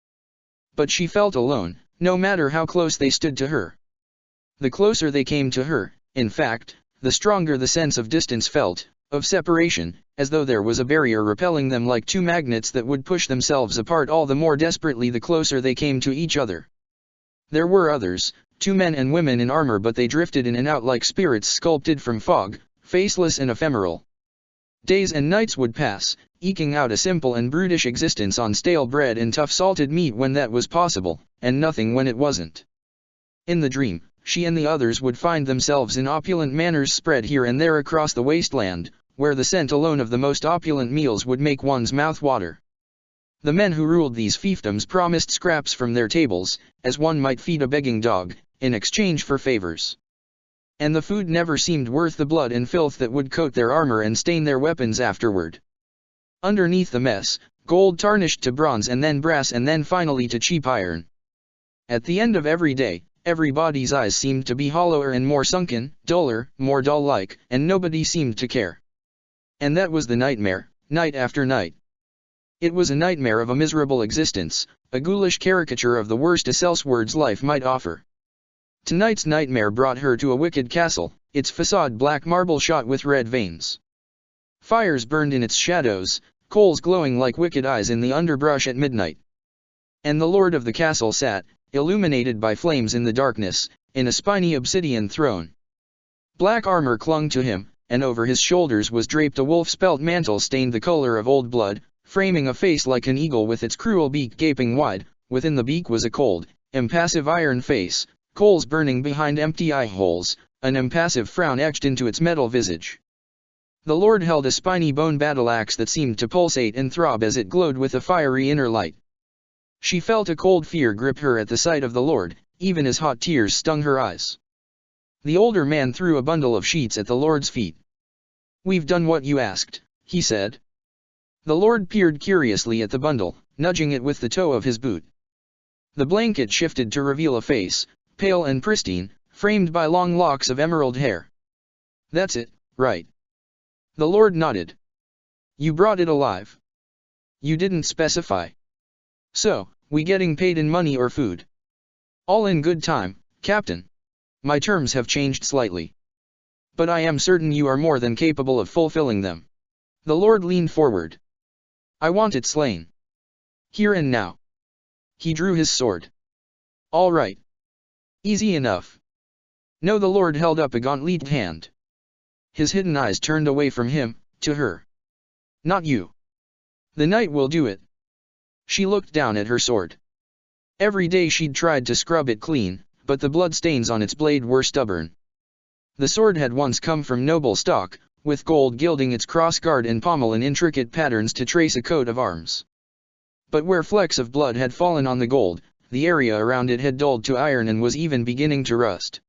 But she felt alone, no matter how close they stood to her. The closer they came to her, in fact, the stronger the sense of distance felt, of separation, as though there was a barrier repelling them like 2 magnets that would push themselves apart all the more desperately the closer they came to each other. There were others, 2 men and women in armor, but they drifted in and out like spirits sculpted from fog, faceless and ephemeral. Days and nights would pass, eking out a simple and brutish existence on stale bread and tough salted meat when that was possible, and nothing when it wasn't. In the dream, she and the others would find themselves in opulent manors spread here and there across the wasteland, where the scent alone of the most opulent meals would make one's mouth water. The men who ruled these fiefdoms promised scraps from their tables, as one might feed a begging dog, in exchange for favors. And the food never seemed worth the blood and filth that would coat their armor and stain their weapons afterward. Underneath the mess, gold tarnished to bronze and then brass and then finally to cheap iron. At the end of every day, everybody's eyes seemed to be hollower and more sunken, duller, more dull-like, and nobody seemed to care. And that was the nightmare, night after night. It was a nightmare of a miserable existence, a ghoulish caricature of the worst a Sellsword's life might offer. Tonight's nightmare brought her to a wicked castle, its facade black marble shot with red veins. Fires burned in its shadows, coals glowing like wicked eyes in the underbrush at midnight. And the lord of the castle sat, illuminated by flames in the darkness, in a spiny obsidian throne. Black armor clung to him, and over his shoulders was draped a wolf's pelt mantle stained the color of old blood, framing a face like an eagle with its cruel beak gaping wide. Within the beak was a cold, impassive iron face, coals burning behind empty eye holes, an impassive frown etched into its metal visage. The lord held a spiny bone battle-axe that seemed to pulsate and throb as it glowed with a fiery inner light. She felt a cold fear grip her at the sight of the lord, even as hot tears stung her eyes. The older man threw a bundle of sheets at the lord's feet. "We've done what you asked," he said. The lord peered curiously at the bundle, nudging it with the toe of his boot. The blanket shifted to reveal a face, pale and pristine, framed by long locks of emerald hair. "That's it, right?" The lord nodded. "You brought it alive. You didn't specify. So, we getting paid in money or food?" "All in good time, Captain. My terms have changed slightly. But I am certain you are more than capable of fulfilling them." The lord leaned forward. "I want it slain. Here and now." He drew his sword. "All right. Easy enough." No, the lord held up a gauntleted hand. His hidden eyes turned away from him, to her. "Not you. The knight will do it." She looked down at her sword. Every day she'd tried to scrub it clean, but the blood stains on its blade were stubborn. The sword had once come from noble stock, with gold gilding its crossguard and pommel in intricate patterns to trace a coat of arms. But where flecks of blood had fallen on the gold, the area around it had dulled to iron and was even beginning to rust.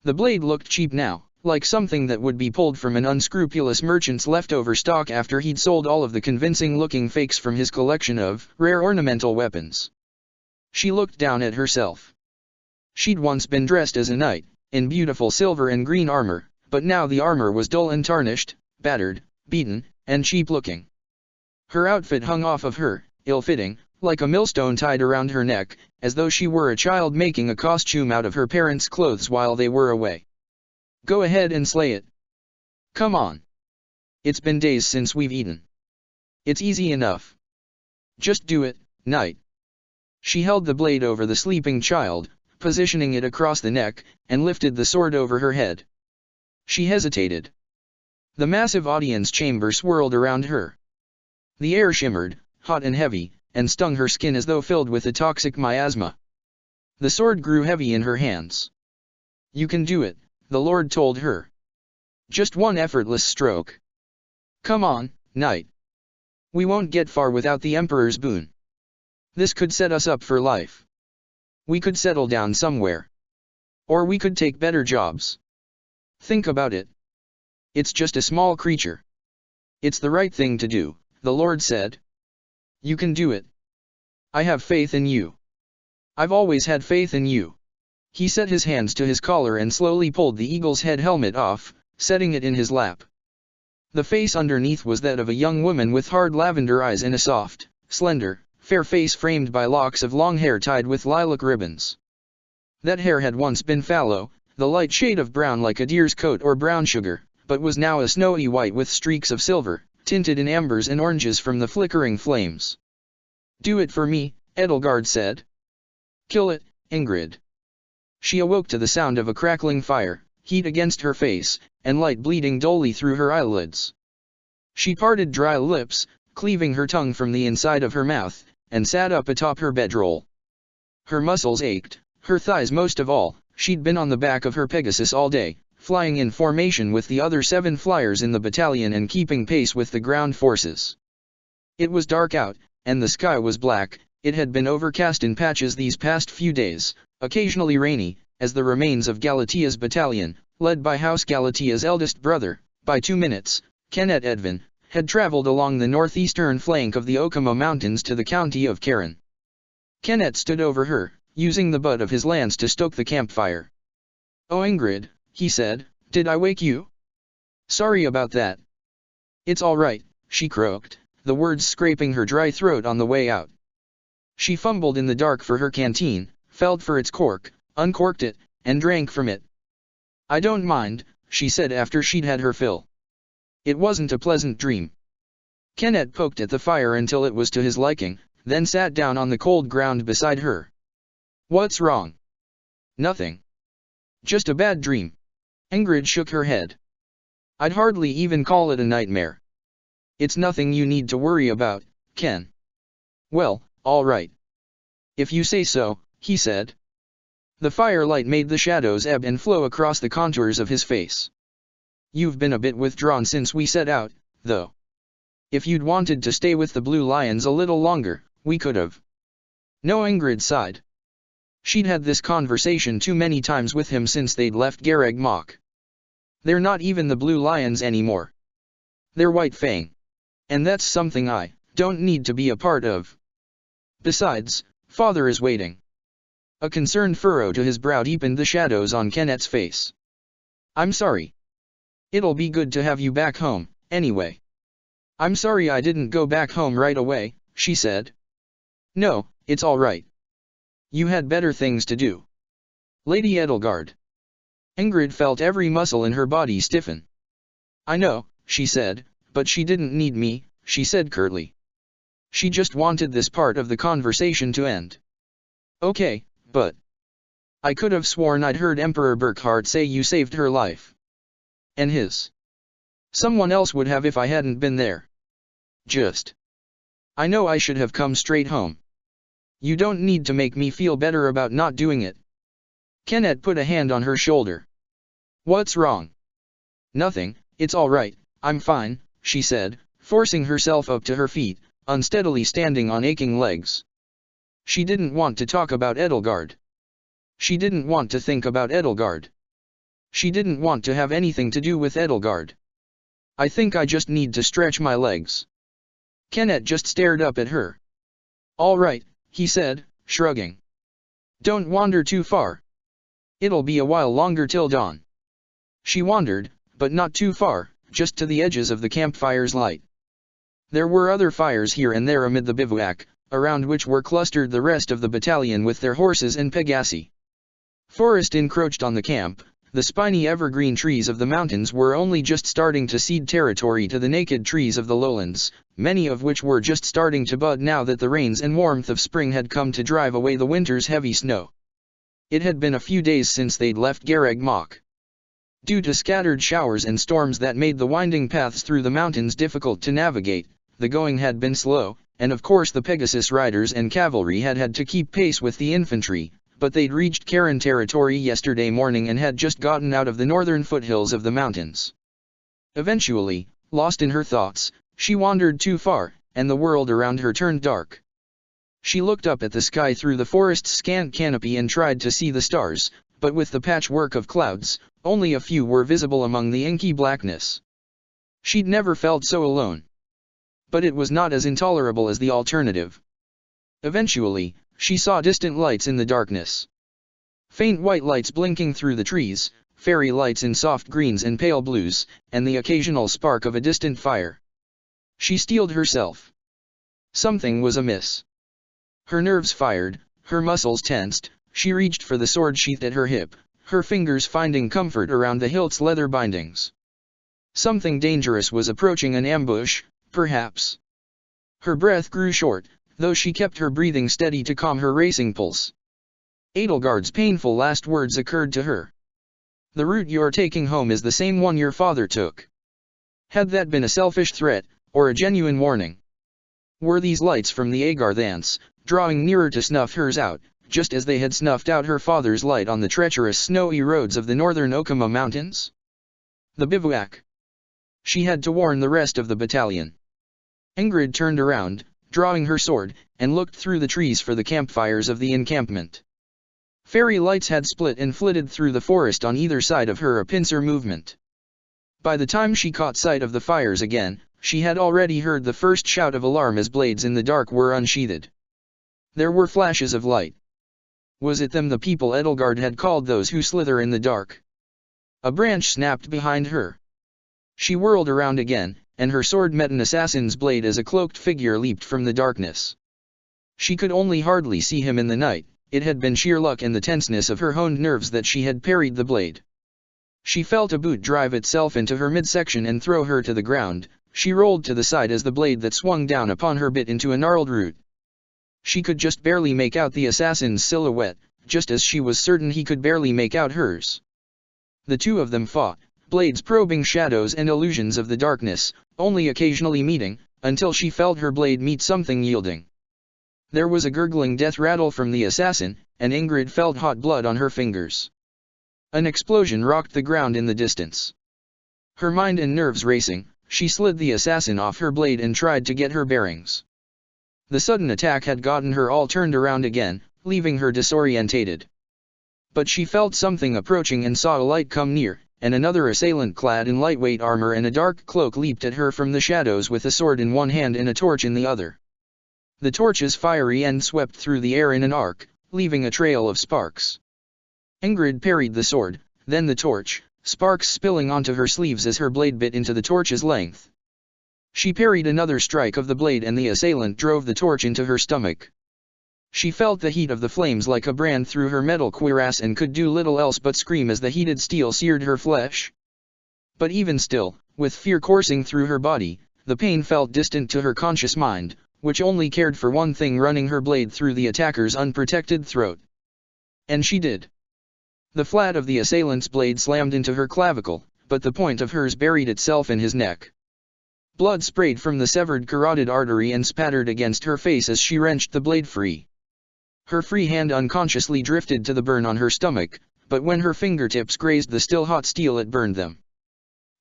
The blade looked cheap now, like something that would be pulled from an unscrupulous merchant's leftover stock after he'd sold all of the convincing-looking fakes from his collection of rare ornamental weapons. She looked down at herself. She'd once been dressed as a knight, in beautiful silver and green armor, but now the armor was dull and tarnished, battered, beaten, and cheap-looking. Her outfit hung off of her, ill-fitting, like a millstone tied around her neck, as though she were a child making a costume out of her parents' clothes while they were away. "Go ahead and slay it. Come on. It's been days since we've eaten. It's easy enough. Just do it, knight." She held the blade over the sleeping child, positioning it across the neck, and lifted the sword over her head. She hesitated. The massive audience chamber swirled around her. The air shimmered, hot and heavy, and stung her skin as though filled with a toxic miasma. The sword grew heavy in her hands. "You can do it," the lord told her. "Just one effortless stroke. Come on, knight. We won't get far without the Emperor's boon. This could set us up for life. We could settle down somewhere. Or we could take better jobs. Think about it. It's just a small creature. It's the right thing to do," the lord said. "You can do it. I have faith in you. I've always had faith in you." He set his hands to his collar and slowly pulled the eagle's head helmet off, setting it in his lap. The face underneath was that of a young woman with hard lavender eyes and a soft, slender, fair face framed by locks of long hair tied with lilac ribbons. That hair had once been fallow, the light shade of brown like a deer's coat or brown sugar, but was now a snowy white with streaks of silver, tinted in ambers and oranges from the flickering flames. "Do it for me," Edelgard said. "Kill it, Ingrid." She awoke to the sound of a crackling fire, heat against her face, and light bleeding dully through her eyelids. She parted dry lips, cleaving her tongue from the inside of her mouth, and sat up atop her bedroll. Her muscles ached, her thighs most of all. She'd been on the back of her Pegasus all day, flying in formation with the other 7 flyers in the battalion and keeping pace with the ground forces. It was dark out, and the sky was black. It had been overcast in patches these past few days, occasionally rainy, as the remains of Galatia's battalion, led by House Galatia's eldest brother, by 2 minutes, Kenneth Edvin, had traveled along the northeastern flank of the Okamo Mountains to the county of Karen. Kenneth stood over her, using the butt of his lance to stoke the campfire. "Oh Ingrid," he said, "did I wake you? Sorry about that." "It's all right," she croaked, the words scraping her dry throat on the way out. She fumbled in the dark for her canteen, felt for its cork, uncorked it, and drank from it. "I don't mind," she said after she'd had her fill. It wasn't a pleasant dream. Kenneth poked at the fire until it was to his liking, then sat down on the cold ground beside her. "What's wrong?" "Nothing. Just a bad dream." Ingrid shook her head. "I'd hardly even call it a nightmare. It's nothing you need to worry about, Ken." "Well, all right. If you say so," he said. The firelight made the shadows ebb and flow across the contours of his face. "You've been a bit withdrawn since we set out, though. If you'd wanted to stay with the Blue Lions a little longer, we could've." "No," Ingrid sighed. She'd had this conversation too many times with him since they'd left Garreg Mach. "They're not even the Blue Lions anymore. They're White Fang. And that's something I don't need to be a part of. Besides, Father is waiting." A concerned furrow to his brow deepened the shadows on Kenneth's face. "I'm sorry. It'll be good to have you back home, anyway." "I'm sorry I didn't go back home right away," she said. "No, it's all right. You had better things to do." "Lady Edelgard." Ingrid felt every muscle in her body stiffen. "I know," she said, "but she didn't need me," she said curtly. She just wanted this part of the conversation to end. "Okay, but I could have sworn I'd heard Emperor Burkhard say you saved her life." "And his. Someone else would have if I hadn't been there. I know I should have come straight home. You don't need to make me feel better about not doing it." Kenneth put a hand on her shoulder. "What's wrong?" "Nothing, it's all right, I'm fine," she said, forcing herself up to her feet, unsteadily standing on aching legs. She didn't want to talk about Edelgard. She didn't want to think about Edelgard. She didn't want to have anything to do with Edelgard. "I think I just need to stretch my legs." Kenneth just stared up at her. "All right," he said, shrugging. "Don't wander too far. It'll be a while longer till dawn." She wandered, but not too far, just to the edges of the campfire's light. There were other fires here and there amid the bivouac, around which were clustered the rest of the battalion with their horses and Pegasi. Forest encroached on the camp. The spiny evergreen trees of the mountains were only just starting to cede territory to the naked trees of the lowlands, many of which were just starting to bud now that the rains and warmth of spring had come to drive away the winter's heavy snow. It had been a few days since they'd left Garreg Mach. Due to scattered showers and storms that made the winding paths through the mountains difficult to navigate, the going had been slow, and of course the Pegasus riders and cavalry had had to keep pace with the infantry, but they'd reached Karen territory yesterday morning and had just gotten out of the northern foothills of the mountains. Eventually, lost in her thoughts, she wandered too far, and the world around her turned dark. She looked up at the sky through the forest's scant canopy and tried to see the stars, but with the patchwork of clouds, only a few were visible among the inky blackness. She'd never felt so alone. But it was not as intolerable as the alternative. Eventually, she saw distant lights in the darkness. Faint white lights blinking through the trees, fairy lights in soft greens and pale blues, and the occasional spark of a distant fire. She steeled herself. Something was amiss. Her nerves fired, her muscles tensed. She reached for the sword sheath at her hip, her fingers finding comfort around the hilt's leather bindings. Something dangerous was approaching, an ambush, perhaps. Her breath grew short, though she kept her breathing steady to calm her racing pulse. Edelgard's painful last words occurred to her. "The route you're taking home is the same one your father took." Had that been a selfish threat, or a genuine warning? Were these lights from the Agarthans, drawing nearer to snuff hers out, just as they had snuffed out her father's light on the treacherous snowy roads of the northern Okama Mountains? The bivouac. She had to warn the rest of the battalion. Ingrid turned around, drawing her sword, and looked through the trees for the campfires of the encampment. Fairy lights had split and flitted through the forest on either side of her, a pincer movement. By the time she caught sight of the fires again, she had already heard the first shout of alarm as blades in the dark were unsheathed. There were flashes of light. Was it them the people Edelgard had called those who slither in the dark? A branch snapped behind her. She whirled around again, and her sword met an assassin's blade as a cloaked figure leaped from the darkness. She could only hardly see him in the night. It had been sheer luck and the tenseness of her honed nerves that she had parried the blade. She felt a boot drive itself into her midsection and throw her to the ground. She rolled to the side as the blade that swung down upon her bit into a gnarled root. She could just barely make out the assassin's silhouette, just as she was certain he could barely make out hers. The two of them fought, blades probing shadows and illusions of the darkness, only occasionally meeting, until she felt her blade meet something yielding. There was a gurgling death rattle from the assassin, and Ingrid felt hot blood on her fingers. An explosion rocked the ground in the distance. Her mind and nerves racing, she slid the assassin off her blade and tried to get her bearings. The sudden attack had gotten her all turned around again, leaving her disorientated. But she felt something approaching and saw a light come near, and another assailant clad in lightweight armor and a dark cloak leaped at her from the shadows with a sword in one hand and a torch in the other. The torch's fiery end swept through the air in an arc, leaving a trail of sparks. Ingrid parried the sword, then the torch, sparks spilling onto her sleeves as her blade bit into the torch's length. She parried another strike of the blade and the assailant drove the torch into her stomach. She felt the heat of the flames like a brand through her metal cuirass and could do little else but scream as the heated steel seared her flesh. But even still, with fear coursing through her body, the pain felt distant to her conscious mind, which only cared for one thing: running her blade through the attacker's unprotected throat. And she did. The flat of the assailant's blade slammed into her clavicle, but the point of hers buried itself in his neck. Blood sprayed from the severed carotid artery and spattered against her face as she wrenched the blade free. Her free hand unconsciously drifted to the burn on her stomach, but when her fingertips grazed the still hot steel it burned them.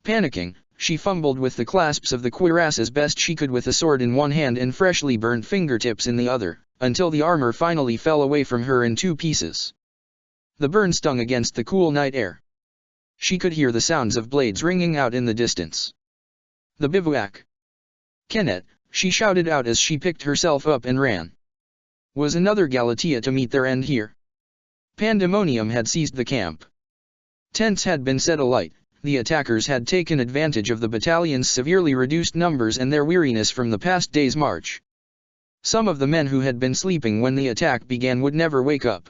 Panicking, she fumbled with the clasps of the cuirass as best she could with a sword in one hand and freshly burned fingertips in the other, until the armor finally fell away from her in 2 pieces. The burn stung against the cool night air. She could hear the sounds of blades ringing out in the distance. The bivouac. Kenneth, she shouted out as she picked herself up and ran. Was another Galatea to meet their end here? Pandemonium had seized the camp. Tents had been set alight. The attackers had taken advantage of the battalion's severely reduced numbers and their weariness from the past day's march. Some of the men who had been sleeping when the attack began would never wake up.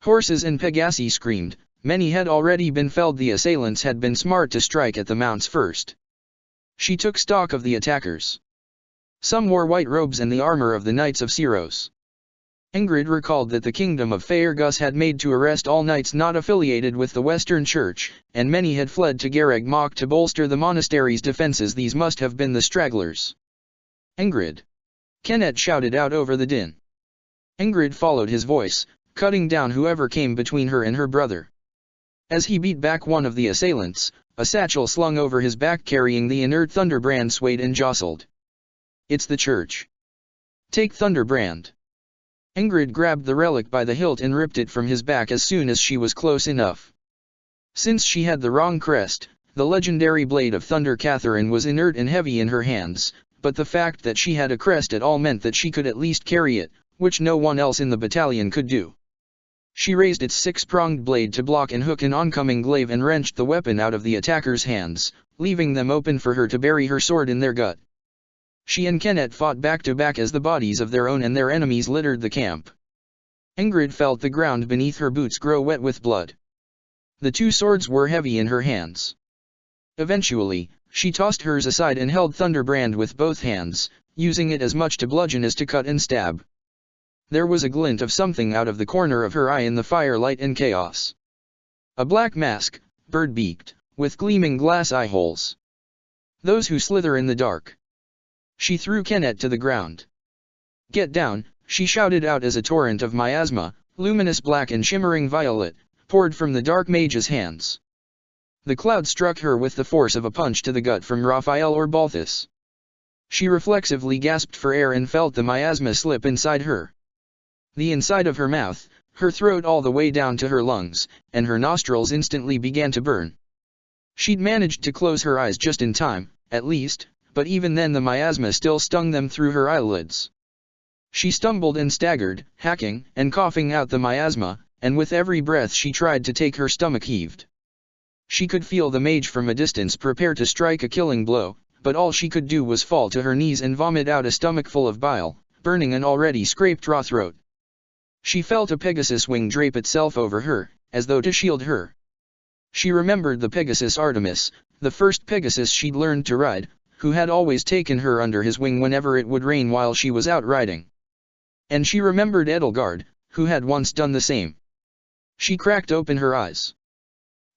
Horses and Pegasi screamed, many had already been felled. The assailants had been smart to strike at the mounts first. She took stock of the attackers. Some wore white robes and the armor of the Knights of Syros. Ingrid recalled that the kingdom of Faergus had made to arrest all knights not affiliated with the Western Church, and many had fled to Garreg Mach to bolster the monastery's defenses. These must have been the stragglers. Ingrid! Kenneth shouted out over the din. Ingrid followed his voice, cutting down whoever came between her and her brother. As he beat back one of the assailants, a satchel slung over his back carrying the inert Thunderbrand swayed and jostled. It's the church. Take Thunderbrand. Ingrid grabbed the relic by the hilt and ripped it from his back as soon as she was close enough. Since she had the wrong crest, the legendary blade of Thunder Catherine was inert and heavy in her hands, but the fact that she had a crest at all meant that she could at least carry it, which no one else in the battalion could do. She raised its 6-pronged blade to block and hook an oncoming glaive and wrenched the weapon out of the attacker's hands, leaving them open for her to bury her sword in their gut. She and Kenneth fought back to back as the bodies of their own and their enemies littered the camp. Ingrid felt the ground beneath her boots grow wet with blood. The 2 swords were heavy in her hands. Eventually, she tossed hers aside and held Thunderbrand with both hands, using it as much to bludgeon as to cut and stab. There was a glint of something out of the corner of her eye in the firelight and chaos. A black mask, bird-beaked, with gleaming glass eye holes. Those who slither in the dark. She threw Kenneth to the ground. Get down, she shouted out as a torrent of miasma, luminous black and shimmering violet, poured from the dark mage's hands. The cloud struck her with the force of a punch to the gut from Raphael or Balthus. She reflexively gasped for air and felt the miasma slip inside her. The inside of her mouth, her throat all the way down to her lungs, and her nostrils instantly began to burn. She'd managed to close her eyes just in time, at least, but even then the miasma still stung them through her eyelids. She stumbled and staggered, hacking and coughing out the miasma, and with every breath she tried to take her stomach heaved. She could feel the mage from a distance prepare to strike a killing blow, but all she could do was fall to her knees and vomit out a stomachful of bile, burning an already scraped raw throat. She felt a Pegasus wing drape itself over her, as though to shield her. She remembered the Pegasus Artemis, the first Pegasus she'd learned to ride, who had always taken her under his wing whenever it would rain while she was out riding. And she remembered Edelgard, who had once done the same. She cracked open her eyes.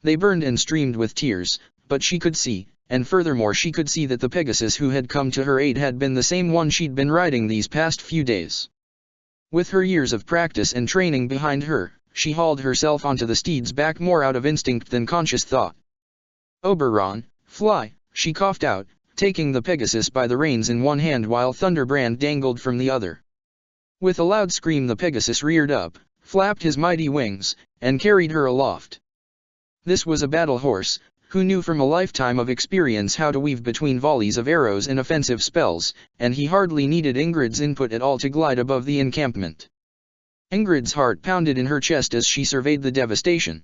They burned and streamed with tears, but she could see, and furthermore she could see that the Pegasus who had come to her aid had been the same one she'd been riding these past few days. With her years of practice and training behind her, she hauled herself onto the steed's back more out of instinct than conscious thought. "Oberon, fly," she coughed out, taking the Pegasus by the reins in one hand while Thunderbrand dangled from the other. With a loud scream the Pegasus reared up, flapped his mighty wings, and carried her aloft. This was a battle horse, who knew from a lifetime of experience how to weave between volleys of arrows and offensive spells, and he hardly needed Ingrid's input at all to glide above the encampment. Ingrid's heart pounded in her chest as she surveyed the devastation.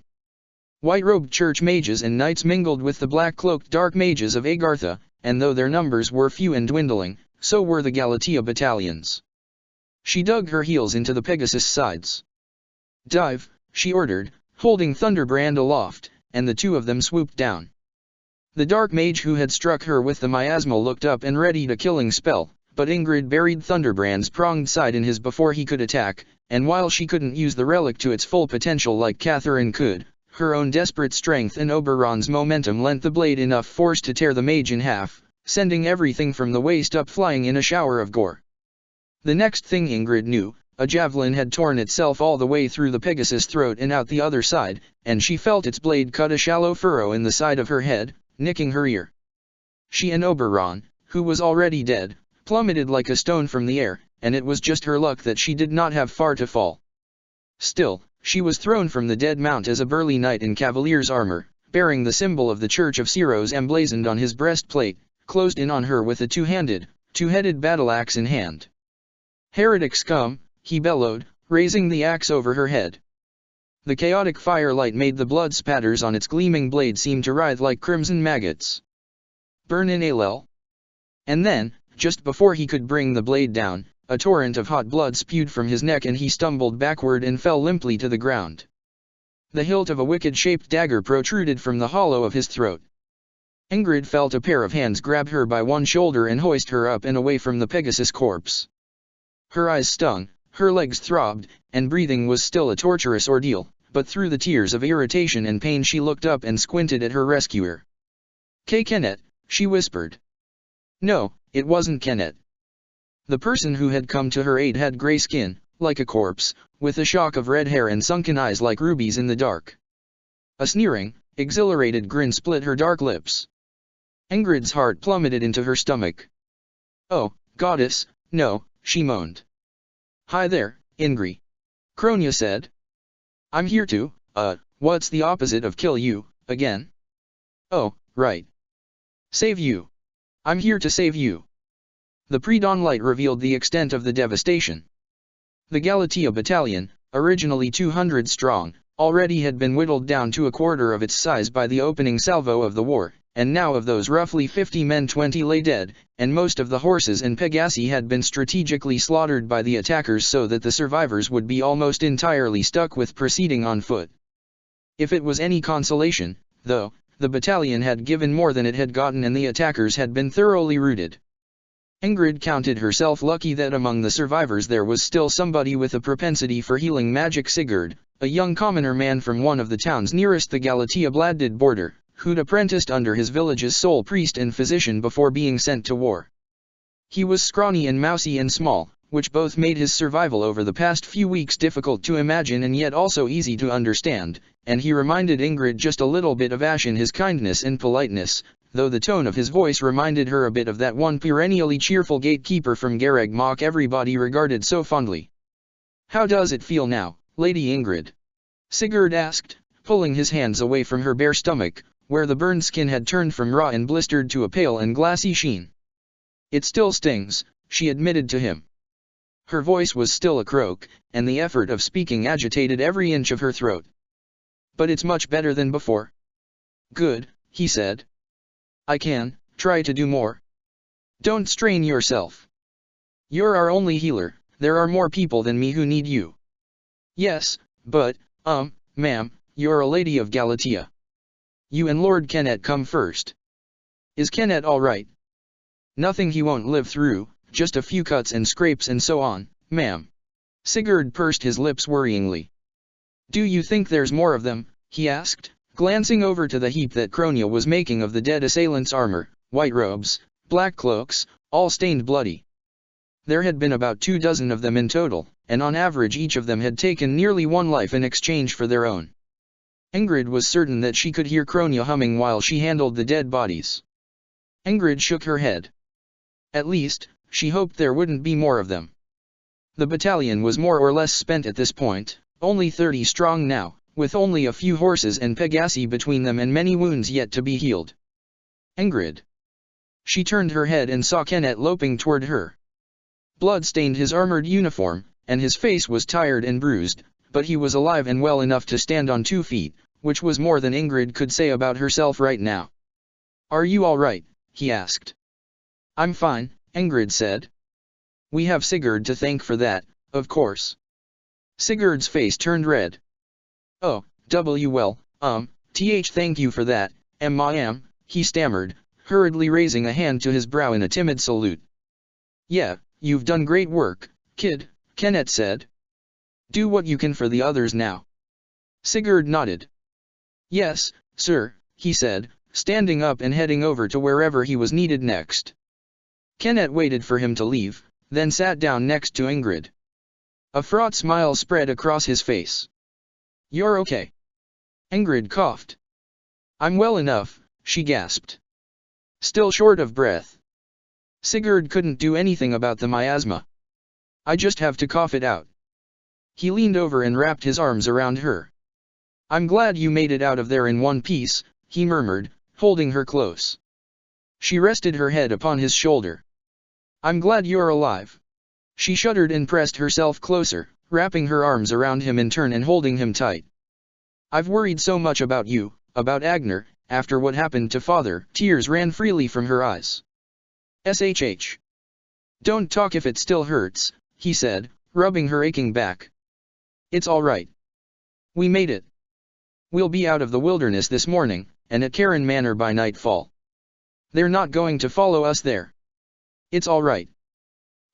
White-robed church mages and knights mingled with the black-cloaked dark mages of Agartha, and though their numbers were few and dwindling, so were the Galatea battalions. She dug her heels into the Pegasus' sides. "Dive," she ordered, holding Thunderbrand aloft, and the two of them swooped down. The dark mage who had struck her with the miasma looked up and readied a killing spell, but Ingrid buried Thunderbrand's pronged side in his before he could attack, and while she couldn't use the relic to its full potential like Catherine could, her own desperate strength and Oberon's momentum lent the blade enough force to tear the mage in half, sending everything from the waist up flying in a shower of gore. The next thing Ingrid knew, a javelin had torn itself all the way through the Pegasus' throat and out the other side, and she felt its blade cut a shallow furrow in the side of her head, nicking her ear. She and Oberon, who was already dead, plummeted like a stone from the air, and it was just her luck that she did not have far to fall. Still, she was thrown from the dead mount as a burly knight in cavalier's armor, bearing the symbol of the Church of Ceros emblazoned on his breastplate, closed in on her with a two-headed battle-axe in hand. "Heretic scum," he bellowed, raising the axe over her head. The chaotic firelight made the blood spatters on its gleaming blade seem to writhe like crimson maggots. "Burn in Alel." And then, just before he could bring the blade down, a torrent of hot blood spewed from his neck and he stumbled backward and fell limply to the ground. The hilt of a wicked-shaped dagger protruded from the hollow of his throat. Ingrid felt a pair of hands grab her by one shoulder and hoist her up and away from the Pegasus corpse. Her eyes stung, her legs throbbed, and breathing was still a torturous ordeal, but through the tears of irritation and pain she looked up and squinted at her rescuer. "Kenneth," she whispered. No, it wasn't Kenneth. The person who had come to her aid had grey skin, like a corpse, with a shock of red hair and sunken eyes like rubies in the dark. A sneering, exhilarated grin split her dark lips. Ingrid's heart plummeted into her stomach. "Oh, goddess, no," she moaned. "Hi there, Ingrid," Kronia said. "I'm here to, what's the opposite of kill you, again?" "Oh, right. Save you. I'm here to save you." The pre-dawn light revealed the extent of the devastation. The Galatea battalion, originally 200 strong, already had been whittled down to a quarter of its size by the opening salvo of the war, and now of those roughly 50 men 20 lay dead, and most of the horses and Pegasi had been strategically slaughtered by the attackers so that the survivors would be almost entirely stuck with proceeding on foot. If it was any consolation, though, the battalion had given more than it had gotten and the attackers had been thoroughly routed. Ingrid counted herself lucky that among the survivors there was still somebody with a propensity for healing magic. Sigurd, a young commoner man from one of the towns nearest the Galatea Bladdid border, who'd apprenticed under his village's sole priest and physician before being sent to war. He was scrawny and mousy and small, which both made his survival over the past few weeks difficult to imagine and yet also easy to understand, and he reminded Ingrid just a little bit of Ash in his kindness and politeness, though the tone of his voice reminded her a bit of that one perennially cheerful gatekeeper from Garreg Mach everybody regarded so fondly. "How does it feel now, Lady Ingrid?" Sigurd asked, pulling his hands away from her bare stomach, where the burned skin had turned from raw and blistered to a pale and glassy sheen. "It still stings," she admitted to him. Her voice was still a croak, and the effort of speaking agitated every inch of her throat. "But it's much better than before." "Good," he said. "I can try to do more, Don't strain yourself. You're our only healer, there are more people than me who need you. Yes, but, ma'am, you're a lady of Galatea. You and Lord Kennet come first. Is Kennet all right? Nothing he won't live through, just a few cuts and scrapes and so on, ma'am. Sigurd pursed his lips worryingly. Do you think there's more of them? He asked, glancing over to the heap that Cronia was making of the dead assailants' armor, white robes, black cloaks, all stained bloody. There had been about 24 of them in total, and on average each of them had taken nearly one life in exchange for their own. Ingrid was certain that she could hear Cronia humming while she handled the dead bodies. Ingrid shook her head. At least, she hoped there wouldn't be more of them. The battalion was more or less spent at this point, only 30 strong now, with only a few horses and Pegasi between them and many wounds yet to be healed. Ingrid. She turned her head and saw Kennet loping toward her. Blood stained his armored uniform, and his face was tired and bruised, but he was alive and well enough to stand on 2 feet, which was more than Ingrid could say about herself right now. Are you all right? He asked. I'm fine, Ingrid said. We have Sigurd to thank for that, of course. Sigurd's face turned red. Oh, well, thank you for that, he stammered, hurriedly raising a hand to his brow in a timid salute. Yeah, you've done great work, kid, Kennet said. Do what you can for the others now. Sigurd nodded. Yes, sir, he said, standing up and heading over to wherever he was needed next. Kennet waited for him to leave, then sat down next to Ingrid. A fraught smile spread across his face. You're okay. Ingrid coughed. I'm well enough, she gasped. Still short of breath. Sigurd couldn't do anything about the miasma. I just have to cough it out. He leaned over and wrapped his arms around her. I'm glad you made it out of there in one piece, he murmured, holding her close. She rested her head upon his shoulder. I'm glad you're alive. She shuddered and pressed herself closer, wrapping her arms around him in turn and holding him tight. I've worried so much about you, about Agner, after what happened to Father. Tears ran freely from her eyes. SHH. Don't talk if it still hurts, he said, rubbing her aching back. It's all right. We made it. We'll be out of the wilderness this morning, and at Cairn Manor by nightfall. They're not going to follow us there. It's all right.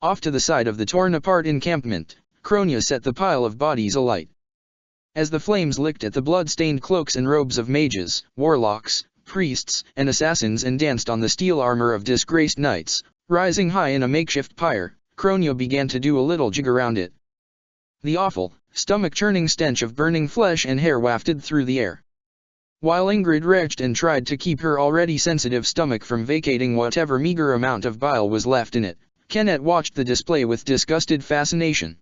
Off to the side of the torn-apart encampment, Cronia set the pile of bodies alight. As the flames licked at the blood-stained cloaks and robes of mages, warlocks, priests, and assassins and danced on the steel armor of disgraced knights, rising high in a makeshift pyre, Cronia began to do a little jig around it. The awful, stomach-churning stench of burning flesh and hair wafted through the air. While Ingrid retched and tried to keep her already sensitive stomach from vacating whatever meager amount of bile was left in it, Kennet watched the display with disgusted fascination.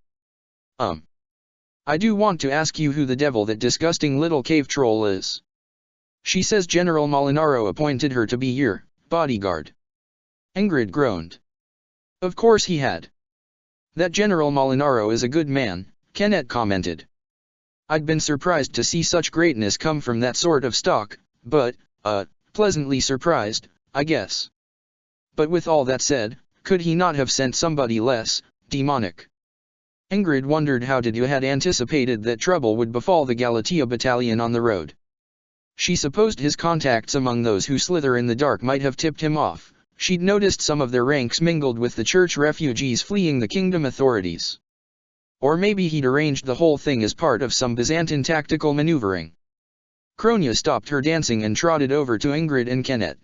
I do want to ask you who the devil that disgusting little cave troll is. She says General Molinaro appointed her to be your bodyguard. Ingrid groaned. Of course he had. That General Molinaro is a good man, Kennet commented. I'd been surprised to see such greatness come from that sort of stock, but, pleasantly surprised, I guess. But with all that said, could he not have sent somebody less demonic? Ingrid wondered how Didu had anticipated that trouble would befall the Galatea battalion on the road. She supposed his contacts among those who slither in the dark might have tipped him off. She'd noticed some of their ranks mingled with the church refugees fleeing the kingdom authorities. Or maybe he'd arranged the whole thing as part of some Byzantine tactical maneuvering. Cronia stopped her dancing and trotted over to Ingrid and Kennet.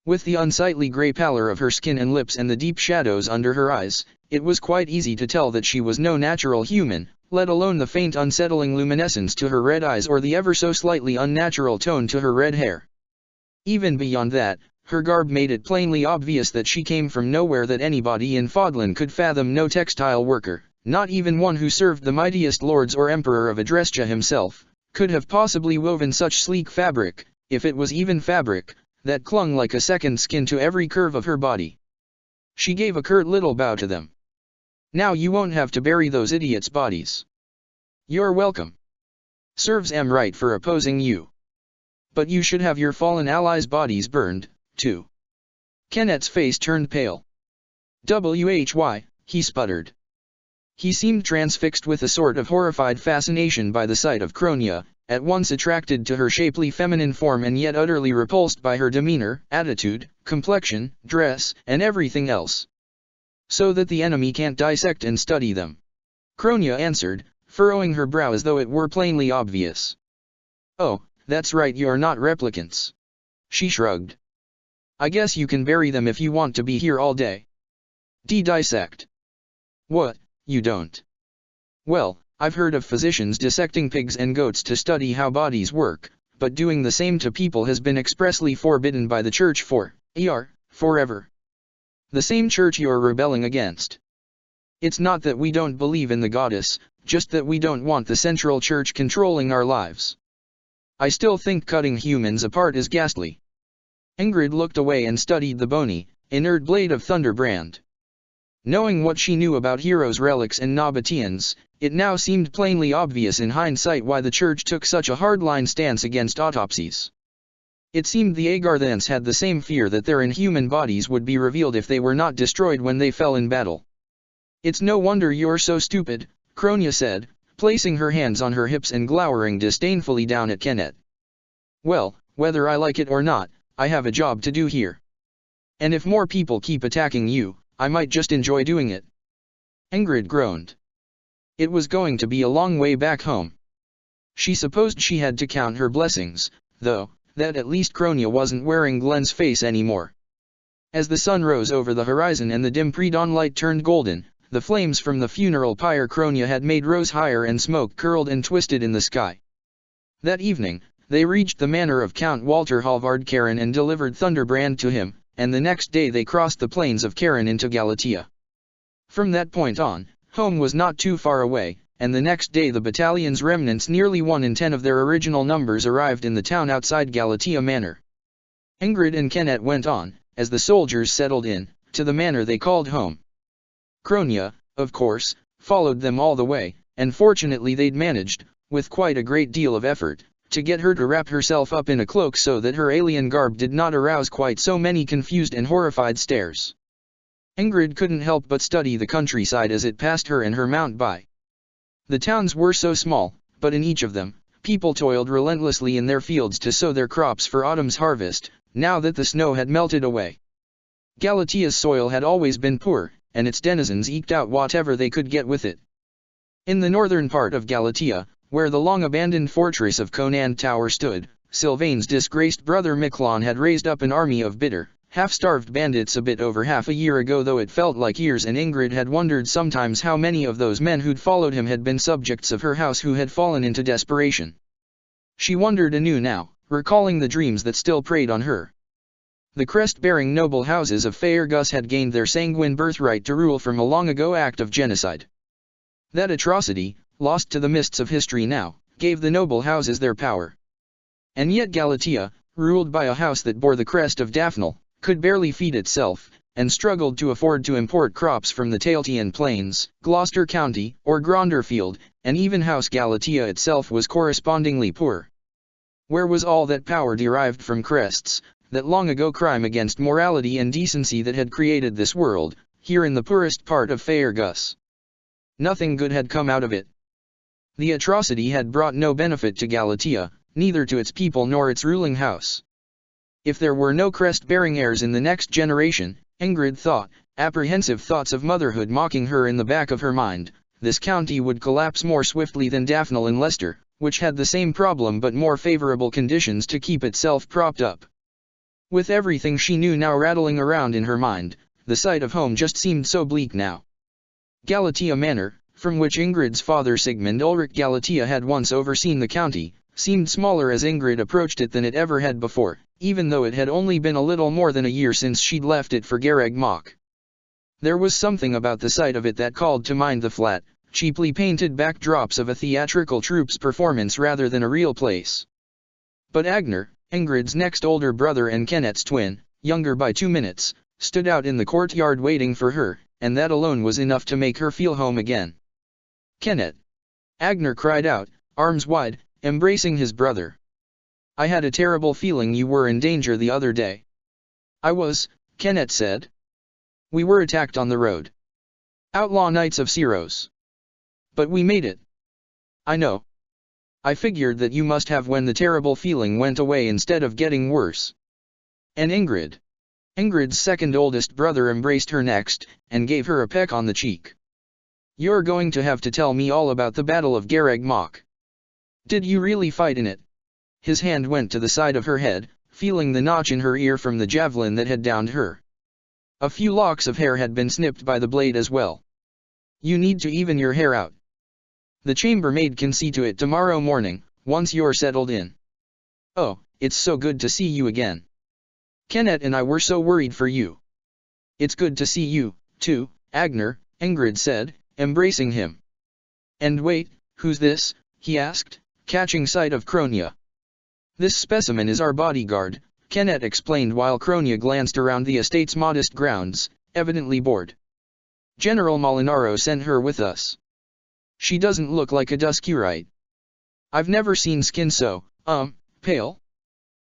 With the unsightly grey pallor of her skin and lips and the deep shadows under her eyes, it was quite easy to tell that she was no natural human, let alone the faint unsettling luminescence to her red eyes or the ever so slightly unnatural tone to her red hair. Even beyond that, her garb made it plainly obvious that she came from nowhere, that anybody in Fodlan could fathom. No textile worker, not even one who served the mightiest lords or emperor of Adrestia himself, could have possibly woven such sleek fabric, if it was even fabric, that clung like a second skin to every curve of her body. She gave a curt little bow to them. Now you won't have to bury those idiots' bodies. You're welcome. Serves em right for opposing you. But you should have your fallen allies' bodies burned, too. Kenneth's face turned pale. "Why?" he sputtered. He seemed transfixed with a sort of horrified fascination by the sight of Kronia, at once attracted to her shapely feminine form and yet utterly repulsed by her demeanor, attitude, complexion, dress, and everything else. "So that the enemy can't dissect and study them," Kronia answered, furrowing her brow as though it were plainly obvious. "Oh, that's right, you're not replicants." She shrugged. "I guess you can bury them if you want to be here all day." "Dissect? What, you don't?" "Well, I've heard of physicians dissecting pigs and goats to study how bodies work, but doing the same to people has been expressly forbidden by the church forever. The same church you're rebelling against. It's not that we don't believe in the goddess, just that we don't want the central church controlling our lives. I still think cutting humans apart is ghastly." Ingrid looked away and studied the bony, inert blade of Thunderbrand. Knowing what she knew about Heroes' relics and Nabateans, it now seemed plainly obvious in hindsight why the church took such a hardline stance against autopsies. It seemed the Agarthans had the same fear that their inhuman bodies would be revealed if they were not destroyed when they fell in battle. "It's no wonder you're so stupid," Kronia said, placing her hands on her hips and glowering disdainfully down at Kenneth. "Well, whether I like it or not, I have a job to do here. And if more people keep attacking you, I might just enjoy doing it." Ingrid groaned. It was going to be a long way back home. She supposed she had to count her blessings, though, that at least Kronia wasn't wearing Glenn's face anymore. As the sun rose over the horizon and the dim pre-dawn light turned golden, the flames from the funeral pyre Kronia had made rose higher and smoke curled and twisted in the sky. That evening, they reached the manor of Count Walter Halvard-Karen and delivered Thunderbrand to him, and the next day they crossed the plains of Karen into Galatia. From that point on, home was not too far away, and the next day the battalion's remnants, nearly 1 in 10 of their original numbers, arrived in the town outside Galatia Manor. Ingrid and Kenneth went on, as the soldiers settled in, to the manor they called home. Kronia, of course, followed them all the way, and fortunately they'd managed, with quite a great deal of effort, to get her to wrap herself up in a cloak so that her alien garb did not arouse quite so many confused and horrified stares. Ingrid couldn't help but study the countryside as it passed her and her mount by. The towns were so small, but in each of them, people toiled relentlessly in their fields to sow their crops for autumn's harvest, now that the snow had melted away. Galatia's soil had always been poor, and its denizens eked out whatever they could get with it. In the northern part of Galatia, where the long-abandoned fortress of Conan Tower stood, Sylvain's disgraced brother Miklon had raised up an army of bitter, half-starved bandits a bit over half a year ago, though it felt like years, and Ingrid had wondered sometimes how many of those men who'd followed him had been subjects of her house who had fallen into desperation. She wondered anew now, recalling the dreams that still preyed on her. The crest-bearing noble houses of Faerghus had gained their sanguine birthright to rule from a long-ago act of genocide. That atrocity, lost to the mists of history now, gave the noble houses their power. And yet Galatia, ruled by a house that bore the crest of Daphnel, could barely feed itself, and struggled to afford to import crops from the Tailtean Plains, Gloucester County, or Gronderfield, and even House Galatia itself was correspondingly poor. Where was all that power derived from crests, that long-ago crime against morality and decency that had created this world, here in the poorest part of Faerghus? Nothing good had come out of it. The atrocity had brought no benefit to Galatia, neither to its people nor its ruling house. If there were no crest-bearing heirs in the next generation, Ingrid thought, apprehensive thoughts of motherhood mocking her in the back of her mind, this county would collapse more swiftly than Daphnel and Leicester, which had the same problem but more favorable conditions to keep itself propped up. With everything she knew now rattling around in her mind, the sight of home just seemed so bleak now. Galatia Manor, from which Ingrid's father Sigmund Ulrich Galatia had once overseen the county, seemed smaller as Ingrid approached it than it ever had before, even though it had only been a little more than a year since she'd left it for Garreg Mach. There was something about the sight of it that called to mind the flat, cheaply painted backdrops of a theatrical troupe's performance rather than a real place. But Agner, Ingrid's next older brother and Kenneth's twin, younger by 2 minutes, stood out in the courtyard waiting for her, and that alone was enough to make her feel home again. "Kenneth!" Agner cried out, arms wide, embracing his brother. "I had a terrible feeling you were in danger the other day." "I was," Kenneth said. We were attacked on the road. Outlaw Knights of Syros. But we made it. I know. I figured that you must have when the terrible feeling went away instead of getting worse. And Ingrid. Ingrid's second oldest brother embraced her next, and gave her a peck on the cheek. You're going to have to tell me all about the Battle of Garreg Mach. Did you really fight in it? His hand went to the side of her head, feeling the notch in her ear from the javelin that had downed her. A few locks of hair had been snipped by the blade as well. You need to even your hair out. The chambermaid can see to it tomorrow morning, once you're settled in. Oh, it's so good to see you again. Kenneth and I were so worried for you. It's good to see you, too, Agner, Ingrid said, embracing him. And wait, who's this? He asked, catching sight of Kronia. This specimen is our bodyguard, Kenneth explained while Kronia glanced around the estate's modest grounds, evidently bored. General Molinaro sent her with us. She doesn't look like a Duscurite. I've never seen skin so, pale.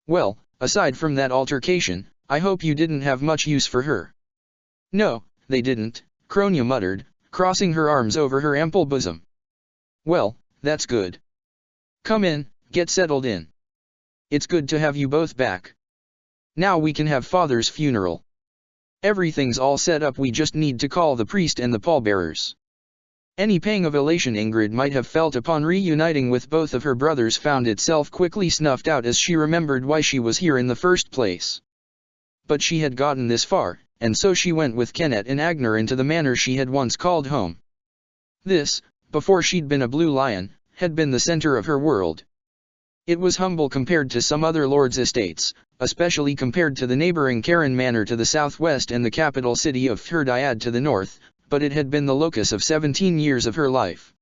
Well, aside from that altercation, I hope you didn't have much use for her. No, they didn't, Kronia muttered, crossing her arms over her ample bosom. Well, that's good. Come in, get settled in. It's good to have you both back. Now we can have Father's funeral. Everything's all set up, we just need to call the priest and the pallbearers. Any pang of elation Ingrid might have felt upon reuniting with both of her brothers found itself quickly snuffed out as she remembered why she was here in the first place. But she had gotten this far, and so she went with Kenneth and Agner into the manor she had once called home. This, before she'd been a Blue Lion, had been the center of her world. It was humble compared to some other lords' estates, especially compared to the neighboring Karen Manor to the southwest and the capital city of Fhirdiad to the north, but it had been the locus of 17 years of her life.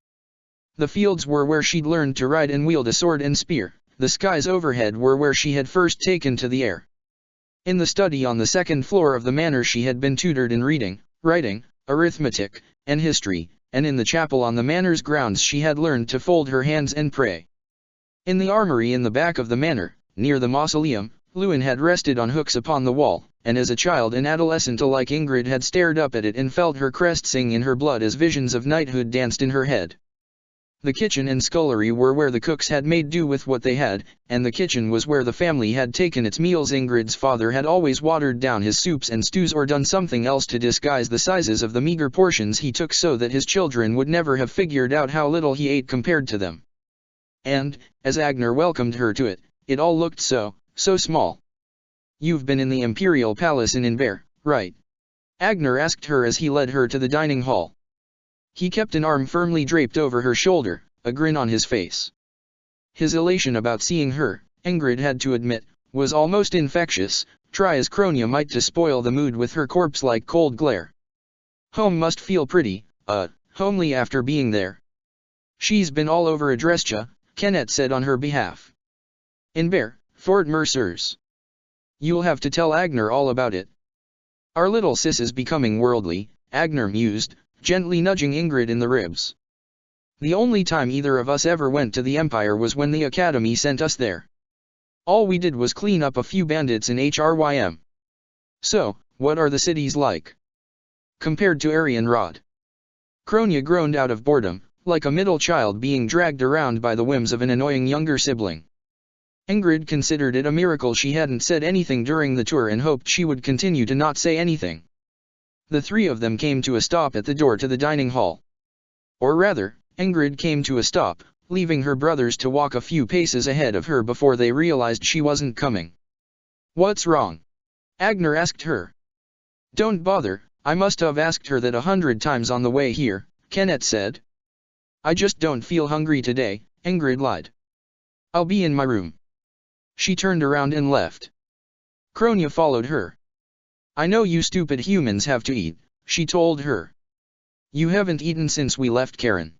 The fields were where she'd learned to ride and wield a sword and spear, the skies overhead were where she had first taken to the air. In the study on the second floor of the manor she had been tutored in reading, writing, arithmetic, and history, and in the chapel on the manor's grounds she had learned to fold her hands and pray. In the armory in the back of the manor, near the mausoleum, Lewin had rested on hooks upon the wall, and as a child and adolescent alike Ingrid had stared up at it and felt her crest sing in her blood as visions of knighthood danced in her head. The kitchen and scullery were where the cooks had made do with what they had, and the kitchen was where the family had taken its meals. Ingrid's father had always watered down his soups and stews or done something else to disguise the sizes of the meager portions he took so that his children would never have figured out how little he ate compared to them. And, as Agner welcomed her to it, it all looked so small. You've been in the Imperial Palace in Inver, right? Agner asked her as he led her to the dining hall. He kept an arm firmly draped over her shoulder, a grin on his face. His elation about seeing her, Ingrid had to admit, was almost infectious, try as Kronia might to spoil the mood with her corpse-like cold glare. Home must feel pretty, homely after being there. She's been all over Adrestia, Kenneth said on her behalf. Inver, Fort Mercers. You'll have to tell Agner all about it. Our little sis is becoming worldly, Agner mused, gently nudging Ingrid in the ribs. The only time either of us ever went to the Empire was when the Academy sent us there. All we did was clean up a few bandits in Hrym. So, what are the cities like? Compared to Arianrod. Kronia groaned out of boredom, like a middle child being dragged around by the whims of an annoying younger sibling. Ingrid considered it a miracle she hadn't said anything during the tour and hoped she would continue to not say anything. The three of them came to a stop at the door to the dining hall. Or rather, Ingrid came to a stop, leaving her brothers to walk a few paces ahead of her before they realized she wasn't coming. What's wrong? Agner asked her. Don't bother, I must have asked her that 100 times on the way here, Kenneth said. I just don't feel hungry today, Ingrid lied. I'll be in my room. She turned around and left. Kronia followed her. I know you stupid humans have to eat, she told her. You haven't eaten since we left Karen.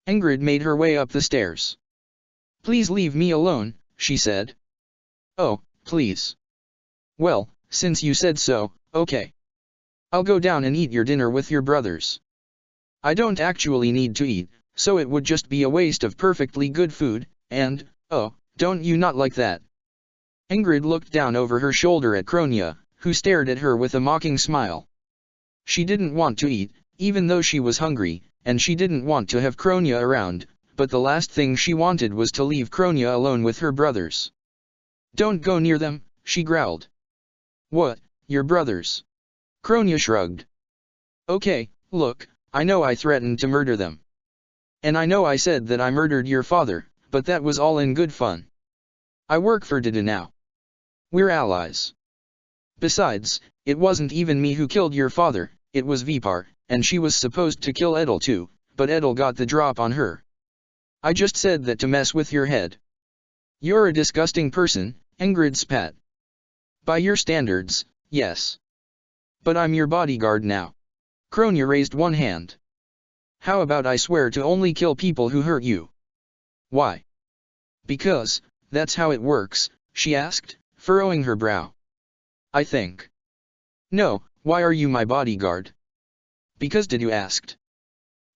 Ingrid made her way up the stairs. Please leave me alone, she said. Oh, please. Well, since you said so, okay. I'll go down and eat your dinner with your brothers. I don't actually need to eat, so it would just be a waste of perfectly good food, and, oh, don't you not like that? Ingrid looked down over her shoulder at Kronia, who stared at her with a mocking smile. She didn't want to eat, even though she was hungry, and she didn't want to have Kronia around, but the last thing she wanted was to leave Kronia alone with her brothers. "Don't go near them," she growled. "What, your brothers?" Kronia shrugged. "Okay, look, I know I threatened to murder them. And I know I said that I murdered your father, but that was all in good fun. I work for Dada now. We're allies. Besides, it wasn't even me who killed your father, it was Vipar, and she was supposed to kill Edel too, but Edel got the drop on her. I just said that to mess with your head." "You're a disgusting person," Ingrid spat. "By your standards, yes. But I'm your bodyguard now." Kronia raised one hand. "How about I swear to only kill people who hurt you?" "Why?" "Because, that's how it works," she asked, furrowing her brow. "I think." "No, why are you my bodyguard?" "Because Dadu asked."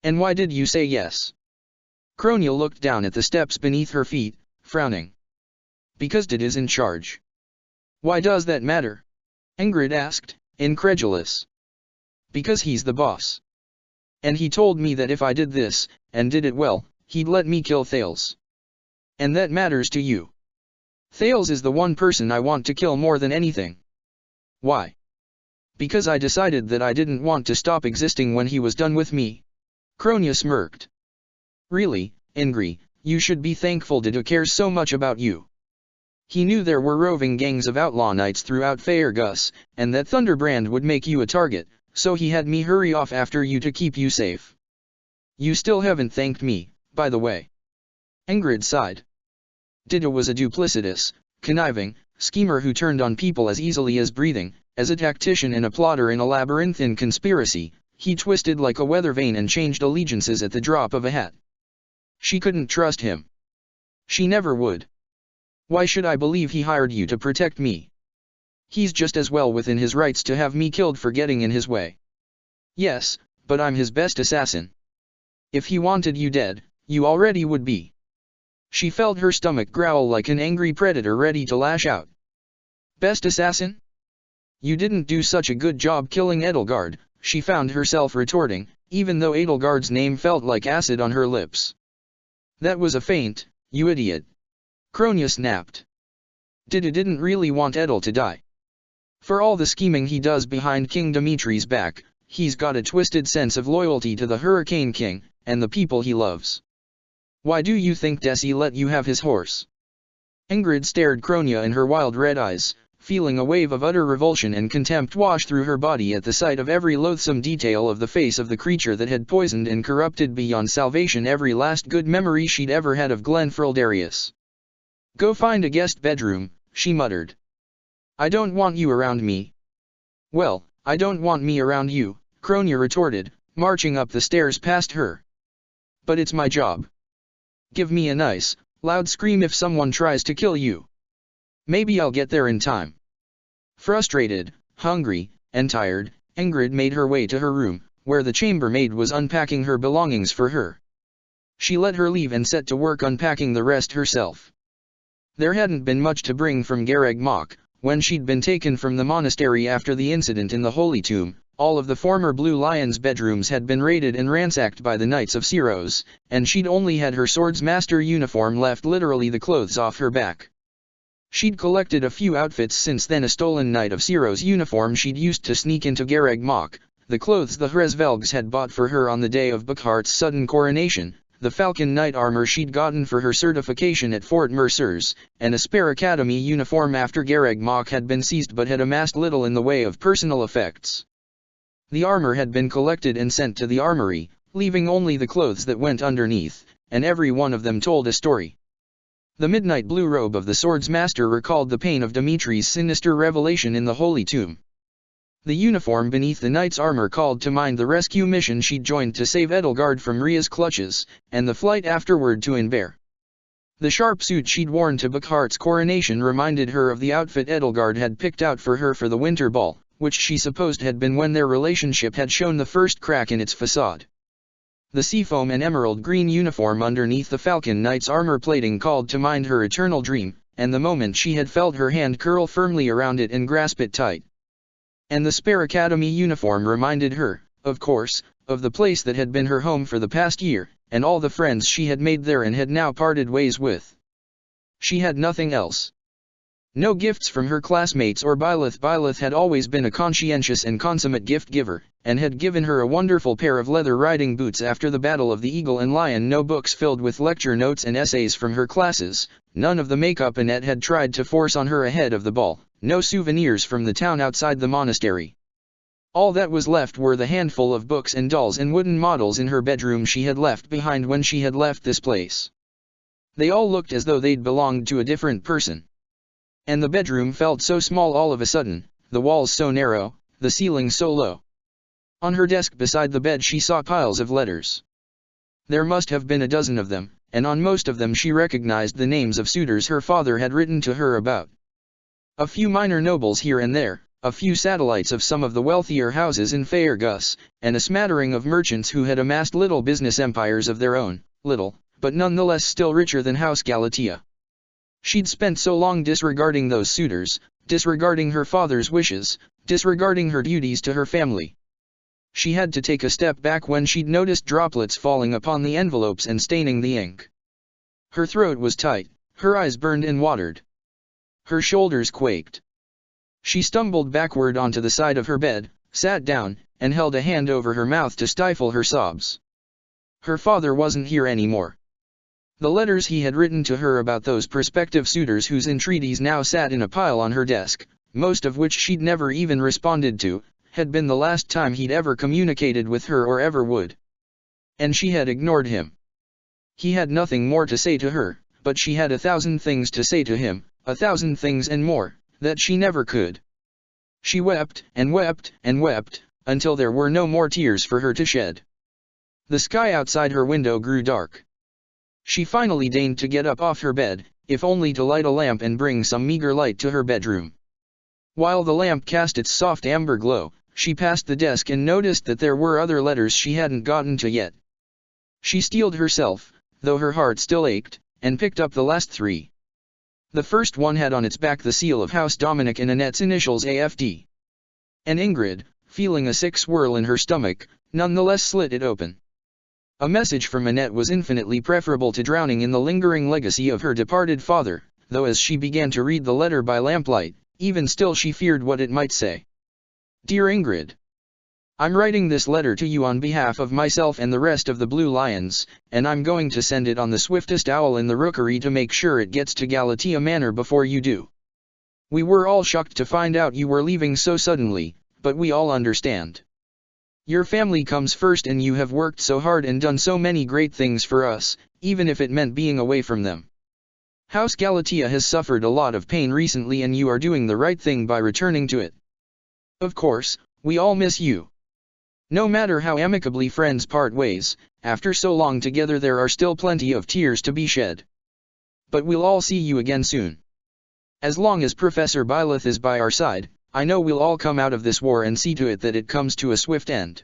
"And why did you say yes?" Kronia looked down at the steps beneath her feet, frowning. "Because Dad is in charge." "Why does that matter?" Ingrid asked, incredulous. "Because he's the boss. And he told me that if I did this, and did it well, he'd let me kill Thales. And that matters to you." "Thales is the one person I want to kill more than anything." "Why?" "Because I decided that I didn't want to stop existing when he was done with me." Kronia smirked. "Really, Ingrid, you should be thankful Dadu cares so much about you. He knew there were roving gangs of outlaw knights throughout Faerghus, and that Thunderbrand would make you a target, so he had me hurry off after you to keep you safe. You still haven't thanked me, by the way." Ingrid sighed. Dadu was a duplicitous, conniving, schemer who turned on people as easily as breathing. As a tactician and a plotter in a labyrinthine conspiracy, he twisted like a weather vane and changed allegiances at the drop of a hat. She couldn't trust him. She never would. "Why should I believe he hired you to protect me? He's just as well within his rights to have me killed for getting in his way." "Yes, but I'm his best assassin. If he wanted you dead, you already would be." She felt her stomach growl like an angry predator ready to lash out. "Best assassin? You didn't do such a good job killing Edelgard," she found herself retorting, even though Edelgard's name felt like acid on her lips. "That was a feint, you idiot." Kronia snapped. Dadu didn't really want Edel to die. For all the scheming he does behind King Dimitri's back, he's got a twisted sense of loyalty to the Hurricane King, and the people he loves. "Why do you think Desi let you have his horse?" Ingrid stared Kronia in her wild red eyes, feeling a wave of utter revulsion and contempt wash through her body at the sight of every loathsome detail of the face of the creature that had poisoned and corrupted beyond salvation every last good memory she'd ever had of Glen Frildarius. "Go find a guest bedroom," she muttered. "I don't want you around me." "Well, I don't want me around you," Kronia retorted, marching up the stairs past her. "But it's my job. Give me a nice, loud scream if someone tries to kill you. Maybe I'll get there in time." Frustrated, hungry, and tired, Ingrid made her way to her room, where the chambermaid was unpacking her belongings for her. She let her leave and set to work unpacking the rest herself. There hadn't been much to bring from Garreg Mach. When she'd been taken from the monastery after the incident in the Holy Tomb, all of the former Blue Lion's bedrooms had been raided and ransacked by the Knights of Syros, and she'd only had her swordsmaster uniform left, literally the clothes off her back. She'd collected a few outfits since then, a stolen Knight of Syros uniform she'd used to sneak into Garreg Mach, the clothes the Hresvelgs had bought for her on the day of Buckhart's sudden coronation, the Falcon Knight armor she'd gotten for her certification at Fort Mercers, and a spare academy uniform after Garreg Mach had been seized but had amassed little in the way of personal effects. The armor had been collected and sent to the armory, leaving only the clothes that went underneath, and every one of them told a story. The midnight blue robe of the swordsmaster recalled the pain of Dimitri's sinister revelation in the Holy Tomb. The uniform beneath the knight's armor called to mind the rescue mission she'd joined to save Edelgard from Rhea's clutches, and the flight afterward to Inver. The sharp suit she'd worn to Buckhart's coronation reminded her of the outfit Edelgard had picked out for her for the winter ball, which she supposed had been when their relationship had shown the first crack in its facade. The seafoam and emerald green uniform underneath the Falcon Knight's armor plating called to mind her eternal dream, and the moment she had felt her hand curl firmly around it and grasp it tight. And the spare academy uniform reminded her, of course, of the place that had been her home for the past year, and all the friends she had made there and had now parted ways with. She had nothing else. No gifts from her classmates or Byleth. Byleth had always been a conscientious and consummate gift giver, and had given her a wonderful pair of leather riding boots after the Battle of the Eagle and Lion. No books filled with lecture notes and essays from her classes, none of the makeup Annette had tried to force on her ahead of the ball, no souvenirs from the town outside the monastery. All that was left were the handful of books and dolls and wooden models in her bedroom she had left behind when she had left this place. They all looked as though they'd belonged to a different person. And the bedroom felt so small all of a sudden, the walls so narrow, the ceiling so low. On her desk beside the bed she saw piles of letters. There must have been a dozen of them, and on most of them she recognized the names of suitors her father had written to her about. A few minor nobles here and there, a few satellites of some of the wealthier houses in Faergus, and a smattering of merchants who had amassed little business empires of their own, little, but nonetheless still richer than House Galatea. She'd spent so long disregarding those suitors, disregarding her father's wishes, disregarding her duties to her family. She had to take a step back when she'd noticed droplets falling upon the envelopes and staining the ink. Her throat was tight, her eyes burned and watered. Her shoulders quaked. She stumbled backward onto the side of her bed, sat down, and held a hand over her mouth to stifle her sobs. Her father wasn't here anymore. The letters he had written to her about those prospective suitors whose entreaties now sat in a pile on her desk, most of which she'd never even responded to, had been the last time he'd ever communicated with her or ever would. And she had ignored him. He had nothing more to say to her, but she had 1,000 things to say to him, 1,000 things and more, that she never could. She wept, and wept, and wept, until there were no more tears for her to shed. The sky outside her window grew dark. She finally deigned to get up off her bed, if only to light a lamp and bring some meager light to her bedroom. While the lamp cast its soft amber glow, she passed the desk and noticed that there were other letters she hadn't gotten to yet. She steeled herself, though her heart still ached, and picked up the last 3. The first one had on its back the seal of House Dominic and Annette's initials AFD. And Ingrid, feeling a sick swirl in her stomach, nonetheless slit it open. A message from Annette was infinitely preferable to drowning in the lingering legacy of her departed father, though as she began to read the letter by lamplight, even still she feared what it might say. Dear Ingrid, I'm writing this letter to you on behalf of myself and the rest of the Blue Lions, and I'm going to send it on the swiftest owl in the rookery to make sure it gets to Galatea Manor before you do. We were all shocked to find out you were leaving so suddenly, but we all understand. Your family comes first and you have worked so hard and done so many great things for us, even if it meant being away from them. House Galatea has suffered a lot of pain recently and you are doing the right thing by returning to it. Of course, we all miss you. No matter how amicably friends part ways, after so long together there are still plenty of tears to be shed. But we'll all see you again soon. As long as Professor Byleth is by our side, I know we'll all come out of this war and see to it that it comes to a swift end.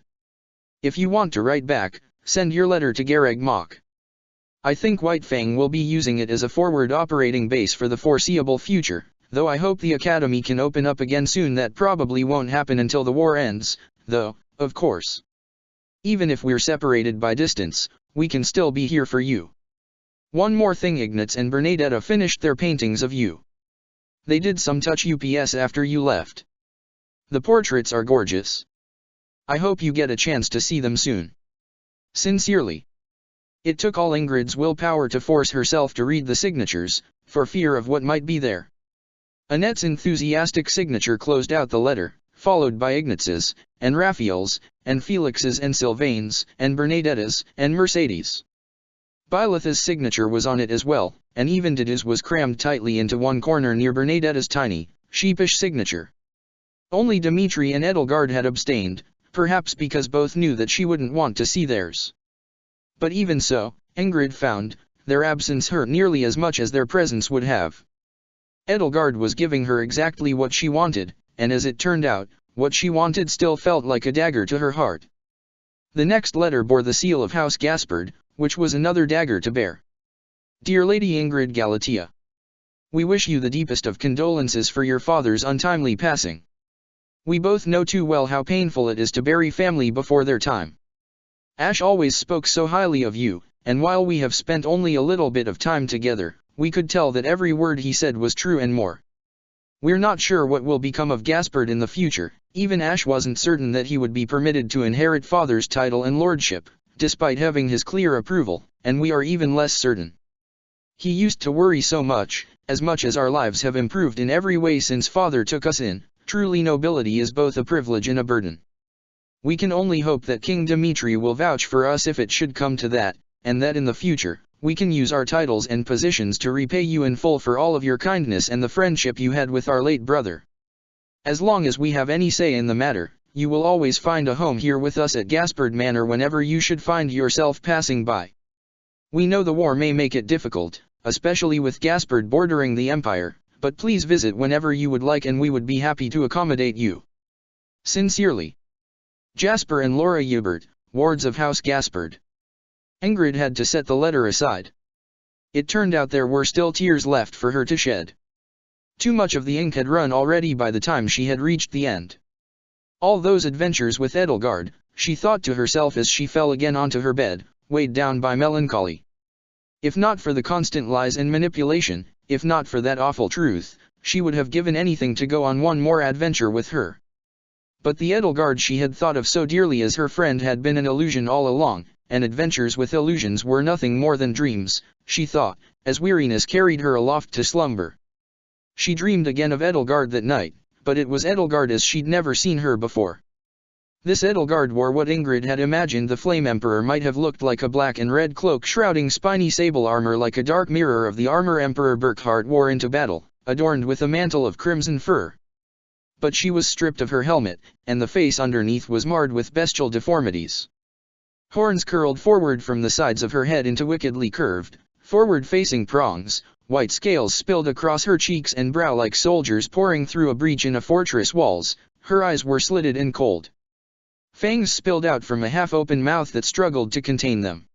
If you want to write back, send your letter to Garreg Mach. I think Whitefang will be using it as a forward operating base for the foreseeable future, though I hope the Academy can open up again soon. That probably won't happen until the war ends, though, of course. Even if we're separated by distance, we can still be here for you. One more thing, Ignatz and Bernadetta finished their paintings of you. They did some touch ups after you left. The portraits are gorgeous. I hope you get a chance to see them soon. Sincerely. It took all Ingrid's willpower to force herself to read the signatures, for fear of what might be there. Annette's enthusiastic signature closed out the letter, followed by Ignatz's, and Raphael's, and Felix's and Sylvain's, and Bernadetta's, and Mercedes'. Byleth's signature was on it as well, and even Dida's was crammed tightly into one corner near Bernadetta's tiny, sheepish signature. Only Dimitri and Edelgard had abstained, perhaps because both knew that she wouldn't want to see theirs. But even so, Ingrid found, their absence hurt nearly as much as their presence would have. Edelgard was giving her exactly what she wanted, and as it turned out, what she wanted still felt like a dagger to her heart. The next letter bore the seal of House Gaspard, which was another dagger to bear. Dear Lady Ingrid Galatea, we wish you the deepest of condolences for your father's untimely passing. We both know too well how painful it is to bury family before their time. Ash always spoke so highly of you, and while we have spent only a little bit of time together, we could tell that every word he said was true and more. We're not sure what will become of Gaspard in the future. Even Ash wasn't certain that he would be permitted to inherit father's title and lordship, despite having his clear approval, and we are even less certain. He used to worry so much as our lives have improved in every way since father took us in. Truly nobility is both a privilege and a burden. We can only hope that King Dimitri will vouch for us if it should come to that, and that in the future, we can use our titles and positions to repay you in full for all of your kindness and the friendship you had with our late brother. As long as we have any say in the matter, you will always find a home here with us at Gaspard Manor whenever you should find yourself passing by. We know the war may make it difficult, especially with Gaspard bordering the Empire, but please visit whenever you would like and we would be happy to accommodate you. Sincerely, Jasper and Laura Hubert, wards of House Gaspard. Ingrid had to set the letter aside. It turned out there were still tears left for her to shed. Too much of the ink had run already by the time she had reached the end. All those adventures with Edelgard, she thought to herself as she fell again onto her bed, weighed down by melancholy. If not for the constant lies and manipulation, if not for that awful truth, she would have given anything to go on one more adventure with her. But the Edelgard she had thought of so dearly as her friend had been an illusion all along, and adventures with illusions were nothing more than dreams, she thought, as weariness carried her aloft to slumber. She dreamed again of Edelgard that night, but it was Edelgard as she'd never seen her before. This Edelgard wore what Ingrid had imagined the Flame Emperor might have looked like, a black and red cloak shrouding spiny sable armor like a dark mirror of the armor Emperor Burkhard wore into battle, adorned with a mantle of crimson fur. But she was stripped of her helmet, and the face underneath was marred with bestial deformities. Horns curled forward from the sides of her head into wickedly curved, forward-facing prongs, white scales spilled across her cheeks and brow like soldiers pouring through a breach in a fortress walls. Her eyes were slitted and cold. Fangs spilled out from a half-open mouth that struggled to contain them.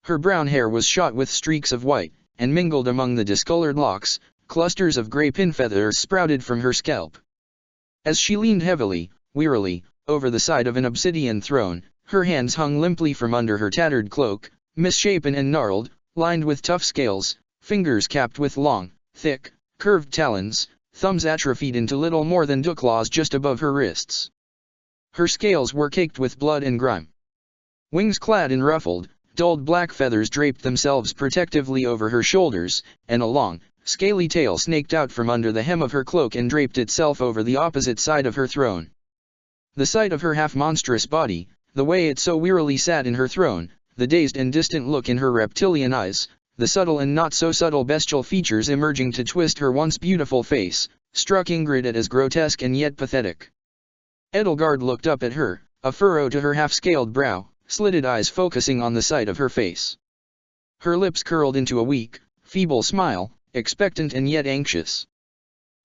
Her brown hair was shot with streaks of white, and mingled among the discolored locks, clusters of gray pin feathers sprouted from her scalp. As she leaned heavily, wearily, over the side of an obsidian throne, her hands hung limply from under her tattered cloak, misshapen and gnarled, lined with tough scales, fingers capped with long, thick, curved talons, thumbs atrophied into little more than claws just above her wrists. Her scales were caked with blood and grime. Wings clad in ruffled, dulled black feathers draped themselves protectively over her shoulders, and a long, scaly tail snaked out from under the hem of her cloak and draped itself over the opposite side of her throne. The sight of her half-monstrous body, the way it so wearily sat in her throne, the dazed and distant look in her reptilian eyes, the subtle and not-so-subtle bestial features emerging to twist her once beautiful face, struck Ingrid as grotesque and yet pathetic. Edelgard looked up at her, a furrow to her half-scaled brow, slitted eyes focusing on the side of her face. Her lips curled into a weak, feeble smile, expectant and yet anxious.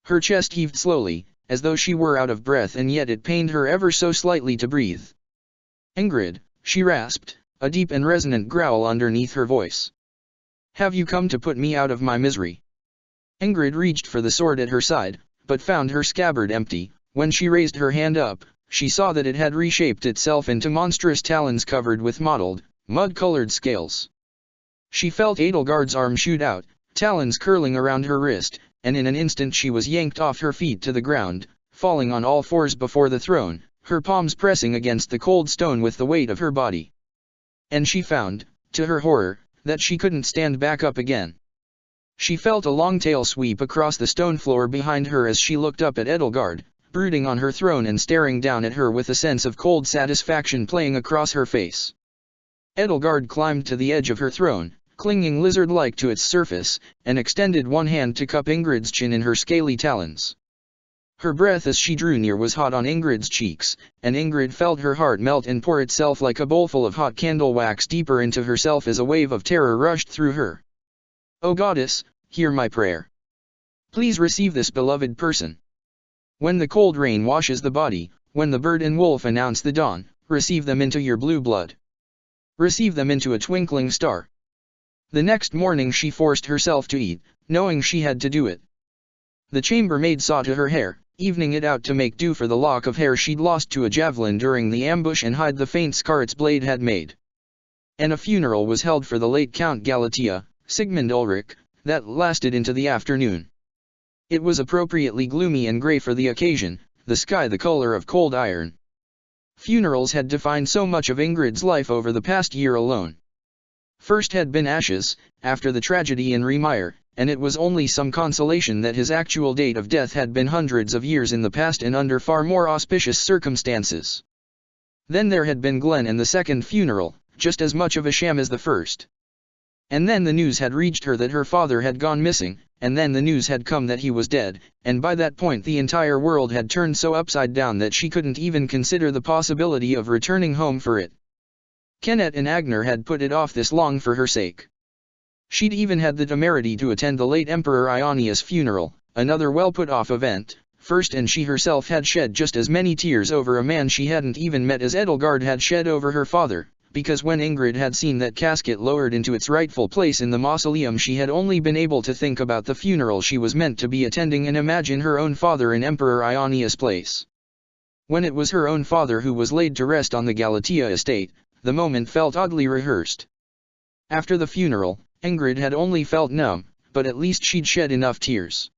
Her chest heaved slowly, as though she were out of breath, and yet it pained her ever so slightly to breathe. "Ingrid," she rasped, a deep and resonant growl underneath her voice. "Have you come to put me out of my misery?" Ingrid reached for the sword at her side, but found her scabbard empty. When she raised her hand up, she saw that it had reshaped itself into monstrous talons covered with mottled, mud-colored scales. She felt Edelgard's arm shoot out, talons curling around her wrist, and in an instant she was yanked off her feet to the ground, falling on all fours before the throne, her palms pressing against the cold stone with the weight of her body. And she found, to her horror, that she couldn't stand back up again. She felt a long tail sweep across the stone floor behind her as she looked up at Edelgard, brooding on her throne and staring down at her with a sense of cold satisfaction playing across her face. Edelgard climbed to the edge of her throne, clinging lizard-like to its surface, and extended one hand to cup Ingrid's chin in her scaly talons. Her breath as she drew near was hot on Ingrid's cheeks, and Ingrid felt her heart melt and pour itself like a bowlful of hot candle wax deeper into herself as a wave of terror rushed through her. "O goddess, hear my prayer. Please receive this beloved person. When the cold rain washes the body, when the bird and wolf announce the dawn, receive them into your blue blood. Receive them into a twinkling star." The next morning she forced herself to eat, knowing she had to do it. The chambermaid saw to her hair, evening it out to make do for the lock of hair she'd lost to a javelin during the ambush and hide the faint scar its blade had made. And a funeral was held for the late Count Galatea, Sigmund Ulrich, that lasted into the afternoon. It was appropriately gloomy and grey for the occasion, the sky the color of cold iron. Funerals had defined so much of Ingrid's life over the past year alone. First had been ashes, after the tragedy in Riemeyer, and it was only some consolation that his actual date of death had been hundreds of years in the past and under far more auspicious circumstances. Then there had been Glenn and the second funeral, just as much of a sham as the first. And then the news had reached her that her father had gone missing, and then the news had come that he was dead, and by that point the entire world had turned so upside down that she couldn't even consider the possibility of returning home for it. Kenneth and Agner had put it off this long for her sake. She'd even had the temerity to attend the late Emperor Ionia's funeral, another well-put-off event, first, and she herself had shed just as many tears over a man she hadn't even met as Edelgard had shed over her father, because when Ingrid had seen that casket lowered into its rightful place in the mausoleum she had only been able to think about the funeral she was meant to be attending and imagine her own father in Emperor Ionia's place. When it was her own father who was laid to rest on the Galatea estate, the moment felt oddly rehearsed. After the funeral, Ingrid had only felt numb, but at least she'd shed enough tears.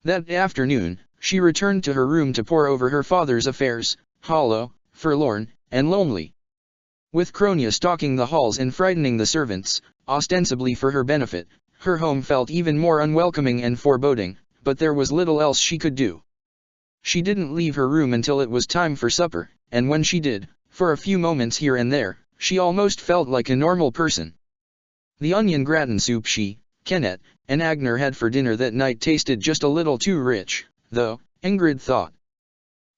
That afternoon, she returned to her room to pore over her father's affairs, hollow, forlorn, and lonely. With Kronia stalking the halls and frightening the servants, ostensibly for her benefit, her home felt even more unwelcoming and foreboding, but there was little else she could do. She didn't leave her room until it was time for supper, and when she did, for a few moments here and there, she almost felt like a normal person. The onion gratin soup she, Kenneth, and Agner had for dinner that night tasted just a little too rich, though, Ingrid thought.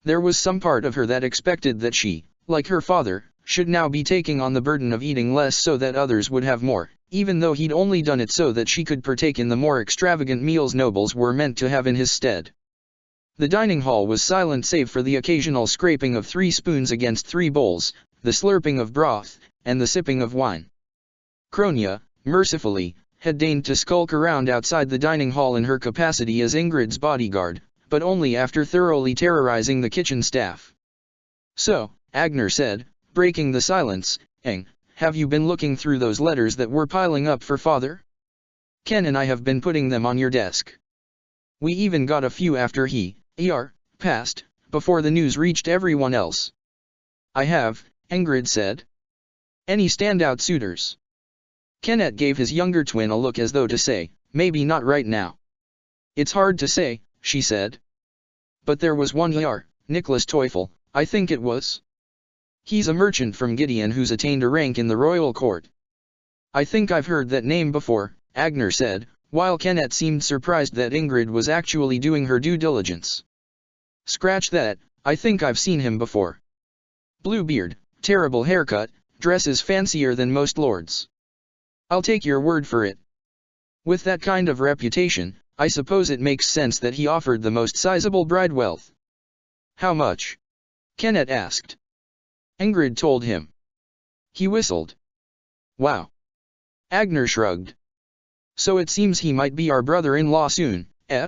There was some part of her that expected that she, like her father, should now be taking on the burden of eating less so that others would have more, even though he'd only done it so that she could partake in the more extravagant meals nobles were meant to have in his stead. The dining hall was silent save for the occasional scraping of 3 spoons against 3 bowls, the slurping of broth, and the sipping of wine. Kronia, mercifully, had deigned to skulk around outside the dining hall in her capacity as Ingrid's bodyguard, but only after thoroughly terrorizing the kitchen staff. "So," Agner said, breaking the silence, "have you been looking through those letters that were piling up for father? Ken and I have been putting them on your desk. We even got a few after he passed, before the news reached everyone else." "I have," Ingrid said. "Any standout suitors?" Kenneth gave his younger twin a look as though to say, "Maybe not right now." "It's hard to say," she said. "But there was one Nicholas Teufel, I think it was. He's a merchant from Gideon who's attained a rank in the royal court." "I think I've heard that name before," Agner said, while Kenneth seemed surprised that Ingrid was actually doing her due diligence. "Scratch that, I think I've seen him before. Blue beard, terrible haircut, dresses fancier than most lords. I'll take your word for it. With that kind of reputation, I suppose it makes sense that he offered the most sizable bride wealth." "How much?" Kenneth asked. Ingrid told him. He whistled. "Wow." Agner shrugged. "So it seems he might be our brother-in-law soon, eh?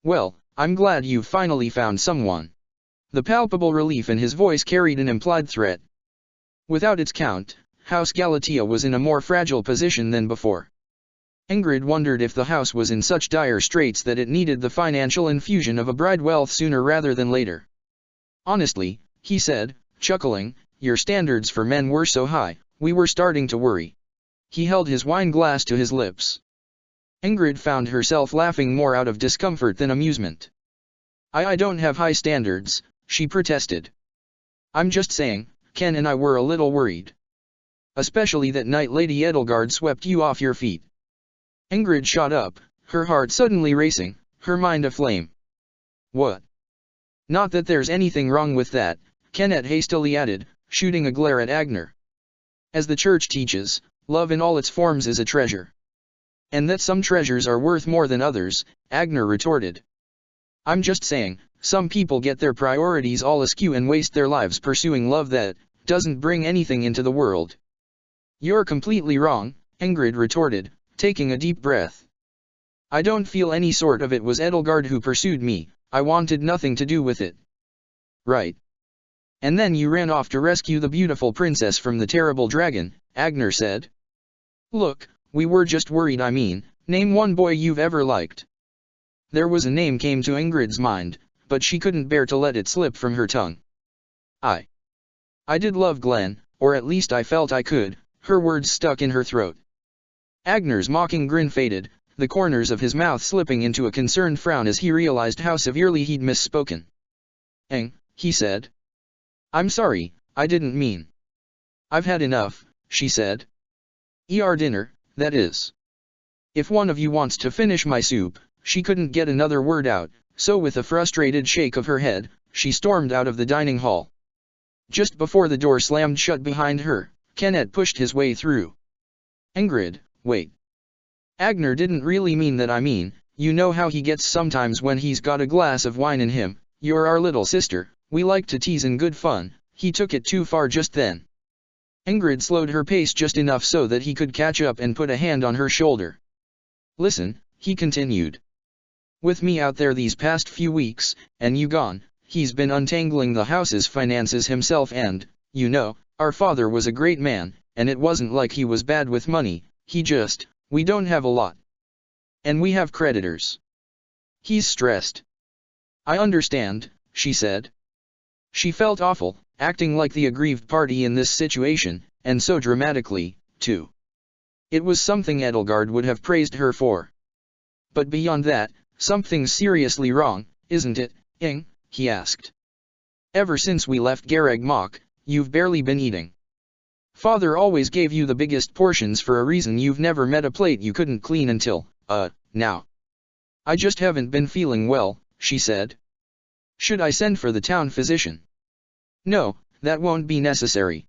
Well, I'm glad you've finally found someone." The palpable relief in his voice carried an implied threat. Without its count, House Galatea was in a more fragile position than before. Ingrid wondered if the house was in such dire straits that it needed the financial infusion of a bride wealth sooner rather than later. "Honestly," he said, chuckling, "your standards for men were so high, we were starting to worry." He held his wine glass to his lips. Ingrid found herself laughing more out of discomfort than amusement. I don't have high standards," she protested. "I'm just saying, Ken and I were a little worried. Especially that night Lady Edelgard swept you off your feet." Ingrid shot up, her heart suddenly racing, her mind aflame. "What?" "Not that there's anything wrong with that," Kenneth hastily added, shooting a glare at Agner. "As the church teaches, love in all its forms is a treasure." "And that some treasures are worth more than others," Agner retorted. "I'm just saying, some people get their priorities all askew and waste their lives pursuing love that doesn't bring anything into the world." "You're completely wrong," Ingrid retorted, taking a deep breath. "I don't feel any sort of it was Edelgard who pursued me, I wanted nothing to do with it. Right. And then you ran off to rescue the beautiful princess from the terrible dragon, Agner said. Look, we were just worried. Name one boy you've ever liked. There was a name came to Ingrid's mind, but she couldn't bear to let it slip from her tongue. I did love Glenn, or at least I felt I could. Her words stuck in her throat. Agner's mocking grin faded, the corners of his mouth slipping into a concerned frown as he realized how severely he'd misspoken. He said. I'm sorry, I didn't mean. I've had enough, she said. Dinner, that is. If one of you wants to finish my soup. She couldn't get another word out, so with a frustrated shake of her head, she stormed out of the dining hall. Just before the door slammed shut behind her, Kenneth pushed his way through. Ingrid, wait. Agner didn't really mean that. You know how he gets sometimes when he's got a glass of wine in him. You're our little sister, we like to tease in good fun. He took it too far just then. Ingrid slowed her pace just enough so that he could catch up and put a hand on her shoulder. Listen, he continued. With me out there these past few weeks, and you gone, he's been untangling the house's finances himself and, you know, our father was a great man, and it wasn't like he was bad with money, we don't have a lot. And we have creditors. He's stressed. I understand, she said. She felt awful, acting like the aggrieved party in this situation, and so dramatically, too. It was something Edelgard would have praised her for. But beyond that, something's seriously wrong, isn't it, Ing? He asked. Ever since we left Garreg Mach, you've barely been eating. Father always gave you the biggest portions for a reason. You've never met a plate you couldn't clean until, now. I just haven't been feeling well, she said. Should I send for the town physician? No, that won't be necessary.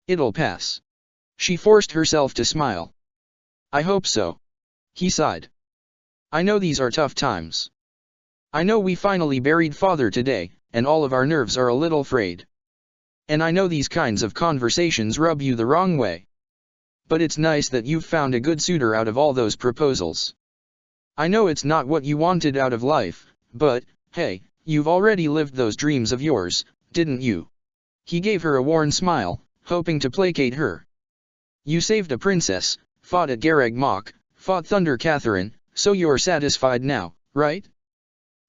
It'll pass. She forced herself to smile. I hope so. He sighed. I know these are tough times. I know we finally buried Father today, and all of our nerves are a little frayed. And I know these kinds of conversations rub you the wrong way. But it's nice that you've found a good suitor out of all those proposals. I know it's not what you wanted out of life, but, hey, you've already lived those dreams of yours, didn't you? He gave her a worn smile, hoping to placate her. You saved a princess, fought at Garreg Mach, fought Thunder Catherine, so you're satisfied now, right?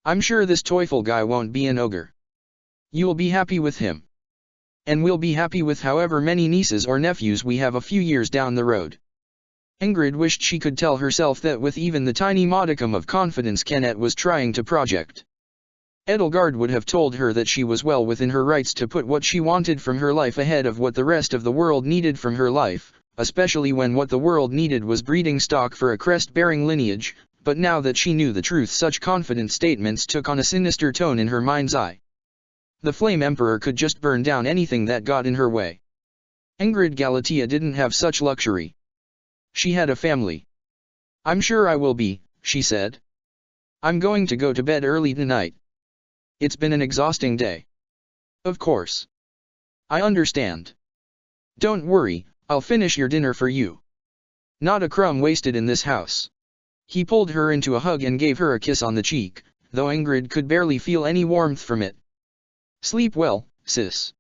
I'm sure this Teufel guy won't be an ogre. You'll be happy with him. And we'll be happy with however many nieces or nephews we have a few years down the road. Ingrid wished she could tell herself that with even the tiny modicum of confidence Kenneth was trying to project. Edelgard would have told her that she was well within her rights to put what she wanted from her life ahead of what the rest of the world needed from her life, especially when what the world needed was breeding stock for a crest-bearing lineage, but now that she knew the truth such confident statements took on a sinister tone in her mind's eye. The Flame Emperor could just burn down anything that got in her way. Ingrid Galatea didn't have such luxury. She had a family. I'm sure I will be, she said. I'm going to go to bed early tonight. It's been an exhausting day. Of course. I understand. Don't worry, I'll finish your dinner for you. Not a crumb wasted in this house. He pulled her into a hug and gave her a kiss on the cheek, though Ingrid could barely feel any warmth from it. Sleep well, sis.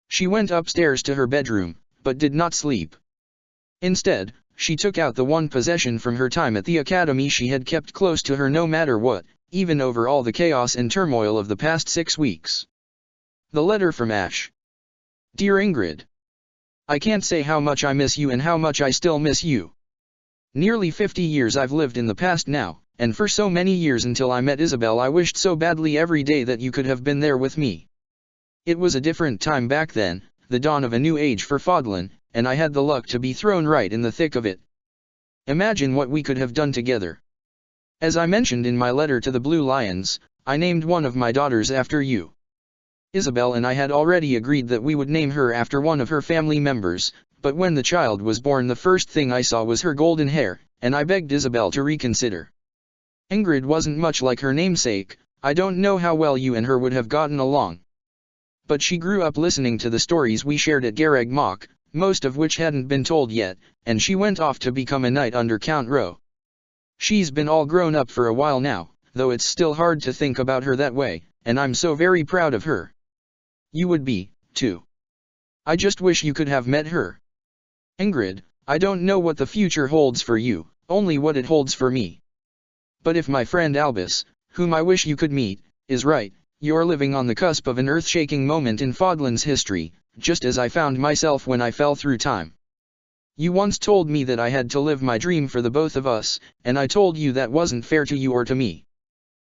She went upstairs to her bedroom, but did not sleep. Instead, she took out the one possession from her time at the academy she had kept close to her no matter what, even over all the chaos and turmoil of the past 6 weeks. The letter from Ash. Dear Ingrid. I can't say how much I miss you and how much I still miss you. Nearly 50 years I've lived in the past now, and for so many years until I met Isabel I wished so badly every day that you could have been there with me. It was a different time back then, the dawn of a new age for Fodlan, and I had the luck to be thrown right in the thick of it. Imagine what we could have done together. As I mentioned in my letter to the Blue Lions, I named one of my daughters after you. Isabel and I had already agreed that we would name her after one of her family members, but when the child was born the first thing I saw was her golden hair, and I begged Isabel to reconsider. Ingrid wasn't much like her namesake. I don't know how well you and her would have gotten along. But she grew up listening to the stories we shared at Garreg Mach, most of which hadn't been told yet, and she went off to become a knight under Count Ro. She's been all grown up for a while now, though it's still hard to think about her that way, and I'm so very proud of her. You would be, too. I just wish you could have met her. Ingrid, I don't know what the future holds for you, only what it holds for me. But if my friend Albus, whom I wish you could meet, is right, you're living on the cusp of an earth-shaking moment in Fodlan's history, just as I found myself when I fell through time. You once told me that I had to live my dream for the both of us, and I told you that wasn't fair to you or to me.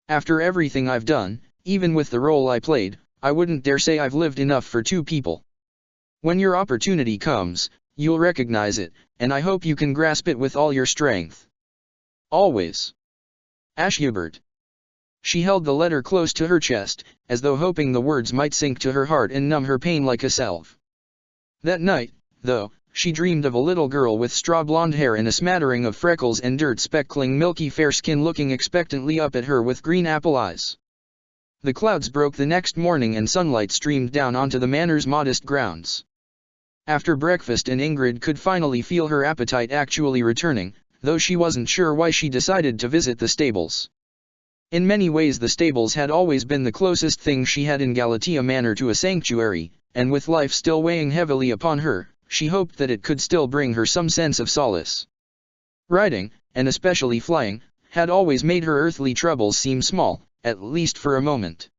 After everything I've done, even with the role I played, I wouldn't dare say I've lived enough for two people. When your opportunity comes, you'll recognize it, and I hope you can grasp it with all your strength. Always. Ash Hubert. She held the letter close to her chest, as though hoping the words might sink to her heart and numb her pain like a salve. That night, though, she dreamed of a little girl with straw-blonde hair and a smattering of freckles and dirt speckling milky fair skin looking expectantly up at her with green apple eyes. The clouds broke the next morning and sunlight streamed down onto the manor's modest grounds. After breakfast and Ingrid could finally feel her appetite actually returning, though she wasn't sure why she decided to visit the stables. In many ways the stables had always been the closest thing she had in Galatea Manor to a sanctuary, and with life still weighing heavily upon her, she hoped that it could still bring her some sense of solace. Riding, and especially flying, had always made her earthly troubles seem small, at least for a moment.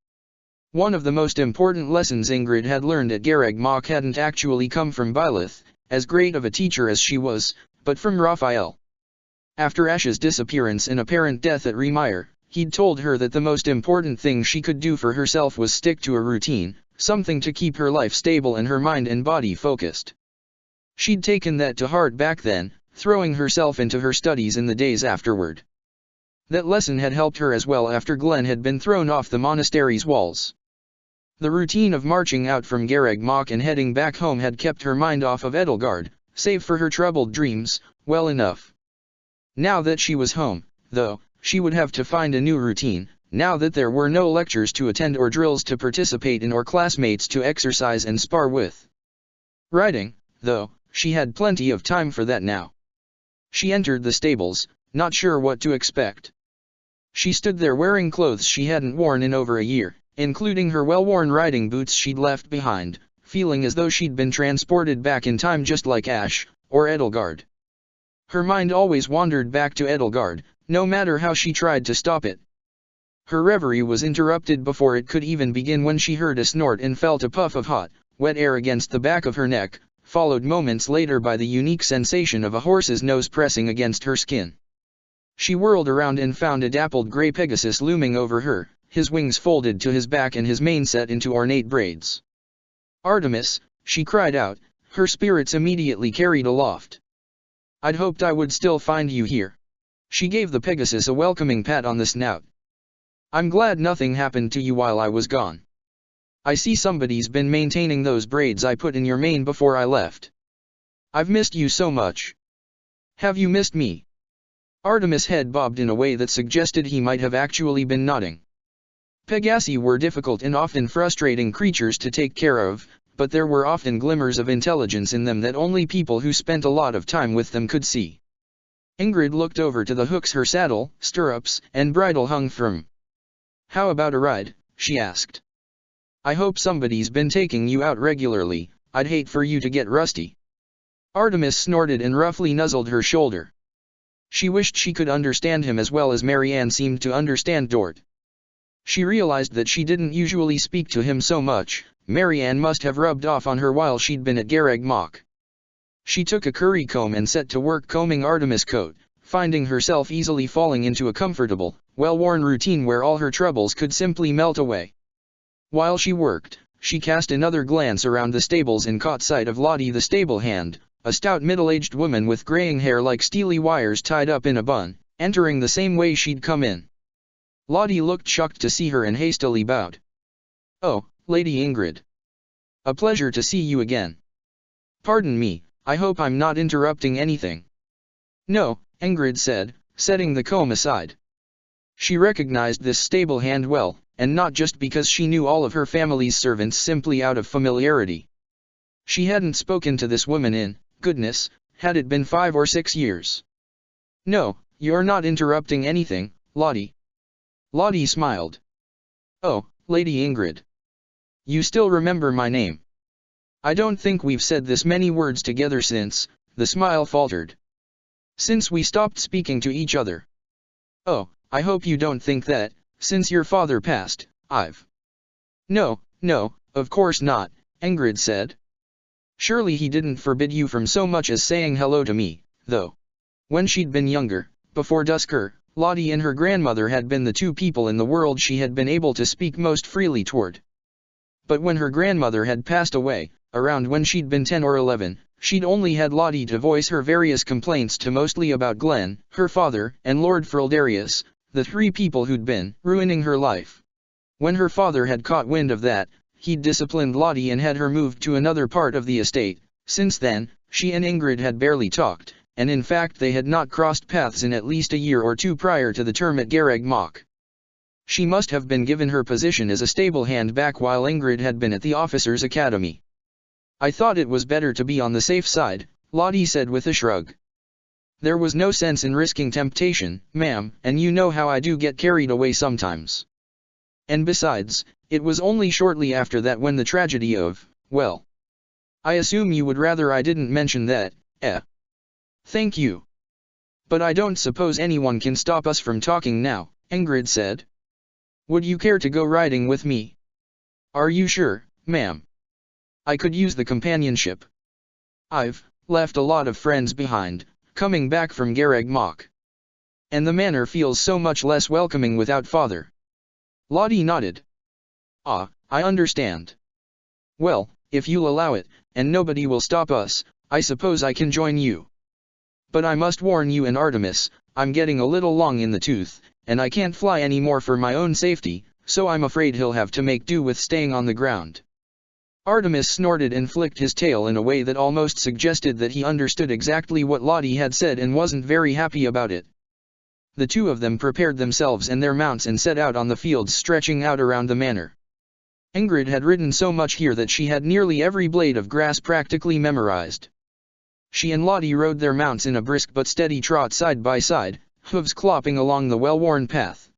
One of the most important lessons Ingrid had learned at Garreg Mach hadn't actually come from Byleth, as great of a teacher as she was, but from Raphael. After Ash's disappearance and apparent death at Remire, he'd told her that the most important thing she could do for herself was stick to a routine, something to keep her life stable and her mind and body focused. She'd taken that to heart back then, throwing herself into her studies in the days afterward. That lesson had helped her as well after Glenn had been thrown off the monastery's walls. The routine of marching out from Garreg Mach and heading back home had kept her mind off of Edelgard, save for her troubled dreams, well enough. Now that she was home, though, she would have to find a new routine, now that there were no lectures to attend or drills to participate in or classmates to exercise and spar with. Riding, though, she had plenty of time for that now. She entered the stables, not sure what to expect. She stood there wearing clothes she hadn't worn in over a year, including her well-worn riding boots she'd left behind, feeling as though she'd been transported back in time just like Ash, or Edelgard. Her mind always wandered back to Edelgard, no matter how she tried to stop it. Her reverie was interrupted before it could even begin when she heard a snort and felt a puff of hot, wet air against the back of her neck, followed moments later by the unique sensation of a horse's nose pressing against her skin. She whirled around and found a dappled gray Pegasus looming over her, his wings folded to his back and his mane set into ornate braids. "Artemis," she cried out, her spirits immediately carried aloft. "I'd hoped I would still find you here." She gave the Pegasus a welcoming pat on the snout. "I'm glad nothing happened to you while I was gone. I see somebody's been maintaining those braids I put in your mane before I left. I've missed you so much." "Have you missed me?" Artemis' head bobbed in a way that suggested he might have actually been nodding. Pegasi were difficult and often frustrating creatures to take care of, but there were often glimmers of intelligence in them that only people who spent a lot of time with them could see. Ingrid looked over to the hooks her saddle, stirrups, and bridle hung from. "How about a ride?" she asked. "I hope somebody's been taking you out regularly, I'd hate for you to get rusty." Artemis snorted and roughly nuzzled her shoulder. She wished she could understand him as well as Marianne seemed to understand Dort. She realized that she didn't usually speak to him so much. Marianne must have rubbed off on her while she'd been at Garreg Mach. She took a curry comb and set to work combing Artemis' coat, finding herself easily falling into a comfortable, well-worn routine where all her troubles could simply melt away. While she worked, she cast another glance around the stables and caught sight of Lottie the stable hand, a stout middle-aged woman with graying hair like steely wires tied up in a bun, entering the same way she'd come in. Lottie looked shocked to see her and hastily bowed. "Oh, Lady Ingrid. A pleasure to see you again. Pardon me, I hope I'm not interrupting anything." "No," Ingrid said, setting the comb aside. She recognized this stable hand well, and not just because she knew all of her family's servants simply out of familiarity. She hadn't spoken to this woman in, goodness, had it been 5 or 6 years. "No, you're not interrupting anything, Lottie." Lottie smiled. Oh, Lady Ingrid. You still remember my name. I don't think we've said this many words together since, the smile faltered. Since we stopped speaking to each other. Oh, I hope you don't think that, since your father passed, I've... No, no, of course not, Ingrid said. Surely he didn't forbid you from so much as saying hello to me, though. When she'd been younger, before Dusker, Lottie and her grandmother had been the two people in the world she had been able to speak most freely toward. But when her grandmother had passed away, around when she'd been 10 or 11, she'd only had Lottie to voice her various complaints to, mostly about Glenn, her father, and Lord Frildarius, the three people who'd been ruining her life. When her father had caught wind of that, he'd disciplined Lottie and had her moved to another part of the estate. Since then, she and Ingrid had barely talked, and in fact they had not crossed paths in at least a year or two prior to the term at Garreg Mach. She must have been given her position as a stable hand back while Ingrid had been at the officers' academy. I thought it was better to be on the safe side, Lottie said with a shrug. There was no sense in risking temptation, ma'am, and you know how I do get carried away sometimes. And besides, it was only shortly after that when the tragedy of, well. I assume you would rather I didn't mention that, eh? Thank you. But I don't suppose anyone can stop us from talking now, Ingrid said. Would you care to go riding with me? Are you sure, ma'am? I could use the companionship. I've left a lot of friends behind, coming back from Garreg Mach. And the manor feels so much less welcoming without father. Lottie nodded. Ah, I understand. Well, if you'll allow it, and nobody will stop us, I suppose I can join you. But I must warn you and Artemis, I'm getting a little long in the tooth, and I can't fly any more for my own safety, so I'm afraid he'll have to make do with staying on the ground. Artemis snorted and flicked his tail in a way that almost suggested that he understood exactly what Lottie had said and wasn't very happy about it. The two of them prepared themselves and their mounts and set out on the fields stretching out around the manor. Ingrid had ridden so much here that she had nearly every blade of grass practically memorized. She and Lottie rode their mounts in a brisk but steady trot side by side, hooves clopping along the well-worn path.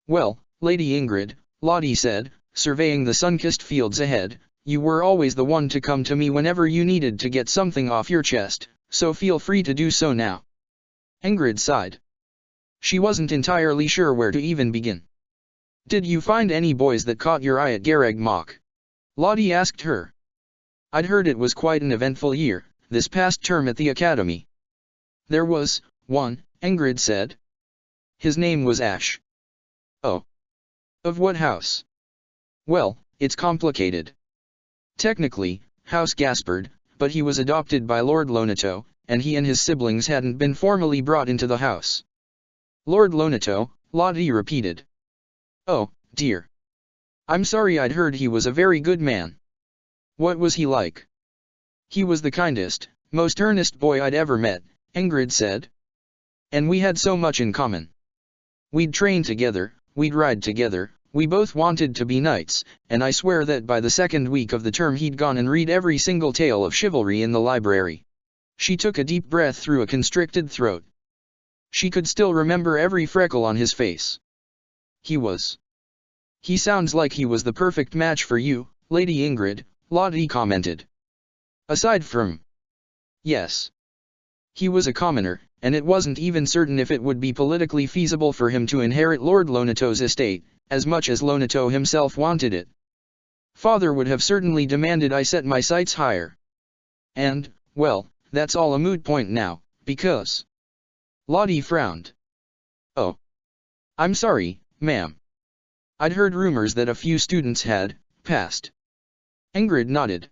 Well, Lady Ingrid, Lottie said, surveying the sun-kissed fields ahead, you were always the one to come to me whenever you needed to get something off your chest, so feel free to do so now. Ingrid sighed. She wasn't entirely sure where to even begin. Did you find any boys that caught your eye at Garreg Mach? Lottie asked her. I'd heard it was quite an eventful year, this past term at the academy. There was one, Ingrid said. His name was Ash. Oh. Of what house? Well, it's complicated. Technically, House Gaspard, but he was adopted by Lord Lonato, and he and his siblings hadn't been formally brought into the house. Lord Lonato, Lottie repeated. Oh, dear. I'm sorry, I'd heard he was a very good man. What was he like? He was the kindest, most earnest boy I'd ever met, Ingrid said. And we had so much in common. We'd train together, we'd ride together, we both wanted to be knights, and I swear that by the second week of the term he'd gone and read every single tale of chivalry in the library. She took a deep breath through a constricted throat. She could still remember every freckle on his face. He sounds like he was the perfect match for you, Lady Ingrid, Lottie commented. Aside from... Yes. He was a commoner, and it wasn't even certain if it would be politically feasible for him to inherit Lord Lonato's estate, as much as Lonato himself wanted it. Father would have certainly demanded I set my sights higher. And, well, that's all a moot point now, because... Lottie frowned. Oh. I'm sorry, ma'am. I'd heard rumors that a few students had passed. Ingrid nodded.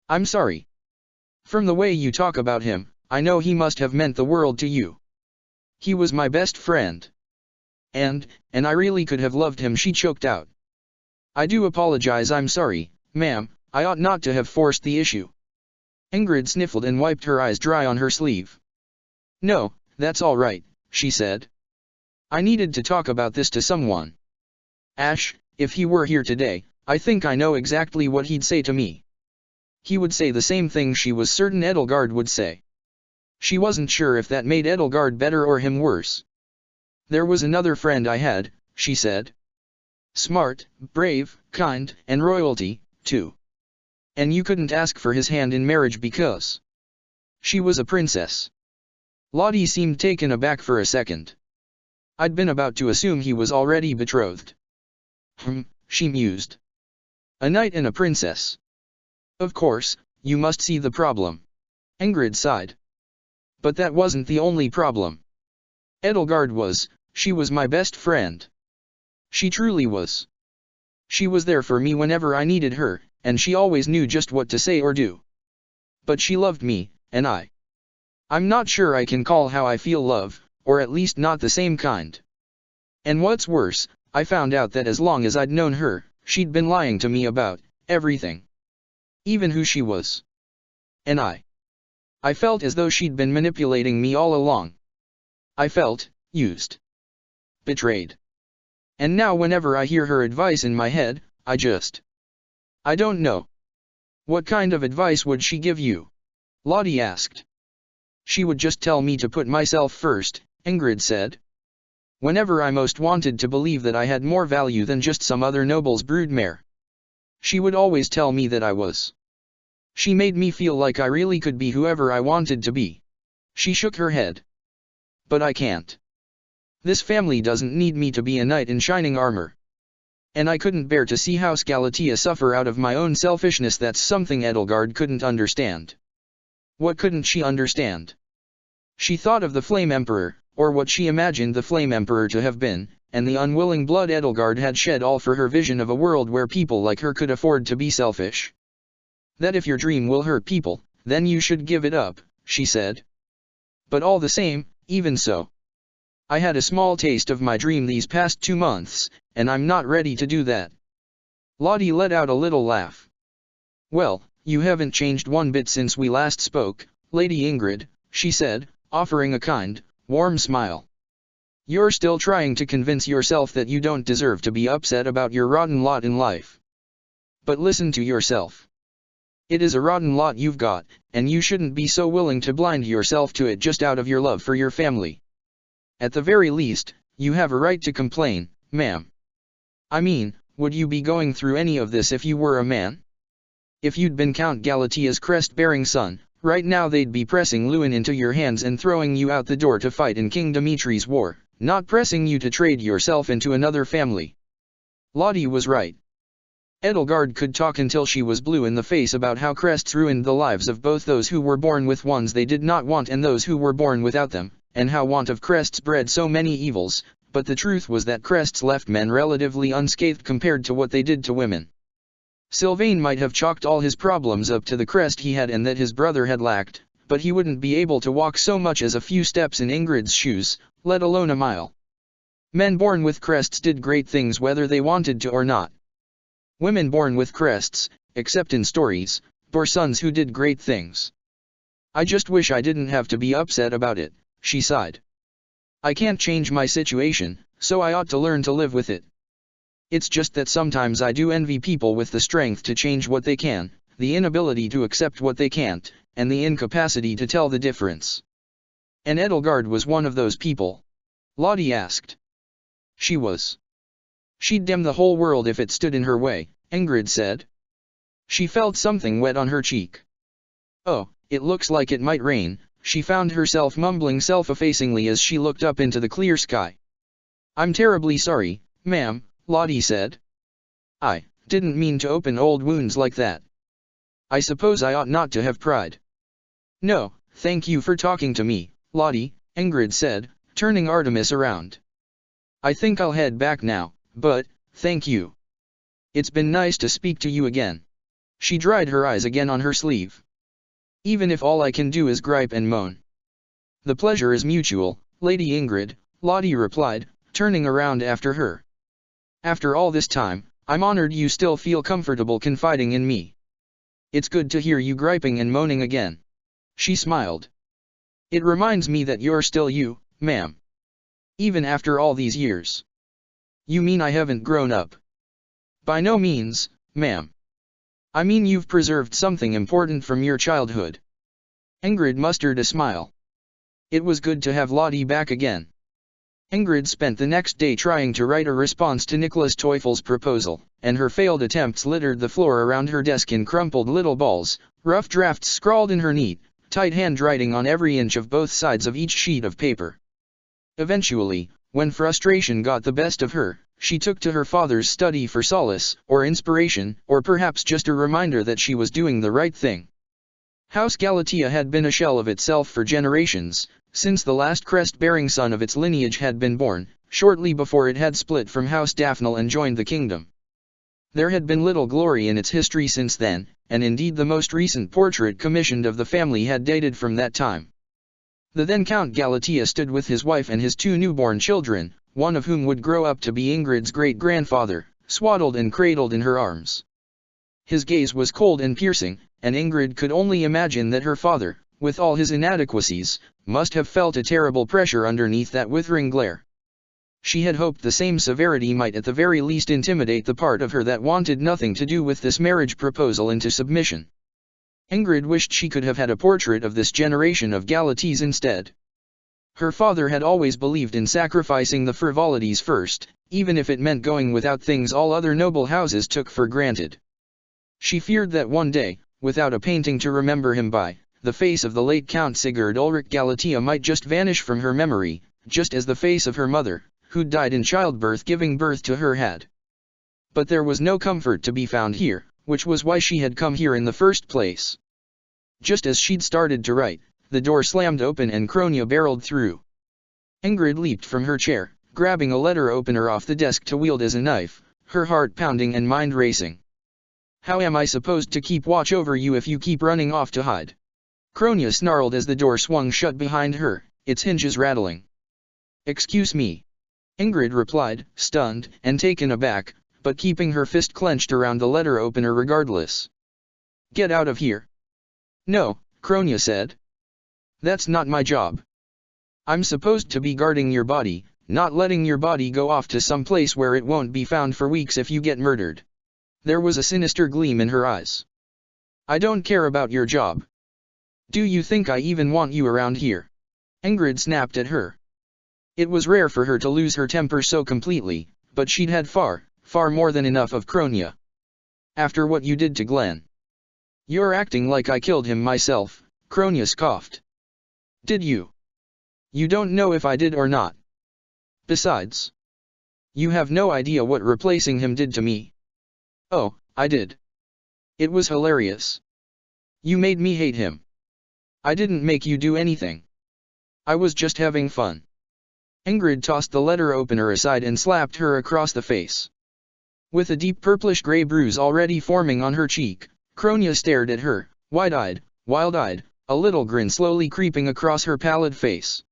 I'm sorry. From the way you talk about him, I know he must have meant the world to you. He was my best friend. And I really could have loved him, she choked out. I do apologize, I'm sorry, ma'am, I ought not to have forced the issue. Ingrid sniffled and wiped her eyes dry on her sleeve. No, that's all right, she said. I needed to talk about this to someone. Ash, if he were here today, I think I know exactly what he'd say to me. He would say the same thing she was certain Edelgard would say. She wasn't sure if that made Edelgard better or him worse. There was another friend I had, she said. Smart, brave, kind, and royalty, too. And you couldn't ask for his hand in marriage because she was a princess. Lottie seemed taken aback for a second. I'd been about to assume he was already betrothed. She mused. A knight and a princess. Of course, you must see the problem. Ingrid sighed. But that wasn't the only problem. Edelgard was, she was my best friend. She truly was. She was there for me whenever I needed her, and she always knew just what to say or do. But she loved me, and I'm not sure I can call how I feel love, or at least not the same kind. And what's worse, I found out that as long as I'd known her, she'd been lying to me about everything. Even who she was. And I felt as though she'd been manipulating me all along. I felt used. Betrayed. And now whenever I hear her advice in my head, I don't know. What kind of advice would she give you? Lottie asked. She would just tell me to put myself first, Ingrid said. Whenever I most wanted to believe that I had more value than just some other noble's broodmare. She would always tell me that I was. She made me feel like I really could be whoever I wanted to be. She shook her head. But I can't. This family doesn't need me to be a knight in shining armor. And I couldn't bear to see House Galatea suffer out of my own selfishness. That's something Edelgard couldn't understand. What couldn't she understand? She thought of the Flame Emperor, or what she imagined the Flame Emperor to have been, and the unwilling blood Edelgard had shed, all for her vision of a world where people like her could afford to be selfish. That if your dream will hurt people, then you should give it up, she said. But all the same, even so. I had a small taste of my dream these past 2 months, and I'm not ready to do that. Lottie let out a little laugh. Well, you haven't changed one bit since we last spoke, Lady Ingrid, she said, offering a kind, warm smile. You're still trying to convince yourself that you don't deserve to be upset about your rotten lot in life. But listen to yourself. It is a rotten lot you've got, and you shouldn't be so willing to blind yourself to it just out of your love for your family. At the very least, you have a right to complain, ma'am. I mean, would you be going through any of this if you were a man? If you'd been Count Galatea's crest-bearing son, right now they'd be pressing Lewin into your hands and throwing you out the door to fight in King Dimitri's war, not pressing you to trade yourself into another family. Lottie was right. Edelgard could talk until she was blue in the face about how crests ruined the lives of both those who were born with ones they did not want and those who were born without them, and how want of crests bred so many evils, but the truth was that crests left men relatively unscathed compared to what they did to women. Sylvain might have chalked all his problems up to the crest he had and that his brother had lacked, but he wouldn't be able to walk so much as a few steps in Ingrid's shoes, let alone a mile. Men born with crests did great things whether they wanted to or not. Women born with crests, except in stories, bore sons who did great things. I just wish I didn't have to be upset about it, she sighed. I can't change my situation, so I ought to learn to live with it. It's just that sometimes I do envy people with the strength to change what they can, the inability to accept what they can't, and the incapacity to tell the difference. And Edelgard was one of those people? Lottie asked. She was. She'd dim the whole world if it stood in her way, Ingrid said. She felt something wet on her cheek. Oh, it looks like it might rain, she found herself mumbling self-effacingly as she looked up into the clear sky. I'm terribly sorry, ma'am, Lottie said. I didn't mean to open old wounds like that. I suppose I ought not to have pried. No, thank you for talking to me, Lottie, Ingrid said, turning Artemis around. I think I'll head back now, but, thank you. It's been nice to speak to you again. She dried her eyes again on her sleeve. Even if all I can do is gripe and moan. The pleasure is mutual, Lady Ingrid, Lottie replied, turning around after her. After all this time, I'm honored you still feel comfortable confiding in me. It's good to hear you griping and moaning again. She smiled. It reminds me that you're still you, ma'am. Even after all these years. You mean I haven't grown up? By no means, ma'am. I mean you've preserved something important from your childhood. Ingrid mustered a smile. It was good to have Lottie back again. Ingrid spent the next day trying to write a response to Nicholas Teufel's proposal, and her failed attempts littered the floor around her desk in crumpled little balls, rough drafts scrawled in her neat, tight handwriting on every inch of both sides of each sheet of paper. Eventually, when frustration got the best of her, she took to her father's study for solace, or inspiration, or perhaps just a reminder that she was doing the right thing. House Galatea had been a shell of itself for generations, since the last crest-bearing son of its lineage had been born, shortly before it had split from House Daphnel and joined the kingdom. There had been little glory in its history since then, and indeed the most recent portrait commissioned of the family had dated from that time. The then Count Galatea stood with his wife and his two newborn children, one of whom would grow up to be Ingrid's great-grandfather, swaddled and cradled in her arms. His gaze was cold and piercing, and Ingrid could only imagine that her father, with all his inadequacies, must have felt a terrible pressure underneath that withering glare. She had hoped the same severity might at the very least intimidate the part of her that wanted nothing to do with this marriage proposal into submission. Ingrid wished she could have had a portrait of this generation of Galateas instead. Her father had always believed in sacrificing the frivolities first, even if it meant going without things all other noble houses took for granted. She feared that one day, without a painting to remember him by, the face of the late Count Sigurd Ulrich Galatea might just vanish from her memory, just as the face of her mother, who'd died in childbirth giving birth to her, had. But there was no comfort to be found here, which was why she had come here in the first place. Just as she'd started to write, the door slammed open and Kronia barreled through. Ingrid leaped from her chair, grabbing a letter opener off the desk to wield as a knife, her heart pounding and mind racing. "How am I supposed to keep watch over you if you keep running off to hide?" Kronia snarled as the door swung shut behind her, its hinges rattling. "Excuse me," Ingrid replied, stunned and taken aback, but keeping her fist clenched around the letter opener regardless. "Get out of here." "No," Kronia said. "That's not my job. I'm supposed to be guarding your body, not letting your body go off to some place where it won't be found for weeks if you get murdered." There was a sinister gleam in her eyes. "I don't care about your job. Do you think I even want you around here?" Ingrid snapped at her. It was rare for her to lose her temper so completely, but she'd had far more than enough of Kronia. "After what you did to Glenn." "You're acting like I killed him myself," Kronia scoffed. "Did you? You don't know if I did or not. Besides, you have no idea what replacing him did to me." "Oh, I did. It was hilarious. You made me hate him." "I didn't make you do anything. I was just having fun." Ingrid tossed the letter opener aside and slapped her across the face. With a deep purplish-gray bruise already forming on her cheek, Kronia stared at her, wide-eyed, wild-eyed, a little grin slowly creeping across her pallid face.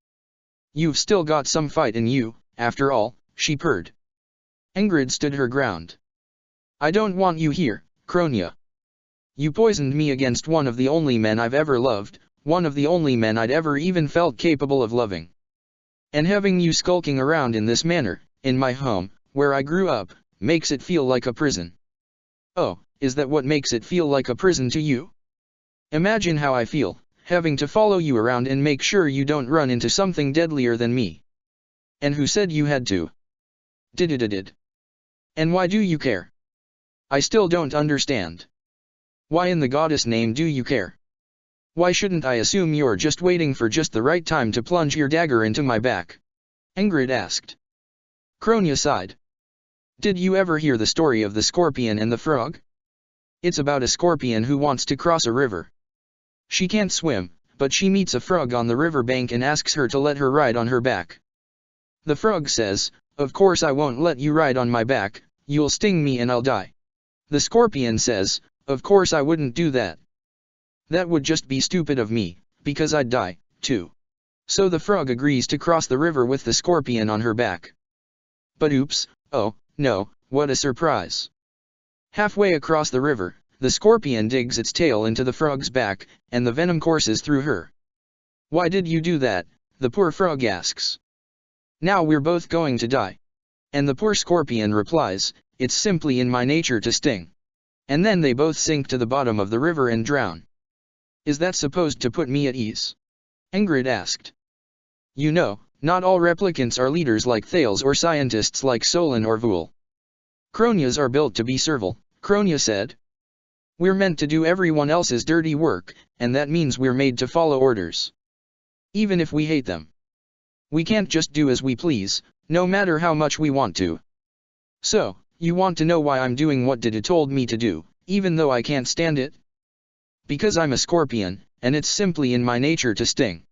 "You've still got some fight in you, after all," she purred. Ingrid stood her ground. "I don't want you here, Kronia. You poisoned me against one of the only men I've ever loved, one of the only men I'd ever even felt capable of loving. And having you skulking around in this manner, in my home, where I grew up, makes it feel like a prison." "Oh, is that what makes it feel like a prison to you? Imagine how I feel, having to follow you around and make sure you don't run into something deadlier than me." "And who said you had to?" Did. "And why do you care? I still don't understand. Why in the goddess name do you care? Why shouldn't I assume you're just waiting for just the right time to plunge your dagger into my back?" Ingrid asked. Kronia sighed. "Did you ever hear the story of the scorpion and the frog? It's about a scorpion who wants to cross a river. She can't swim, but she meets a frog on the riverbank and asks her to let her ride on her back. The frog says, 'Of course I won't let you ride on my back, you'll sting me and I'll die.' The scorpion says, 'Of course I wouldn't do that. That would just be stupid of me, because I'd die, too.' So the frog agrees to cross the river with the scorpion on her back. But oops, oh, no, what a surprise. Halfway across the river, the scorpion digs its tail into the frog's back, and the venom courses through her. 'Why did you do that?' the poor frog asks. 'Now we're both going to die.' And the poor scorpion replies, 'It's simply in my nature to sting.' And then they both sink to the bottom of the river and drown. Is that supposed to put me at ease?" Ingrid asked. "You know, Not all replicants are leaders like Thales or scientists like Solon or Vul. Cronias are built to be servile, Cronia said. We're meant to do everyone else's dirty work, and that means we're made to follow orders. Even if we hate them. We can't just do as we please, no matter how much we want to. So, you want to know why I'm doing what Dida told me to do, even though I can't stand it? Because I'm a scorpion, and it's simply in my nature to sting.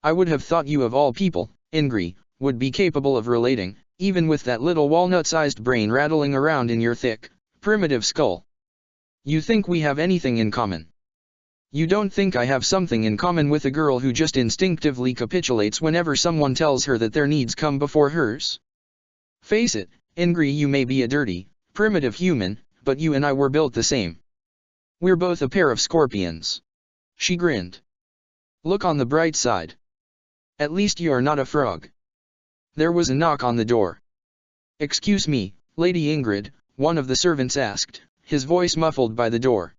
I would have thought you of all people, Ingrid, would be capable of relating, even with that little walnut-sized brain rattling around in your thick, primitive skull. You think we have anything in common. You don't think I have something in common with a girl who just instinctively capitulates whenever someone tells her that their needs come before hers? Face it, Ingrid, you may be a dirty, primitive human, but you and I were built the same. We're both a pair of scorpions. She grinned. Look on the bright side. At least you're not a frog. There was a knock on the door. Excuse me, Lady Ingrid, one of the servants asked, his voice muffled by the door.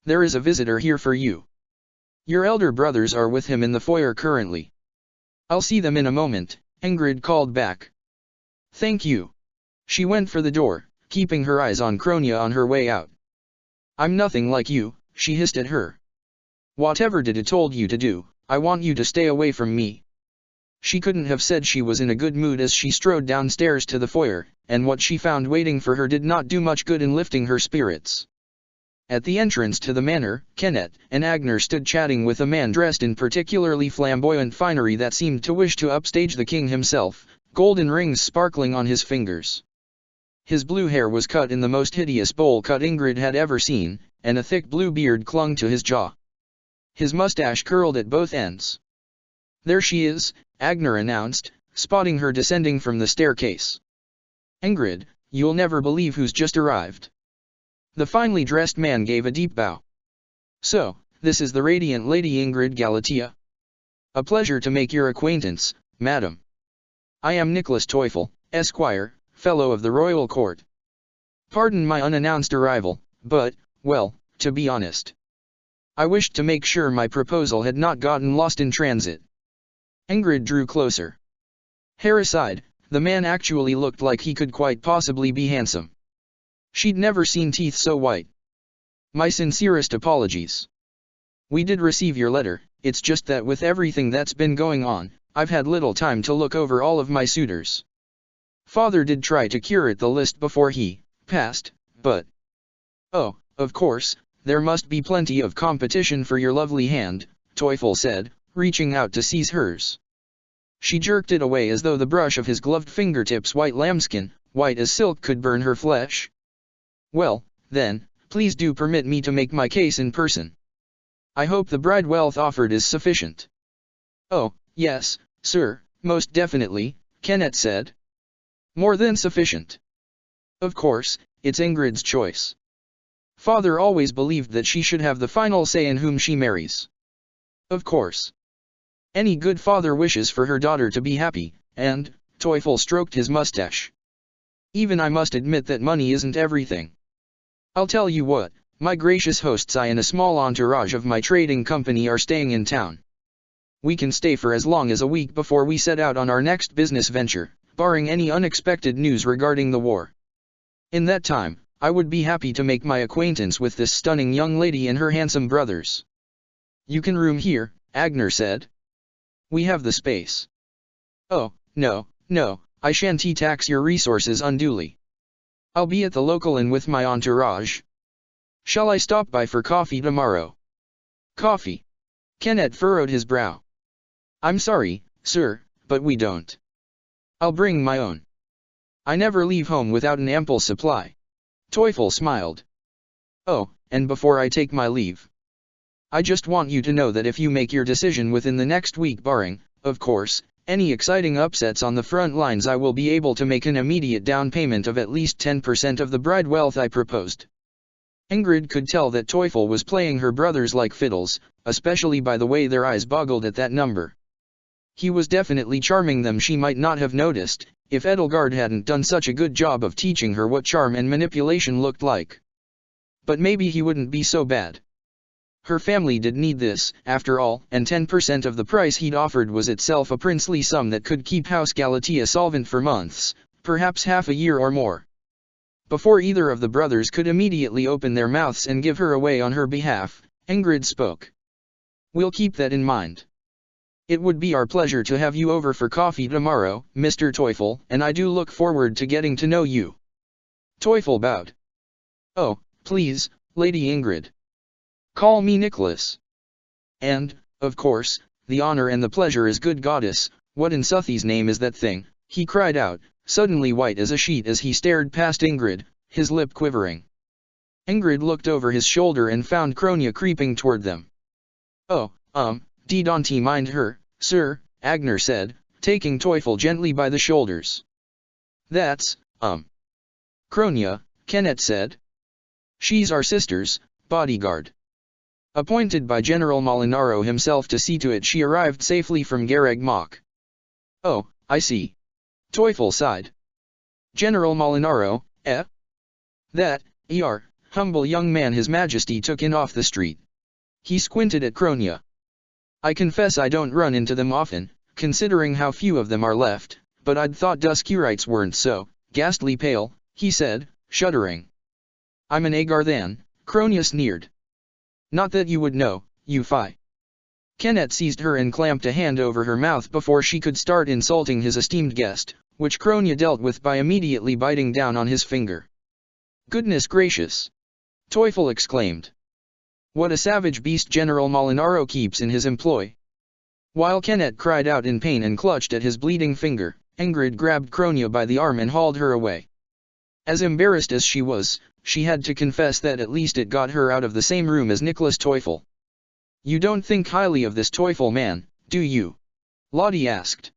There is a visitor here for you. Your elder brothers are with him in the foyer currently. I'll see them in a moment, Ingrid called back. Thank you. She went for the door, keeping her eyes on Cronia on her way out. I'm nothing like you, she hissed at her. Whatever Dida told you to do, I want you to stay away from me. She couldn't have said she was in a good mood as she strode downstairs to the foyer, and what she found waiting for her did not do much good in lifting her spirits. At the entrance to the manor, Kenneth and Agner stood chatting with a man dressed in particularly flamboyant finery that seemed to wish to upstage the king himself, golden rings sparkling on his fingers. His blue hair was cut in the most hideous bowl cut Ingrid had ever seen, and a thick blue beard clung to his jaw. His mustache curled at both ends. There she is, Agner announced, spotting her descending from the staircase. Ingrid, you'll never believe who's just arrived. The finely dressed man gave a deep bow. So, this is the radiant Lady Ingrid Galatea. A pleasure to make your acquaintance, madam. I am Nicholas Teufel, Esquire, Fellow of the Royal Court. Pardon my unannounced arrival, but, well, to be honest, I wished to make sure my proposal had not gotten lost in transit. Ingrid drew closer. Hair aside, the man actually looked like he could quite possibly be handsome. She'd never seen teeth so white. My sincerest apologies. We did receive your letter, it's just that with everything that's been going on, I've had little time to look over all of my suitors. Father did try to curate the list before he passed, but... Oh, of course, there must be plenty of competition for your lovely hand, Teufel said, reaching out to seize hers. She jerked it away as though the brush of his gloved fingertips' white lambskin, white as silk, could burn her flesh. Well, then, please do permit me to make my case in person. I hope the bride wealth offered is sufficient. Oh, yes, sir, most definitely, Kenneth said. More than sufficient. Of course, it's Ingrid's choice. Father always believed that she should have the final say in whom she marries. Of course. Any good father wishes for her daughter to be happy, and, Teufel stroked his mustache. Even I must admit that money isn't everything. I'll tell you what, my gracious hosts, I and a small entourage of my trading company are staying in town. We can stay for as long as a week before we set out on our next business venture, barring any unexpected news regarding the war. In that time, I would be happy to make my acquaintance with this stunning young lady and her handsome brothers. You can room here, Agner said. We have the space. Oh, no, I shan't tax your resources unduly. I'll be at the local inn with my entourage. Shall I stop by for coffee tomorrow? Coffee? Kenneth furrowed his brow. I'm sorry, sir, but we don't. I'll bring my own. I never leave home without an ample supply. Teufel smiled. Oh, and before I take my leave, I just want you to know that if you make your decision within the next week, barring, of course, any exciting upsets on the front lines, I will be able to make an immediate down payment of at least 10% of the bride wealth I proposed. Ingrid could tell that Teufel was playing her brothers like fiddles, especially by the way their eyes boggled at that number. He was definitely charming them. She might not have noticed, if Edelgard hadn't done such a good job of teaching her what charm and manipulation looked like. But maybe he wouldn't be so bad. Her family did need this, after all, and 10% of the price he'd offered was itself a princely sum that could keep House Galatea solvent for months, perhaps half a year or more. Before either of the brothers could immediately open their mouths and give her away on her behalf, Ingrid spoke. "We'll keep that in mind. It would be our pleasure to have you over for coffee tomorrow, Mr. Teufel, and I do look forward to getting to know you." Teufel bowed. "Oh, please, Lady Ingrid. Call me Nicholas. And, of course, the honor and the pleasure is good goddess, what in Suthy's name is that thing?" he cried out, suddenly white as a sheet as he stared past Ingrid, his lip quivering. Ingrid looked over his shoulder and found Cronia creeping toward them. "Oh, don't mind her, sir," Agner said, taking Teufel gently by the shoulders. "That's, Cronia," Kenneth said. "She's our sister's bodyguard. Appointed by General Molinaro himself to see to it she arrived safely from Garreg Mach." "Oh, I see." Teufel sighed. "General Molinaro, eh?" "That, humble young man His Majesty took in off the street." He squinted at Cronia. "I confess I don't run into them often, considering how few of them are left, but I'd thought Duskurites weren't so ghastly pale," he said, shuddering. "I'm an Agarthan," Cronia sneered. "Not that you would know, you fie." Kenneth seized her and clamped a hand over her mouth before she could start insulting his esteemed guest, which Cronia dealt with by immediately biting down on his finger. "Goodness gracious!" Teufel exclaimed. "What a savage beast General Molinaro keeps in his employ." While Kenneth cried out in pain and clutched at his bleeding finger, Ingrid grabbed Cronia by the arm and hauled her away. As embarrassed as she was, she had to confess that at least it got her out of the same room as Nicholas Teufel. "You don't think highly of this Teufel man, do you?" Lottie asked.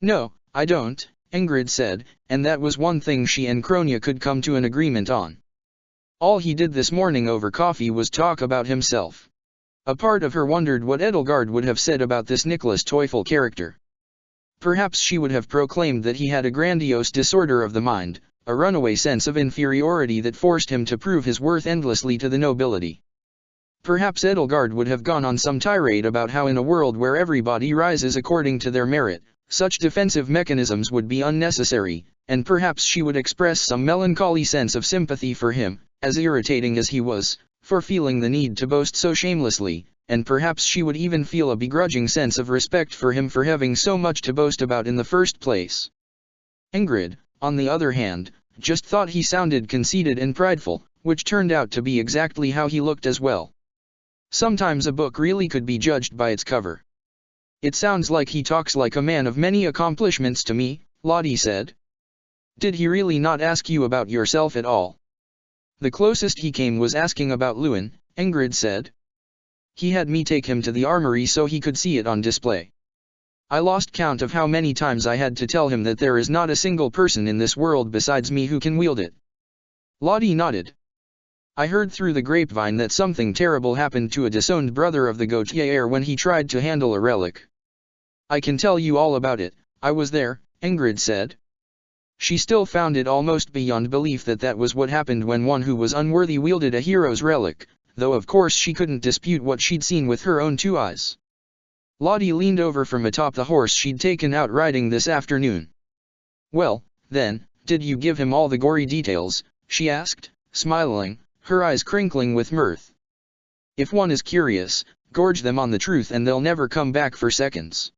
"No, I don't," Ingrid said, and that was one thing she and Cronia could come to an agreement on. All he did this morning over coffee was talk about himself. A part of her wondered what Edelgard would have said about this Nicholas Teufel character. Perhaps she would have proclaimed that he had a grandiose disorder of the mind, a runaway sense of inferiority that forced him to prove his worth endlessly to the nobility. Perhaps Edelgard would have gone on some tirade about how in a world where everybody rises according to their merit, such defensive mechanisms would be unnecessary, and perhaps she would express some melancholy sense of sympathy for him, as irritating as he was, for feeling the need to boast so shamelessly, and perhaps she would even feel a begrudging sense of respect for him for having so much to boast about in the first place. Ingrid, on the other hand, just thought he sounded conceited and prideful, which turned out to be exactly how he looked as well. Sometimes a book really could be judged by its cover. "It sounds like he talks like a man of many accomplishments to me," Lottie said. "Did he really not ask you about yourself at all?" "The closest he came was asking about Lewin," Ingrid said. "He had me take him to the armory so he could see it on display. I lost count of how many times I had to tell him that there is not a single person in this world besides me who can wield it." Lottie nodded. "I heard through the grapevine that something terrible happened to a disowned brother of the Gautier when he tried to handle a relic." "I can tell you all about it, I was there," Ingrid said. She still found it almost beyond belief that that was what happened when one who was unworthy wielded a hero's relic, though of course she couldn't dispute what she'd seen with her own two eyes. Lottie leaned over from atop the horse she'd taken out riding this afternoon. "Well, then, did you give him all the gory details?" she asked, smiling, her eyes crinkling with mirth. "If one is curious, gorge them on the truth and they'll never come back for seconds."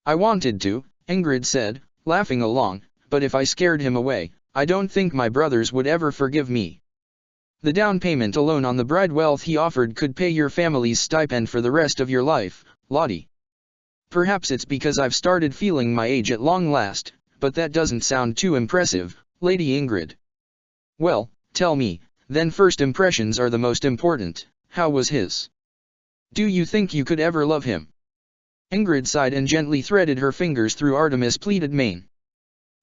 "I wanted to," Ingrid said, laughing along, "but if I scared him away, I don't think my brothers would ever forgive me. The down payment alone on the bride wealth he offered could pay your family's stipend for the rest of your life, Lottie. Perhaps it's because I've started feeling my age at long last, but that doesn't sound too impressive, Lady Ingrid." "Well, tell me, then first impressions are the most important, how was his? Do you think you could ever love him?" Ingrid sighed and gently threaded her fingers through Artemis' pleated mane.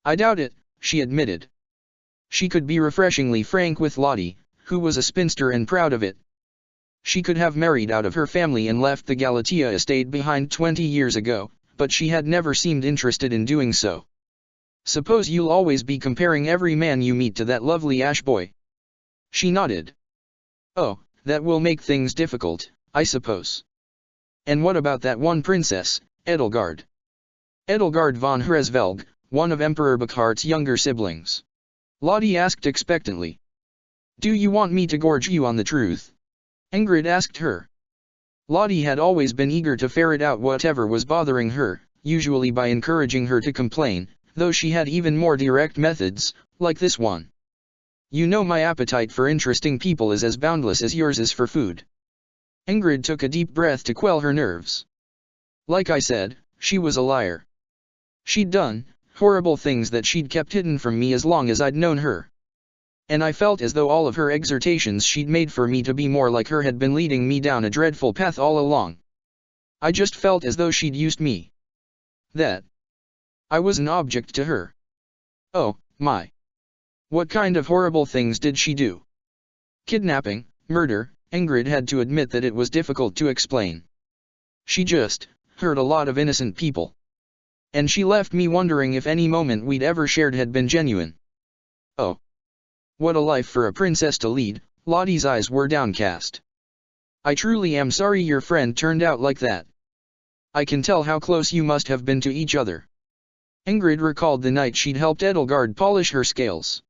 "I doubt it," she admitted. She could be refreshingly frank with Lottie, who was a spinster and proud of it. She could have married out of her family and left the Galatea estate behind 20 years ago, but she had never seemed interested in doing so. "Suppose you'll always be comparing every man you meet to that lovely Ash boy?" She nodded. "Oh, That will make things difficult, I suppose. And what about that one princess, Edelgard? Edelgard von Hresvelg, one of Emperor Burkhart's younger siblings. Lottie asked expectantly. Do you want me to gorge you on the truth? Ingrid asked her. Lottie had always been eager to ferret out whatever was bothering her, usually by encouraging her to complain, though she had even more direct methods, like this one. You know my appetite for interesting people is as boundless as yours is for food. Ingrid took a deep breath to quell her nerves. Like I said, she was a liar. She'd done horrible things that she'd kept hidden from me as long as I'd known her. And I felt as though all of her exhortations she'd made for me to be more like her had been leading me down a dreadful path all along. I just felt as though she'd used me. That I was an object to her. Oh, my. What kind of horrible things did she do? Kidnapping, murder. Ingrid had to admit that it was difficult to explain. She just hurt a lot of innocent people. And she left me wondering if any moment we'd ever shared had been genuine. Oh. What a life for a princess to lead. Lottie's eyes were downcast. I truly am sorry your friend turned out like that. I can tell how close you must have been to each other. Ingrid recalled the night she'd helped Edelgard polish her scales.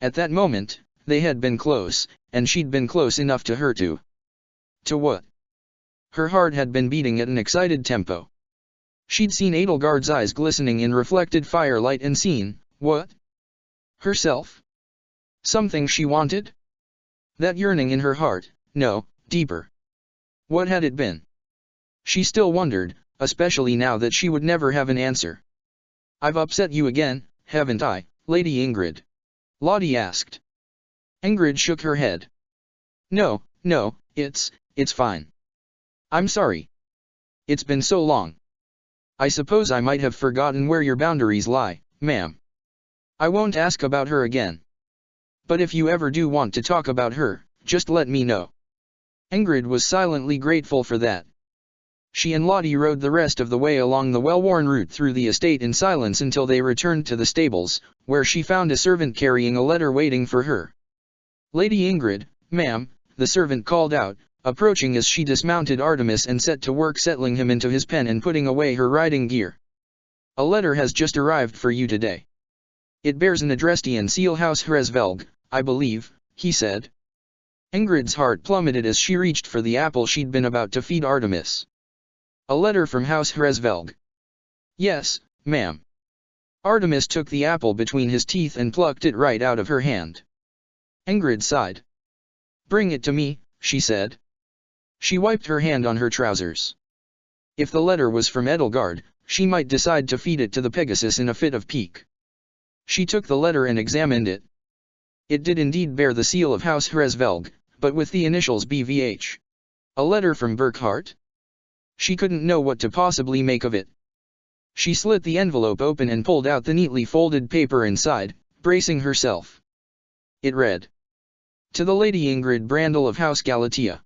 At that moment, they had been close, and she'd been close enough to her too. To what? Her heart had been beating at an excited tempo. She'd seen Edelgard's eyes glistening in reflected firelight and seen, what? Herself? Something she wanted? That yearning in her heart, no, deeper. What had it been? She still wondered, especially now that she would never have an answer. I've upset you again, haven't I, Lady Ingrid? Lottie asked. Ingrid shook her head. No, it's fine. I'm sorry. It's been so long. I suppose I might have forgotten where your boundaries lie, ma'am. I won't ask about her again. But if you ever do want to talk about her, just let me know. Ingrid was silently grateful for that. She and Lottie rode the rest of the way along the well-worn route through the estate in silence until they returned to the stables, where she found a servant carrying a letter waiting for her. Lady Ingrid, ma'am, the servant called out, approaching as she dismounted Artemis and set to work settling him into his pen and putting away her riding gear. A letter has just arrived for you today. It bears an Adrestian seal, House Hresvelg, I believe, he said. Ingrid's heart plummeted as she reached for the apple she'd been about to feed Artemis. A letter from House Hresvelg. Yes, ma'am. Artemis took the apple between his teeth and plucked it right out of her hand. Ingrid sighed. Bring it to me, she said. She wiped her hand on her trousers. If the letter was from Edelgard, she might decide to feed it to the Pegasus in a fit of pique. She took the letter and examined it. It did indeed bear the seal of House Hresvelg, but with the initials BVH. A letter from Burkhart? She couldn't know what to possibly make of it. She slit the envelope open and pulled out the neatly folded paper inside, bracing herself. It read. To the Lady Ingrid Brandel of House Galatea.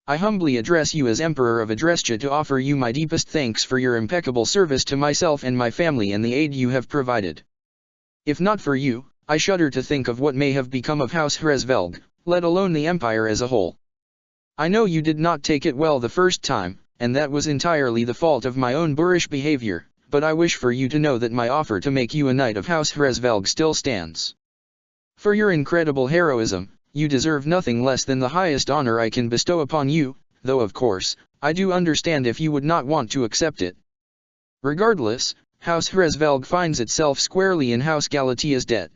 I humbly address you as Emperor of Adrestia to offer you my deepest thanks for your impeccable service to myself and my family and the aid you have provided. If not for you, I shudder to think of what may have become of House Hresvelg, let alone the Empire as a whole. I know you did not take it well the first time, and that was entirely the fault of my own boorish behavior, but I wish for you to know that my offer to make you a knight of House Hresvelg still stands. For your incredible heroism, you deserve nothing less than the highest honor I can bestow upon you, though of course, I do understand if you would not want to accept it. Regardless, House Hresvelg finds itself squarely in House Galatea's debt.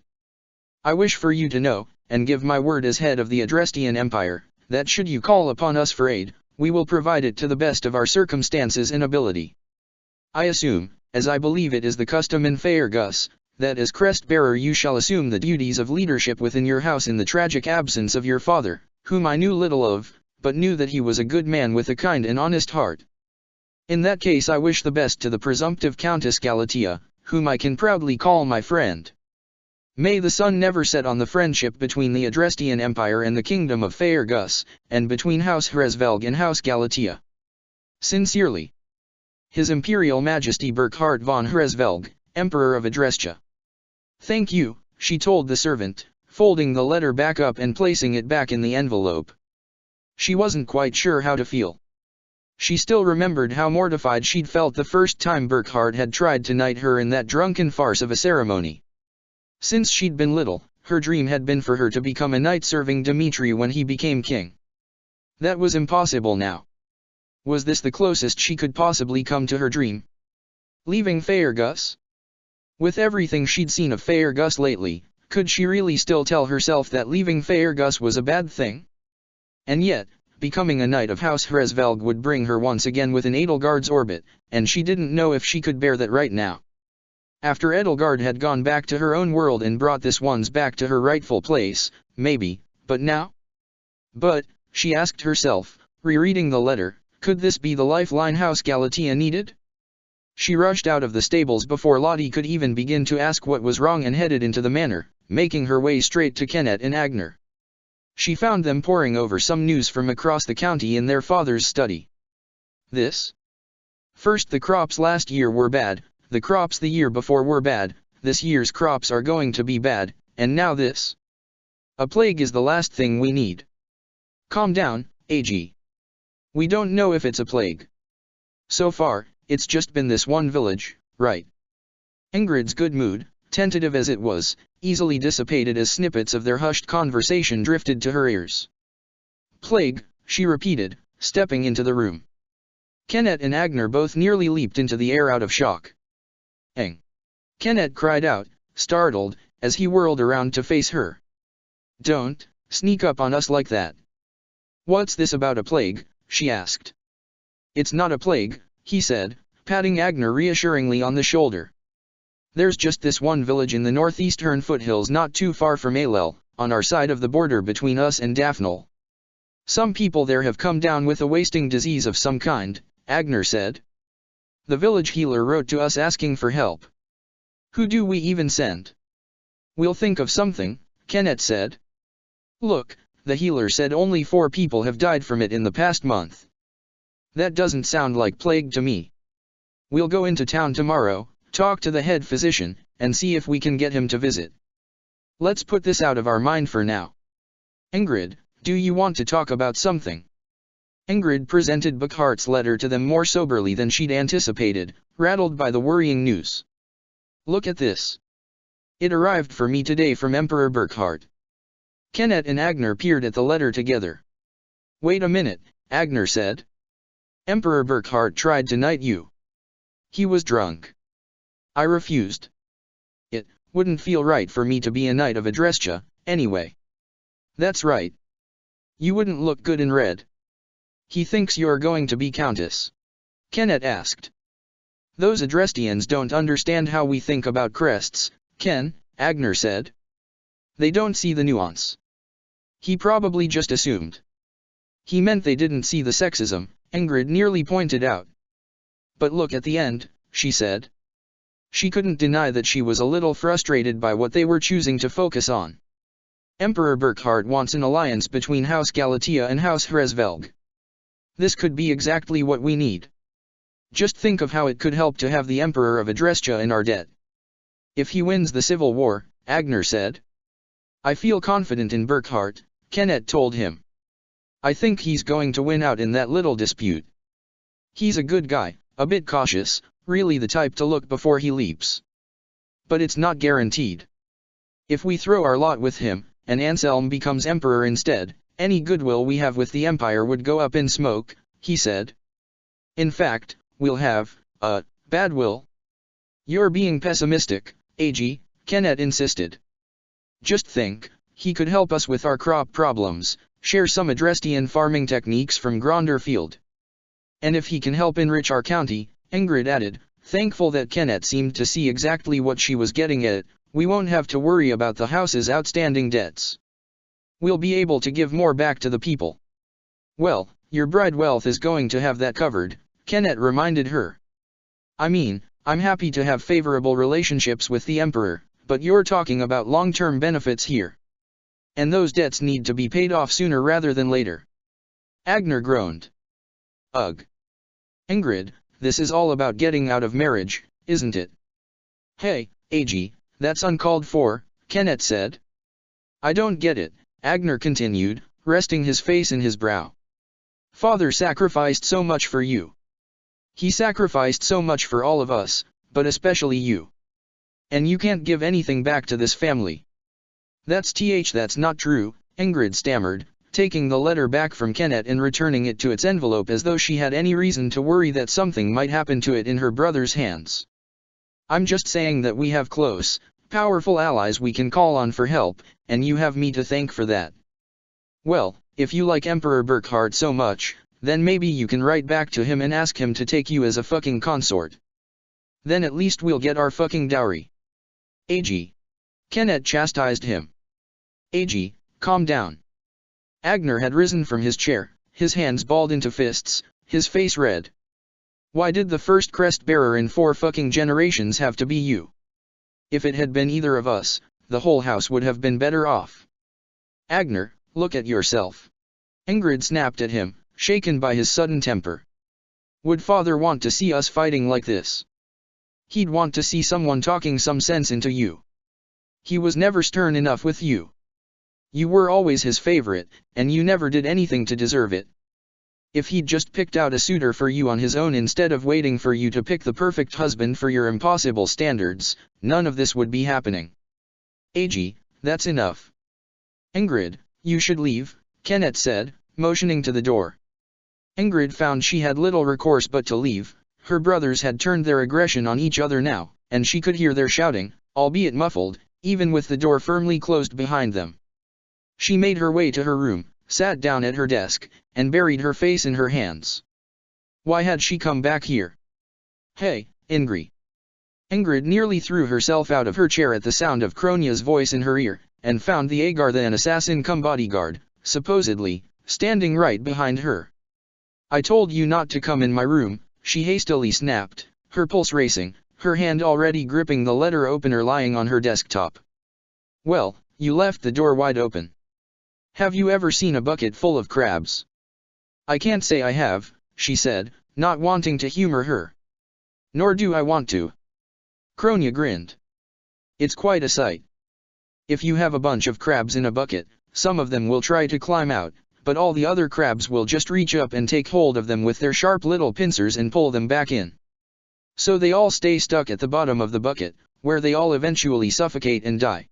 I wish for you to know, and give my word as head of the Adrestian Empire, that should you call upon us for aid, we will provide it to the best of our circumstances and ability. I assume, as I believe it is the custom in Faerghus, that as crest-bearer you shall assume the duties of leadership within your house in the tragic absence of your father, whom I knew little of, but knew that he was a good man with a kind and honest heart. In that case I wish the best to the presumptive Countess Galatea, whom I can proudly call my friend. May the sun never set on the friendship between the Adrestian Empire and the Kingdom of Faerghus, and between House Hresvelg and House Galatea. Sincerely, His Imperial Majesty Burkhart von Hresvelg, Emperor of Adrestia. Thank you, she told the servant, folding the letter back up and placing it back in the envelope. She wasn't quite sure how to feel. She still remembered how mortified she'd felt the first time Burkhard had tried to knight her in that drunken farce of a ceremony. Since she'd been little, her dream had been for her to become a knight serving Dmitri when he became king. That was impossible now. Was this the closest she could possibly come to her dream? Leaving Faerghus? With everything she'd seen of Faerghus lately, could she really still tell herself that leaving Faerghus was a bad thing? And yet, becoming a knight of House Hresvelg would bring her once again within Edelgard's orbit, and she didn't know if she could bear that right now. After Edelgard had gone back to her own world and brought this one's back to her rightful place, maybe, but now? But, she asked herself, rereading the letter, could this be the lifeline House Galatea needed? She rushed out of the stables before Lottie could even begin to ask what was wrong and headed into the manor, making her way straight to Kenneth and Agner. She found them poring over some news from across the county in their father's study. This? First, the crops last year were bad, the crops the year before were bad, this year's crops are going to be bad, and now this? A plague is the last thing we need. Calm down, AG. We don't know if it's a plague. So far, it's just been this one village, right? Ingrid's good mood, tentative as it was, easily dissipated as snippets of their hushed conversation drifted to her ears. Plague, she repeated, stepping into the room. Kenneth and Agner both nearly leaped into the air out of shock. Eng! Kenneth cried out, startled, as he whirled around to face her. Don't sneak up on us like that. What's this about a plague? She asked. It's not a plague, he said, patting Agner reassuringly on the shoulder. There's just this one village in the northeastern foothills not too far from Alel, on our side of the border between us and Daphnel. Some people there have come down with a wasting disease of some kind, Agner said. The village healer wrote to us asking for help. Who do we even send? We'll think of something, Kenneth said. Look, the healer said only 4 people have died from it in the past month. That doesn't sound like plague to me. We'll go into town tomorrow, talk to the head physician, and see if we can get him to visit. Let's put this out of our mind for now. Ingrid, do you want to talk about something? Ingrid presented Burkhardt's letter to them more soberly than she'd anticipated, rattled by the worrying news. Look at this. It arrived for me today from Emperor Burkhardt. Kenneth and Agner peered at the letter together. Wait a minute, Agner said. Emperor Burkhardt tried to knight you. He was drunk. I refused. It wouldn't feel right for me to be a knight of Adrestia, anyway. That's right. You wouldn't look good in red. He thinks you're going to be countess. Kenneth asked. Those Adrestians don't understand how we think about crests, Ken, Agner said. They don't see the nuance. He probably just assumed. He meant they didn't see the sexism, Ingrid nearly pointed out. But look at the end, she said. She couldn't deny that she was a little frustrated by what they were choosing to focus on. Emperor Burkhardt wants an alliance between House Galatea and House Hresvelg. This could be exactly what we need. Just think of how it could help to have the Emperor of Adrestia in our debt. If he wins the civil war, Agner said. I feel confident in Burkhardt, Kenneth told him. I think he's going to win out in that little dispute. He's a good guy, a bit cautious, really the type to look before he leaps. But it's not guaranteed. If we throw our lot with him, and Anselm becomes emperor instead, any goodwill we have with the empire would go up in smoke, he said. In fact, we'll have, bad will. You're being pessimistic, AG, Kenneth insisted. Just think, he could help us with our crop problems, share some Adrestian farming techniques from Gronderfield. And if he can help enrich our county, Ingrid added, thankful that Kenneth seemed to see exactly what she was getting at, we won't have to worry about the house's outstanding debts. We'll be able to give more back to the people. Well, your bride wealth is going to have that covered, Kenneth reminded her. I mean, I'm happy to have favorable relationships with the Emperor, but you're talking about long-term benefits here. And those debts need to be paid off sooner rather than later. Agner groaned. Ugh. Ingrid, this is all about getting out of marriage, isn't it? Hey, AG, that's uncalled for, Kenneth said. I don't get it, Agner continued, resting his face in his brow. Father sacrificed so much for you. He sacrificed so much for all of us, but especially you. And you can't give anything back to this family. That's not true, Ingrid stammered, taking the letter back from Kenneth and returning it to its envelope as though she had any reason to worry that something might happen to it in her brother's hands. I'm just saying that we have close, powerful allies we can call on for help, and you have me to thank for that. Well, if you like Emperor Burkhard so much, then maybe you can write back to him and ask him to take you as a fucking consort. Then at least we'll get our fucking dowry. Ag. Kenneth chastised him. Ag, calm down. Agner had risen from his chair, his hands balled into fists, his face red. Why did the first crest bearer in 4 fucking generations have to be you? If it had been either of us, the whole house would have been better off. Agner, look at yourself. Ingrid snapped at him, shaken by his sudden temper. Would father want to see us fighting like this? He'd want to see someone talking some sense into you. He was never stern enough with you. You were always his favorite, and you never did anything to deserve it. If he'd just picked out a suitor for you on his own instead of waiting for you to pick the perfect husband for your impossible standards, none of this would be happening. Ag, that's enough. Ingrid, you should leave, Kenneth said, motioning to the door. Ingrid found she had little recourse but to leave. Her brothers had turned their aggression on each other now, and she could hear their shouting, albeit muffled, even with the door firmly closed behind them. She made her way to her room, sat down at her desk, and buried her face in her hands. Why had she come back here? Hey, Ingrid. Ingrid nearly threw herself out of her chair at the sound of Kronia's voice in her ear, and found the Agartha, an assassin cum bodyguard, supposedly, standing right behind her. I told you not to come in my room, she hastily snapped, her pulse racing, her hand already gripping the letter opener lying on her desktop. Well, you left the door wide open. Have you ever seen a bucket full of crabs? I can't say I have, she said, not wanting to humor her. Nor do I want to. Kronia grinned. It's quite a sight. If you have a bunch of crabs in a bucket, some of them will try to climb out, but all the other crabs will just reach up and take hold of them with their sharp little pincers and pull them back in. So they all stay stuck at the bottom of the bucket, where they all eventually suffocate and die.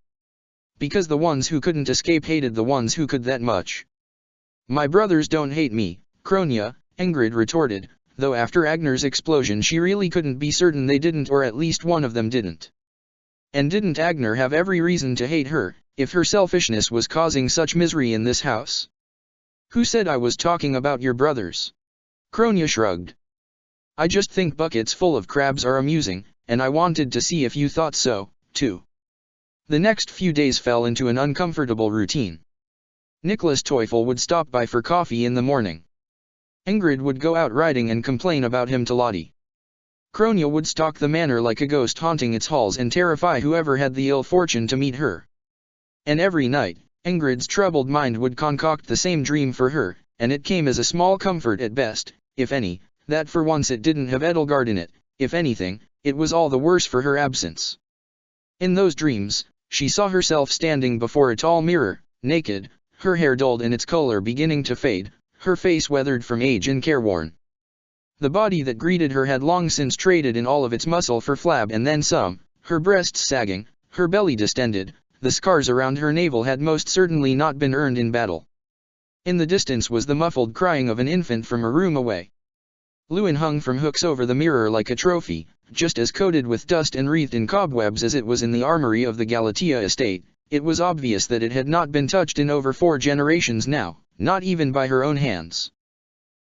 Because the ones who couldn't escape hated the ones who could that much. My brothers don't hate me, Kronia, Ingrid retorted, though after Agner's explosion she really couldn't be certain they didn't, or at least one of them didn't. And didn't Agner have every reason to hate her, if her selfishness was causing such misery in this house? Who said I was talking about your brothers? Kronia shrugged. I just think buckets full of crabs are amusing, and I wanted to see if you thought so, too. The next few days fell into an uncomfortable routine. Nicholas Teufel would stop by for coffee in the morning. Ingrid would go out riding and complain about him to Lottie. Kronia would stalk the manor like a ghost, haunting its halls and terrify whoever had the ill fortune to meet her. And every night, Ingrid's troubled mind would concoct the same dream for her, and it came as a small comfort at best, if any, that for once it didn't have Edelgard in it. If anything, it was all the worse for her absence. In those dreams, she saw herself standing before a tall mirror, naked, her hair dulled and its color beginning to fade, her face weathered from age and careworn. The body that greeted her had long since traded in all of its muscle for flab and then some, her breasts sagging, her belly distended. The scars around her navel had most certainly not been earned in battle. In the distance was the muffled crying of an infant from a room away. Lewin hung from hooks over the mirror like a trophy, just as coated with dust and wreathed in cobwebs as it was in the armory of the Galatea estate. It was obvious that it had not been touched in over 4 generations now, not even by her own hands.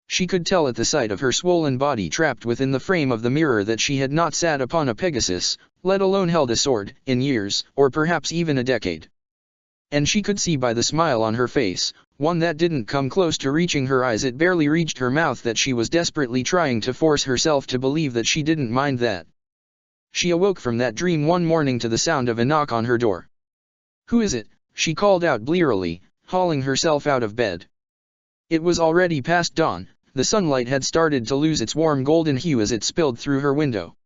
She could tell at the sight of her swollen body trapped within the frame of the mirror that she had not sat upon a Pegasus, let alone held a sword, in years, or perhaps even a decade. And she could see by the smile on her face, one that didn't come close to reaching her eyes, it barely reached her mouth, that she was desperately trying to force herself to believe that she didn't mind that. She awoke from that dream one morning to the sound of a knock on her door. "Who is it?" she called out blearily, hauling herself out of bed. It was already past dawn. The sunlight had started to lose its warm golden hue as it spilled through her window.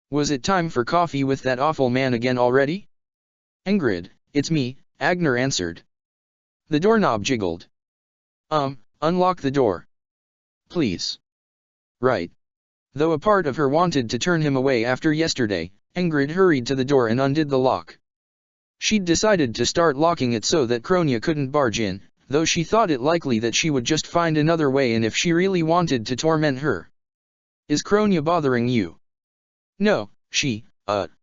Was it time for coffee with that awful man again already? "Ingrid, it's me," Agner answered. The doorknob jiggled. Unlock the door." please. Right. Though a part of her wanted to turn him away after yesterday, Ingrid hurried to the door and undid the lock. She'd decided to start locking it so that Kronia couldn't barge in, though she thought it likely that she would just find another way in if she really wanted to torment her. Is Kronia bothering you? No, she,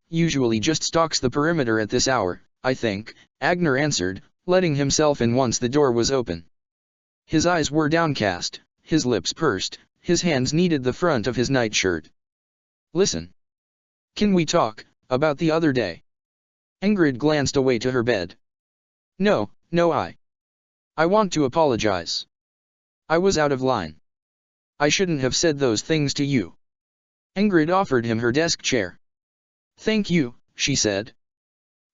usually just stalks the perimeter at this hour, I think, Agner answered, letting himself in once the door was open. His eyes were downcast, his lips pursed, his hands kneaded the front of his nightshirt. Listen. Can we talk about the other day? Ingrid glanced away to her bed. No, I want to apologize. I was out of line. I shouldn't have said those things to you. Ingrid offered him her desk chair. Thank you, she said.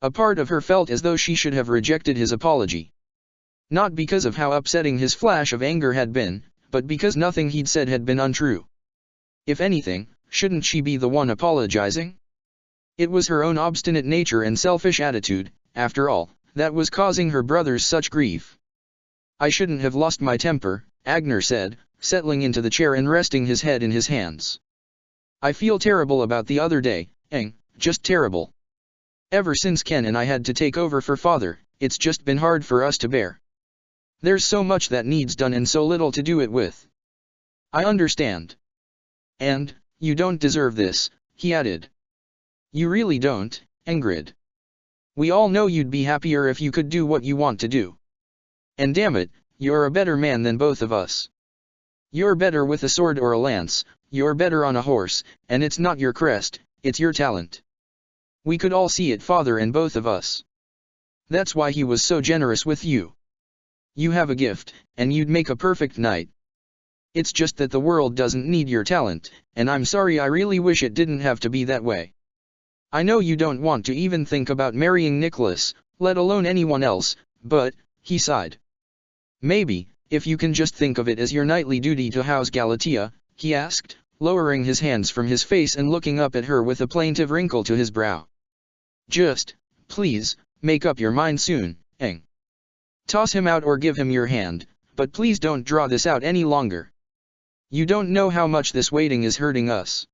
A part of her felt as though she should have rejected his apology. Not because of how upsetting his flash of anger had been, but because nothing he'd said had been untrue. If anything, shouldn't she be the one apologizing? It was her own obstinate nature and selfish attitude, after all, that was causing her brothers such grief. I shouldn't have lost my temper, Agner said, settling into the chair and resting his head in his hands. I feel terrible about the other day, just terrible. Ever since Ken and I had to take over for Father, it's just been hard for us to bear. There's so much that needs done and so little to do it with. I understand. And, you don't deserve this, he added. You really don't, Ingrid. We all know you'd be happier if you could do what you want to do. And damn it, you're a better man than both of us. You're better with a sword or a lance, you're better on a horse, and it's not your crest, it's your talent. We could all see it, Father and both of us. That's why he was so generous with you. You have a gift, and you'd make a perfect knight. It's just that the world doesn't need your talent, and I'm sorry, I really wish it didn't have to be that way. I know you don't want to even think about marrying Nicholas, let alone anyone else, but, he sighed. Maybe, if you can just think of it as your knightly duty to house Galatea, he asked, lowering his hands from his face and looking up at her with a plaintive wrinkle to his brow. Just, please, make up your mind soon, Toss him out or give him your hand, but please don't draw this out any longer. You don't know how much this waiting is hurting us.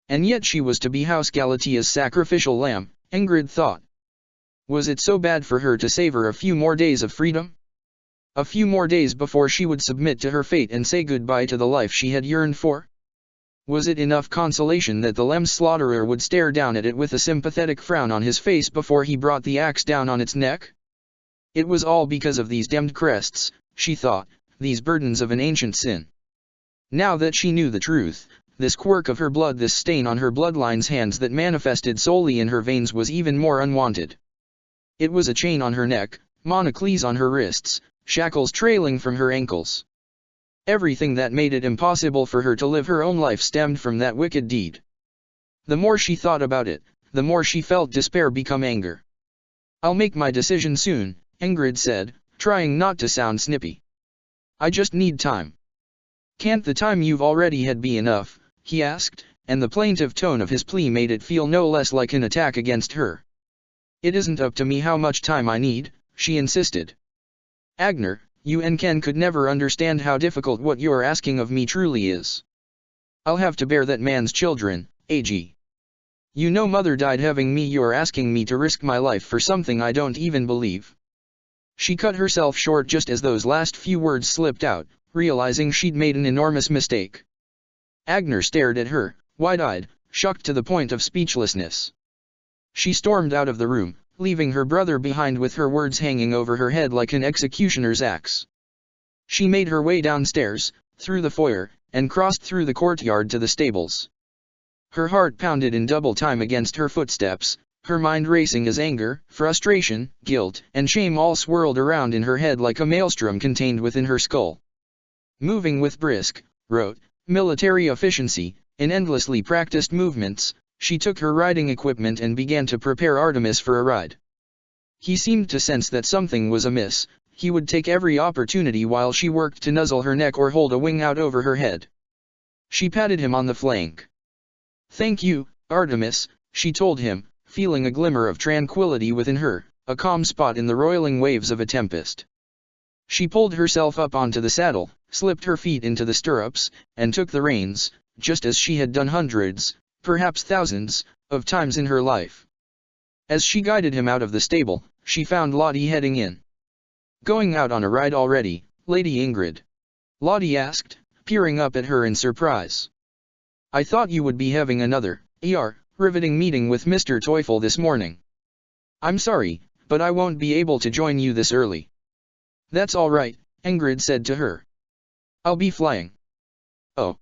And yet she was to be House Galatea's sacrificial lamb, Ingrid thought. Was it so bad for her to savor a few more days of freedom? A few more days before she would submit to her fate and say goodbye to the life she had yearned for? Was it enough consolation that the Lem slaughterer would stare down at it with a sympathetic frown on his face before he brought the axe down on its neck? It was all because of these damned crests, she thought, these burdens of an ancient sin. Now that she knew the truth, this quirk of her blood, this stain on her bloodline's hands that manifested solely in her veins, was even more unwanted. It was a chain on her neck, monocles on her wrists, shackles trailing from her ankles. Everything that made it impossible for her to live her own life stemmed from that wicked deed. The more she thought about it, the more she felt despair become anger. I'll make my decision soon, Ingrid said, trying not to sound snippy. I just need time. Can't the time you've already had be enough, he asked, and the plaintive tone of his plea made it feel no less like an attack against her. It isn't up to me how much time I need, she insisted. Agner, you and Ken could never understand how difficult what you're asking of me truly is. I'll have to bear that man's children, AG. You know Mother died having me. You're asking me to risk my life for something I don't even believe. She cut herself short just as those last few words slipped out, realizing she'd made an enormous mistake. Agner stared at her, wide-eyed, shocked to the point of speechlessness. She stormed out of the room, leaving her brother behind with her words hanging over her head like an executioner's axe. She made her way downstairs, through the foyer, and crossed through the courtyard to the stables. Her heart pounded in double time against her footsteps, her mind racing as anger, frustration, guilt, and shame all swirled around in her head like a maelstrom contained within her skull. Moving with brisk, rote, military efficiency, in endlessly practiced movements, she took her riding equipment and began to prepare Artemis for a ride. He seemed to sense that something was amiss. He would take every opportunity while she worked to nuzzle her neck or hold a wing out over her head. She patted him on the flank. "Thank you, Artemis," she told him, feeling a glimmer of tranquility within her, a calm spot in the roiling waves of a tempest. She pulled herself up onto the saddle, slipped her feet into the stirrups, and took the reins, just as she had done hundreds, perhaps thousands, of times in her life. As she guided him out of the stable, she found Lottie heading in. "Going out on a ride already, Lady Ingrid?" Lottie asked, peering up at her in surprise. "I thought you would be having another, riveting meeting with Mr. Teufel this morning. I'm sorry, but I won't be able to join you this early." "That's all right," Ingrid said to her. "I'll be flying." "Oh.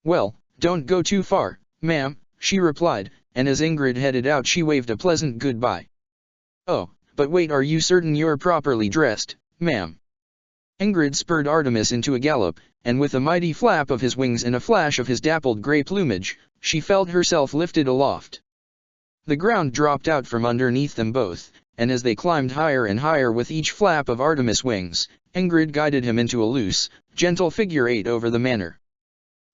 Well, don't go too far, ma'am," she replied, and as Ingrid headed out she waved a pleasant goodbye. "Oh, but wait, are you certain you're properly dressed, ma'am?" Ingrid spurred Artemis into a gallop, and with a mighty flap of his wings and a flash of his dappled grey plumage, she felt herself lifted aloft. The ground dropped out from underneath them both, and as they climbed higher and higher with each flap of Artemis' wings, Ingrid guided him into a loose, gentle figure-8 over the manor.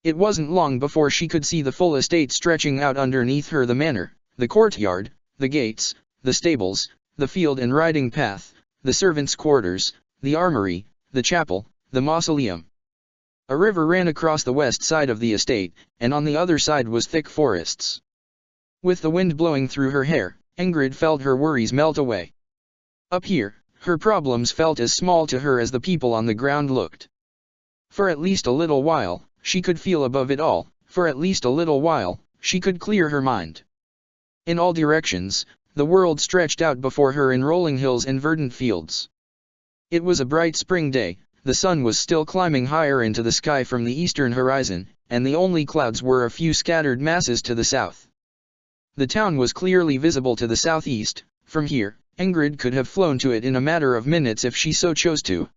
It wasn't long before she could see the full estate stretching out underneath her: the manor, the courtyard, the gates, the stables, the field and riding path, the servants' quarters, the armory, the chapel, the mausoleum. A river ran across the west side of the estate, and on the other side was thick forests. With the wind blowing through her hair, Ingrid felt her worries melt away. Up here, her problems felt as small to her as the people on the ground looked. For at least a little while, she could feel above it all. For at least a little while, she could clear her mind. In all directions, the world stretched out before her in rolling hills and verdant fields. It was a bright spring day, the sun was still climbing higher into the sky from the eastern horizon, and the only clouds were a few scattered masses to the south. The town was clearly visible to the southeast. From here, Ingrid could have flown to it in a matter of minutes if she so chose to.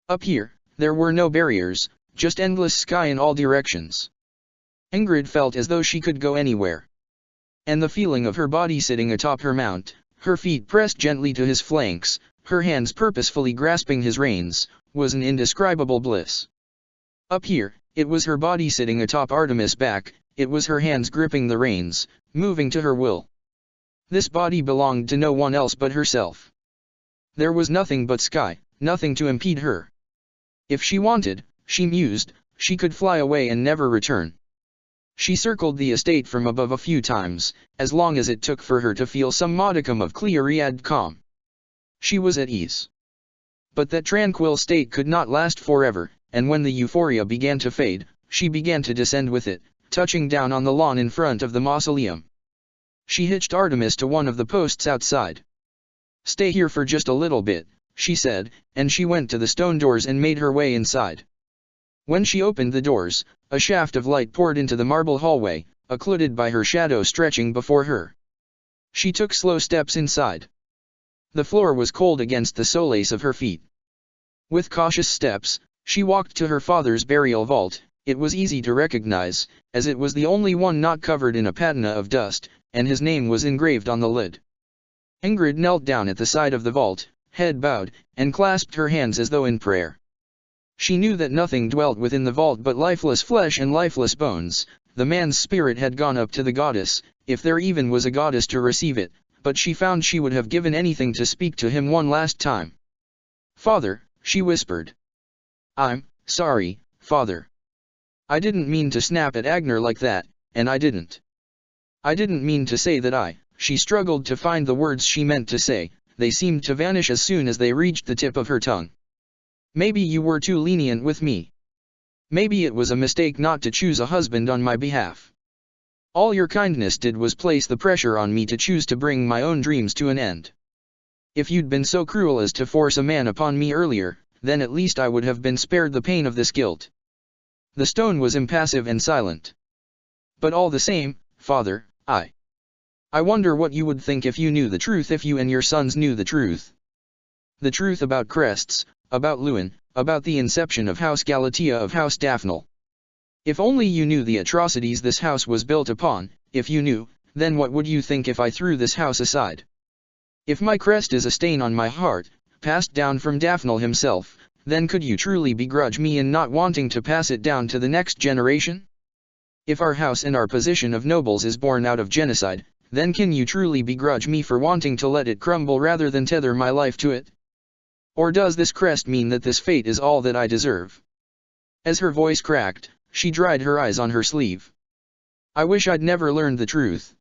Up here, there were no barriers, just endless sky in all directions. Ingrid felt as though she could go anywhere. And the feeling of her body sitting atop her mount, her feet pressed gently to his flanks, her hands purposefully grasping his reins, was an indescribable bliss. Up here, it was her body sitting atop Artemis' back, it was her hands gripping the reins, moving to her will. This body belonged to no one else but herself. There was nothing but sky, nothing to impede her. If she wanted, she mused, she could fly away and never return. She circled the estate from above a few times, as long as it took for her to feel some modicum of clear-eyed calm. She was at ease. But that tranquil state could not last forever, and when the euphoria began to fade, she began to descend with it, touching down on the lawn in front of the mausoleum. She hitched Artemis to one of the posts outside. "Stay here for just a little bit," she said, and she went to the stone doors and made her way inside. When she opened the doors, a shaft of light poured into the marble hallway, occluded by her shadow stretching before her. She took slow steps inside. The floor was cold against the soles of her feet. With cautious steps, she walked to her father's burial vault. It was easy to recognize, as it was the only one not covered in a patina of dust, and his name was engraved on the lid. Ingrid knelt down at the side of the vault, head bowed, and clasped her hands as though in prayer. She knew that nothing dwelt within the vault but lifeless flesh and lifeless bones. The man's spirit had gone up to the goddess, if there even was a goddess to receive it, but she found she would have given anything to speak to him one last time. "Father," she whispered. "I'm sorry, Father. I didn't mean to snap at Agner like that, and I didn't mean to say that She struggled to find the words she meant to say, they seemed to vanish as soon as they reached the tip of her tongue. "Maybe you were too lenient with me. Maybe it was a mistake not to choose a husband on my behalf. All your kindness did was place the pressure on me to choose to bring my own dreams to an end. If you'd been so cruel as to force a man upon me earlier, then at least I would have been spared the pain of this guilt." The stone was impassive and silent. "But all the same, Father, I wonder what you would think if you knew the truth, if you and your sons knew the truth. The truth about crests, about Lewin, about the inception of House Galatea, of House Daphne. If only you knew the atrocities this house was built upon. If you knew, then what would you think if I threw this house aside? If my crest is a stain on my heart, passed down from Daphne himself, then could you truly begrudge me in not wanting to pass it down to the next generation? If our house and our position of nobles is born out of genocide, then can you truly begrudge me for wanting to let it crumble rather than tether my life to it? Or does this crest mean that this fate is all that I deserve? As her voice cracked, she dried her eyes on her sleeve. I wish I'd never learned the truth.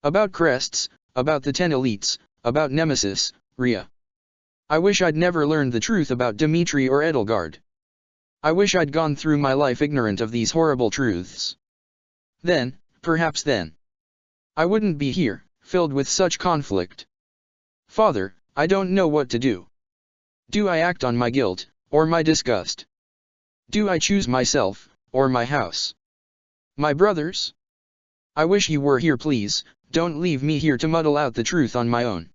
About crests, about the 10 elites, about Nemesis, Rhea. I wish I'd never learned the truth about Dimitri or Edelgard. I wish I'd gone through my life ignorant of these horrible truths. Then, perhaps then, I wouldn't be here, filled with such conflict. Father, I don't know what to do. Do I act on my guilt, or my disgust? Do I choose myself, or my house? My brothers? I wish you were here, please. Don't leave me here to muddle out the truth on my own.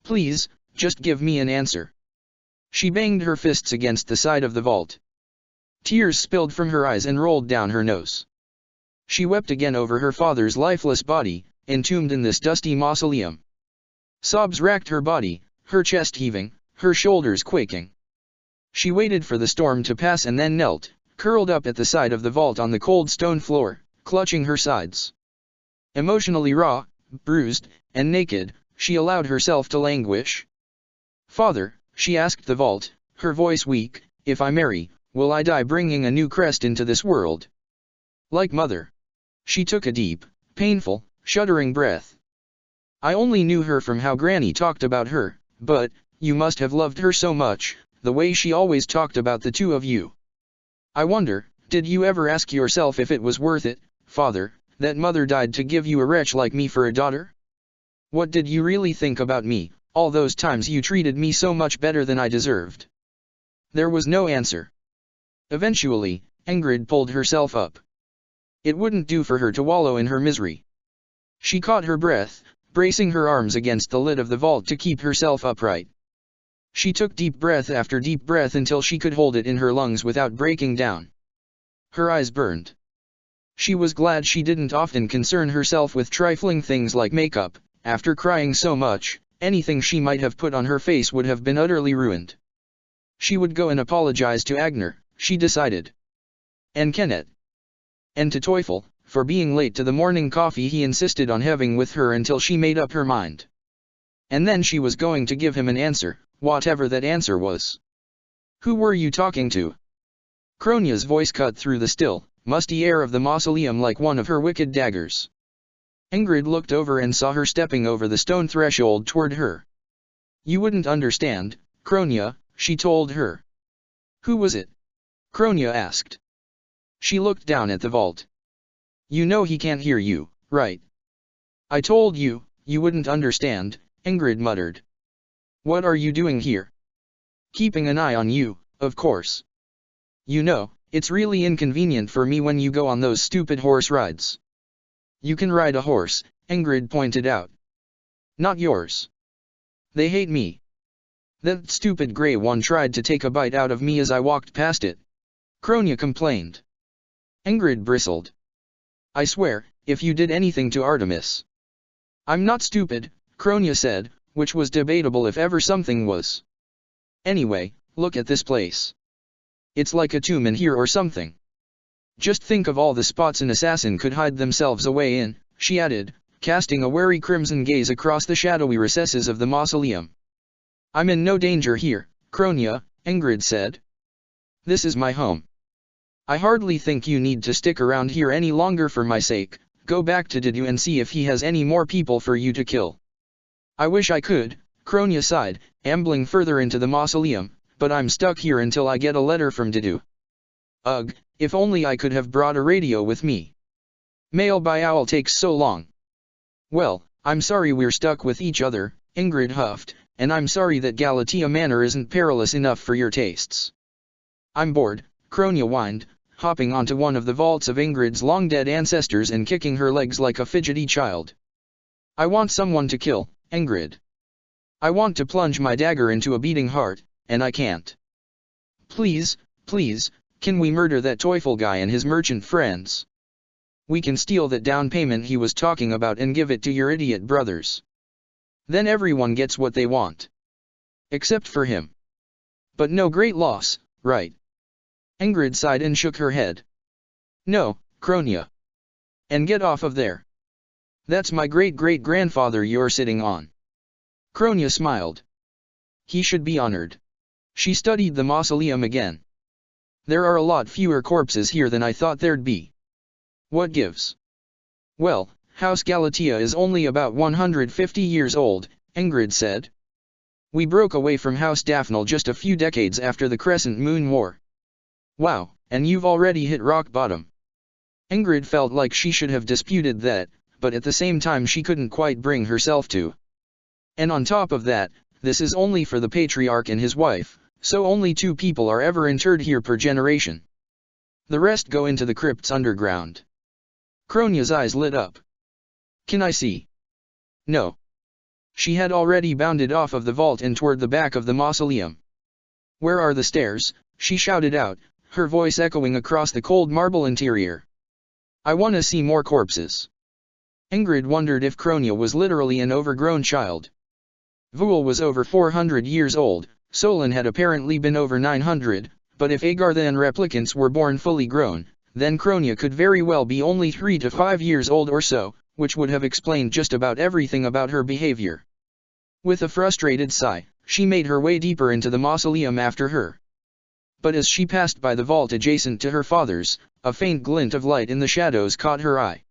Please, just give me an answer. She banged her fists against the side of the vault. Tears spilled from her eyes and rolled down her nose. She wept again over her father's lifeless body, entombed in this dusty mausoleum. Sobs racked her body, her chest heaving, her shoulders quaking. She waited for the storm to pass and then knelt, curled up at the side of the vault on the cold stone floor, clutching her sides. Emotionally raw, bruised, and naked, she allowed herself to languish. Father, she asked the vault, her voice weak, if I marry, will I die bringing a new crest into this world? Like mother. She took a deep, painful, shuddering breath. I only knew her from how Granny talked about her, but, you must have loved her so much, the way she always talked about the two of you. I wonder, did you ever ask yourself if it was worth it, Father, that mother died to give you a wretch like me for a daughter? What did you really think about me, all those times you treated me so much better than I deserved? There was no answer. Eventually, Ingrid pulled herself up. It wouldn't do for her to wallow in her misery. She caught her breath, bracing her arms against the lid of the vault to keep herself upright. She took deep breath after deep breath until she could hold it in her lungs without breaking down. Her eyes burned. She was glad she didn't often concern herself with trifling things like makeup. After crying so much, anything she might have put on her face would have been utterly ruined. She would go and apologize to Agner, she decided. And Kenneth. And to Teufel, for being late to the morning coffee he insisted on having with her until she made up her mind. And then she was going to give him an answer, whatever that answer was. Who were you talking to? Kronia's voice cut through the still, musty air of the mausoleum like one of her wicked daggers. Ingrid looked over and saw her stepping over the stone threshold toward her. You wouldn't understand, Kronia, she told her. Who was it? Kronia asked. She looked down at the vault. You know he can't hear you, right? I told you, you wouldn't understand, Ingrid muttered. What are you doing here? Keeping an eye on you, of course. You know, it's really inconvenient for me when you go on those stupid horse rides. You can ride a horse, Ingrid pointed out. Not yours. They hate me. That stupid grey one tried to take a bite out of me as I walked past it. Kronia complained. Ingrid bristled. I swear, if you did anything to Artemis. I'm not stupid, Kronia said, which was debatable if ever something was. Anyway, look at this place. It's like a tomb in here or something. Just think of all the spots an assassin could hide themselves away in, she added, casting a wary crimson gaze across the shadowy recesses of the mausoleum. I'm in no danger here, Kronia, Ingrid said. This is my home. I hardly think you need to stick around here any longer for my sake. Go back to Didu and see if he has any more people for you to kill. I wish I could, Kronia sighed, ambling further into the mausoleum, but I'm stuck here until I get a letter from Didu. Ugh, if only I could have brought a radio with me. Mail by owl takes so long. Well, I'm sorry we're stuck with each other, Ingrid huffed, and I'm sorry that Galatea Manor isn't perilous enough for your tastes. I'm bored, Kronia whined, hopping onto one of the vaults of Ingrid's long-dead ancestors and kicking her legs like a fidgety child. I want someone to kill, Ingrid. I want to plunge my dagger into a beating heart, and I can't. Please, please, can we murder that Teufel guy and his merchant friends? We can steal that down payment he was talking about and give it to your idiot brothers. Then everyone gets what they want. Except for him. But no great loss, right? Ingrid sighed and shook her head. No, Kronia. And get off of there. That's my great-great-grandfather you're sitting on. Kronia smiled. He should be honored. She studied the mausoleum again. There are a lot fewer corpses here than I thought there'd be. What gives? Well, House Galatea is only about 150 years old, Ingrid said. We broke away from House Daphne just a few decades after the Crescent Moon War. Wow, and you've already hit rock bottom. Ingrid felt like she should have disputed that, but at the same time she couldn't quite bring herself to. And on top of that, this is only for the patriarch and his wife, so only 2 people are ever interred here per generation. The rest go into the crypts underground. Cronia's eyes lit up. Can I see? No. She had already bounded off of the vault and toward the back of the mausoleum. Where are the stairs? She shouted out, her voice echoing across the cold marble interior. I want to see more corpses. Ingrid wondered if Cronia was literally an overgrown child. Voul was over 400 years old, Solon had apparently been over 900, but if Agartha and replicants were born fully grown, then Cronia could very well be only 3 to 5 years old or so, which would have explained just about everything about her behavior. With a frustrated sigh, she made her way deeper into the mausoleum after her. But as she passed by the vault adjacent to her father's, a faint glint of light in the shadows caught her eye.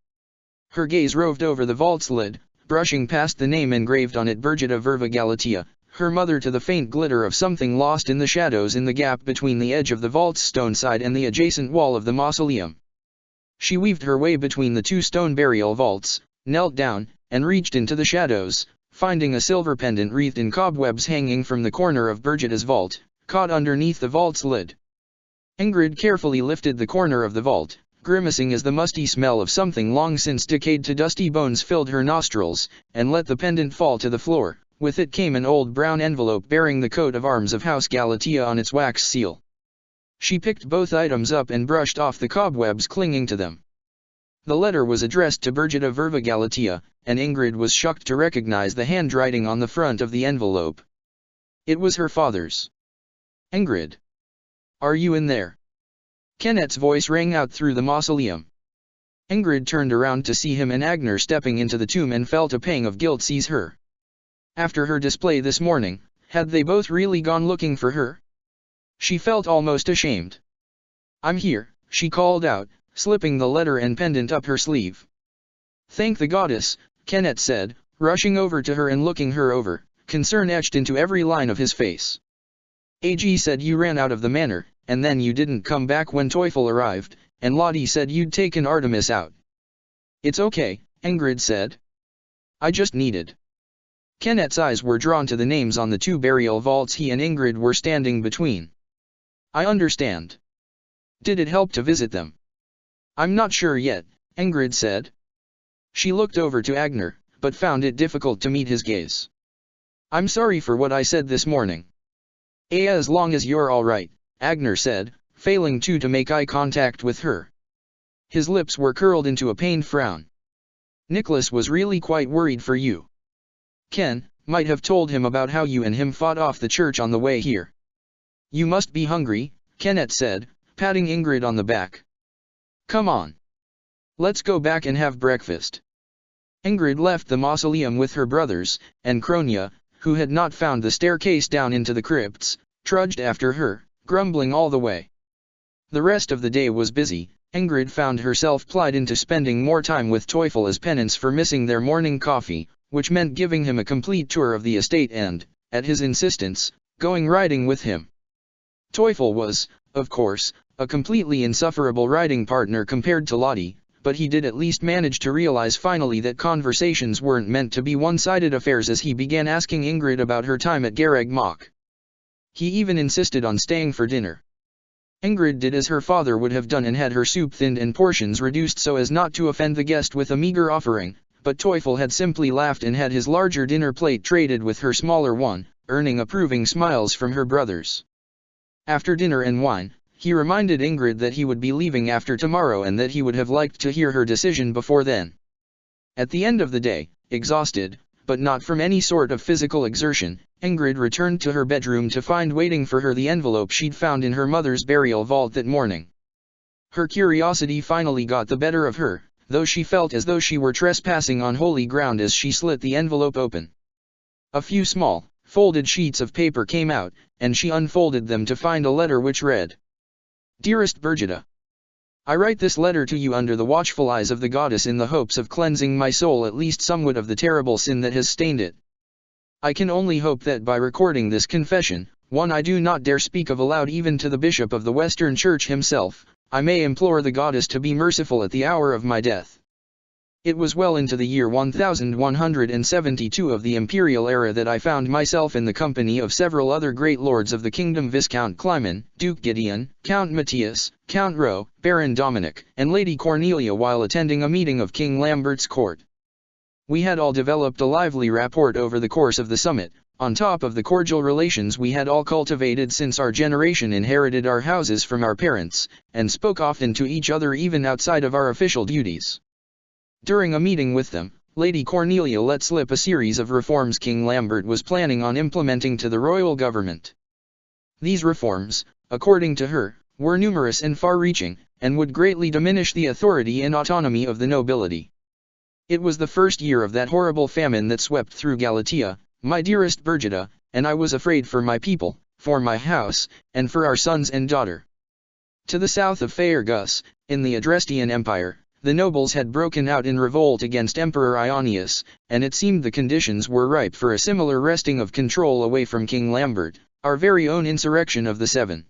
Her gaze roved over the vault's lid, brushing past the name engraved on it, Brigida Verva Galatea, her mother, to the faint glitter of something lost in the shadows in the gap between the edge of the vault's stone side and the adjacent wall of the mausoleum. She weaved her way between the 2 stone burial vaults, knelt down, and reached into the shadows, finding a silver pendant wreathed in cobwebs hanging from the corner of Brigida's vault, caught underneath the vault's lid. Ingrid carefully lifted the corner of the vault, grimacing as the musty smell of something long since decayed to dusty bones filled her nostrils, and let the pendant fall to the floor. With it came an old brown envelope bearing the coat of arms of House Galatea on its wax seal. She picked both items up and brushed off the cobwebs clinging to them. The letter was addressed to Brigida Verva Galatea, and Ingrid was shocked to recognize the handwriting on the front of the envelope. It was her father's. Ingrid. Are you in there? Kenneth's voice rang out through the mausoleum. Ingrid turned around to see him and Agner stepping into the tomb and felt a pang of guilt seize her. After her display this morning, had they both really gone looking for her? She felt almost ashamed. I'm here, she called out, slipping the letter and pendant up her sleeve. Thank the goddess, Kenneth said, rushing over to her and looking her over, concern etched into every line of his face. AG said you ran out of the manor, and then you didn't come back when Teufel arrived, and Lottie said you'd taken Artemis out. It's okay, Ingrid said. I just needed. Kenneth's eyes were drawn to the names on the 2 burial vaults he and Ingrid were standing between. I understand. Did it help to visit them? I'm not sure yet, Ingrid said. She looked over to Agner, but found it difficult to meet his gaze. I'm sorry for what I said this morning. As long as you're all right, Agner said, failing to make eye contact with her. His lips were curled into a pained frown. Nicholas was really quite worried for you. Ken might have told him about how you and him fought off the church on the way here. You must be hungry, Kenneth said, patting Ingrid on the back. Come on. Let's go back and have breakfast. Ingrid left the mausoleum with her brothers, and Cronia, who had not found the staircase down into the crypts, trudged after her, grumbling all the way. The rest of the day was busy. Ingrid found herself plied into spending more time with Teufel as penance for missing their morning coffee, which meant giving him a complete tour of the estate and, at his insistence, going riding with him. Teufel was, of course, a completely insufferable riding partner compared to Lottie, but he did at least manage to realize finally that conversations weren't meant to be one-sided affairs as he began asking Ingrid about her time at Garreg Mach. He even insisted on staying for dinner. Ingrid did as her father would have done and had her soup thinned and portions reduced so as not to offend the guest with a meager offering, but Teufel had simply laughed and had his larger dinner plate traded with her smaller one, earning approving smiles from her brothers. After dinner and wine, he reminded Ingrid that he would be leaving after tomorrow and that he would have liked to hear her decision before then. At the end of the day, exhausted, but not from any sort of physical exertion, Ingrid returned to her bedroom to find waiting for her the envelope she'd found in her mother's burial vault that morning. Her curiosity finally got the better of her, though she felt as though she were trespassing on holy ground as she slit the envelope open. A few small, folded sheets of paper came out, and she unfolded them to find a letter which read, "Dearest Brigida, I write this letter to you under the watchful eyes of the goddess in the hopes of cleansing my soul at least somewhat of the terrible sin that has stained it. I can only hope that by recording this confession, one I do not dare speak of aloud even to the Bishop of the Western Church himself, I may implore the goddess to be merciful at the hour of my death." It was well into the year 1172 of the imperial era that I found myself in the company of several other great lords of the kingdom: Viscount Clyman, Duke Gideon, Count Matthias, Count Rowe, Baron Dominic, and Lady Cornelia while attending a meeting of King Lambert's court. We had all developed a lively rapport over the course of the summit, on top of the cordial relations we had all cultivated since our generation inherited our houses from our parents, and spoke often to each other even outside of our official duties. During a meeting with them, Lady Cornelia let slip a series of reforms King Lambert was planning on implementing to the royal government. These reforms, according to her, were numerous and far-reaching, and would greatly diminish the authority and autonomy of the nobility. It was the first year of that horrible famine that swept through Galatia, my dearest Brigida, and I was afraid for my people, for my house, and for our sons and daughter. To the south of Faergus, in the Adrestian Empire, the nobles had broken out in revolt against Emperor Ionius, and it seemed the conditions were ripe for a similar wresting of control away from King Lambert, our very own insurrection of the Seven.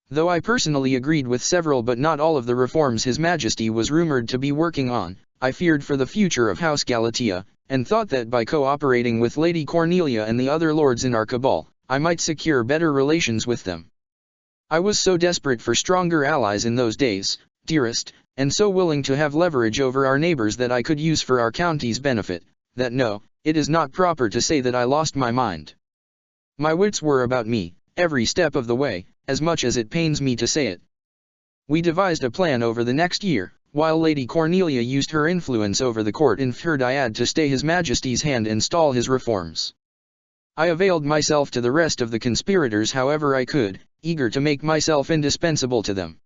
Though I personally agreed with several but not all of the reforms His Majesty was rumored to be working on, I feared for the future of House Galatia, and thought that by cooperating with Lady Cornelia and the other lords in our cabal, I might secure better relations with them. I was so desperate for stronger allies in those days, dearest, and so willing to have leverage over our neighbors that I could use for our county's benefit, that no, it is not proper to say that I lost my mind. My wits were about me, every step of the way, as much as it pains me to say it. We devised a plan over the next year, while Lady Cornelia used her influence over the court in Fhirdiad to stay His Majesty's hand and stall his reforms. I availed myself to the rest of the conspirators however I could, eager to make myself indispensable to them.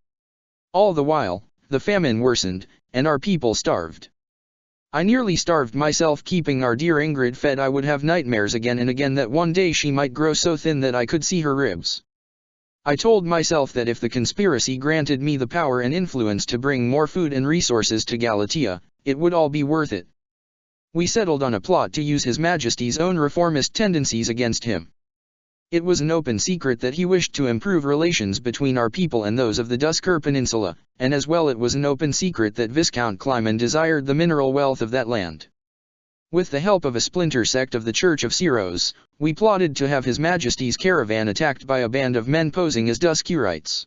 All the while, the famine worsened, and our people starved. I nearly starved myself keeping our dear Ingrid fed. I would have nightmares again and again that one day she might grow so thin that I could see her ribs. I told myself that if the conspiracy granted me the power and influence to bring more food and resources to Galatia, it would all be worth it. We settled on a plot to use His Majesty's own reformist tendencies against him. It was an open secret that he wished to improve relations between our people and those of the Duskir Peninsula, and as well it was an open secret that Viscount Clyman desired the mineral wealth of that land. With the help of a splinter sect of the Church of Syros, we plotted to have His Majesty's caravan attacked by a band of men posing as Duskirites.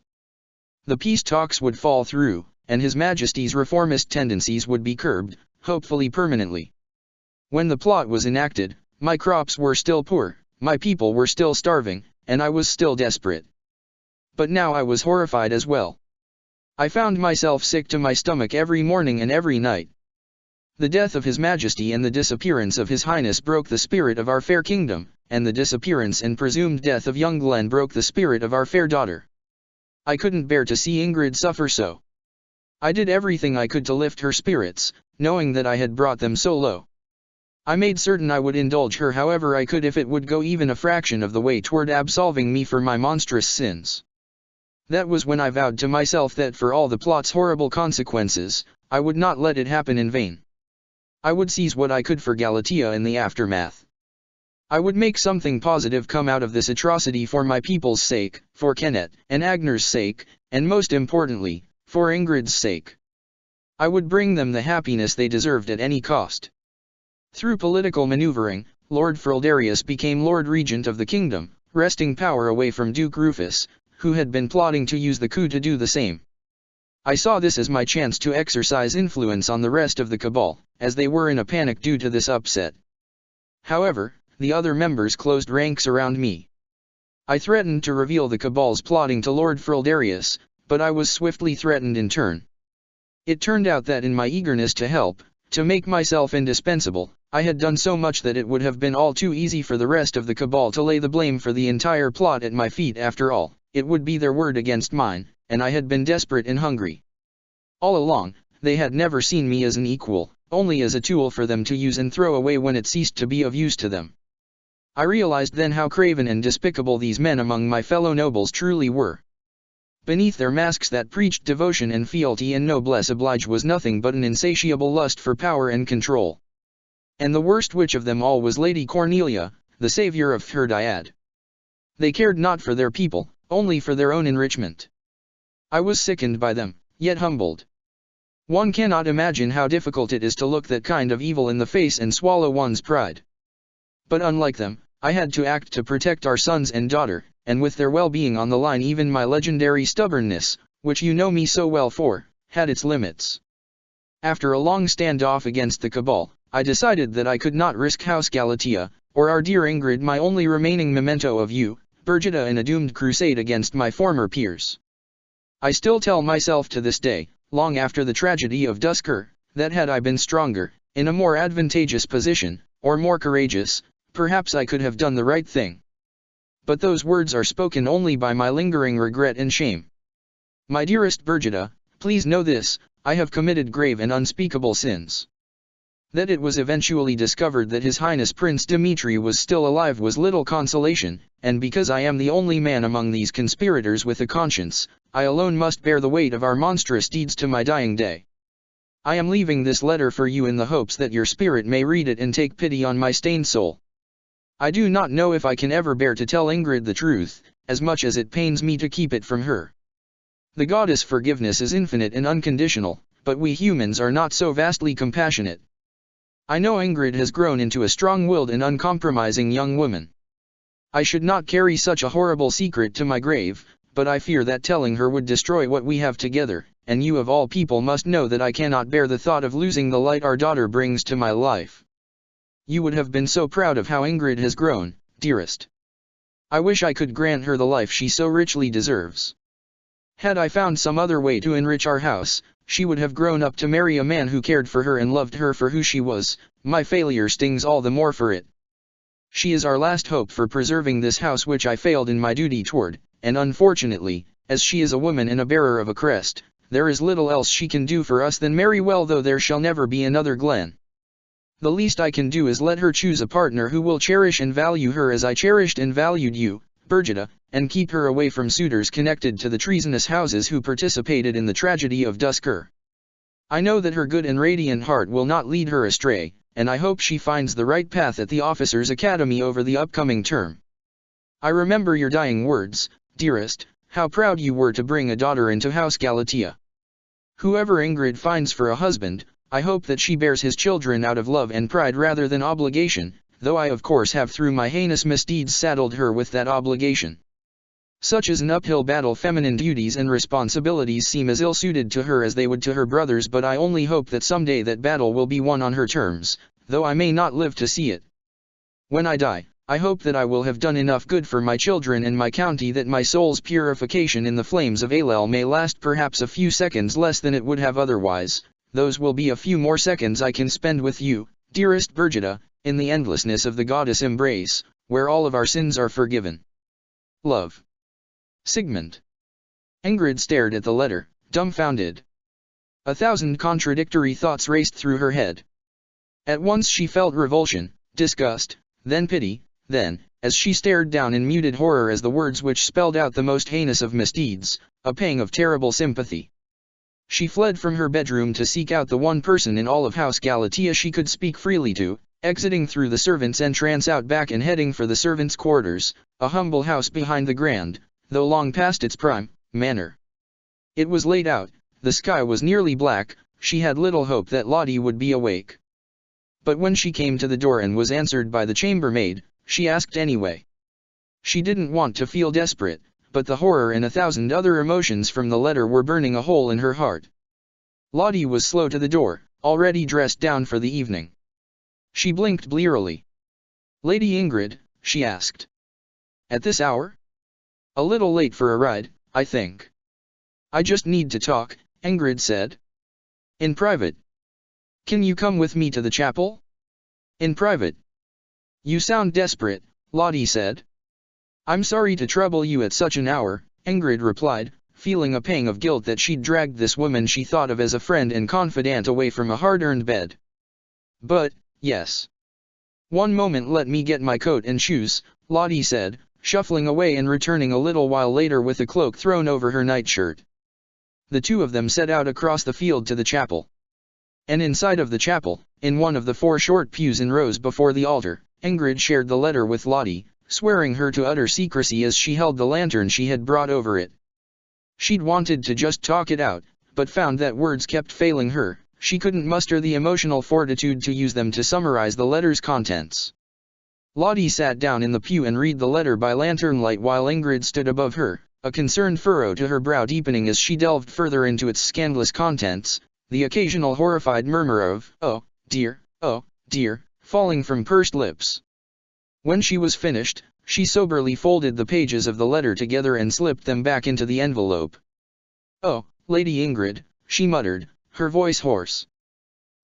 The peace talks would fall through, and His Majesty's reformist tendencies would be curbed, hopefully permanently. When the plot was enacted, my crops were still poor, my people were still starving, and I was still desperate. But now I was horrified as well. I found myself sick to my stomach every morning and every night. The death of His Majesty and the disappearance of His Highness broke the spirit of our fair kingdom, and the disappearance and presumed death of young Glenn broke the spirit of our fair daughter. I couldn't bear to see Ingrid suffer so. I did everything I could to lift her spirits, knowing that I had brought them so low. I made certain I would indulge her however I could if it would go even a fraction of the way toward absolving me for my monstrous sins. That was when I vowed to myself that for all the plot's horrible consequences, I would not let it happen in vain. I would seize what I could for Galatia in the aftermath. I would make something positive come out of this atrocity for my people's sake, for Kenneth and Agner's sake, and most importantly, for Ingrid's sake. I would bring them the happiness they deserved at any cost. Through political maneuvering, Lord Frildarius became Lord Regent of the kingdom, wresting power away from Duke Rufus, who had been plotting to use the coup to do the same. I saw this as my chance to exercise influence on the rest of the cabal, as they were in a panic due to this upset. However, the other members closed ranks around me. I threatened to reveal the cabal's plotting to Lord Frildarius, but I was swiftly threatened in turn. It turned out that in my eagerness to help, to make myself indispensable, I had done so much that it would have been all too easy for the rest of the cabal to lay the blame for the entire plot at my feet. After all, it would be their word against mine, and I had been desperate and hungry. All along, they had never seen me as an equal, only as a tool for them to use and throw away when it ceased to be of use to them. I realized then how craven and despicable these men among my fellow nobles truly were. Beneath their masks that preached devotion and fealty and noblesse oblige was nothing but an insatiable lust for power and control. And the worst witch of them all was Lady Cornelia, the savior of Therdiad. They cared not for their people, only for their own enrichment. I was sickened by them, yet humbled. One cannot imagine how difficult it is to look that kind of evil in the face and swallow one's pride. But unlike them, I had to act to protect our sons and daughter, and with their well-being on the line even my legendary stubbornness, which you know me so well for, had its limits. After a long standoff against the cabal, I decided that I could not risk House Galatea, or our dear Ingrid, my only remaining memento of you, Brigida, in a doomed crusade against my former peers. I still tell myself to this day, long after the tragedy of Duscur, that had I been stronger, in a more advantageous position, or more courageous, perhaps I could have done the right thing. But those words are spoken only by my lingering regret and shame. My dearest Brigida, please know this, I have committed grave and unspeakable sins. That it was eventually discovered that His Highness Prince Dimitri was still alive was little consolation, and because I am the only man among these conspirators with a conscience, I alone must bear the weight of our monstrous deeds to my dying day. I am leaving this letter for you in the hopes that your spirit may read it and take pity on my stained soul. I do not know if I can ever bear to tell Ingrid the truth, as much as it pains me to keep it from her. The goddess forgiveness is infinite and unconditional, but we humans are not so vastly compassionate. I know Ingrid has grown into a strong-willed and uncompromising young woman. I should not carry such a horrible secret to my grave, but I fear that telling her would destroy what we have together, and you of all people must know that I cannot bear the thought of losing the light our daughter brings to my life. You would have been so proud of how Ingrid has grown, dearest. I wish I could grant her the life she so richly deserves. Had I found some other way to enrich our house, she would have grown up to marry a man who cared for her and loved her for who she was. My failure stings all the more for it. She is our last hope for preserving this house which I failed in my duty toward, and unfortunately, as she is a woman and a bearer of a crest, there is little else she can do for us than marry well, though there shall never be another Glen. The least I can do is let her choose a partner who will cherish and value her as I cherished and valued you, Brigida, and keep her away from suitors connected to the treasonous houses who participated in the tragedy of Duscur. I know that her good and radiant heart will not lead her astray, and I hope she finds the right path at the Officers' Academy over the upcoming term. I remember your dying words, dearest, how proud you were to bring a daughter into House Galatea. Whoever Ingrid finds for a husband, I hope that she bears his children out of love and pride rather than obligation, though I of course have through my heinous misdeeds saddled her with that obligation. Such is an uphill battle. Feminine duties and responsibilities seem as ill-suited to her as they would to her brothers, but I only hope that someday that battle will be won on her terms, though I may not live to see it. When I die, I hope that I will have done enough good for my children and my county that my soul's purification in the flames of Alel may last perhaps a few seconds less than it would have otherwise. Those will be a few more seconds I can spend with you, dearest Brigida, in the endlessness of the goddess embrace, where all of our sins are forgiven. Love. Sigmund. Ingrid stared at the letter, dumbfounded. 1,000 contradictory thoughts raced through her head. At once she felt revulsion, disgust, then pity, then, as she stared down in muted horror as the words which spelled out the most heinous of misdeeds, a pang of terrible sympathy. She fled from her bedroom to seek out the one person in all of House Galatea she could speak freely to, exiting through the servants' entrance out back and heading for the servants' quarters, a humble house behind the grand, though long past its prime, manor. It was late out, the sky was nearly black, she had little hope that Lottie would be awake. But when she came to the door and was answered by the chambermaid, she asked anyway. She didn't want to feel desperate, but the horror and 1,000 other emotions from the letter were burning a hole in her heart. Lottie was slow to the door, already dressed down for the evening. She blinked blearily. "Lady Ingrid?" she asked. "At this hour? A little late for a ride, I think." "I just need to talk," Ingrid said. "In private. Can you come with me to the chapel?" "In private." "You sound desperate," Lottie said. "I'm sorry to trouble you at such an hour," Ingrid replied, feeling a pang of guilt that she'd dragged this woman she thought of as a friend and confidant away from a hard-earned bed. "But, yes. "One moment, let me get my coat and shoes," Lottie said, shuffling away and returning a little while later with a cloak thrown over her nightshirt. The two of them set out across the field to the chapel. And inside of the chapel, in one of the 4 short pews in rows before the altar, Ingrid shared the letter with Lottie, swearing her to utter secrecy as she held the lantern she had brought over it. She'd wanted to just talk it out, but found that words kept failing her. She couldn't muster the emotional fortitude to use them to summarize the letter's contents. Lottie sat down in the pew and read the letter by lantern light while Ingrid stood above her, a concerned furrow to her brow deepening as she delved further into its scandalous contents, the occasional horrified murmur of, oh dear, falling from pursed lips. When she was finished, she soberly folded the pages of the letter together and slipped them back into the envelope. "Oh, Lady Ingrid," she muttered, her voice hoarse.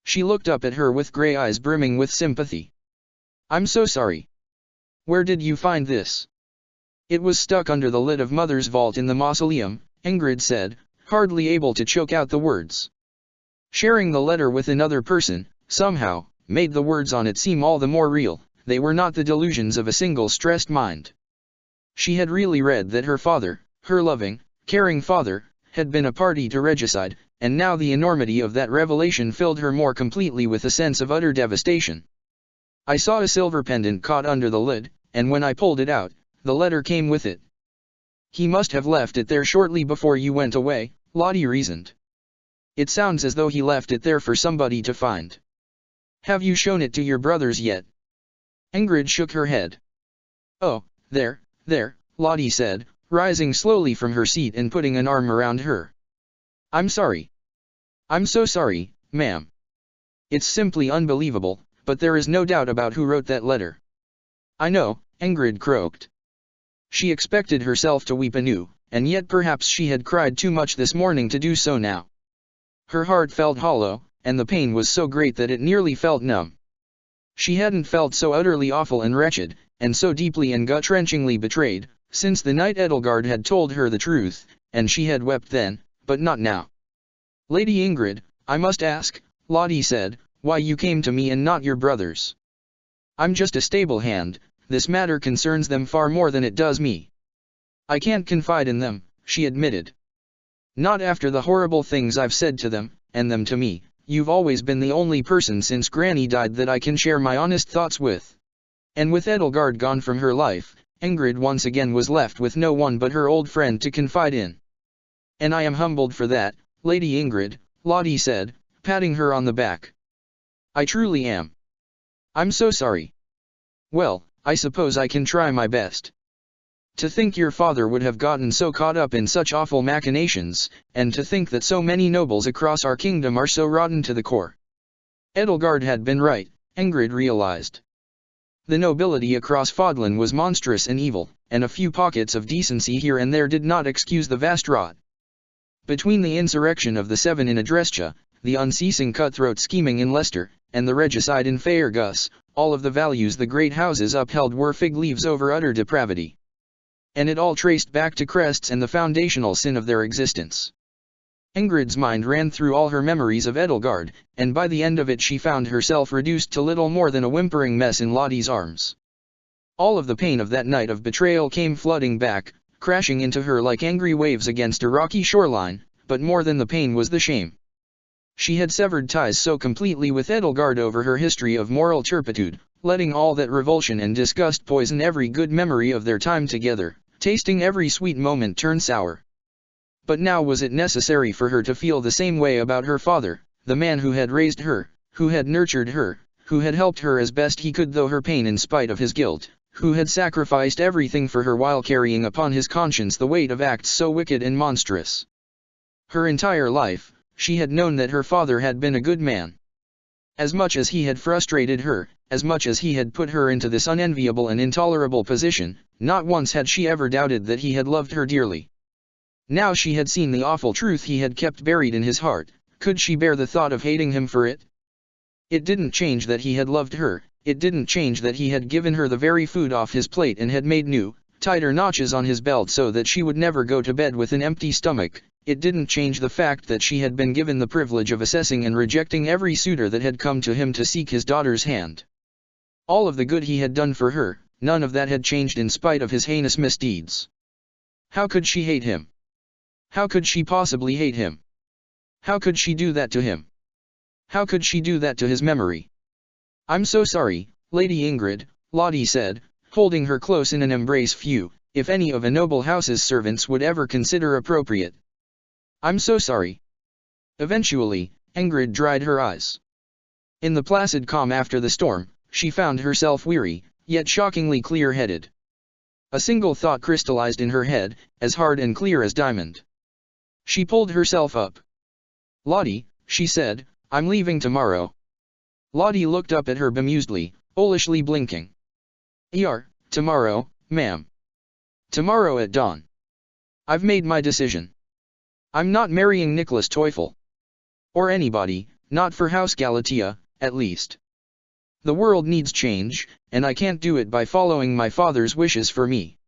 She looked up at her with grey eyes brimming with sympathy. "I'm so sorry. Where did you find this?" "It was stuck under the lid of Mother's vault in the mausoleum," Ingrid said, hardly able to choke out the words. Sharing the letter with another person, somehow, made the words on it seem all the more real. They were not the delusions of a single stressed mind. She had really read that her father, her loving, caring father, had been a party to regicide, and now the enormity of that revelation filled her more completely with a sense of utter devastation. "I saw a silver pendant caught under the lid, and when I pulled it out, the letter came with it." "He must have left it there shortly before you went away," Lottie reasoned. "It sounds as though he left it there for somebody to find. Have you shown it to your brothers yet?" Ingrid shook her head. "Oh, there, Lottie said, rising slowly from her seat and putting an arm around her. "I'm sorry. I'm so sorry, ma'am. It's simply unbelievable, but there is no doubt about who wrote that letter." "I know," Ingrid croaked. She expected herself to weep anew, and yet perhaps she had cried too much this morning to do so now. Her heart felt hollow, and the pain was so great that it nearly felt numb. She hadn't felt so utterly awful and wretched, and so deeply and gut-wrenchingly betrayed, since the night Edelgard had told her the truth, and she had wept then, but not now. "Lady Ingrid, I must ask," Lottie said, "why you came to me and not your brothers?" "I'm just a stable hand, this matter concerns them far more than it does me. I can't confide in them," she admitted. "Not after the horrible things I've said to them, and them to me. You've always been the only person since Granny died that I can share my honest thoughts with." And with Edelgard gone from her life, Ingrid once again was left with no one but her old friend to confide in. "And I am humbled for that, Lady Ingrid," Lottie said, patting her on the back. "I truly am. I'm so sorry. Well, I suppose I can try my best. To think your father would have gotten so caught up in such awful machinations, and to think that so many nobles across our kingdom are so rotten to the core." Edelgard had been right, Ingrid realized. The nobility across Fodlan was monstrous and evil, and a few pockets of decency here and there did not excuse the vast rot. Between the insurrection of the Seven in Adrestia, the unceasing cutthroat scheming in Leicester, and the regicide in Fairgus, all of the values the great houses upheld were fig leaves over utter depravity. And it all traced back to crests and the foundational sin of their existence. Ingrid's mind ran through all her memories of Edelgard, and by the end of it she found herself reduced to little more than a whimpering mess in Lottie's arms. All of the pain of that night of betrayal came flooding back, crashing into her like angry waves against a rocky shoreline, but more than the pain was the shame. She had severed ties so completely with Edelgard over her history of moral turpitude, letting all that revulsion and disgust poison every good memory of their time together, tasting every sweet moment turn sour. But now was it necessary for her to feel the same way about her father, the man who had raised her, who had nurtured her, who had helped her as best he could though her pain in spite of his guilt, who had sacrificed everything for her while carrying upon his conscience the weight of acts so wicked and monstrous. Her entire life, she had known that her father had been a good man. As much as he had frustrated her, as much as he had put her into this unenviable and intolerable position, not once had she ever doubted that he had loved her dearly. Now she had seen the awful truth he had kept buried in his heart. Could she bear the thought of hating him for it? It didn't change that he had loved her, it didn't change that he had given her the very food off his plate and had made new, tighter notches on his belt so that she would never go to bed with an empty stomach. It didn't change the fact that she had been given the privilege of assessing and rejecting every suitor that had come to him to seek his daughter's hand. All of the good he had done for her, none of that had changed in spite of his heinous misdeeds. How could she hate him? How could she possibly hate him? How could she do that to him? How could she do that to his memory? "I'm so sorry, Lady Ingrid," Lottie said, holding her close in an embrace. "Few, if any of a noble house's servants would ever consider appropriate. I'm so sorry." Eventually, Ingrid dried her eyes. In the placid calm after the storm, she found herself weary, yet shockingly clear-headed. A single thought crystallized in her head, as hard and clear as diamond. She pulled herself up. "Lottie," she said, "I'm leaving tomorrow." Lottie looked up at her bemusedly, owlishly blinking. Tomorrow, ma'am. Tomorrow at dawn. I've made my decision. I'm not marrying Nicholas Teufel. Or anybody, not for House Galatea, at least. The world needs change, and I can't do it by following my father's wishes for me."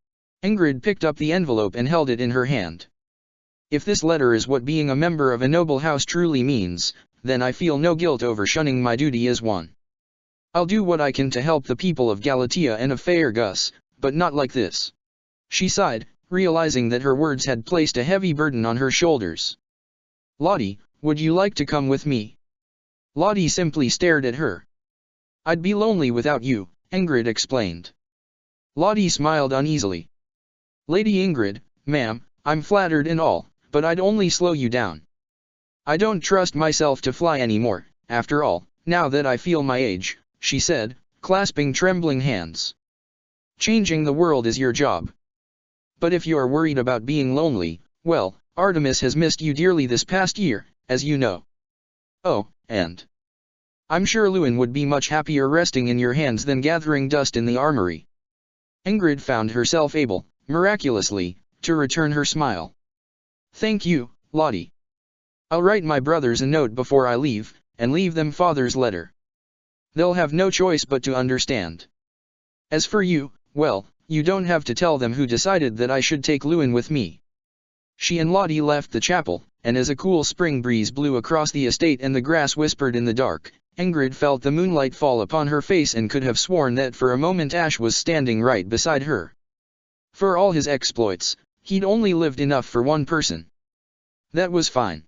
Ingrid picked up the envelope and held it in her hand. "If this letter is what being a member of a noble house truly means, then I feel no guilt over shunning my duty as one. I'll do what I can to help the people of Galatea and of Faerghus, but not like this." She sighed, realizing that her words had placed a heavy burden on her shoulders. "Lottie, would you like to come with me?" Lottie simply stared at her. "I'd be lonely without you," Ingrid explained. Lottie smiled uneasily. "Lady Ingrid, ma'am, I'm flattered and all, but I'd only slow you down. I don't trust myself to fly anymore, after all, now that I feel my age," she said, clasping trembling hands. "Changing the world is your job. But if you're worried about being lonely, well, Artemis has missed you dearly this past year, as you know. Oh, and I'm sure Lewin would be much happier resting in your hands than gathering dust in the armory." Ingrid found herself able, miraculously, to return her smile. "Thank you, Lottie. I'll write my brothers a note before I leave, and leave them father's letter. They'll have no choice but to understand. As for you, well, you don't have to tell them who decided that I should take Lewin with me." She and Lottie left the chapel, and as a cool spring breeze blew across the estate and the grass whispered in the dark, Ingrid felt the moonlight fall upon her face and could have sworn that for a moment Ash was standing right beside her. For all his exploits, he'd only lived enough for one person. That was fine.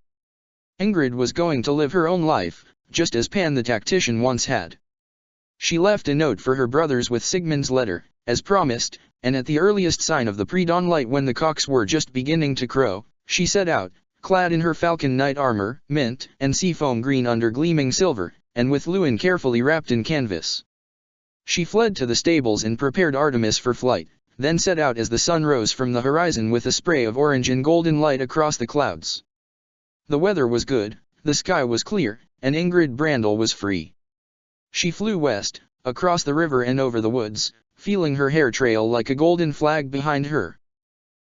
Ingrid was going to live her own life, just as Pan the tactician once had. She left a note for her brothers with Sigmund's letter, as promised, and at the earliest sign of the pre-dawn light when the cocks were just beginning to crow, she set out, clad in her falcon knight armor, mint and seafoam green under gleaming silver, and with Lewin carefully wrapped in canvas. She fled to the stables and prepared Artemis for flight, then set out as the sun rose from the horizon with a spray of orange and golden light across the clouds. The weather was good, the sky was clear, and Ingrid Brandel was free. She flew west, across the river and over the woods, feeling her hair trail like a golden flag behind her.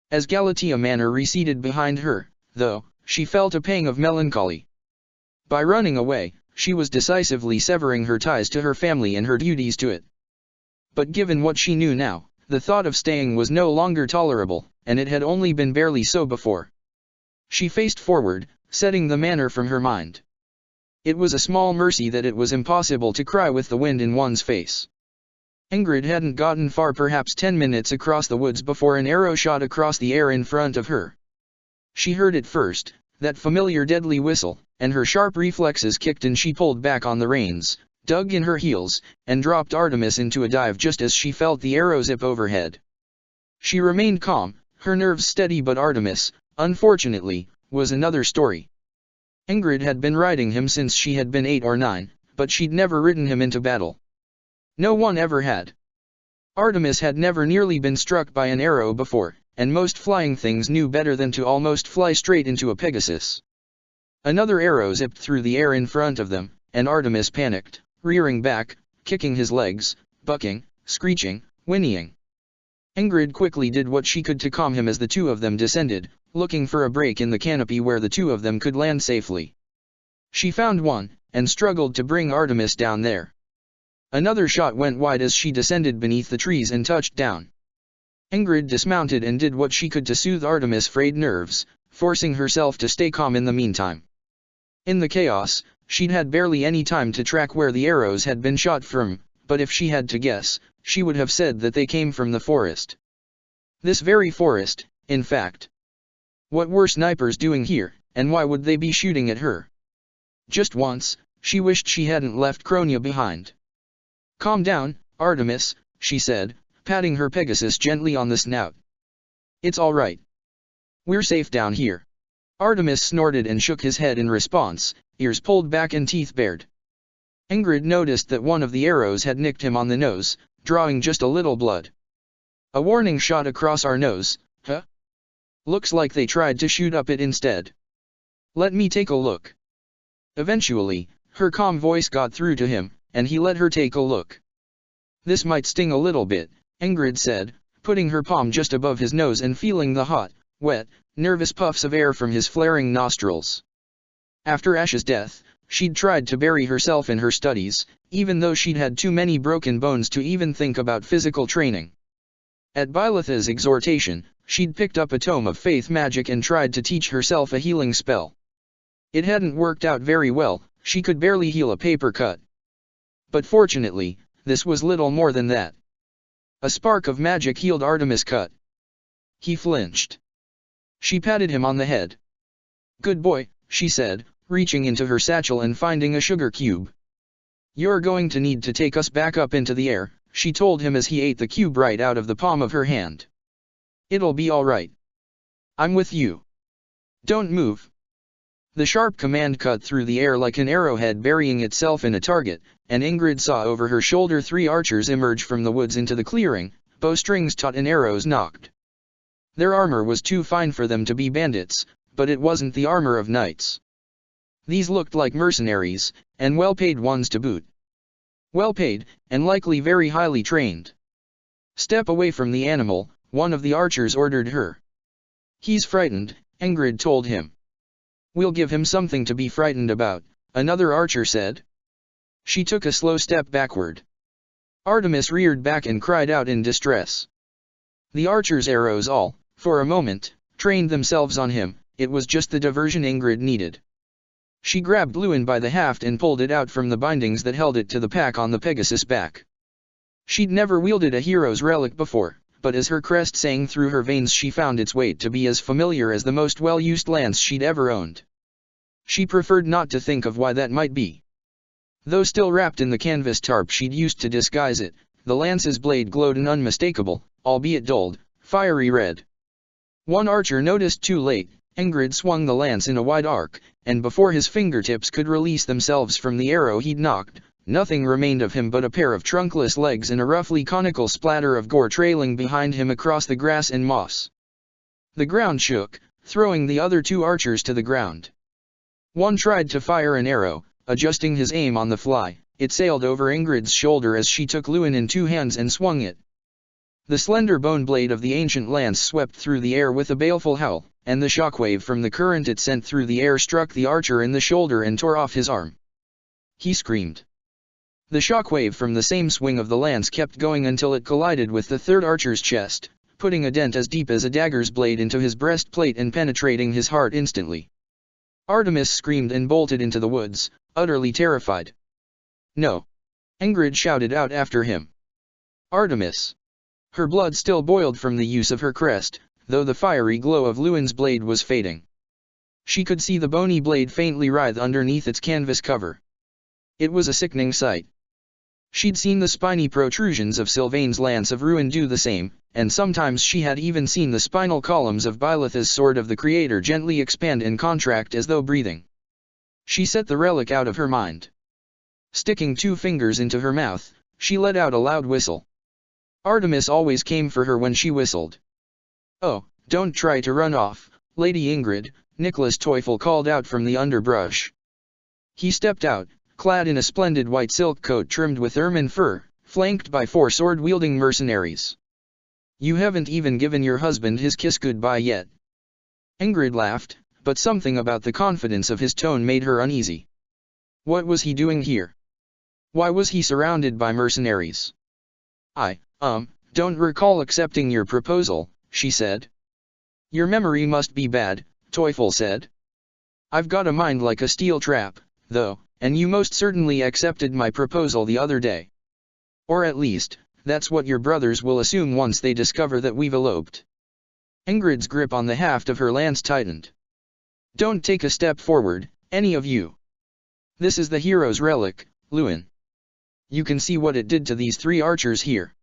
As Galatea Manor receded behind her, though, she felt a pang of melancholy. By running away, she was decisively severing her ties to her family and her duties to it. But given what she knew now, the thought of staying was no longer tolerable, and it had only been barely so before. She faced forward, setting the manor from her mind. It was a small mercy that it was impossible to cry with the wind in one's face. Ingrid hadn't gotten far, perhaps 10 minutes across the woods, before an arrow shot across the air in front of her. She heard it first, that familiar deadly whistle, and her sharp reflexes kicked and she pulled back on the reins, dug in her heels, and dropped Artemis into a dive just as she felt the arrow zip overhead. She remained calm, her nerves steady, but Artemis, unfortunately, was another story. Ingrid had been riding him since she had been 8 or 9, but she'd never ridden him into battle. No one ever had. Artemis had never nearly been struck by an arrow before, and most flying things knew better than to almost fly straight into a Pegasus. Another arrow zipped through the air in front of them, and Artemis panicked, rearing back, kicking his legs, bucking, screeching, whinnying. Ingrid quickly did what she could to calm him as the two of them descended, looking for a break in the canopy where the two of them could land safely. She found one, and struggled to bring Artemis down there. Another shot went wide as she descended beneath the trees and touched down. Ingrid dismounted and did what she could to soothe Artemis' frayed nerves, forcing herself to stay calm in the meantime. In the chaos, she'd had barely any time to track where the arrows had been shot from, but if she had to guess, she would have said that they came from the forest. This very forest, in fact. What were snipers doing here, and why would they be shooting at her? Just once, she wished she hadn't left Kronia behind. "Calm down, Artemis," she said, patting her Pegasus gently on the snout. "It's all right. We're safe down here." Artemis snorted and shook his head in response, ears pulled back and teeth bared. Ingrid noticed that one of the arrows had nicked him on the nose, drawing just a little blood. "A warning shot across our nose, huh? Looks like they tried to shoot up it instead. Let me take a look." Eventually, her calm voice got through to him, and he let her take a look. "This might sting a little bit," Ingrid said, putting her palm just above his nose and feeling the hot, wet, nervous puffs of air from his flaring nostrils. After Ash's death, she'd tried to bury herself in her studies, even though she'd had too many broken bones to even think about physical training. At Byleth's exhortation, she'd picked up a tome of faith magic and tried to teach herself a healing spell. It hadn't worked out very well, she could barely heal a paper cut. But fortunately, this was little more than that. A spark of magic healed Artemis' cut. He flinched. She patted him on the head. "Good boy," she said, reaching into her satchel and finding a sugar cube. "You're going to need to take us back up into the air," she told him as he ate the cube right out of the palm of her hand. "It'll be all right. I'm with you. Don't move." The sharp command cut through the air like an arrowhead burying itself in a target, and Ingrid saw over her shoulder 3 archers emerge from the woods into the clearing, bowstrings taut and arrows nocked. Their armor was too fine for them to be bandits, but it wasn't the armor of knights. These looked like mercenaries, and well-paid ones to boot. Well-paid, and likely very highly trained. "Step away from the animal," one of the archers ordered her. "He's frightened," Ingrid told him. "We'll give him something to be frightened about," another archer said. She took a slow step backward. Artemis reared back and cried out in distress. The archer's arrows all, for a moment, trained themselves on him. It was just the diversion Ingrid needed. She grabbed Lewin by the haft and pulled it out from the bindings that held it to the pack on the Pegasus' back. She'd never wielded a hero's relic before, but as her crest sang through her veins she found its weight to be as familiar as the most well-used lance she'd ever owned. She preferred not to think of why that might be. Though still wrapped in the canvas tarp she'd used to disguise it, the lance's blade glowed an unmistakable, albeit dulled, fiery red. One archer noticed too late. Ingrid swung the lance in a wide arc, and before his fingertips could release themselves from the arrow he'd nocked, nothing remained of him but a pair of trunkless legs and a roughly conical splatter of gore trailing behind him across the grass and moss. The ground shook, throwing the other 2 archers to the ground. One tried to fire an arrow, adjusting his aim on the fly. It sailed over Ingrid's shoulder as she took Lewin in 2 hands and swung it. The slender bone blade of the ancient lance swept through the air with a baleful howl, and the shockwave from the current it sent through the air struck the archer in the shoulder and tore off his arm. He screamed. The shockwave from the same swing of the lance kept going until it collided with the 3rd archer's chest, putting a dent as deep as a dagger's blade into his breastplate and penetrating his heart instantly. Artemis screamed and bolted into the woods, utterly terrified. "No!" Ingrid shouted out after him. "Artemis!" Her blood still boiled from the use of her crest, though the fiery glow of Lewin's blade was fading. She could see the bony blade faintly writhe underneath its canvas cover. It was a sickening sight. She'd seen the spiny protrusions of Sylvain's Lance of Ruin do the same, and sometimes she had even seen the spinal columns of Byleth's Sword of the Creator gently expand and contract as though breathing. She set the relic out of her mind. Sticking 2 fingers into her mouth, she let out a loud whistle. Artemis always came for her when she whistled. "Oh, don't try to run off, Lady Ingrid," Nicholas Teufel called out from the underbrush. He stepped out, clad in a splendid white silk coat trimmed with ermine fur, flanked by 4 sword-wielding mercenaries. "You haven't even given your husband his kiss goodbye yet." Ingrid laughed, but something about the confidence of his tone made her uneasy. What was he doing here? Why was he surrounded by mercenaries? "I don't recall accepting your proposal," she said. "Your memory must be bad," Teufel said. "I've got a mind like a steel trap, though, and you most certainly accepted my proposal the other day." Or at least, that's what your brothers will assume once they discover that we've eloped. Ingrid's grip on the haft of her lance tightened. Don't take a step forward, any of you. This is the hero's relic, Lewin. You can see what it did to these 3 archers here.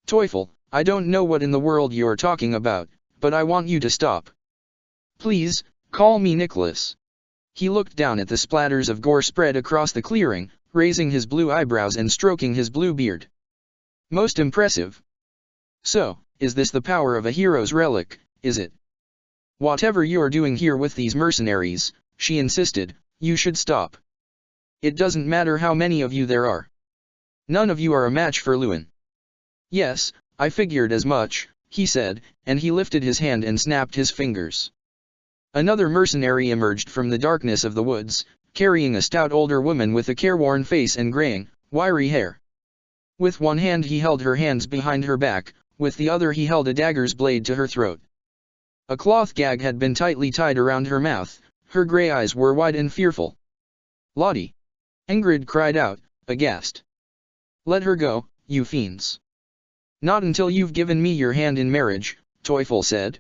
Teufel, I don't know what in the world you're talking about, but I want you to stop. Please, call me Nicholas. He looked down at the splatters of gore spread across the clearing, raising his blue eyebrows and stroking his blue beard. Most impressive. So, is this the power of a hero's relic, is it? Whatever you're doing here with these mercenaries, she insisted, you should stop. It doesn't matter how many of you there are. None of you are a match for Lewin. Yes, I figured as much, he said, and he lifted his hand and snapped his fingers. Another mercenary emerged from the darkness of the woods, carrying a stout older woman with a careworn face and graying, wiry hair. With one hand he held her hands behind her back, with the other he held a dagger's blade to her throat. A cloth gag had been tightly tied around her mouth, her grey eyes were wide and fearful. Lottie! Ingrid cried out, aghast. Let her go, you fiends. Not until you've given me your hand in marriage, Teufel said.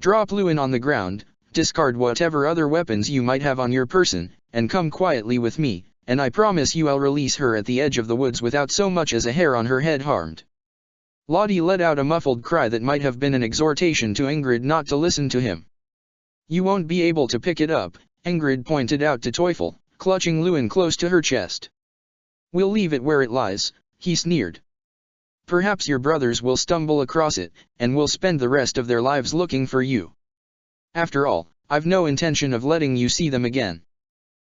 Drop Lewin on the ground, discard whatever other weapons you might have on your person, and come quietly with me, and I promise you I'll release her at the edge of the woods without so much as a hair on her head harmed. Lottie let out a muffled cry that might have been an exhortation to Ingrid not to listen to him. You won't be able to pick it up, Ingrid pointed out to Teufel, clutching Lewin close to her chest. We'll leave it where it lies, he sneered. Perhaps your brothers will stumble across it, and will spend the rest of their lives looking for you. After all, I've no intention of letting you see them again.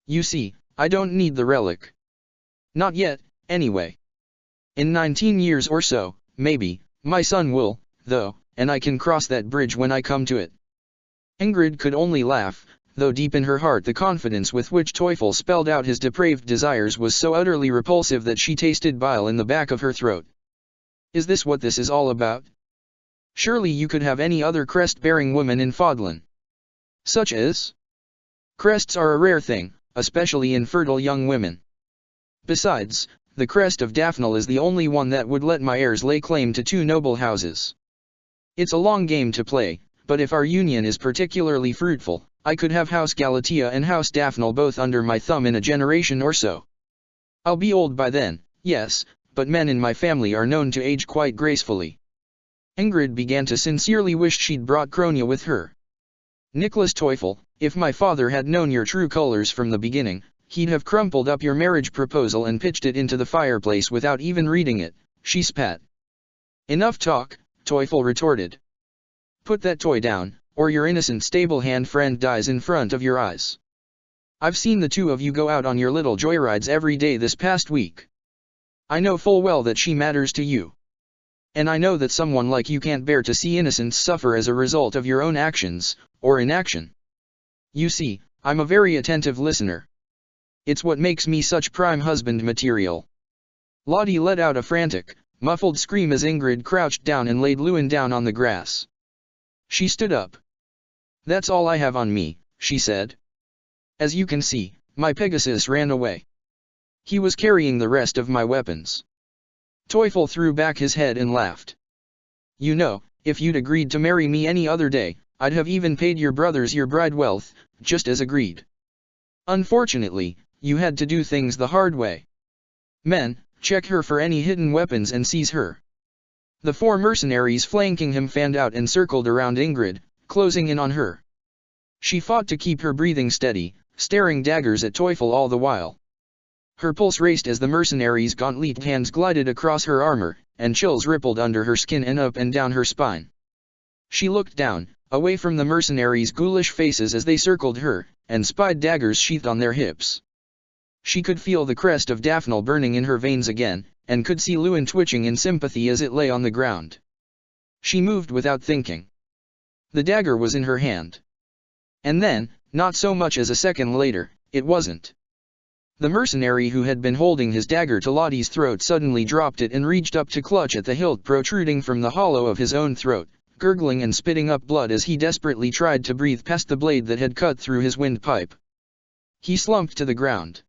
You see, I don't need the relic. Not yet, anyway. In 19 years or so, maybe, my son will, though, and I can cross that bridge when I come to it. Ingrid could only laugh, though deep in her heart the confidence with which Teufel spelled out his depraved desires was so utterly repulsive that she tasted bile in the back of her throat. Is this what this is all about? Surely you could have any other crest-bearing woman in Fodlan. Such as? Crests are a rare thing, especially in fertile young women. Besides, the crest of Daphnel is the only one that would let my heirs lay claim to 2 noble houses. It's a long game to play, but if our union is particularly fruitful, I could have House Galatea and House Daphnel both under my thumb in a generation or so. I'll be old by then, yes, but men in my family are known to age quite gracefully. Ingrid began to sincerely wish she'd brought Kronia with her. Nicholas Teufel, if my father had known your true colors from the beginning, he'd have crumpled up your marriage proposal and pitched it into the fireplace without even reading it, she spat. Enough talk, Teufel retorted. Put that toy down, or your innocent stable-hand friend dies in front of your eyes. I've seen the 2 of you go out on your little joyrides every day this past week. I know full well that she matters to you. And I know that someone like you can't bear to see innocents suffer as a result of your own actions, or inaction. You see, I'm a very attentive listener. It's what makes me such prime husband material. Lottie let out a frantic, muffled scream as Ingrid crouched down and laid Lewin down on the grass. She stood up. That's all I have on me, she said. As you can see, my Pegasus ran away. He was carrying the rest of my weapons. Teufel threw back his head and laughed. You know, if you'd agreed to marry me any other day, I'd have even paid your brothers your bride wealth, just as agreed. Unfortunately, you had to do things the hard way. Men, check her for any hidden weapons and seize her. The 4 mercenaries flanking him fanned out and circled around Ingrid, closing in on her. She fought to keep her breathing steady, staring daggers at Teufel all the while. Her pulse raced as the mercenaries' gauntleted hands glided across her armor, and chills rippled under her skin and up and down her spine. She looked down, away from the mercenaries' ghoulish faces as they circled her, and spied daggers sheathed on their hips. She could feel the crest of Daphnel burning in her veins again, and could see Lewin twitching in sympathy as it lay on the ground. She moved without thinking. The dagger was in her hand. And then, not so much as a second later, it wasn't. The mercenary who had been holding his dagger to Lottie's throat suddenly dropped it and reached up to clutch at the hilt protruding from the hollow of his own throat, gurgling and spitting up blood as he desperately tried to breathe past the blade that had cut through his windpipe. He slumped to the ground.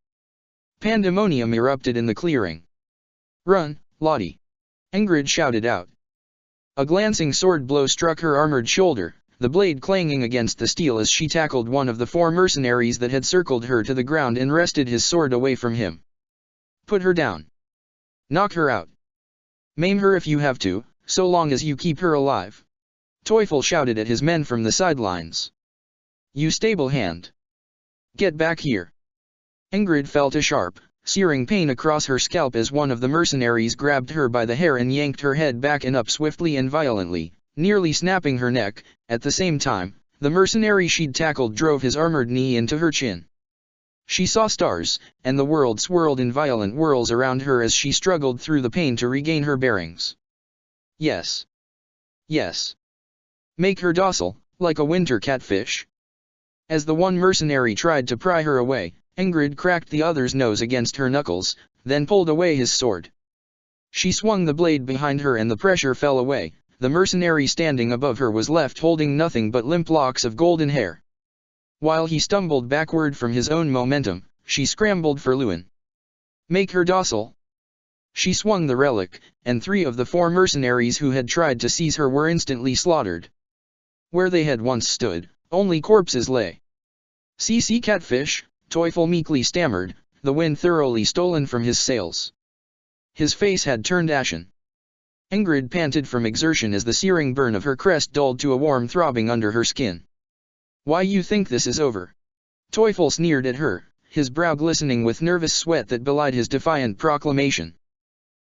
Pandemonium erupted in the clearing. Run, Lottie! Ingrid shouted out. A glancing sword blow struck her armored shoulder, the blade clanging against the steel as she tackled one of the 4 mercenaries that had circled her to the ground and wrested his sword away from him. Put her down. Knock her out. Maim her if you have to, so long as you keep her alive. Teufel shouted at his men from the sidelines. You stable hand. Get back here. Ingrid felt a sharp, searing pain across her scalp as one of the mercenaries grabbed her by the hair and yanked her head back and up swiftly and violently, nearly snapping her neck. At the same time, the mercenary she'd tackled drove his armored knee into her chin. She saw stars, and the world swirled in violent whirls around her as she struggled through the pain to regain her bearings. Yes. Yes. Make her docile, like a winter catfish. As the one mercenary tried to pry her away, Ingrid cracked the other's nose against her knuckles, then pulled away his sword. She swung the blade behind her and the pressure fell away. The mercenary standing above her was left holding nothing but limp locks of golden hair. While he stumbled backward from his own momentum, she scrambled for Lewin. Make her docile. She swung the relic, and 3 of the 4 mercenaries who had tried to seize her were instantly slaughtered. Where they had once stood, only corpses lay. See catfish, Teufel meekly stammered, the wind thoroughly stolen from his sails. His face had turned ashen. Ingrid panted from exertion as the searing burn of her crest dulled to a warm throbbing under her skin. Why you think this is over? Teufel sneered at her, his brow glistening with nervous sweat that belied his defiant proclamation.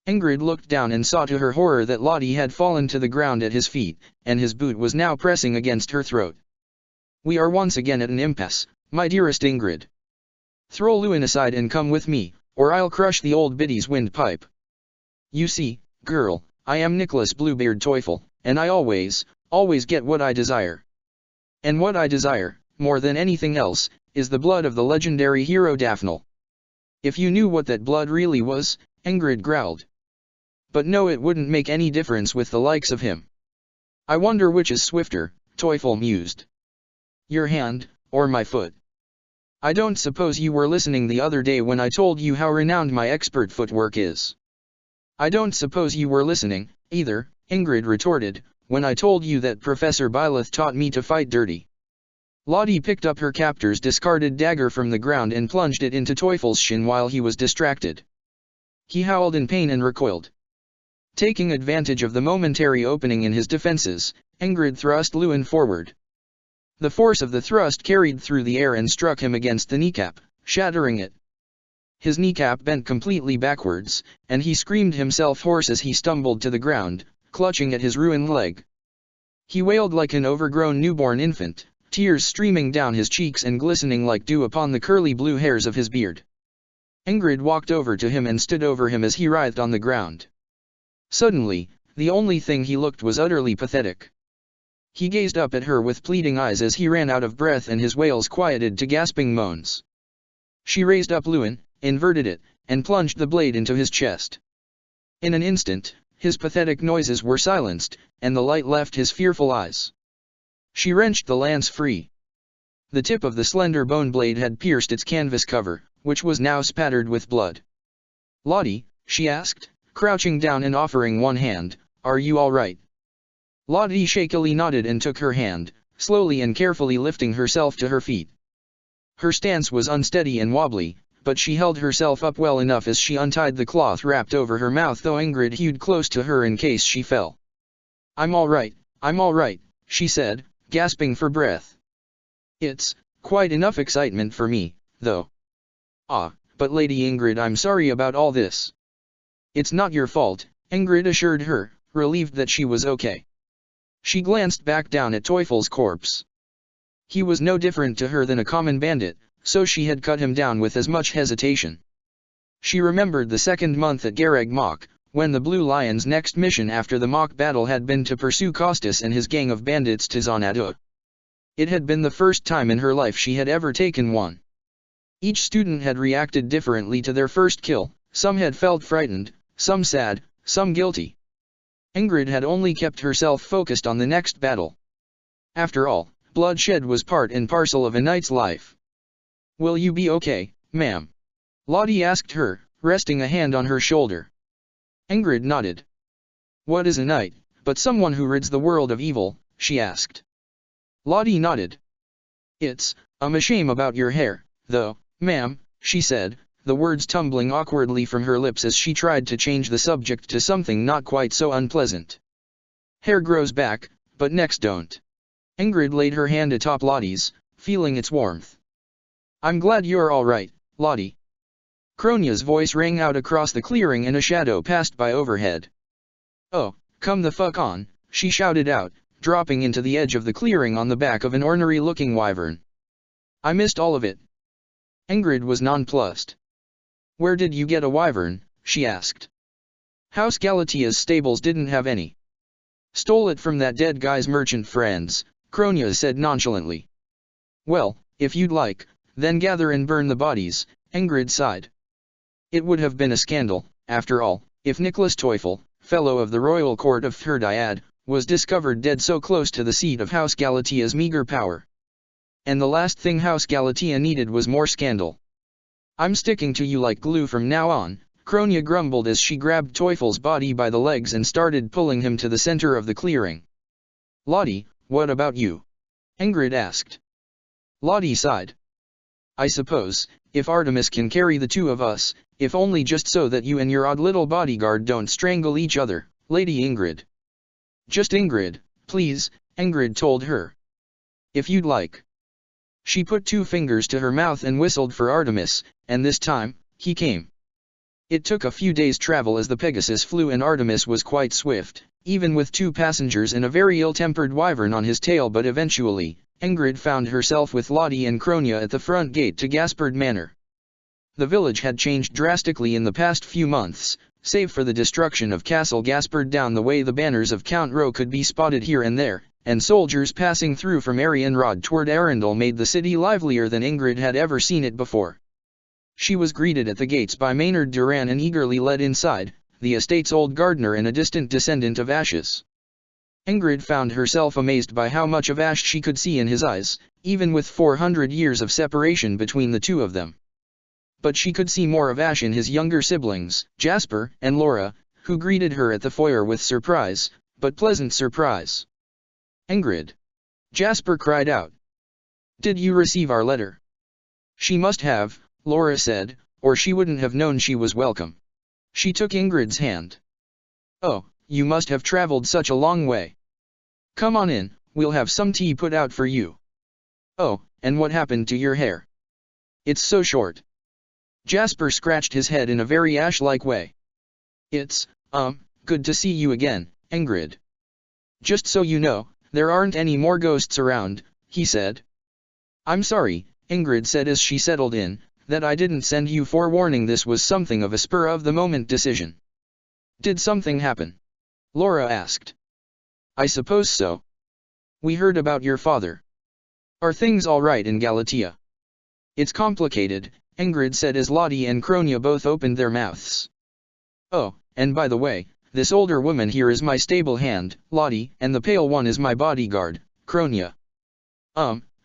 Ingrid looked down and saw to her horror that Lottie had fallen to the ground at his feet, and his boot was now pressing against her throat. We are once again at an impasse, my dearest Ingrid. Throw Lewin aside and come with me, or I'll crush the old biddy's windpipe. You see, girl, I am Nicholas Bluebeard Teufel, and I always get what I desire. And what I desire, more than anything else, is the blood of the legendary hero Daphnel. If you knew what that blood really was, Ingrid growled. But no, it wouldn't make any difference with the likes of him. I wonder which is swifter, Teufel mused. Your hand, or my foot? I don't suppose you were listening the other day when I told you how renowned my expert footwork is. I don't suppose you were listening, either, Ingrid retorted, when I told you that Professor Byleth taught me to fight dirty. Lottie picked up her captor's discarded dagger from the ground and plunged it into Teufel's shin while he was distracted. He howled in pain and recoiled. Taking advantage of the momentary opening in his defenses, Ingrid thrust Lewin forward. The force of the thrust carried through the air and struck him against the kneecap, shattering it. His kneecap bent completely backwards, and he screamed himself hoarse as he stumbled to the ground, clutching at his ruined leg. He wailed like an overgrown newborn infant, tears streaming down his cheeks and glistening like dew upon the curly blue hairs of his beard. Ingrid walked over to him and stood over him as he writhed on the ground. Suddenly, the only thing he looked was utterly pathetic. He gazed up at her with pleading eyes as he ran out of breath and his wails quieted to gasping moans. She raised up Lewin, inverted it, and plunged the blade into his chest. In an instant, his pathetic noises were silenced, and the light left his fearful eyes. She wrenched the lance free. The tip of the slender bone blade had pierced its canvas cover, which was now spattered with blood. Lottie, she asked, crouching down and offering one hand, are you all right? Lottie shakily nodded and took her hand, slowly and carefully lifting herself to her feet. Her stance was unsteady and wobbly, but she held herself up well enough as she untied the cloth wrapped over her mouth, though Ingrid hewed close to her in case she fell. I'm all right, she said, gasping for breath. It's quite enough excitement for me, though. Ah, but Lady Ingrid, I'm sorry about all this. It's not your fault, Ingrid assured her, relieved that she was okay. She glanced back down at Teufel's corpse. He was no different to her than a common bandit, so she had cut him down with as much hesitation. She remembered the second month at Garreg Mach, when the Blue Lion's next mission after the Mach battle had been to pursue Costas and his gang of bandits to Xanadu. It had been the first time in her life she had ever taken one. Each student had reacted differently to their first kill, some had felt frightened, some sad, some guilty. Ingrid had only kept herself focused on the next battle. After all, bloodshed was part and parcel of a knight's life. Will you be okay, ma'am? Lottie asked her, resting a hand on her shoulder. Ingrid nodded. What is a knight, but someone who rids the world of evil, she asked. Lottie nodded. It's a shame about your hair, though, ma'am, she said, the words tumbling awkwardly from her lips as she tried to change the subject to something not quite so unpleasant. Hair grows back, but necks don't. Ingrid laid her hand atop Lottie's, feeling its warmth. I'm glad you're all right, Lottie. Kronya's voice rang out across the clearing and a shadow passed by overhead. Oh, come the fuck on, she shouted out, dropping into the edge of the clearing on the back of an ornery-looking wyvern. I missed all of it. Ingrid was nonplussed. Where did you get a wyvern? She asked. House Galatia's stables didn't have any. Stole it from that dead guy's merchant friends, Kronya said nonchalantly. Well, if you'd like, then gather and burn the bodies, Ingrid sighed. It would have been a scandal, after all, if Nicholas Teufel, fellow of the royal court of Therdiad, was discovered dead so close to the seat of House Galatia's meager power. And the last thing House Galatia needed was more scandal. I'm sticking to you like glue from now on, Kronya grumbled as she grabbed Teufel's body by the legs and started pulling him to the center of the clearing. Lottie, what about you? Ingrid asked. Lottie sighed. I suppose, if Artemis can carry the two of us, if only just so that you and your odd little bodyguard don't strangle each other, Lady Ingrid. Just Ingrid, please, Ingrid told her. If you'd like. She put 2 fingers to her mouth and whistled for Artemis, and this time, he came. It took a few days' travel as the Pegasus flew and Artemis was quite swift, even with 2 passengers and a very ill-tempered wyvern on his tail, but eventually, Ingrid found herself with Lottie and Kronya at the front gate to Gaspard Manor. The village had changed drastically in the past few months, save for the destruction of Castle Gaspard. Down the way the banners of Count Rowe could be spotted here and there, and soldiers passing through from Arianrod toward Arundel made the city livelier than Ingrid had ever seen it before. She was greeted at the gates by Maynard Duran and eagerly led inside, the estate's old gardener and a distant descendant of Ashes. Ingrid found herself amazed by how much of Ash she could see in his eyes, even with 400 years of separation between the two of them. But she could see more of Ash in his younger siblings, Jasper and Laura, who greeted her at the foyer with surprise, but pleasant surprise. Ingrid! Jasper cried out. Did you receive our letter? She must have, Laura said, or she wouldn't have known she was welcome. She took Ingrid's hand. Oh, you must have traveled such a long way. Come on in, we'll have some tea put out for you. Oh, and what happened to your hair? It's so short. Jasper scratched his head in a very Ash-like way. It's, good to see you again, Ingrid. Just so you know, there aren't any more ghosts around, he said. I'm sorry, Ingrid said as she settled in, that I didn't send you forewarning. This was something of a spur-of-the-moment decision. Did something happen? Laura asked. I suppose so. We heard about your father. Are things all right in Galatia? It's complicated, Ingrid said as Lottie and Kronya both opened their mouths. Oh, and by the way, this older woman here is my stable hand, Lottie, and the pale one is my bodyguard, Kronya.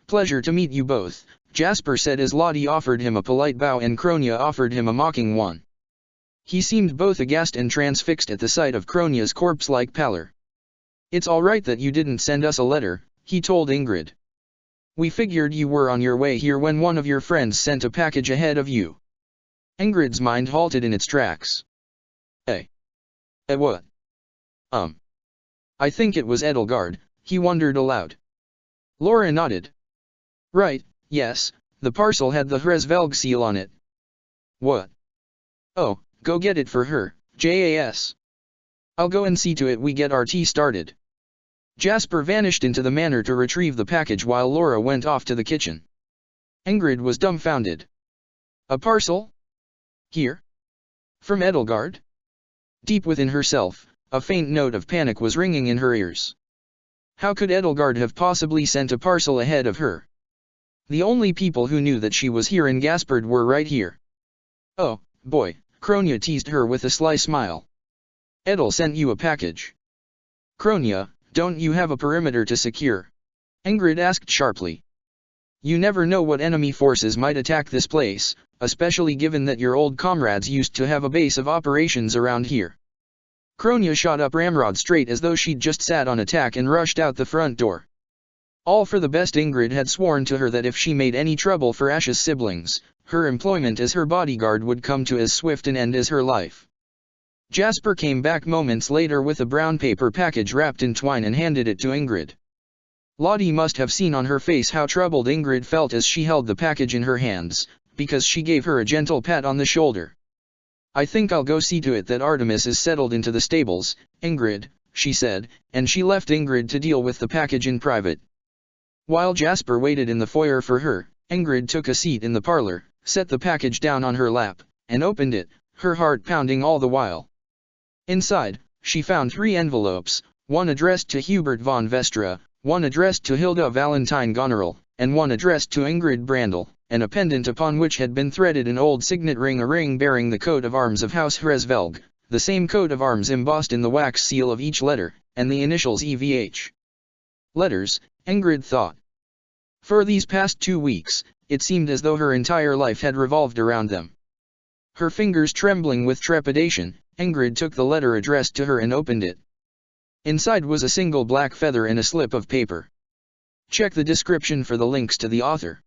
Pleasure to meet you both, Jasper said as Lottie offered him a polite bow and Kronya offered him a mocking one. He seemed both aghast and transfixed at the sight of Kronya's corpse-like pallor. It's all right that you didn't send us a letter, he told Ingrid. We figured you were on your way here when one of your friends sent a package ahead of you. Ingrid's mind halted in its tracks. What? I think it was Edelgard, he wondered aloud. Laura nodded. Right, yes, the parcel had the Hresvelg seal on it. What? Oh, go get it for her, Jas. I'll go and see to it we get our tea started. Jasper vanished into the manor to retrieve the package while Laura went off to the kitchen. Ingrid was dumbfounded. A parcel? Here? From Edelgard? Deep within herself, a faint note of panic was ringing in her ears. How could Edelgard have possibly sent a parcel ahead of her? The only people who knew that she was here in Gaspard were right here. Oh, boy, Kronya teased her with a sly smile. Edel sent you a package. Kronya, don't you have a perimeter to secure? Ingrid asked sharply. You never know what enemy forces might attack this place, especially given that your old comrades used to have a base of operations around here. Kronia shot up Ramrod straight as though she'd just sat on a tack and rushed out the front door. All for the best. Ingrid had sworn to her that if she made any trouble for Ash's siblings, her employment as her bodyguard would come to as swift an end as her life. Jasper came back moments later with a brown paper package wrapped in twine and handed it to Ingrid. Lottie must have seen on her face how troubled Ingrid felt as she held the package in her hands, because she gave her a gentle pat on the shoulder. "I think I'll go see to it that Artemis is settled into the stables, Ingrid," she said, and she left Ingrid to deal with the package in private. While Jasper waited in the foyer for her, Ingrid took a seat in the parlor, set the package down on her lap, and opened it, her heart pounding all the while. Inside, she found 3 envelopes, one addressed to Hubert von Vestra, one addressed to Hilda Valentine Goneril, and one addressed to Ingrid Brandl, and a pendant upon which had been threaded an old signet ring, a ring bearing the coat of arms of House Hresvelg, the same coat of arms embossed in the wax seal of each letter, and the initials EVH. Letters, Ingrid thought. For these past 2 weeks, it seemed as though her entire life had revolved around them. Her fingers trembling with trepidation, Ingrid took the letter addressed to her and opened it. Inside was a single black feather and a slip of paper. Check the description for the links to the author.